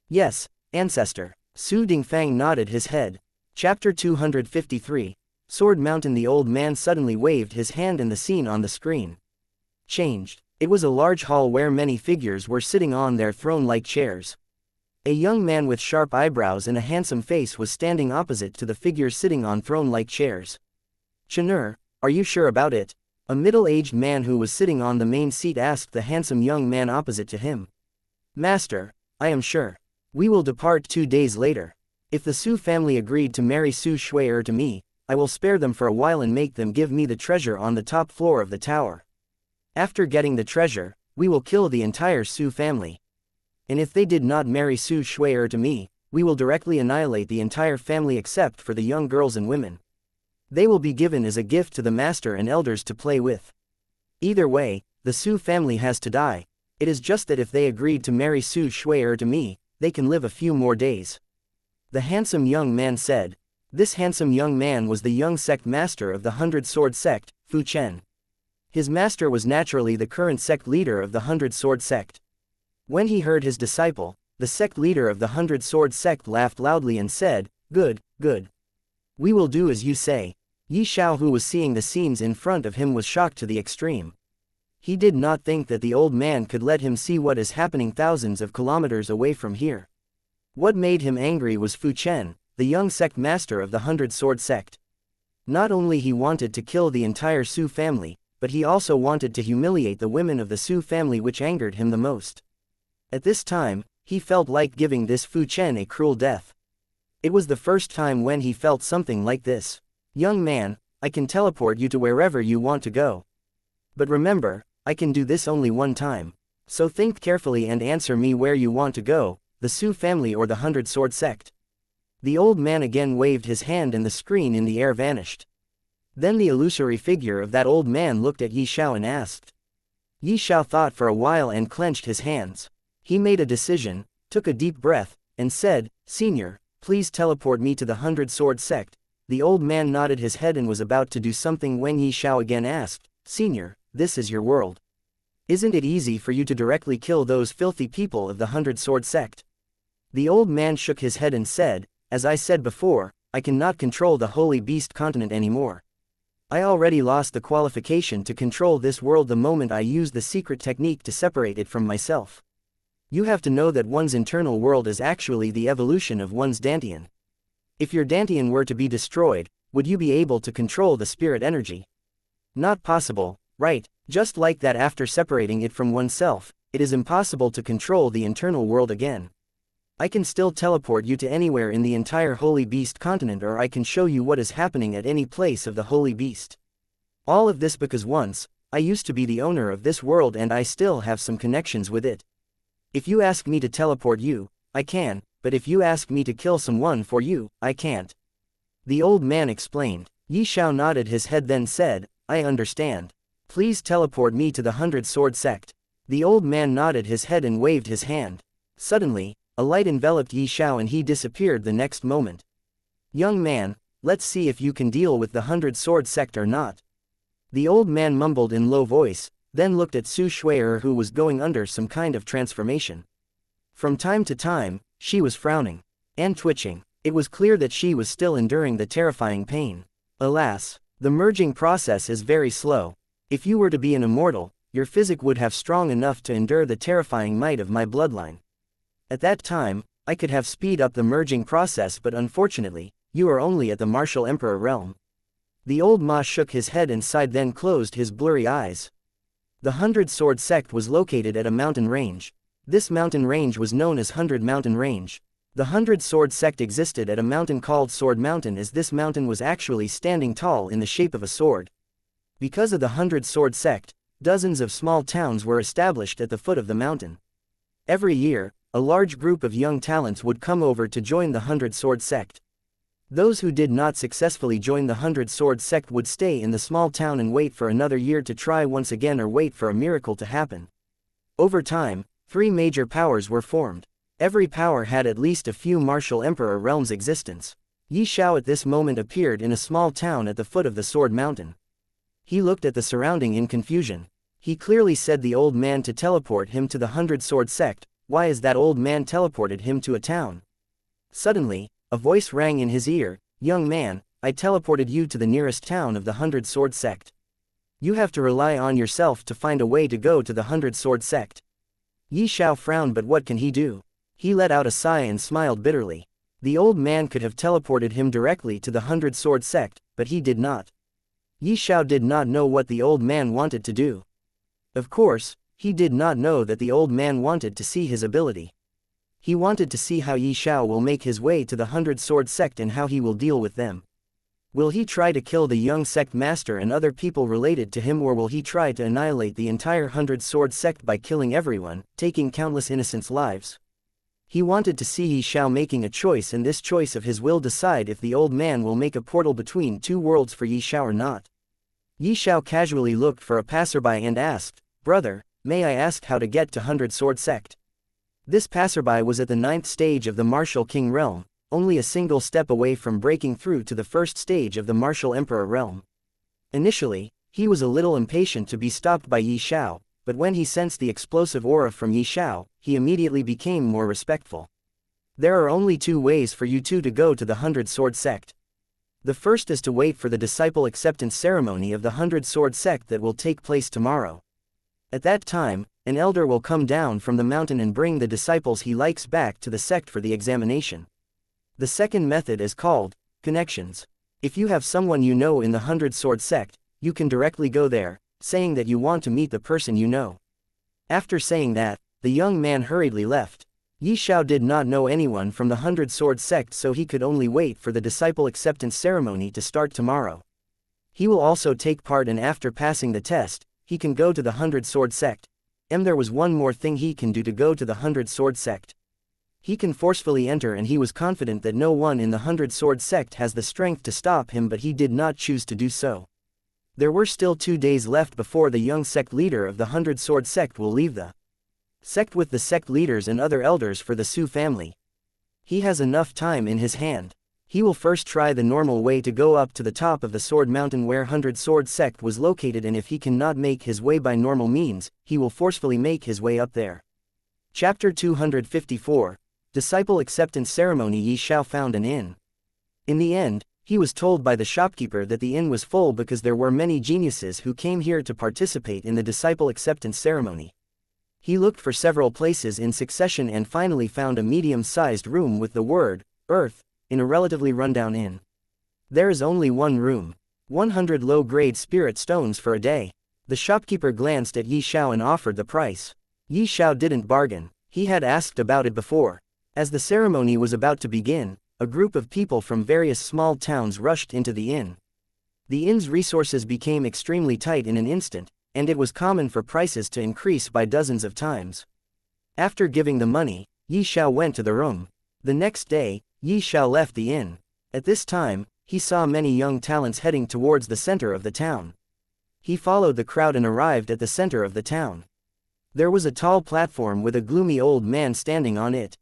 Yes, ancestor. Su Dingfang nodded his head. Chapter 253. Sword Mountain. The old man suddenly waved his hand and the scene on the screen changed. It was a large hall where many figures were sitting on their throne-like chairs. A young man with sharp eyebrows and a handsome face was standing opposite to the figures sitting on throne-like chairs. Chenur, are you sure about it? A middle-aged man who was sitting on the main seat asked the handsome young man opposite to him. Master, I am sure. We will depart 2 days later. If the Su family agreed to marry Su Shui to me, I will spare them for a while and make them give me the treasure on the top floor of the tower. After getting the treasure, we will kill the entire Su family. And if they did not marry Su Shui to me, we will directly annihilate the entire family except for the young girls and women. They will be given as a gift to the master and elders to play with. Either way, the Su family has to die. It is just that if they agreed to marry Su Shui to me, they can live a few more days. The handsome young man said. This handsome young man was the young sect master of the 100-Sword sect, Fu Chen. His master was naturally the current sect leader of the 100-Sword sect. When he heard his disciple, the sect leader of the 100-Sword sect laughed loudly and said, Good, good. We will do as you say. Xiao, who was seeing the scenes in front of him, was shocked to the extreme. He did not think that the old man could let him see what is happening thousands of kilometers away from here. What made him angry was Fu Chen, the young sect master of the 100-Sword sect. Not only he wanted to kill the entire Su family, but he also wanted to humiliate the women of the Su family, which angered him the most. At this time, he felt like giving this Fu Chen a cruel death. It was the first time when he felt something like this. Young man, I can teleport you to wherever you want to go. But remember, I can do this only one time. So think carefully and answer me where you want to go, the Su family or the 100-Sword sect. The old man again waved his hand and the screen in the air vanished. Then the illusory figure of that old man looked at Xiao and asked. Xiao thought for a while and clenched his hands. He made a decision, took a deep breath, and said, Senior, please teleport me to the 100-Sword sect. The old man nodded his head and was about to do something when Xiao again asked, Senior, this is your world. Isn't it easy for you to directly kill those filthy people of the 100-Sword sect? The old man shook his head and said, As I said before, I cannot control the Holy Beast continent anymore. I already lost the qualification to control this world the moment I used the secret technique to separate it from myself. You have to know that one's internal world is actually the evolution of one's Dantian. If your Dantian were to be destroyed, would you be able to control the spirit energy? Not possible, right? Just like that, after separating it from oneself, it is impossible to control the internal world again. I can still teleport you to anywhere in the entire Holy Beast continent, or I can show you what is happening at any place of the Holy Beast. All of this because once, I used to be the owner of this world and I still have some connections with it. If you ask me to teleport you, I can, but if you ask me to kill someone for you, I can't. The old man explained. Yi Xiao nodded his head then said, I understand. Please teleport me to the 100-sword sect. The old man nodded his head and waved his hand. Suddenly, a light enveloped Yi Xiao and he disappeared the next moment. Young man, let's see if you can deal with the 100-sword sect or not. The old man mumbled in low voice, then looked at Su Shui'er who was going under some kind of transformation. From time to time, she was frowning and twitching. It was clear that she was still enduring the terrifying pain. Alas, the merging process is very slow. If you were to be an immortal, your physique would have strong enough to endure the terrifying might of my bloodline. At that time, I could have speed up the merging process, but unfortunately, you are only at the martial emperor realm. The old Ma shook his head and sighed then closed his blurry eyes. The 100-sword sect was located at a mountain range. This mountain range was known as 100 Mountain Range. The 100-sword sect existed at a mountain called Sword Mountain, as this mountain was actually standing tall in the shape of a sword. Because of the 100-sword sect, dozens of small towns were established at the foot of the mountain. Every year, a large group of young talents would come over to join the 100-sword sect. Those who did not successfully join the 100-sword sect would stay in the small town and wait for another year to try once again or wait for a miracle to happen. Over time, 3 major powers were formed. Every power had at least a few martial emperor realms existence. Yi Xiao at this moment appeared in a small town at the foot of the Sword Mountain. He looked at the surrounding in confusion. He clearly said the old man to teleport him to the 100-sword sect. Why is that old man teleported him to a town? Suddenly, a voice rang in his ear, young man, I teleported you to the nearest town of the 100-sword sect. You have to rely on yourself to find a way to go to the 100-sword sect. Yi Xiao frowned, but what can he do? He let out a sigh and smiled bitterly. The old man could have teleported him directly to the 100-sword sect, but he did not. Yi Xiao did not know what the old man wanted to do. Of course, he did not know that the old man wanted to see his ability. He wanted to see how Yi Xiao will make his way to the 100-sword sect and how he will deal with them. Will he try to kill the young sect master and other people related to him, or will he try to annihilate the entire 100-sword sect by killing everyone, taking countless innocents' lives? He wanted to see Yi Xiao making a choice, and this choice of his will decide if the old man will make a portal between 2 worlds for Yi Xiao or not. Yi Xiao casually looked for a passerby and asked, Brother, may I ask how to get to 100-sword sect? This passerby was at the 9th stage of the Martial King realm, only a single step away from breaking through to the 1st stage of the Martial Emperor realm. Initially, he was a little impatient to be stopped by Yi Xiao, but when he sensed the explosive aura from Yi Xiao, he immediately became more respectful. There are only 2 ways for you two to go to the 100-sword sect. The first is to wait for the disciple acceptance ceremony of the 100-sword sect that will take place tomorrow. At that time, an elder will come down from the mountain and bring the disciples he likes back to the sect for the examination. The second method is called connections. If you have someone you know in the 100-sword sect, you can directly go there, saying that you want to meet the person you know. After saying that, the young man hurriedly left. Yi Xiao did not know anyone from the 100-sword sect, so he could only wait for the disciple acceptance ceremony to start tomorrow. He will also take part, and after passing the test, he can go to the 100-sword sect. There was one more thing he can do to go to the 100-sword sect. He can forcefully enter, and he was confident that no one in the 100-sword sect has the strength to stop him, but he did not choose to do so. There were still 2 days left before the young sect leader of the 100-sword sect will leave the sect with the sect leaders and other elders for the Su family. He has enough time in his hand. He will first try the normal way to go up to the top of the Sword Mountain where 100-sword sect was located, and if he cannot make his way by normal means, he will forcefully make his way up there. Chapter 254, Disciple Acceptance Ceremony. Yi Xiao found an inn. In the end, he was told by the shopkeeper that the inn was full because there were many geniuses who came here to participate in the disciple acceptance ceremony. He looked for several places in succession and finally found a medium-sized room with the word, Earth, in a relatively rundown inn. There is only one room. 100 low-grade spirit stones for a day. The shopkeeper glanced at Yi Xiao and offered the price. Yi Xiao didn't bargain. He had asked about it before. As the ceremony was about to begin, a group of people from various small towns rushed into the inn. The inn's resources became extremely tight in an instant, and it was common for prices to increase by dozens of times. After giving the money, Yi Xiao went to the room. The next day, Xiao left the inn. At this time, he saw many young talents heading towards the center of the town. He followed the crowd and arrived at the center of the town. There was a tall platform with a gloomy old man standing on it.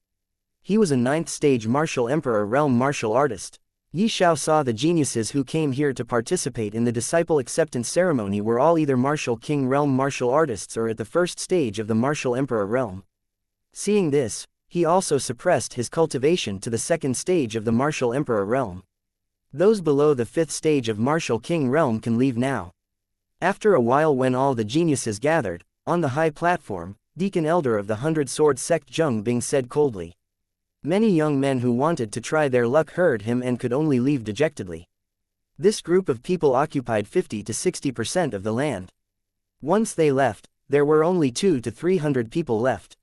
He was a 9th stage martial emperor realm martial artist. Xiao saw the geniuses who came here to participate in the disciple acceptance ceremony were all either martial king realm martial artists or at the 1st stage of the martial emperor realm. Seeing this, he also suppressed his cultivation to the 2nd stage of the martial emperor realm. Those below the 5th stage of martial king realm can leave now. After a while, when all the geniuses gathered, on the high platform, Deacon Elder of the 100 Sword Sect Zheng Bing said coldly. Many young men who wanted to try their luck heard him and could only leave dejectedly. This group of people occupied 50 to 60% of the land. Once they left, there were only 200 to 300 people left.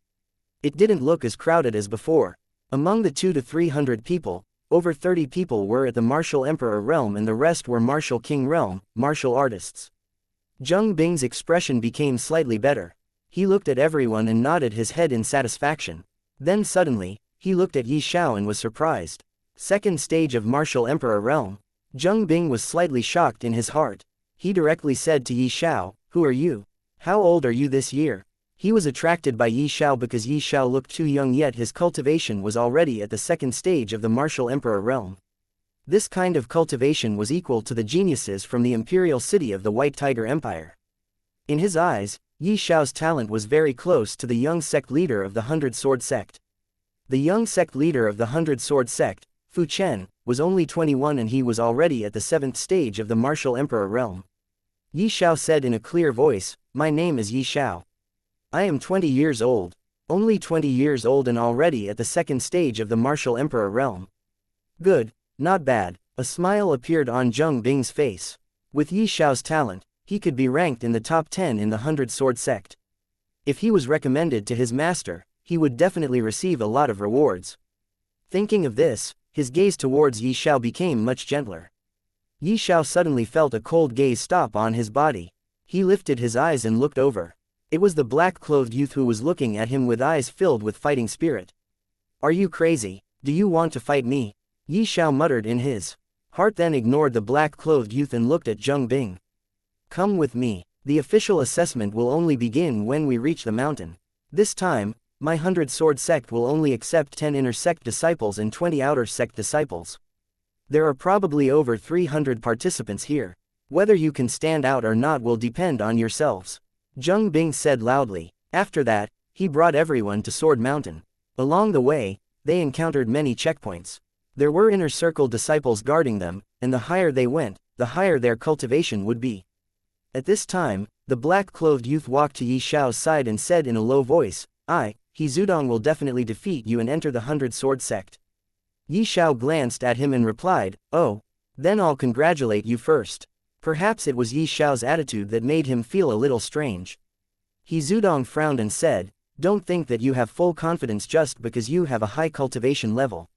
It didn't look as crowded as before. Among the 200 to 300 people, over 30 people were at the martial emperor realm and the rest were martial king realm, martial artists. Zheng Bing's expression became slightly better. He looked at everyone and nodded his head in satisfaction. Then suddenly, he looked at Xiao and was surprised. 2nd stage of martial emperor realm. Zheng Bing was slightly shocked in his heart. He directly said to Xiao, "Who are you? How old are you this year?" He was attracted by Xiao because Xiao looked too young, yet his cultivation was already at the 2nd stage of the martial emperor realm. This kind of cultivation was equal to the geniuses from the imperial city of the White Tiger Empire. In his eyes, Xiao's talent was very close to the young sect leader of the 100 Sword Sect. The young sect leader of the 100 Sword Sect, Fu Chen, was only 21 and he was already at the 7th stage of the martial emperor realm. Xiao said in a clear voice, "My name is Xiao. I am 20 years old. Only 20 years old and already at the 2nd stage of the martial emperor realm. Good, not bad." A smile appeared on Zheng Bing's face. With Xiao's talent, he could be ranked in the top 10 in the 100 Sword Sect. If he was recommended to his master, he would definitely receive a lot of rewards. Thinking of this, his gaze towards Xiao became much gentler. Xiao suddenly felt a cold gaze stop on his body. He lifted his eyes and looked over. It was the black-clothed youth who was looking at him with eyes filled with fighting spirit. "Are you crazy? Do you want to fight me?" Xiao muttered in his heart, then ignored the black-clothed youth and looked at Zheng Bing. "Come with me. The official assessment will only begin when we reach the mountain. This time, my 100 Sword Sect will only accept 10 inner sect disciples and 20 outer sect disciples. There are probably over 300 participants here. Whether you can stand out or not will depend on yourselves," Zheng Bing said loudly. After that, he brought everyone to Sword Mountain. Along the way, they encountered many checkpoints. There were inner circle disciples guarding them, and the higher they went, the higher their cultivation would be. At this time, the black-clothed youth walked to Xiao's side and said in a low voice, He Zudong will definitely defeat you and enter the 100 Sword Sect." Xiao glanced at him and replied, "Oh, then I'll congratulate you first." Perhaps it was Xiao's attitude that made him feel a little strange. He Zudong frowned and said, "Don't think that you have full confidence just because you have a high cultivation level.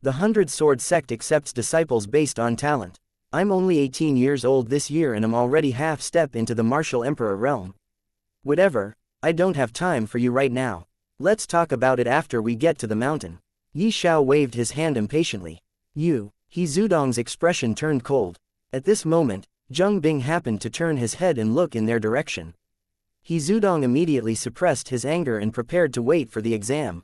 The 100 Sword Sect accepts disciples based on talent. I'm only 18 years old this year and am already half step into the martial emperor realm. Whatever, I don't have time for you right now. Let's talk about it after we get to the mountain." Xiao waved his hand impatiently. He Zudong's expression turned cold. At this moment, Zheng Bing happened to turn his head and look in their direction. He Zudong immediately suppressed his anger and prepared to wait for the exam.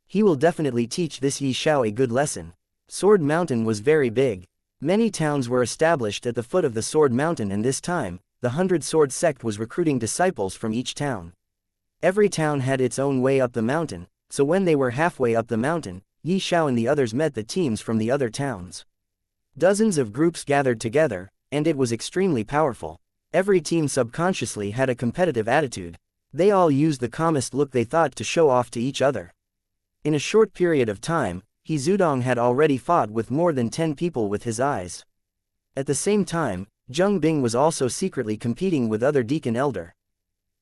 He will definitely teach this Xiao a good lesson. Sword Mountain was very big. Many towns were established at the foot of the Sword Mountain, and this time, the 100 Sword Sect was recruiting disciples from each town. Every town had its own way up the mountain, so when they were halfway up the mountain, Xiao and the others met the teams from the other towns. Dozens of groups gathered together, and it was extremely powerful. Every team subconsciously had a competitive attitude. They all used the calmest look they thought to show off to each other. In a short period of time, He Zudong had already fought with more than 10 people with his eyes. At the same time, Zheng Bing was also secretly competing with other Deacon Elder.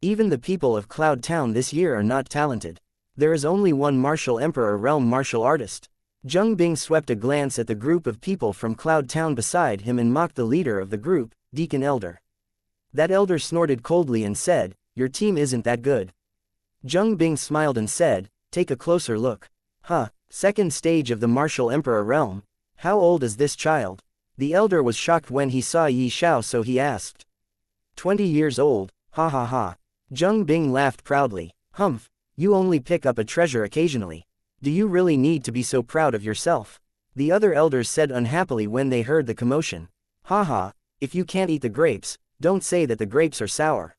Even the people of Cloud Town this year are not talented. There is only one martial emperor realm martial artist. Zheng Bing swept a glance at the group of people from Cloud Town beside him and mocked the leader of the group, Deacon Elder. That elder snorted coldly and said, "Your team isn't that good." Zheng Bing smiled and said, "Take a closer look." Second stage of the martial emperor realm. How old is this child? The elder was shocked when he saw Yi Xiao, so he asked. 20 years old, ha ha ha. Zheng Bing laughed proudly. Humph, you only pick up a treasure occasionally. Do you really need to be so proud of yourself? The other elders said unhappily when they heard the commotion. Ha ha, if you can't eat the grapes, don't say that the grapes are sour.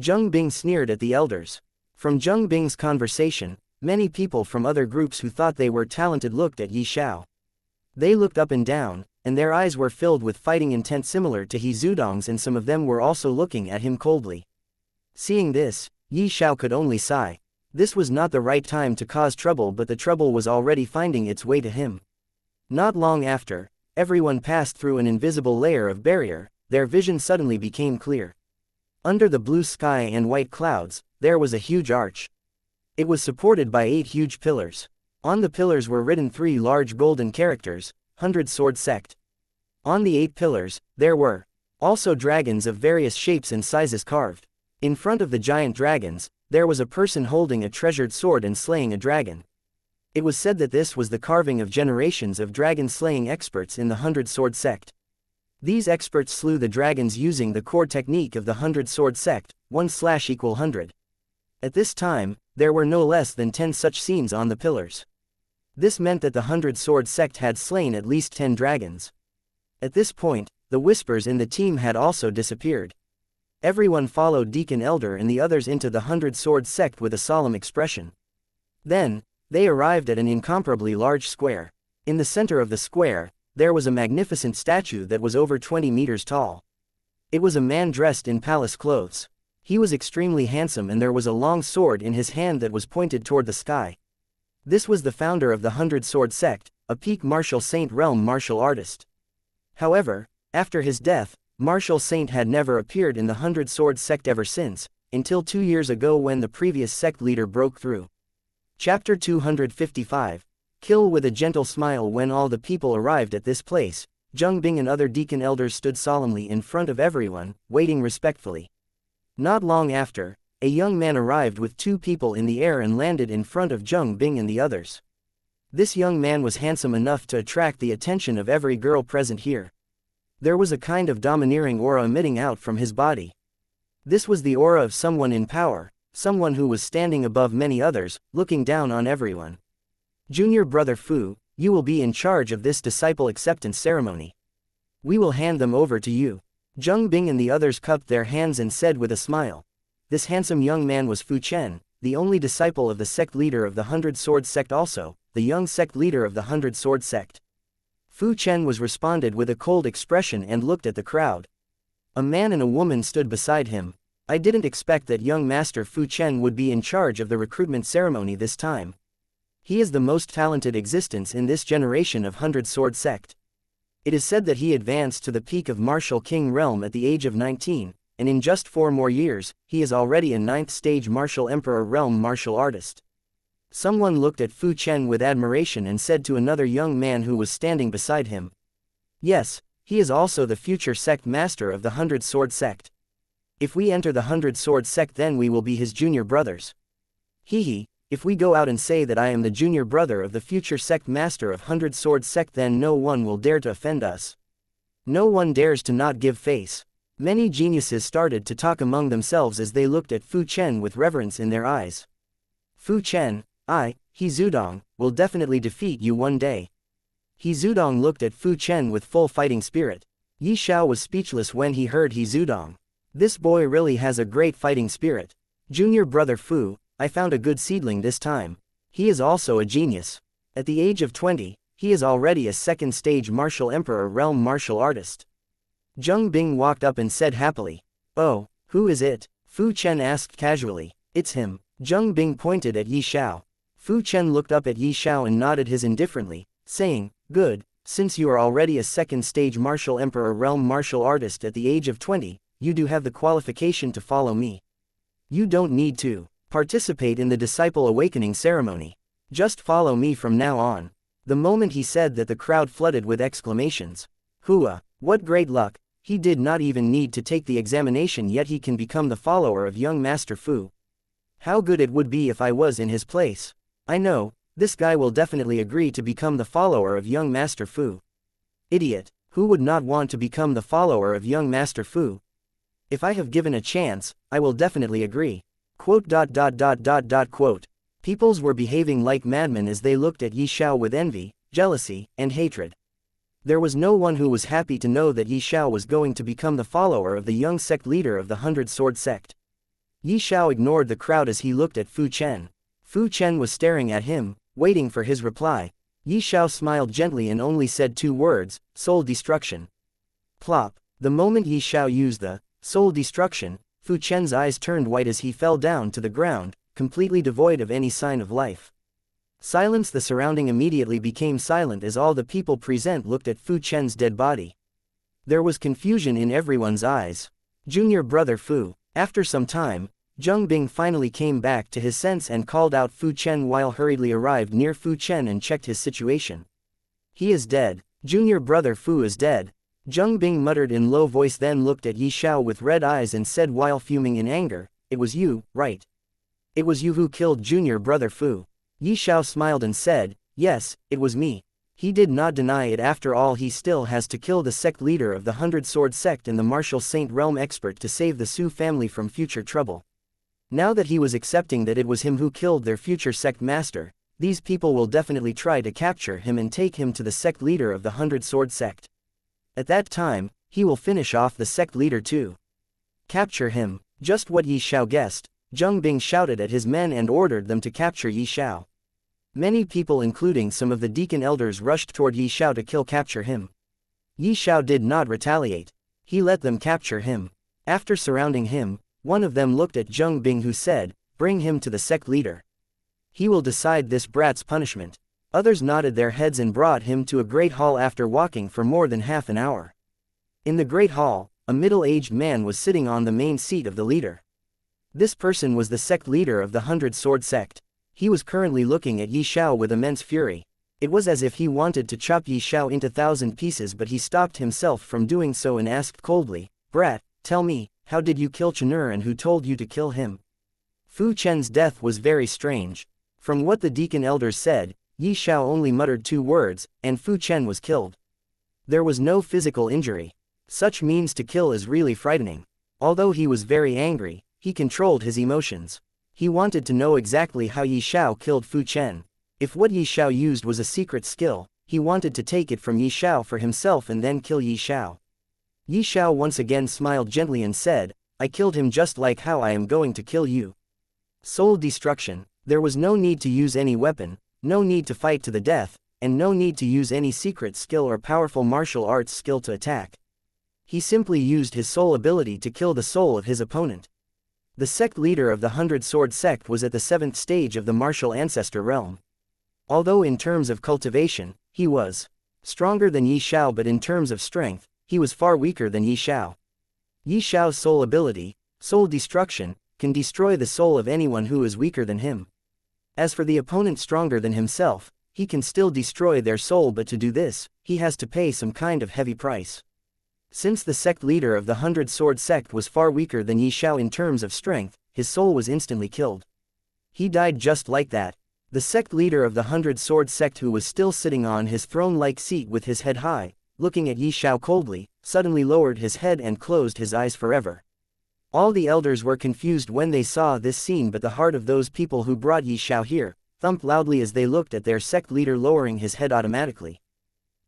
Zheng Bing sneered at the elders. From Zheng Bing's conversation, many people from other groups who thought they were talented looked at Yi Xiao. They looked up and down, and their eyes were filled with fighting intent similar to He Zudong's, and some of them were also looking at him coldly. Seeing this, Yi Xiao could only sigh. This was not the right time to cause trouble, but the trouble was already finding its way to him. Not long after, everyone passed through an invisible layer of barrier. Their vision suddenly became clear. Under the blue sky and white clouds, there was a huge arch. It was supported by 8 huge pillars. On the pillars were written 3 large golden characters, 100 Sword Sect. On the 8 pillars, there were also dragons of various shapes and sizes carved. In front of the giant dragons, there was a person holding a treasured sword and slaying a dragon. It was said that this was the carving of generations of dragon-slaying experts in the 100 Sword Sect. These experts slew the dragons using the core technique of the 100 Sword Sect, 1/100. At this time, there were no less than 10 such scenes on the pillars. This meant that the 100 Sword Sect had slain at least 10 dragons. At this point, the whispers in the team had also disappeared. Everyone followed Deacon Elder and the others into the 100 Sword Sect with a solemn expression. Then, they arrived at an incomparably large square. In the center of the square, there was a magnificent statue that was over 20 meters tall. It was a man dressed in palace clothes. He was extremely handsome and there was a long sword in his hand that was pointed toward the sky. This was the founder of the 100 Sword Sect, a peak martial saint realm martial artist. However, after his death, Martial Saint had never appeared in the 100 Sword Sect ever since, until 2 years ago when the previous sect leader broke through. Chapter 255. Kill with a gentle smile. When all the people arrived at this place, Zheng Bing and other deacon elders stood solemnly in front of everyone, waiting respectfully. Not long after, a young man arrived with 2 people in the air and landed in front of Zheng Bing and the others. This young man was handsome enough to attract the attention of every girl present here. There was a kind of domineering aura emitting out from his body. This was the aura of someone in power, someone who was standing above many others, looking down on everyone. Junior Brother Fu, you will be in charge of this disciple acceptance ceremony. We will hand them over to you. Zheng Bing and the others cupped their hands and said with a smile. This handsome young man was Fu Chen, the only disciple of the sect leader of the 100 Sword Sect, also the young sect leader of the 100 Sword Sect. Fu Chen was responded with a cold expression and looked at the crowd. A man and a woman stood beside him. I didn't expect that young master Fu Chen would be in charge of the recruitment ceremony this time. He is the most talented existence in this generation of 100 Sword Sect. It is said that he advanced to the peak of Martial King realm at the age of 19, and in just 4 more years, he is already a 9th stage Martial Emperor realm martial artist. Someone looked at Fu Chen with admiration and said to another young man who was standing beside him. Yes, he is also the future sect master of the 100 Sword Sect. If we enter the 100 Sword Sect, then we will be his junior brothers. Hee, if we go out and say that I am the junior brother of the future sect master of 100 Sword Sect, then no one will dare to offend us. No one dares to not give face. Many geniuses started to talk among themselves as they looked at Fu Chen with reverence in their eyes. Fu Chen, He Zudong, will definitely defeat you one day. He Zudong looked at Fu Chen with full fighting spirit. Yi Xiao was speechless when he heard He Zudong. This boy really has a great fighting spirit. Junior Brother Fu, I found a good seedling this time. He is also a genius. At the age of 20, he is already a 2nd stage martial emperor realm martial artist. Zheng Bing walked up and said happily. Oh, who is it? Fu Chen asked casually. It's him. Zheng Bing pointed at Yi Xiao. Fu Chen looked up at Yi Xiao and nodded his indifferently, saying, good, since you are already a 2nd stage martial emperor realm martial artist at the age of 20, you do have the qualification to follow me. You don't need to participate in the disciple awakening ceremony. Just follow me from now on. The moment he said that, the crowd flooded with exclamations. Hua, what great luck, he did not even need to take the examination yet he can become the follower of young Master Fu. How good it would be if I was in his place. I know, This guy will definitely agree to become the follower of young Master Fu. Idiot, who would not want to become the follower of young Master Fu? If I have given a chance, I will definitely agree. Quote. Peoples were behaving like madmen as they looked at Yi Xiao with envy, jealousy, and hatred. There was no one who was happy to know that Yi Xiao was going to become the follower of the young sect leader of the 100-sword sect. Yi Xiao ignored the crowd as he looked at Fu Chen. Fu Chen was staring at him, waiting for his reply. Yi Xiao smiled gently and only said 2 words, soul destruction. Plop. The moment Yi Xiao used the soul destruction, Fu Chen's eyes turned white as he fell down to the ground, completely devoid of any sign of life. Silence. The surrounding immediately became silent as all the people present looked at Fu Chen's dead body. There was confusion in everyone's eyes. Junior brother Fu. After some time, Zheng Bing finally came back to his sense and called out Fu Chen while hurriedly arrived near Fu Chen and checked his situation. He is dead. Junior brother Fu is dead. Zheng Bing muttered in low voice, then looked at Yi Xiao with red eyes and said while fuming in anger, "It was you, right? It was you who killed junior brother Fu." Yi Xiao smiled and said, "Yes, it was me." He did not deny it. After all, he still has to kill the sect leader of the 100-sword sect and the martial saint realm expert to save the Su family from future trouble. Now that he was accepting that it was him who killed their future sect master, these people will definitely try to capture him and take him to the sect leader of the 100-sword sect. At that time, he will finish off the sect leader too. Capture him. Just what Yi Xiao guessed, Zheng Bing shouted at his men and ordered them to capture Yi Xiao. Many people including some of the deacon elders rushed toward Yi Xiao to capture him. Yi Xiao did not retaliate. He let them capture him. After surrounding him, one of them looked at Zheng Bing who said, "Bring him to the sect leader. He will decide this brat's punishment." Others nodded their heads and brought him to a great hall after walking for more than half an hour. In the great hall, a middle-aged man was sitting on the main seat of the leader. This person was the sect leader of the 100-sword sect. He was currently looking at Yi Xiao with immense fury. It was as if he wanted to chop Yi Xiao into 1,000 pieces, but he stopped himself from doing so and asked coldly, "Brat, tell me, how did you kill Chenur and who told you to kill him?" Fu Chen's death was very strange. From what the deacon elders said, Yi Xiao only muttered 2 words, and Fu Chen was killed. There was no physical injury. Such means to kill is really frightening. Although he was very angry, he controlled his emotions. He wanted to know exactly how Yi Xiao killed Fu Chen. If what Yi Xiao used was a secret skill, he wanted to take it from Yi Xiao for himself and then kill Yi Xiao. Yi Xiao once again smiled gently and said, "I killed him just like how I am going to kill you." Soul destruction. There was no need to use any weapon, no need to fight to the death, and no need to use any secret skill or powerful martial arts skill to attack. He simply used his soul ability to kill the soul of his opponent. The sect leader of the 100-sword sect was at the 7th stage of the martial ancestor realm. Although in terms of cultivation, he was stronger than Yi Xiao, but in terms of strength, he was far weaker than Yi Xiao. Yi Xiao's soul ability, soul destruction, can destroy the soul of anyone who is weaker than him. As for the opponent stronger than himself, he can still destroy their soul, but to do this, he has to pay some kind of heavy price. Since the sect leader of the 100-sword sect was far weaker than Yi Xiao in terms of strength, his soul was instantly killed. He died just like that. The sect leader of the 100-sword sect, who was still sitting on his throne-like seat with his head high, looking at Yi Xiao coldly, suddenly lowered his head and closed his eyes forever. All the elders were confused when they saw this scene, but the heart of those people who brought Yi Xiao here thumped loudly as they looked at their sect leader lowering his head automatically.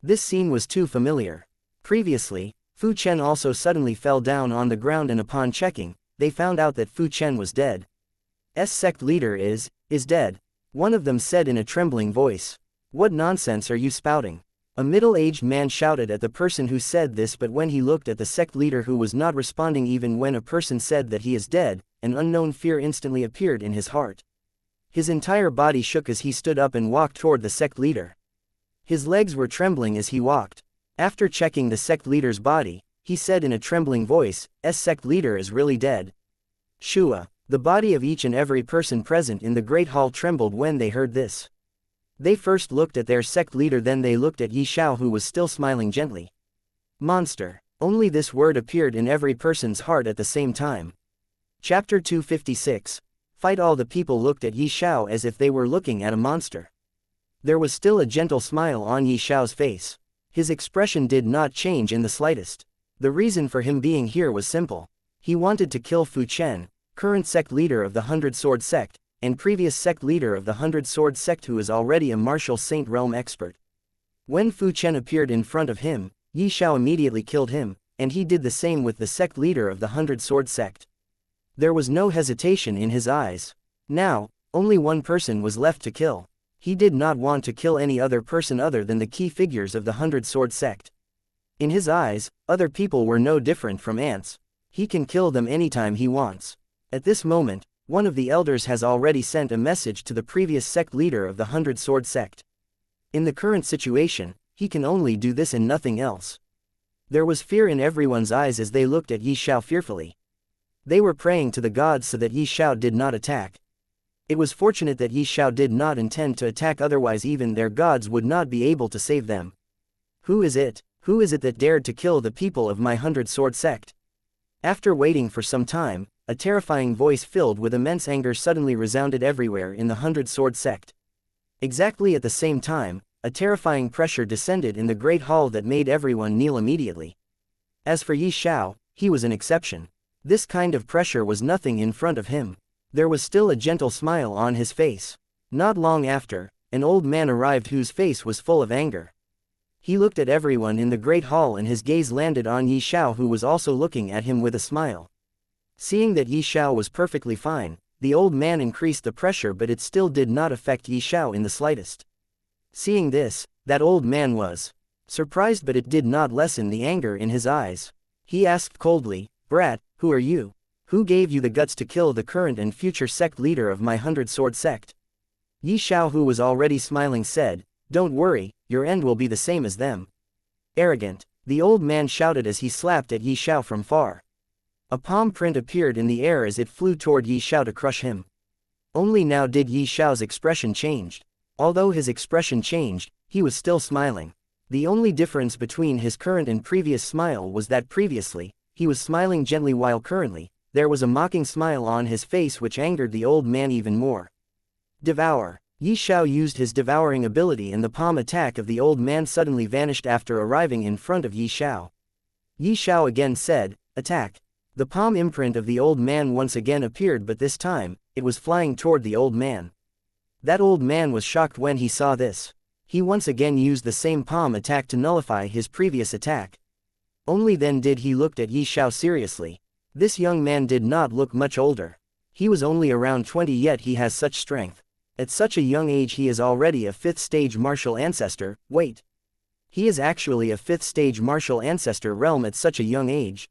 This scene was too familiar. Previously, Fu Chen also suddenly fell down on the ground, and upon checking, they found out that Fu Chen was dead. Sect leader is dead. One of them said in a trembling voice. "What nonsense are you spouting?" A middle-aged man shouted at the person who said this, but when he looked at the sect leader who was not responding even when a person said that he is dead, an unknown fear instantly appeared in his heart. His entire body shook as he stood up and walked toward the sect leader. His legs were trembling as he walked. After checking the sect leader's body, he said in a trembling voice, "Sect leader is really dead." Shua. The body of each and every person present in the great hall trembled when they heard this. They first looked at their sect leader, then they looked at Yi Xiao, who was still smiling gently. Monster. Only this word appeared in every person's heart at the same time. Chapter 256. Fight. All the people looked at Yi Xiao as if they were looking at a monster. There was still a gentle smile on Yi Xiao's face. His expression did not change in the slightest. The reason for him being here was simple. He wanted to kill Fu Chen, current sect leader of the Hundred Sword Sect, and previous sect leader of the Hundred Sword Sect, who is already a martial saint realm expert. When Fu Chen appeared in front of him, Yi Xiao immediately killed him, and he did the same with the sect leader of the Hundred Sword Sect. There was no hesitation in his eyes. Now, only one person was left to kill. He did not want to kill any other person other than the key figures of the Hundred Sword Sect. In his eyes, other people were no different from ants. He can kill them anytime he wants. At this moment, one of the elders has already sent a message to the previous sect leader of the Hundred Sword Sect. In the current situation, he can only do this and nothing else. There was fear in everyone's eyes as they looked at Yi Xiao fearfully. They were praying to the gods so that Yi Xiao did not attack. It was fortunate that Yi Xiao did not intend to attack, otherwise even their gods would not be able to save them. Who is it? Who is it that dared to kill the people of my Hundred Sword Sect? After waiting for some time, a terrifying voice filled with immense anger suddenly resounded everywhere in the Hundred Sword Sect. Exactly at the same time, a terrifying pressure descended in the great hall that made everyone kneel immediately. As for Yi Xiao, he was an exception. This kind of pressure was nothing in front of him. There was still a gentle smile on his face. Not long after, an old man arrived whose face was full of anger. He looked at everyone in the great hall and his gaze landed on Yi Xiao, who was also looking at him with a smile. Seeing that Yi Xiao was perfectly fine, the old man increased the pressure, but it still did not affect Yi Xiao in the slightest. Seeing this, that old man was surprised, but it did not lessen the anger in his eyes. He asked coldly, "Brat, who are you? Who gave you the guts to kill the current and future sect leader of my Hundred Sword Sect?" Yi Xiao, who was already smiling, said, "Don't worry, your end will be the same as them." Arrogant, the old man shouted as he slapped at Yi Xiao from far. A palm print appeared in the air as it flew toward Yi Xiao to crush him. Only now did Yi Xiao's expression change. Although his expression changed, he was still smiling. The only difference between his current and previous smile was that previously, he was smiling gently, while currently, there was a mocking smile on his face which angered the old man even more. Devour. Yi Xiao used his devouring ability and the palm attack of the old man suddenly vanished after arriving in front of Yi Xiao. Yi Xiao again said, "Attack." The palm imprint of the old man once again appeared, but this time, it was flying toward the old man. That old man was shocked when he saw this. He once again used the same palm attack to nullify his previous attack. Only then did he look at Yi Xiao seriously. This young man did not look much older. He was only around 20, yet he has such strength. At such a young age he is already a 5th stage martial ancestor. Wait. He is actually a 5th stage martial ancestor realm at such a young age.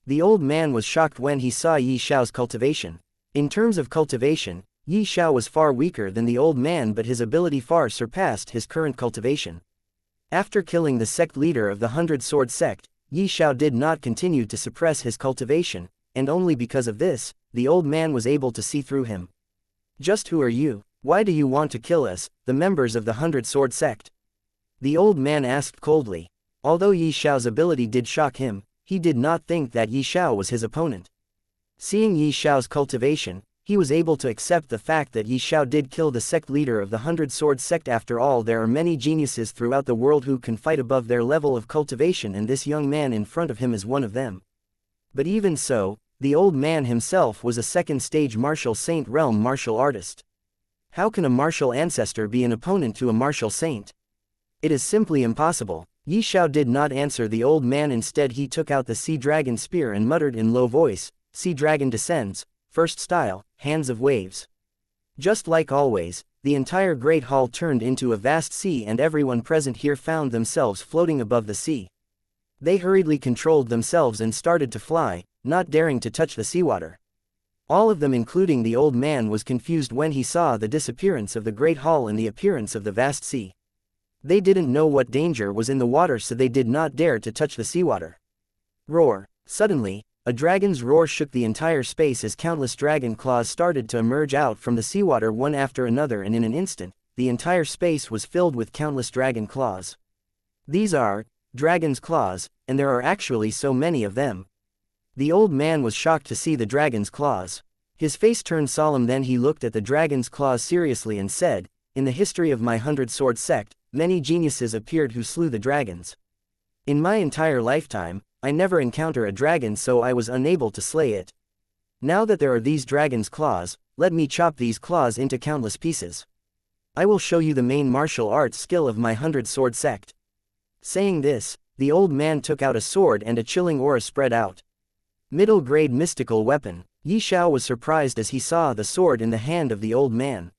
The old man was shocked when he saw Yi Xiao's cultivation. In terms of cultivation, Yi Xiao was far weaker than the old man, but his ability far surpassed his current cultivation. After killing the sect leader of the Hundred Sword Sect, Yi Xiao did not continue to suppress his cultivation, and only because of this, the old man was able to see through him. "Just who are you? Why do you want to kill us, the members of the Hundred Sword Sect?" The old man asked coldly. Although Yi Xiao's ability did shock him, he did not think that Yi Xiao was his opponent. Seeing Yi Xiao's cultivation, he was able to accept the fact that Yi Xiao did kill the sect leader of the Hundred Sword Sect. After all, there are many geniuses throughout the world who can fight above their level of cultivation, and this young man in front of him is one of them. But even so, the old man himself was a 2nd stage martial saint realm martial artist. How can a martial ancestor be an opponent to a martial saint? It is simply impossible. Yi Xiao did not answer the old man. Instead, he took out the sea dragon spear and muttered in low voice, "Sea dragon descends, first style, hands of waves." Just like always, the entire great hall turned into a vast sea, and everyone present here found themselves floating above the sea. They hurriedly controlled themselves and started to fly, not daring to touch the seawater. All of them, including the old man, was confused when he saw the disappearance of the great hall and the appearance of the vast sea. They didn't know what danger was in the water, so they did not dare to touch the seawater. Roar. Suddenly, a dragon's roar shook the entire space as countless dragon claws started to emerge out from the seawater one after another, and in an instant, the entire space was filled with countless dragon claws. These are dragon's claws, and there are actually so many of them. The old man was shocked to see the dragon's claws. His face turned solemn, then he looked at the dragon's claws seriously and said, in the history of my 100-sword sect, many geniuses appeared who slew the dragons. In my entire lifetime, I never encounter a dragon, so I was unable to slay it. Now that there are these dragon's claws, let me chop these claws into countless pieces. I will show you the main martial arts skill of my 100-sword sect. Saying this, the old man took out a sword and a chilling aura spread out. Middle-grade mystical weapon. Xiao was surprised as he saw the sword in the hand of the old man.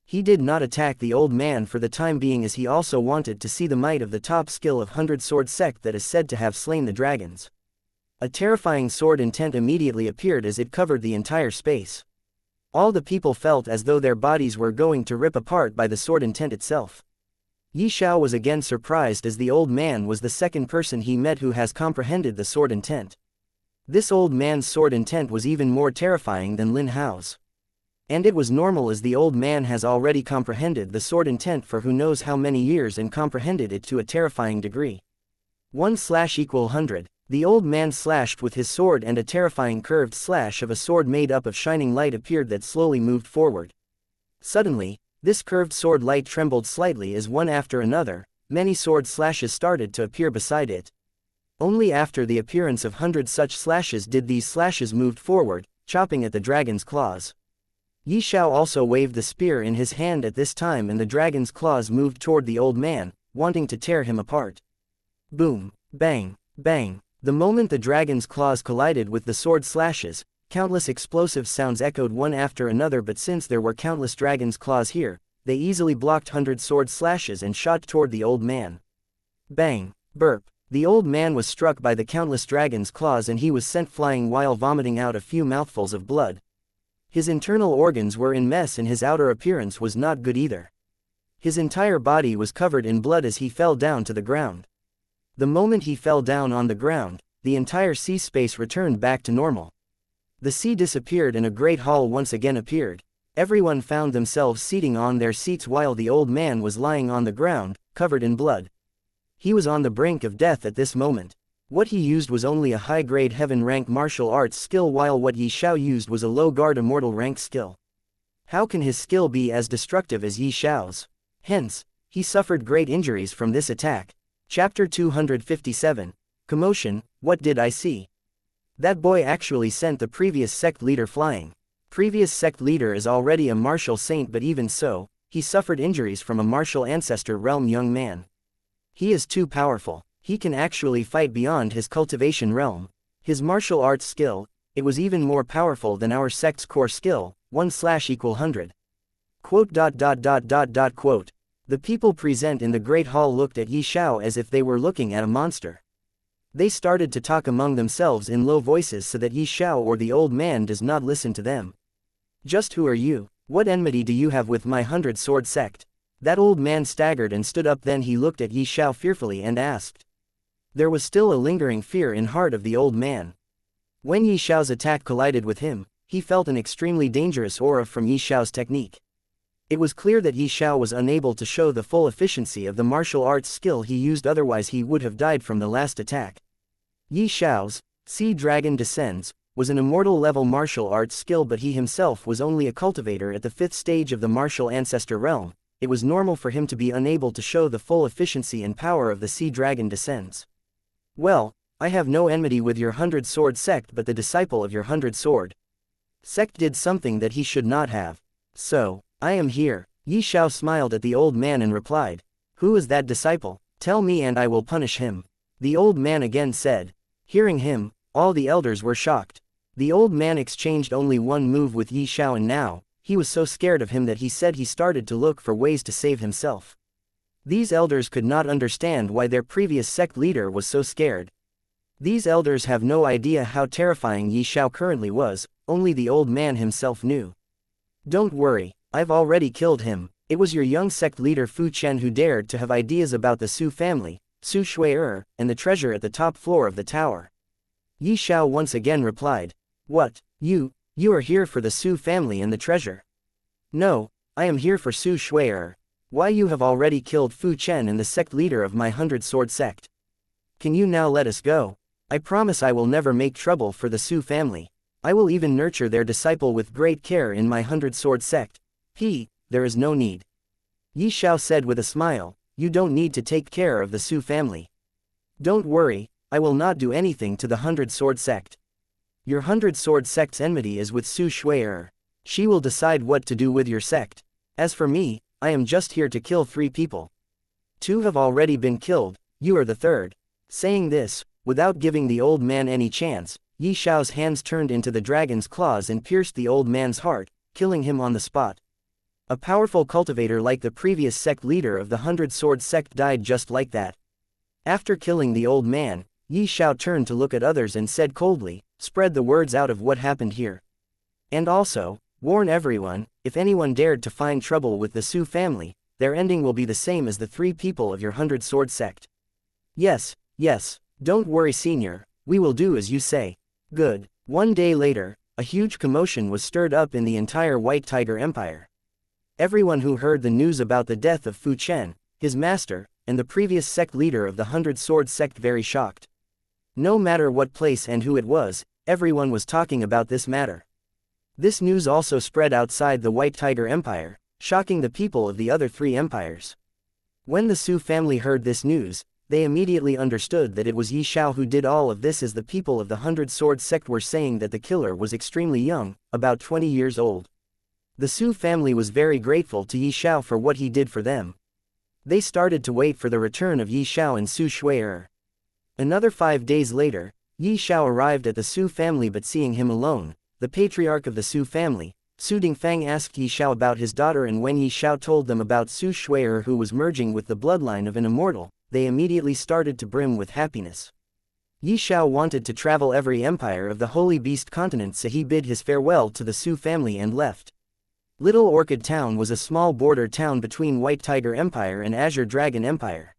He did not attack the old man for the time being, as he also wanted to see the might of the top skill of 100-sword sect that is said to have slain the dragons. A terrifying sword intent immediately appeared as it covered the entire space. All the people felt as though their bodies were going to rip apart by the sword intent itself. Xiao was again surprised, as the old man was the second person he met who has comprehended the sword intent. This old man's sword intent was even more terrifying than Lin Hao's. And it was normal, as the old man has already comprehended the sword intent for who knows how many years and comprehended it to a terrifying degree. 1/=100. The old man slashed with his sword, and a terrifying curved slash of a sword made up of shining light appeared that slowly moved forward. Suddenly, this curved sword light trembled slightly as one after another, many sword slashes started to appear beside it. Only after the appearance of 100 such slashes did these slashes move forward, chopping at the dragon's claws. Xiao also waved the spear in his hand at this time, and the dragon's claws moved toward the old man, wanting to tear him apart. Boom! Bang! Bang! The moment the dragon's claws collided with the sword slashes, countless explosive sounds echoed one after another, but since there were countless dragon's claws here, they easily blocked 100 sword slashes and shot toward the old man. Bang! Burp! The old man was struck by the countless dragon's claws, and he was sent flying while vomiting out a few mouthfuls of blood. His internal organs were in mess, and his outer appearance was not good either. His entire body was covered in blood as he fell down to the ground. The moment he fell down on the ground, the entire sea space returned back to normal. The sea disappeared and a great hall once again appeared. Everyone found themselves seating on their seats while the old man was lying on the ground, covered in blood. He was on the brink of death at this moment. What he used was only a high-grade heaven-rank martial arts skill, while what Xiao used was a low-guard immortal rank skill. How can his skill be as destructive as Xiao's? Hence, he suffered great injuries from this attack. Chapter 257. Commotion. What did I see? That boy actually sent the previous sect leader flying. Previous sect leader is already a martial saint, but even so, he suffered injuries from a martial ancestor realm young man. He is too powerful. He can actually fight beyond his cultivation realm. His martial arts skill, it was even more powerful than our sect's core skill, 1/=100. Quote. The people present in the Great Hall looked at Xiao as if they were looking at a monster. They started to talk among themselves in low voices so that Xiao or the old man does not listen to them. Just who are you? What enmity do you have with my 100-sword sect? That old man staggered and stood up, then he looked at Xiao fearfully and asked. There was still a lingering fear in heart of the old man. When Xiao's attack collided with him, he felt an extremely dangerous aura from Xiao's technique. It was clear that Xiao was unable to show the full efficiency of the martial arts skill he used, otherwise he would have died from the last attack. Xiao's Sea Dragon Descends was an immortal level martial arts skill, but he himself was only a cultivator at the 5th stage of the martial ancestor realm. It was normal for him to be unable to show the full efficiency and power of the Sea Dragon Descends. Well, I have no enmity with your 100-sword sect, but the disciple of your 100-sword sect did something that he should not have. So, I am here. Xiao smiled at the old man and replied, Who is that disciple? Tell me and I will punish him. The old man again said. Hearing him, all the elders were shocked. The old man exchanged only one move with Xiao, and now, he was so scared of him that he said he started to look for ways to save himself. These elders could not understand why their previous sect leader was so scared. These elders have no idea how terrifying Xiao currently was, only the old man himself knew. Don't worry, I've already killed him. It was your young sect leader Fu Chen who dared to have ideas about the Su family, Su Shui, and the treasure at the top floor of the tower. Xiao once again replied. What, you are here for the Su family and the treasure? No, I am here for Su Shui. Why, you have already killed Fu Chen and the sect leader of my 100-sword sect. Can you now let us go? I promise I will never make trouble for the Su family. I will even nurture their disciple with great care in my 100-sword sect. There is no need. Yi Xiao said with a smile, "You don't need to take care of the Su family. Don't worry, I will not do anything to the Hundred Sword Sect. Your Hundred Sword Sect's enmity is with Su Shui'er. She will decide what to do with your sect. As for me, I am just here to kill 3 people. 2 have already been killed, you are the 3rd. Saying this, without giving the old man any chance, Yi Xiao's hands turned into the dragon's claws and pierced the old man's heart, killing him on the spot. A powerful cultivator like the previous sect leader of the Hundred Sword Sect died just like that. After killing the old man, Yi Xiao turned to look at others and said coldly, "Spread the words out of what happened here. And also, warn everyone, if anyone dared to find trouble with the Su family, their ending will be the same as the 3 people of your Hundred Sword Sect." "Yes, yes, don't worry senior, we will do as you say." Good. One day later, a huge commotion was stirred up in the entire White Tiger Empire. Everyone who heard the news about the death of Fu Chen, his master, and the previous sect leader of the Hundred Sword Sect very shocked. No matter what place and who it was, everyone was talking about this matter. This news also spread outside the White Tiger Empire, shocking the people of the other 3 empires. When the Su family heard this news, they immediately understood that it was Yi Xiao who did all of this, as the people of the Hundred Sword Sect were saying that the killer was extremely young, about 20 years old. The Su family was very grateful to Yi Xiao for what he did for them. They started to wait for the return of Yi Xiao and Su Shui'er. Another 5 days later, Yi Xiao arrived at the Su family, but seeing him alone, the patriarch of the Su family, Su Dingfang, asked Yi Xiao about his daughter, and when Yi Xiao told them about Su Shui'er, who was merging with the bloodline of an immortal, they immediately started to brim with happiness. Yi Xiao wanted to travel every empire of the Holy Beast continent, so he bid his farewell to the Su family and left. Little Orchid Town was a small border town between White Tiger Empire and Azure Dragon Empire.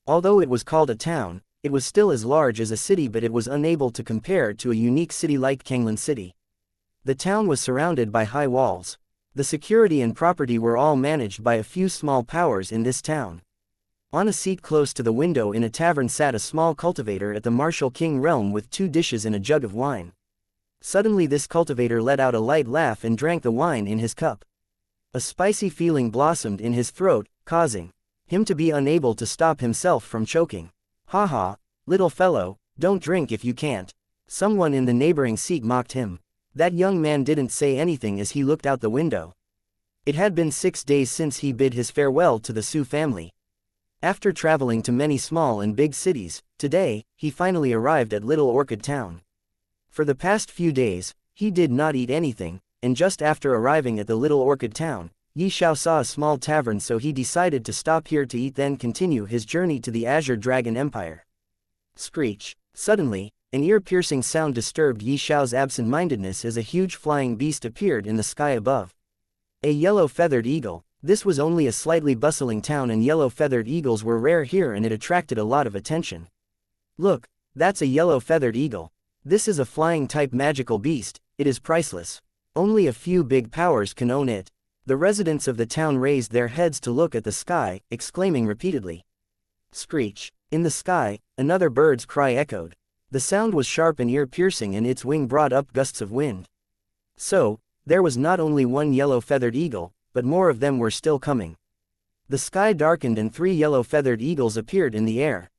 Although it was called a town, it was still as large as a city, but it was unable to compare to a unique city like Kanglan City. The town was surrounded by high walls. The security and property were all managed by a few small powers in this town. On a seat close to the window in a tavern sat a small cultivator at the Martial King realm with 2 dishes and a jug of wine. Suddenly this cultivator let out a light laugh and drank the wine in his cup. A spicy feeling blossomed in his throat, causing him to be unable to stop himself from choking. "Ha ha, little fellow, don't drink if you can't." Someone in the neighboring seat mocked him. That young man didn't say anything as he looked out the window. It had been 6 days since he bid his farewell to the Su family. After traveling to many small and big cities, today, he finally arrived at Little Orchid Town. For the past few days, he did not eat anything, and just after arriving at the Little Orchid Town, Yi Xiao saw a small tavern, so he decided to stop here to eat, then continue his journey to the Azure Dragon Empire. Screech. Suddenly, an ear-piercing sound disturbed Yi Xiao's absent-mindedness as a huge flying beast appeared in the sky above. A yellow-feathered eagle. This was only a slightly bustling town, and yellow-feathered eagles were rare here, and it attracted a lot of attention. "Look, that's a yellow-feathered eagle. This is a flying-type magical beast, it is priceless. Only a few big powers can own it." The residents of the town raised their heads to look at the sky, exclaiming repeatedly. Screech. In the sky, another bird's cry echoed. The sound was sharp and ear-piercing, and its wing brought up gusts of wind. So, there was not only one yellow-feathered eagle, but more of them were still coming. The sky darkened and 3 yellow-feathered eagles appeared in the air.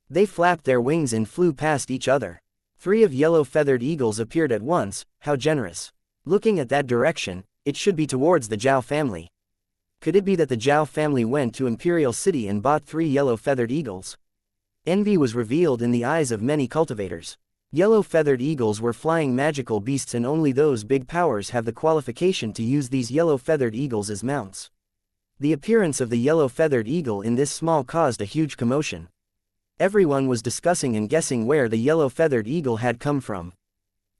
They flapped their wings and flew past each other. 3 of yellow-feathered eagles appeared at once. How generous. Looking at that direction, it should be towards the Zhao family. Could it be that the Zhao family went to Imperial City and bought 3 yellow-feathered eagles? Envy was revealed in the eyes of many cultivators. Yellow-feathered eagles were flying magical beasts, and only those big powers have the qualification to use these yellow-feathered eagles as mounts. The appearance of the yellow-feathered eagle in this small caused a huge commotion. Everyone was discussing and guessing where the yellow-feathered eagle had come from.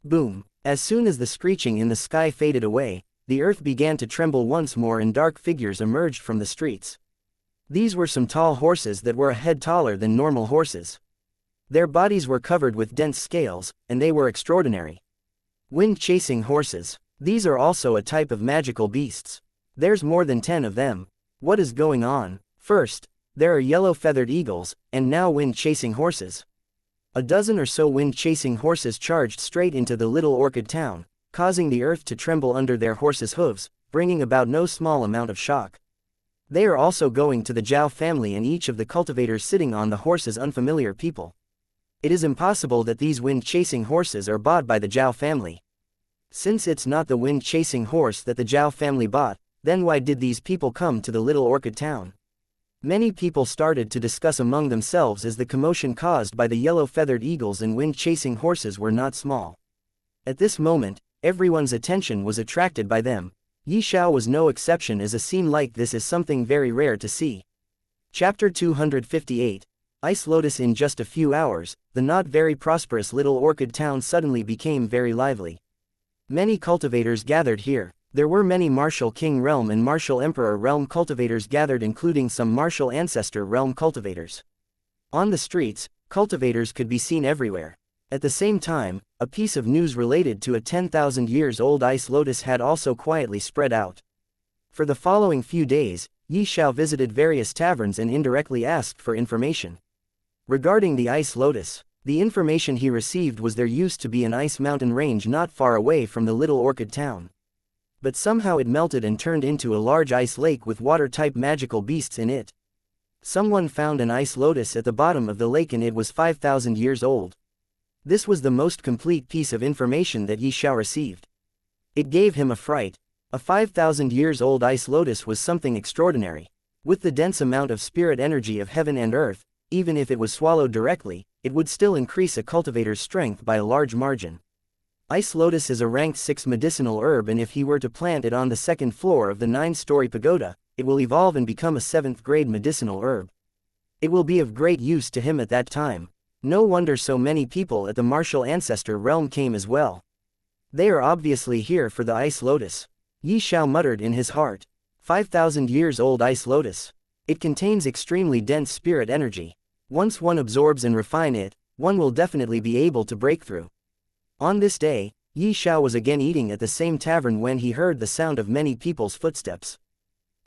Boom! As soon as the screeching in the sky faded away, the earth began to tremble once more, and dark figures emerged from the streets. These were some tall horses that were a head taller than normal horses. Their bodies were covered with dense scales, and they were extraordinary. Wind-chasing horses. These are also a type of magical beasts. There's more than 10 of them. What is going on? First, there are yellow-feathered eagles, and now wind-chasing horses. A dozen or so wind-chasing horses charged straight into the Little Orchid Town, causing the earth to tremble under their horses' hooves, bringing about no small amount of shock. They are also going to the Xiao family, and each of the cultivators sitting on the horses unfamiliar people. It is impossible that these wind-chasing horses are bought by the Xiao family. Since it's not the wind-chasing horse that the Xiao family bought, then why did these people come to the little orchid town? Many people started to discuss among themselves as the commotion caused by the yellow-feathered eagles and wind-chasing horses were not small. At this moment, everyone's attention was attracted by them. Xiao was no exception, as a scene like this is something very rare to see. Chapter 258, Ice Lotus. In just a few hours, the not very prosperous little orchid town suddenly became very lively. Many cultivators gathered here. There were many Martial King Realm and Martial Emperor Realm cultivators gathered, including some Martial Ancestor Realm cultivators. On the streets, cultivators could be seen everywhere. At the same time, a piece of news related to a 10,000 years old ice lotus had also quietly spread out. For the following few days, Xiao visited various taverns and indirectly asked for information regarding the ice lotus. The information he received was there used to be an ice mountain range not far away from the little orchid town. But somehow it melted and turned into a large ice lake with water-type magical beasts in it. Someone found an ice lotus at the bottom of the lake, and it was 5,000 years old. This was the most complete piece of information that Xiao received. It gave him a fright. A 5,000 years old ice lotus was something extraordinary. With the dense amount of spirit energy of heaven and earth, even if it was swallowed directly, it would still increase a cultivator's strength by a large margin. Ice lotus is a ranked 6 medicinal herb, and if he were to plant it on the second floor of the 9-story pagoda, it will evolve and become a 7th grade medicinal herb. It will be of great use to him at that time. No wonder so many people at the Martial Ancestor Realm came as well. They are obviously here for the ice lotus. Xiao muttered in his heart. 5,000 years old ice lotus. It contains extremely dense spirit energy. Once one absorbs and refine it, one will definitely be able to break through. On this day, Xiao was again eating at the same tavern when he heard the sound of many people's footsteps.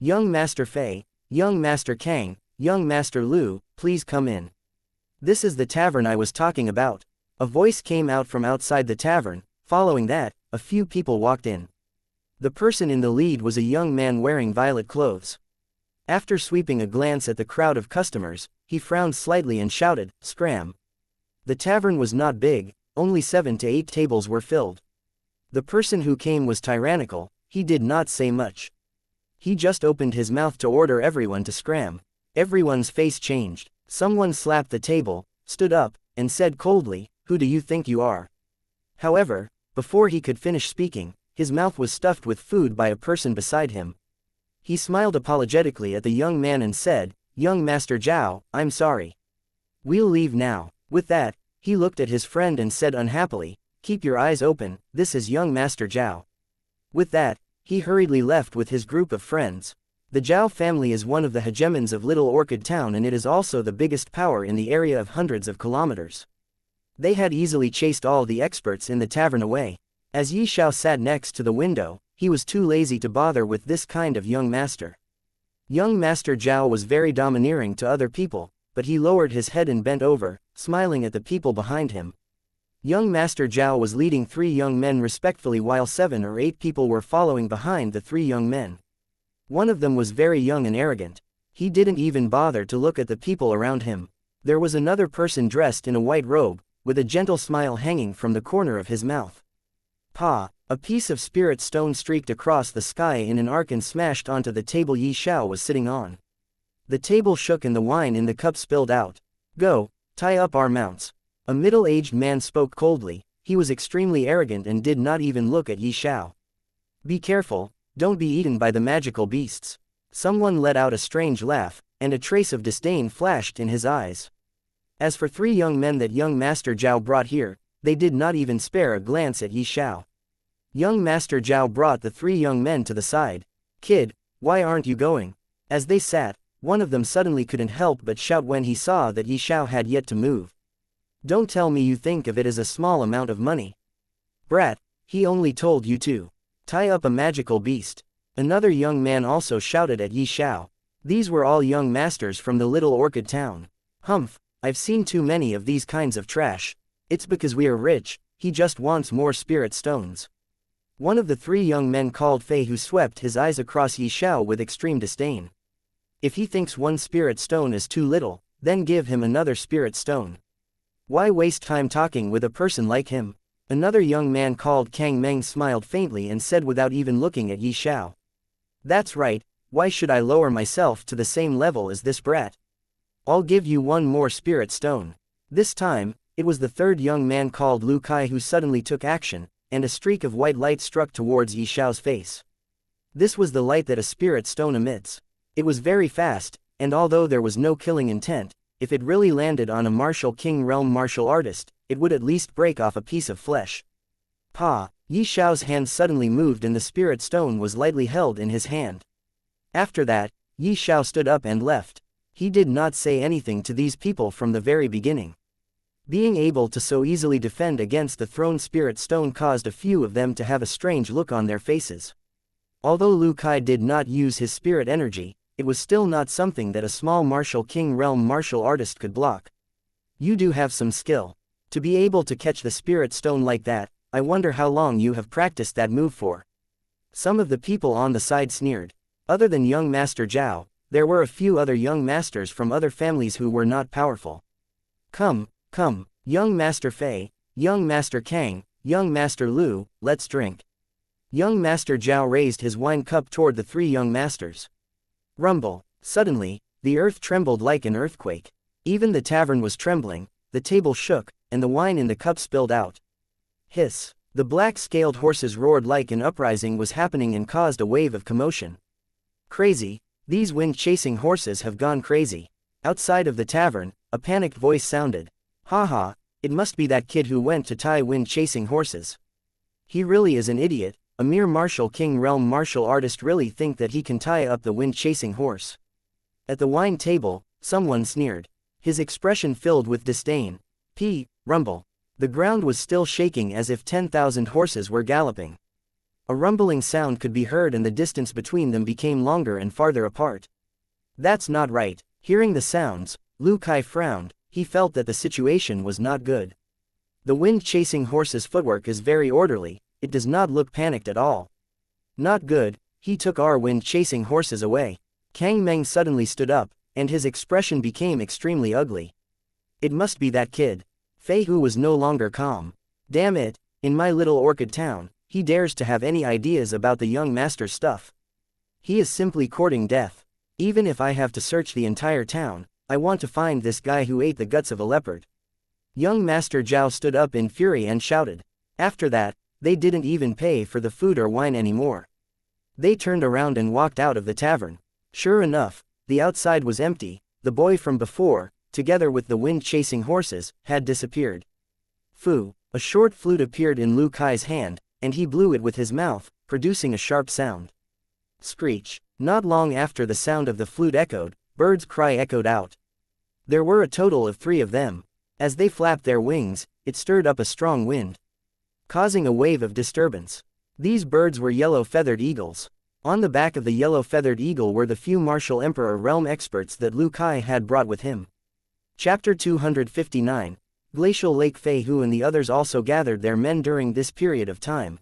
Young Master Fei, Young Master Kang, Young Master Lu, please come in. This is the tavern I was talking about. A voice came out from outside the tavern. Following that, a few people walked in. The person in the lead was a young man wearing violet clothes. After sweeping a glance at the crowd of customers, he frowned slightly and shouted, "Scram." The tavern was not big. Only 7 to 8 tables were filled. The person who came was tyrannical. He did not say much. He just opened his mouth to order everyone to scram. Everyone's face changed. Someone slapped the table, stood up, and said coldly, "Who do you think you are?" However, before he could finish speaking, his mouth was stuffed with food by a person beside him. He smiled apologetically at the young man and said, "Young Master Xiao, I'm sorry. We'll leave now." With that, he looked at his friend and said unhappily, "Keep your eyes open, this is young Master Xiao." With that, he hurriedly left with his group of friends. The Xiao family is one of the hegemons of Little Orchid Town, and it is also the biggest power in the area of hundreds of kilometers. They had easily chased all the experts in the tavern away. As Xiao sat next to the window, he was too lazy to bother with this kind of young master. Young Master Xiao was very domineering to other people, but he lowered his head and bent over, smiling at the people behind him. Young Master Xiao was leading 3 young men respectfully, while 7 or 8 people were following behind the 3 young men. One of them was very young and arrogant. He didn't even bother to look at the people around him. There was another person dressed in a white robe, with a gentle smile hanging from the corner of his mouth. Pa! A piece of spirit stone streaked across the sky in an arc and smashed onto the table Xiao was sitting on. The table shook and the wine in the cup spilled out. "Go, tie up our mounts." A middle-aged man spoke coldly. He was extremely arrogant and did not even look at Xiao. "Be careful, don't be eaten by the magical beasts." Someone let out a strange laugh, and a trace of disdain flashed in his eyes. As for 3 young men that young Master Xiao brought here, they did not even spare a glance at Xiao. Young Master Xiao brought the 3 young men to the side. "Kid, why aren't you going?" As they sat, one of them suddenly couldn't help but shout when he saw that Xiao had yet to move. "Don't tell me you think of it as a small amount of money. Brat, he only told you to tie up a magical beast." Another young man also shouted at Xiao. These were all young masters from the Little Orchid Town. "Humph, I've seen too many of these kinds of trash. It's because we are rich, he just wants more spirit stones." One of the 3 young men called Fei, who swept his eyes across Xiao with extreme disdain. If he thinks one spirit stone is too little, then give him another spirit stone. Why waste time talking with a person like him? Another young man called Kang Meng smiled faintly and said without even looking at Yi Xiao. That's right, why should I lower myself to the same level as this brat? I'll give you one more spirit stone. This time, it was the third young man called Lu Kai who suddenly took action, and a streak of white light struck towards Yi Xiao's face. This was the light that a spirit stone emits. It was very fast, and although there was no killing intent, if it really landed on a martial king realm martial artist, it would at least break off a piece of flesh. Pa! Yi Xiao's hand suddenly moved and the spirit stone was lightly held in his hand. After that, Yi Xiao stood up and left. He did not say anything to these people from the very beginning. Being able to so easily defend against the thrown spirit stone caused a few of them to have a strange look on their faces. Although Lu Kai did not use his spirit energy, it was still not something that a small martial king realm martial artist could block. You do have some skill. To be able to catch the spirit stone like that, I wonder how long you have practiced that move for. Some of the people on the side sneered. Other than young Master Zhao, there were a few other young masters from other families who were not powerful. Come, young Master Fei, young Master Kang, young Master Lu, let's drink. Young Master Zhao raised his wine cup toward the three young masters. Rumble. Suddenly, the earth trembled like an earthquake. Even the tavern was trembling, the table shook, and the wine in the cup spilled out. Hiss. The black-scaled horses roared like an uprising was happening and caused a wave of commotion. Crazy, these wind-chasing horses have gone crazy. Outside of the tavern, a panicked voice sounded. Haha, it must be that kid who went to tie wind-chasing horses. He really is an idiot. A mere martial king realm martial artist really think that he can tie up the wind-chasing horse. At the wine table, someone sneered. His expression filled with disdain. Rumble. The ground was still shaking as if 10,000 horses were galloping. A rumbling sound could be heard and the distance between them became longer and farther apart. That's not right. Hearing the sounds, Lu Kai frowned. He felt that the situation was not good. The wind-chasing horse's footwork is very orderly. It does not look panicked at all. Not good. He took our wind-chasing horses away. Kang Meng suddenly stood up, and his expression became extremely ugly. It must be that kid. Fei Hu was no longer calm. Damn it, in my little orchid town, he dares to have any ideas about the young master's stuff. He is simply courting death. Even if I have to search the entire town, I want to find this guy who ate the guts of a leopard. Young Master Zhao stood up in fury and shouted. After that, they didn't even pay for the food or wine anymore. They turned around and walked out of the tavern. Sure enough, the outside was empty. The boy from before, together with the wind-chasing horses, had disappeared. Fu. A short flute appeared in Lu Kai's hand, and he blew it with his mouth, producing a sharp sound. Screech. Not long after the sound of the flute echoed, birds' cry echoed out. There were a total of 3 of them. As they flapped their wings, it stirred up a strong wind, causing a wave of disturbance. These birds were yellow-feathered eagles. On the back of the yellow-feathered eagle were the few martial emperor realm experts that Lu Kai had brought with him. Chapter 259. Glacial Lake. Fei Hu and the others also gathered their men during this period of time.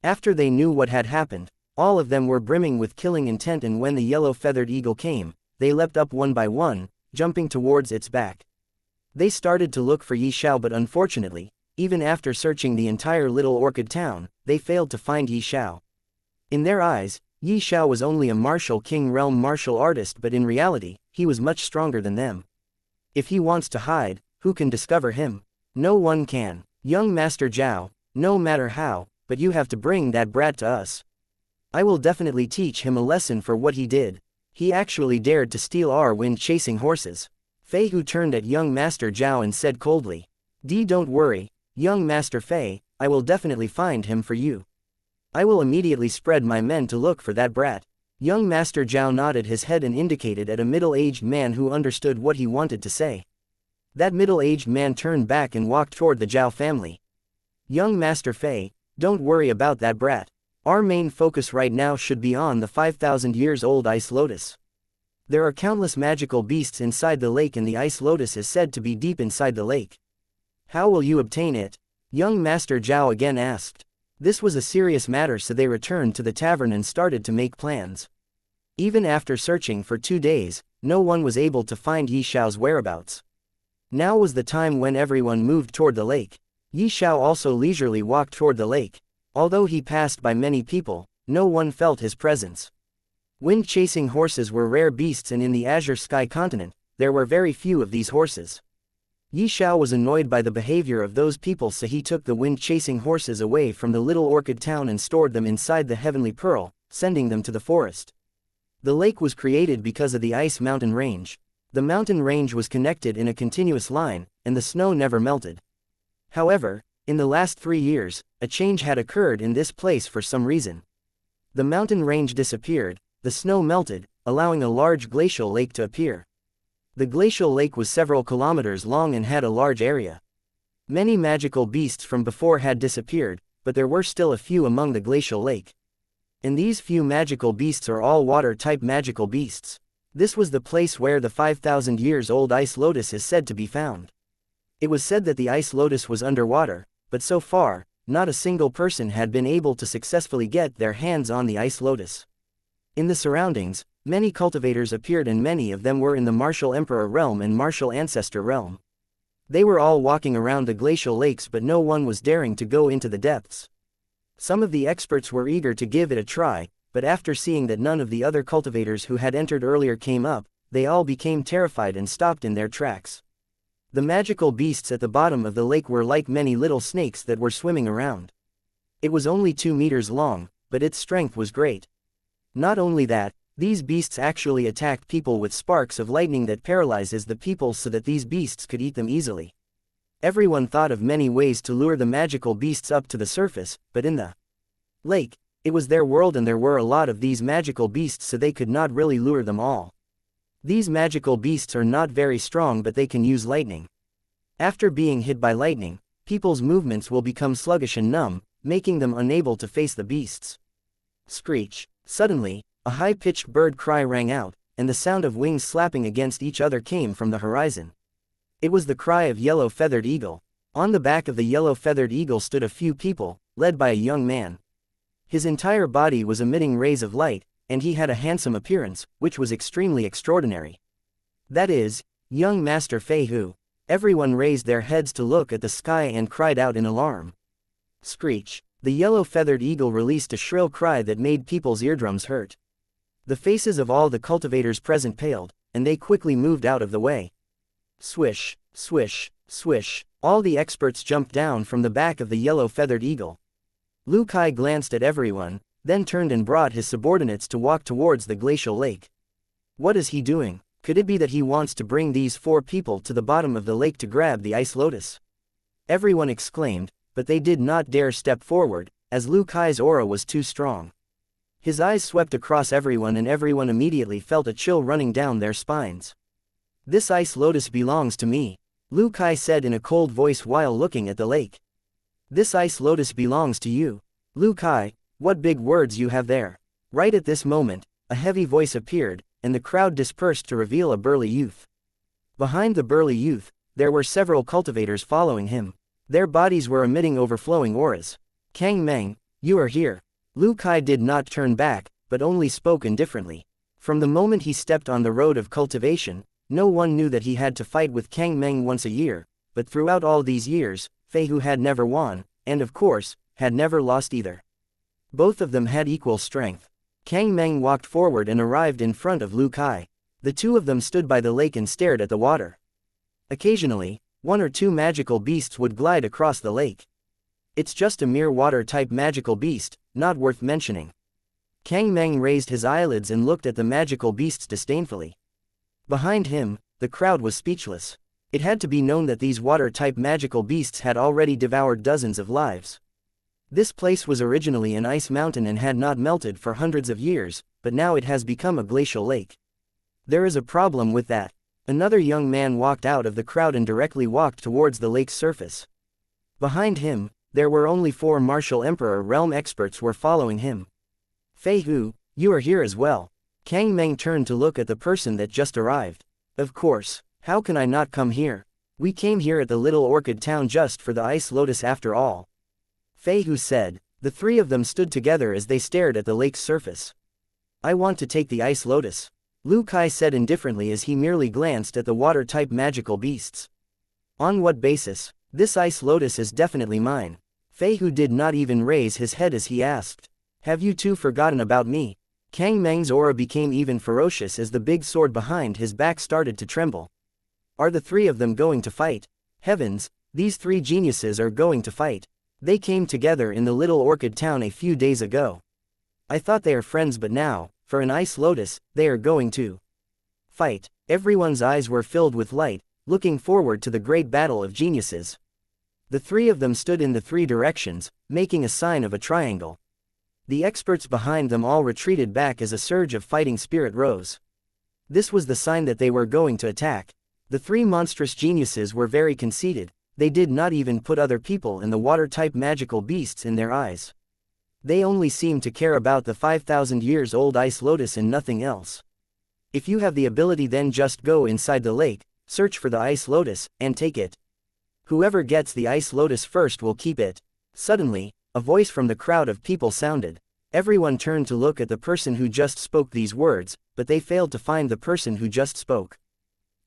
After they knew what had happened, all of them were brimming with killing intent, and when the yellow-feathered eagle came, they leapt up one by one, jumping towards its back. They started to look for Yi Xiao, but unfortunately, even after searching the entire little orchid town, they failed to find Yi Xiao. In their eyes, Yi Xiao was only a martial king realm martial artist, but in reality, he was much stronger than them. If he wants to hide, who can discover him? No one can. Young Master Zhao, no matter how, but you have to bring that brat to us. I will definitely teach him a lesson for what he did. He actually dared to steal our wind-chasing horses. Fei Hu turned at young Master Zhao and said coldly. Don't worry, young Master Fei, I will definitely find him for you. I will immediately spread my men to look for that brat. Young Master Zhao nodded his head and indicated at a middle-aged man who understood what he wanted to say. That middle-aged man turned back and walked toward the Zhao family. Young Master Fei, don't worry about that brat. Our main focus right now should be on the 5,000 years old ice lotus. There are countless magical beasts inside the lake, and the ice lotus is said to be deep inside the lake. How will you obtain it? Young Master Zhao again asked. This was a serious matter, so they returned to the tavern and started to make plans. Even after searching for 2 days, no one was able to find Xiao's whereabouts. Now was the time when everyone moved toward the lake. Xiao also leisurely walked toward the lake. Although he passed by many people, no one felt his presence. Wind-chasing horses were rare beasts, and in the Azure Sky continent, there were very few of these horses. Xiao was annoyed by the behavior of those people, so he took the wind-chasing horses away from the little orchid town and stored them inside the Heavenly Pearl, sending them to the forest. The lake was created because of the ice mountain range. The mountain range was connected in a continuous line, and the snow never melted. However, in the last 3 years, a change had occurred in this place for some reason. The mountain range disappeared, the snow melted, allowing a large glacial lake to appear. The glacial lake was several kilometers long and had a large area. Many magical beasts from before had disappeared, but there were still a few among the glacial lake. And these few magical beasts are all water-type magical beasts. This was the place where the 5,000 years old ice lotus is said to be found. It was said that the ice lotus was underwater, but so far, not a single person had been able to successfully get their hands on the ice lotus. In the surroundings, many cultivators appeared, and many of them were in the Martial Emperor realm and Martial Ancestor realm. They were all walking around the glacial lakes, but no one was daring to go into the depths. Some of the experts were eager to give it a try, but after seeing that none of the other cultivators who had entered earlier came up, they all became terrified and stopped in their tracks. The magical beasts at the bottom of the lake were like many little snakes that were swimming around. It was only 2 meters long, but its strength was great. Not only that, these beasts actually attacked people with sparks of lightning that paralyzes the people so that these beasts could eat them easily. Everyone thought of many ways to lure the magical beasts up to the surface, but in the lake, it was their world and there were a lot of these magical beasts, so they could not really lure them all. These magical beasts are not very strong, but they can use lightning. After being hit by lightning, people's movements will become sluggish and numb, making them unable to face the beasts. Screech. Suddenly, a high-pitched bird cry rang out, and the sound of wings slapping against each other came from the horizon. It was the cry of yellow-feathered eagle. On the back of the yellow-feathered eagle stood a few people, led by a young man. His entire body was emitting rays of light, and he had a handsome appearance, which was extremely extraordinary. That is, young Master Fei Hu. Everyone raised their heads to look at the sky and cried out in alarm. Screech. The yellow-feathered eagle released a shrill cry that made people's eardrums hurt. The faces of all the cultivators present paled, and they quickly moved out of the way. Swish, swish, swish, all the experts jumped down from the back of the yellow-feathered eagle. Lu Kai glanced at everyone, then turned and brought his subordinates to walk towards the glacial lake. What is he doing? Could it be that he wants to bring these 4 people to the bottom of the lake to grab the ice lotus? Everyone exclaimed, but they did not dare step forward, as Lu Kai's aura was too strong. His eyes swept across everyone, and everyone immediately felt a chill running down their spines. This ice lotus belongs to me, Lu Kai said in a cold voice while looking at the lake. This ice lotus belongs to you. Lu Kai, what big words you have there. Right at this moment, a heavy voice appeared, and the crowd dispersed to reveal a burly youth. Behind the burly youth, there were several cultivators following him. Their bodies were emitting overflowing auras. Kang Meng, you are here. Lu Kai did not turn back, but only spoke indifferently. From the moment he stepped on the road of cultivation, no one knew that he had to fight with Kang Meng once a year, but throughout all these years, Fei Hu had never won, and of course, had never lost either. Both of them had equal strength. Kang Meng walked forward and arrived in front of Lu Kai. The two of them stood by the lake and stared at the water. Occasionally, 1 or 2 magical beasts would glide across the lake. It's just a mere water-type magical beast, not worth mentioning. Kang Meng raised his eyelids and looked at the magical beasts disdainfully. Behind him, the crowd was speechless. It had to be known that these water-type magical beasts had already devoured dozens of lives. This place was originally an ice mountain and had not melted for hundreds of years, but now it has become a glacial lake. There is a problem with that. Another young man walked out of the crowd and directly walked towards the lake's surface. Behind him, there were only 4 Martial Emperor realm experts were following him. Fei Hu, you are here as well. Kang Meng turned to look at the person that just arrived. Of course, how can I not come here? We came here at the little orchid town just for the ice lotus after all. Fei Hu said. The 3 of them stood together as they stared at the lake's surface. I want to take the ice lotus, Lu Kai said indifferently as he merely glanced at the water-type magical beasts. On what basis? This ice lotus is definitely mine. Fei Hu did not even raise his head as he asked. Have you two forgotten about me? Kang Meng's aura became even ferocious as the big sword behind his back started to tremble. Are the three of them going to fight? Heavens, these three geniuses are going to fight. They came together in the little orchid town a few days ago. I thought they are friends, but now, for an ice lotus, they are going to fight. Everyone's eyes were filled with light, looking forward to the great battle of geniuses. The three of them stood in the three directions, making a sign of a triangle. The experts behind them all retreated back as a surge of fighting spirit rose. This was the sign that they were going to attack. The three monstrous geniuses were very conceited. They did not even put other people and the water-type magical beasts in their eyes. They only seemed to care about the 5,000 years old ice lotus and nothing else. If you have the ability, then just go inside the lake, search for the ice lotus, and take it. Whoever gets the ice lotus first will keep it. Suddenly, a voice from the crowd of people sounded. Everyone turned to look at the person who just spoke these words, but they failed to find the person who just spoke.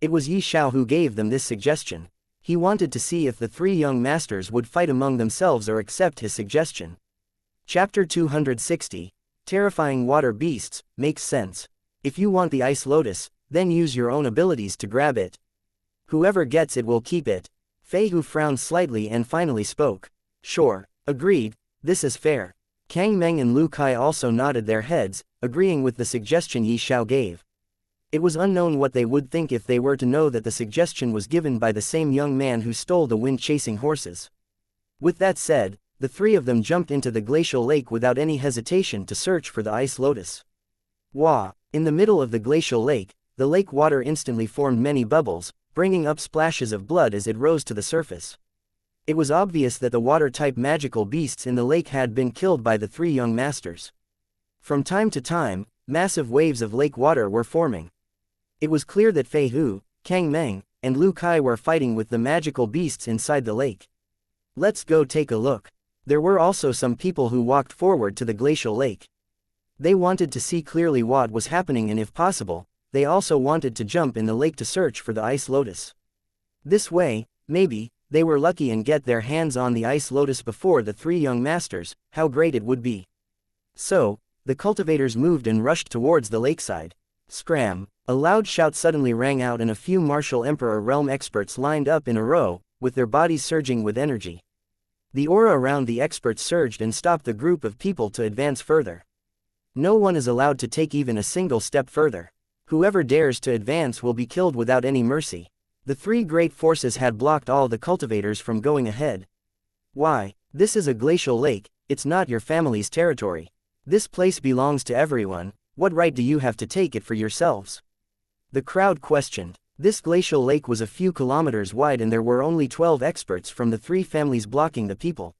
It was Xiao who gave them this suggestion. He wanted to see if the three young masters would fight among themselves or accept his suggestion. Chapter 260. Terrifying Water Beasts, makes sense. If you want the ice lotus, then use your own abilities to grab it. Whoever gets it will keep it. Fei Hu frowned slightly and finally spoke. Sure, agreed, this is fair. Kang Meng and Lu Kai also nodded their heads, agreeing with the suggestion Yi Xiao gave. It was unknown what they would think if they were to know that the suggestion was given by the same young man who stole the wind-chasing horses. With that said, the three of them jumped into the glacial lake without any hesitation to search for the ice lotus. Wah! In the middle of the glacial lake, the lake water instantly formed many bubbles, bringing up splashes of blood as it rose to the surface. It was obvious that the water-type magical beasts in the lake had been killed by the three young masters. From time to time, massive waves of lake water were forming. It was clear that Fei Hu, Kang Meng, and Lu Kai were fighting with the magical beasts inside the lake. Let's go take a look. There were also some people who walked forward to the glacial lake. They wanted to see clearly what was happening, and if possible, they also wanted to jump in the lake to search for the ice lotus. This way, maybe, they were lucky and get their hands on the ice lotus before the three young masters. How great it would be. So, the cultivators moved and rushed towards the lakeside. Scram! A loud shout suddenly rang out and a few martial Emperor realm experts lined up in a row, with their bodies surging with energy. The aura around the experts surged and stopped the group of people to advance further. No one is allowed to take even a single step further. Whoever dares to advance will be killed without any mercy. The three great forces had blocked all the cultivators from going ahead. Why? This is a glacial lake, it's not your family's territory. This place belongs to everyone, what right do you have to take it for yourselves? The crowd questioned. This glacial lake was a few kilometers wide and there were only 12 experts from the three families blocking the people.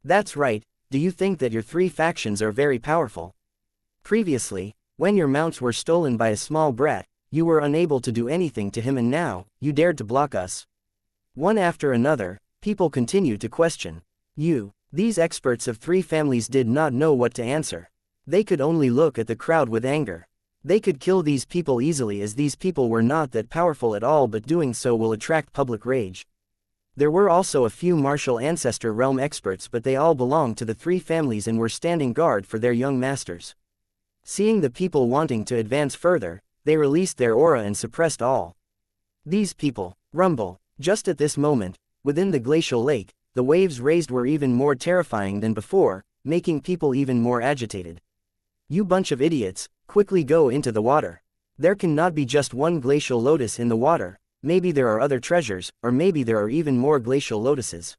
That's right, do you think that your three factions are very powerful? Previously, when your mounts were stolen by a small brat, you were unable to do anything to him, and now, you dared to block us. One after another, people continued to question. These experts of three families did not know what to answer. They could only look at the crowd with anger. They could kill these people easily as these people were not that powerful at all, but doing so will attract public rage. There were also a few martial ancestor realm experts, but they all belonged to the three families and were standing guard for their young masters. Seeing the people wanting to advance further, they released their aura and suppressed all. These people, rumble. Just at this moment, within the glacial lake, the waves raised were even more terrifying than before, making people even more agitated. You bunch of idiots, quickly go into the water. There cannot be just one glacial lotus in the water, maybe there are other treasures, or maybe there are even more glacial lotuses.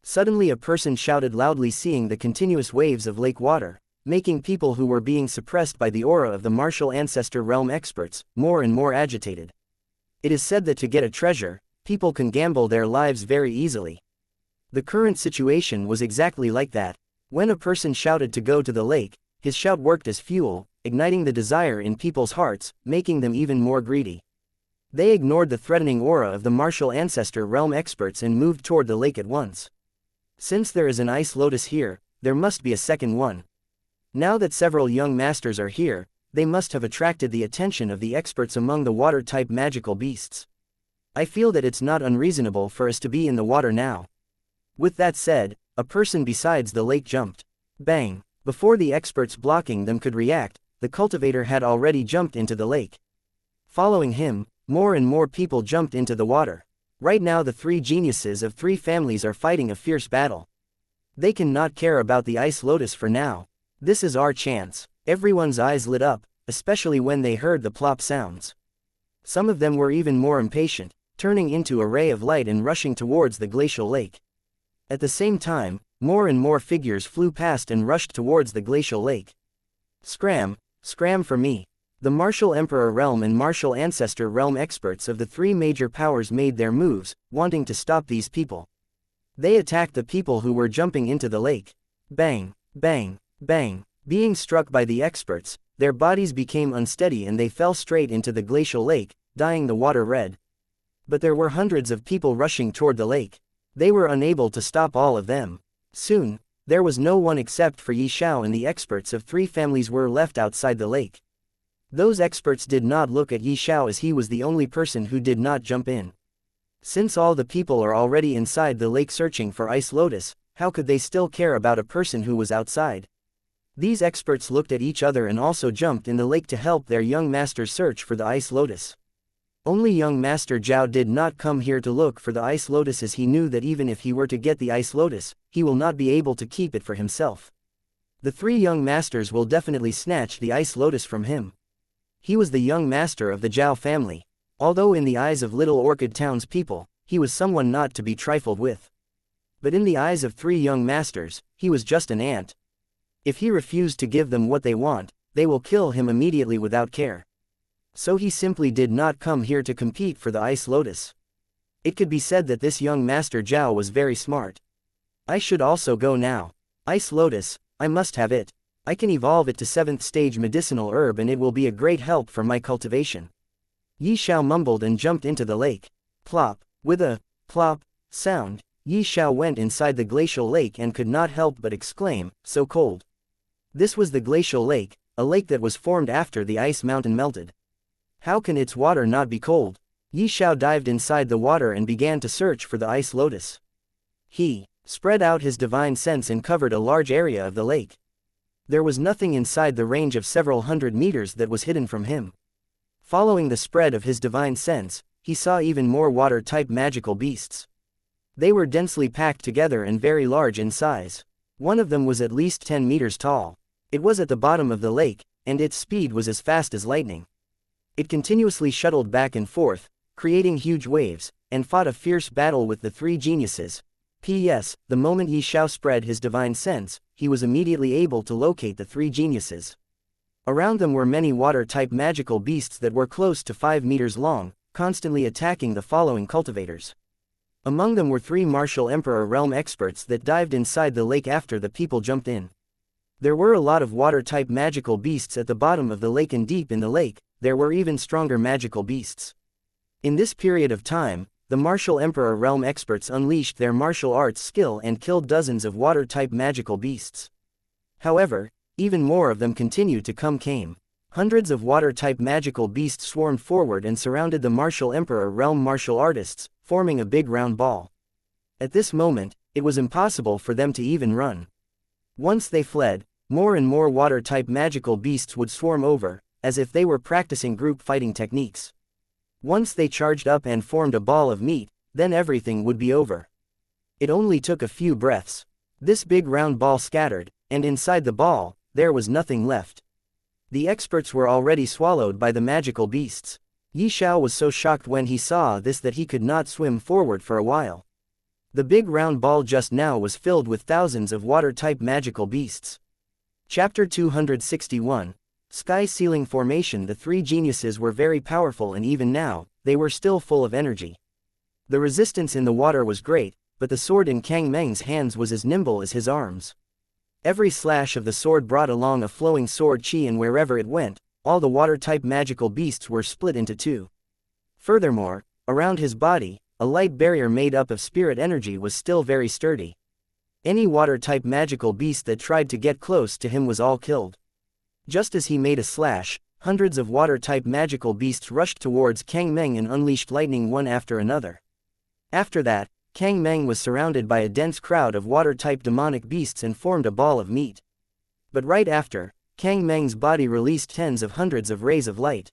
Suddenly a person shouted loudly, seeing the continuous waves of lake water, making people who were being suppressed by the aura of the martial ancestor realm experts, more and more agitated. It is said that to get a treasure, people can gamble their lives very easily. The current situation was exactly like that. When a person shouted to go to the lake, his shout worked as fuel, igniting the desire in people's hearts, making them even more greedy. They ignored the threatening aura of the martial ancestor realm experts and moved toward the lake at once. Since there is an ice lotus here, there must be a second one. Now that several young masters are here, they must have attracted the attention of the experts among the water-type magical beasts. I feel that it's not unreasonable for us to be in the water now. With that said, a person besides the lake jumped. Bang! Before the experts blocking them could react, the cultivator had already jumped into the lake. Following him, more and more people jumped into the water. Right now the three geniuses of three families are fighting a fierce battle. They cannot care about the ice lotus for now. This is our chance. Everyone's eyes lit up, especially when they heard the plop sounds. Some of them were even more impatient, turning into a ray of light and rushing towards the glacial lake. At the same time, more and more figures flew past and rushed towards the glacial lake. Scram, scram for me. The Martial Emperor Realm and Martial Ancestor Realm experts of the three major powers made their moves, wanting to stop these people. They attacked the people who were jumping into the lake. Bang, bang, bang. Being struck by the experts, their bodies became unsteady and they fell straight into the glacial lake, dyeing the water red. But there were hundreds of people rushing toward the lake. They were unable to stop all of them. Soon, there was no one except for Xiao, and the experts of three families were left outside the lake. Those experts did not look at Xiao as he was the only person who did not jump in. Since all the people are already inside the lake searching for ice lotus, how could they still care about a person who was outside? These experts looked at each other and also jumped in the lake to help their young master's search for the ice lotus. Only young Master Xiao did not come here to look for the ice lotus, as he knew that even if he were to get the ice lotus, he will not be able to keep it for himself. The three young masters will definitely snatch the ice lotus from him. He was the young master of the Xiao family. Although in the eyes of Little Orchid Town's people, he was someone not to be trifled with. But in the eyes of three young masters, he was just an ant. If he refused to give them what they want, they will kill him immediately without care. So he simply did not come here to compete for the ice lotus. It could be said that this young Master Xiao was very smart. I should also go now. Ice lotus, I must have it. I can evolve it to 7th stage medicinal herb and it will be a great help for my cultivation. Xiao mumbled and jumped into the lake. Plop. With a plop sound, Xiao went inside the glacial lake and could not help but exclaim, "So cold." This was the glacial lake, a lake that was formed after the ice mountain melted. How can its water not be cold? Xiao dived inside the water and began to search for the ice lotus. He spread out his divine sense and covered a large area of the lake. There was nothing inside the range of several hundred meters that was hidden from him. Following the spread of his divine sense, he saw even more water-type magical beasts. They were densely packed together and very large in size. One of them was at least 10 meters tall. It was at the bottom of the lake, and its speed was as fast as lightning. It continuously shuttled back and forth, creating huge waves, and fought a fierce battle with the three geniuses. P.S. The moment Xiao spread his divine sense, he was immediately able to locate the three geniuses. Around them were many water-type magical beasts that were close to 5 meters long, constantly attacking the following cultivators. Among them were 3 Martial Emperor Realm experts that dived inside the lake after the people jumped in. There were a lot of water-type magical beasts at the bottom of the lake, and deep in the lake, there were even stronger magical beasts. In this period of time, the Martial Emperor Realm experts unleashed their martial arts skill and killed dozens of water-type magical beasts. However, even more of them continued to came. Hundreds of water-type magical beasts swarmed forward and surrounded the Martial Emperor Realm martial artists, forming a big round ball. At this moment, it was impossible for them to even run. Once they fled, more and more water-type magical beasts would swarm over, as if they were practicing group fighting techniques. Once they charged up and formed a ball of meat, then everything would be over. It only took a few breaths. This big round ball scattered, and inside the ball, there was nothing left. The experts were already swallowed by the magical beasts. Xiao was so shocked when he saw this that he could not swim forward for a while. The big round ball just now was filled with thousands of water-type magical beasts. Chapter 261. Sky Ceiling Formation. The three geniuses were very powerful, and even now, they were still full of energy. The resistance in the water was great, but the sword in Kang Meng's hands was as nimble as his arms. Every slash of the sword brought along a flowing sword chi, and wherever it went, all the water-type magical beasts were split into two. Furthermore, around his body, a light barrier made up of spirit energy was still very sturdy. Any water-type magical beast that tried to get close to him was all killed. Just as he made a slash, hundreds of water-type magical beasts rushed towards Kang Meng and unleashed lightning one after another. After that, Kang Meng was surrounded by a dense crowd of water-type demonic beasts and formed a ball of meat. But right after, Kang Meng's body released tens of hundreds of rays of light.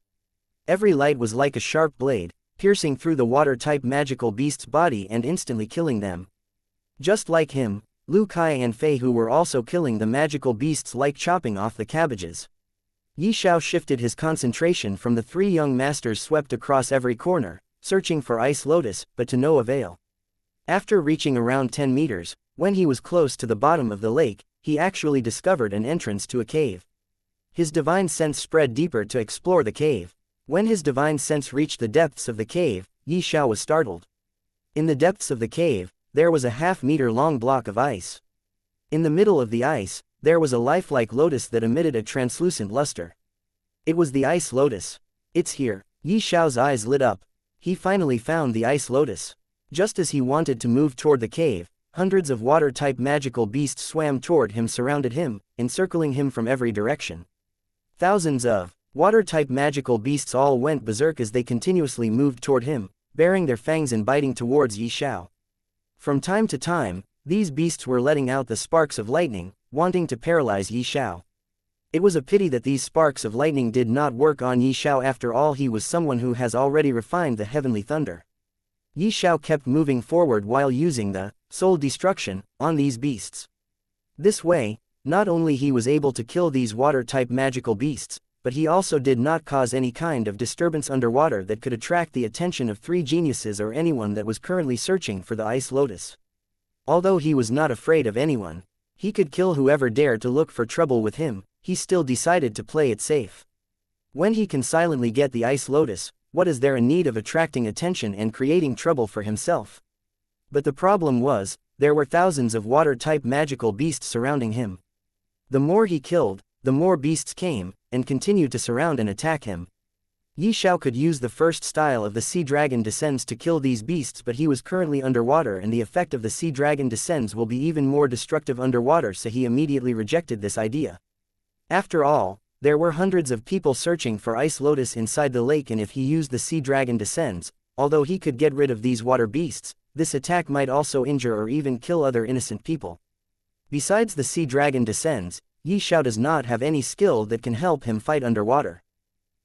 Every light was like a sharp blade, piercing through the water-type magical beast's body and instantly killing them. Just like him, Lu Kai and Fei Hu were also killing the magical beasts like chopping off the cabbages. Yi Xiao shifted his concentration from the three young masters swept across every corner, searching for Ice Lotus, but to no avail. After reaching around 10 meters, when he was close to the bottom of the lake, he actually discovered an entrance to a cave. His divine sense spread deeper to explore the cave. When his divine sense reached the depths of the cave, Yi Xiao was startled. In the depths of the cave, there was a half-meter-long block of ice. In the middle of the ice, there was a lifelike lotus that emitted a translucent luster. It was the Ice Lotus. It's here. Yi Xiao's eyes lit up. He finally found the Ice Lotus. Just as he wanted to move toward the cave, hundreds of water-type magical beasts swam toward him, surrounded him, encircling him from every direction. Thousands of water-type magical beasts all went berserk as they continuously moved toward him, baring their fangs and biting towards Yi Xiao. From time to time, these beasts were letting out the sparks of lightning, wanting to paralyze Yi Xiao. It was a pity that these sparks of lightning did not work on Yi Xiao. After all, he was someone who has already refined the heavenly thunder. Yi Xiao kept moving forward while using the soul destruction on these beasts. This way, not only he was able to kill these water-type magical beasts, but he also did not cause any kind of disturbance underwater that could attract the attention of three geniuses or anyone that was currently searching for the Ice Lotus. Although he was not afraid of anyone, he could kill whoever dared to look for trouble with him, he still decided to play it safe. When he can silently get the Ice Lotus, what is there in need of attracting attention and creating trouble for himself? But the problem was, there were thousands of water-type magical beasts surrounding him. The more he killed, the more beasts came, and continued to surround and attack him. Yi Xiao could use the first style of the Sea Dragon Descends to kill these beasts, but he was currently underwater and the effect of the Sea Dragon Descends will be even more destructive underwater, so he immediately rejected this idea. After all, there were hundreds of people searching for Ice Lotus inside the lake, and if he used the Sea Dragon Descends, although he could get rid of these water beasts, this attack might also injure or even kill other innocent people. Besides the Sea Dragon Descends, Yi Xiao does not have any skill that can help him fight underwater.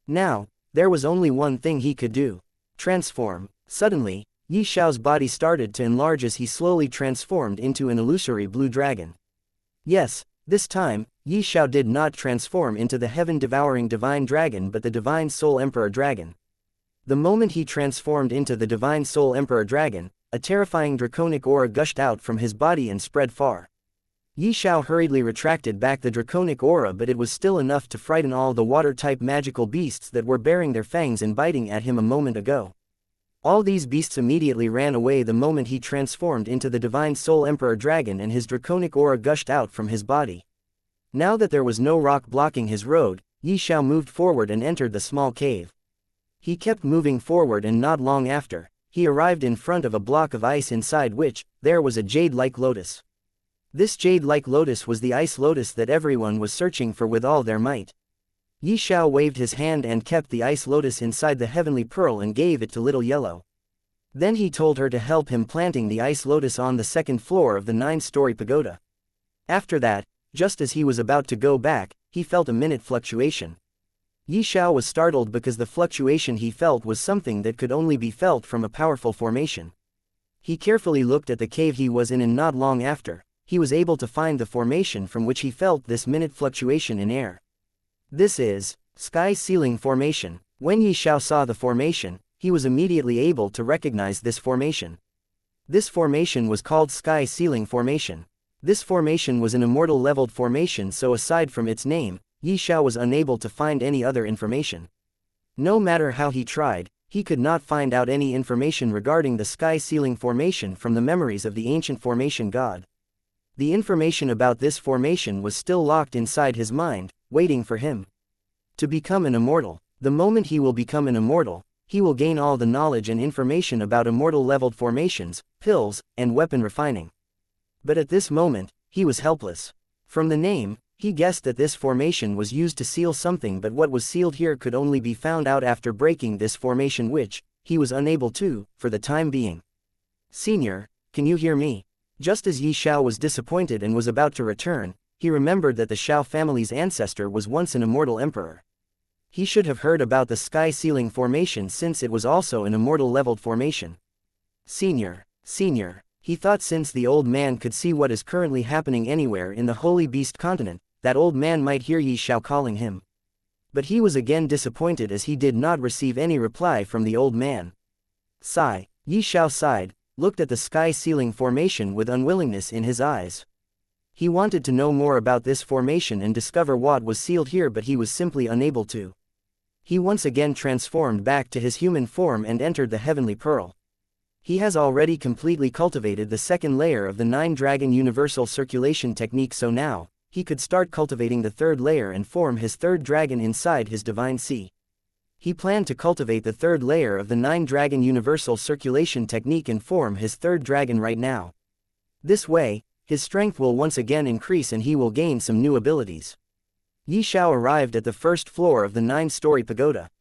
Now, there was only one thing he could do. Transform. Suddenly, Yi Xiao's body started to enlarge as he slowly transformed into an illusory blue dragon. Yes, this time, Yi Xiao did not transform into the heaven-devouring divine dragon but the divine soul emperor dragon. The moment he transformed into the divine soul emperor dragon, a terrifying draconic aura gushed out from his body and spread far. Yi Xiao hurriedly retracted back the draconic aura, but it was still enough to frighten all the water-type magical beasts that were baring their fangs and biting at him a moment ago. All these beasts immediately ran away the moment he transformed into the divine soul emperor dragon and his draconic aura gushed out from his body. Now that there was no rock blocking his road, Yi Xiao moved forward and entered the small cave. He kept moving forward, and not long after, he arrived in front of a block of ice inside which, there was a jade-like lotus. This jade-like lotus was the Ice Lotus that everyone was searching for with all their might. Yi Xiao waved his hand and kept the Ice Lotus inside the heavenly pearl and gave it to Little Yellow. Then he told her to help him planting the Ice Lotus on the second floor of the 9-story pagoda. After that, just as he was about to go back, he felt a minute fluctuation. Yi Xiao was startled because the fluctuation he felt was something that could only be felt from a powerful formation. He carefully looked at the cave he was in, and not long after, he was able to find the formation from which he felt this minute fluctuation in air. This is Sky Ceiling Formation. When Yi Xiao saw the formation, he was immediately able to recognize this formation. This formation was called Sky Ceiling Formation. This formation was an immortal leveled formation, so aside from its name, Yi Xiao was unable to find any other information. No matter how he tried, he could not find out any information regarding the Sky Ceiling Formation from the memories of the ancient formation god. The information about this formation was still locked inside his mind, waiting for him to become an immortal. The moment he will become an immortal, he will gain all the knowledge and information about immortal-leveled formations, pills, and weapon refining. But at this moment, he was helpless. From the name, He guessed that this formation was used to seal something, but what was sealed here could only be found out after breaking this formation, which he was unable to, for the time being. Senior, can you hear me? Just as Xiao was disappointed and was about to return, he remembered that the Xiao family's ancestor was once an immortal emperor. He should have heard about the sky sealing formation since it was also an immortal leveled formation. Senior, he thought, since the old man could see what is currently happening anywhere in the Holy Beast continent, that old man might hear Xiao calling him. But he was again disappointed as he did not receive any reply from the old man. Sigh. Xiao sighed, looked at the sky sealing formation with unwillingness in his eyes. He wanted to know more about this formation and discover what was sealed here, but he was simply unable to. He once again transformed back to his human form and entered the Heavenly Pearl. He has already completely cultivated the second layer of the 9-dragon universal circulation technique, so now he could start cultivating the third layer and form his third dragon inside his divine sea. He planned to cultivate the third layer of the 9-dragon universal circulation technique and form his third dragon right now. This way, his strength will once again increase and he will gain some new abilities. Xiao arrived at the first floor of the 9-story pagoda.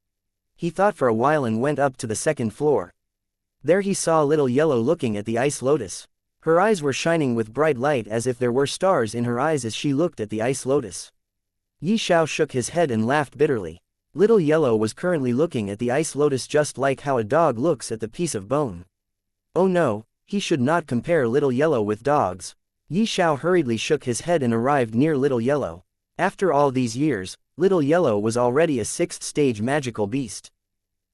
He thought for a while and went up to the second floor. There he saw Little Yellow looking at the ice lotus. Her eyes were shining with bright light as if there were stars in her eyes as she looked at the ice lotus. Xiao shook his head and laughed bitterly. Little Yellow was currently looking at the ice lotus just like how a dog looks at the piece of bone. Oh no, he should not compare Little Yellow with dogs. Xiao hurriedly shook his head and arrived near Little Yellow. After all these years, Little Yellow was already a 6th-stage magical beast.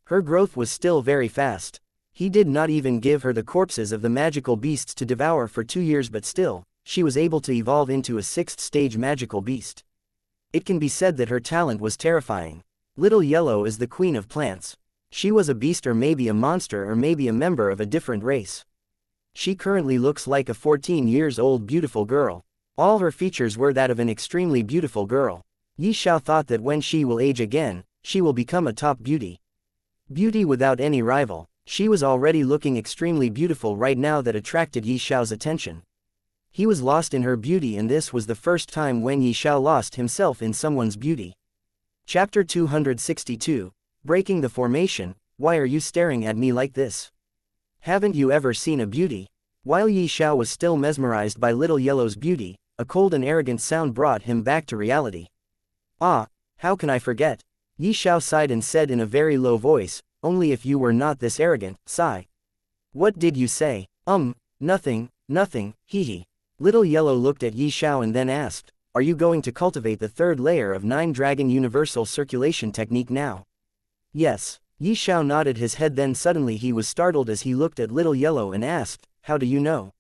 Her growth was still very fast. He did not even give her the corpses of the magical beasts to devour for 2 years, but still, she was able to evolve into a 6th-stage magical beast. It can be said that her talent was terrifying. Little Yellow is the queen of plants. She was a beast, or maybe a monster, or maybe a member of a different race. She currently looks like a 14-year-old beautiful girl. All her features were that of an extremely beautiful girl. Xiao thought that when she will age again, she will become a top beauty. Beauty without any rival. She was already looking extremely beautiful right now that attracted Xiao's attention. He was lost in her beauty, and this was the first time when Xiao lost himself in someone's beauty. Chapter 262, Breaking the Formation. Why are you staring at me like this? Haven't you ever seen a beauty? While Xiao was still mesmerized by Little Yellow's beauty, a cold and arrogant sound brought him back to reality. Ah, how can I forget? Xiao sighed and said in a very low voice, only if you were not this arrogant. Sigh. What did you say? Nothing, hee. Little Yellow looked at Xiao and then asked, are you going to cultivate the third layer of 9-dragon universal circulation technique now? Yes. Xiao nodded his head, then suddenly he was startled as he looked at Little Yellow and asked, how do you know?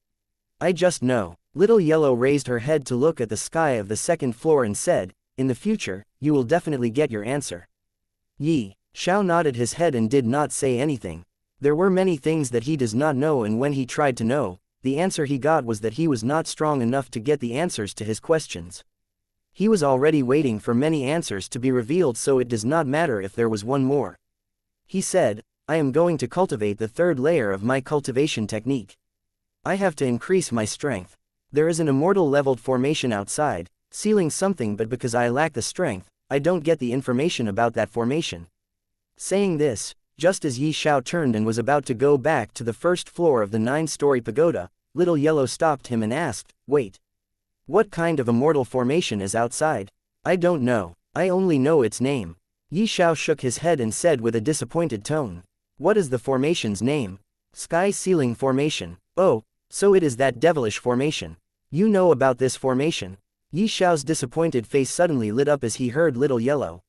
I just know. Little Yellow raised her head to look at the sky of the second floor and said, in the future, you will definitely get your answer. Xiao nodded his head and did not say anything. There were many things that he does not know, and when he tried to know, the answer he got was that he was not strong enough to get the answers to his questions. He was already waiting for many answers to be revealed, so it does not matter if there was one more. He said, I am going to cultivate the third layer of my cultivation technique. I have to increase my strength. There is an immortal leveled formation outside, sealing something, but because I lack the strength, I don't get the information about that formation. Saying this, just as Xiao turned and was about to go back to the first floor of the 9-story pagoda, Little Yellow stopped him and asked, wait. What kind of immortal formation is outside? I don't know. I only know its name. Xiao shook his head and said with a disappointed tone. What is the formation's name? Sky Sealing Formation. Oh, so it is that devilish formation. You know about this formation? Xiao's disappointed face suddenly lit up as he heard Little Yellow.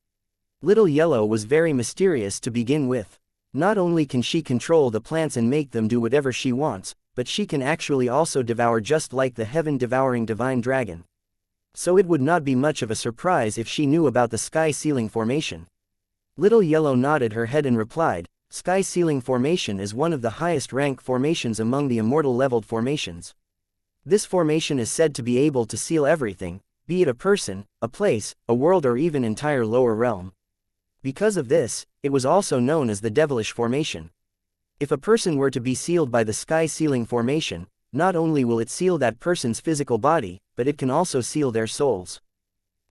Little Yellow was very mysterious to begin with. Not only can she control the plants and make them do whatever she wants, but she can actually also devour, just like the heaven-devouring divine dragon. So it would not be much of a surprise if she knew about the Sky Sealing Formation. Little Yellow nodded her head and replied, Sky Sealing Formation is one of the highest rank formations among the immortal leveled formations. This formation is said to be able to seal everything, be it a person, a place, a world, or even entire lower realm. Because of this, it was also known as the Devilish Formation. If a person were to be sealed by the Sky Sealing Formation, not only will it seal that person's physical body, but it can also seal their souls.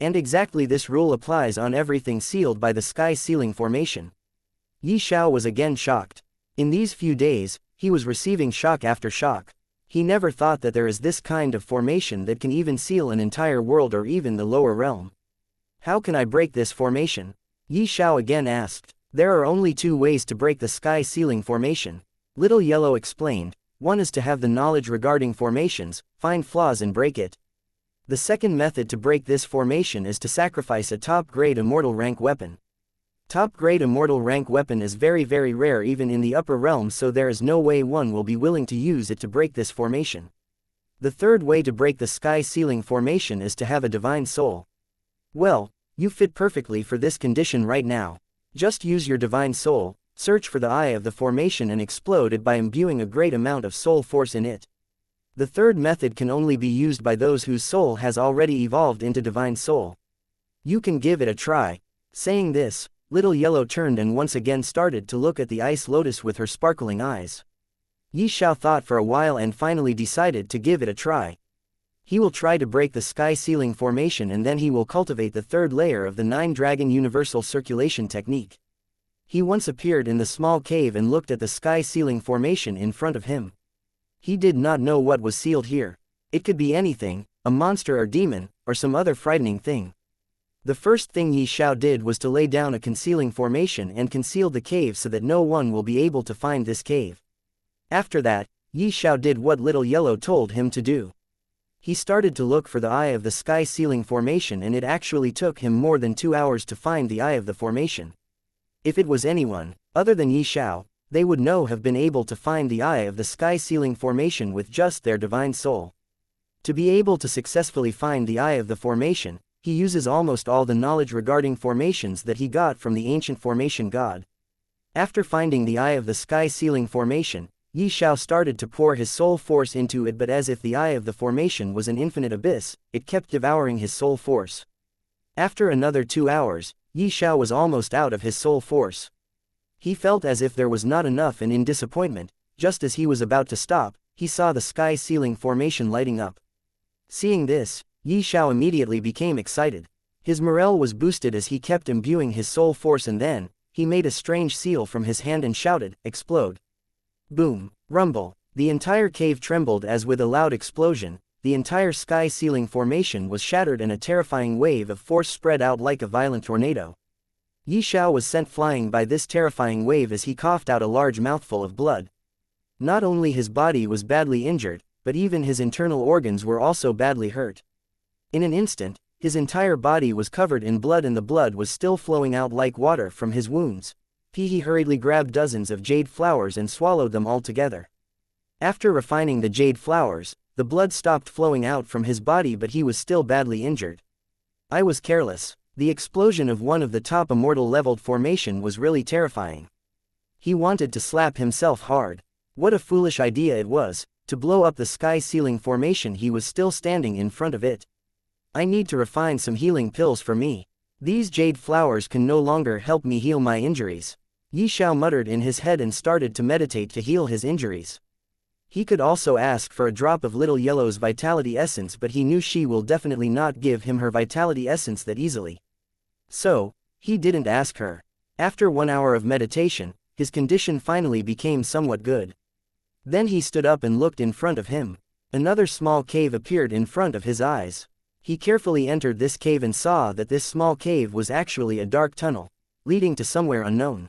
And exactly this rule applies on everything sealed by the sky ceiling formation. Xiao was again shocked. In these few days, he was receiving shock after shock. He never thought that there is this kind of formation that can even seal an entire world or even the lower realm. How can I break this formation? Xiao again asked. There are only two ways to break the sky ceiling formation. Little Yellow explained. One is to have the knowledge regarding formations, find flaws and break it. The second method to break this formation is to sacrifice a top-grade immortal rank weapon. Top-grade immortal rank weapon is very rare even in the upper realms, so there is no way one will be willing to use it to break this formation. The third way to break the sky ceiling formation is to have a divine soul. Well, you fit perfectly for this condition right now. Just use your divine soul, search for the eye of the formation and explode it by imbuing a great amount of soul force in it. The third method can only be used by those whose soul has already evolved into divine soul. You can give it a try. Saying this, Little Yellow turned and once again started to look at the ice lotus with her sparkling eyes. Xiao thought for a while and finally decided to give it a try. He will try to break the sky ceiling formation and then he will cultivate the third layer of the 9-dragon universal circulation technique. He once appeared in the small cave and looked at the sky ceiling formation in front of him. He did not know what was sealed here. It could be anything, a monster or demon, or some other frightening thing. The first thing Xiao did was to lay down a concealing formation and conceal the cave so that no one will be able to find this cave. After that, Xiao did what Little Yellow told him to do. He started to look for the eye of the sky ceiling formation and it actually took him more than 2 hours to find the eye of the formation. If it was anyone, other than Xiao, they would have been able to find the eye of the sky ceiling formation with just their divine soul. To be able to successfully find the eye of the formation, he uses almost all the knowledge regarding formations that he got from the ancient formation god. After finding the eye of the sky ceiling formation, Xiao started to pour his soul force into it, but as if the eye of the formation was an infinite abyss, it kept devouring his soul force. After another 2 hours, Xiao was almost out of his soul force. He felt as if there was not enough and in disappointment, just as he was about to stop, he saw the sky ceiling formation lighting up. Seeing this, Xiao immediately became excited. His morale was boosted as he kept imbuing his soul force and then, he made a strange seal from his hand and shouted, "Explode!" Boom! Rumble! The entire cave trembled as with a loud explosion, the entire sky ceiling formation was shattered and a terrifying wave of force spread out like a violent tornado. Xiao was sent flying by this terrifying wave as he coughed out a large mouthful of blood. Not only his body was badly injured, but even his internal organs were also badly hurt. In an instant, his entire body was covered in blood and the blood was still flowing out like water from his wounds. He hurriedly grabbed dozens of jade flowers and swallowed them all together. After refining the jade flowers, the blood stopped flowing out from his body, but he was still badly injured. I was careless. The explosion of one of the top immortal leveled formation was really terrifying. He wanted to slap himself hard. What a foolish idea it was, to blow up the sky ceiling formation. He was still standing in front of it. I need to refine some healing pills for me. These jade flowers can no longer help me heal my injuries. Xiao muttered in his head and started to meditate to heal his injuries. He could also ask for a drop of Little Yellow's vitality essence, but he knew she will definitely not give him her vitality essence that easily. So, he didn't ask her. After 1 hour of meditation, his condition finally became somewhat good. Then he stood up and looked in front of him. Another small cave appeared in front of his eyes. He carefully entered this cave and saw that this small cave was actually a dark tunnel, leading to somewhere unknown.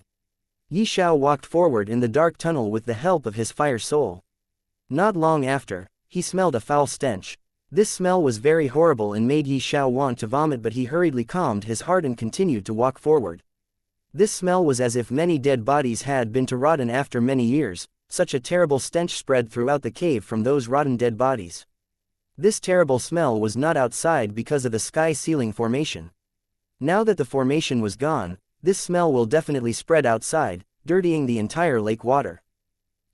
Xiao walked forward in the dark tunnel with the help of his fire soul. Not long after, he smelled a foul stench. This smell was very horrible and made Xiao want to vomit, but he hurriedly calmed his heart and continued to walk forward. This smell was as if many dead bodies had been to rotten after many years. Such a terrible stench spread throughout the cave from those rotten dead bodies. This terrible smell was not outside because of the sky ceiling formation. Now that the formation was gone, this smell will definitely spread outside, dirtying the entire lake water.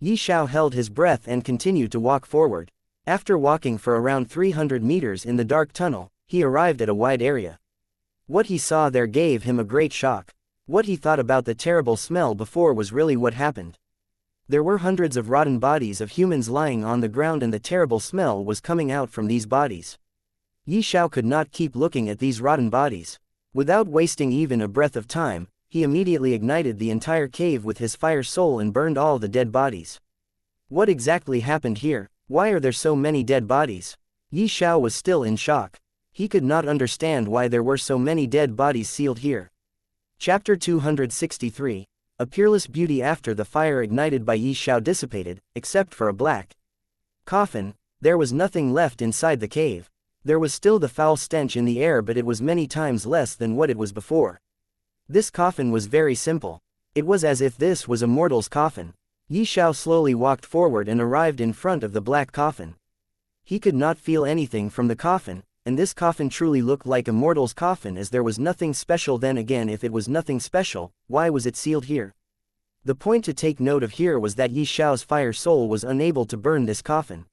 Xiao held his breath and continued to walk forward. After walking for around 300 meters in the dark tunnel, he arrived at a wide area. What he saw there gave him a great shock. What he thought about the terrible smell before was really what happened. There were hundreds of rotten bodies of humans lying on the ground and the terrible smell was coming out from these bodies. Yi Xiao could not keep looking at these rotten bodies. Without wasting even a breath of time, he immediately ignited the entire cave with his fire soul and burned all the dead bodies. What exactly happened here? Why are there so many dead bodies? Yi Xiao was still in shock. He could not understand why there were so many dead bodies sealed here. Chapter 263. A peerless beauty. After the fire ignited by Yi Xiao dissipated, except for a black coffin, there was nothing left inside the cave. There was still the foul stench in the air, but it was many times less than what it was before. This coffin was very simple. It was as if this was a mortal's coffin. Yi Xiao slowly walked forward and arrived in front of the black coffin. He could not feel anything from the coffin, and this coffin truly looked like a mortal's coffin, as there was nothing special. Then again, if it was nothing special, why was it sealed here? The point to take note of here was that Yi Xiao's fire soul was unable to burn this coffin.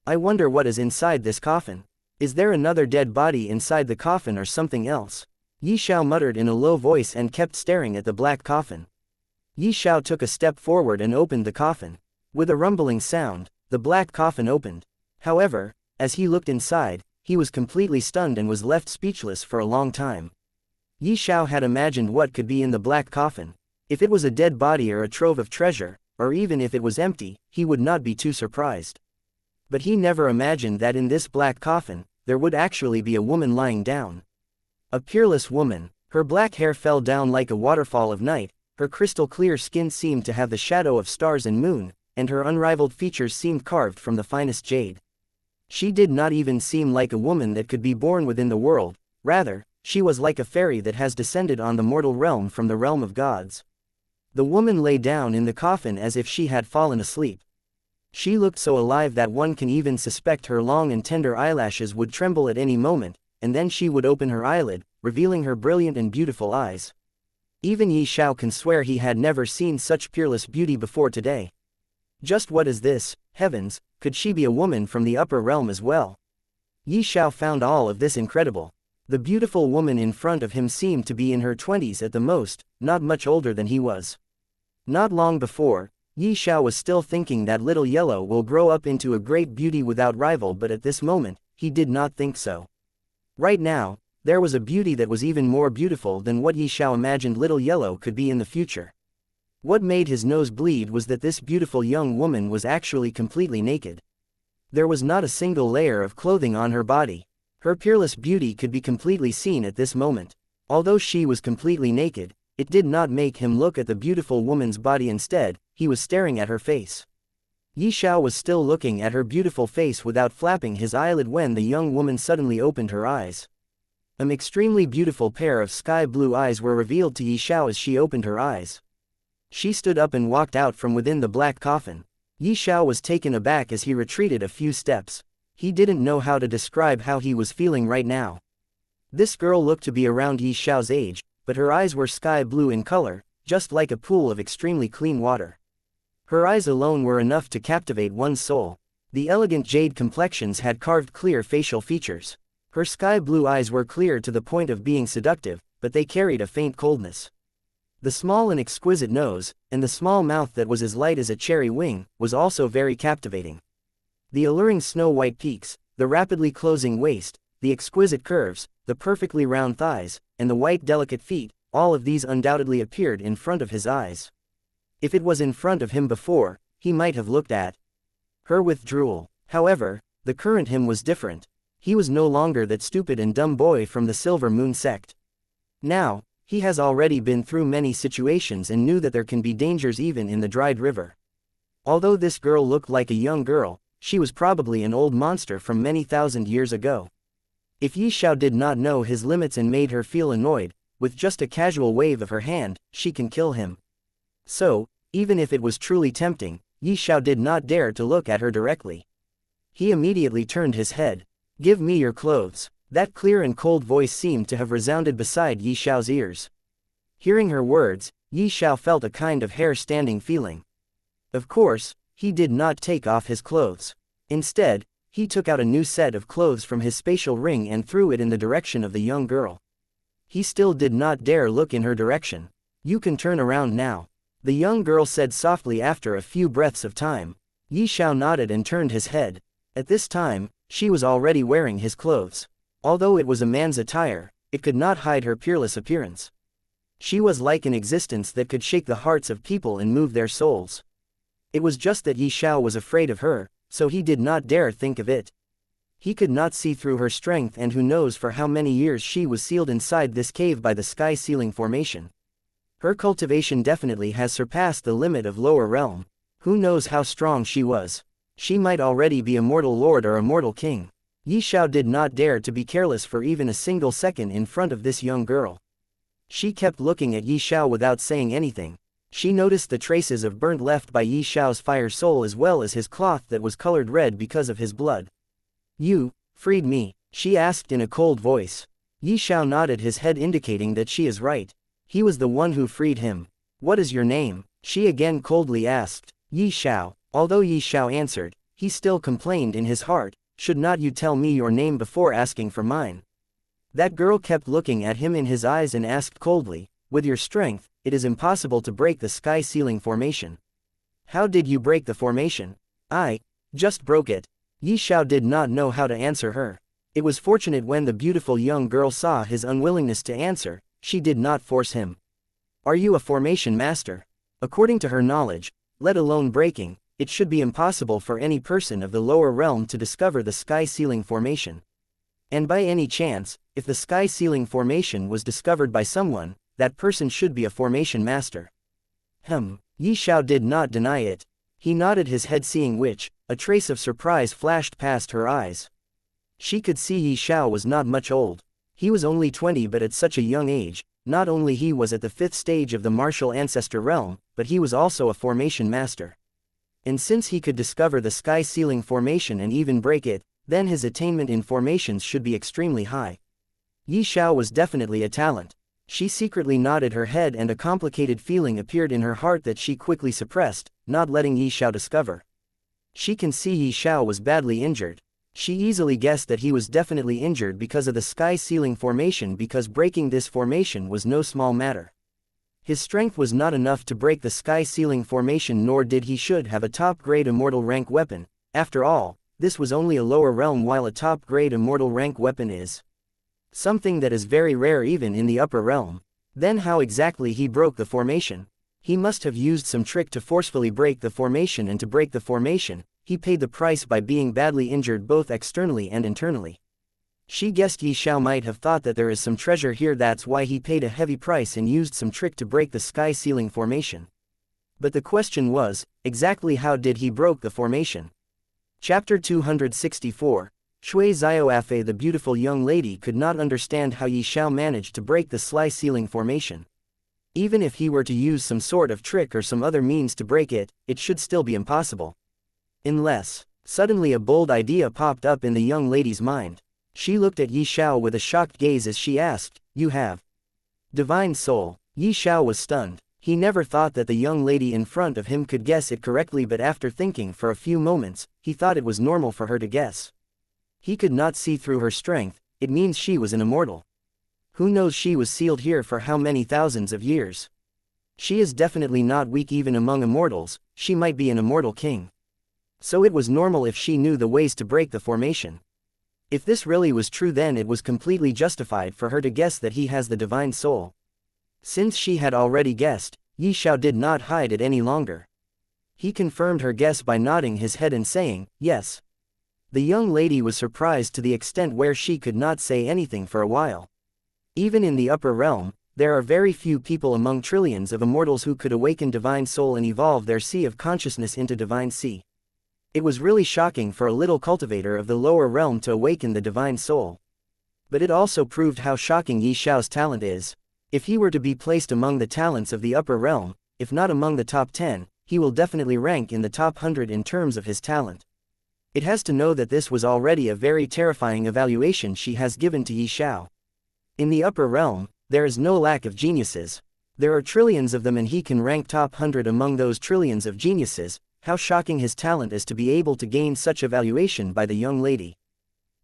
I wonder what is inside this coffin. Is there another dead body inside the coffin or something else? Yi Xiao muttered in a low voice and kept staring at the black coffin. Yi Xiao took a step forward and opened the coffin. With a rumbling sound, the black coffin opened. However, as he looked inside, he was completely stunned and was left speechless for a long time. Yi Xiao had imagined what could be in the black coffin. If it was a dead body or a trove of treasure, or even if it was empty, he would not be too surprised. But he never imagined that in this black coffin, there would actually be a woman lying down. A peerless woman. Her black hair fell down like a waterfall of night, her crystal clear skin seemed to have the shadow of stars and moon, and her unrivaled features seemed carved from the finest jade. She did not even seem like a woman that could be born within the world, rather, she was like a fairy that has descended on the mortal realm from the realm of gods. The woman lay down in the coffin as if she had fallen asleep. She looked so alive that one can even suspect her long and tender eyelashes would tremble at any moment, and then she would open her eyelid, revealing her brilliant and beautiful eyes. Even Yi Xiao can swear he had never seen such peerless beauty before today. Just what is this? Heavens, could she be a woman from the upper realm as well? Yi Xiao found all of this incredible. The beautiful woman in front of him seemed to be in her 20s at the most, not much older than he was. Not long before, Yi Xiao was still thinking that little yellow will grow up into a great beauty without rival, but at this moment, he did not think so. Right now, there was a beauty that was even more beautiful than what Yi Xiao imagined little yellow could be in the future. What made his nose bleed was that this beautiful young woman was actually completely naked. There was not a single layer of clothing on her body. Her peerless beauty could be completely seen at this moment. Although she was completely naked, it did not make him look at the beautiful woman's body. Instead, he was staring at her face. Yi Xiao was still looking at her beautiful face without flapping his eyelid when the young woman suddenly opened her eyes. An extremely beautiful pair of sky blue eyes were revealed to Yi Xiao as she opened her eyes. She stood up and walked out from within the black coffin. Yi Xiao was taken aback as he retreated a few steps. He didn't know how to describe how he was feeling right now. This girl looked to be around Yi Xiao's age, but her eyes were sky blue in color, just like a pool of extremely clean water. Her eyes alone were enough to captivate one's soul. The elegant jade complexions had carved clear facial features. Her sky blue eyes were clear to the point of being seductive, but they carried a faint coldness. The small and exquisite nose, and the small mouth that was as light as a cherry wing, was also very captivating. The alluring snow-white peaks, the rapidly closing waist, the exquisite curves, the perfectly round thighs, and the white delicate feet, all of these undoubtedly appeared in front of his eyes. If it was in front of him before, he might have looked at her with drool. However, the current him was different. He was no longer that stupid and dumb boy from the Silver Moon sect. Now, he has already been through many situations and knew that there can be dangers even in the dried river. Although this girl looked like a young girl, she was probably an old monster from many thousand years ago. If Yi Xiao did not know his limits and made her feel annoyed, with just a casual wave of her hand, she can kill him. So, even if it was truly tempting, Yi Xiao did not dare to look at her directly. He immediately turned his head. "Give me your clothes." That clear and cold voice seemed to have resounded beside Yi Xiao's ears. Hearing her words, Yi Xiao felt a kind of hair-standing feeling. Of course, he did not take off his clothes. Instead, he took out a new set of clothes from his spatial ring and threw it in the direction of the young girl. He still did not dare look in her direction. "You can turn around now," the young girl said softly after a few breaths of time. Yi Xiao nodded and turned his head. At this time, she was already wearing his clothes. Although it was a man's attire, it could not hide her peerless appearance. She was like an existence that could shake the hearts of people and move their souls. It was just that Xiao was afraid of her, so he did not dare think of it. He could not see through her strength, and who knows for how many years she was sealed inside this cave by the sky ceiling formation. Her cultivation definitely has surpassed the limit of lower realm. Who knows how strong she was? She might already be a mortal lord or a mortal king. Xiao did not dare to be careless for even a single second in front of this young girl. She kept looking at Xiao without saying anything. She noticed the traces of burnt left by Xiao's fire soul as well as his cloth that was colored red because of his blood. "You freed me?" she asked in a cold voice. Xiao nodded his head indicating that she is right. He was the one who freed him. "What is your name?" she again coldly asked. Xiao. Although Xiao answered, he still complained in his heart, "Should not you tell me your name before asking for mine?" That girl kept looking at him in his eyes and asked coldly, "With your strength, it is impossible to break the sky ceiling formation. How did you break the formation?" "I just broke it." Xiao did not know how to answer her. It was fortunate when the beautiful young girl saw his unwillingness to answer, she did not force him. "Are you a formation master?" According to her knowledge, let alone breaking, it should be impossible for any person of the lower realm to discover the sky ceiling formation. And by any chance, if the sky ceiling formation was discovered by someone, that person should be a formation master. Xiao did not deny it. He nodded his head, seeing which, a trace of surprise flashed past her eyes. She could see Xiao was not much old. He was only 20, but at such a young age, not only he was at the 5th stage of the martial ancestor realm, but he was also a formation master. And since he could discover the sky ceiling formation and even break it, then his attainment in formations should be extremely high. Xiao was definitely a talent. She secretly nodded her head, and a complicated feeling appeared in her heart that she quickly suppressed, not letting Xiao discover. She can see Xiao was badly injured. She easily guessed that he was definitely injured because of the sky ceiling formation, because breaking this formation was no small matter. His strength was not enough to break the sky ceiling formation, nor did he should have a top-grade immortal rank weapon. After all, this was only a lower realm, while a top-grade immortal rank weapon is something that is very rare even in the upper realm. Then how exactly he broke the formation? He must have used some trick to forcefully break the formation, and to break the formation, he paid the price by being badly injured both externally and internally. She guessed Xiao might have thought that there is some treasure here, that's why he paid a heavy price and used some trick to break the sky ceiling formation. But the question was, exactly how did he broke the formation? Chapter 264, Shui Zioafe. The beautiful young lady could not understand how Xiao managed to break the sky ceiling formation. Even if he were to use some sort of trick or some other means to break it, it should still be impossible. Unless, suddenly a bold idea popped up in the young lady's mind. She looked at Xiao with a shocked gaze as she asked, "You have divine soul?" Xiao was stunned. He never thought that the young lady in front of him could guess it correctly, but after thinking for a few moments, he thought it was normal for her to guess. He could not see through her strength. It means she was an immortal. Who knows, she was sealed here for how many thousands of years. She is definitely not weak even among immortals. She might be an immortal king. So it was normal if she knew the ways to break the formation. If this really was true, then it was completely justified for her to guess that he has the divine soul. Since she had already guessed, Xiao did not hide it any longer. He confirmed her guess by nodding his head and saying, "Yes." The young lady was surprised to the extent where she could not say anything for a while. Even in the upper realm, there are very few people among trillions of immortals who could awaken divine soul and evolve their sea of consciousness into divine sea. It was really shocking for a little cultivator of the lower realm to awaken the divine soul. But it also proved how shocking Xiao's talent is. If he were to be placed among the talents of the upper realm, if not among the top 10, he will definitely rank in the top 100 in terms of his talent. It has to know that this was already a very terrifying evaluation she has given to Xiao. In the upper realm, there is no lack of geniuses. There are trillions of them, and he can rank top 100 among those trillions of geniuses. How shocking his talent is to be able to gain such evaluation by the young lady.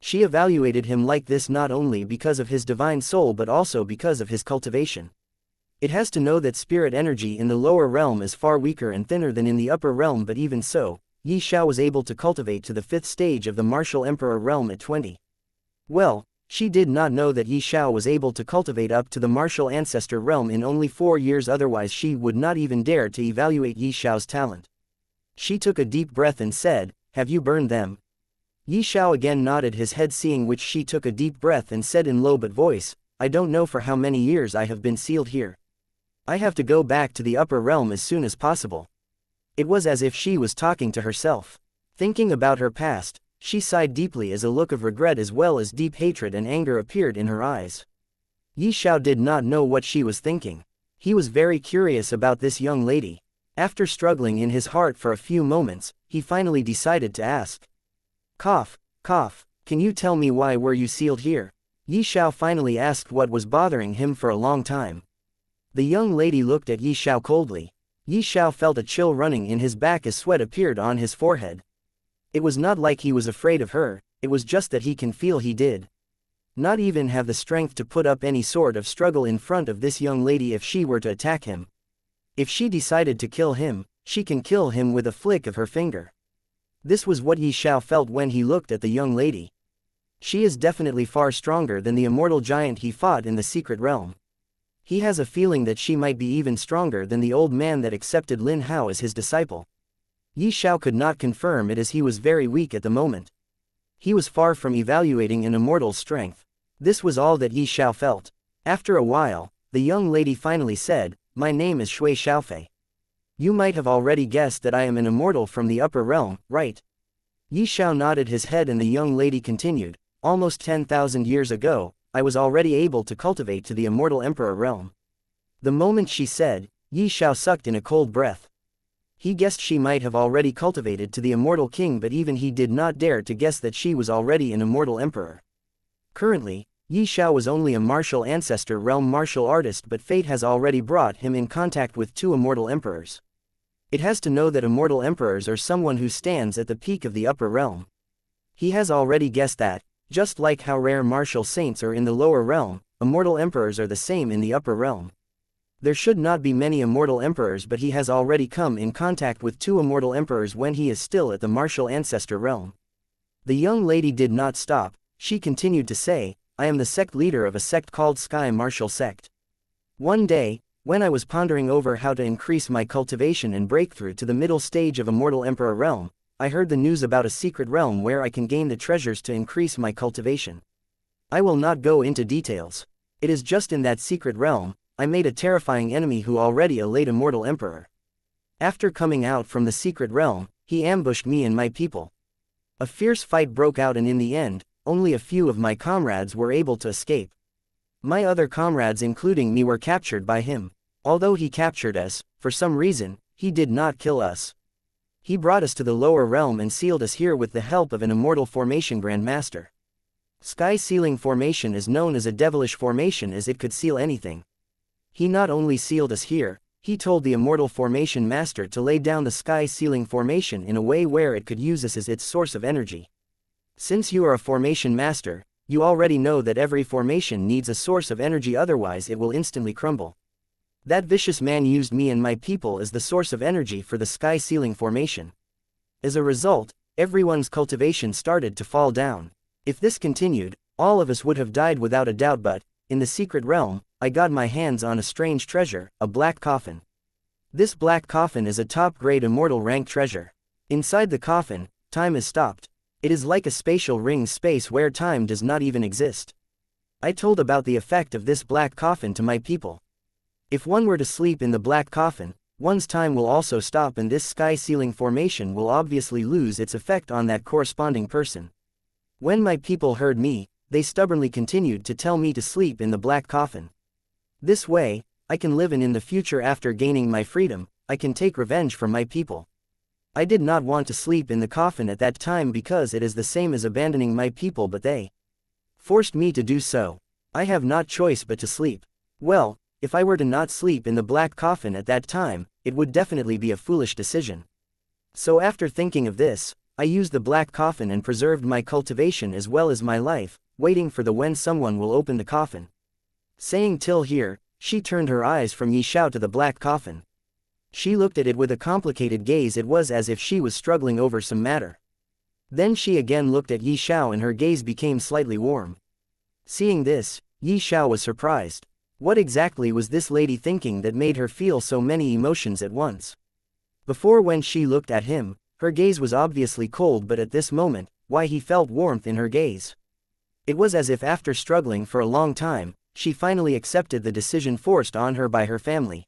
She evaluated him like this not only because of his divine soul but also because of his cultivation. It has to know that spirit energy in the lower realm is far weaker and thinner than in the upper realm, but even so, Xiao was able to cultivate to the 5th stage of the martial emperor realm at 20. Well, She did not know that Xiao was able to cultivate up to the martial ancestor realm in only 4 years, otherwise she would not even dare to evaluate Xiao's talent. She took a deep breath and said, "Have you burned them?" Xiao again nodded his head, seeing which she took a deep breath and said in low but voice, "I don't know for how many years I have been sealed here. I have to go back to the upper realm as soon as possible." It was as if she was talking to herself. Thinking about her past, she sighed deeply as a look of regret as well as deep hatred and anger appeared in her eyes. Xiao did not know what she was thinking. He was very curious about this young lady. After struggling in his heart for a few moments, he finally decided to ask. Cough, cough, can you tell me why were you sealed here? Xiao finally asked what was bothering him for a long time. The young lady looked at Xiao coldly. Xiao felt a chill running in his back as sweat appeared on his forehead. It was not like he was afraid of her, it was just that he can feel he did not even have the strength to put up any sort of struggle in front of this young lady if she were to attack him. If she decided to kill him, she can kill him with a flick of her finger. This was what Xiao felt when he looked at the young lady. She is definitely far stronger than the immortal giant he fought in the secret realm. He has a feeling that she might be even stronger than the old man that accepted Lin Hao as his disciple. Xiao could not confirm it as he was very weak at the moment. He was far from evaluating an immortal's strength. This was all that Xiao felt. After a while, the young lady finally said, "My name is Shui Xiaofei. You might have already guessed that I am an immortal from the upper realm, right?" Xiao nodded his head and the young lady continued, "Almost 10,000 years ago, I was already able to cultivate to the immortal emperor realm." The moment she said, Xiao sucked in a cold breath. He guessed she might have already cultivated to the immortal king, but even he did not dare to guess that she was already an immortal emperor. Currently, Xiao was only a martial ancestor realm martial artist, but fate has already brought him in contact with 2 immortal emperors. It has to know that immortal emperors are someone who stands at the peak of the upper realm. He has already guessed that, just like how rare martial saints are in the lower realm, immortal emperors are the same in the upper realm. There should not be many immortal emperors, but he has already come in contact with 2 immortal emperors when he is still at the martial ancestor realm. The young lady did not stop, she continued to say, "I am the sect leader of a sect called Sky Martial Sect. One day, when I was pondering over how to increase my cultivation and breakthrough to the middle stage of immortal emperor realm, I heard the news about a secret realm where I can gain the treasures to increase my cultivation. I will not go into details. It is just in that secret realm, I made a terrifying enemy who already a late immortal emperor. After coming out from the secret realm, he ambushed me and my people. A fierce fight broke out and in the end, only a few of my comrades were able to escape. My other comrades including me were captured by him. Although he captured us, for some reason, he did not kill us. He brought us to the lower realm and sealed us here with the help of an immortal formation grandmaster. Sky sealing formation is known as a devilish formation as it could seal anything. He not only sealed us here, he told the immortal formation master to lay down the sky sealing formation in a way where it could use us as its source of energy. Since you are a formation master, you already know that every formation needs a source of energy, otherwise it will instantly crumble. That vicious man used me and my people as the source of energy for the sky sealing formation. As a result, everyone's cultivation started to fall down. If this continued, all of us would have died without a doubt, but, in the secret realm, I got my hands on a strange treasure, a black coffin. This black coffin is a top-grade immortal rank treasure. Inside the coffin, time is stopped. It is like a spatial ring space where time does not even exist. I told about the effect of this black coffin to my people. If one were to sleep in the black coffin, one's time will also stop and this sky sealing formation will obviously lose its effect on that corresponding person. When my people heard me, they stubbornly continued to tell me to sleep in the black coffin. This way, I can live and in the future after gaining my freedom, I can take revenge for my people. I did not want to sleep in the coffin at that time because it is the same as abandoning my people, but they forced me to do so. I have not choice but to sleep. Well, if I were to not sleep in the black coffin at that time, it would definitely be a foolish decision. So after thinking of this, I used the black coffin and preserved my cultivation as well as my life, waiting for the when someone will open the coffin. Saying till here, she turned her eyes from Xiao to the black coffin. She looked at it with a complicated gaze. It was as if she was struggling over some matter. Then she again looked at Xiao and her gaze became slightly warm. Seeing this, Yi Xiao was surprised. What exactly was this lady thinking that made her feel so many emotions at once? Before, when she looked at him, her gaze was obviously cold, but at this moment, why, he felt warmth in her gaze. It was as if after struggling for a long time, she finally accepted the decision forced on her by her family.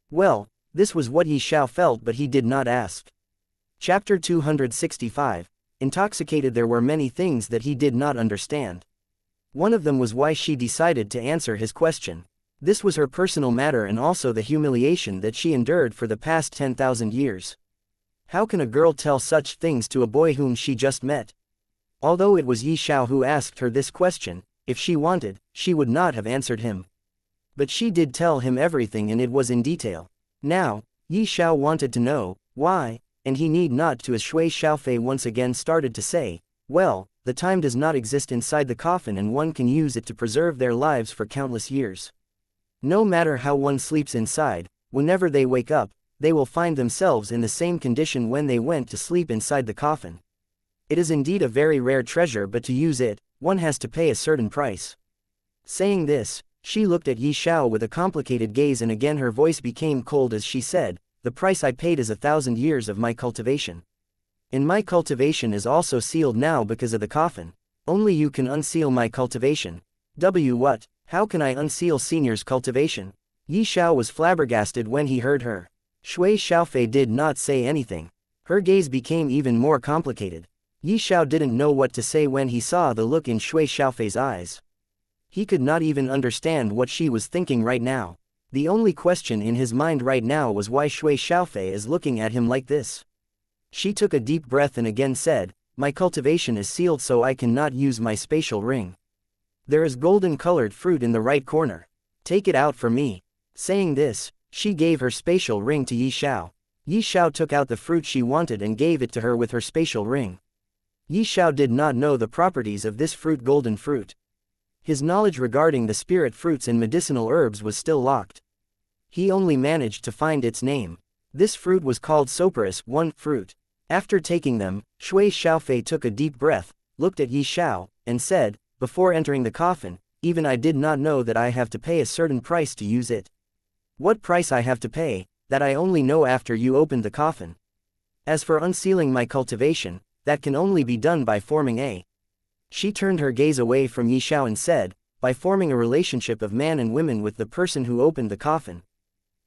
Well, this was what Yi Xiao felt, but he did not ask. Chapter 265. Intoxicated. There were many things that he did not understand. One of them was why she decided to answer his question. This was her personal matter and also the humiliation that she endured for the past 10,000 years. How can a girl tell such things to a boy whom she just met? Although it was Yi Xiao who asked her this question, if she wanted, she would not have answered him. But she did tell him everything, and it was in detail. Now, Yi Xiao wanted to know why, and he need not to, as Shui Xiaofei once again started to say, well, the time does not exist inside the coffin and one can use it to preserve their lives for countless years. No matter how one sleeps inside, whenever they wake up, they will find themselves in the same condition when they went to sleep inside the coffin. It is indeed a very rare treasure, but to use it, one has to pay a certain price. Saying this, she looked at Yi Xiao with a complicated gaze, and again her voice became cold as she said, the price I paid is 1,000 years of my cultivation. And my cultivation is also sealed now because of the coffin. Only you can unseal my cultivation. What? How can I unseal Senior's cultivation? Yi Xiao was flabbergasted when he heard her. Shui Xiaofei did not say anything. Her gaze became even more complicated. Yi Xiao didn't know what to say when he saw the look in Shui Xiaofei's eyes. He could not even understand what she was thinking right now. The only question in his mind right now was why Shui Xiaofei is looking at him like this. She took a deep breath and again said, my cultivation is sealed, so I cannot use my spatial ring. There is golden-colored fruit in the right corner. Take it out for me. Saying this, she gave her spatial ring to Yi Xiao. Yi Xiao took out the fruit she wanted and gave it to her with her spatial ring. Yi Xiao did not know the properties of this fruit, golden fruit. His knowledge regarding the spirit fruits and medicinal herbs was still locked. He only managed to find its name. This fruit was called Soporus, one fruit. After taking them, Shui Xiaofei took a deep breath, looked at Yi Xiao, and said, before entering the coffin, even I did not know that I have to pay a certain price to use it. What price I have to pay, that I only know after you opened the coffin. As for unsealing my cultivation, that can only be done by forming a. She turned her gaze away from Yi Xiao and said, by forming a relationship of man and women with the person who opened the coffin.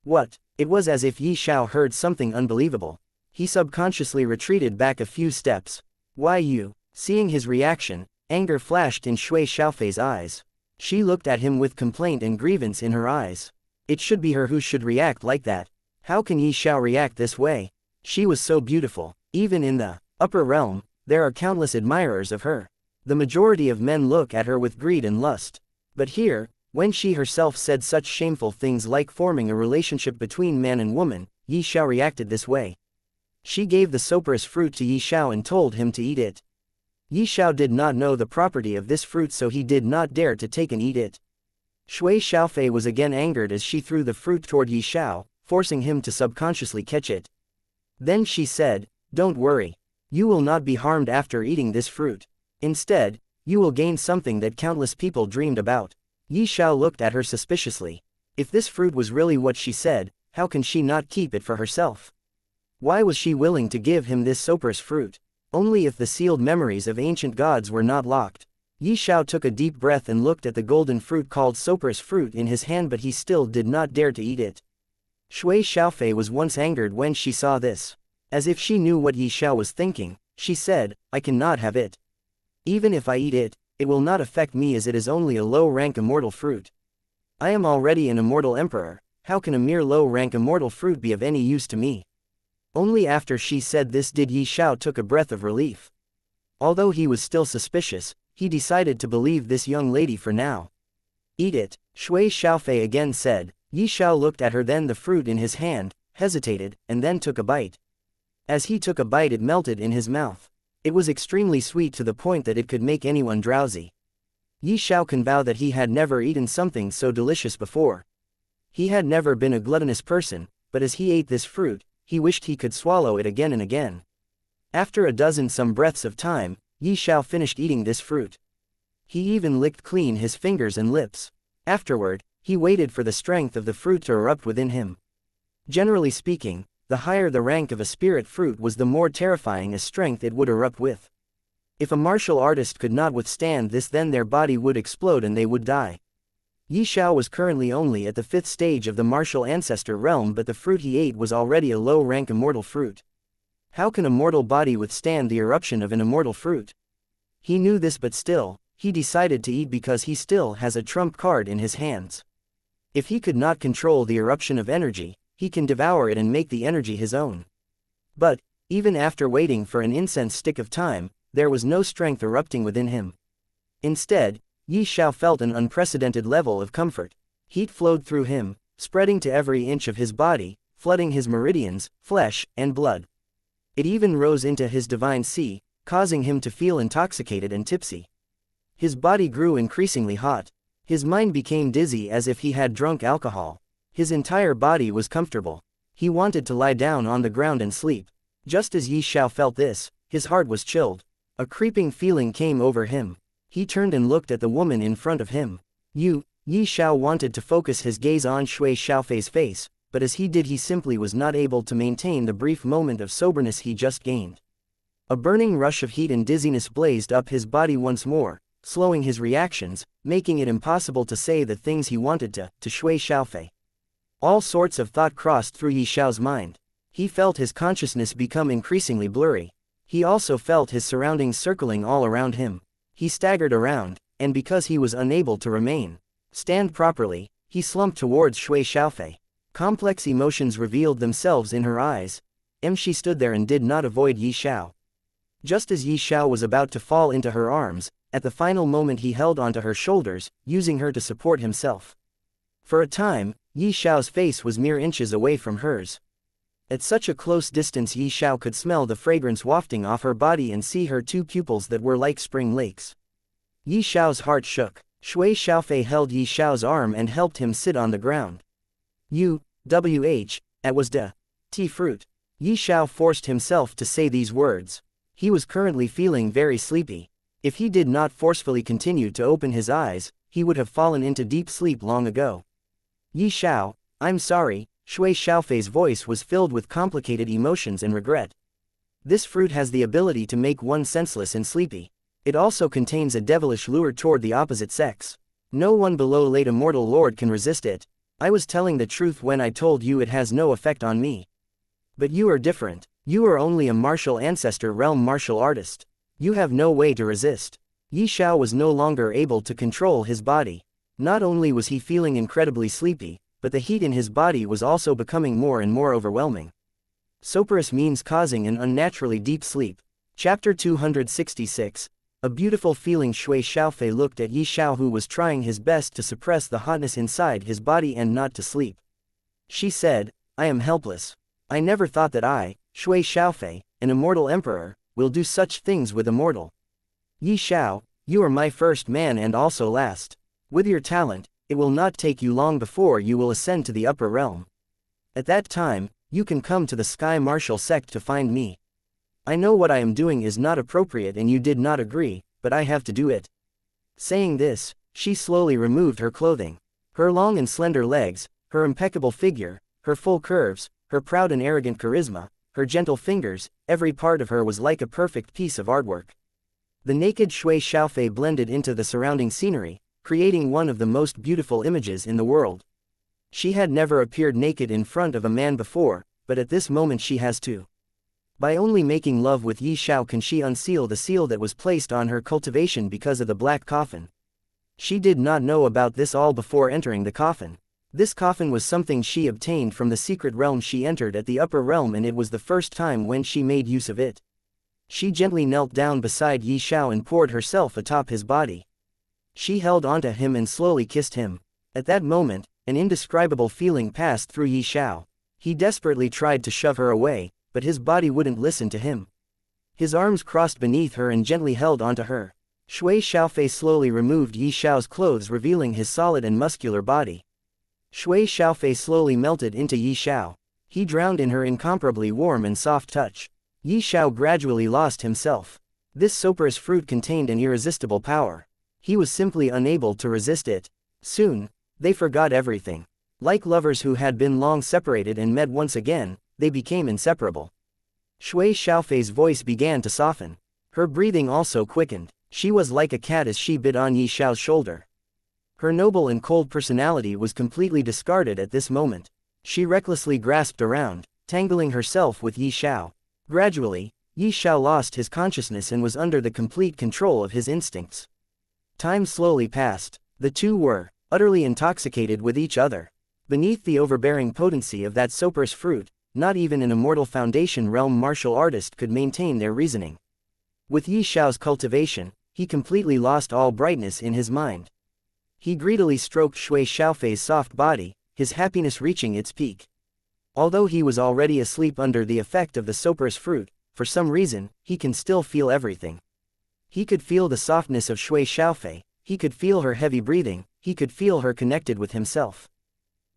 What? It was as if Yi Xiao heard something unbelievable. He subconsciously retreated back a few steps. Why you? Seeing his reaction, anger flashed in Shui Xiaofei's eyes. She looked at him with complaint and grievance in her eyes. It should be her who should react like that. How can Yi Xiao react this way? She was so beautiful. Even in the upper realm, there are countless admirers of her. The majority of men look at her with greed and lust. But here, when she herself said such shameful things like forming a relationship between man and woman, Yi Xiao reacted this way. She gave the soporus fruit to Yi Xiao and told him to eat it. Yi Xiao did not know the property of this fruit, so he did not dare to take and eat it. Shui Xiaofei was again angered as she threw the fruit toward Yi Xiao, forcing him to subconsciously catch it. Then she said, don't worry. You will not be harmed after eating this fruit. Instead, you will gain something that countless people dreamed about. Yi Xiao looked at her suspiciously. If this fruit was really what she said, how can she not keep it for herself? Why was she willing to give him this soporus fruit? Only if the sealed memories of ancient gods were not locked. Yi Xiao took a deep breath and looked at the golden fruit called soporus fruit in his hand, but he still did not dare to eat it. Shui Xiaofei was once angered when she saw this. As if she knew what Yi Xiao was thinking, she said, I cannot have it. Even if I eat it, it will not affect me as it is only a low-rank immortal fruit. I am already an immortal emperor, how can a mere low-rank immortal fruit be of any use to me? Only after she said this did Yi Xiao took a breath of relief. Although he was still suspicious, he decided to believe this young lady for now. Eat it, Shui Xiaofei again said. Yi Xiao looked at her, then the fruit in his hand, hesitated, and then took a bite. As he took a bite, it melted in his mouth. It was extremely sweet to the point that it could make anyone drowsy. Yi Xiao can vow that he had never eaten something so delicious before. He had never been a gluttonous person, but as he ate this fruit, he wished he could swallow it again and again. After a dozen some breaths of time, Yi Xiao finished eating this fruit. He even licked clean his fingers and lips. Afterward, he waited for the strength of the fruit to erupt within him. Generally speaking, the higher the rank of a spirit fruit was, the more terrifying a strength it would erupt with. If a martial artist could not withstand this, then their body would explode and they would die. Xiao was currently only at the 5th stage of the martial ancestor realm, but the fruit he ate was already a low-rank immortal fruit. How can a mortal body withstand the eruption of an immortal fruit? He knew this, but still, he decided to eat because he still has a trump card in his hands. If he could not control the eruption of energy, he can devour it and make the energy his own. But, even after waiting for an incense stick of time, there was no strength erupting within him. Instead, Xiao felt an unprecedented level of comfort. Heat flowed through him, spreading to every inch of his body, flooding his meridians, flesh, and blood. It even rose into his divine sea, causing him to feel intoxicated and tipsy. His body grew increasingly hot. His mind became dizzy as if he had drunk alcohol. His entire body was comfortable. He wanted to lie down on the ground and sleep. Just as Xiao felt this, his heart was chilled. A creeping feeling came over him. He turned and looked at the woman in front of him. Xiao wanted to focus his gaze on Shui Xiaofei's face, but as he did, he simply was not able to maintain the brief moment of soberness he just gained. A burning rush of heat and dizziness blazed up his body once more, slowing his reactions, making it impossible to say the things he wanted to Shui Xiaofei. All sorts of thought crossed through Xiao's mind. He felt his consciousness become increasingly blurry. He also felt his surroundings circling all around him. He staggered around, and because he was unable to stand properly, he slumped towards Shui Xiaofei. Complex emotions revealed themselves in her eyes. She stood there and did not avoid Xiao. Just as Xiao was about to fall into her arms, at the final moment he held onto her shoulders, using her to support himself. For a time, Xiao's face was mere inches away from hers. At such a close distance, Xiao could smell the fragrance wafting off her body and see her two pupils that were like spring lakes. Xiao's heart shook. Shui Xiaofei held Xiao's arm and helped him sit on the ground. At was the tea fruit. Xiao forced himself to say these words. He was currently feeling very sleepy. If he did not forcefully continue to open his eyes, he would have fallen into deep sleep long ago. Xiao, I'm sorry. Shui Xiaofei's voice was filled with complicated emotions and regret. This fruit has the ability to make one senseless and sleepy. It also contains a devilish lure toward the opposite sex. No one below late immortal lord can resist it. I was telling the truth when I told you it has no effect on me. But you are different. You are only a martial ancestor realm martial artist. You have no way to resist. Xiao was no longer able to control his body. Not only was he feeling incredibly sleepy, but the heat in his body was also becoming more and more overwhelming. Soporous means causing an unnaturally deep sleep. Chapter 266. A beautiful feeling. Shui Xiaofei looked at Xiao, who was trying his best to suppress the hotness inside his body and not to sleep. She said, I am helpless. I never thought that I, Shui Xiaofei, an immortal emperor, will do such things with a mortal. Xiao, you are my first man and also last. With your talent, it will not take you long before you will ascend to the upper realm. At that time, you can come to the Sky Martial Sect to find me. I know what I am doing is not appropriate and you did not agree, but I have to do it. Saying this, she slowly removed her clothing. Her long and slender legs, her impeccable figure, her full curves, her proud and arrogant charisma, her gentle fingers, every part of her was like a perfect piece of artwork. The naked Shui Xiaofei blended into the surrounding scenery, creating one of the most beautiful images in the world. She had never appeared naked in front of a man before, but at this moment she has to. By only making love with Xiao can she unseal the seal that was placed on her cultivation because of the black coffin. She did not know about this all before entering the coffin. This coffin was something she obtained from the secret realm she entered at the upper realm, and it was the first time when she made use of it. She gently knelt down beside Xiao and poured herself atop his body. She held onto him and slowly kissed him. At that moment, an indescribable feeling passed through Xiao. He desperately tried to shove her away, but his body wouldn't listen to him. His arms crossed beneath her and gently held onto her. Shui Xiaofei slowly removed Xiao's clothes, revealing his solid and muscular body. Shui Xiaofei slowly melted into Xiao. He drowned in her incomparably warm and soft touch. Xiao gradually lost himself. This soporous fruit contained an irresistible power. He was simply unable to resist it. Soon, they forgot everything. Like lovers who had been long separated and met once again, they became inseparable. Shui Xiaofei's voice began to soften. Her breathing also quickened. She was like a cat as she bit on Yi Xiao's shoulder. Her noble and cold personality was completely discarded at this moment. She recklessly grasped around, tangling herself with Yi Xiao. Gradually, Yi Xiao lost his consciousness and was under the complete control of his instincts. Time slowly passed. The two were utterly intoxicated with each other. Beneath the overbearing potency of that soper's fruit, not even an immortal Foundation realm martial artist could maintain their reasoning. With Yi Xiao's cultivation, he completely lost all brightness in his mind. He greedily stroked Shui Xiaofei's soft body, his happiness reaching its peak. Although he was already asleep under the effect of the soper's fruit, for some reason, he can still feel everything. He could feel the softness of Shui Xiaofei, he could feel her heavy breathing, he could feel her connected with himself.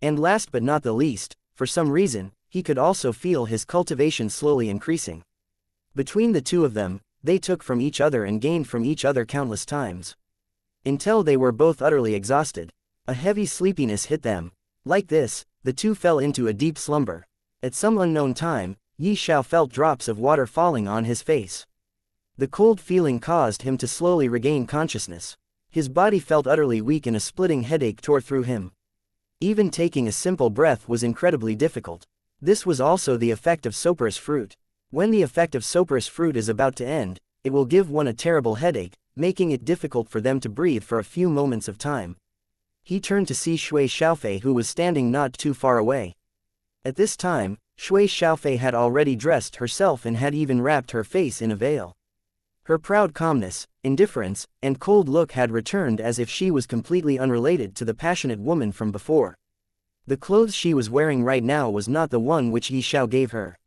And last but not the least, for some reason, he could also feel his cultivation slowly increasing. Between the two of them, they took from each other and gained from each other countless times. Until they were both utterly exhausted. A heavy sleepiness hit them. Like this, the two fell into a deep slumber. At some unknown time, Yi Xiao felt drops of water falling on his face. The cold feeling caused him to slowly regain consciousness. His body felt utterly weak and a splitting headache tore through him. Even taking a simple breath was incredibly difficult. This was also the effect of soper's fruit. When the effect of soper's fruit is about to end, it will give one a terrible headache, making it difficult for them to breathe for a few moments of time. He turned to see Shui Xiaofei, who was standing not too far away. At this time, Shui Xiaofei had already dressed herself and had even wrapped her face in a veil. Her proud calmness, indifference, and cold look had returned as if she was completely unrelated to the passionate woman from before. The clothes she was wearing right now was not the one which Yi Xiao gave her.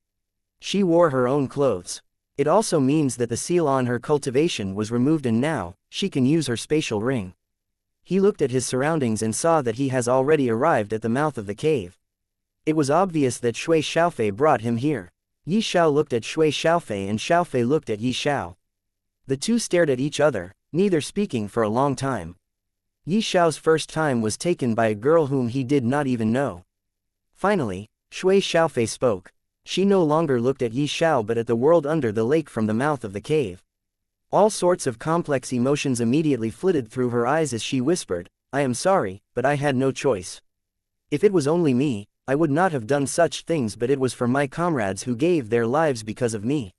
She wore her own clothes. It also means that the seal on her cultivation was removed and now, she can use her spatial ring. He looked at his surroundings and saw that he has already arrived at the mouth of the cave. It was obvious that Shui Xiaofei brought him here. Yi Xiao looked at Shui Xiaofei and Xiaofei looked at Yi Xiao. The two stared at each other, neither speaking for a long time. Yi Xiao's first time was taken by a girl whom he did not even know. Finally, Shui Xiaofei spoke. She no longer looked at Yi Xiao but at the world under the lake from the mouth of the cave. All sorts of complex emotions immediately flitted through her eyes as she whispered, "I am sorry, but I had no choice. If it was only me, I would not have done such things, but it was for my comrades who gave their lives because of me.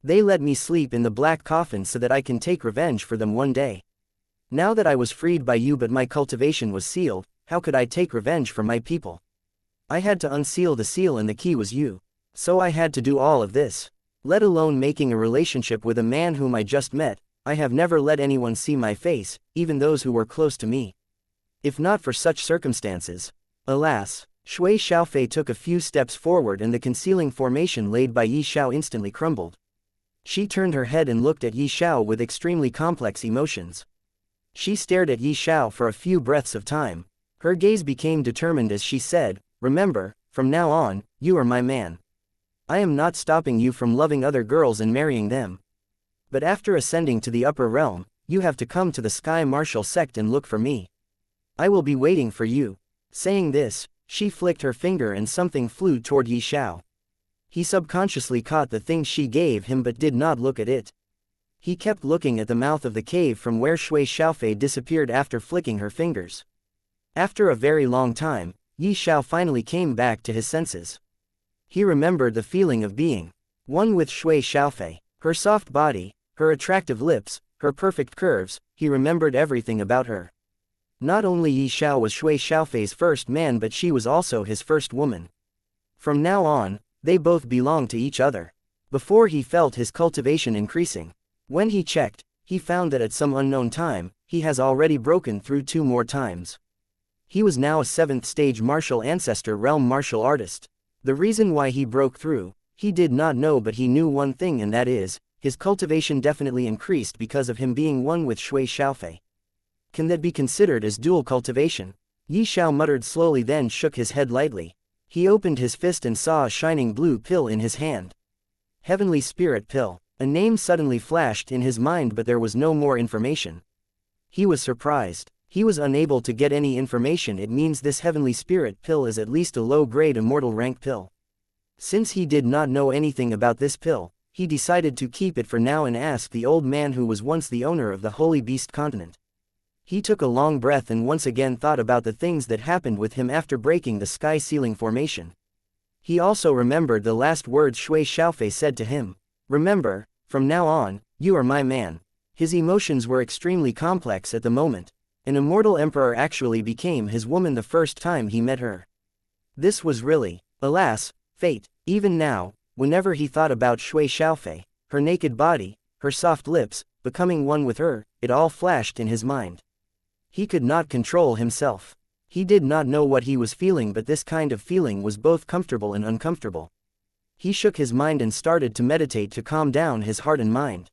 They let me sleep in the black coffin so that I can take revenge for them one day. Now that I was freed by you but my cultivation was sealed, how could I take revenge for my people? I had to unseal the seal and the key was you. So I had to do all of this. Let alone making a relationship with a man whom I just met. I have never let anyone see my face, even those who were close to me. If not for such circumstances." Alas, Shui Xiaofei took a few steps forward and the concealing formation laid by Yi Xiao instantly crumbled. She turned her head and looked at Yi Xiao with extremely complex emotions. She stared at Yi Xiao for a few breaths of time. Her gaze became determined as she said, "Remember, from now on, you are my man. I am not stopping you from loving other girls and marrying them. But after ascending to the upper realm, you have to come to the Sky Martial Sect and look for me. I will be waiting for you." Saying this, she flicked her finger and something flew toward Yi Xiao. He subconsciously caught the thing she gave him but did not look at it. He kept looking at the mouth of the cave from where Shui Xiaofei disappeared after flicking her fingers. After a very long time, Yi Xiao finally came back to his senses. He remembered the feeling of being one with Shui Xiaofei, her soft body, her attractive lips, her perfect curves. He remembered everything about her. Not only Yi Xiao was Shui Xiaofei's first man but she was also his first woman. From now on, they both belonged to each other. Before he felt his cultivation increasing. When he checked, he found that at some unknown time, he has already broken through 2 more times. He was now a 7th stage martial ancestor realm martial artist. The reason why he broke through, he did not know, but he knew one thing, and that is, his cultivation definitely increased because of him being one with Shui Xiaofei. Can that be considered as dual cultivation? Yi Xiao muttered slowly, then shook his head lightly. He opened his fist and saw a shining blue pill in his hand. Heavenly Spirit Pill. A name suddenly flashed in his mind but there was no more information. He was surprised. He was unable to get any information. It means this heavenly spirit pill is at least a low-grade immortal rank pill. Since he did not know anything about this pill, he decided to keep it for now and asked the old man who was once the owner of the Holy Beast continent. He took a long breath and once again thought about the things that happened with him after breaking the sky ceiling formation. He also remembered the last words Shui Xiaofei said to him. Remember, from now on, you are my man. His emotions were extremely complex at the moment. An immortal emperor actually became his woman the first time he met her. This was really, alas, fate. Even now, whenever he thought about Shui Xiaofei, her naked body, her soft lips, becoming one with her, it all flashed in his mind. He could not control himself. He did not know what he was feeling, but this kind of feeling was both comfortable and uncomfortable. He shook his mind and started to meditate to calm down his heart and mind.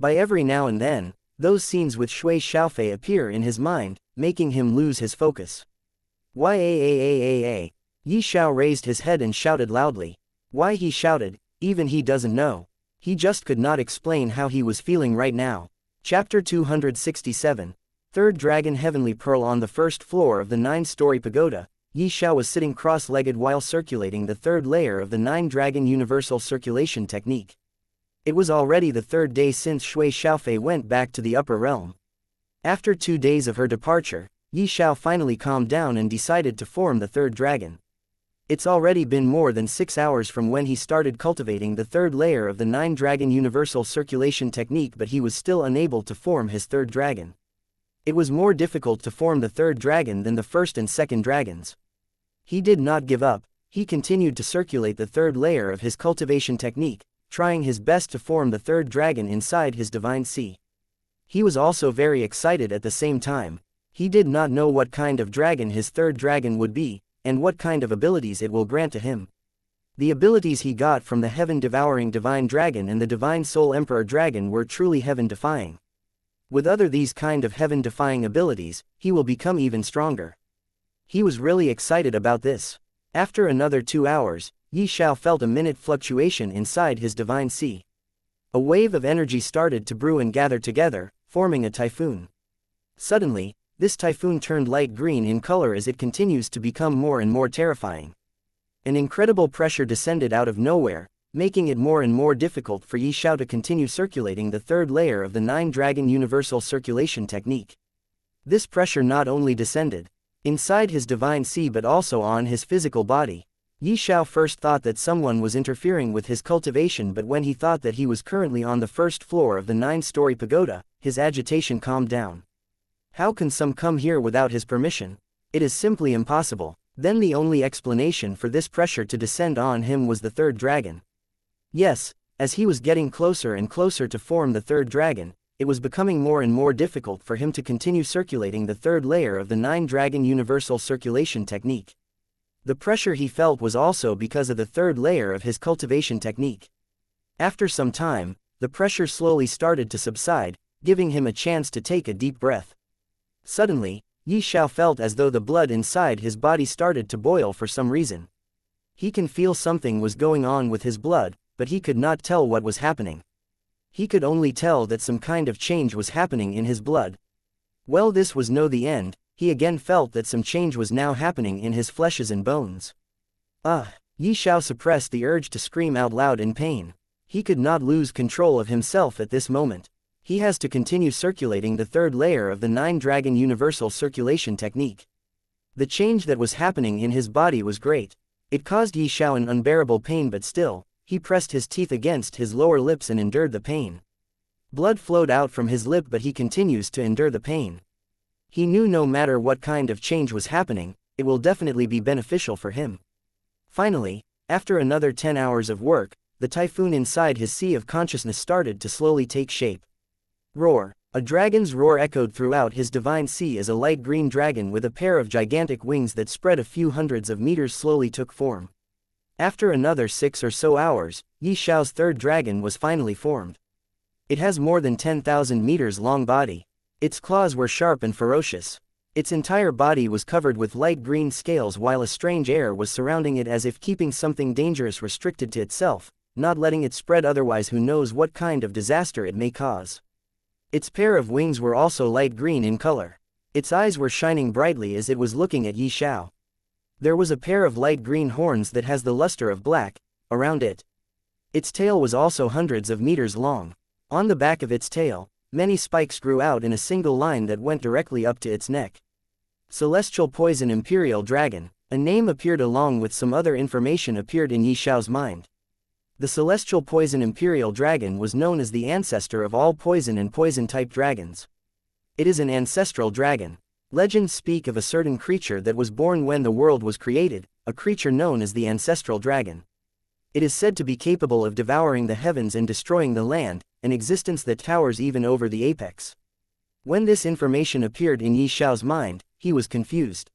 By every now and then, those scenes with Shui Xiaofei appear in his mind, making him lose his focus. Yi Xiao raised his head and shouted loudly. Why he shouted, even he doesn't know. He just could not explain how he was feeling right now. Chapter 267. Third Dragon Heavenly Pearl. On the first floor of the 9-story pagoda, Yi Xiao was sitting cross-legged while circulating the third layer of the 9-dragon universal circulation technique. It was already the third day since Shui Xiaofei went back to the upper realm. After 2 days of her departure, Yi Xiao finally calmed down and decided to form the third dragon. It's already been more than 6 hours from when he started cultivating the third layer of the 9-dragon universal circulation technique, but he was still unable to form his third dragon. It was more difficult to form the third dragon than the first and second dragons. He did not give up. He continued to circulate the third layer of his cultivation technique, trying his best to form the third dragon inside his divine sea. He was also very excited at the same time. He did not know what kind of dragon his third dragon would be, and what kind of abilities it will grant to him. The abilities he got from the heaven-devouring divine dragon and the divine soul emperor dragon were truly heaven-defying. With these kind of heaven-defying abilities, he will become even stronger. He was really excited about this. After another 2 hours, Yi Xiao felt a minute fluctuation inside his divine sea. A wave of energy started to brew and gather together, forming a typhoon. Suddenly, this typhoon turned light green in color as it continues to become more and more terrifying. An incredible pressure descended out of nowhere, making it more and more difficult for Yi Xiao to continue circulating the third layer of the 9-dragon universal circulation technique. This pressure not only descended inside his divine sea but also on his physical body. Yi Xiao first thought that someone was interfering with his cultivation, but when he thought that he was currently on the first floor of the 9-story pagoda, his agitation calmed down. How can some come here without his permission? It is simply impossible. Then the only explanation for this pressure to descend on him was the third dragon. Yes, as he was getting closer and closer to form the third dragon, it was becoming more and more difficult for him to continue circulating the third layer of the 9-dragon universal circulation technique. The pressure he felt was also because of the third layer of his cultivation technique. After some time, the pressure slowly started to subside, giving him a chance to take a deep breath. Suddenly, Yi Xiao felt as though the blood inside his body started to boil for some reason. He can feel something was going on with his blood, but he could not tell what was happening. He could only tell that some kind of change was happening in his blood. Well, this was no the end. He again felt that some change was now happening in his fleshes and bones. Yi Xiao suppressed the urge to scream out loud in pain. He could not lose control of himself at this moment. He has to continue circulating the third layer of the 9-dragon universal circulation technique. The change that was happening in his body was great. It caused Yi Xiao an unbearable pain, but still, he pressed his teeth against his lower lips and endured the pain. Blood flowed out from his lip, but he continues to endure the pain. He knew no matter what kind of change was happening, it will definitely be beneficial for him. Finally, after another 10 hours of work, the typhoon inside his sea of consciousness started to slowly take shape. Roar! A dragon's roar echoed throughout his divine sea as a light green dragon with a pair of gigantic wings that spread a few hundreds of meters slowly took form. After another 6 or so hours, Yi Xiao's third dragon was finally formed. It has more than 10,000 meters long body. Its claws were sharp and ferocious. Its entire body was covered with light green scales, while a strange air was surrounding it, as if keeping something dangerous restricted to itself, not letting it spread, otherwise who knows what kind of disaster it may cause. Its pair of wings were also light green in color. Its eyes were shining brightly as it was looking at Xiao. There was a pair of light green horns that has the luster of black around it. Its tail was also hundreds of meters long. On the back of its tail, many spikes grew out in a single line that went directly up to its neck. Celestial Poison Imperial Dragon. A name appeared along with some other information appeared in Xiao's mind. The Celestial Poison Imperial Dragon was known as the ancestor of all poison and poison-type dragons. It is an ancestral dragon. Legends speak of a certain creature that was born when the world was created, a creature known as the ancestral dragon. It is said to be capable of devouring the heavens and destroying the land, an existence that towers even over the apex. When this information appeared in Xiao's mind, he was confused.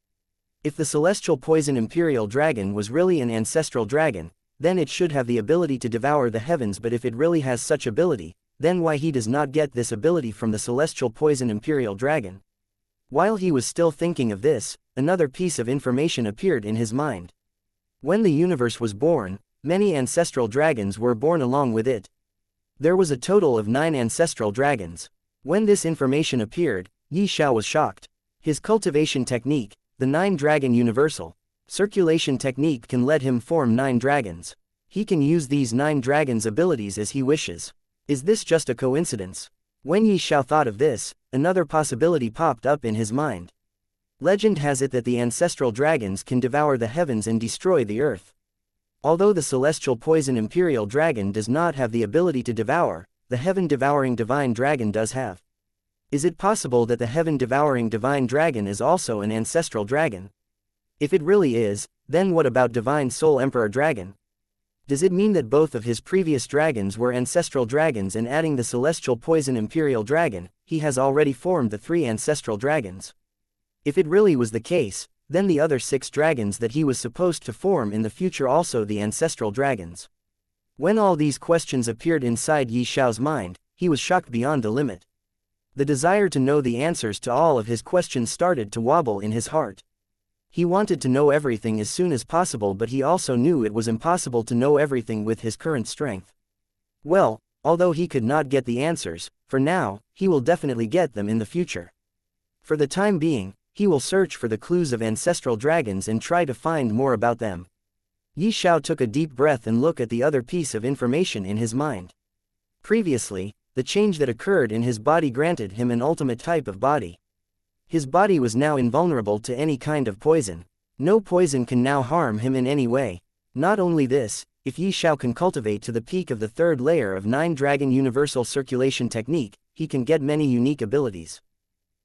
If the Celestial Poison Imperial Dragon was really an ancestral dragon, then it should have the ability to devour the heavens, but if it really has such ability, then why he does not get this ability from the Celestial Poison Imperial Dragon? While he was still thinking of this, another piece of information appeared in his mind. When the universe was born, many ancestral dragons were born along with it. There was a total of 9 ancestral dragons. When this information appeared, Xiao was shocked. His cultivation technique, the 9-dragon universal circulation technique, can let him form 9 dragons. He can use these 9 dragons' abilities as he wishes. Is this just a coincidence? When Xiao thought of this, another possibility popped up in his mind. Legend has it that the ancestral dragons can devour the heavens and destroy the earth. Although the Celestial Poison Imperial Dragon does not have the ability to devour, the heaven-devouring divine dragon does have. Is it possible that the heaven-devouring divine dragon is also an ancestral dragon? If it really is, then what about Divine Soul Emperor Dragon? Does it mean that both of his previous dragons were ancestral dragons, and adding the Celestial Poison Imperial Dragon, he has already formed the 3 ancestral dragons? If it really was the case, then the other 6 dragons that he was supposed to form in the future also the ancestral dragons. When all these questions appeared inside Xiao's mind, he was shocked beyond the limit. The desire to know the answers to all of his questions started to wobble in his heart. He wanted to know everything as soon as possible, but he also knew it was impossible to know everything with his current strength. Well, although he could not get the answers, for now, he will definitely get them in the future. For the time being, he will search for the clues of ancestral dragons and try to find more about them. Xiao took a deep breath and looked at the other piece of information in his mind. Previously, the change that occurred in his body granted him an ultimate type of body. His body was now invulnerable to any kind of poison. No poison can now harm him in any way. Not only this, if Xiao can cultivate to the peak of the 3rd layer of 9-dragon universal circulation technique, he can get many unique abilities.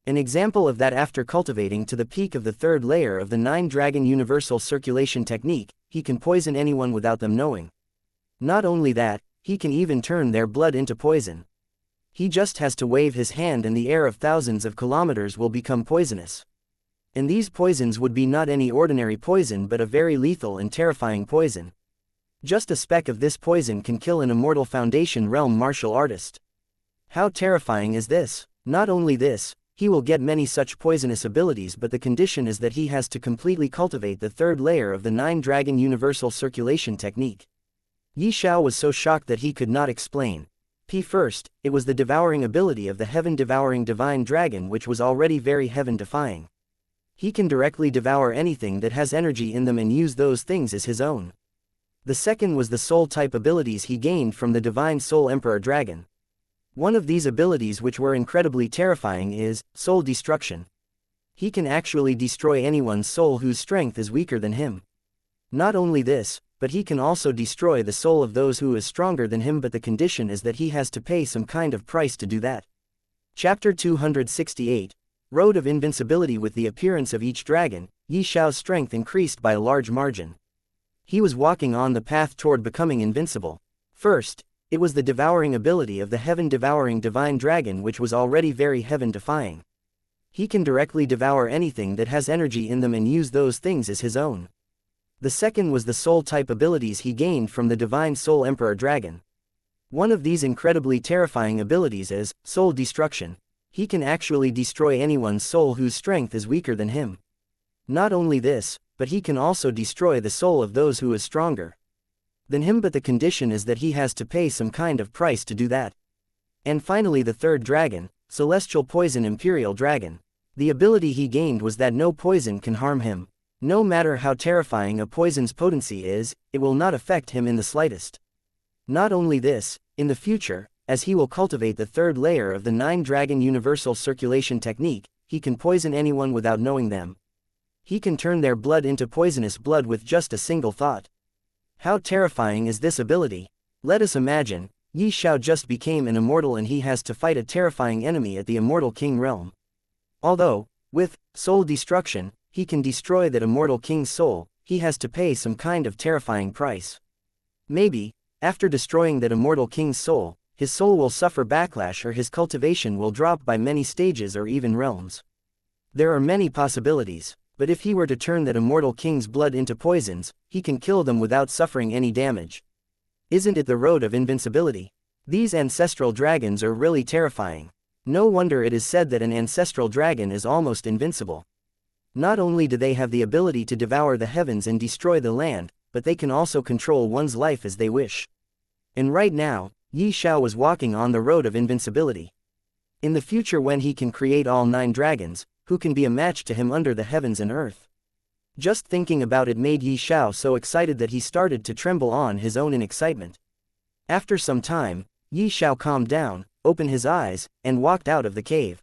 An example of that: after cultivating to the peak of the 3rd layer of the 9-dragon universal circulation technique, he can poison anyone without them knowing. Not only that, he can even turn their blood into poison. He just has to wave his hand and the air of thousands of kilometers will become poisonous. And these poisons would be not any ordinary poison but a very lethal and terrifying poison. Just a speck of this poison can kill an immortal Foundation realm martial artist. How terrifying is this? Not only this, he will get many such poisonous abilities, but the condition is that he has to completely cultivate the 3rd layer of the 9-dragon universal circulation technique. Xiao was so shocked that he could not explain. First, it was the devouring ability of the heaven-devouring divine dragon, which was already very heaven-defying. He can directly devour anything that has energy in them and use those things as his own. The second was the soul-type abilities he gained from the Divine Soul Emperor Dragon. One of these abilities, which were incredibly terrifying, is soul destruction. He can actually destroy anyone's soul whose strength is weaker than him. Not only this, but he can also destroy the soul of those who is stronger than him, but the condition is that he has to pay some kind of price to do that. Chapter 268, Road of Invincibility. With the appearance of each dragon, Xiao's strength increased by a large margin. He was walking on the path toward becoming invincible. First, it was the devouring ability of the heaven-devouring divine dragon, which was already very heaven-defying. He can directly devour anything that has energy in them and use those things as his own. The second was the soul-type abilities he gained from the Divine Soul Emperor Dragon. One of these incredibly terrifying abilities is soul destruction. He can actually destroy anyone's soul whose strength is weaker than him. Not only this, but he can also destroy the soul of those who is stronger than him, but the condition is that he has to pay some kind of price to do that. And finally, the 3rd dragon, Celestial Poison Imperial Dragon. The ability he gained was that no poison can harm him. No matter how terrifying a poison's potency is, it will not affect him in the slightest. Not only this, in the future, as he will cultivate the third layer of the 9-Dragon Universal Circulation Technique, he can poison anyone without knowing them. He can turn their blood into poisonous blood with just a single thought. How terrifying is this ability? Let us imagine, Xiao just became an immortal and he has to fight a terrifying enemy at the Immortal King realm. Although, with soul destruction, he can destroy that Immortal King's soul, he has to pay some kind of terrifying price. Maybe, after destroying that Immortal King's soul, his soul will suffer backlash or his cultivation will drop by many stages or even realms. There are many possibilities, but if he were to turn that Immortal King's blood into poisons, he can kill them without suffering any damage. Isn't it the road of invincibility? These ancestral dragons are really terrifying. No wonder it is said that an ancestral dragon is almost invincible. Not only do they have the ability to devour the heavens and destroy the land, but they can also control one's life as they wish. And right now, Xiao was walking on the road of invincibility. In the future when he can create all 9 dragons, who can be a match to him under the heavens and earth? Just thinking about it made Xiao so excited that he started to tremble on his own in excitement. After some time, Xiao calmed down, opened his eyes, and walked out of the cave.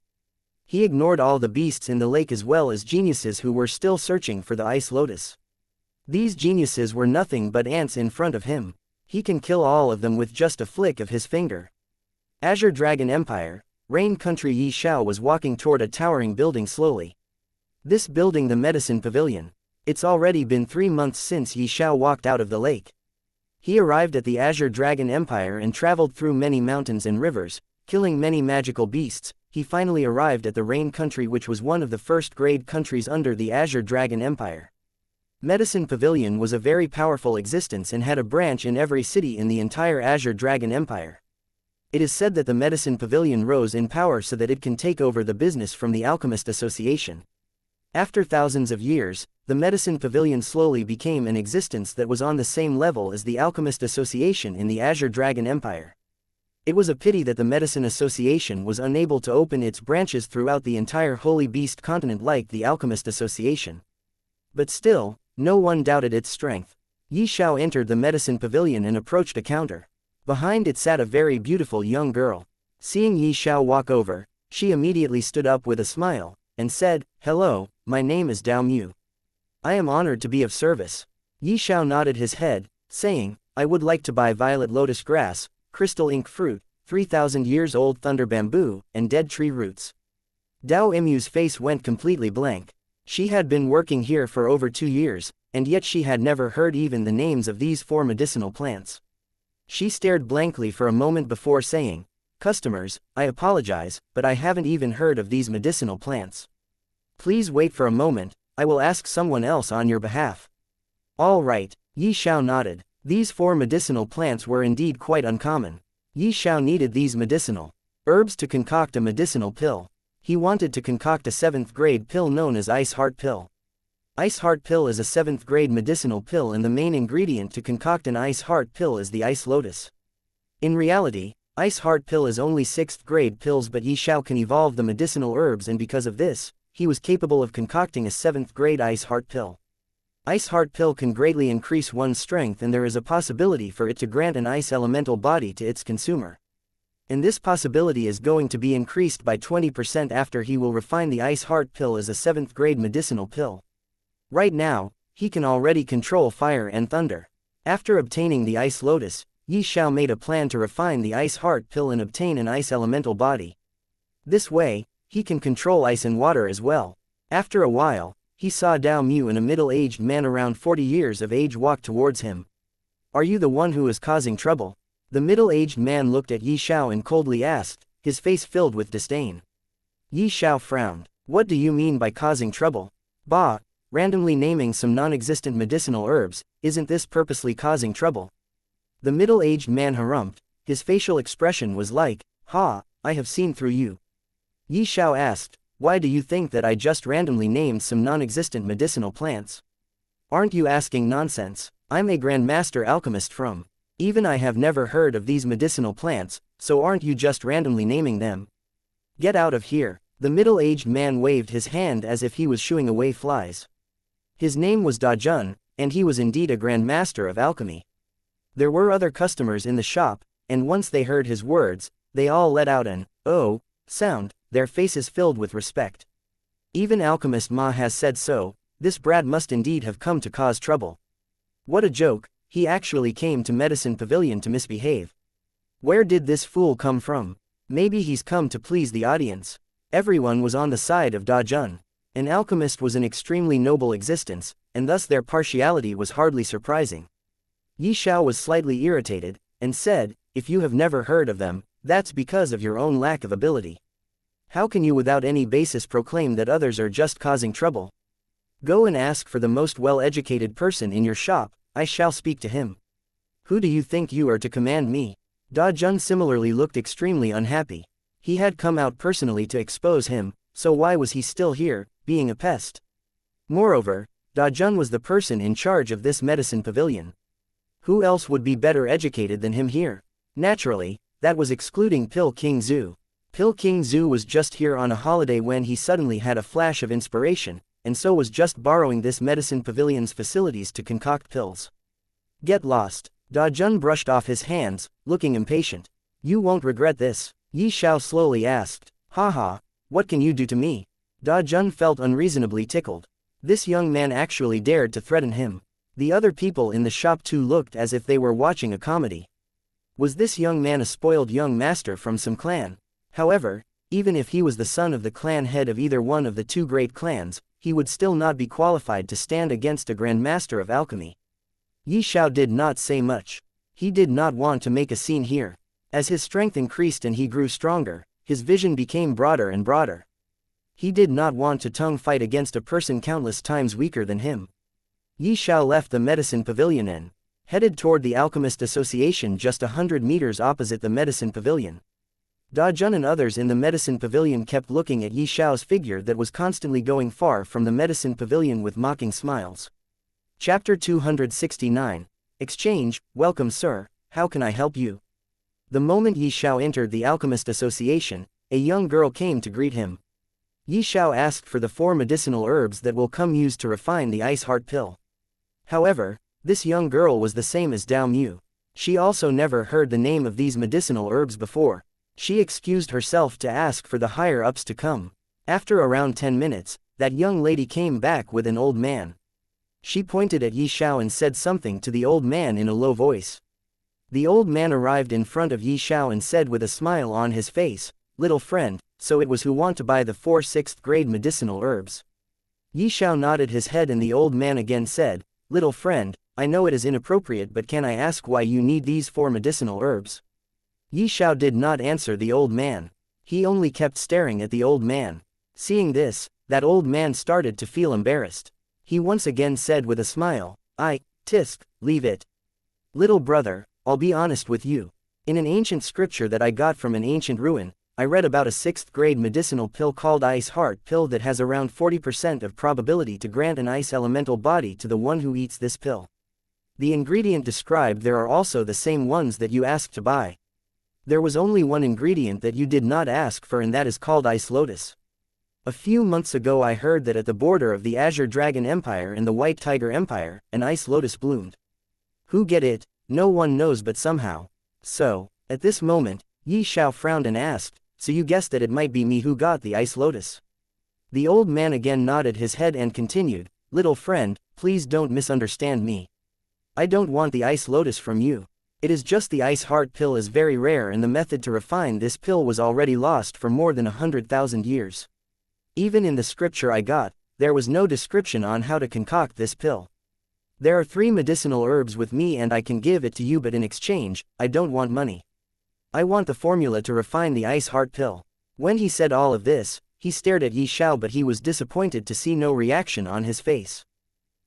He ignored all the beasts in the lake as well as geniuses who were still searching for the ice lotus. These geniuses were nothing but ants in front of him. He can kill all of them with just a flick of his finger. Azure Dragon Empire, Rain Country. Xiao was walking toward a towering building slowly. This building, the Medicine Pavilion. It's already been 3 months since Xiao walked out of the lake. He arrived at the Azure Dragon Empire and traveled through many mountains and rivers, killing many magical beasts. He finally arrived at the Rain Country, which was one of the first-grade countries under the Azure Dragon Empire. Medicine Pavilion was a very powerful existence and had a branch in every city in the entire Azure Dragon Empire. It is said that the Medicine Pavilion rose in power so that it can take over the business from the Alchemist Association. After thousands of years, the Medicine Pavilion slowly became an existence that was on the same level as the Alchemist Association in the Azure Dragon Empire. It was a pity that the Medicine Association was unable to open its branches throughout the entire Holy Beast continent like the Alchemist Association. But still, no one doubted its strength. Xiao entered the Medicine Pavilion and approached a counter. Behind it sat a very beautiful young girl. Seeing Xiao walk over, she immediately stood up with a smile, and said, "Hello, my name is Dao Mu. I am honored to be of service." Xiao nodded his head, saying, "I would like to buy violet lotus grass, crystal ink fruit, 3,000 years old thunder bamboo, and dead tree roots." Dao Mu's face went completely blank. She had been working here for over 2 years, and yet she had never heard even the names of these 4 medicinal plants. She stared blankly for a moment before saying, "Customers, I apologize, but I haven't even heard of these medicinal plants. Please wait for a moment, I will ask someone else on your behalf." "All right," Xiao nodded. These 4 medicinal plants were indeed quite uncommon. Xiao needed these medicinal herbs to concoct a medicinal pill. He wanted to concoct a 7th-grade pill known as Ice Heart Pill. Ice Heart Pill is a 7th-grade medicinal pill and the main ingredient to concoct an Ice Heart Pill is the Ice Lotus. In reality, Ice Heart Pill is only 6th-grade pills, but Xiao can evolve the medicinal herbs, and because of this, he was capable of concocting a 7th-grade Ice Heart Pill. Ice Heart Pill can greatly increase one's strength and there is a possibility for it to grant an ice elemental body to its consumer. And this possibility is going to be increased by 20% after he will refine the Ice Heart Pill as a 7th-grade medicinal pill. Right now, he can already control fire and thunder. After obtaining the Ice Lotus, Xiao made a plan to refine the Ice Heart Pill and obtain an ice elemental body. This way, he can control ice and water as well. After a while, he saw Dao Mu and a middle-aged man around 40 years of age walk towards him. "Are you the one who is causing trouble?" The middle-aged man looked at Xiao and coldly asked, his face filled with disdain. Xiao frowned. "What do you mean by causing trouble? Bah, randomly naming some non-existent medicinal herbs, isn't this purposely causing trouble?" The middle-aged man harumphed. His facial expression was like, "Ha, I have seen through you." Xiao asked, "Why do you think that I just randomly named some non-existent medicinal plants? Aren't you asking nonsense? I'm a Grandmaster Alchemist from. Even I have never heard of these medicinal plants, so aren't you just randomly naming them?" Get out of here. The middle-aged man waved his hand as if he was shooing away flies. His name was Da Jun, and he was indeed a grand master of alchemy. There were other customers in the shop, and once they heard his words, they all let out an "oh" sound, their faces filled with respect. Even Alchemist Ma has said so, this brat must indeed have come to cause trouble. What a joke, he actually came to Medicine Pavilion to misbehave. Where did this fool come from? Maybe he's come to please the audience. Everyone was on the side of Da Jun. An alchemist was an extremely noble existence, and thus their partiality was hardly surprising. Xiao was slightly irritated, and said, if you have never heard of them, that's because of your own lack of ability. How can you without any basis proclaim that others are just causing trouble? Go and ask for the most well-educated person in your shop, I shall speak to him. Who do you think you are to command me? Da Jun similarly looked extremely unhappy. He had come out personally to expose him, so why was he still here, being a pest? Moreover, Da Jun was the person in charge of this medicine pavilion. Who else would be better educated than him here? Naturally, that was excluding Pill King Zhu. Pill King Zhu was just here on a holiday when he suddenly had a flash of inspiration, and so was just borrowing this medicine pavilion's facilities to concoct pills. Get lost. Da Jun brushed off his hands, looking impatient. You won't regret this, Xiao slowly asked. Haha, what can you do to me? Da Jun felt unreasonably tickled. This young man actually dared to threaten him. The other people in the shop too looked as if they were watching a comedy. Was this young man a spoiled young master from some clan? However, even if he was the son of the clan head of either one of the two great clans, he would still not be qualified to stand against a grand master of alchemy. Xiao did not say much. He did not want to make a scene here. As his strength increased and he grew stronger, his vision became broader and broader. He did not want to tongue fight against a person countless times weaker than him. Xiao left the medicine pavilion and headed toward the Alchemist Association just 100 meters opposite the medicine pavilion. Da Jun and others in the medicine pavilion kept looking at Xiao's figure that was constantly going far from the medicine pavilion with mocking smiles. Chapter 269. Exchange. Welcome sir, how can I help you? The moment Xiao entered the Alchemist Association, a young girl came to greet him. Xiao asked for the 4 medicinal herbs that will come used to refine the ice heart pill. However, this young girl was the same as Dao Mu. She also never heard the name of these medicinal herbs before. She excused herself to ask for the higher-ups to come. After around 10 minutes, that young lady came back with an old man. She pointed at Xiao and said something to the old man in a low voice. The old man arrived in front of Xiao and said with a smile on his face, "Little friend, so it was who want to buy the 4 6th-grade medicinal herbs?" Xiao nodded his head and the old man again said, "Little friend, I know it is inappropriate but can I ask why you need these 4 medicinal herbs?" Xiao did not answer the old man. He only kept staring at the old man. Seeing this, that old man started to feel embarrassed. He once again said with a smile, "Tisk, leave it. Little brother, I'll be honest with you. In an ancient scripture that I got from an ancient ruin, I read about a 6th-grade medicinal pill called Ice Heart Pill that has around 40% of probability to grant an ice elemental body to the one who eats this pill. The ingredient described there are also the same ones that you asked to buy. There was only one ingredient that you did not ask for and that is called Ice Lotus. A few months ago I heard that at the border of the Azure Dragon Empire and the White Tiger Empire, an Ice Lotus bloomed. Who get it? No one knows but somehow. So, at this moment, Xiao frowned and asked, "So you guessed that it might be me who got the Ice Lotus?" The old man again nodded his head and continued, "Little friend, please don't misunderstand me. I don't want the Ice Lotus from you. It is just the Ice Heart Pill is very rare and the method to refine this pill was already lost for more than 100,000 years. Even in the scripture I got, there was no description on how to concoct this pill. There are 3 medicinal herbs with me and I can give it to you but in exchange, I don't want money. I want the formula to refine the Ice Heart Pill." When he said all of this, he stared at Xiao but he was disappointed to see no reaction on his face.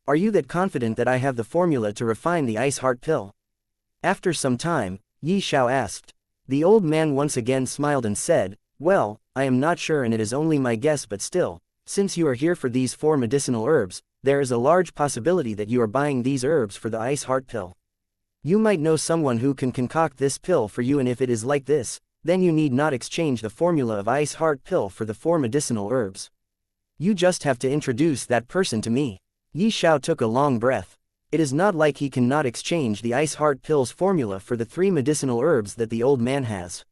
"Are you that confident that I have the formula to refine the Ice Heart Pill?" After some time, Xiao asked. The old man once again smiled and said, "Well, I am not sure and it is only my guess but still, since you are here for these 4 medicinal herbs, there is a large possibility that you are buying these herbs for the Ice Heart Pill. You might know someone who can concoct this pill for you and if it is like this then you need not exchange the formula of ice heart pill for the 4 medicinal herbs. You just have to introduce that person to me. Xiao took a long breath. It is not like he cannot exchange the ice heart pill's formula for the 3 medicinal herbs that the old man has.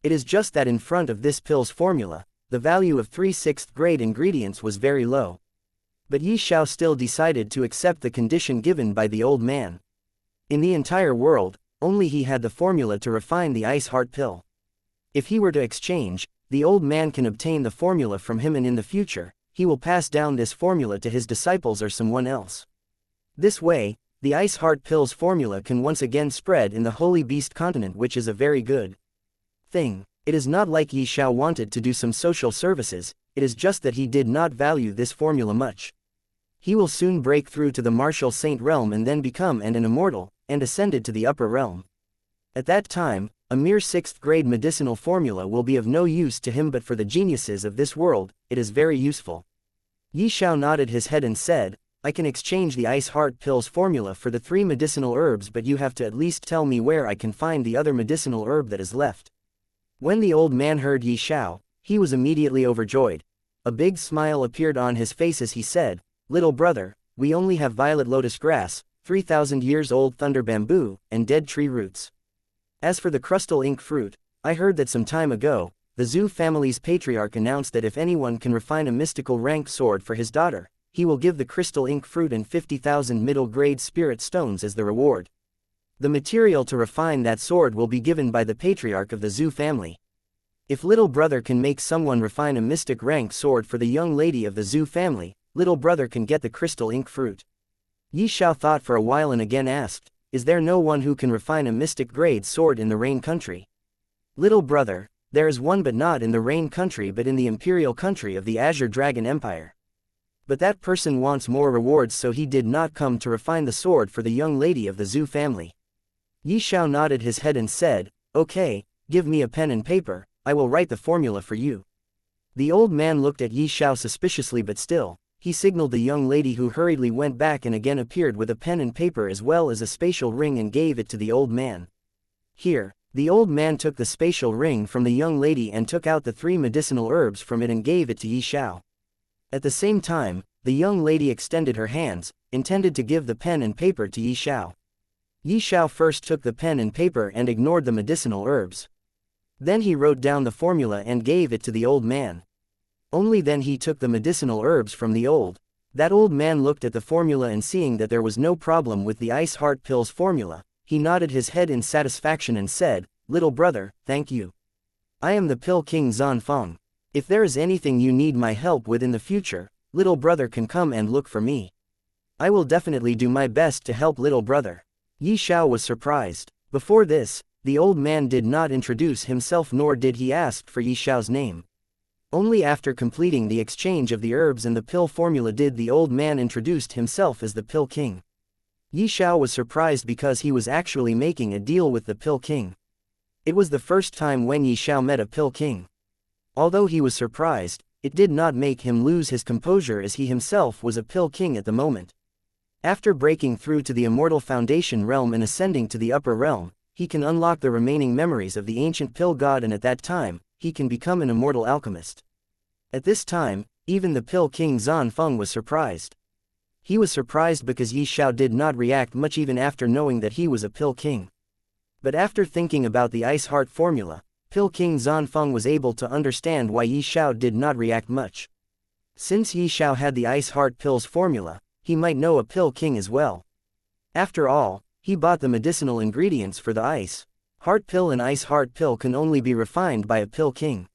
It is just that in front of this pill's formula, the value of 3 6th grade ingredients was very low. But Xiao still decided to accept the condition given by the old man. In the entire world, only he had the formula to refine the ice heart pill. If he were to exchange, the old man can obtain the formula from him, and in the future, he will pass down this formula to his disciples or someone else. This way, the ice heart pill's formula can once again spread in the Holy Beast continent, which is a very good thing. It is not like Xiao wanted to do some social services, it is just that he did not value this formula much. He will soon break through to the martial saint realm and then become an immortal, and ascended to the upper realm. At that time, a mere 6th grade medicinal formula will be of no use to him, but for the geniuses of this world, it is very useful. Xiao nodded his head and said, I can exchange the ice heart pill's formula for the 3 medicinal herbs, but you have to at least tell me where I can find the other medicinal herb that is left. When the old man heard Xiao, he was immediately overjoyed. A big smile appeared on his face as he said, Little brother, we only have violet lotus grass, 3,000 years old thunder bamboo, and dead tree roots. As for the crystal ink fruit, I heard that some time ago, the Zhu family's patriarch announced that if anyone can refine a mystical rank sword for his daughter, he will give the crystal ink fruit and 50,000 middle-grade spirit stones as the reward. The material to refine that sword will be given by the patriarch of the Zhu family. If little brother can make someone refine a mystic rank sword for the young lady of the Zhu family, little brother can get the crystal ink fruit. Xiao thought for a while and again asked, Is there no one who can refine a mystic grade sword in the Rain country? Little brother, there is one, but not in the Rain country but in the imperial country of the Azure Dragon Empire. But that person wants more rewards, so he did not come to refine the sword for the young lady of the Zhu family. Xiao nodded his head and said, Okay, give me a pen and paper, I will write the formula for you. The old man looked at Xiao suspiciously, but still, he signaled the young lady, who hurriedly went back and again appeared with a pen and paper as well as a spatial ring and gave it to the old man. Here, the old man took the spatial ring from the young lady and took out the 3 medicinal herbs from it and gave it to Xiao. At the same time, the young lady extended her hands, intended to give the pen and paper to Xiao. Xiao first took the pen and paper and ignored the medicinal herbs. Then he wrote down the formula and gave it to the old man. Only then he took the medicinal herbs from that old man looked at the formula, and seeing that there was no problem with the ice heart pill's formula, he nodded his head in satisfaction and said, Little brother, thank you. I am the Pill King Zanfeng. If there is anything you need my help with in the future, little brother can come and look for me. I will definitely do my best to help little brother. Xiao was surprised. Before this, the old man did not introduce himself, nor did he ask for Xiao's name. Only after completing the exchange of the herbs and the pill formula did the old man introduce himself as the Pill King. Xiao was surprised because he was actually making a deal with the Pill King. It was the first time when Xiao met a Pill King. Although he was surprised, it did not make him lose his composure, as he himself was a Pill King at the moment. After breaking through to the Immortal Foundation realm and ascending to the upper realm, he can unlock the remaining memories of the ancient Pill God, and at that time, he can become an immortal alchemist. At this time, even the Pill King Zanfeng was surprised. He was surprised because Xiao did not react much even after knowing that he was a Pill King. But after thinking about the Ice Heart formula, Pill King Zanfeng was able to understand why Xiao did not react much. Since Xiao had the Ice Heart pill's formula, he might know a Pill King as well. After all, he bought the medicinal ingredients for the Ice Heart pill, and Ice Heart pill can only be refined by a Pill King.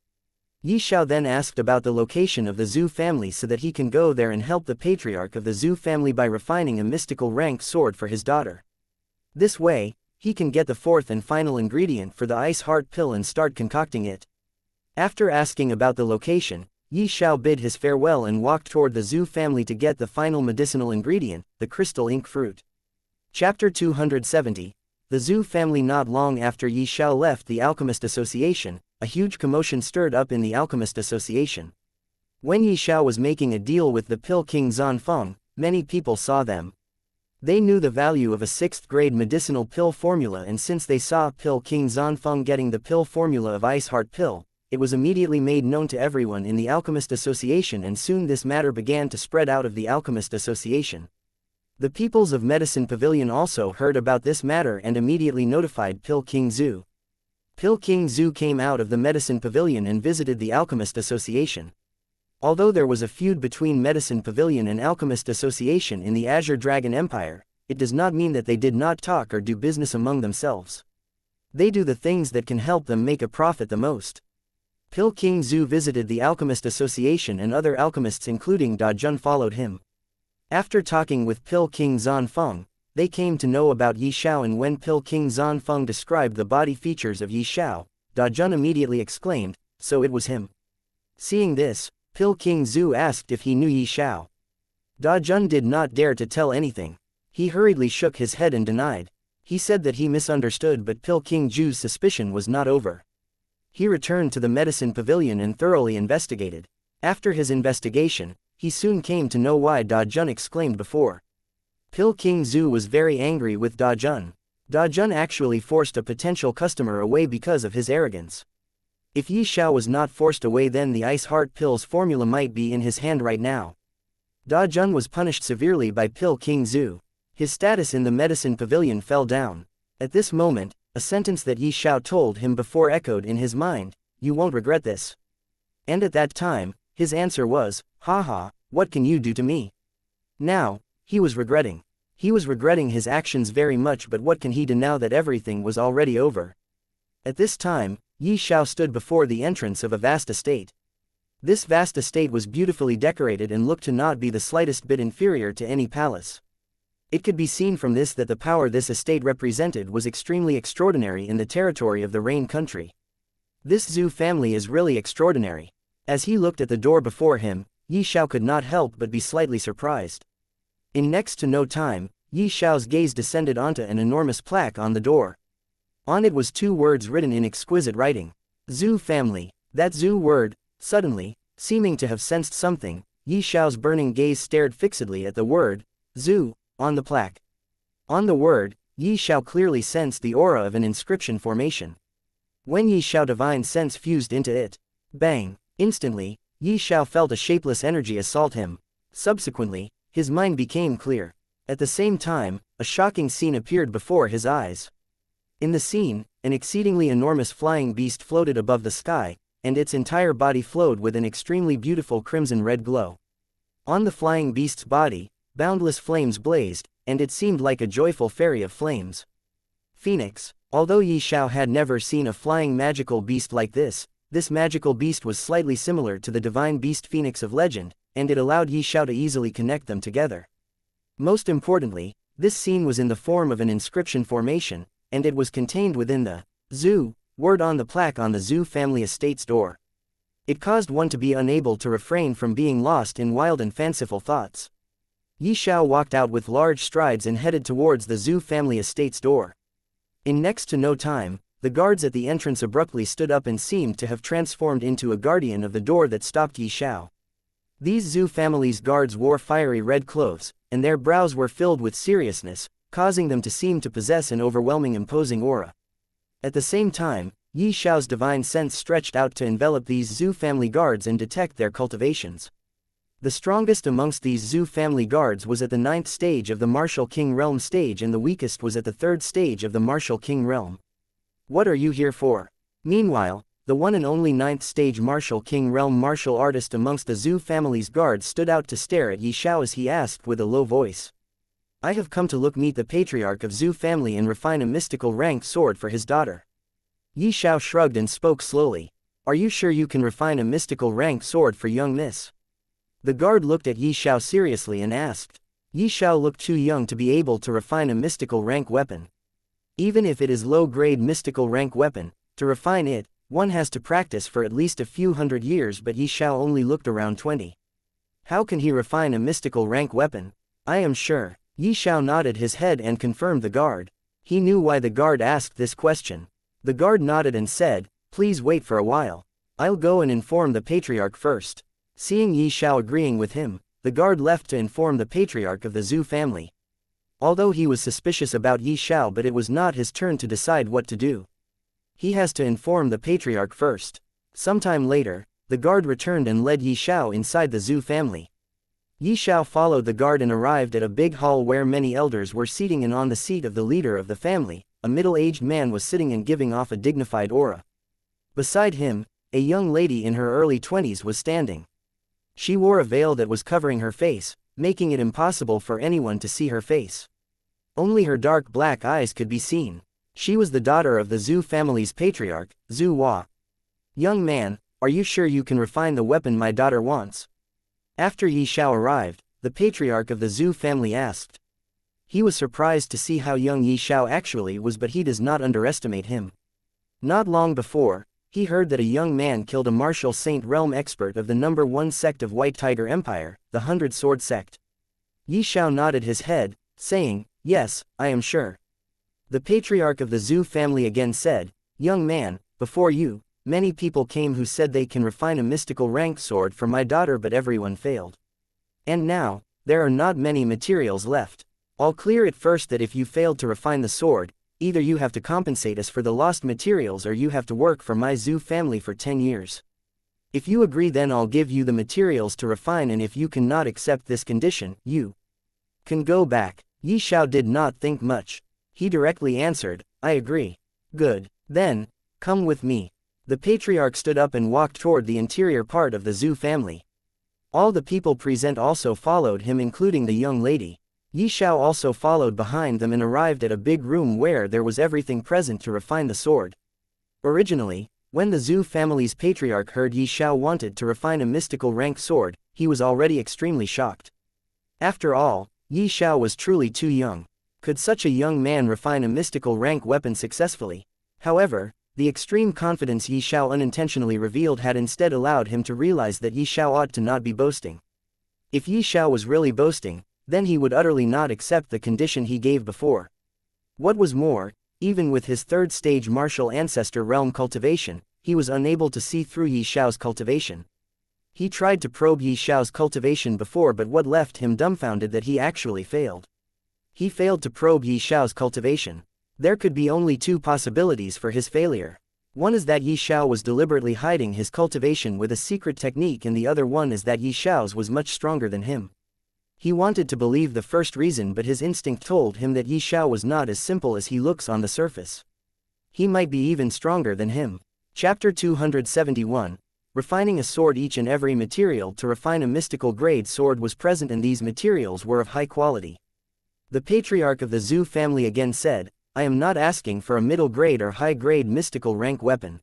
Xiao then asked about the location of the Zhu family so that he can go there and help the patriarch of the Zhu family by refining a mystical rank sword for his daughter. This way, he can get the 4th and final ingredient for the Ice Heart pill and start concocting it. After asking about the location, Xiao bid his farewell and walked toward the Zhu family to get the final medicinal ingredient, the crystal ink fruit. Chapter 270. The Zhu family. Not long after Xiao left the Alchemist Association, a huge commotion stirred up in the Alchemist Association. When Xiao was making a deal with the Pill King Zanfeng, many people saw them. They knew the value of a 6th-grade medicinal pill formula, and since they saw Pill King Zanfeng getting the pill formula of Ice Heart Pill, it was immediately made known to everyone in the Alchemist Association, and soon this matter began to spread out of the Alchemist Association. The peoples of Medicine Pavilion also heard about this matter and immediately notified Pill King Zhu. Pill King Zhu came out of the Medicine Pavilion and visited the Alchemist Association. Although there was a feud between Medicine Pavilion and Alchemist Association in the Azure Dragon Empire, it does not mean that they did not talk or do business among themselves. They do the things that can help them make a profit the most. Pill King Zhu visited the Alchemist Association, and other alchemists including Da Jun followed him. After talking with Pill King Zanfeng, they came to know about Yi Xiao, and when Pill King Zanfeng described the body features of Yi Xiao, Da Jun immediately exclaimed, "So it was him." Seeing this, Pill King Zhu asked if he knew Yi Xiao. Da Jun did not dare to tell anything. He hurriedly shook his head and denied. He said that he misunderstood, but Pill King Zhu's suspicion was not over. He returned to the Medicine Pavilion and thoroughly investigated. After his investigation, he soon came to know why Da Jun exclaimed before. Pill King Zhu was very angry with Da Jun. Da Jun actually forced a potential customer away because of his arrogance. If Yi Xiao was not forced away, then the Ice Heart Pill's formula might be in his hand right now. Da Jun was punished severely by Pill King Zhu. His status in the Medicine Pavilion fell down. At this moment, a sentence that Yi Xiao told him before echoed in his mind, "You won't regret this." And at that time, his answer was, "Haha, what can you do to me?" Now, he was regretting. He was regretting his actions very much, but what can he do now that everything was already over? At this time, Yi Xiao stood before the entrance of a vast estate. This vast estate was beautifully decorated and looked to not be the slightest bit inferior to any palace. It could be seen from this that the power this estate represented was extremely extraordinary in the territory of the Rain Country. This Zhu family is really extraordinary. As he looked at the door before him, Yi Xiao could not help but be slightly surprised. In next to no time, Yi Xiao's gaze descended onto an enormous plaque on the door. On it was 2 words written in exquisite writing. Zhu family. That Zhu word, suddenly, seeming to have sensed something, Yi Xiao's burning gaze stared fixedly at the word, Zhu, on the plaque. On the word, Yi Xiao clearly sensed the aura of an inscription formation. When Yi Xiao divine sense fused into it, bang, instantly, Yi Xiao felt a shapeless energy assault him. Subsequently, his mind became clear. At the same time, a shocking scene appeared before his eyes. In the scene, an exceedingly enormous flying beast floated above the sky, and its entire body flowed with an extremely beautiful crimson-red glow. On the flying beast's body, boundless flames blazed, and it seemed like a joyful fairy of flames. Phoenix. Although Yi Xiao had never seen a flying magical beast like this magical beast was slightly similar to the divine beast Phoenix of legend, and it allowed Yi Xiao to easily connect them together. Most importantly, this scene was in the form of an inscription formation, and it was contained within the Zhu word on the plaque on the Zhu family estate's door. It caused one to be unable to refrain from being lost in wild and fanciful thoughts. Yi Xiao walked out with large strides and headed towards the Zhu family estate's door. In next to no time, the guards at the entrance abruptly stood up and seemed to have transformed into a guardian of the door that stopped Yi Xiao. These Zhu family's guards wore fiery red clothes, and their brows were filled with seriousness, causing them to seem to possess an overwhelming imposing aura. At the same time, Yi Xiao's divine sense stretched out to envelop these Zhu family guards and detect their cultivations. The strongest amongst these Zhu family guards was at the 9th stage of the Martial King Realm stage, and the weakest was at the 3rd stage of the Martial King Realm. What are you here for? Meanwhile, the one and only 9th stage Martial King Realm martial artist amongst the Zhu family's guards stood out to stare at Yi Xiao as he asked with a low voice. I have come to meet the patriarch of Zhu family and refine a mystical rank sword for his daughter. Yi Xiao shrugged and spoke slowly. Are you sure you can refine a mystical rank sword for young miss? The guard looked at Yi Xiao seriously and asked. Yi Xiao looked too young to be able to refine a mystical rank weapon. Even if it is low-grade mystical rank weapon, to refine it, one has to practice for at least a few hundred years, but Yi Xiao only looked around 20. How can he refine a mystical rank weapon? I am sure. Yi Xiao nodded his head and confirmed the guard. He knew why the guard asked this question. The guard nodded and said, please wait for a while. I'll go and inform the patriarch first. Seeing Yi Xiao agreeing with him, the guard left to inform the patriarch of the Zhu family. Although he was suspicious about Yi Xiao, but it was not his turn to decide what to do. He has to inform the patriarch first. Sometime later, the guard returned and led Yi Xiao inside the Zhu family. Yi Xiao followed the guard and arrived at a big hall where many elders were seating, and on the seat of the leader of the family, a middle-aged man was sitting and giving off a dignified aura. Beside him, a young lady in her early 20s was standing. She wore a veil that was covering her face, making it impossible for anyone to see her face. Only her dark black eyes could be seen. She was the daughter of the Zhu family's patriarch, Zhu Hua. "Young man, are you sure you can refine the weapon my daughter wants?" After Yi Xiao arrived, the patriarch of the Zhu family asked. He was surprised to see how young Yi Xiao actually was, but he does not underestimate him. Not long before, he heard that a young man killed a martial saint realm expert of the number 1 sect of White Tiger Empire, the 100 Sword sect. Yi Xiao nodded his head, saying, "Yes, I am sure." The patriarch of the Zhu family again said, "Young man, before you, many people came who said they can refine a mystical rank sword for my daughter, but everyone failed. And now, there are not many materials left. I'll clear it first that if you failed to refine the sword, either you have to compensate us for the lost materials or you have to work for my Zhu family for 10 years. If you agree, then I'll give you the materials to refine, and if you cannot accept this condition, you can go back." Yi Xiao did not think much. He directly answered, "I agree." "Good. Then, come with me." The patriarch stood up and walked toward the interior part of the Zhu family. All the people present also followed him, including the young lady. Yi Xiao also followed behind them and arrived at a big room where there was everything present to refine the sword. Originally, when the Zhu family's patriarch heard Yi Xiao wanted to refine a mystical rank sword, he was already extremely shocked. After all, Yi Xiao was truly too young. Could such a young man refine a mystical rank weapon successfully? However, the extreme confidence Yi Xiao unintentionally revealed had instead allowed him to realize that Yi Xiao ought to not be boasting. If Yi Xiao was really boasting, then he would utterly not accept the condition he gave before. What was more, even with his third stage martial ancestor realm cultivation, he was unable to see through Yi Xiao's cultivation. He tried to probe Yi Xiao's cultivation before, but what left him dumbfounded that he actually failed. He failed to probe Yi Xiao's cultivation. There could be only 2 possibilities for his failure. One is that Yi Xiao was deliberately hiding his cultivation with a secret technique, and the other one is that Yi Xiao's was much stronger than him. He wanted to believe the first reason, but his instinct told him that Yi Xiao was not as simple as he looks on the surface. He might be even stronger than him. Chapter 271. Refining a sword. Each and every material to refine a mystical grade sword was present, and these materials were of high quality. The patriarch of the Zhu family again said, "I am not asking for a middle grade or high grade mystical rank weapon.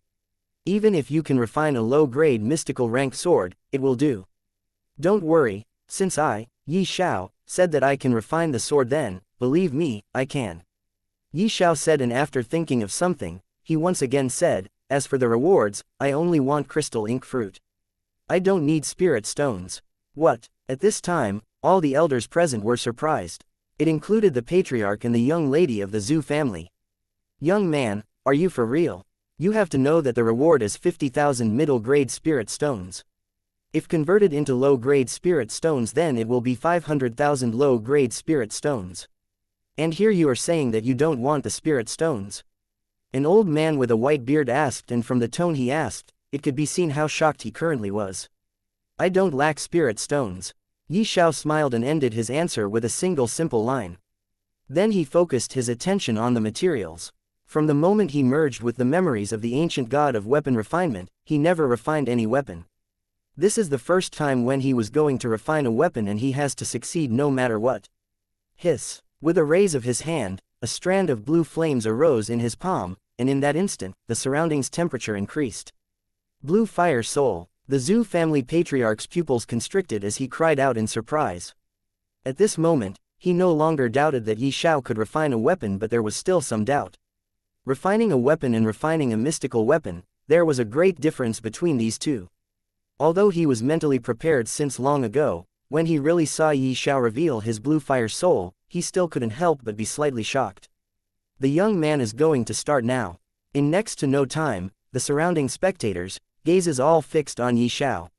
Even if you can refine a low grade mystical rank sword, it will do. Don't worry, since I, Yi Xiao, said that I can refine the sword, then, believe me, I can." Yi Xiao said, and after thinking of something, he once again said, "As for the rewards, I only want crystal ink fruit. I don't need spirit stones." What? At this time, all the elders present were surprised. It included the patriarch and the young lady of the Zhu family. "Young man, are you for real? You have to know that the reward is 50,000 middle-grade spirit stones. If converted into low-grade spirit stones, then it will be 500,000 low-grade spirit stones. And here you are saying that you don't want the spirit stones?" An old man with a white beard asked, and from the tone he asked, it could be seen how shocked he currently was. "I don't lack spirit stones." Yi Xiao smiled and ended his answer with a single simple line. Then he focused his attention on the materials. From the moment he merged with the memories of the ancient god of weapon refinement, he never refined any weapon. This is the first time when he was going to refine a weapon, and he has to succeed no matter what. Hiss! With a raise of his hand, a strand of blue flames arose in his palm, and in that instant, the surroundings' temperature increased. "Blue fire soul!" The Zhu family patriarch's pupils constricted as he cried out in surprise. At this moment, he no longer doubted that Yi Xiao could refine a weapon, but there was still some doubt. Refining a weapon and refining a mystical weapon, there was a great difference between these two. Although he was mentally prepared since long ago, when he really saw Yi Xiao reveal his blue fire soul, he still couldn't help but be slightly shocked. The young man is going to start now. In next to no time, the surrounding spectators, gazes all fixed on Yi Xiao.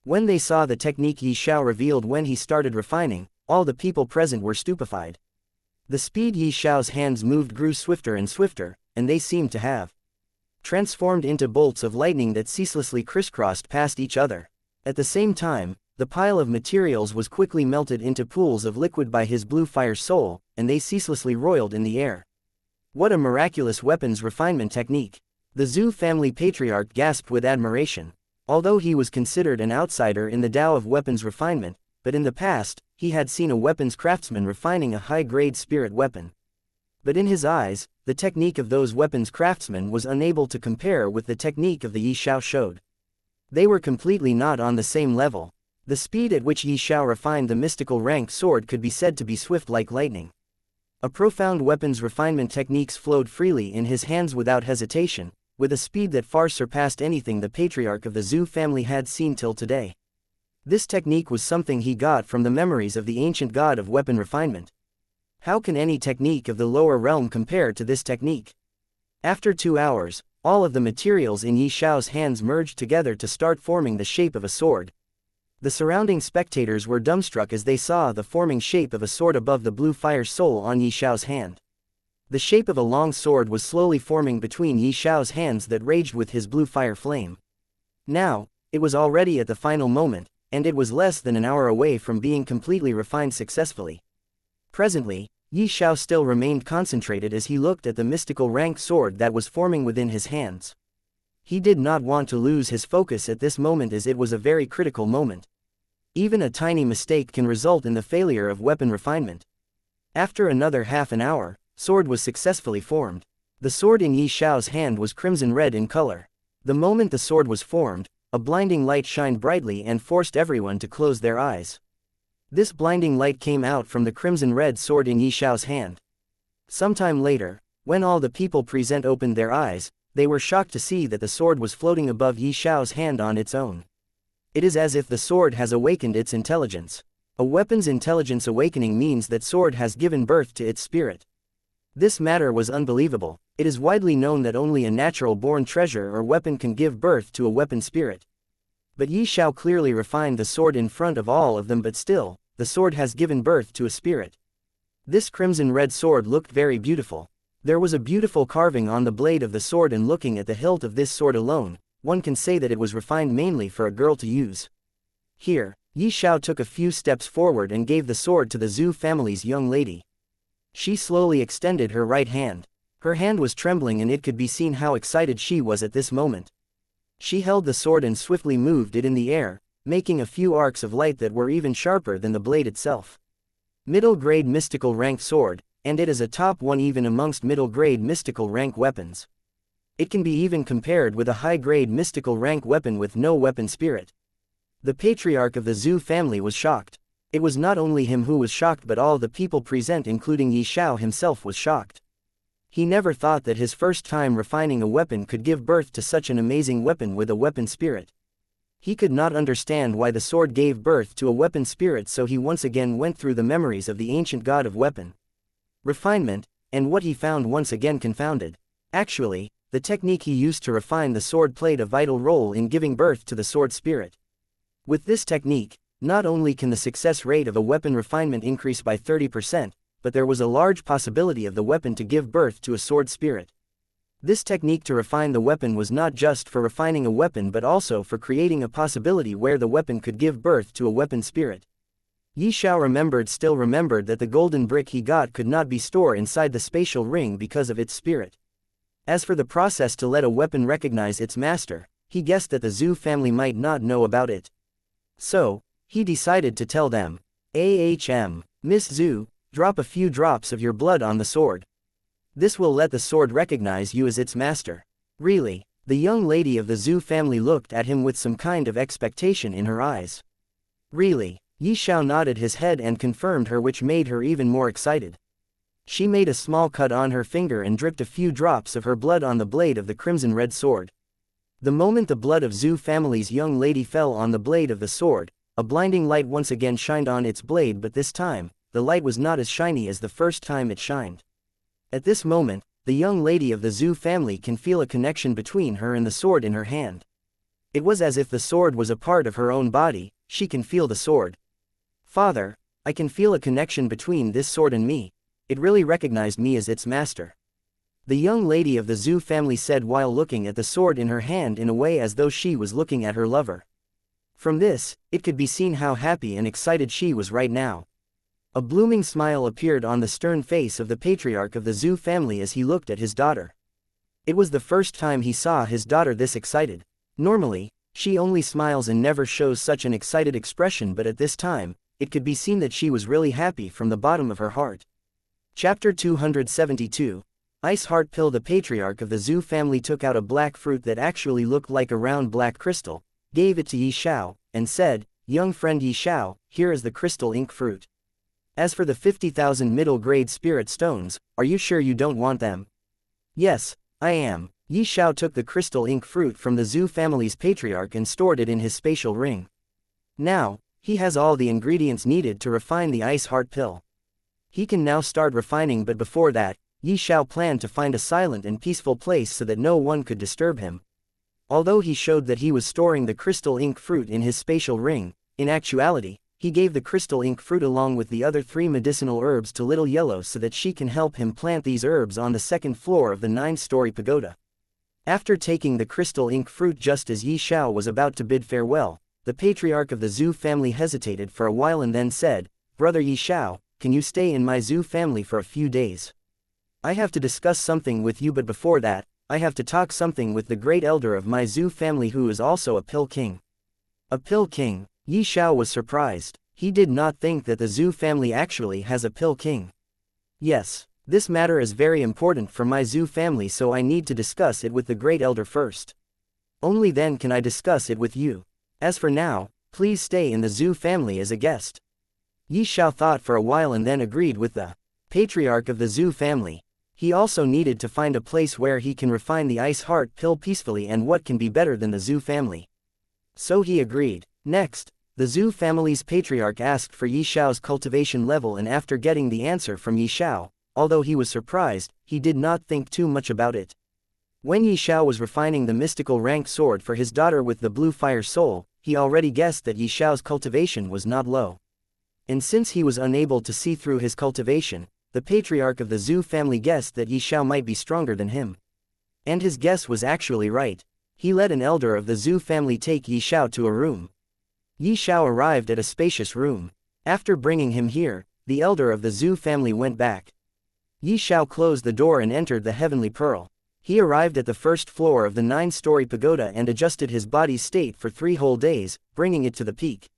When they saw the technique Yi Xiao revealed when he started refining, all the people present were stupefied. The speed Yi Xiao's hands moved grew swifter and swifter, and they seemed to have transformed into bolts of lightning that ceaselessly crisscrossed past each other. At the same time, the pile of materials was quickly melted into pools of liquid by his blue fire soul, and they ceaselessly roiled in the air. What a miraculous weapons refinement technique! The Zhu family patriarch gasped with admiration. Although he was considered an outsider in the Tao of weapons refinement, but in the past, he had seen a weapons craftsman refining a high-grade spirit weapon. But in his eyes, the technique of those weapons craftsmen was unable to compare with the technique of the Yi Xiao showed. They were completely not on the same level. The speed at which Yi Xiao refined the mystical rank sword could be said to be swift like lightning. A profound weapons refinement techniques flowed freely in his hands without hesitation, with a speed that far surpassed anything the patriarch of the Zhu family had seen till today. This technique was something he got from the memories of the ancient god of weapon refinement. How can any technique of the lower realm compare to this technique? After 2 hours, all of the materials in Yi Xiao's hands merged together to start forming the shape of a sword. The surrounding spectators were dumbstruck as they saw the forming shape of a sword above the blue fire soul on Yi Xiao's hand. The shape of a long sword was slowly forming between Yi Xiao's hands that raged with his blue fire flame. Now, it was already at the final moment, and it was less than an hour away from being completely refined successfully. Presently, Yi Xiao still remained concentrated as he looked at the mystical rank sword that was forming within his hands. He did not want to lose his focus at this moment as it was a very critical moment. Even a tiny mistake can result in the failure of weapon refinement. After another half an hour, sword was successfully formed. The sword in Yi Xiao's hand was crimson red in color. The moment the sword was formed, a blinding light shined brightly and forced everyone to close their eyes. This blinding light came out from the crimson red sword in Yi Xiao's hand. Sometime later, when all the people present opened their eyes, they were shocked to see that the sword was floating above Yi Xiao's hand on its own. It is as if the sword has awakened its intelligence. A weapon's intelligence awakening means that sword has given birth to its spirit. This matter was unbelievable. It is widely known that only a natural-born treasure or weapon can give birth to a weapon spirit. But Yi Xiao clearly refined the sword in front of all of them, but still, the sword has given birth to a spirit. This crimson red sword looked very beautiful. There was a beautiful carving on the blade of the sword, and looking at the hilt of this sword alone, one can say that it was refined mainly for a girl to use. Here, Yi Xiao took a few steps forward and gave the sword to the Zhu family's young lady. She slowly extended her right hand. Her hand was trembling and it could be seen how excited she was at this moment. She held the sword and swiftly moved it in the air, making a few arcs of light that were even sharper than the blade itself. Middle-grade mystical rank sword, and it is a top one even amongst middle-grade mystical rank weapons. It can be even compared with a high-grade mystical rank weapon with no weapon spirit. The patriarch of the Zhu family was shocked. It was not only him who was shocked, but all the people present, including Yi Xiao himself, was shocked. He never thought that his first time refining a weapon could give birth to such an amazing weapon with a weapon spirit. He could not understand why the sword gave birth to a weapon spirit, so he once again went through the memories of the ancient god of weapon refinement, and what he found once again confounded. Actually, the technique he used to refine the sword played a vital role in giving birth to the sword spirit. With this technique, not only can the success rate of a weapon refinement increase by 30%, but there was a large possibility of the weapon to give birth to a sword spirit. This technique to refine the weapon was not just for refining a weapon, but also for creating a possibility where the weapon could give birth to a weapon spirit. Yi Xiao still remembered that the golden brick he got could not be stored inside the spatial ring because of its spirit. As for the process to let a weapon recognize its master, he guessed that the Zhu family might not know about it. So, he decided to tell them. Miss Zhu, drop a few drops of your blood on the sword. This will let the sword recognize you as its master. Really? The young lady of the Zhu family looked at him with some kind of expectation in her eyes. Really? Yi Xiao nodded his head and confirmed her, which made her even more excited. She made a small cut on her finger and dripped a few drops of her blood on the blade of the crimson red sword. The moment the blood of Zhu family's young lady fell on the blade of the sword, a blinding light once again shined on its blade, but this time, the light was not as shiny as the first time it shined. At this moment, the young lady of the Zhu family can feel a connection between her and the sword in her hand. It was as if the sword was a part of her own body. She can feel the sword. Father, I can feel a connection between this sword and me. it really recognized me as its master. The young lady of the Zhu family said while looking at the sword in her hand in a way as though she was looking at her lover. From this, it could be seen how happy and excited she was right now. A blooming smile appeared on the stern face of the patriarch of the Zhu family as he looked at his daughter. It was the first time he saw his daughter this excited. Normally, she only smiles and never shows such an excited expression, but at this time, it could be seen that she was really happy from the bottom of her heart. Chapter 272, Ice Heart Pill. The patriarch of the Zhu family took out a black fruit that actually looked like a round black crystal, gave it to Xiao, and said, "Young friend Xiao, here is the crystal ink fruit. As for the 50,000 middle-grade spirit stones, are you sure you don't want them?" "Yes, I am." Xiao took the crystal ink fruit from the Zhu family's patriarch and stored it in his spatial ring. Now, he has all the ingredients needed to refine the ice heart pill. He can now start refining, but before that, Xiao planned to find a silent and peaceful place so that no one could disturb him. Although he showed that he was storing the crystal ink fruit in his spatial ring, in actuality, he gave the crystal ink fruit along with the other 3 medicinal herbs to Little Yellow so that she can help him plant these herbs on the 2nd floor of the 9-story pagoda. After taking the crystal ink fruit just as Xiao was about to bid farewell, the patriarch of the Zhu family hesitated for a while and then said, "Brother Xiao, can you stay in my Zhu family for a few days? I have to discuss something with you, but before that, I have to talk something with the great elder of my Zhu family who is also a pill king." A pill king? Xiao was surprised. He did not think that the Zhu family actually has a pill king. "Yes, this matter is very important for my Zhu family, so I need to discuss it with the great elder first. Only then can I discuss it with you. As for now, please stay in the Zhu family as a guest." Xiao thought for a while and then agreed with the patriarch of the Zhu family. He also needed to find a place where he can refine the ice heart pill peacefully, and what can be better than the Zhu family. So he agreed. Next, the Zhu family's patriarch asked for Xiao's cultivation level, and after getting the answer from Xiao, although he was surprised, he did not think too much about it. When Xiao was refining the mystical rank sword for his daughter with the blue fire soul, he already guessed that Xiao's cultivation was not low. And since he was unable to see through his cultivation, the patriarch of the Zhu family guessed that Xiao might be stronger than him. And his guess was actually right. He let an elder of the Zhu family take Xiao to a room. Xiao arrived at a spacious room. After bringing him here, the elder of the Zhu family went back. Xiao closed the door and entered the Heavenly Pearl. He arrived at the 1st floor of the 9-story pagoda and adjusted his body's state for 3 whole days, bringing it to the peak.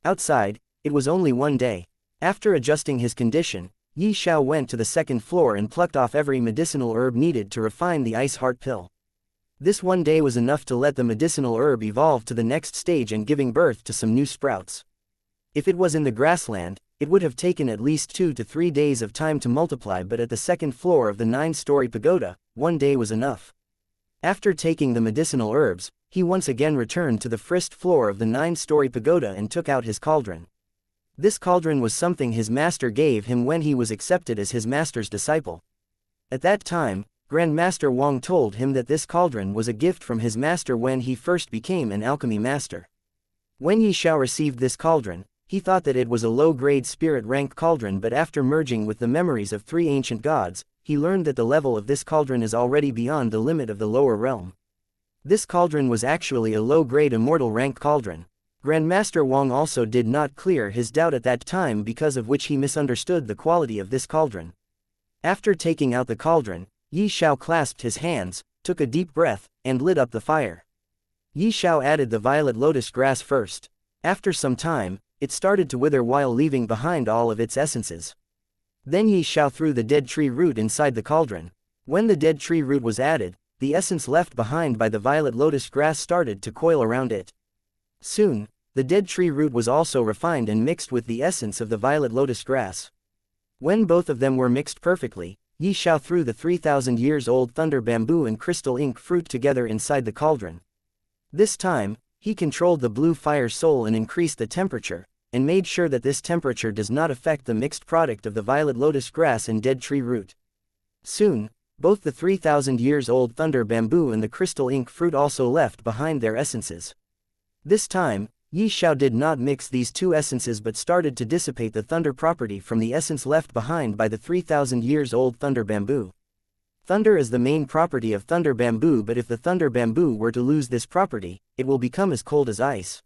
Outside, it was only 1 day. After adjusting his condition, Xiao went to the 2nd floor and plucked off every medicinal herb needed to refine the ice heart pill. This 1 day was enough to let the medicinal herb evolve to the next stage and giving birth to some new sprouts. If it was in the grassland, it would have taken at least 2 to 3 days of time to multiply, but at the 2nd floor of the 9-story pagoda, 1 day was enough. After taking the medicinal herbs, he once again returned to the 1st floor of the 9-story pagoda and took out his cauldron. This cauldron was something his master gave him when he was accepted as his master's disciple. At that time, Grandmaster Wang told him that this cauldron was a gift from his master when he first became an alchemy master. When Xiao received this cauldron, he thought that it was a low-grade spirit rank cauldron, but after merging with the memories of 3 ancient gods, he learned that the level of this cauldron is already beyond the limit of the lower realm. This cauldron was actually a low-grade immortal rank cauldron. Grandmaster Wang also did not clear his doubt at that time, because of which he misunderstood the quality of this cauldron. After taking out the cauldron, Xiao clasped his hands, took a deep breath, and lit up the fire. Xiao added the violet lotus grass first. After some time, it started to wither while leaving behind all of its essences. Then Xiao threw the dead tree root inside the cauldron. When the dead tree root was added, the essence left behind by the violet lotus grass started to coil around it. Soon, the dead tree root was also refined and mixed with the essence of the violet lotus grass. When both of them were mixed perfectly, Xiao threw the 3,000 years old thunder bamboo and crystal ink fruit together inside the cauldron. This time, he controlled the blue fire soul and increased the temperature, and made sure that this temperature does not affect the mixed product of the violet lotus grass and dead tree root. Soon, both the 3,000 years old thunder bamboo and the crystal ink fruit also left behind their essences. This time, Yi Xiao did not mix these two essences but started to dissipate the thunder property from the essence left behind by the 3,000 years old thunder bamboo. Thunder is the main property of thunder bamboo, but if the thunder bamboo were to lose this property, it will become as cold as ice.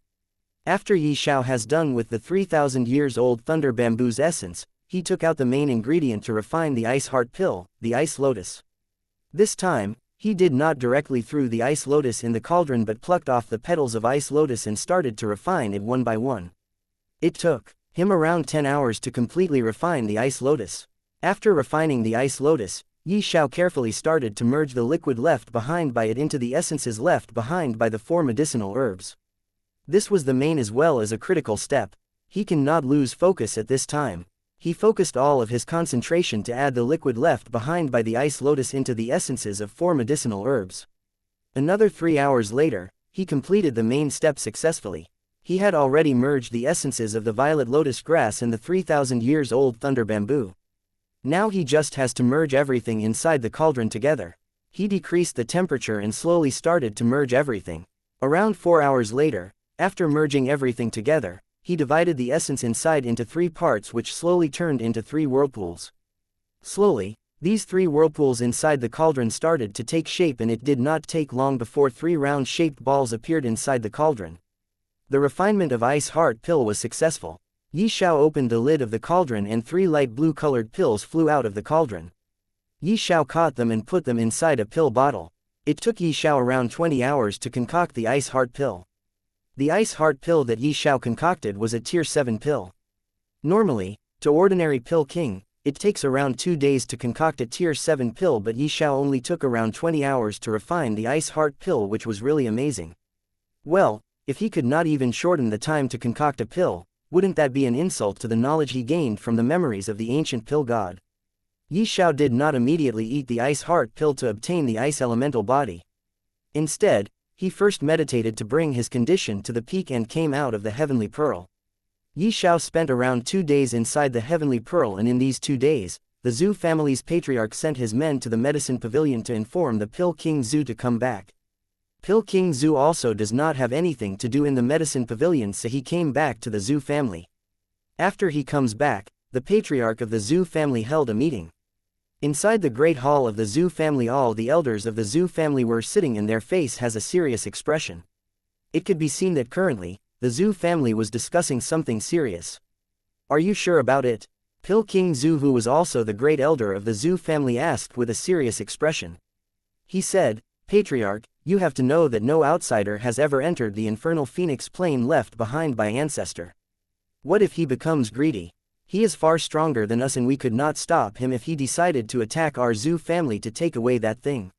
After Yi Xiao has done with the 3,000 years old thunder bamboo's essence, he took out the main ingredient to refine the ice heart pill, the ice lotus. This time, he did not directly threw the ice lotus in the cauldron but plucked off the petals of ice lotus and started to refine it one by one. It took him around 10 hours to completely refine the ice lotus. After refining the ice lotus, Yi Xiao carefully started to merge the liquid left behind by it into the essences left behind by the 4 medicinal herbs. This was the main as well as a critical step. He cannot lose focus at this time. He focused all of his concentration to add the liquid left behind by the ice lotus into the essences of 4 medicinal herbs. Another 3 hours later, he completed the main step successfully. He had already merged the essences of the violet lotus grass and the 3,000 years old thunder bamboo. Now he just has to merge everything inside the cauldron together. He decreased the temperature and slowly started to merge everything. Around 4 hours later, after merging everything together, he divided the essence inside into 3 parts which slowly turned into 3 whirlpools. Slowly, these 3 whirlpools inside the cauldron started to take shape, and it did not take long before 3 round-shaped balls appeared inside the cauldron. The refinement of ice heart pill was successful. Yi Xiao opened the lid of the cauldron and 3 light blue-colored pills flew out of the cauldron. Yi Xiao caught them and put them inside a pill bottle. It took Yi Xiao around 20 hours to concoct the ice heart pill. The ice heart pill that Yi Xiao concocted was a tier 7 pill. Normally, to ordinary pill king, it takes around 2 days to concoct a tier 7 pill, but Yi Xiao only took around 20 hours to refine the ice heart pill, which was really amazing. Well, if he could not even shorten the time to concoct a pill, wouldn't that be an insult to the knowledge he gained from the memories of the ancient pill god? Yi Xiao did not immediately eat the ice heart pill to obtain the ice elemental body. Instead, he first meditated to bring his condition to the peak and came out of the heavenly pearl. Yi Xiao spent around 2 days inside the heavenly pearl, and in these 2 days, the Zhu family's patriarch sent his men to the medicine pavilion to inform the Pill King Zhu to come back. Pill King Zhu also does not have anything to do in the medicine pavilion, so he came back to the Zhu family. After he comes back, the patriarch of the Zhu family held a meeting. Inside the great hall of the Zhu family, all the elders of the Zhu family were sitting, and their face has a serious expression. It could be seen that currently, the Zhu family was discussing something serious. "Are you sure about it?" Pill King Zhu, who was also the great elder of the Zhu family, asked with a serious expression. He said, "Patriarch, you have to know that no outsider has ever entered the infernal phoenix plane left behind by ancestor. What if he becomes greedy? He is far stronger than us, and we could not stop him if he decided to attack our Zhu family to take away that thing."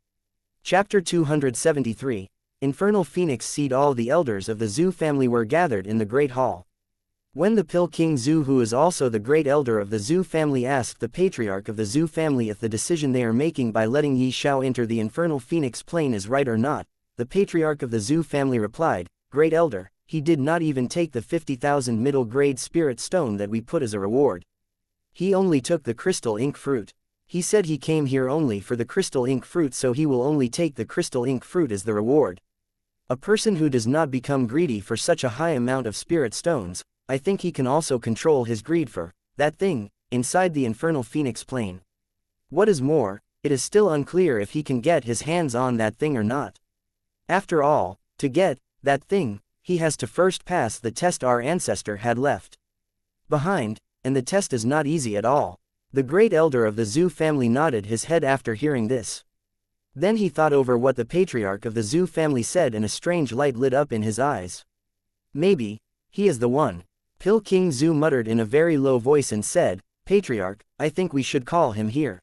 Chapter 273, Infernal Phoenix Seed. All the elders of the Zhu family were gathered in the great hall. When the Pill King Zhu, who is also the great elder of the Zhu family, asked the patriarch of the Zhu family if the decision they are making by letting Yi Xiao enter the infernal phoenix plane is right or not, the patriarch of the Zhu family replied, "Great elder, he did not even take the 50,000 middle-grade spirit stone that we put as a reward. He only took the crystal ink fruit. He said he came here only for the crystal ink fruit, so he will only take the crystal ink fruit as the reward. A person who does not become greedy for such a high amount of spirit stones, I think he can also control his greed for that thing inside the infernal phoenix plane. What is more, it is still unclear if he can get his hands on that thing or not. After all, to get that thing, he has to first pass the test our ancestor had left behind, and the test is not easy at all." The great elder of the Zhu family nodded his head after hearing this. Then he thought over what the patriarch of the Zhu family said, and a strange light lit up in his eyes. "Maybe he is the one." Pill King Zhu muttered in a very low voice and said, "Patriarch, I think we should call him here."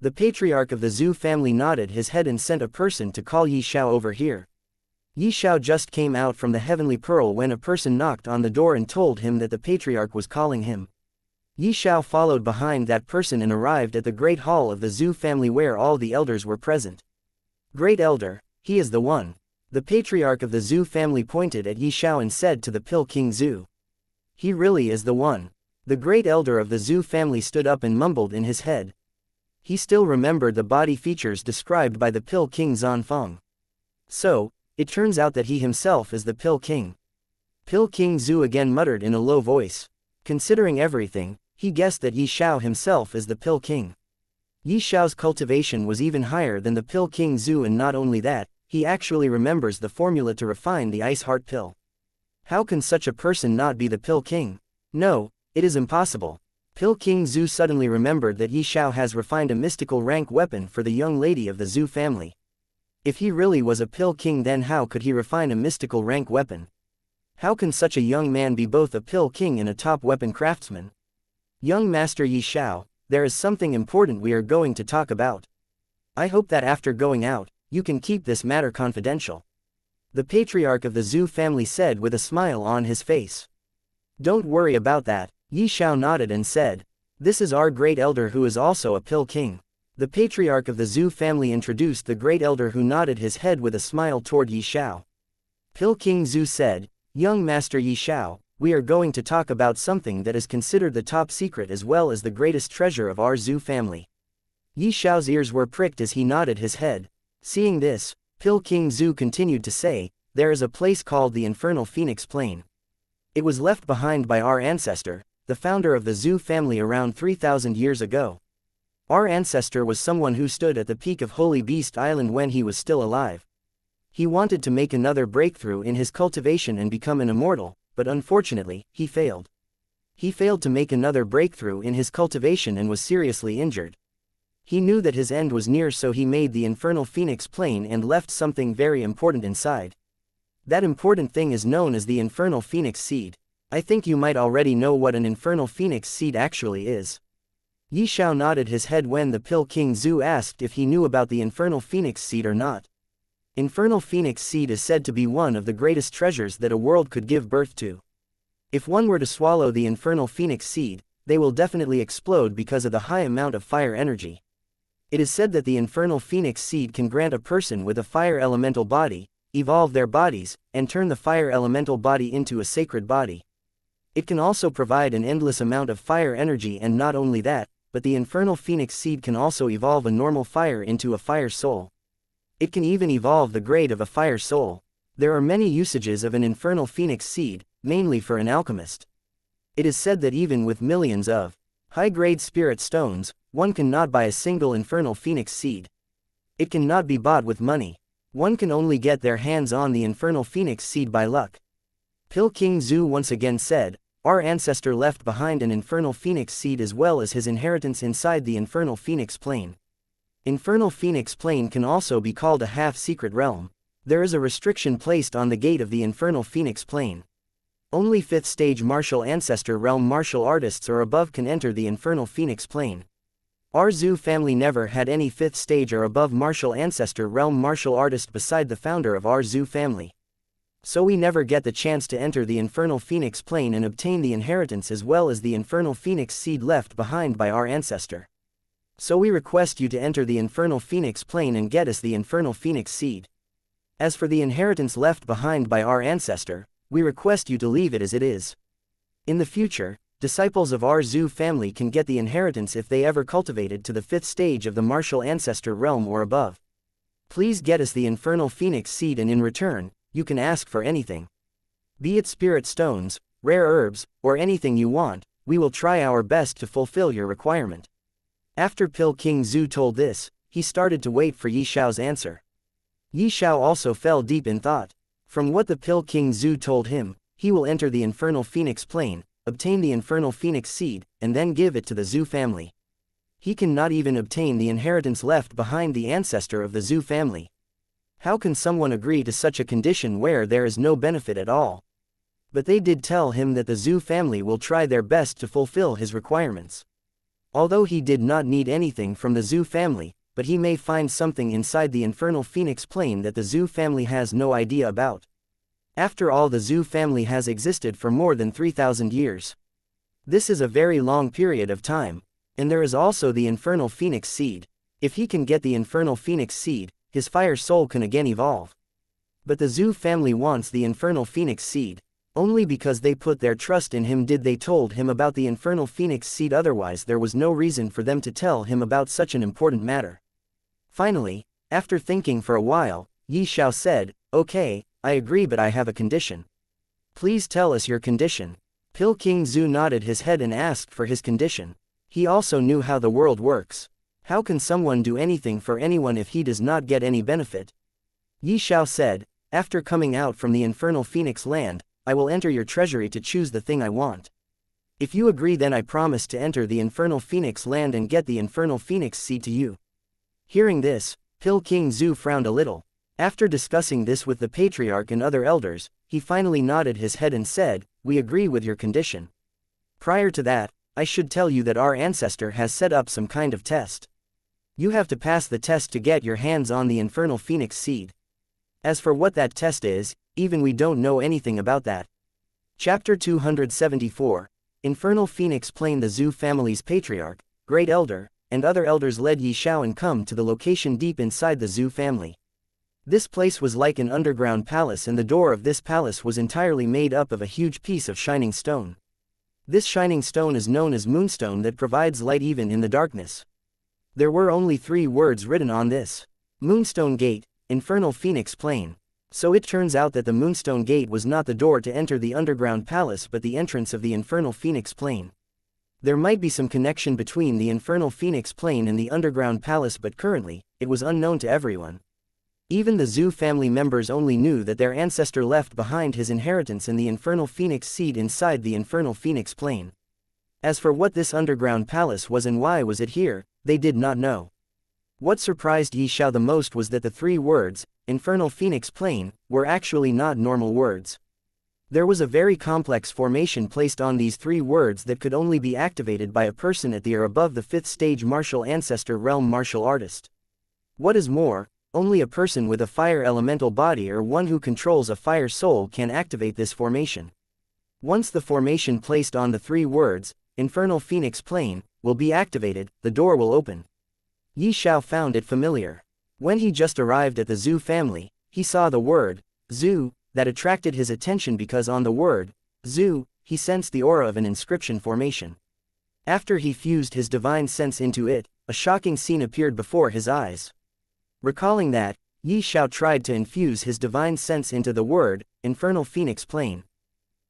The patriarch of the Zhu family nodded his head and sent a person to call Yi Xiao over here. Yi Xiao just came out from the heavenly pearl when a person knocked on the door and told him that the patriarch was calling him. Yi Xiao followed behind that person and arrived at the great hall of the Zhu family where all the elders were present. "Great elder, he is the one." The patriarch of the Zhu family pointed at Yi Xiao and said to the Pill King Zhu, "He really is the one." The great elder of the Zhu family stood up and mumbled in his head. He still remembered the body features described by the Pill King Zanfeng. So, it turns out that he himself is the Pill King. Pil King Zhu again muttered in a low voice. Considering everything, he guessed that Xiao himself is the Pil King. Xiao's cultivation was even higher than the Pil King Zhu, and not only that, he actually remembers the formula to refine the Ice Heart Pill. How can such a person not be the Pil King? No, it is impossible. Pil King Zhu suddenly remembered that Xiao has refined a mystical rank weapon for the young lady of the Zhu family. If he really was a Pil King, then how could he refine a mystical rank weapon? How can such a young man be both a Pil King and a top weapon craftsman? Young Master Xiao, there is something important we are going to talk about. I hope that after going out, you can keep this matter confidential. The patriarch of the Zhu family said with a smile on his face. Don't worry about that, Xiao nodded and said. This is our great elder who is also a Pil King. The patriarch of the Zhu family introduced the great elder, who nodded his head with a smile toward Xiao. Pil King Zhu said, Young Master Xiao, we are going to talk about something that is considered the top secret as well as the greatest treasure of our Zhu family. Xiao's ears were pricked as he nodded his head. Seeing this, Pil King Zhu continued to say, there is a place called the Infernal Phoenix Plain. It was left behind by our ancestor, the founder of the Zhu family, around 3,000 years ago. Our ancestor was someone who stood at the peak of Holy Beast Island when he was still alive. He wanted to make another breakthrough in his cultivation and become an immortal, but unfortunately, he failed. He failed to make another breakthrough in his cultivation and was seriously injured. He knew that his end was near, so he made the Infernal Phoenix Plain and left something very important inside. That important thing is known as the Infernal Phoenix Seed. I think you might already know what an Infernal Phoenix Seed actually is. Xiao nodded his head when the Pil King Zhu asked if he knew about the Infernal Phoenix Seed or not. Infernal Phoenix Seed is said to be one of the greatest treasures that a world could give birth to. If one were to swallow the Infernal Phoenix Seed, they will definitely explode because of the high amount of fire energy. It is said that the Infernal Phoenix Seed can grant a person with a fire elemental body, evolve their bodies, and turn the fire elemental body into a sacred body. It can also provide an endless amount of fire energy, and not only that, but the Infernal Phoenix Seed can also evolve a normal fire into a fire soul. It can even evolve the grade of a fire soul. There are many usages of an Infernal Phoenix Seed, mainly for an alchemist. It is said that even with millions of high-grade spirit stones, one cannot buy a single Infernal Phoenix Seed. It cannot be bought with money. One can only get their hands on the Infernal Phoenix Seed by luck. Pil King Zhu once again said, our ancestor left behind an Infernal Phoenix Seed as well as his inheritance inside the Infernal Phoenix Plain. Infernal Phoenix Plain can also be called a half-secret realm. There is a restriction placed on the gate of the Infernal Phoenix Plain. Only 5th stage martial ancestor realm martial artists or above can enter the Infernal Phoenix Plain. Our Zhu family never had any 5th stage or above martial ancestor realm martial artist beside the founder of our Zhu family. So we never get the chance to enter the Infernal Phoenix Plain and obtain the inheritance as well as the Infernal Phoenix Seed left behind by our ancestor. So we request you to enter the Infernal Phoenix Plain and get us the Infernal Phoenix Seed. As for the inheritance left behind by our ancestor, we request you to leave it as it is. In the future, disciples of our Zhu family can get the inheritance if they ever cultivated to the 5th stage of the martial ancestor realm or above. Please get us the Infernal Phoenix Seed, and in return, you can ask for anything. Be it spirit stones, rare herbs, or anything you want, we will try our best to fulfill your requirement. After Pil King Zhu told this, he started to wait for Xiao's answer. Xiao also fell deep in thought. From what the Pil King Zhu told him, he will enter the Infernal Phoenix Plain, obtain the Infernal Phoenix Seed, and then give it to the Zhu family. He cannot even obtain the inheritance left behind the ancestor of the Zhu family. How can someone agree to such a condition where there is no benefit at all? But they did tell him that the Zhu family will try their best to fulfill his requirements. Although he did not need anything from the Zhu family, but he may find something inside the Infernal Phoenix Plain that the Zhu family has no idea about. After all, the Zhu family has existed for more than 3,000 years. This is a very long period of time, and there is also the Infernal Phoenix Seed. If he can get the Infernal Phoenix Seed, his fire soul can again evolve. But the Zhu family wants the Infernal Phoenix Seed. Only because they put their trust in him did they told him about the Infernal Phoenix Seed, otherwise there was no reason for them to tell him about such an important matter. Finally, after thinking for a while, Xiao said, okay, I agree, but I have a condition. Please tell us your condition. Pil King Zhu nodded his head and asked for his condition. He also knew how the world works. How can someone do anything for anyone if he does not get any benefit? Yi Xiao said, after coming out from the infernal phoenix land, I will enter your treasury to choose the thing I want. If you agree, then I promise to enter the infernal phoenix land and get the infernal phoenix seed to you. Hearing this, Pil King Zhu frowned a little. After discussing this with the patriarch and other elders, he finally nodded his head and said, we agree with your condition. Prior to that, I should tell you that our ancestor has set up some kind of test. You have to pass the test to get your hands on the infernal phoenix seed. As for what that test is, even we don't know anything about that. Chapter 274, Infernal Phoenix Plain. The Zhu family's patriarch, great elder, and other elders led Yi Xiao and come to the location deep inside the Zhu family. This place was like an underground palace, and the door of this palace was entirely made up of a huge piece of shining stone. This shining stone is known as moonstone that provides light even in the darkness. There were only 3 words written on this. Moonstone Gate, Infernal Phoenix Plain. So it turns out that the Moonstone Gate was not the door to enter the underground palace but the entrance of the Infernal Phoenix Plain. There might be some connection between the Infernal Phoenix Plain and the underground palace, but currently, it was unknown to everyone. Even the Zhu family members only knew that their ancestor left behind his inheritance in the Infernal Phoenix seed inside the Infernal Phoenix Plain. As for what this underground palace was and why was it here, they did not know. What surprised Yi Xiao the most was that the 3 words, Infernal Phoenix Plain, were actually not normal words. There was a very complex formation placed on these 3 words that could only be activated by a person at the or above the 5th stage martial ancestor realm martial artist. What is more, only a person with a fire elemental body or one who controls a fire soul can activate this formation. Once the formation placed on the 3 words, Infernal Phoenix Plain, will be activated, the door will open. Yi Xiao found it familiar. When he just arrived at the Zhu family, he saw the word, Zhu, that attracted his attention because on the word, Zhu, he sensed the aura of an inscription formation. After he fused his divine sense into it, a shocking scene appeared before his eyes. Recalling that, Yi Xiao tried to infuse his divine sense into the word, Infernal Phoenix Plain.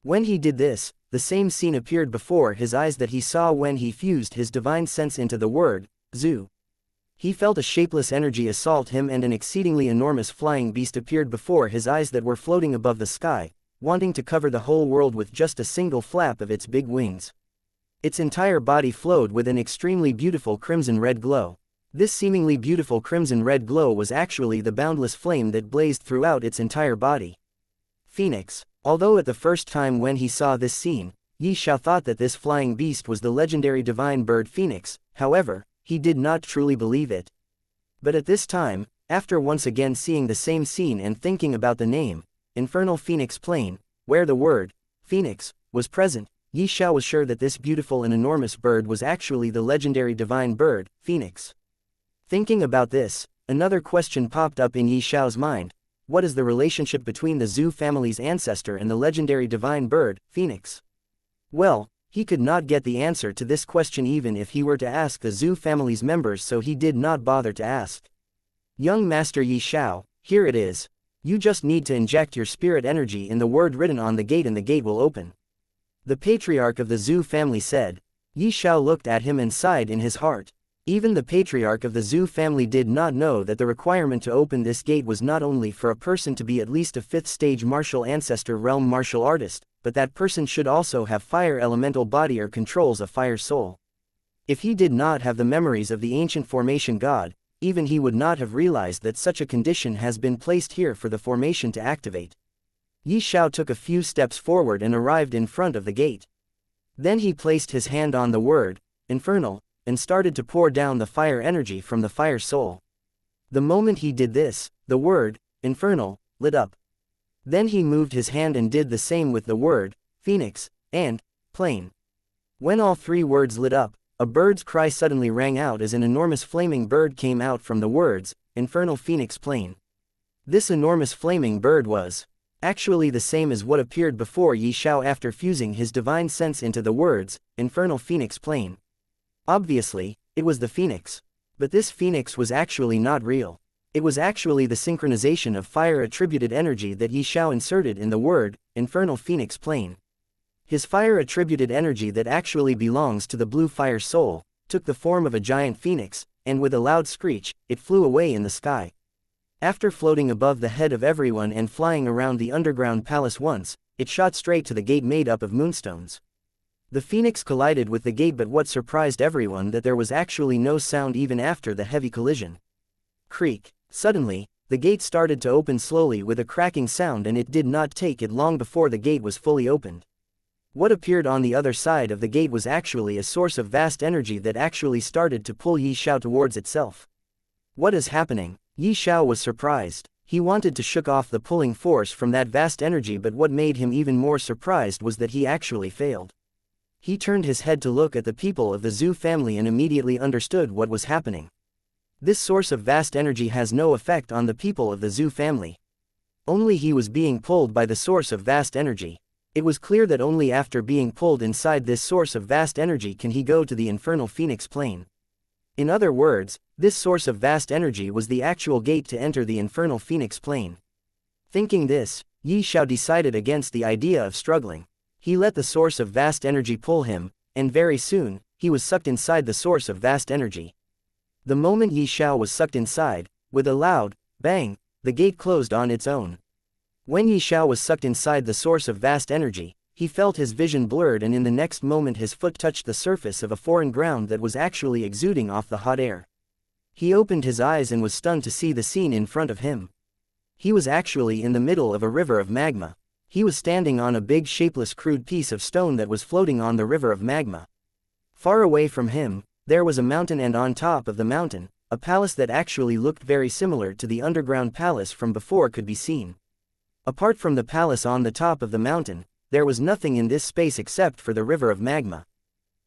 When he did this, the same scene appeared before his eyes that he saw when he fused his divine sense into the word, Zhu. He felt a shapeless energy assault him, and an exceedingly enormous flying beast appeared before his eyes that were floating above the sky, wanting to cover the whole world with just a single flap of its big wings. Its entire body flowed with an extremely beautiful crimson-red glow. This seemingly beautiful crimson-red glow was actually the boundless flame that blazed throughout its entire body. Phoenix. Although at the first time when he saw this scene, Yi Xiao thought that this flying beast was the legendary divine bird Phoenix, however, he did not truly believe it. But at this time, after once again seeing the same scene and thinking about the name, Infernal Phoenix Plain, where the word, Phoenix, was present, Yi Xiao was sure that this beautiful and enormous bird was actually the legendary divine bird, Phoenix. Thinking about this, another question popped up in Yi Xiao's mind. What is the relationship between the Zhu family's ancestor and the legendary divine bird, Phoenix? Well, he could not get the answer to this question even if he were to ask the Zhu family's members, so he did not bother to ask. Young Master Yi Xiao, here it is. You just need to inject your spirit energy in the word written on the gate and the gate will open. The patriarch of the Zhu family said. Yi Xiao looked at him and sighed in his heart. Even the patriarch of the Zhu family did not know that the requirement to open this gate was not only for a person to be at least a 5th stage martial ancestor realm martial artist, but that person should also have fire elemental body or controls a fire soul. If he did not have the memories of the ancient formation god, even he would not have realized that such a condition has been placed here for the formation to activate. Yi Xiao took a few steps forward and arrived in front of the gate. Then he placed his hand on the word, Infernal, and started to pour down the fire energy from the fire soul. The moment he did this, the word, Infernal, lit up. Then he moved his hand and did the same with the word, Phoenix, and, Plain. When all 3 words lit up, a bird's cry suddenly rang out as an enormous flaming bird came out from the words, Infernal Phoenix Plain. This enormous flaming bird was actually the same as what appeared before Yi Xiao after fusing his divine sense into the words, Infernal Phoenix Plain. Obviously, it was the phoenix. But this phoenix was actually not real. It was actually the synchronization of fire-attributed energy that Xiao inserted in the word, infernal phoenix plane. His fire-attributed energy that actually belongs to the blue fire soul, took the form of a giant phoenix, and with a loud screech, it flew away in the sky. After floating above the head of everyone and flying around the underground palace once, it shot straight to the gate made up of moonstones. The phoenix collided with the gate, but what surprised everyone that there was actually no sound even after the heavy collision. Creak. Suddenly, the gate started to open slowly with a cracking sound, and it did not take it long before the gate was fully opened. What appeared on the other side of the gate was actually a source of vast energy that actually started to pull Xiao towards itself. What is happening? Xiao was surprised. He wanted to shake off the pulling force from that vast energy, but what made him even more surprised was that he actually failed. He turned his head to look at the people of the Zhu family and immediately understood what was happening. This source of vast energy has no effect on the people of the Zhu family. Only he was being pulled by the source of vast energy. It was clear that only after being pulled inside this source of vast energy can he go to the infernal phoenix plane. In other words, this source of vast energy was the actual gate to enter the infernal phoenix plane. Thinking this, Xiao decided against the idea of struggling. He let the source of vast energy pull him, and very soon, he was sucked inside the source of vast energy. The moment Xiao was sucked inside, with a loud bang, the gate closed on its own. When Xiao was sucked inside the source of vast energy, he felt his vision blurred, and in the next moment his foot touched the surface of a foreign ground that was actually exuding off the hot air. He opened his eyes and was stunned to see the scene in front of him. He was actually in the middle of a river of magma. He was standing on a big shapeless crude piece of stone that was floating on the river of magma. Far away from him, there was a mountain, and on top of the mountain, a palace that actually looked very similar to the underground palace from before could be seen. Apart from the palace on the top of the mountain, there was nothing in this space except for the river of magma.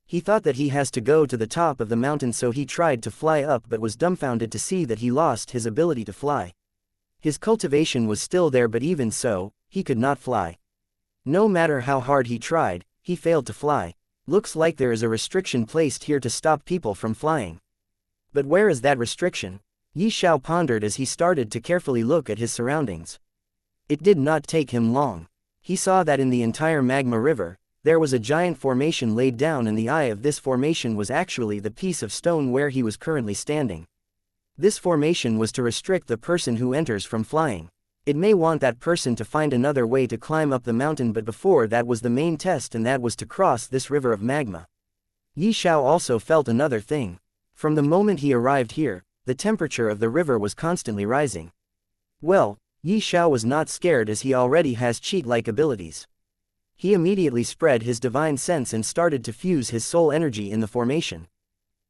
He thought that he has to go to the top of the mountain, so he tried to fly up but was dumbfounded to see that he lost his ability to fly. His cultivation was still there, but even so, he could not fly. No matter how hard he tried, he failed to fly. Looks like there is a restriction placed here to stop people from flying. But where is that restriction? Xiao pondered as he started to carefully look at his surroundings. It did not take him long. He saw that in the entire magma river, there was a giant formation laid down, and the eye of this formation was actually the piece of stone where he was currently standing. This formation was to restrict the person who enters from flying. It may want that person to find another way to climb up the mountain, but before that was the main test, and that was to cross this river of magma. Xiao also felt another thing. From the moment he arrived here, the temperature of the river was constantly rising. Well, Xiao was not scared as he already has cheat-like abilities. He immediately spread his divine sense and started to fuse his soul energy in the formation.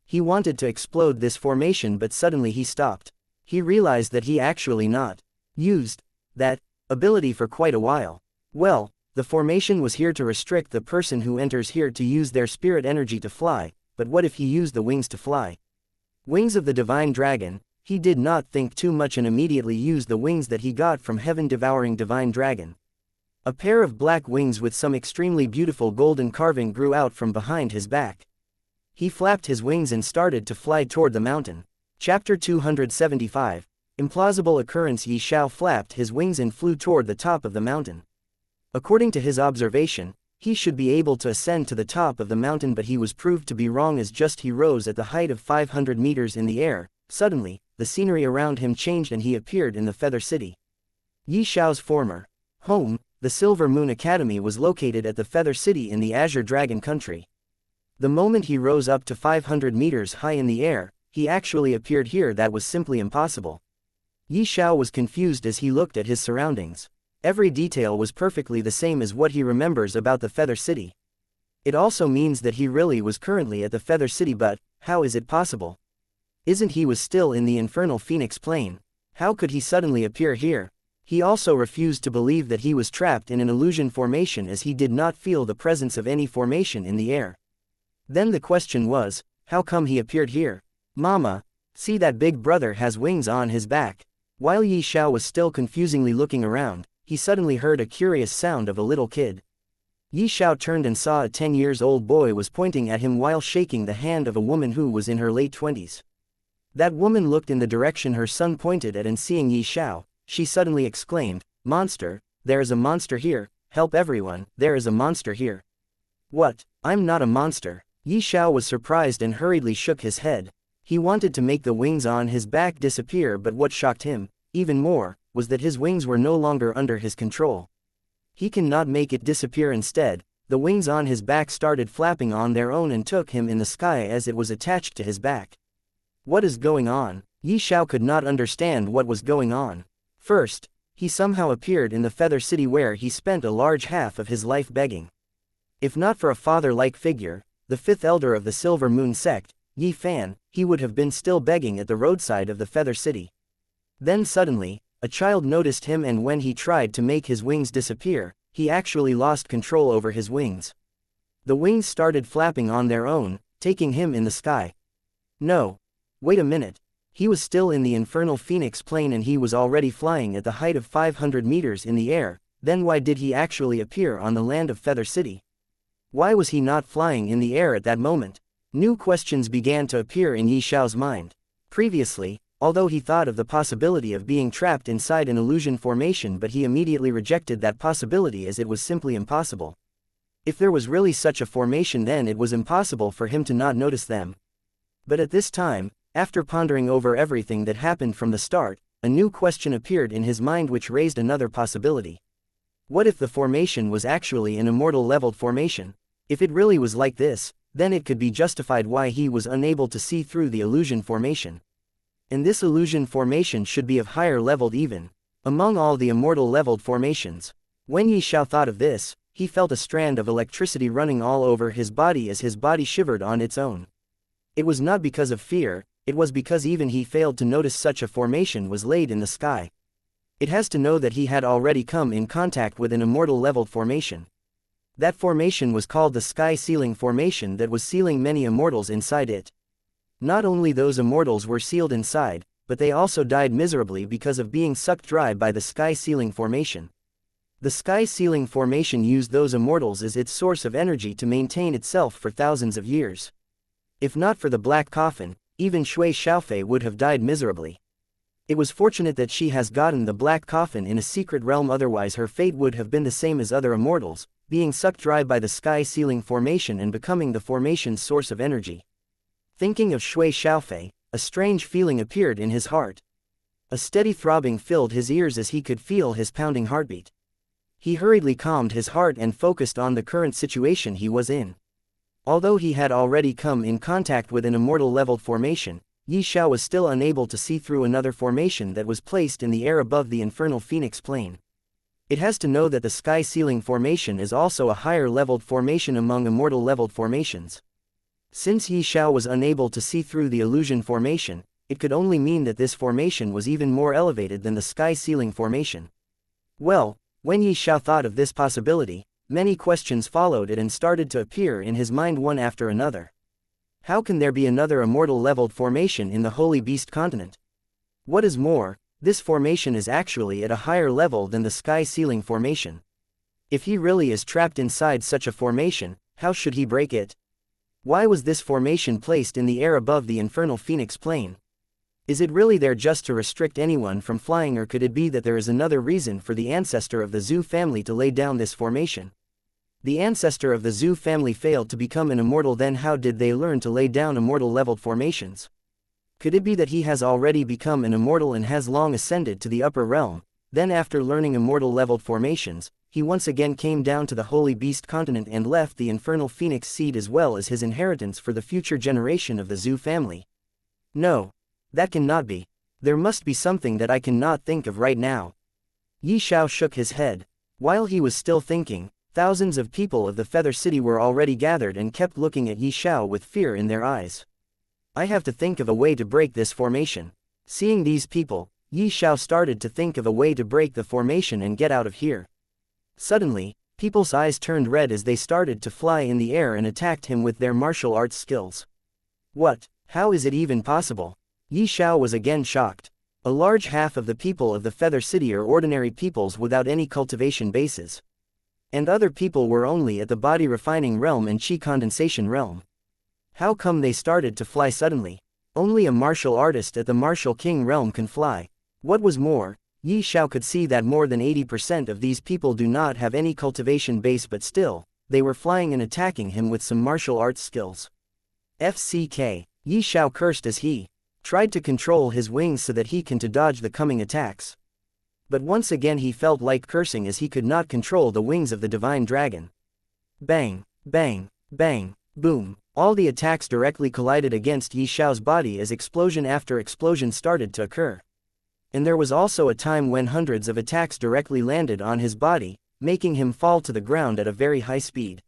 He wanted to explode this formation, but suddenly he stopped. He realized that he actually not used that ability for quite a while. Well, the formation was here to restrict the person who enters here to use their spirit energy to fly, but what if he used the wings to fly? Wings of the divine dragon. He did not think too much and immediately used the wings that he got from heaven-devouring divine dragon. A pair of black wings with some extremely beautiful golden carving grew out from behind his back. He flapped his wings and started to fly toward the mountain. Chapter 275. Implausible occurrence. Xiao flapped his wings and flew toward the top of the mountain. According to his observation, he should be able to ascend to the top of the mountain, but he was proved to be wrong as just he rose at the height of 500 meters in the air. Suddenly, the scenery around him changed and he appeared in the Feather City. Xiao's former home, the Silver Moon Academy, was located at the Feather City in the Azure Dragon country. The moment he rose up to 500 meters high in the air, he actually appeared here. That was simply impossible. Xiao was confused as he looked at his surroundings. Every detail was perfectly the same as what he remembers about the Feather City. It also means that he really was currently at the Feather City, but how is it possible? Isn't he was still in the infernal phoenix plane? How could he suddenly appear here? He also refused to believe that he was trapped in an illusion formation, as he did not feel the presence of any formation in the air. Then the question was, how come he appeared here? Mama, see, that big brother has wings on his back. While Xiao was still confusingly looking around, he suddenly heard a curious sound of a little kid. Xiao turned and saw a 10-year-old boy was pointing at him while shaking the hand of a woman who was in her late 20s. That woman looked in the direction her son pointed at, and seeing Yi Xiao, she suddenly exclaimed, "Monster, there is a monster here, help everyone, there is a monster here." "What? I'm not a monster." Yi Xiao was surprised and hurriedly shook his head. He wanted to make the wings on his back disappear, but what shocked him, even more, was that his wings were no longer under his control. He cannot make it disappear. Instead, the wings on his back started flapping on their own and took him in the sky as it was attached to his back. What is going on? Yi Xiao could not understand what was going on. First, he somehow appeared in the Feather City where he spent a large half of his life begging. If not for a father-like figure, the fifth elder of the Silver Moon sect, Yi Fan, he would have been still begging at the roadside of the Feather City. Then suddenly, a child noticed him, and when he tried to make his wings disappear, he actually lost control over his wings. The wings started flapping on their own, taking him in the sky. No. Wait a minute. He was still in the infernal phoenix plane and he was already flying at the height of 500 meters in the air. Then why did he actually appear on the land of Feather City? Why was he not flying in the air at that moment? New questions began to appear in Yi Xiao's mind. Previously, although he thought of the possibility of being trapped inside an illusion formation, but he immediately rejected that possibility as it was simply impossible. If there was really such a formation, then it was impossible for him to not notice them. But at this time, after pondering over everything that happened from the start, a new question appeared in his mind which raised another possibility. What if the formation was actually an immortal leveled formation? If it really was like this, then it could be justified why he was unable to see through the illusion formation. And this illusion formation should be of higher leveled even among all the immortal leveled formations. When Yi Xiao thought of this, he felt a strand of electricity running all over his body as his body shivered on its own. It was not because of fear, it was because even he failed to notice such a formation was laid in the sky. It has to know that he had already come in contact with an immortal leveled formation. That formation was called the Sky Sealing Formation that was sealing many immortals inside it. Not only those immortals were sealed inside, but they also died miserably because of being sucked dry by the Sky Sealing Formation. The Sky Sealing Formation used those immortals as its source of energy to maintain itself for thousands of years. If not for the black coffin, even Shui Xiaofei would have died miserably. It was fortunate that she has gotten the black coffin in a secret realm, otherwise her fate would have been the same as other immortals, being sucked dry by the Sky Sealing Formation and becoming the formation's source of energy. Thinking of Shui Xiaofei, a strange feeling appeared in his heart. A steady throbbing filled his ears as he could feel his pounding heartbeat. He hurriedly calmed his heart and focused on the current situation he was in. Although he had already come in contact with an immortal leveled formation, Yi Xiao was still unable to see through another formation that was placed in the air above the infernal phoenix plane. It has to know that the Sky Sealing Formation is also a higher leveled formation among immortal leveled formations. Since Yi Xiao was unable to see through the illusion formation, it could only mean that this formation was even more elevated than the Sky Sealing Formation. Well, when Yi Xiao thought of this possibility, many questions followed it and started to appear in his mind one after another. How can there be another immortal leveled formation in the Holy Beast continent? What is more, this formation is actually at a higher level than the Sky Sealing Formation. If he really is trapped inside such a formation, how should he break it? Why was this formation placed in the air above the infernal phoenix plane? Is it really there just to restrict anyone from flying, or could it be that there is another reason for the ancestor of the Zhu family to lay down this formation? The ancestor of the Zhu family failed to become an immortal, then how did they learn to lay down immortal leveled formations? Could it be that he has already become an immortal and has long ascended to the upper realm, then after learning immortal leveled formations, he once again came down to the Holy Beast continent and left the infernal phoenix seed as well as his inheritance for the future generation of the Zhu family? No. That cannot be. There must be something that I cannot think of right now. Yi Xiao shook his head. While he was still thinking, thousands of people of the Feather City were already gathered and kept looking at Yi Xiao with fear in their eyes. I have to think of a way to break this formation. Seeing these people, Yi Xiao started to think of a way to break the formation and get out of here. Suddenly, people's eyes turned red as they started to fly in the air and attacked him with their martial arts skills. What? How is it even possible? Yi Xiao was again shocked. A large half of the people of the Feather City are ordinary peoples without any cultivation bases. And other people were only at the body refining realm and chi condensation realm. How come they started to fly suddenly? Only a martial artist at the martial king realm can fly. What was more, Yi Xiao could see that more than 80% of these people do not have any cultivation base, but still, they were flying and attacking him with some martial arts skills. FCK. Yi Xiao cursed as he tried to control his wings so that he can to dodge the coming attacks. But once again he felt like cursing as he could not control the wings of the divine dragon. Bang, bang, bang, boom. All the attacks directly collided against Yi Xiao's body as explosion after explosion started to occur. And there was also a time when hundreds of attacks directly landed on his body, making him fall to the ground at a very high speed.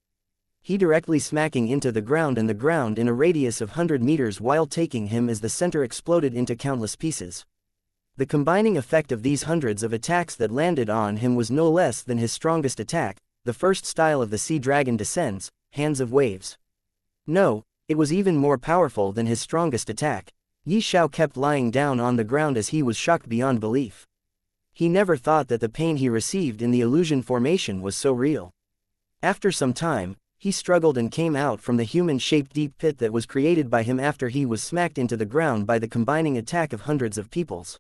He directly smacking into the ground, and the ground in a radius of 100 meters, while taking him as the center exploded into countless pieces. The combining effect of these hundreds of attacks that landed on him was no less than his strongest attack, the first style of the sea dragon descends, Hands of Waves. No, it was even more powerful than his strongest attack. Yi Xiao kept lying down on the ground as he was shocked beyond belief. He never thought that the pain he received in the illusion formation was so real. After some time, he struggled and came out from the human-shaped deep pit that was created by him after he was smacked into the ground by the combining attack of hundreds of peoples.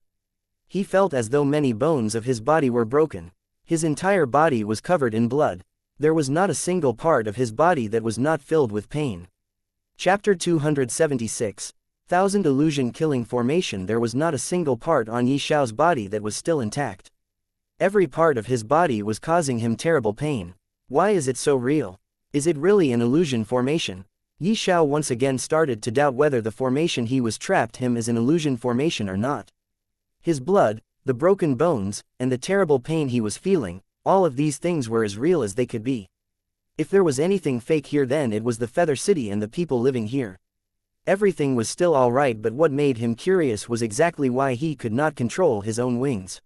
He felt as though many bones of his body were broken. His entire body was covered in blood. There was not a single part of his body that was not filled with pain. Chapter 276. Thousand Illusion Killing Formation. There was not a single part on Yi Xiao's body that was still intact. Every part of his body was causing him terrible pain. Why is it so real? Is it really an illusion formation? Yi Xiao once again started to doubt whether the formation he was trapped him is an illusion formation or not. His blood, the broken bones, and the terrible pain he was feeling, all of these things were as real as they could be. If there was anything fake here, then it was the Feather City and the people living here. Everything was still alright, but what made him curious was exactly why he could not control his own wings.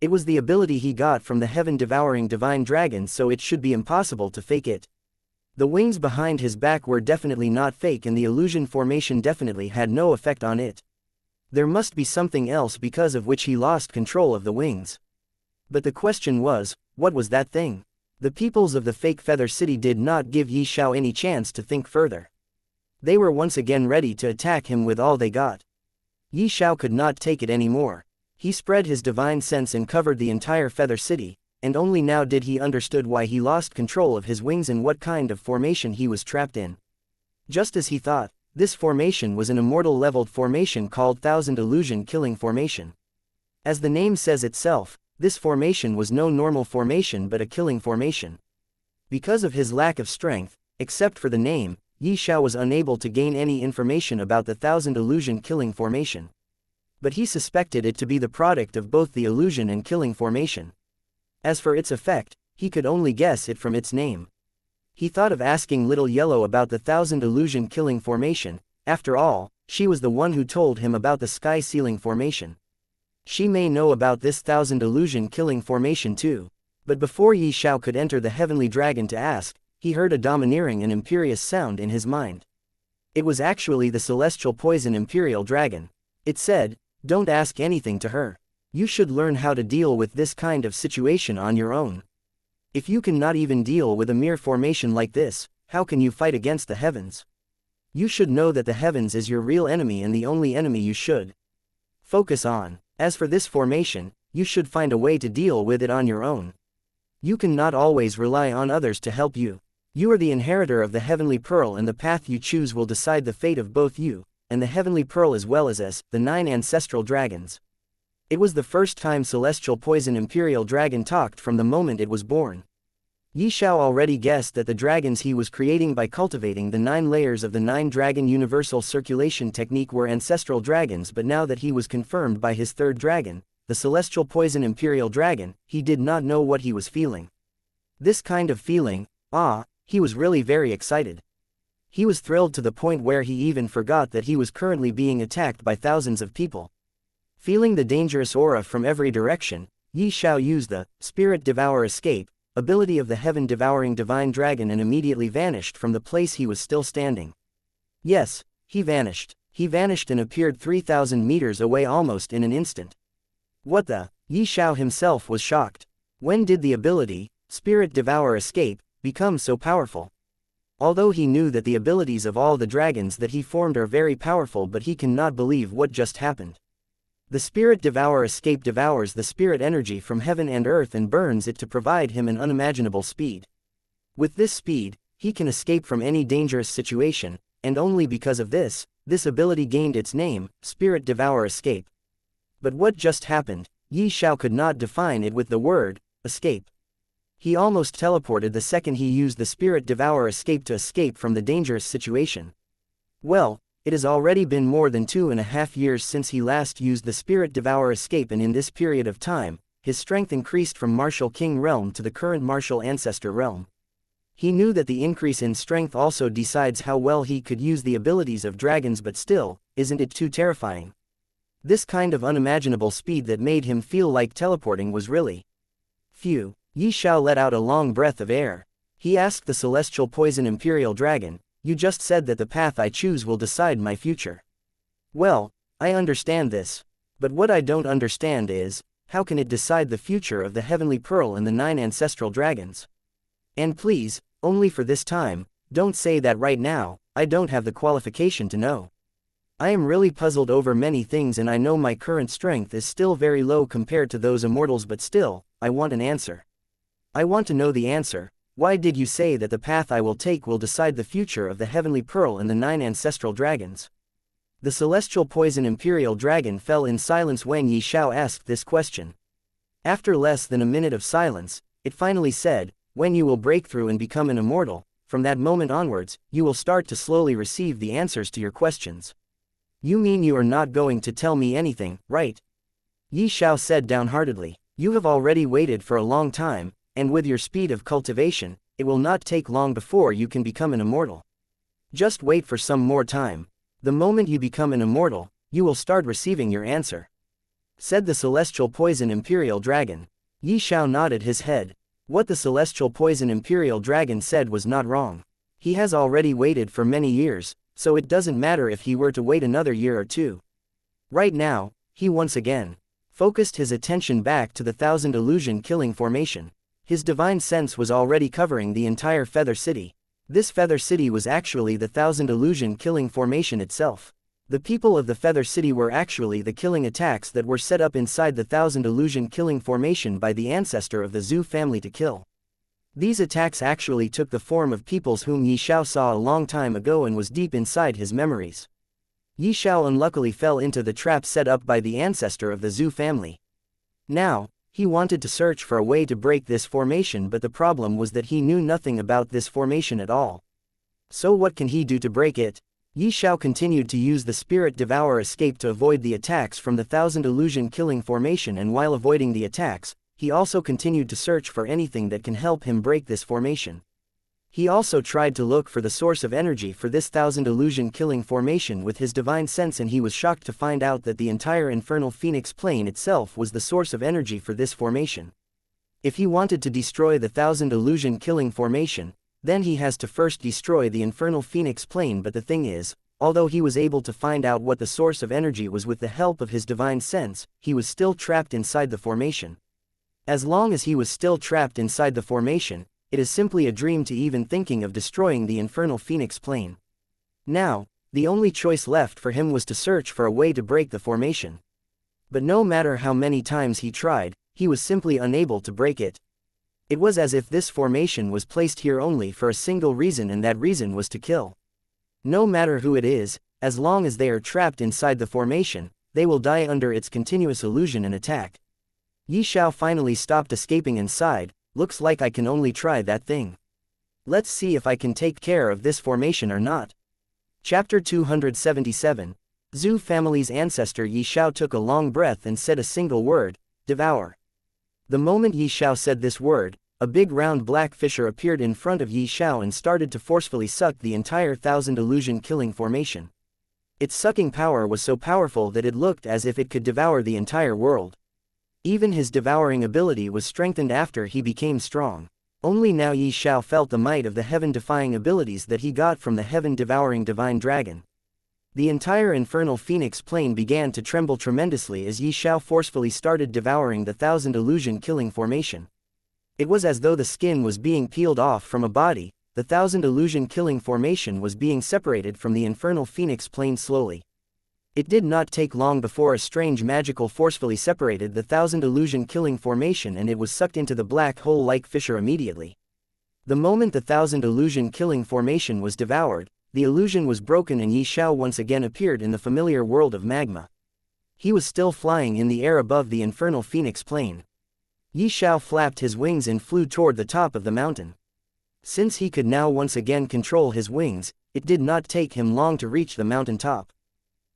It was the ability he got from the heaven-devouring divine dragon, so it should be impossible to fake it. The wings behind his back were definitely not fake, and the illusion formation definitely had no effect on it. There must be something else because of which he lost control of the wings. But the question was, what was that thing? The peoples of the fake Feather City did not give Yi Xiao any chance to think further. They were once again ready to attack him with all they got. Yi Xiao could not take it anymore. He spread his divine sense and covered the entire Feather City, and only now did he understood why he lost control of his wings and what kind of formation he was trapped in. Just as he thought, this formation was an immortal leveled formation called Thousand Illusion Killing Formation. As the name says itself, this formation was no normal formation but a killing formation. Because of his lack of strength, except for the name, Yi Xiao was unable to gain any information about the Thousand Illusion Killing Formation. But he suspected it to be the product of both the illusion and killing formation. As for its effect, he could only guess it from its name. He thought of asking Little Yellow about the Thousand Illusion Killing Formation. After all, she was the one who told him about the Sky Sealing Formation. She may know about this Thousand Illusion Killing Formation too. But before Yi Xiao could enter the Heavenly Dragon to ask, he heard a domineering and imperious sound in his mind. It was actually the Celestial Poison Imperial Dragon. It said, "Don't ask anything to her. You should learn how to deal with this kind of situation on your own. If you cannot even deal with a mere formation like this, how can you fight against the heavens? You should know that the heavens is your real enemy and the only enemy you should focus on. As for this formation, you should find a way to deal with it on your own. You cannot always rely on others to help you. You are the inheritor of the Heavenly Pearl, and the path you choose will decide the fate of both you and the Heavenly Pearl, as well as us, the 9 ancestral dragons." It was the first time Celestial Poison Imperial Dragon talked from the moment it was born. Yi Xiao already guessed that the dragons he was creating by cultivating the 9 layers of the 9-dragon universal circulation technique were ancestral dragons, but now that he was confirmed by his 3rd dragon, the Celestial Poison Imperial Dragon, he did not know what he was feeling. This kind of feeling, he was really very excited. He was thrilled to the point where he even forgot that he was currently being attacked by thousands of people. Feeling the dangerous aura from every direction, Yi Xiao used the Spirit Devour Escape ability of the Heaven-Devouring Divine Dragon and immediately vanished from the place he was still standing. Yes, he vanished. He vanished and appeared 3,000 meters away almost in an instant. What the? Yi Xiao himself was shocked. When did the ability, Spirit Devour Escape, become so powerful? Although he knew that the abilities of all the dragons that he formed are very powerful, but he cannot believe what just happened. The spirit devourer escape devours the spirit energy from heaven and earth and burns it to provide him an unimaginable speed. With this speed, he can escape from any dangerous situation, and only because of this ability gained its name, Spirit Devourer Escape. But what just happened? Xiao could not define it with the word, escape. He almost teleported the second he used the Spirit Devourer Escape to escape from the dangerous situation. Well, it has already been more than 2.5 years since he last used the Spirit Devourer Escape, and in this period of time, his strength increased from Martial King Realm to the current Martial Ancestor Realm. He knew that the increase in strength also decides how well he could use the abilities of dragons, but still, isn't it too terrifying? This kind of unimaginable speed that made him feel like teleporting was really... Phew. Xiao let out a long breath of air. He asked the Celestial Poison Imperial Dragon, "You just said that the path I choose will decide my future." Well, I understand this. But what I don't understand is, how can it decide the future of the Heavenly Pearl and the 9 ancestral dragons? And please, only for this time, don't say that right now. I don't have the qualification to know. I am really puzzled over many things, and I know my current strength is still very low compared to those immortals, but still, I want an answer. I want to know the answer. Why did you say that the path I will take will decide the future of the Heavenly Pearl and the 9 ancestral dragons? The Celestial Poison Imperial Dragon fell in silence when Xiao asked this question. After less than a minute of silence, it finally said, "When you will break through and become an immortal, from that moment onwards, you will start to slowly receive the answers to your questions." You mean you are not going to tell me anything, right? Xiao said downheartedly. You have already waited for a long time, and with your speed of cultivation, it will not take long before you can become an immortal. Just wait for some more time. The moment you become an immortal, you will start receiving your answer," said the Celestial Poison Imperial Dragon. Xiao nodded his head. What the Celestial Poison Imperial Dragon said was not wrong. He has already waited for many years, so it doesn't matter if he were to wait another year or two. Right now, he once again focused his attention back to the 1,000 illusion killing formation. His divine sense was already covering the entire Feather City. This Feather City was actually the 1,000 illusion killing formation itself. The people of the Feather City were actually the killing attacks that were set up inside the 1,000 illusion killing formation by the ancestor of the Zhu family to kill. These attacks actually took the form of peoples whom Xiao saw a long time ago and was deep inside his memories. Xiao unluckily fell into the trap set up by the ancestor of the Zhu family. Now, he wanted to search for a way to break this formation, but the problem was that he knew nothing about this formation at all. So what can he do to break it? Xiao continued to use the Spirit Devourer Escape to avoid the attacks from the 1,000 illusion killing formation, and while avoiding the attacks, he also continued to search for anything that can help him break this formation. He also tried to look for the source of energy for this 1,000 illusion killing formation with his divine sense, and he was shocked to find out that the entire infernal phoenix plane itself was the source of energy for this formation. If he wanted to destroy the 1,000 illusion killing formation, then he has to first destroy the infernal phoenix plane. But the thing is, although he was able to find out what the source of energy was with the help of his divine sense, he was still trapped inside the formation. As long as he was still trapped inside the formation, it is simply a dream to even thinking of destroying the infernal phoenix plane. Now, the only choice left for him was to search for a way to break the formation. But no matter how many times he tried, he was simply unable to break it. It was as if this formation was placed here only for a single reason, and that reason was to kill. No matter who it is, as long as they are trapped inside the formation, they will die under its continuous illusion and attack. Xiao finally stopped escaping inside. Looks like I can only try that thing. Let's see if I can take care of this formation or not. Chapter 277. Zhu family's ancestor Xiao took a long breath and said a single word, devour. The moment Xiao said this word, a big round black fissure appeared in front of Xiao and started to forcefully suck the entire 1,000 illusion killing formation. Its sucking power was so powerful that it looked as if it could devour the entire world. Even his devouring ability was strengthened after he became strong. Only now Xiao felt the might of the heaven-defying abilities that he got from the heaven-devouring divine dragon. The entire infernal phoenix plane began to tremble tremendously as Xiao forcefully started devouring the 1,000 illusion killing formation. It was as though the skin was being peeled off from a body. the thousand illusion-killing formation was being separated from the infernal phoenix plane slowly. It did not take long before a strange magical forcefully separated the thousand illusion-killing formation and it was sucked into the black hole-like fissure immediately. The moment the thousand illusion-killing formation was devoured, the illusion was broken and Xiao once again appeared in the familiar world of magma. He was still flying in the air above the infernal phoenix plane. Xiao flapped his wings and flew toward the top of the mountain. Since he could now once again control his wings, it did not take him long to reach the mountain top.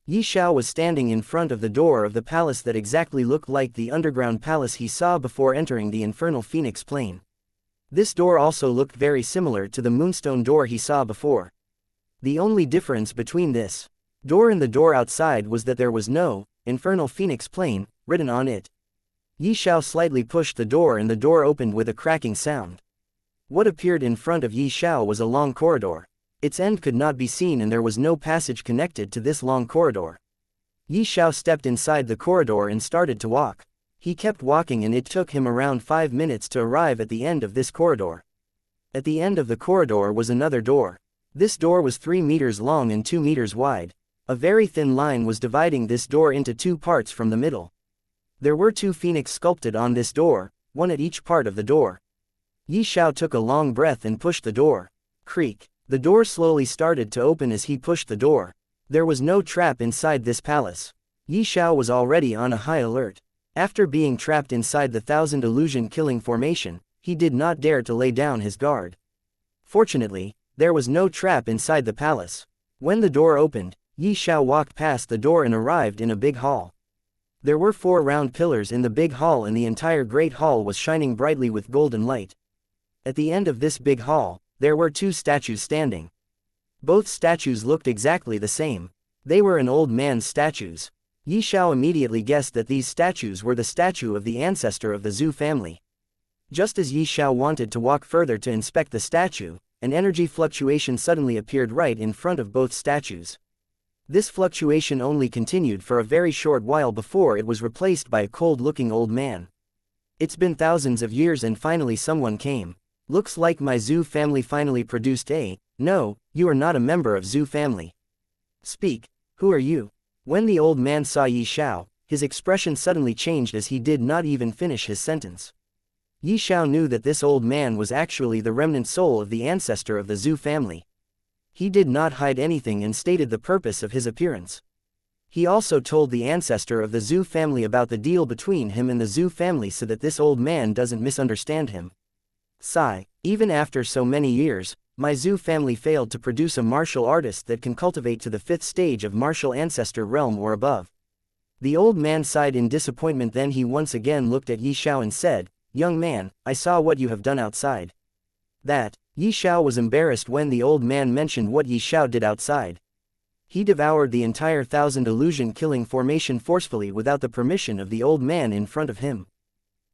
Xiao was standing in front of the door of the palace that exactly looked like the underground palace he saw before entering the infernal phoenix plane. This door also looked very similar to the moonstone door he saw before. The only difference between this door and the door outside was that there was no infernal phoenix plane written on it. Xiao slightly pushed the door and the door opened with a cracking sound. What appeared in front of Xiao was a long corridor. Its end could not be seen and there was no passage connected to this long corridor. Xiao stepped inside the corridor and started to walk. He kept walking and it took him around 5 minutes to arrive at the end of this corridor. At the end of the corridor was another door. This door was 3 meters long and 2 meters wide. A very thin line was dividing this door into 2 parts from the middle. There were 2 phoenix sculpted on this door, one at each part of the door. Xiao took a long breath and pushed the door. Creak. The door slowly started to open as he pushed the door. There was no trap inside this palace. Xiao was already on a high alert. After being trapped inside the thousand illusion-killing formation, he did not dare to lay down his guard. Fortunately, there was no trap inside the palace. When the door opened, Xiao walked past the door and arrived in a big hall. There were 4 round pillars in the big hall and the entire great hall was shining brightly with golden light. At the end of this big hall, there were 2 statues standing. Both statues looked exactly the same. They were an old man's statues. Xiao immediately guessed that these statues were the statue of the ancestor of the Zhu family. Just as Xiao wanted to walk further to inspect the statue, an energy fluctuation suddenly appeared right in front of both statues. This fluctuation only continued for a very short while before it was replaced by a cold-looking old man. It's been thousands of years and finally someone came. Looks like my Zhu family finally produced a... No, you are not a member of Zhu family. Speak, who are you? When the old man saw Xiao, his expression suddenly changed as he did not even finish his sentence. Xiao knew that this old man was actually the remnant soul of the ancestor of the Zhu family. He did not hide anything and stated the purpose of his appearance. He also told the ancestor of the Zhu family about the deal between him and the Zhu family so that this old man doesn't misunderstand him. Sigh, even after so many years, my Zhu family failed to produce a martial artist that can cultivate to the 5th stage of martial ancestor realm or above. The old man sighed in disappointment, then he once again looked at Xiao and said, "Young man, I saw what you have done outside." That, Xiao was embarrassed when the old man mentioned what Xiao did outside. He devoured the entire thousand illusion-killing formation forcefully without the permission of the old man in front of him.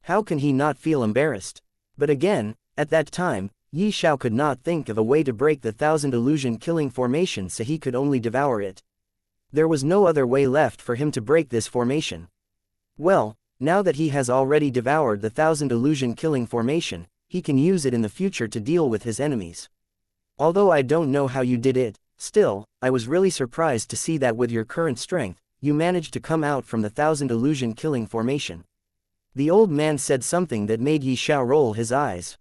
How can he not feel embarrassed? But again, at that time, Xiao could not think of a way to break the thousand illusion-killing formation, so he could only devour it. There was no other way left for him to break this formation. Well, now that he has already devoured the thousand illusion-killing formation, he can use it in the future to deal with his enemies. Although I don't know how you did it, still, I was really surprised to see that with your current strength, you managed to come out from the thousand illusion-killing formation. The old man said something that made Xiao roll his eyes.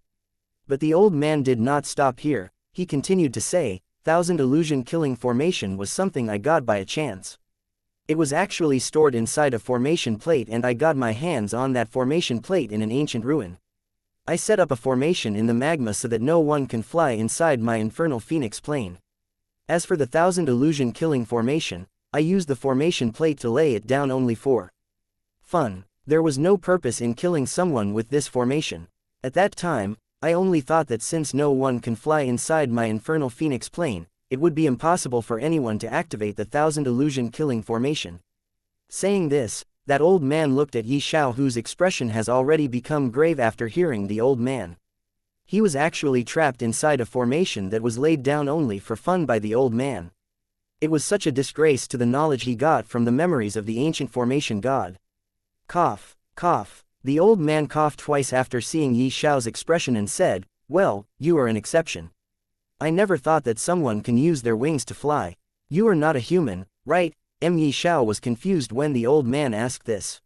But the old man did not stop here. He continued to say, "Thousand illusion-killing formation was something I got by a chance. It was actually stored inside a formation plate and I got my hands on that formation plate in an ancient ruin. I set up a formation in the magma so that no one can fly inside my infernal phoenix plane. As for the thousand illusion-killing formation, I used the formation plate to lay it down only for fun. There was no purpose in killing someone with this formation. At that time, I only thought that since no one can fly inside my infernal phoenix plane, it would be impossible for anyone to activate the thousand illusion-killing formation." Saying this, that old man looked at Xiao, whose expression has already become grave after hearing the old man. He was actually trapped inside a formation that was laid down only for fun by the old man. It was such a disgrace to the knowledge he got from the memories of the ancient formation god. Cough, cough. The old man coughed twice after seeing Xiao's expression and said, "Well, you are an exception. I never thought that someone can use their wings to fly. You are not a human, right? Xiao was confused when the old man asked this.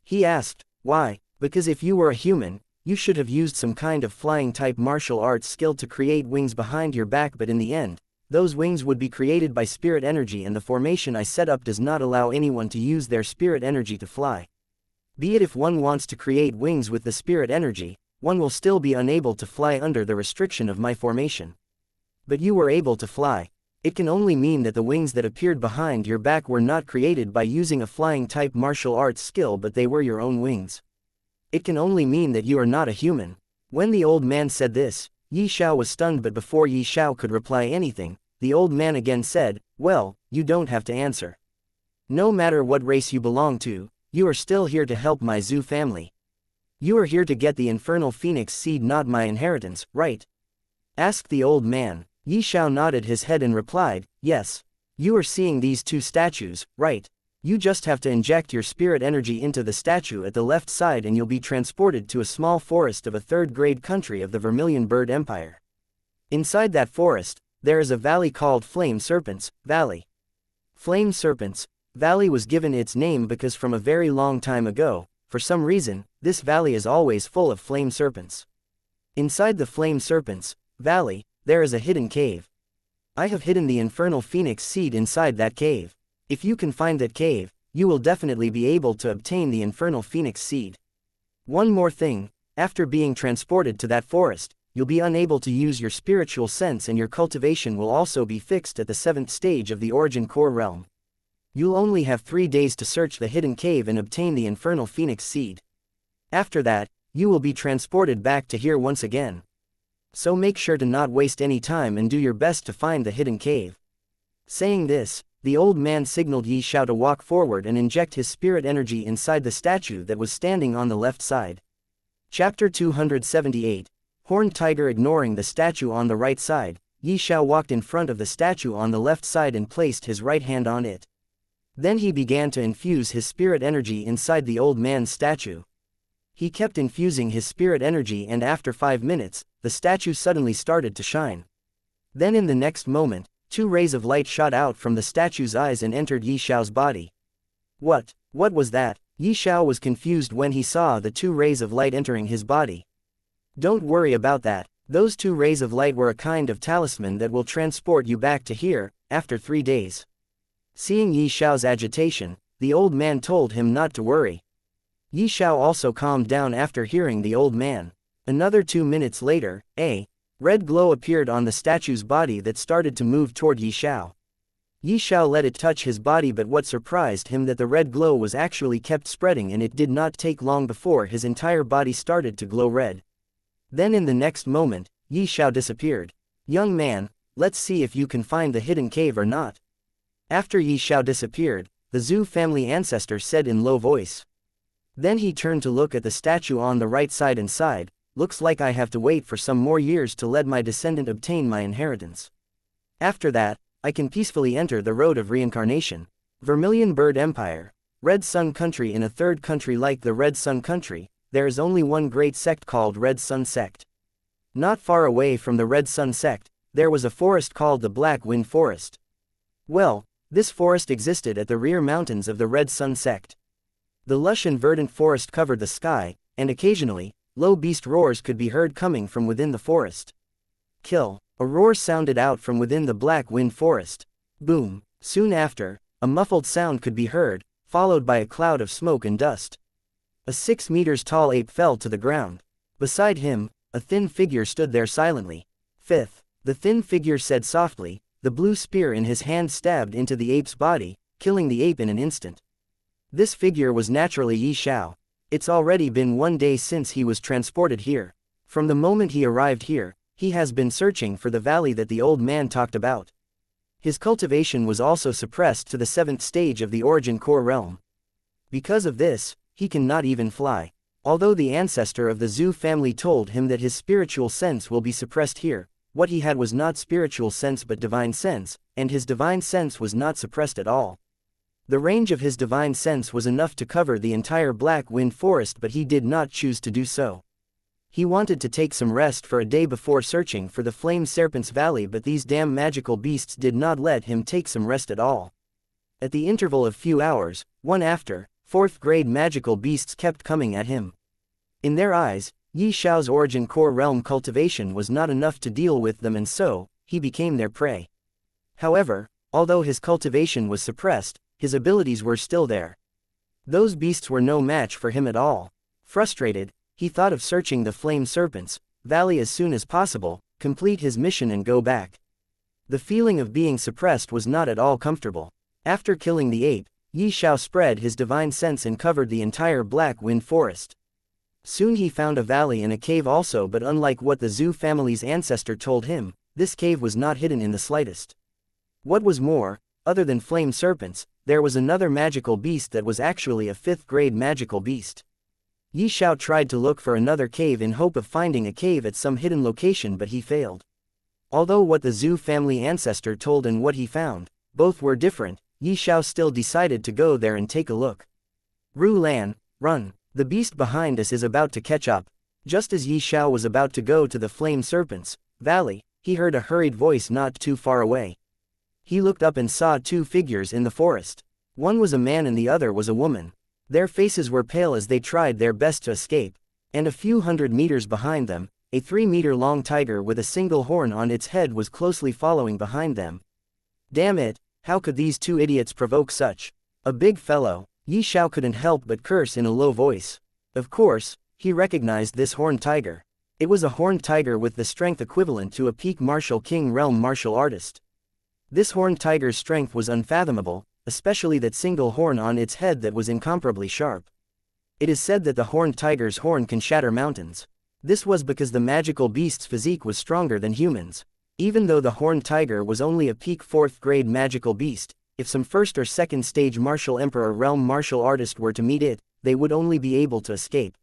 He asked, why? Because if you were a human, you should have used some kind of flying-type martial arts skill to create wings behind your back, but in the end, those wings would be created by spirit energy, and the formation I set up does not allow anyone to use their spirit energy to fly. Be it if one wants to create wings with the spirit energy, one will still be unable to fly under the restriction of my formation. But you were able to fly. It can only mean that the wings that appeared behind your back were not created by using a flying-type martial arts skill, but they were your own wings. It can only mean that you are not a human. When the old man said this, Xiao was stunned, but before Xiao could reply anything, the old man again said, well, you don't have to answer. No matter what race you belong to, you are still here to help my Zhu family. You are here to get the infernal phoenix seed, not my inheritance, right? Asked the old man. Xiao nodded his head and replied, yes. You are seeing these two statues, right? You just have to inject your spirit energy into the statue at the left side and you'll be transported to a small forest of a third-grade country of the Vermilion Bird Empire. Inside that forest, there is a valley called Flame Serpents Valley. Flame Serpents Valley was given its name because from a very long time ago, for some reason, this valley is always full of flame serpents. Inside the Flame Serpents Valley, there is a hidden cave. I have hidden the infernal phoenix seed inside that cave. If you can find that cave, you will definitely be able to obtain the infernal phoenix seed. One more thing, after being transported to that forest, you'll be unable to use your spiritual sense, and your cultivation will also be fixed at the 7th stage of the origin core realm. You'll only have 3 days to search the hidden cave and obtain the infernal phoenix seed. After that, you will be transported back to here once again. So make sure to not waste any time and do your best to find the hidden cave. Saying this, the old man signaled Xiao to walk forward and inject his spirit energy inside the statue that was standing on the left side. Chapter 278. Horned Tiger. Ignoring the statue on the right side, Xiao walked in front of the statue on the left side and placed his right hand on it. Then he began to infuse his spirit energy inside the old man's statue. He kept infusing his spirit energy, and after 5 minutes, the statue suddenly started to shine. Then in the next moment, 2 rays of light shot out from the statue's eyes and entered Xiao's body. What was that? Xiao was confused when he saw the 2 rays of light entering his body. Don't worry about that. Those 2 rays of light were a kind of talisman that will transport you back to here, after 3 days. Seeing Xiao's agitation, the old man told him not to worry. Xiao also calmed down after hearing the old man. Another 2 minutes later, a red glow appeared on the statue's body that started to move toward Xiao. Xiao let it touch his body, but what surprised him that the red glow was actually kept spreading, and it did not take long before his entire body started to glow red. Then in the next moment, Xiao disappeared. Young man, let's see if you can find the hidden cave or not. After Xiao disappeared, the Zhu family ancestor said in low voice. Then he turned to look at the statue on the right side and sighed, looks like I have to wait for some more years to let my descendant obtain my inheritance. After that, I can peacefully enter the road of reincarnation. Vermilion Bird Empire. Red Sun Country. In a third country like the Red Sun Country, there is only one great sect called Red Sun Sect. Not far away from the Red Sun Sect, there was a forest called the Black Wind Forest. Well, this forest existed at the rear mountains of the Red Sun Sect. The lush and verdant forest covered the sky, and occasionally, low beast roars could be heard coming from within the forest. Kill. A roar sounded out from within the Black Wind Forest. Boom. Soon after, a muffled sound could be heard, followed by a cloud of smoke and dust. A 6 meters tall ape fell to the ground. Beside him, a thin figure stood there silently. Fifth. The thin figure said softly, the blue spear in his hand stabbed into the ape's body, killing the ape in an instant. This figure was naturally Xiao. It's already been 1 day since he was transported here. From the moment he arrived here, he has been searching for the valley that the old man talked about. His cultivation was also suppressed to the 7th stage of the origin core realm. Because of this, he cannot even fly. Although the ancestor of the Zhu family told him that his spiritual sense will be suppressed here, what he had was not spiritual sense but divine sense, and his divine sense was not suppressed at all. The range of his divine sense was enough to cover the entire Black Wind Forest, but he did not choose to do so. He wanted to take some rest for a day before searching for the Flame Serpent's Valley, but these damn magical beasts did not let him take some rest at all. At the interval of few hours, one after, fourth-grade magical beasts kept coming at him. In their eyes, Xiao's origin core realm cultivation was not enough to deal with them, and so, he became their prey. However, although his cultivation was suppressed, his abilities were still there. Those beasts were no match for him at all. Frustrated, he thought of searching the Flame Serpent's Valley as soon as possible, complete his mission and go back. The feeling of being suppressed was not at all comfortable. After killing the ape, Xiao spread his divine sense and covered the entire Black Wind Forest. Soon he found a valley and a cave also, but unlike what the Zhu family's ancestor told him, this cave was not hidden in the slightest. What was more, other than flame serpents, there was another magical beast that was actually a 5th-grade magical beast. Xiao tried to look for another cave in hope of finding a cave at some hidden location, but he failed. Although what the Zhu family ancestor told and what he found, both were different, Xiao still decided to go there and take a look. Ru Lan, run! The beast behind us is about to catch up. Just as Xiao was about to go to the Flame Serpent's Valley, he heard a hurried voice not too far away. He looked up and saw two figures in the forest. One was a man and the other was a woman. Their faces were pale as they tried their best to escape, and a few hundred meters behind them, a 3-meter-long tiger with a single horn on its head was closely following behind them. Damn it, how could these two idiots provoke such a big fellow? Xiao couldn't help but curse in a low voice. Of course, he recognized this horned tiger. It was a horned tiger with the strength equivalent to a peak martial king realm martial artist. This horned tiger's strength was unfathomable, especially that single horn on its head that was incomparably sharp. It is said that the horned tiger's horn can shatter mountains. This was because the magical beast's physique was stronger than humans. Even though the horned tiger was only a peak 4th-grade magical beast, if some 1st or 2nd stage martial emperor realm martial artist were to meet it, they would only be able to escape.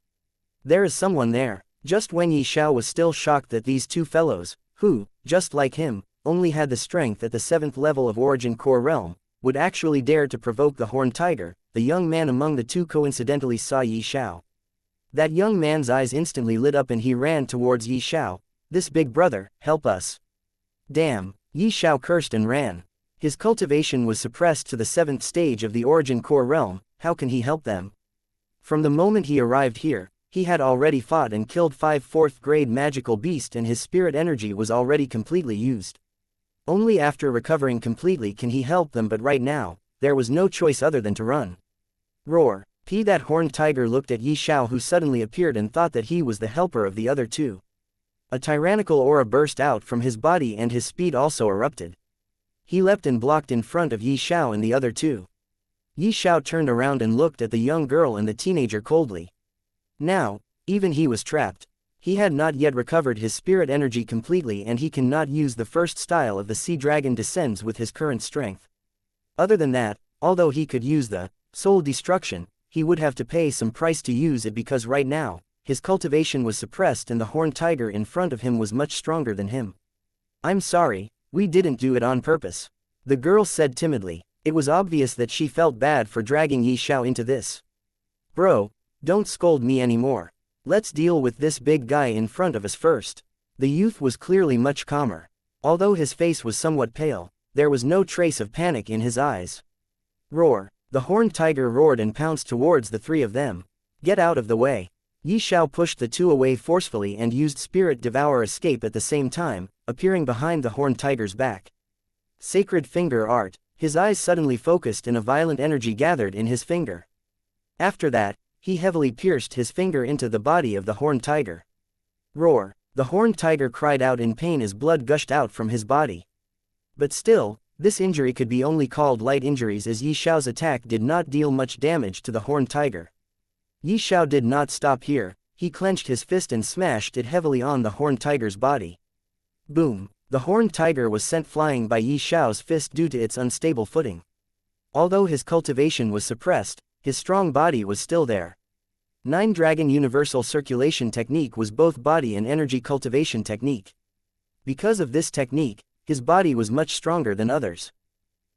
There is someone there. Just when Xiao was still shocked that these two fellows, who, just like him, only had the strength at the 7th level of origin core realm, would actually dare to provoke the horned tiger, the young man among the two coincidentally saw Xiao. That young man's eyes instantly lit up and he ran towards Xiao. This big brother, help us. Damn, Xiao cursed and ran. His cultivation was suppressed to the 7th stage of the origin core realm. How can he help them? From the moment he arrived here, he had already fought and killed 5 4th-grade magical beasts and his spirit energy was already completely used. Only after recovering completely can he help them, but right now, there was no choice other than to run. Roar! That horned tiger looked at Xiao, who suddenly appeared, and thought that he was the helper of the other two. A tyrannical aura burst out from his body and his speed also erupted. He leapt and blocked in front of Xiao and the other two. Xiao turned around and looked at the young girl and the teenager coldly. Now, even he was trapped. He had not yet recovered his spirit energy completely and he cannot use the first style of the Sea Dragon Descends with his current strength. Other than that, although he could use the Soul Destruction, he would have to pay some price to use it because right now, his cultivation was suppressed and the horned tiger in front of him was much stronger than him. I'm sorry, we didn't do it on purpose. The girl said timidly. It was obvious that she felt bad for dragging Xiao into this. Bro, don't scold me anymore. Let's deal with this big guy in front of us first. The youth was clearly much calmer. Although his face was somewhat pale, there was no trace of panic in his eyes. Roar! The horned tiger roared and pounced towards the three of them. Get out of the way. Xiao pushed the two away forcefully and used Spirit Devour Escape at the same time, appearing behind the horned tiger's back. Sacred Finger Art. His eyes suddenly focused and a violent energy gathered in his finger. After that, he heavily pierced his finger into the body of the horned tiger. Roar! The horned tiger cried out in pain as blood gushed out from his body. But still, this injury could be only called light injuries as Xiao's attack did not deal much damage to the horned tiger. Xiao did not stop here, he clenched his fist and smashed it heavily on the horned tiger's body. Boom! The horned tiger was sent flying by Xiao's fist due to its unstable footing. Although his cultivation was suppressed, his strong body was still there. 9 Dragon Universal Circulation Technique was both body and energy cultivation technique. Because of this technique, his body was much stronger than others.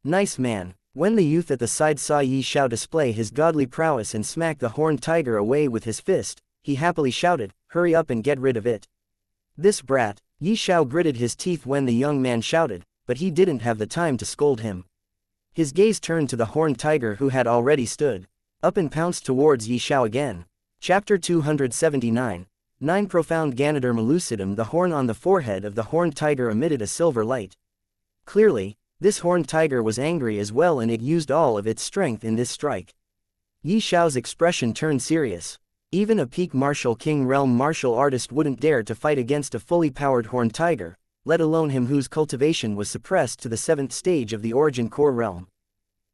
Nice man. When the youth at the side saw Xiao display his godly prowess and smack the horned tiger away with his fist, he happily shouted, "Hurry up and get rid of it." "This brat." Xiao gritted his teeth when the young man shouted, but he didn't have the time to scold him. His gaze turned to the horned tiger who had already stood up and pounced towards Xiao again. Chapter 279. 9 Profound Ganoderma lucidum. The horn on the forehead of the horned tiger emitted a silver light. Clearly, this horned tiger was angry as well, and it used all of its strength in this strike. Xiao's expression turned serious. Even a peak martial king realm martial artist wouldn't dare to fight against a fully powered horned tiger, let alone him whose cultivation was suppressed to the 7th stage of the origin core realm.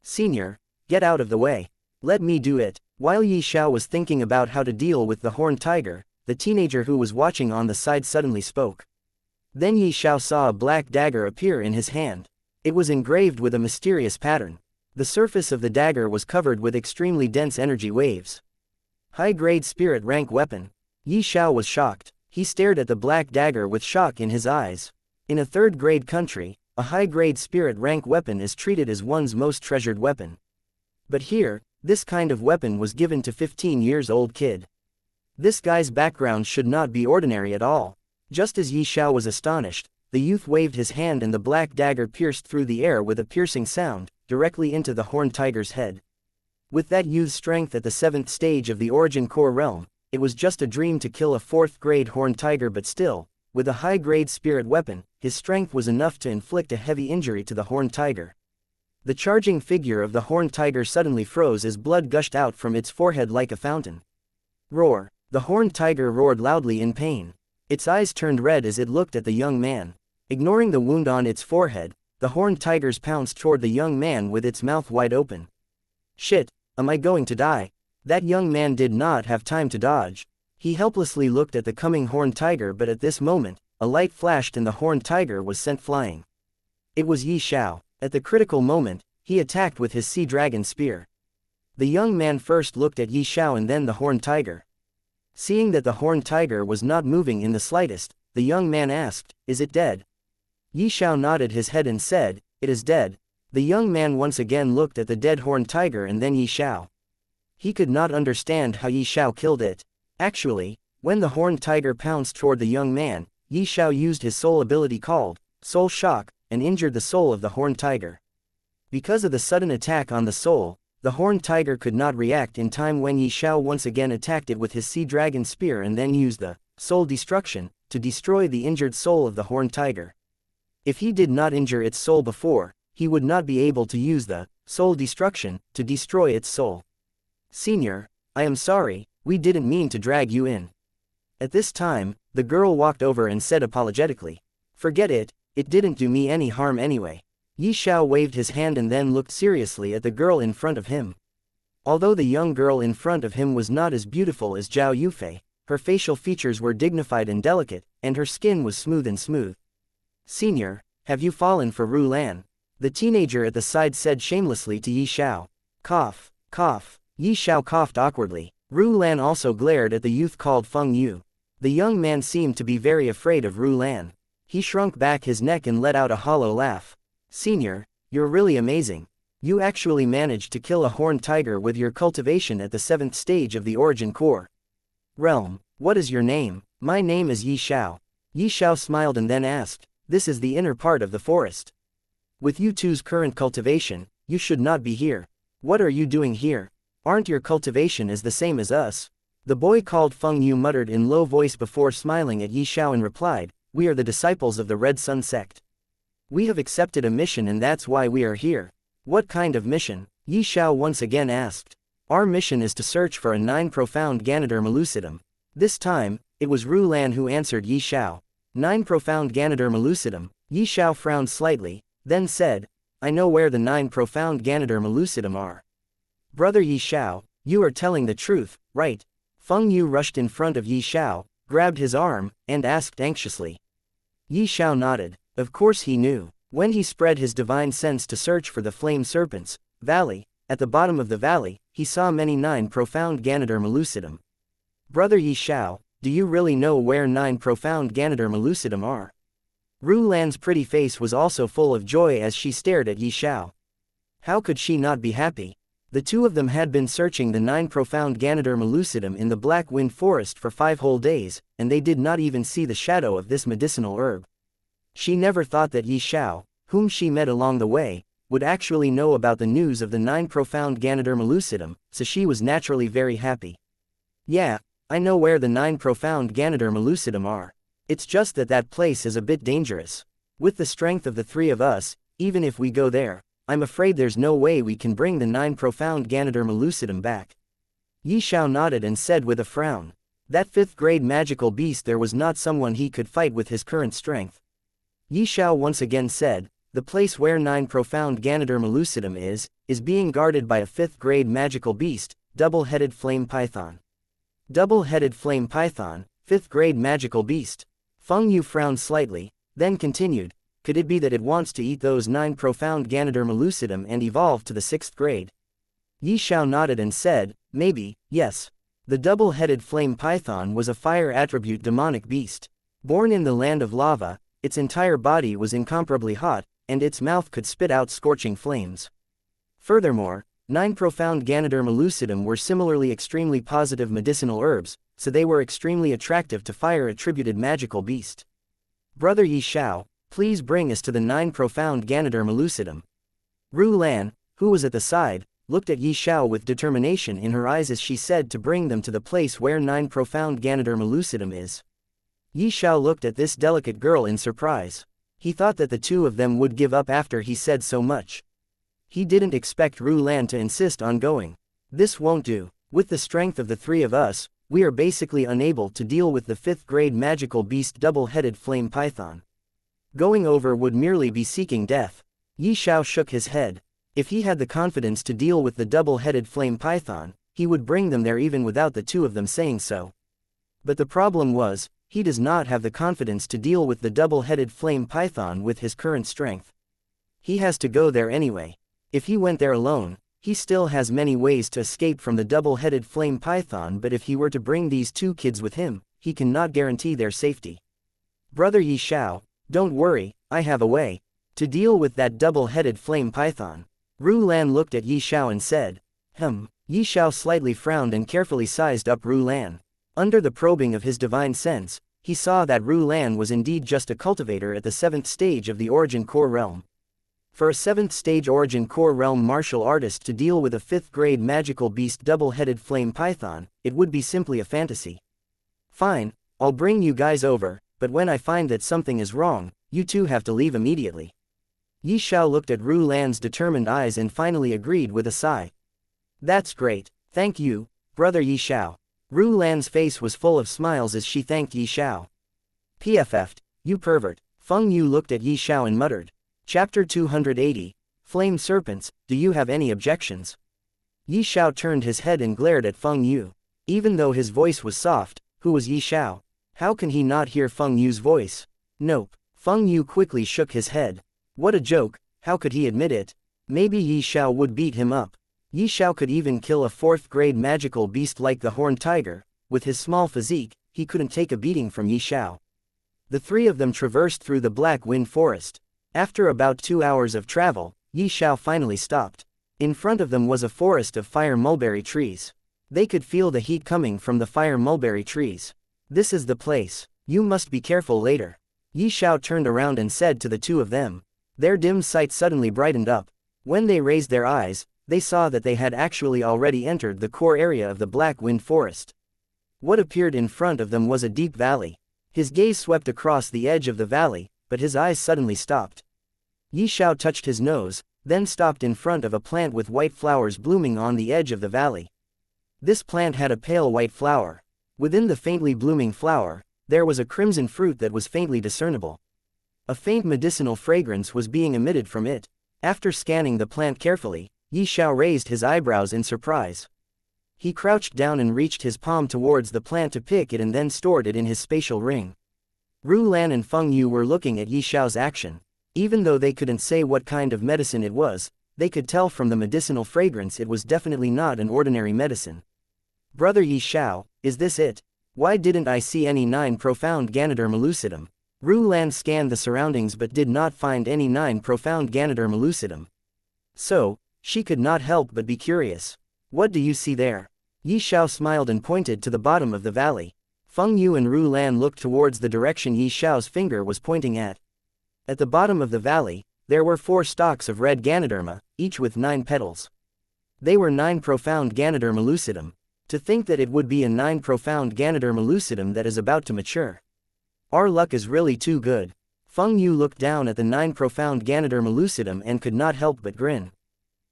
"Senior, get out of the way. Let me do it." While Xiao was thinking about how to deal with the horned tiger, the teenager who was watching on the side suddenly spoke. Then Xiao saw a black dagger appear in his hand. It was engraved with a mysterious pattern. The surface of the dagger was covered with extremely dense energy waves. High-grade spirit rank weapon. Xiao was shocked. He stared at the black dagger with shock in his eyes. In a third-grade country, a high-grade spirit rank weapon is treated as one's most treasured weapon. But here, this kind of weapon was given to 15-year-old kid. This guy's background should not be ordinary at all. Just as Xiao was astonished, the youth waved his hand and the black dagger pierced through the air with a piercing sound, directly into the horned tiger's head. With that youth's strength at the 7th stage of the origin core realm, it was just a dream to kill a 4th-grade horned tiger, but still, with a high-grade spirit weapon, his strength was enough to inflict a heavy injury to the horned tiger. The charging figure of the horned tiger suddenly froze as blood gushed out from its forehead like a fountain. Roar! The horned tiger roared loudly in pain. Its eyes turned red as it looked at the young man. Ignoring the wound on its forehead, the horned tiger pounced toward the young man with its mouth wide open. "Shit, am I going to die?" That young man did not have time to dodge. He helplessly looked at the coming horned tiger, but at this moment, a light flashed and the horned tiger was sent flying. It was Xiao. At the critical moment, he attacked with his sea dragon spear. The young man first looked at Xiao and then the horned tiger. Seeing that the horned tiger was not moving in the slightest, the young man asked, "Is it dead?" Xiao nodded his head and said, "It is dead." The young man once again looked at the dead horned tiger and then Xiao. He could not understand how Xiao killed it. Actually, when the horned tiger pounced toward the young man, Xiao used his soul ability called Soul Shock, and injured the soul of the horned tiger. Because of the sudden attack on the soul, the horned tiger could not react in time when Xiao once again attacked it with his sea dragon spear and then used the soul destruction to destroy the injured soul of the horned tiger. If he did not injure its soul before, he would not be able to use the soul destruction to destroy its soul. "Senior, I am sorry, we didn't mean to drag you in." At this time, the girl walked over and said apologetically, "Forget it, it didn't do me any harm anyway." Xiao waved his hand and then looked seriously at the girl in front of him. Although the young girl in front of him was not as beautiful as Zhao Yufei, her facial features were dignified and delicate, and her skin was smooth. "Senior, have you fallen for Ru Lan?" the teenager at the side said shamelessly to Xiao. Cough, cough. Xiao coughed awkwardly. Ru Lan also glared at the youth called Feng Yu. The young man seemed to be very afraid of Ru Lan. He shrunk back his neck and let out a hollow laugh. "Senior, you're really amazing. You actually managed to kill a horned tiger with your cultivation at the 7th stage of the origin core realm. What is your name?" "My name is Xiao." Xiao smiled and then asked, "This is the inner part of the forest. With you two's current cultivation, you should not be here. What are you doing here? Aren't your cultivation as the same as us?" The boy called Feng Yu muttered in low voice before smiling at Xiao and replied, "We are the disciples of the Red Sun sect. We have accepted a mission and that's why we are here." "What kind of mission?" Xiao once again asked. "Our mission is to search for a 9 profound Ganoderma lucidum." This time, it was Ru Lan who answered Xiao. 9 profound Ganoderma lucidum. Xiao frowned slightly, then said, "I know where the 9 profound Ganoderma lucidum are." "Brother Xiao, you are telling the truth, right?" Feng Yu rushed in front of Xiao, grabbed his arm, and asked anxiously. Xiao nodded. Of course he knew. When he spread his divine sense to search for the Flame Serpent's valley, at the bottom of the valley, he saw many 9 profound Ganoderma lucidum. "Brother Xiao, do you really know where 9 profound Ganoderma lucidum are?" Ru Lan's pretty face was also full of joy as she stared at Xiao. How could she not be happy? The two of them had been searching the 9 profound Ganoderma lucidum in the Black Wind Forest for 5 whole days, and they did not even see the shadow of this medicinal herb. She never thought that Xiao, whom she met along the way, would actually know about the news of the 9 profound Ganoderma lucidum, so she was naturally very happy. Yeah, I know where the 9 profound Ganoderma lucidum are. It's just that that place is a bit dangerous. With the strength of the 3 of us, even if we go there, I'm afraid there's no way we can bring the 9 profound Ganoderma lucidum back. Xiao nodded and said with a frown. That 5th grade magical beast there was not someone he could fight with his current strength. Xiao once again said, the place where 9 profound Ganoderma lucidum is being guarded by a 5th grade magical beast, double-headed flame python. Double-headed flame python, 5th grade magical beast. Feng Yu frowned slightly, then continued, could it be that it wants to eat those 9 profound Ganoderma lucidum and evolve to the 6th grade? Xiao nodded and said, maybe, yes. The double-headed flame python was a fire attribute demonic beast. Born in the land of lava, its entire body was incomparably hot, and its mouth could spit out scorching flames. Furthermore, 9 profound Ganoderma lucidum were similarly extremely positive medicinal herbs, so they were extremely attractive to fire-attributed magical beast. Brother Xiao, please bring us to the 9 profound Ganoderma lucidum. Ru Lan, who was at the side, looked at Xiao with determination in her eyes as she said to bring them to the place where 9 profound Ganoderma lucidum is. Xiao looked at this delicate girl in surprise. He thought that the two of them would give up after he said so much. He didn't expect Ru Lan to insist on going. This won't do. With the strength of the 3 of us, we are basically unable to deal with the 5th grade magical beast double-headed flame python. Going over would merely be seeking death. Xiao shook his head. If he had the confidence to deal with the double-headed flame python, he would bring them there even without the two of them saying so. But the problem was, he does not have the confidence to deal with the double-headed flame python with his current strength. He has to go there anyway. If he went there alone, he still has many ways to escape from the double-headed flame python, but if he were to bring these 2 kids with him, he cannot guarantee their safety. Brother Xiao, don't worry, I have a way to deal with that double-headed flame python. Ru Lan looked at Xiao and said, Xiao slightly frowned and carefully sized up Ru Lan. Under the probing of his divine sense, he saw that Ru Lan was indeed just a cultivator at the 7th stage of the Origin Core Realm. For a 7th stage Origin Core Realm martial artist to deal with a 5th grade magical beast double-headed flame python, it would be simply a fantasy. Fine, I'll bring you guys over, but when I find that something is wrong, you two have to leave immediately. Xiao looked at Ru Lan's determined eyes and finally agreed with a sigh. That's great, thank you, brother Xiao. Ru Lan's face was full of smiles as she thanked Xiao. PFF'd, you pervert. Feng Yu looked at Xiao and muttered. Chapter 280, Flame Serpents, do you have any objections? Xiao turned his head and glared at Feng Yu. Even though his voice was soft, who was Xiao? How can he not hear Feng Yu's voice? Nope. Feng Yu quickly shook his head. What a joke, how could he admit it? Maybe Xiao would beat him up. Xiao could even kill a 4th grade magical beast like the horned tiger. With his small physique, he couldn't take a beating from Xiao. The 3 of them traversed through the Black Wind Forest. After about 2 hours of travel, Xiao finally stopped. In front of them was a forest of fire mulberry trees. They could feel the heat coming from the fire mulberry trees. This is the place. You must be careful later. Xiao turned around and said to the 2 of them. Their dim sight suddenly brightened up. When they raised their eyes, they saw that they had actually already entered the core area of the Black Wind Forest. What appeared in front of them was a deep valley. His gaze swept across the edge of the valley, but his eyes suddenly stopped. Xiao touched his nose, then stopped in front of a plant with white flowers blooming on the edge of the valley. This plant had a pale white flower. Within the faintly blooming flower, there was a crimson fruit that was faintly discernible. A faint medicinal fragrance was being emitted from it. After scanning the plant carefully, Xiao raised his eyebrows in surprise. He crouched down and reached his palm towards the plant to pick it and then stored it in his spatial ring. Ru Lan and Feng Yu were looking at Xiao's action. Even though they couldn't say what kind of medicine it was, they could tell from the medicinal fragrance it was definitely not an ordinary medicine. Brother Xiao, is this it? Why didn't I see any 9 profound Ganoderma lucidum? Ru Lan scanned the surroundings but did not find any 9 profound Ganoderma lucidum. So, She could not help but be curious. What do you see there? Yi Xiao smiled and pointed to the bottom of the valley. Feng Yu and Ru Lan looked towards the direction Yi Xiao's finger was pointing at. At the bottom of the valley, there were 4 stalks of red Ganoderma, each with 9 petals. They were 9 profound Ganoderma lucidum. To think that it would be a 9 profound Ganoderma lucidum that is about to mature. Our luck is really too good. Feng Yu looked down at the 9 profound Ganoderma lucidum and could not help but grin.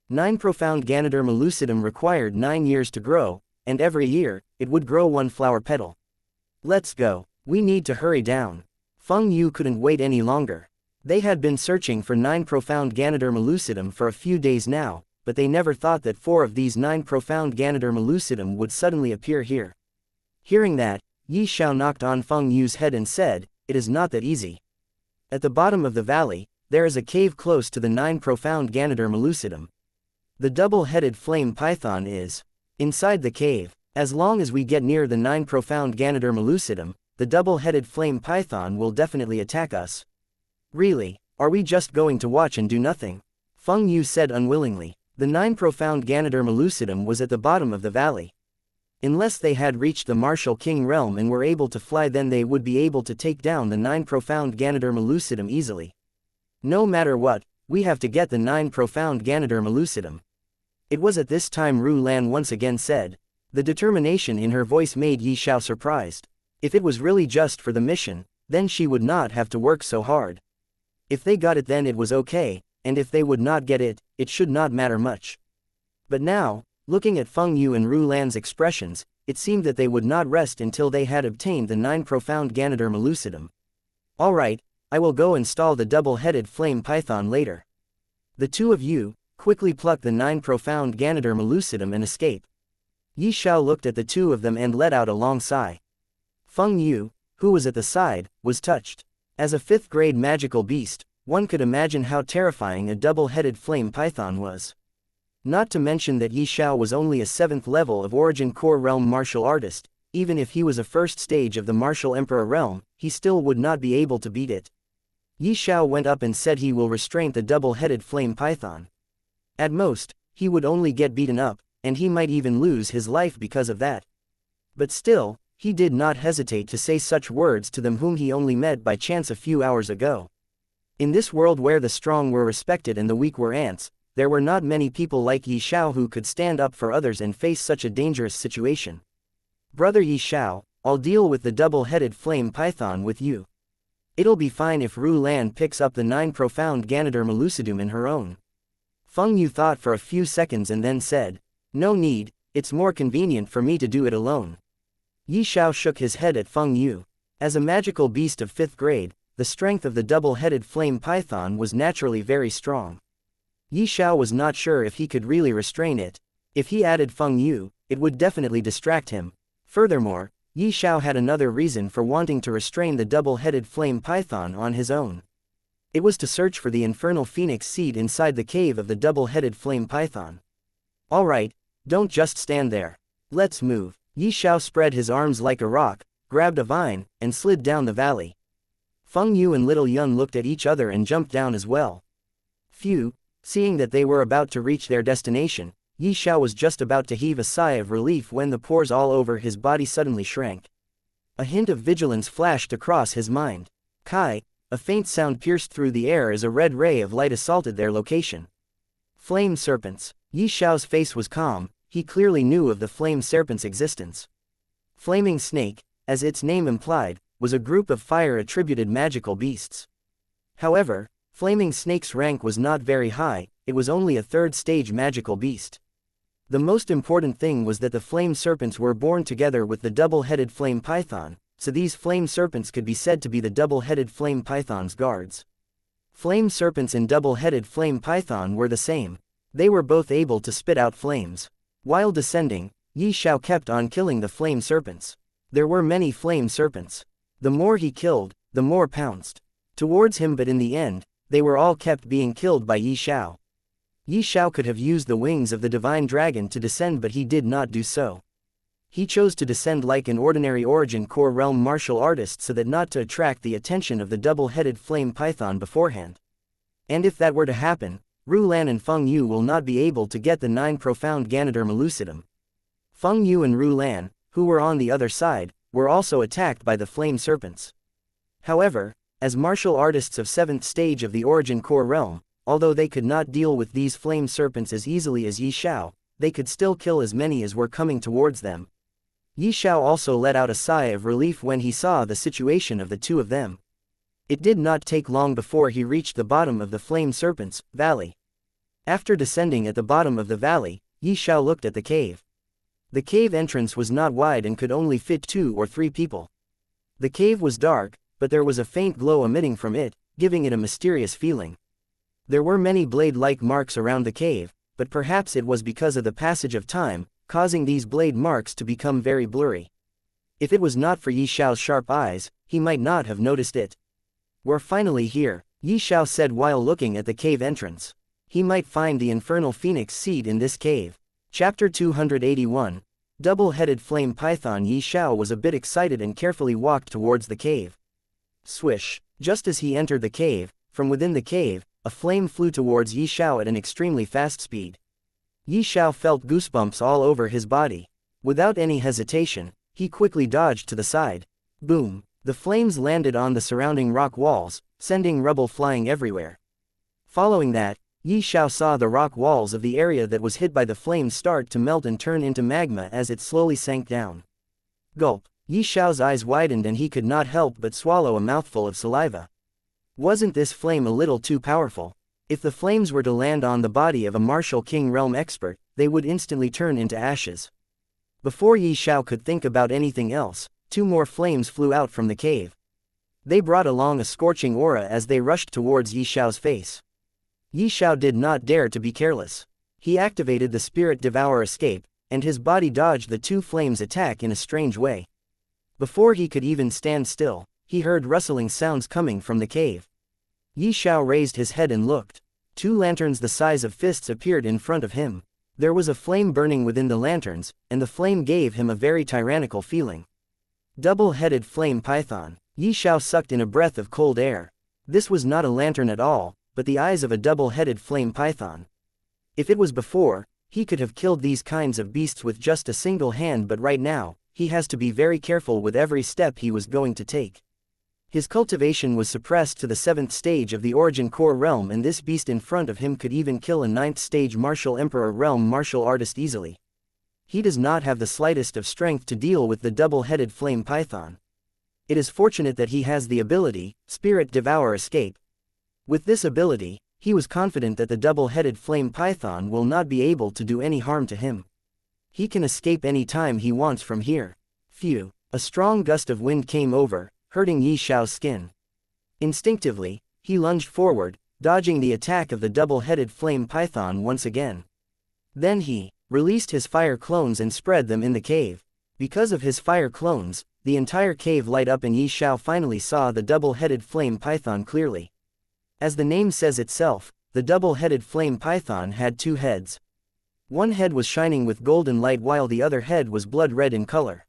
9 profound Ganoderma lucidum required 9 years to grow, and every year, it would grow 1 flower petal. Let's go. We need to hurry down. Feng Yu couldn't wait any longer. They had been searching for 9 profound Ganoderma lucidum for a few days now, but they never thought that 4 of these 9 profound Ganoderma lucidum would suddenly appear here. Hearing that, Yi Xiao knocked on Feng Yu's head and said, "It is not that easy. At the bottom of the valley, there is a cave close to the 9 profound Ganoderma lucidum. The double-headed flame python is inside the cave. As long as we get near the 9 profound Ganoderma lucidum, the double-headed flame python will definitely attack us." "Really? Are we just going to watch and do nothing?" Feng Yu said unwillingly. The 9 profound Ganoderma lucidum was at the bottom of the valley. Unless they had reached the Martial King realm and were able to fly, then they would be able to take down the 9 profound Ganoderma lucidum easily. "No matter what, we have to get the 9 profound Ganoderma lucidum." It was at this time Ru Lan once again said. The determination in her voice made Yi Xiao surprised. If it was really just for the mission, then she would not have to work so hard. If they got it, then it was okay, and if they would not get it, it should not matter much. But now, looking at Feng Yu and Ru Lan's expressions, it seemed that they would not rest until they had obtained the 9 profound Ganoderma lucidum. "Alright, I will go install the double-headed flame python later. The 2 of you, quickly pluck the 9 profound Ganoderma lucidum and escape." Yi Xiao looked at the 2 of them and let out a long sigh. Feng Yu, who was at the side, was touched. As a 5th-grade magical beast, one could imagine how terrifying a double-headed flame python was. Not to mention that Yi Xiao was only a 7th level of Origin Core Realm martial artist. Even if he was a 1st stage of the Martial Emperor realm, he still would not be able to beat it. Yi Xiao went up and said he will restrain the double-headed flame python. At most, he would only get beaten up, and he might even lose his life because of that. But still, he did not hesitate to say such words to them whom he only met by chance a few hours ago. In this world where the strong were respected and the weak were ants, there were not many people like Yi Xiao who could stand up for others and face such a dangerous situation. "Brother Yi Xiao, I'll deal with the double-headed flame python with you. It'll be fine if Ru Lan picks up the 9 profound Ganoderma lucidum in her own." Feng Yu thought for a few seconds and then said, "No need, it's more convenient for me to do it alone." Yi Xiao shook his head at Feng Yu. As a magical beast of 5th grade, the strength of the double-headed flame python was naturally very strong. Yi Xiao was not sure if he could really restrain it. If he added Feng Yu, it would definitely distract him. Furthermore, Yi Xiao had another reason for wanting to restrain the double-headed flame python on his own. It was to search for the infernal phoenix seed inside the cave of the double-headed flame python. "Alright, don't just stand there. Let's move." Yi Xiao spread his arms like a rock, grabbed a vine, and slid down the valley. Feng Yu and Little Yun looked at each other and jumped down as well. Phew, seeing that they were about to reach their destination, Yi Xiao was just about to heave a sigh of relief when the pores all over his body suddenly shrank. A hint of vigilance flashed across his mind. Kai, a faint sound pierced through the air as a red ray of light assaulted their location. Flame serpents. Yi Xiao's face was calm. He clearly knew of the flame serpent's existence. Flaming snake, as its name implied, was a group of fire-attributed magical beasts. However, flaming snake's rank was not very high, it was only a 3rd-stage magical beast. The most important thing was that the flame serpents were born together with the double-headed flame python, so these flame serpents could be said to be the double-headed flame python's guards. Flame serpents and double-headed flame python were the same. They were both able to spit out flames. While descending, Yi Xiao kept on killing the flame serpents. There were many flame serpents. The more he killed, the more pounced towards him, but in the end, they were all kept being killed by Yi Xiao. Yi Xiao could have used the wings of the divine dragon to descend, but he did not do so. He chose to descend like an ordinary Origin Core Realm martial artist so that not to attract the attention of the double-headed flame python beforehand. And if that were to happen, Rulan and Feng Yu will not be able to get the 9 profound Ganoderma lucidum. Feng Yu and Rulan, who were on the other side, were also attacked by the flame serpents. However, as martial artists of 7th stage of the Origin Core realm, although they could not deal with these flame serpents as easily as Xiao, they could still kill as many as were coming towards them. Xiao also let out a sigh of relief when he saw the situation of the two of them. It did not take long before he reached the bottom of the flame serpent's valley. After descending at the bottom of the valley, Xiao looked at the cave. The cave entrance was not wide and could only fit 2 or 3 people. The cave was dark, but there was a faint glow emitting from it, giving it a mysterious feeling. There were many blade-like marks around the cave, but perhaps it was because of the passage of time, causing these blade marks to become very blurry. If it was not for Xiao's sharp eyes, he might not have noticed it. "We're finally here," Xiao said while looking at the cave entrance. He might find the infernal phoenix seed in this cave. Chapter 281. Double-headed flame python. Xiao was a bit excited and carefully walked towards the cave. Swish! Just as he entered the cave, from within the cave, a flame flew towards Xiao at an extremely fast speed. Xiao felt goosebumps all over his body. Without any hesitation, he quickly dodged to the side. Boom! The flames landed on the surrounding rock walls, sending rubble flying everywhere. Following that, Xiao saw the rock walls of the area that was hit by the flames start to melt and turn into magma as it slowly sank down. Gulp! Xiao's eyes widened and he could not help but swallow a mouthful of saliva. Wasn't this flame a little too powerful? If the flames were to land on the body of a martial king realm expert, they would instantly turn into ashes. Before Xiao could think about anything else, 2 more flames flew out from the cave. They brought along a scorching aura as they rushed towards Xiao's face. Xiao did not dare to be careless. He activated the Spirit Devour escape, and his body dodged the 2 flames' attack in a strange way. Before he could even stand still, he heard rustling sounds coming from the cave. Xiao raised his head and looked. 2 lanterns the size of fists appeared in front of him. There was a flame burning within the lanterns, and the flame gave him a very tyrannical feeling. Double-headed flame python. Xiao sucked in a breath of cold air. This was not a lantern at all, but the eyes of a double-headed flame python. If it was before, he could have killed these kinds of beasts with just a single hand, but right now, he has to be very careful with every step he was going to take. His cultivation was suppressed to the 7th stage of the Origin Core realm, and this beast in front of him could even kill a 9th stage martial emperor realm martial artist easily. He does not have the slightest of strength to deal with the double-headed flame python. It is fortunate that he has the ability, Spirit Devour Escape. With this ability, he was confident that the double-headed flame python will not be able to do any harm to him. He can escape any time he wants from here. Phew! A strong gust of wind came over, hurting Xiao's skin. Instinctively, he lunged forward, dodging the attack of the double-headed flame python once again. Then he released his fire clones and spread them in the cave. Because of his fire clones, the entire cave light up and Xiao finally saw the double-headed flame python clearly. As the name says itself, the double-headed flame python had 2 heads. One head was shining with golden light while the other head was blood red in color.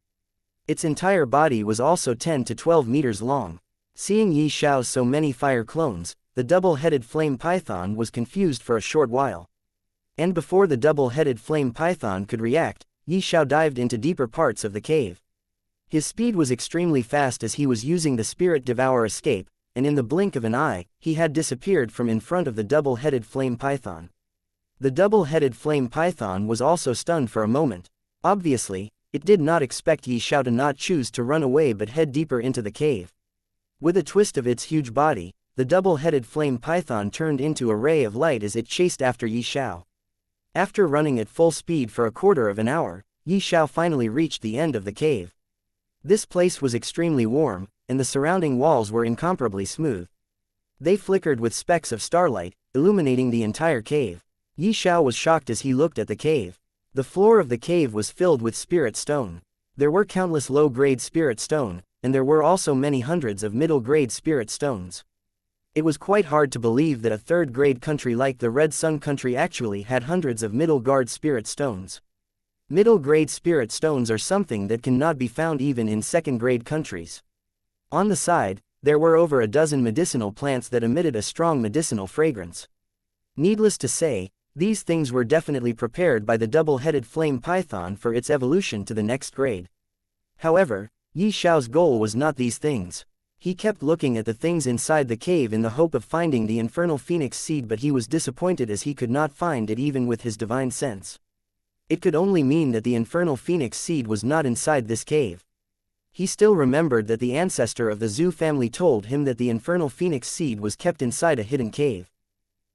Its entire body was also 10 to 12 meters long. Seeing Xiao's so many fire clones, the double-headed flame python was confused for a short while. And before the double-headed flame python could react, Xiao dived into deeper parts of the cave. His speed was extremely fast as he was using the Spirit Devour escape, and in the blink of an eye, he had disappeared from in front of the double-headed flame python. The double-headed flame python was also stunned for a moment. Obviously, it did not expect Xiao to not choose to run away but head deeper into the cave. With a twist of its huge body, the double-headed flame python turned into a ray of light as it chased after Xiao. After running at full speed for a quarter of an hour, Xiao finally reached the end of the cave. This place was extremely warm, and the surrounding walls were incomparably smooth. They flickered with specks of starlight, illuminating the entire cave. Xiao was shocked as he looked at the cave. The floor of the cave was filled with spirit stone. There were countless low-grade spirit stone, and there were also many hundreds of middle-grade spirit stones. It was quite hard to believe that a third-grade country like the Red Sun country actually had hundreds of middle-grade spirit stones. Middle-grade spirit stones are something that cannot be found even in second-grade countries. On the side, there were over a dozen medicinal plants that emitted a strong medicinal fragrance. Needless to say, these things were definitely prepared by the double-headed flame python for its evolution to the next grade. However, Yi Xiao's goal was not these things. He kept looking at the things inside the cave in the hope of finding the infernal phoenix seed, but he was disappointed as he could not find it even with his divine sense. It could only mean that the infernal phoenix seed was not inside this cave. He still remembered that the ancestor of the Zhu family told him that the infernal phoenix seed was kept inside a hidden cave.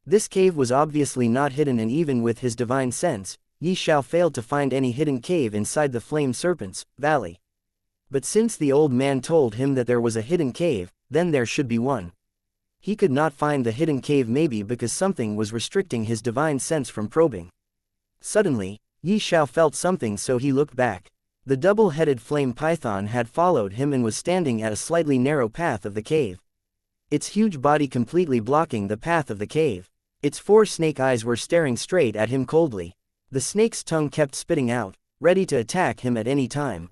This cave was obviously not hidden, and even with his divine sense, Yi Xiao failed to find any hidden cave inside the Flame Serpent's Valley. But since the old man told him that there was a hidden cave, then there should be one. He could not find the hidden cave, maybe because something was restricting his divine sense from probing. Suddenly, Yi Xiao felt something, so he looked back. The double-headed flame python had followed him and was standing at a slightly narrow path of the cave. Its huge body completely blocking the path of the cave. Its 4 snake eyes were staring straight at him coldly. The snake's tongue kept spitting out, ready to attack him at any time.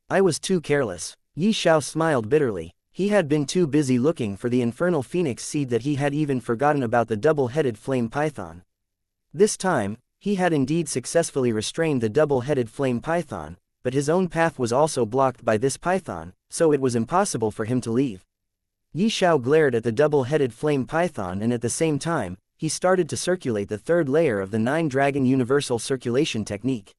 I was too careless. Yi Xiao smiled bitterly. He had been too busy looking for the infernal phoenix seed that he had even forgotten about the double-headed flame python. This time, he had indeed successfully restrained the double-headed flame python, but his own path was also blocked by this python, so it was impossible for him to leave. Yi Xiao glared at the double-headed flame python, and at the same time, he started to circulate the 3rd layer of the 9-dragon universal circulation technique.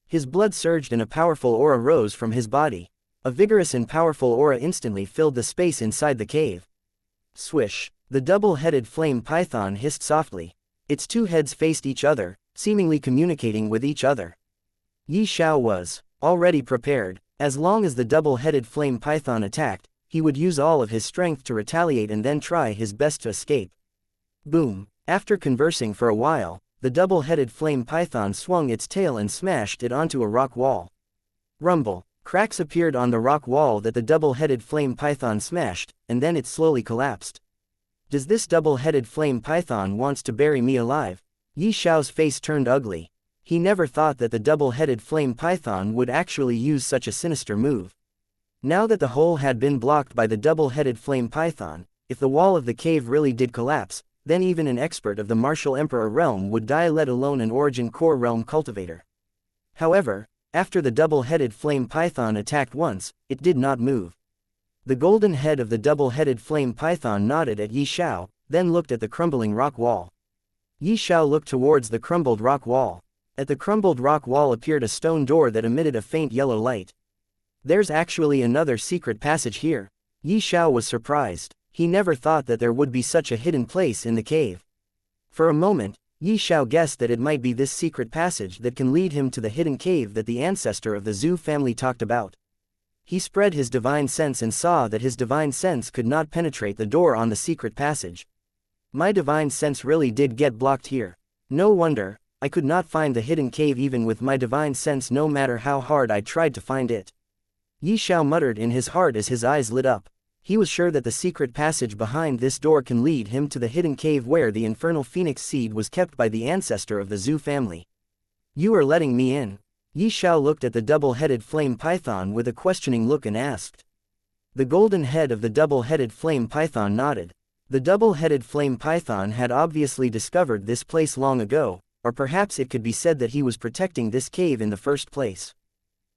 His blood surged and a powerful aura rose from his body. A vigorous and powerful aura instantly filled the space inside the cave. Swish! The double-headed flame python hissed softly. Its 2 heads faced each other, seemingly communicating with each other. Yi Xiao was already prepared. As long as the double-headed flame python attacked, he would use all of his strength to retaliate and then try his best to escape. Boom! After conversing for a while, the double-headed flame python swung its tail and smashed it onto a rock wall. Rumble! Cracks appeared on the rock wall that the double-headed flame python smashed, and then it slowly collapsed. Does this double-headed flame python wants to bury me alive? Yi Xiao's face turned ugly. He never thought that the double-headed flame python would actually use such a sinister move. Now that the hole had been blocked by the double-headed flame python, if the wall of the cave really did collapse, then even an expert of the Martial Emperor realm would die, let alone an Origin Core realm cultivator. However, after the double-headed flame python attacked once, it did not move. The golden head of the double-headed flame python nodded at Yi Xiao, then looked at the crumbling rock wall. Yi Xiao looked towards the crumbled rock wall. At the crumbled rock wall appeared a stone door that emitted a faint yellow light. There's actually another secret passage here. Yi Xiao was surprised. He never thought that there would be such a hidden place in the cave. For a moment, Yi Xiao guessed that it might be this secret passage that can lead him to the hidden cave that the ancestor of the Zhu family talked about. He spread his divine sense and saw that his divine sense could not penetrate the door on the secret passage. My divine sense really did get blocked here. No wonder, I could not find the hidden cave even with my divine sense, no matter how hard I tried to find it. Yi Xiao muttered in his heart as his eyes lit up. He was sure that the secret passage behind this door can lead him to the hidden cave where the infernal phoenix seed was kept by the ancestor of the Zhu family. You are letting me in? Yi Xiao looked at the double-headed flame python with a questioning look and asked. The golden head of the double-headed flame python nodded. The double-headed flame python had obviously discovered this place long ago, or perhaps it could be said that he was protecting this cave in the first place.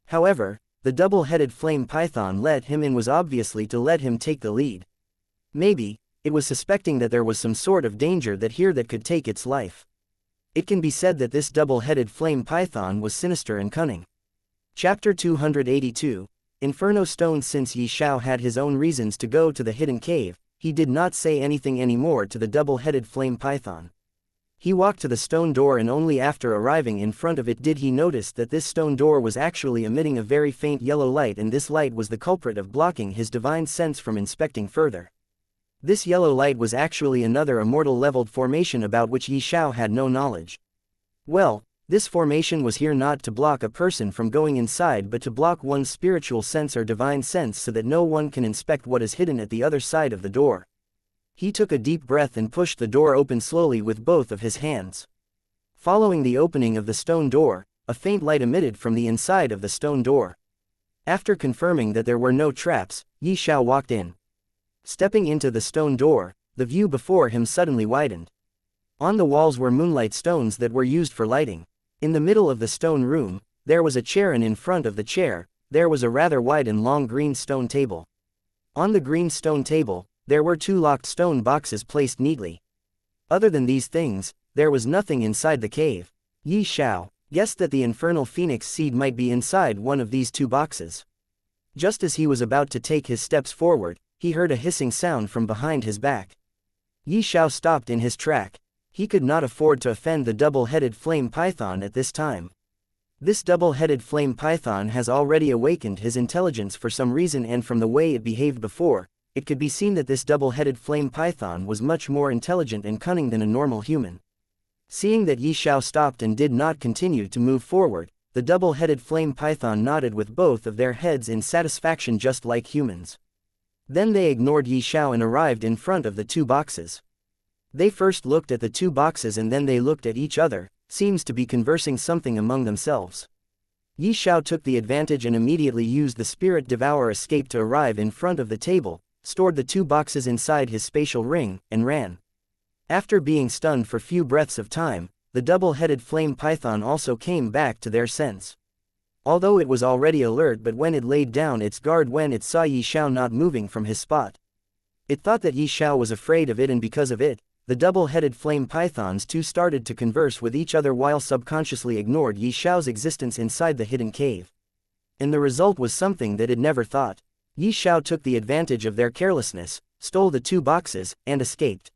However, the double-headed flame python let him in was obviously to let him take the lead. Maybe, it was suspecting that there was some sort of danger that could take its life. It can be said that this double-headed flame python was sinister and cunning. Chapter 282, Inferno Stone. Since Yi Xiao had his own reasons to go to the hidden cave, he did not say anything anymore to the double-headed flame python. He walked to the stone door, and only after arriving in front of it did he notice that this stone door was actually emitting a very faint yellow light, and this light was the culprit of blocking his divine sense from inspecting further. This yellow light was actually another immortal-leveled formation about which Yi Xiao had no knowledge. Well, this formation was here not to block a person from going inside, but to block one's spiritual sense or divine sense so that no one can inspect what is hidden at the other side of the door. He took a deep breath and pushed the door open slowly with both of his hands. Following the opening of the stone door, a faint light emitted from the inside of the stone door. After confirming that there were no traps, Yi Xiao walked in. Stepping into the stone door, the view before him suddenly widened. On the walls were moonlight stones that were used for lighting. In the middle of the stone room, there was a chair, and in front of the chair, there was a rather wide and long green stone table. On the green stone table, there were 2 locked stone boxes placed neatly. Other than these things, there was nothing inside the cave. Xiao guessed that the infernal phoenix seed might be inside one of these 2 boxes. Just as he was about to take his steps forward, he heard a hissing sound from behind his back. Xiao stopped in his track. He could not afford to offend the double-headed flame python at this time. This double-headed flame python has already awakened his intelligence for some reason, and from the way it behaved before, it could be seen that this double-headed flame python was much more intelligent and cunning than a normal human. Seeing that Xiao stopped and did not continue to move forward, the double-headed flame python nodded with both of their heads in satisfaction, just like humans. Then they ignored Xiao and arrived in front of the 2 boxes. They first looked at the 2 boxes and then they looked at each other, seems to be conversing something among themselves. Xiao took the advantage and immediately used the Spirit Devour escape to arrive in front of the table, stored the 2 boxes inside his spatial ring, and ran. After being stunned for few breaths of time, the double-headed flame python also came back to their sense. Although it was already alert, but when it laid down its guard when it saw Xiao not moving from his spot, it thought that Xiao was afraid of it, and because of it, the double-headed flame pythons too started to converse with each other while subconsciously ignored Xiao's existence inside the hidden cave. And the result was something that it never thought. Xiao took the advantage of their carelessness, stole the 2 boxes, and escaped.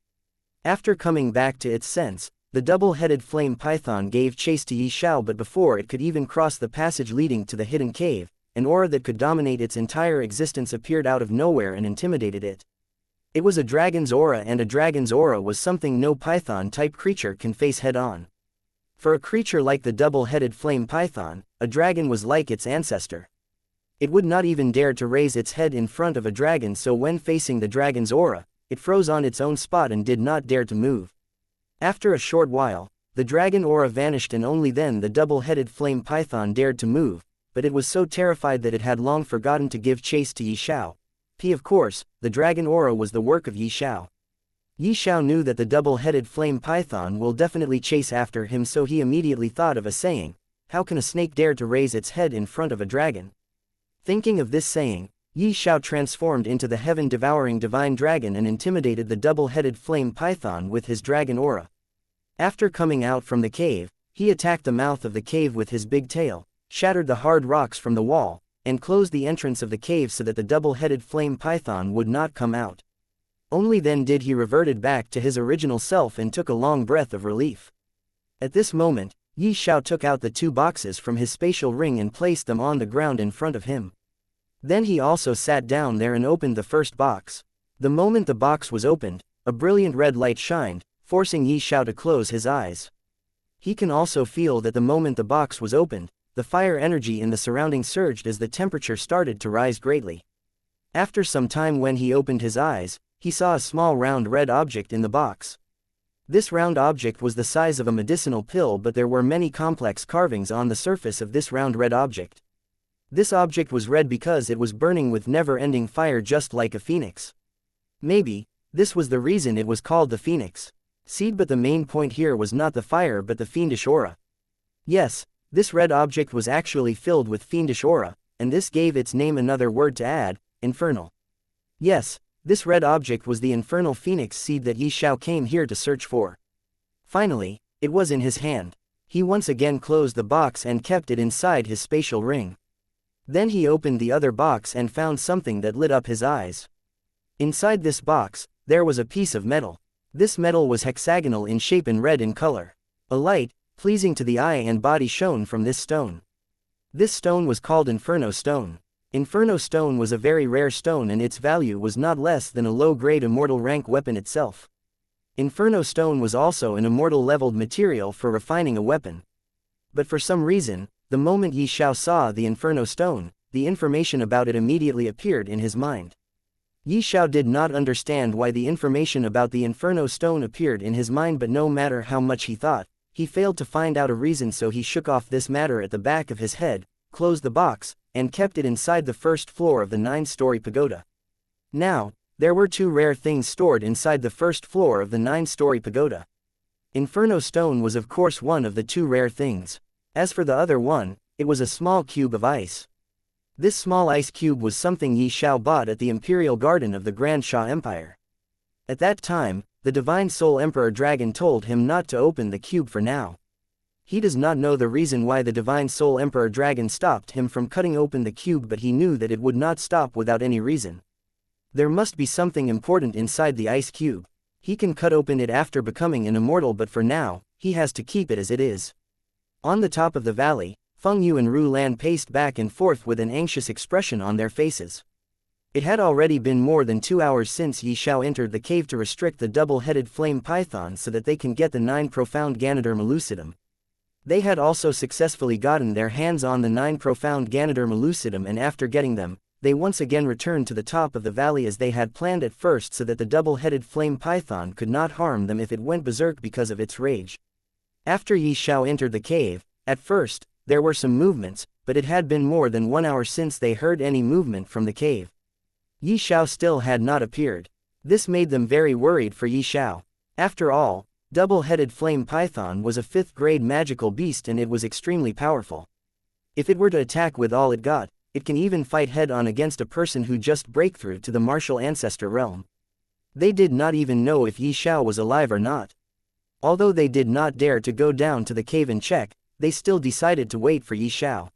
After coming back to its sense, the double-headed flame python gave chase to Xiao, but before it could even cross the passage leading to the hidden cave, an aura that could dominate its entire existence appeared out of nowhere and intimidated it. It was a dragon's aura, and a dragon's aura was something no python-type creature can face head-on. For a creature like the double-headed flame python, a dragon was like its ancestor. It would not even dare to raise its head in front of a dragon, so when facing the dragon's aura, it froze on its own spot and did not dare to move. After a short while, the dragon aura vanished, and only then the double-headed flame python dared to move, but it was so terrified that it had long forgotten to give chase to Xiao. Of course, the dragon aura was the work of Xiao. Xiao knew that the double-headed flame python will definitely chase after him, so he immediately thought of a saying: how can a snake dare to raise its head in front of a dragon? Thinking of this saying, Xiao transformed into the heaven-devouring divine dragon and intimidated the double-headed flame python with his dragon aura. After coming out from the cave, he attacked the mouth of the cave with his big tail, shattered the hard rocks from the wall, and closed the entrance of the cave so that the double-headed flame python would not come out. Only then did he reverted back to his original self and took a long breath of relief. At this moment, Xiao took out the 2 boxes from his spatial ring and placed them on the ground in front of him. Then he also sat down there and opened the first box. The moment the box was opened, a brilliant red light shined, forcing Xiao to close his eyes. He can also feel that the moment the box was opened, the fire energy in the surroundings surged as the temperature started to rise greatly. After some time, when he opened his eyes, he saw a small round red object in the box. This round object was the size of a medicinal pill, but there were many complex carvings on the surface of this round red object. This object was red because it was burning with never-ending fire, just like a phoenix. Maybe this was the reason it was called the phoenix seed, but the main point here was not the fire but the fiendish aura. Yes, this red object was actually filled with fiendish aura, and this gave its name another word to add: infernal. Yes, this red object was the infernal phoenix seed that Xiao came here to search for. Finally, it was in his hand. He once again closed the box and kept it inside his spatial ring. Then he opened the other box and found something that lit up his eyes. Inside this box, there was a piece of metal. This metal was hexagonal in shape and red in color. A light, pleasing to the eye and body, shone from this stone. This stone was called Inferno Stone. Inferno Stone was a very rare stone, and its value was not less than a low-grade immortal rank weapon itself. Inferno Stone was also an immortal leveled material for refining a weapon. But for some reason, the moment Xiao saw the Inferno Stone, the information about it immediately appeared in his mind. Xiao did not understand why the information about the Inferno Stone appeared in his mind, but no matter how much he thought, he failed to find out a reason, so he shook off this matter at the back of his head, closed the box, and kept it inside the first floor of the 9-story pagoda. Now, there were 2 rare things stored inside the first floor of the 9-story pagoda. Inferno stone was of course one of the two rare things. As for the other one, it was a small cube of ice. This small ice cube was something Yi Xiao bought at the Imperial Garden of the Grand Xia Empire. At that time, the Divine Soul Emperor Dragon told him not to open the cube for now. He does not know the reason why the Divine Soul Emperor Dragon stopped him from cutting open the cube, but he knew that it would not stop without any reason. There must be something important inside the ice cube. He can cut open it after becoming an immortal, but for now, he has to keep it as it is. On the top of the valley, Feng Yu and Ru Lan paced back and forth with an anxious expression on their faces. It had already been more than 2 hours since Yi Xiao entered the cave to restrict the double-headed flame python so that they can get the 9 profound Ganoderma lucidum. They had also successfully gotten their hands on the 9 profound Ganoderma lucidum, and after getting them, they once again returned to the top of the valley as they had planned at first, so that the double-headed flame python could not harm them if it went berserk because of its rage. After Yi Xiao entered the cave, at first, there were some movements, but it had been more than 1 hour since they heard any movement from the cave. Yi Xiao still had not appeared. This made them very worried for Yi Xiao. After all, double-headed flame python was a 5th-grade magical beast and it was extremely powerful. If it were to attack with all it got, it can even fight head-on against a person who just break through to the martial ancestor realm. They did not even know if Yi Xiao was alive or not. Although they did not dare to go down to the cave and check, they still decided to wait for Yi Xiao.